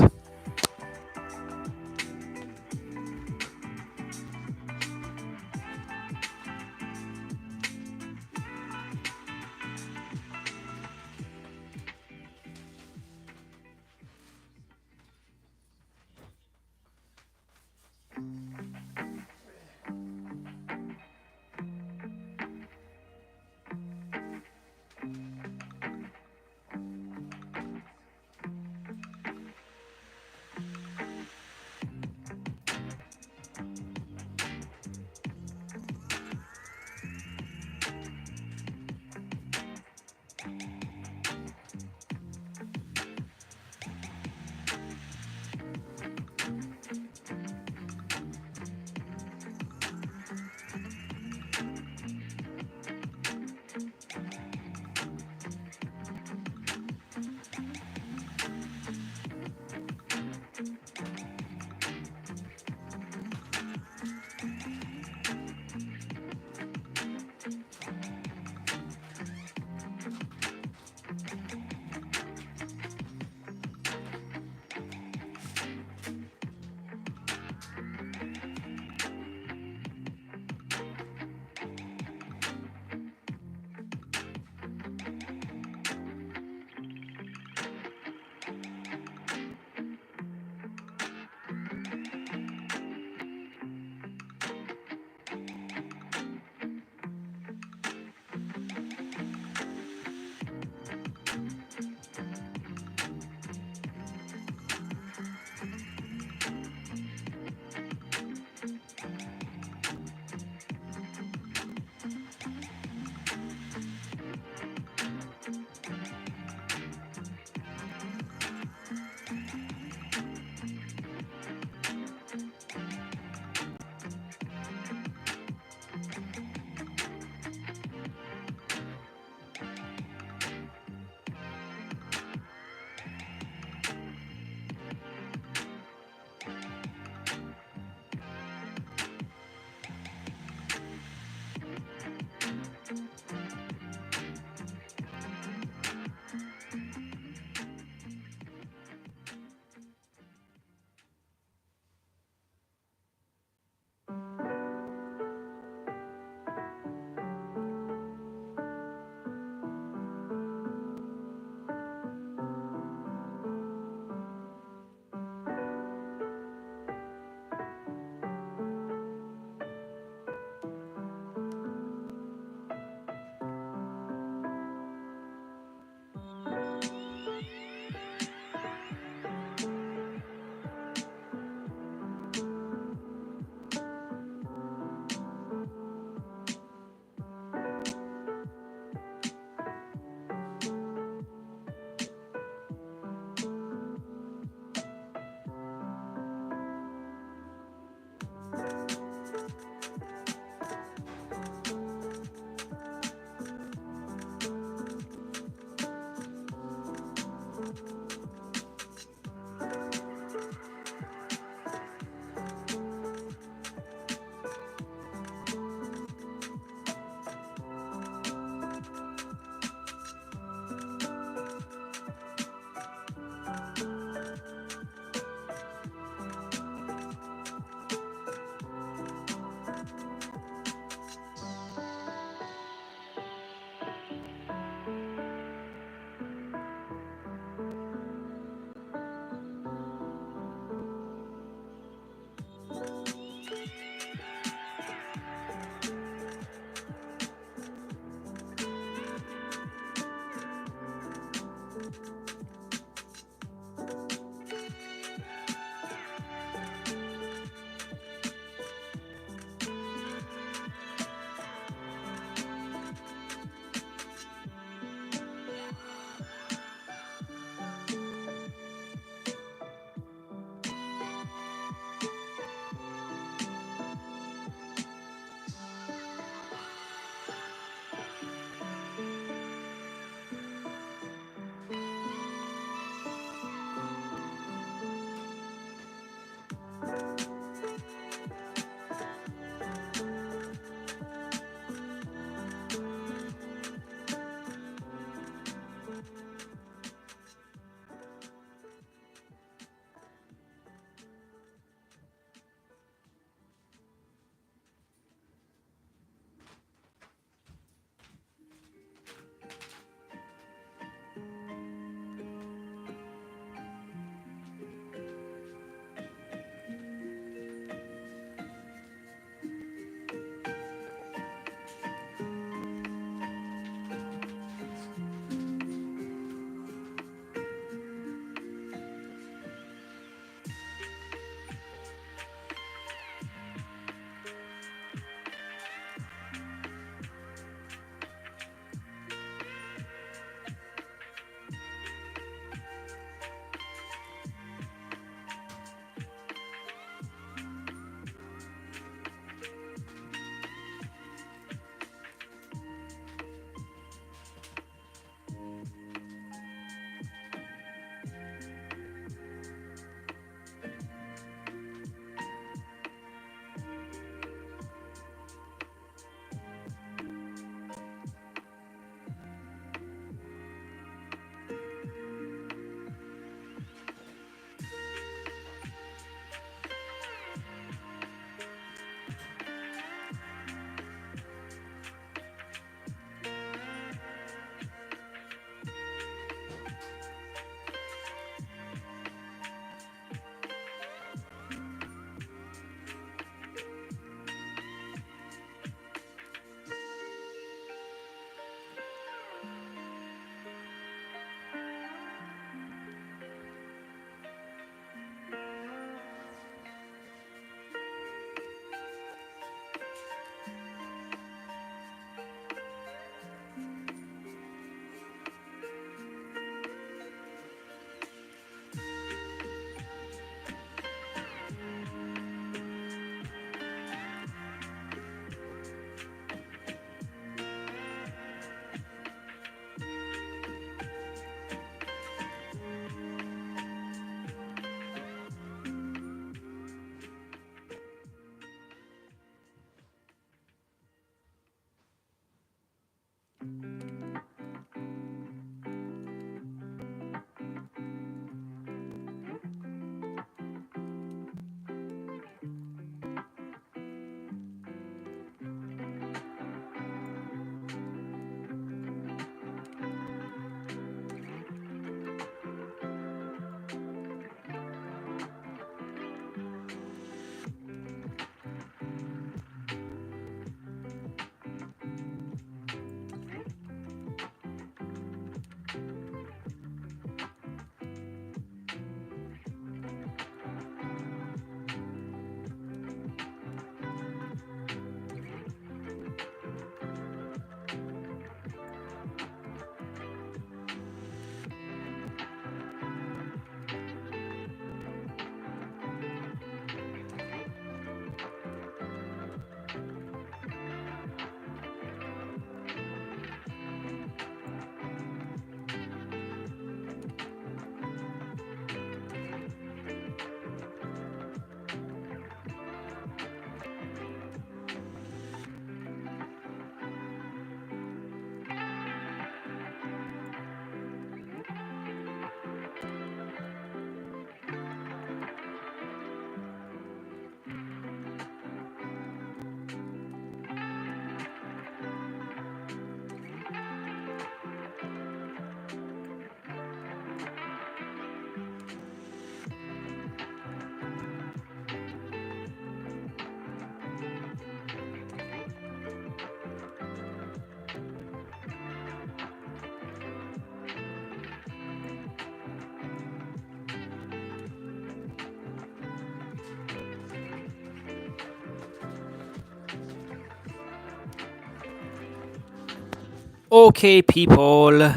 Okay, people.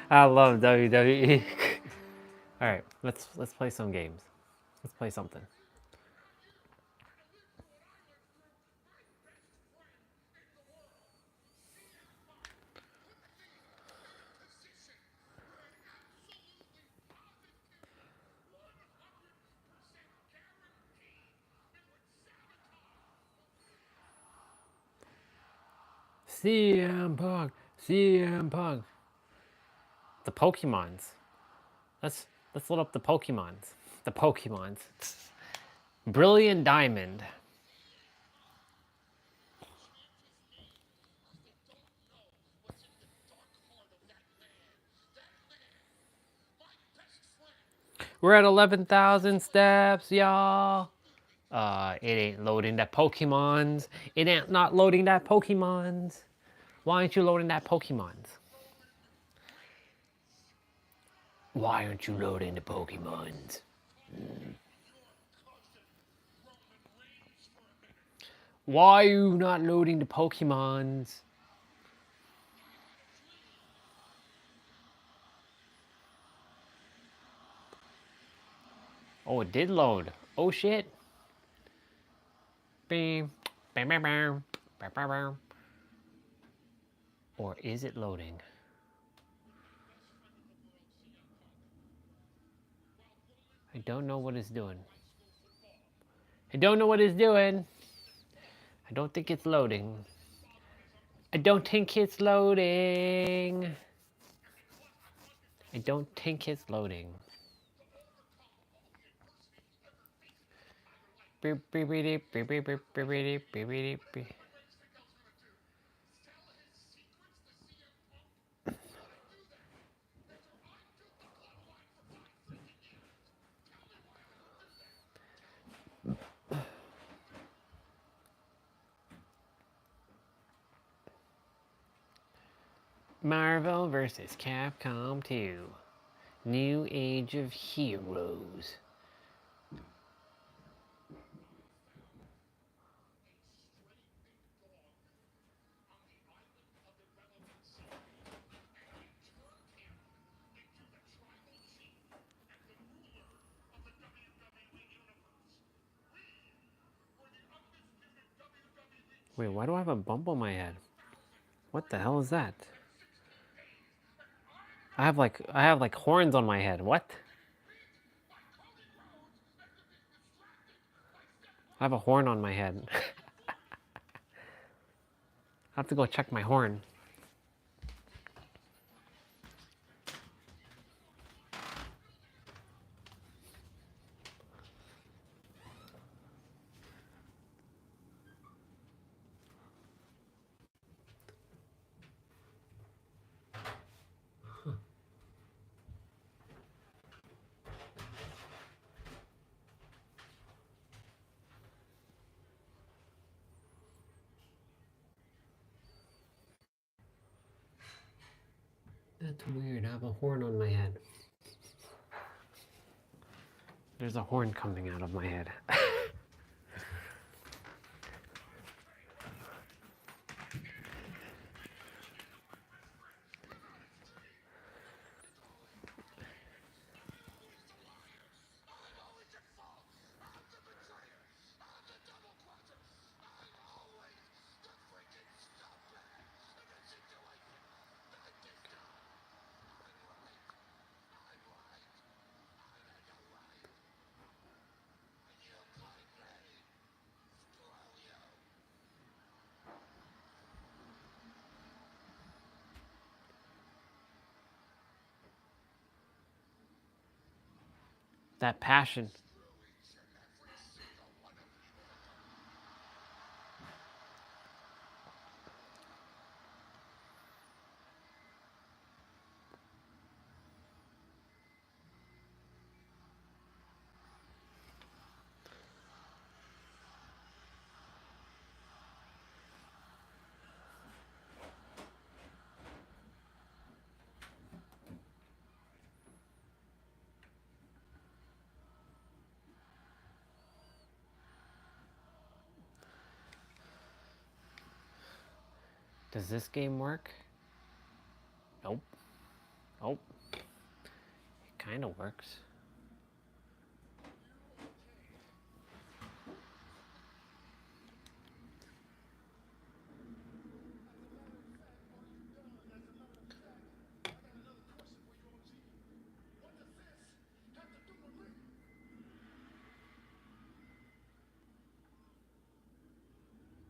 I love WWE. All right, let's play some games. Let's play something. CM Punk, CM Punk. The Pokemons. Let's load up the Pokemons. The Pokemons. Brilliant Diamond. We're at 11,000 steps, y'all. It ain't loading that Pokemons. It ain't not loading that Pokemons. Why aren't you loading that Pokemons? Why aren't you loading the Pokemons? Why are you not loading the Pokemons? Oh, it did load. Oh shit. Bam, bam, bam, bam, bam, bam, bam. Or is it loading? I don't know what it's doing. I don't know what it's doing. I don't think it's loading. I don't think it's loading. I don't think it's loading. Marvel vs. Capcom 2. New Age of Heroes. Wait, why do I have a bump on my head? What the hell is that? I have like horns on my head. What? I have a horn on my head. I have to go check my horn. That's weird. I have a horn on my head. There's a horn coming out of my head. That passion. Does this game work? Nope. Nope. It kind of works.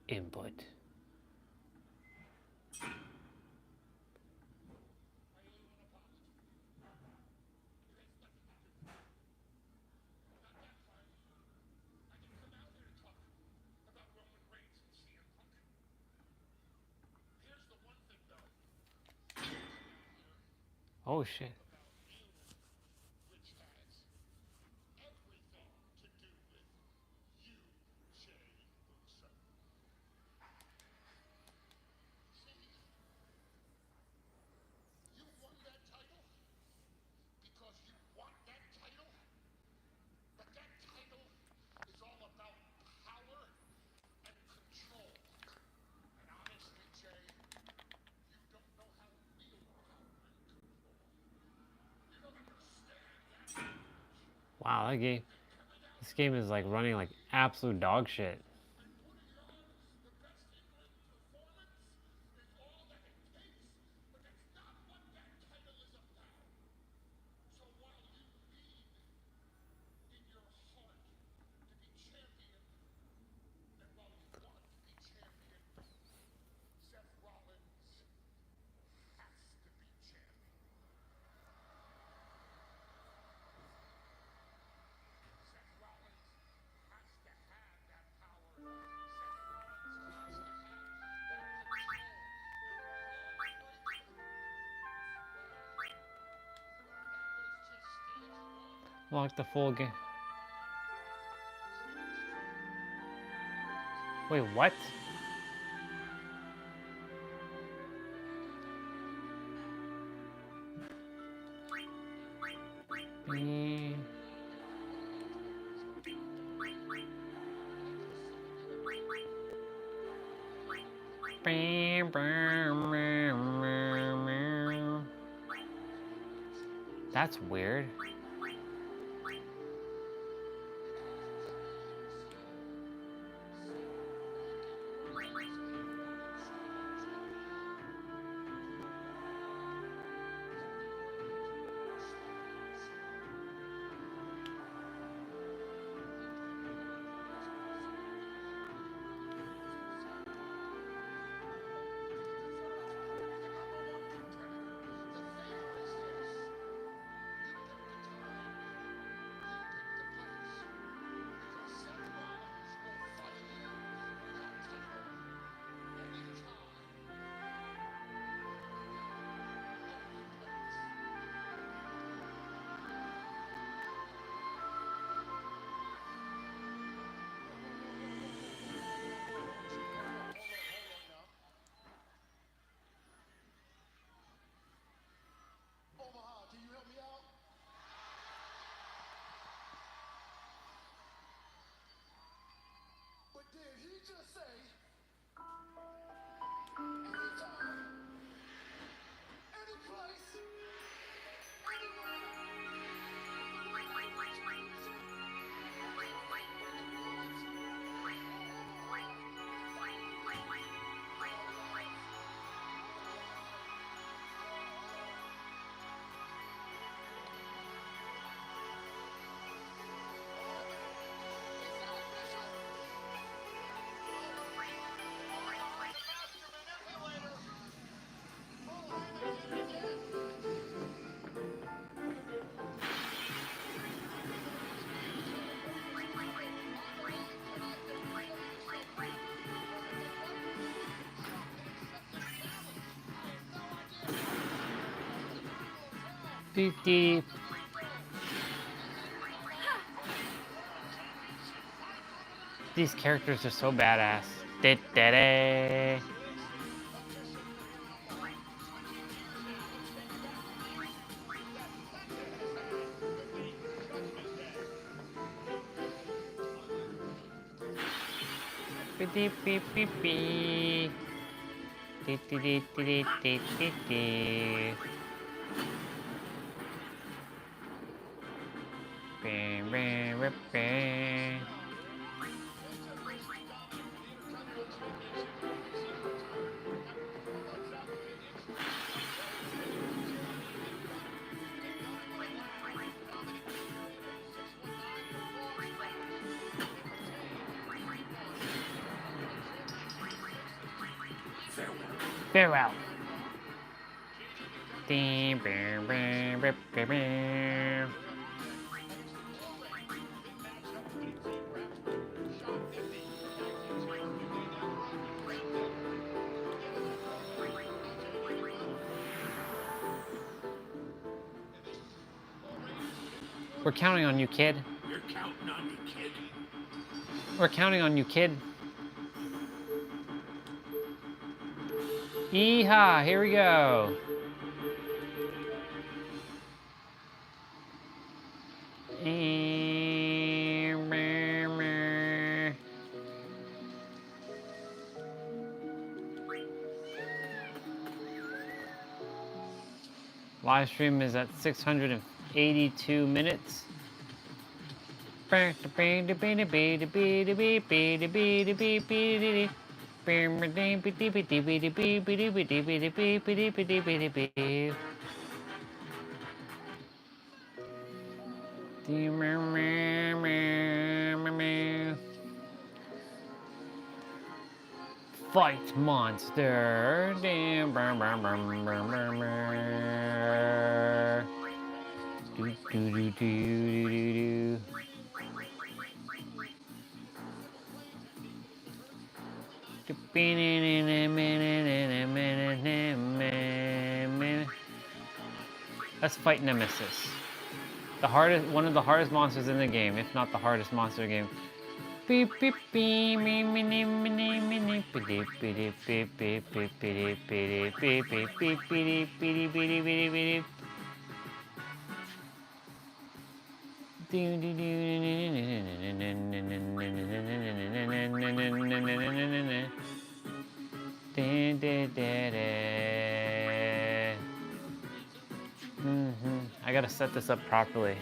Input. Oh shit. Wow, this game is like running like absolute dog shit. Lock the full game. Wait, what? That's weird. just say, anytime, any place, anywhere. Deep, deep. These characters are so badass. Da-da-da. Beep, beep, beep, beep, beep. Dee, dee, dee, dee, dee, dee, dee. Bam, bam, bam, bam. Farewell. Dee, bam, bam, bam, bam, bam. We're counting on you, kid. You're counting on me, kid. We're counting on you, kid. Yeehaw, here we go. Live stream is at 682 minutes. Fight monster. Do, do, do, do, do, do. Let's fight Nemesis. One of the hardest monsters in the game, if not the hardest monster in the game. Beep beep beep me me me me me me me beep beep beep beep beep beep beep beep beep beep beep beep beep beep beep. I gotta set this up properly.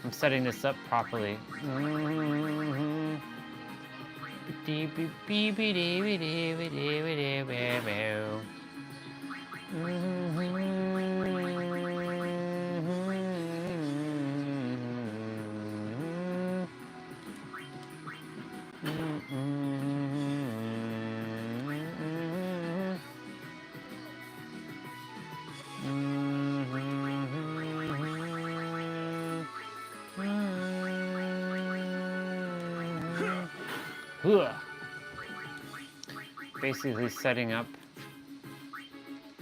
I'm setting this up properly. Basically setting up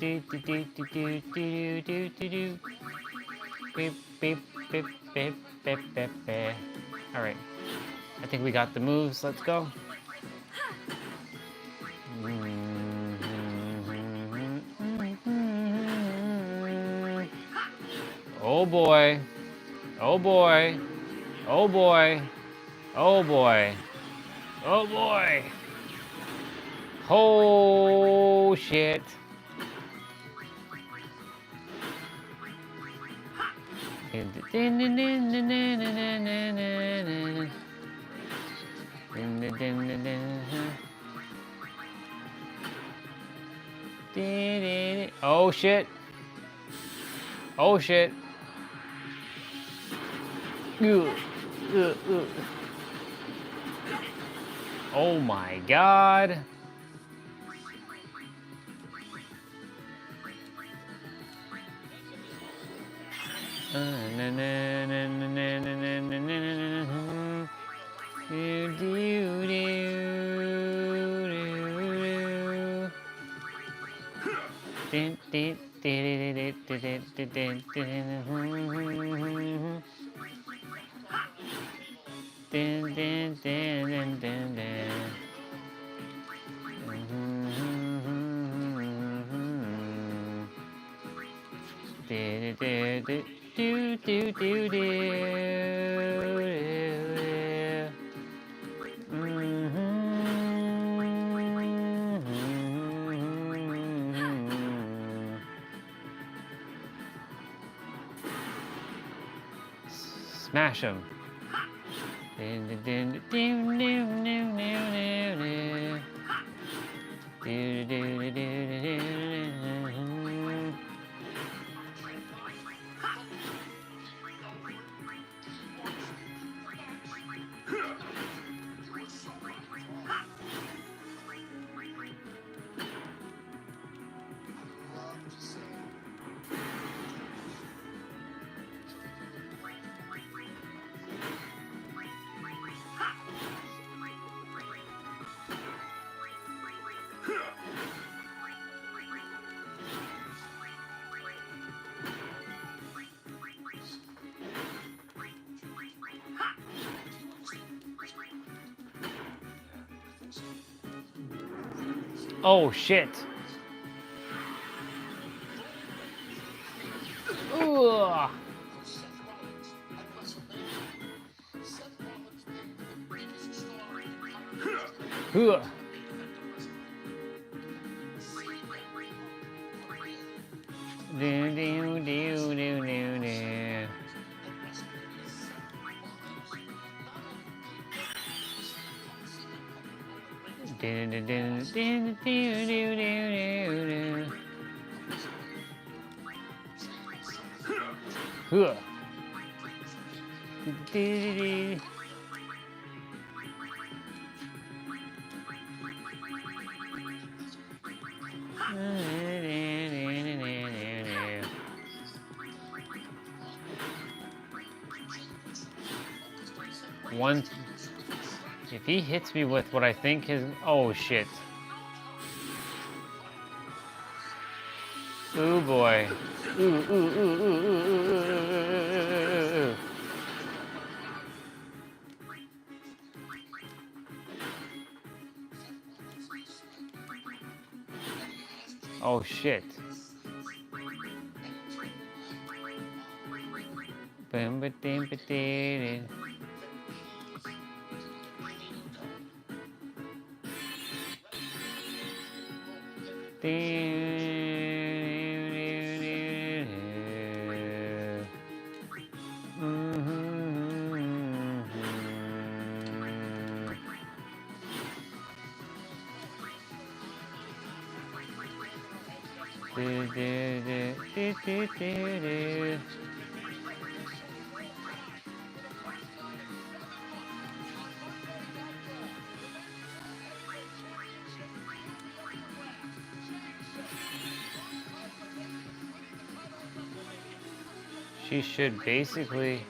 do do do do do do do do do. Beep beep beep beep beep beep beep. All right, I think we got the moves. Let's go. Oh boy. Oh boy. Oh boy. Oh boy. Oh boy. Oh shit. Oh shit. Oh shit. Oh my god. Smash him. Oh shit. Ugh. Ugh. Do, do, do, do, do, do. Do, do, do, do, do, do, do, do. Ugh. Do, do, do, do. One, if he hits me with what I think is, oh shit. Ooh boy. Ooh, ooh, ooh, ooh, ooh, ooh, ooh, ooh, ooh. Oh shit. Bum, ba, dim, ba, dee, dee. She should basically.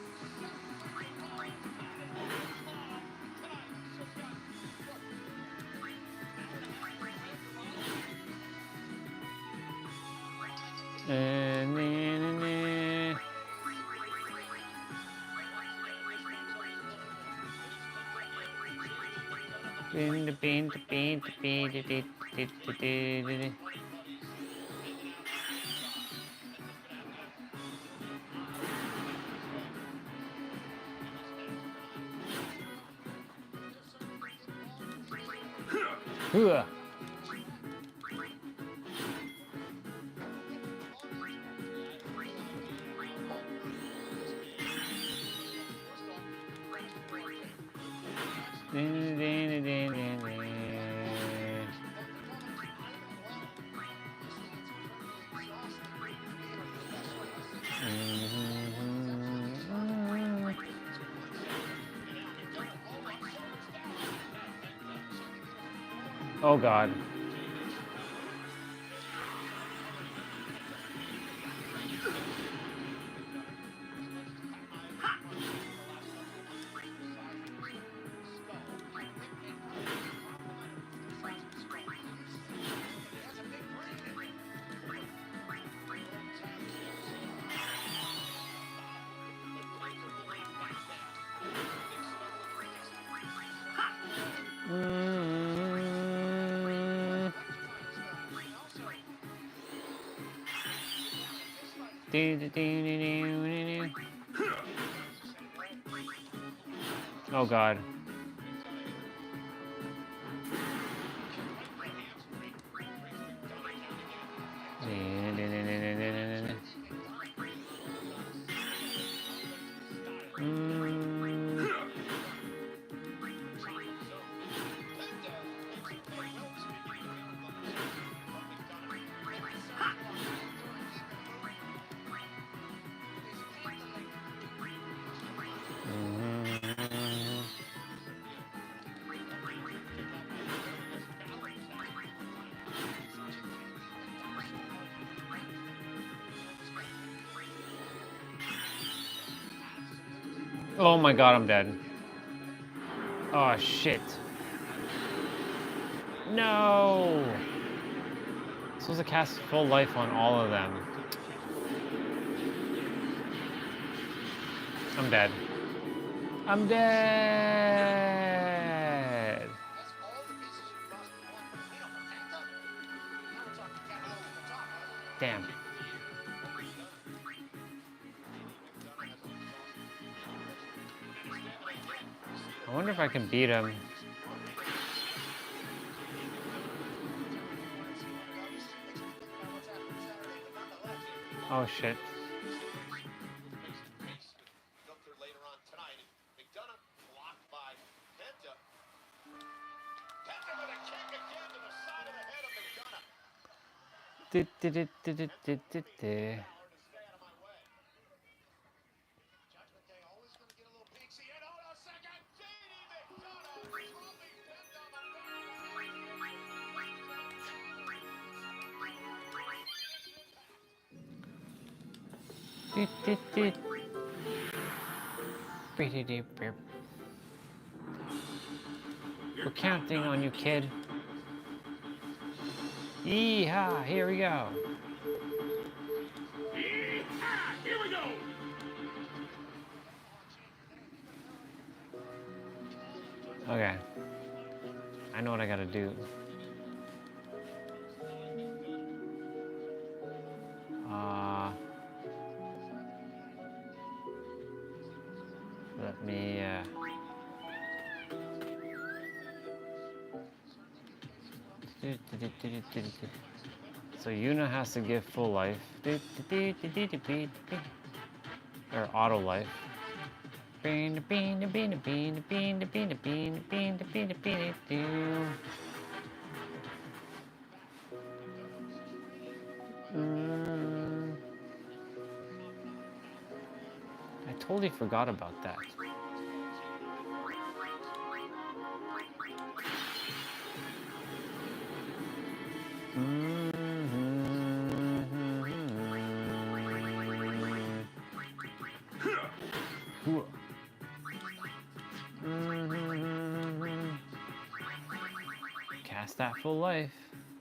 Hooah. Oh God. Oh God. Oh my God, I'm dead. Oh shit. No! Supposed to cast full life on all of them. I'm dead. I'm dead! Damn. I wonder if I can beat him. Oh shit. We're counting on you, kid. Yeehaw, here we go. Here we go! Okay. I know what I gotta do. Let me, So Yuna has to give full life. Or auto life. I totally forgot about that. Cast that full life,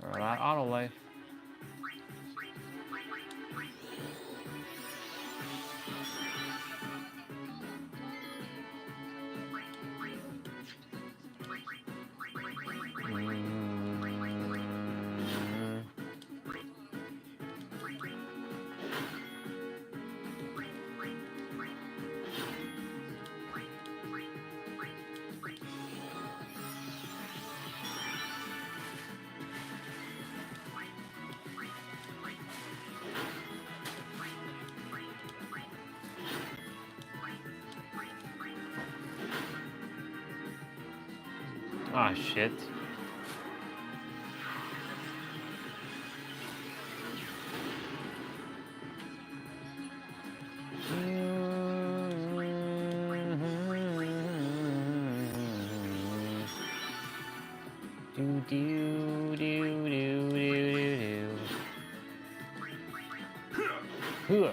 or that auto life. Ah, shit. Do do do do do do do.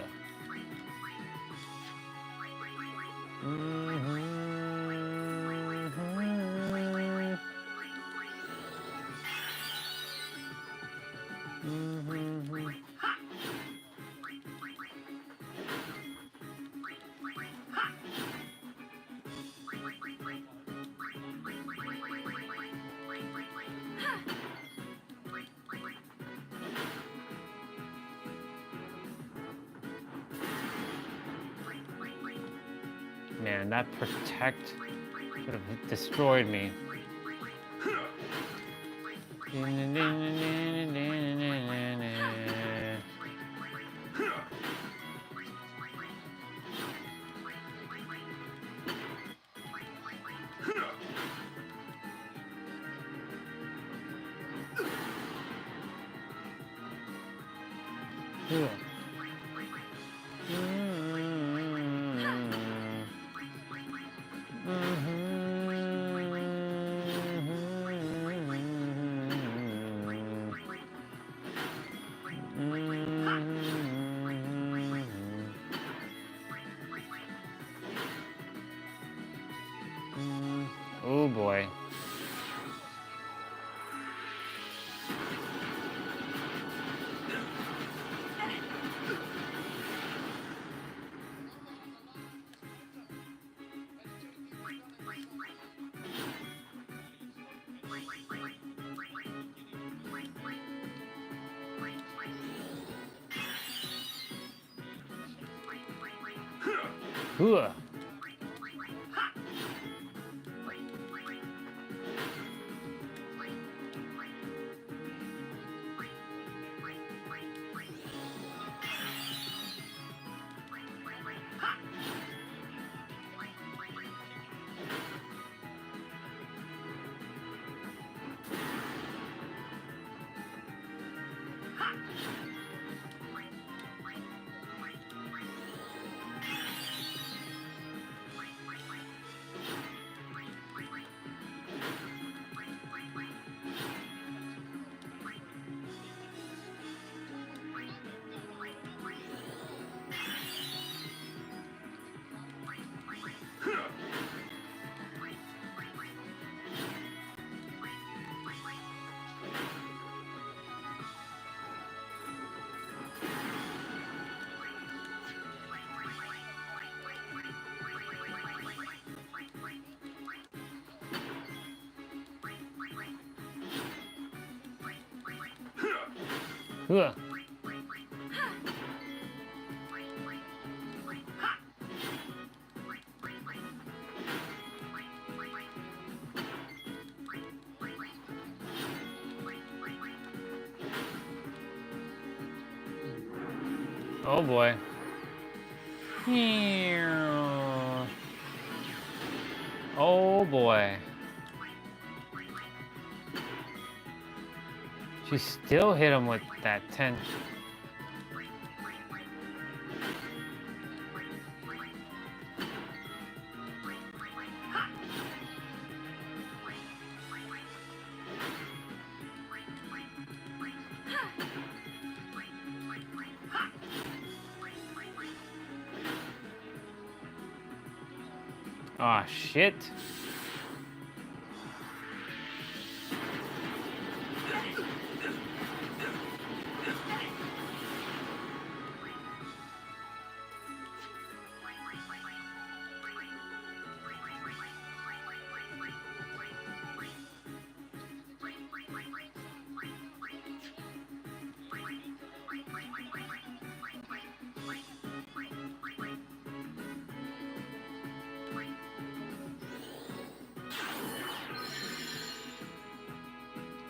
Man, that protect would have destroyed me. Oh boy. Hooah. Hooah. Oh boy. Oh boy. She still hit him with that 10. Ah, shit.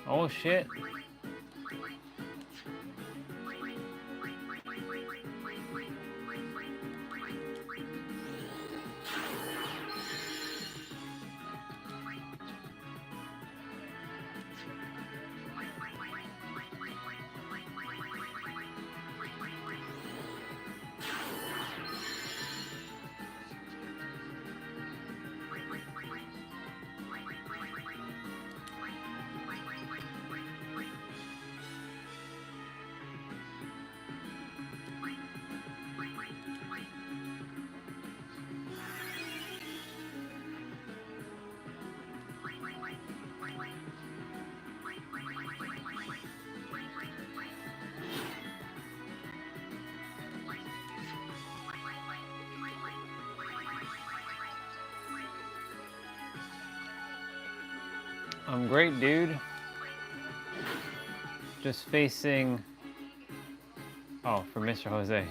Oh shit. I'm great, dude. Just facing... Oh, for Mr. Jose.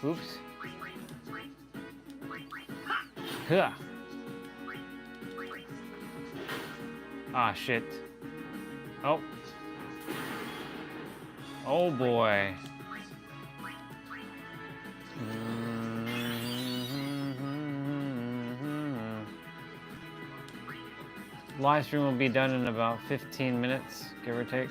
Oops. Huh. Ah, shit. Oh. Oh boy. Live stream will be done in about 15 minutes, give or take.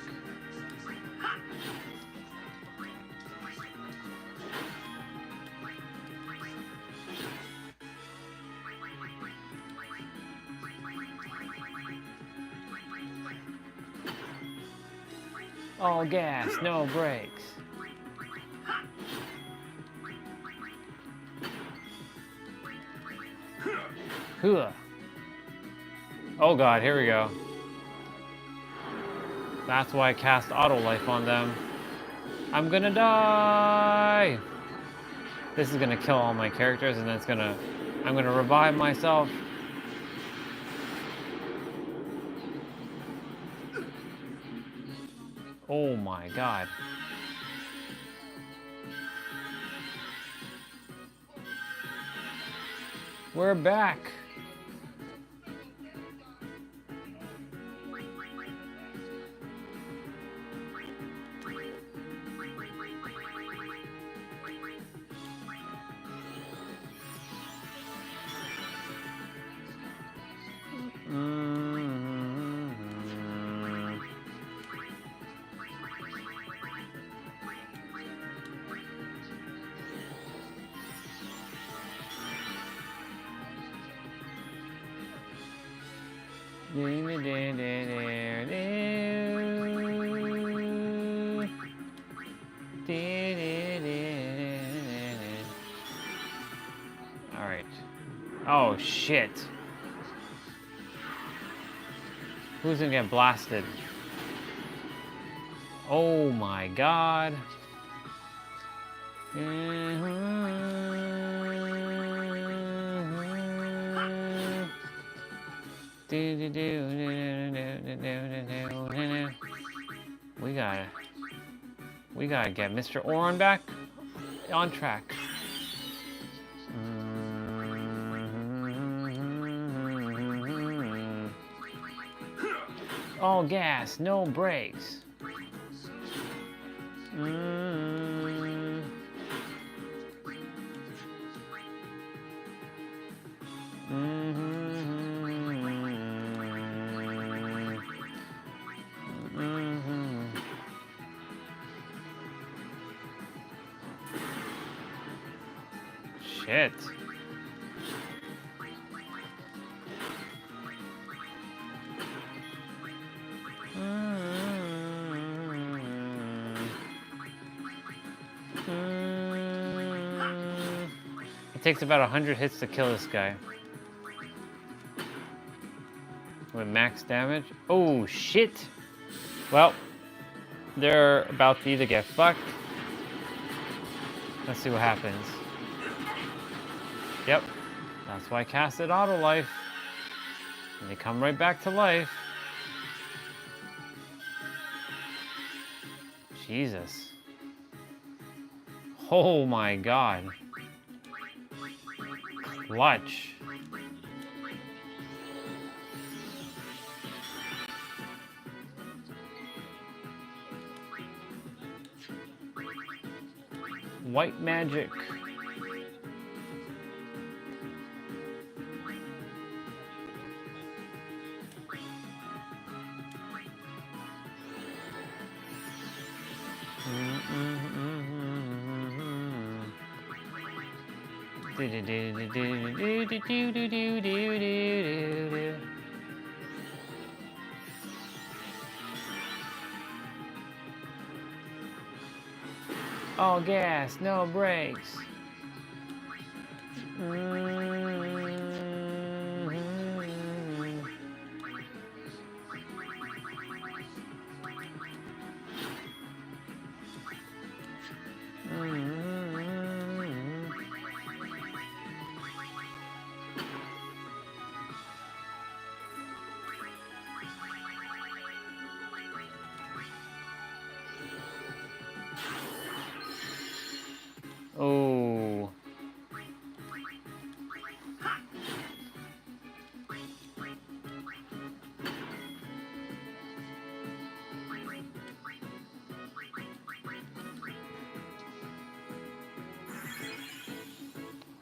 All gas, no brakes. Huh. Oh god, here we go. That's why I cast auto life on them. I'm gonna die! This is gonna kill all my characters and then I'm gonna revive myself. Oh my god. We're back. Alright. Oh shit. Who's gonna get blasted? Oh my god. We gotta get Mr. Oran back on track. All gas, no brakes. Shit. It takes about 100 hits to kill this guy. With max damage. Oh, shit. Well, they're about to either get fucked. Let's see what happens. Yep. That's why I casted auto life. And they come right back to life. Jesus. Oh my god. Clutch. White magic. All gas, no brakes.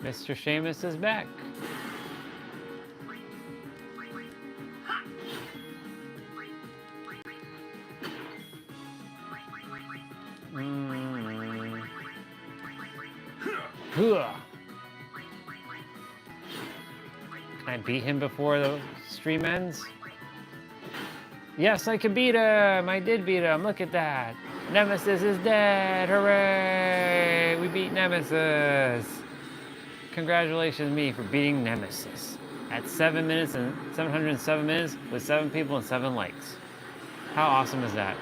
Mr. Seamus is back. Can I beat him before the stream ends? Yes, I can beat him! I did beat him, look at that! Nemesis is dead, hooray! We beat Nemesis! Congratulations me for beating Nemesis. At 7 minutes and 707 minutes with 7 people and 7 likes. How awesome is that?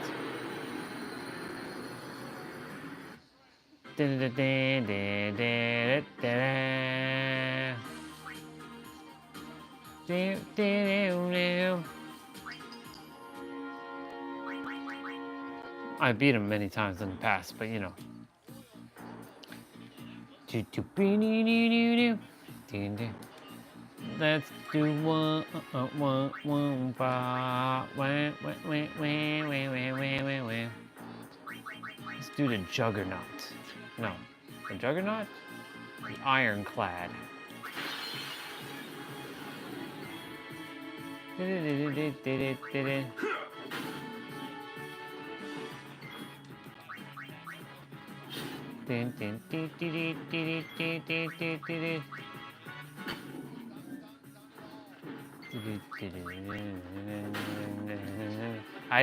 I beat him many times in the past, but you know. Let's do one. Let's do the Juggernaut. No, the Juggernaut? The Ironclad. I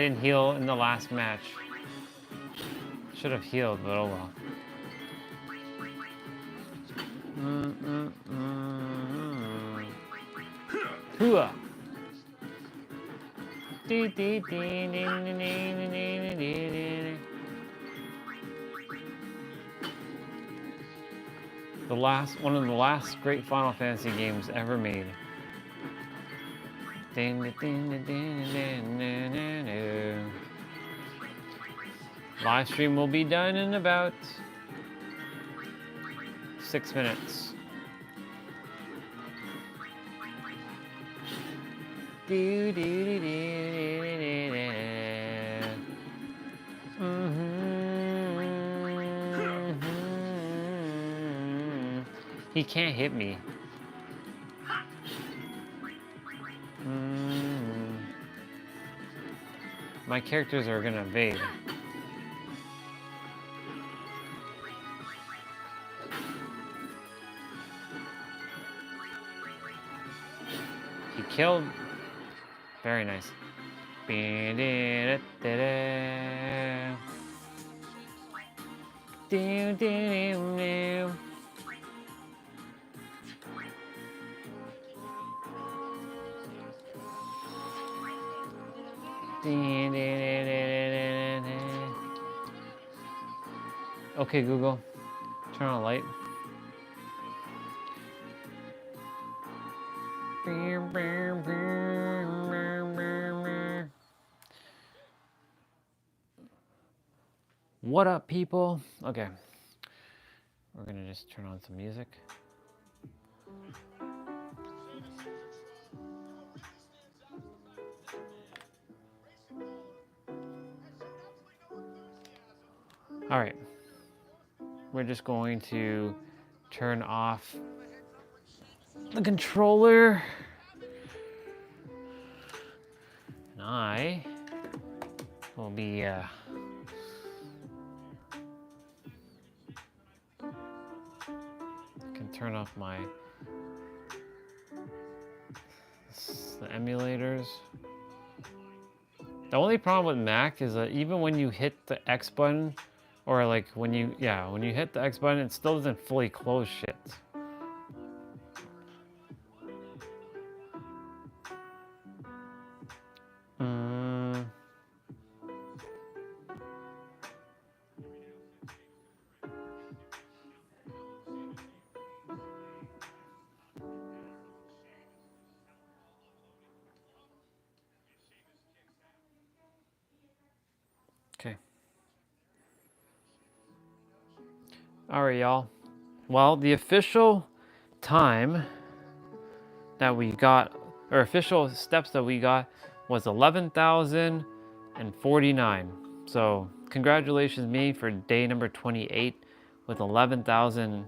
didn't heal in the last match. Should have healed, but oh well. Hooah! One of the last great Final Fantasy games ever made. Live stream will be done in about 6 minutes. He can't hit me. My characters are gonna evade. He killed. Very nice. Okay, Google, turn on a light. What up, people? Okay, we're gonna just turn on some music. All right, we're just going to turn off the controller. And I will be can turn off the emulators. The only problem with Mac is that even when you hit the X button, or like when you hit the X button, it still doesn't fully close shit. Okay. All right, y'all. Well, the official time that we got, or official steps that we got, was 11,049. So congratulations me for day number 28 with 11,049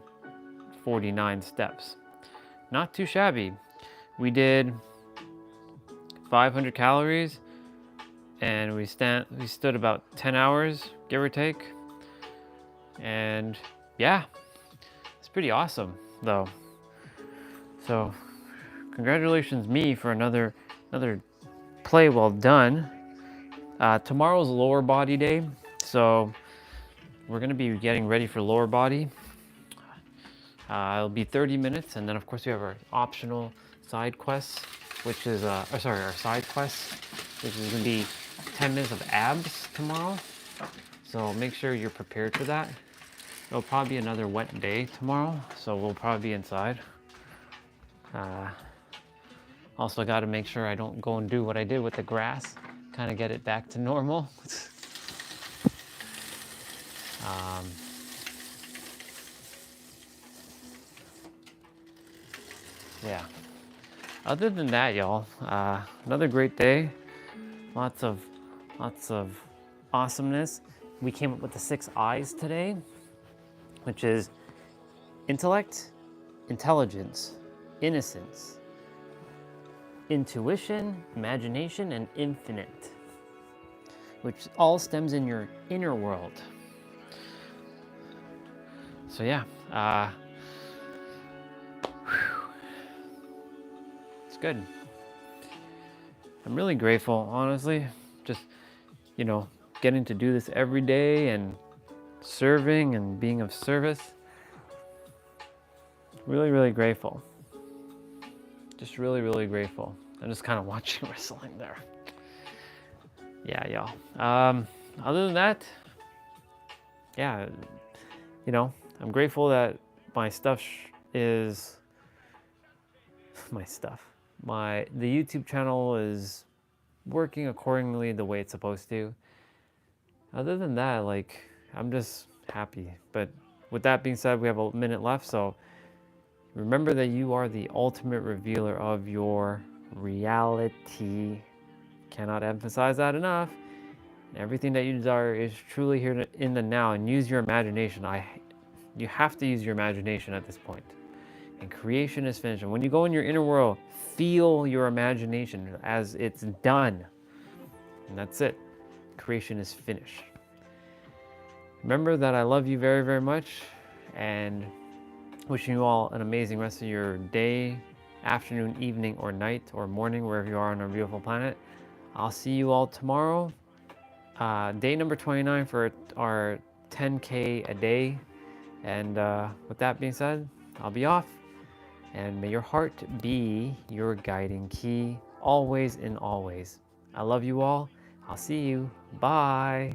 49 steps. Not too shabby. We did 500 calories and we stood about 10 hours, give or take. And yeah, it's pretty awesome though. So congratulations me for another play well done. Tomorrow's lower body day, so we're gonna be getting ready for lower body. It'll be 30 minutes, and then of course we have our optional side quests, which is, our side quest, which is gonna be 10 minutes of abs tomorrow. So make sure you're prepared for that. It'll probably be another wet day tomorrow, so we'll probably be inside. Also got to make sure I don't go and do what I did with the grass, kind of get it back to normal. Yeah. Other than that, y'all, another great day. Lots of awesomeness. We came up with the 6 I's today, which is intellect, intelligence, innocence, intuition, imagination, and infinite, which all stems in your inner world. So yeah, it's good. I'm really grateful, honestly, just, you know, getting to do this every day and serving and being of service. Really, really grateful. Just really, really grateful. I'm just kind of watching wrestling there. Yeah, y'all. Other than that, yeah, you know, I'm grateful that my stuff is my stuff. The YouTube channel is working accordingly the way it's supposed to. Other than that, like, I'm just happy. But with that being said, we have a minute left, so remember that you are the ultimate revealer of your reality. Cannot emphasize that enough. Everything that you desire is truly here in the now, and use your imagination. You have to use your imagination at this point. And creation is finished. And when you go in your inner world, feel your imagination as it's done. And that's it. Creation is finished. Remember that I love you very, very much, and wishing you all an amazing rest of your day, afternoon, evening, or night, or morning, wherever you are on our beautiful planet. I'll see you all tomorrow. Day number 29 for our 10K a day. And with that being said, I'll be off. And may your heart be your guiding key, always and always. I love you all. I'll see you. Bye.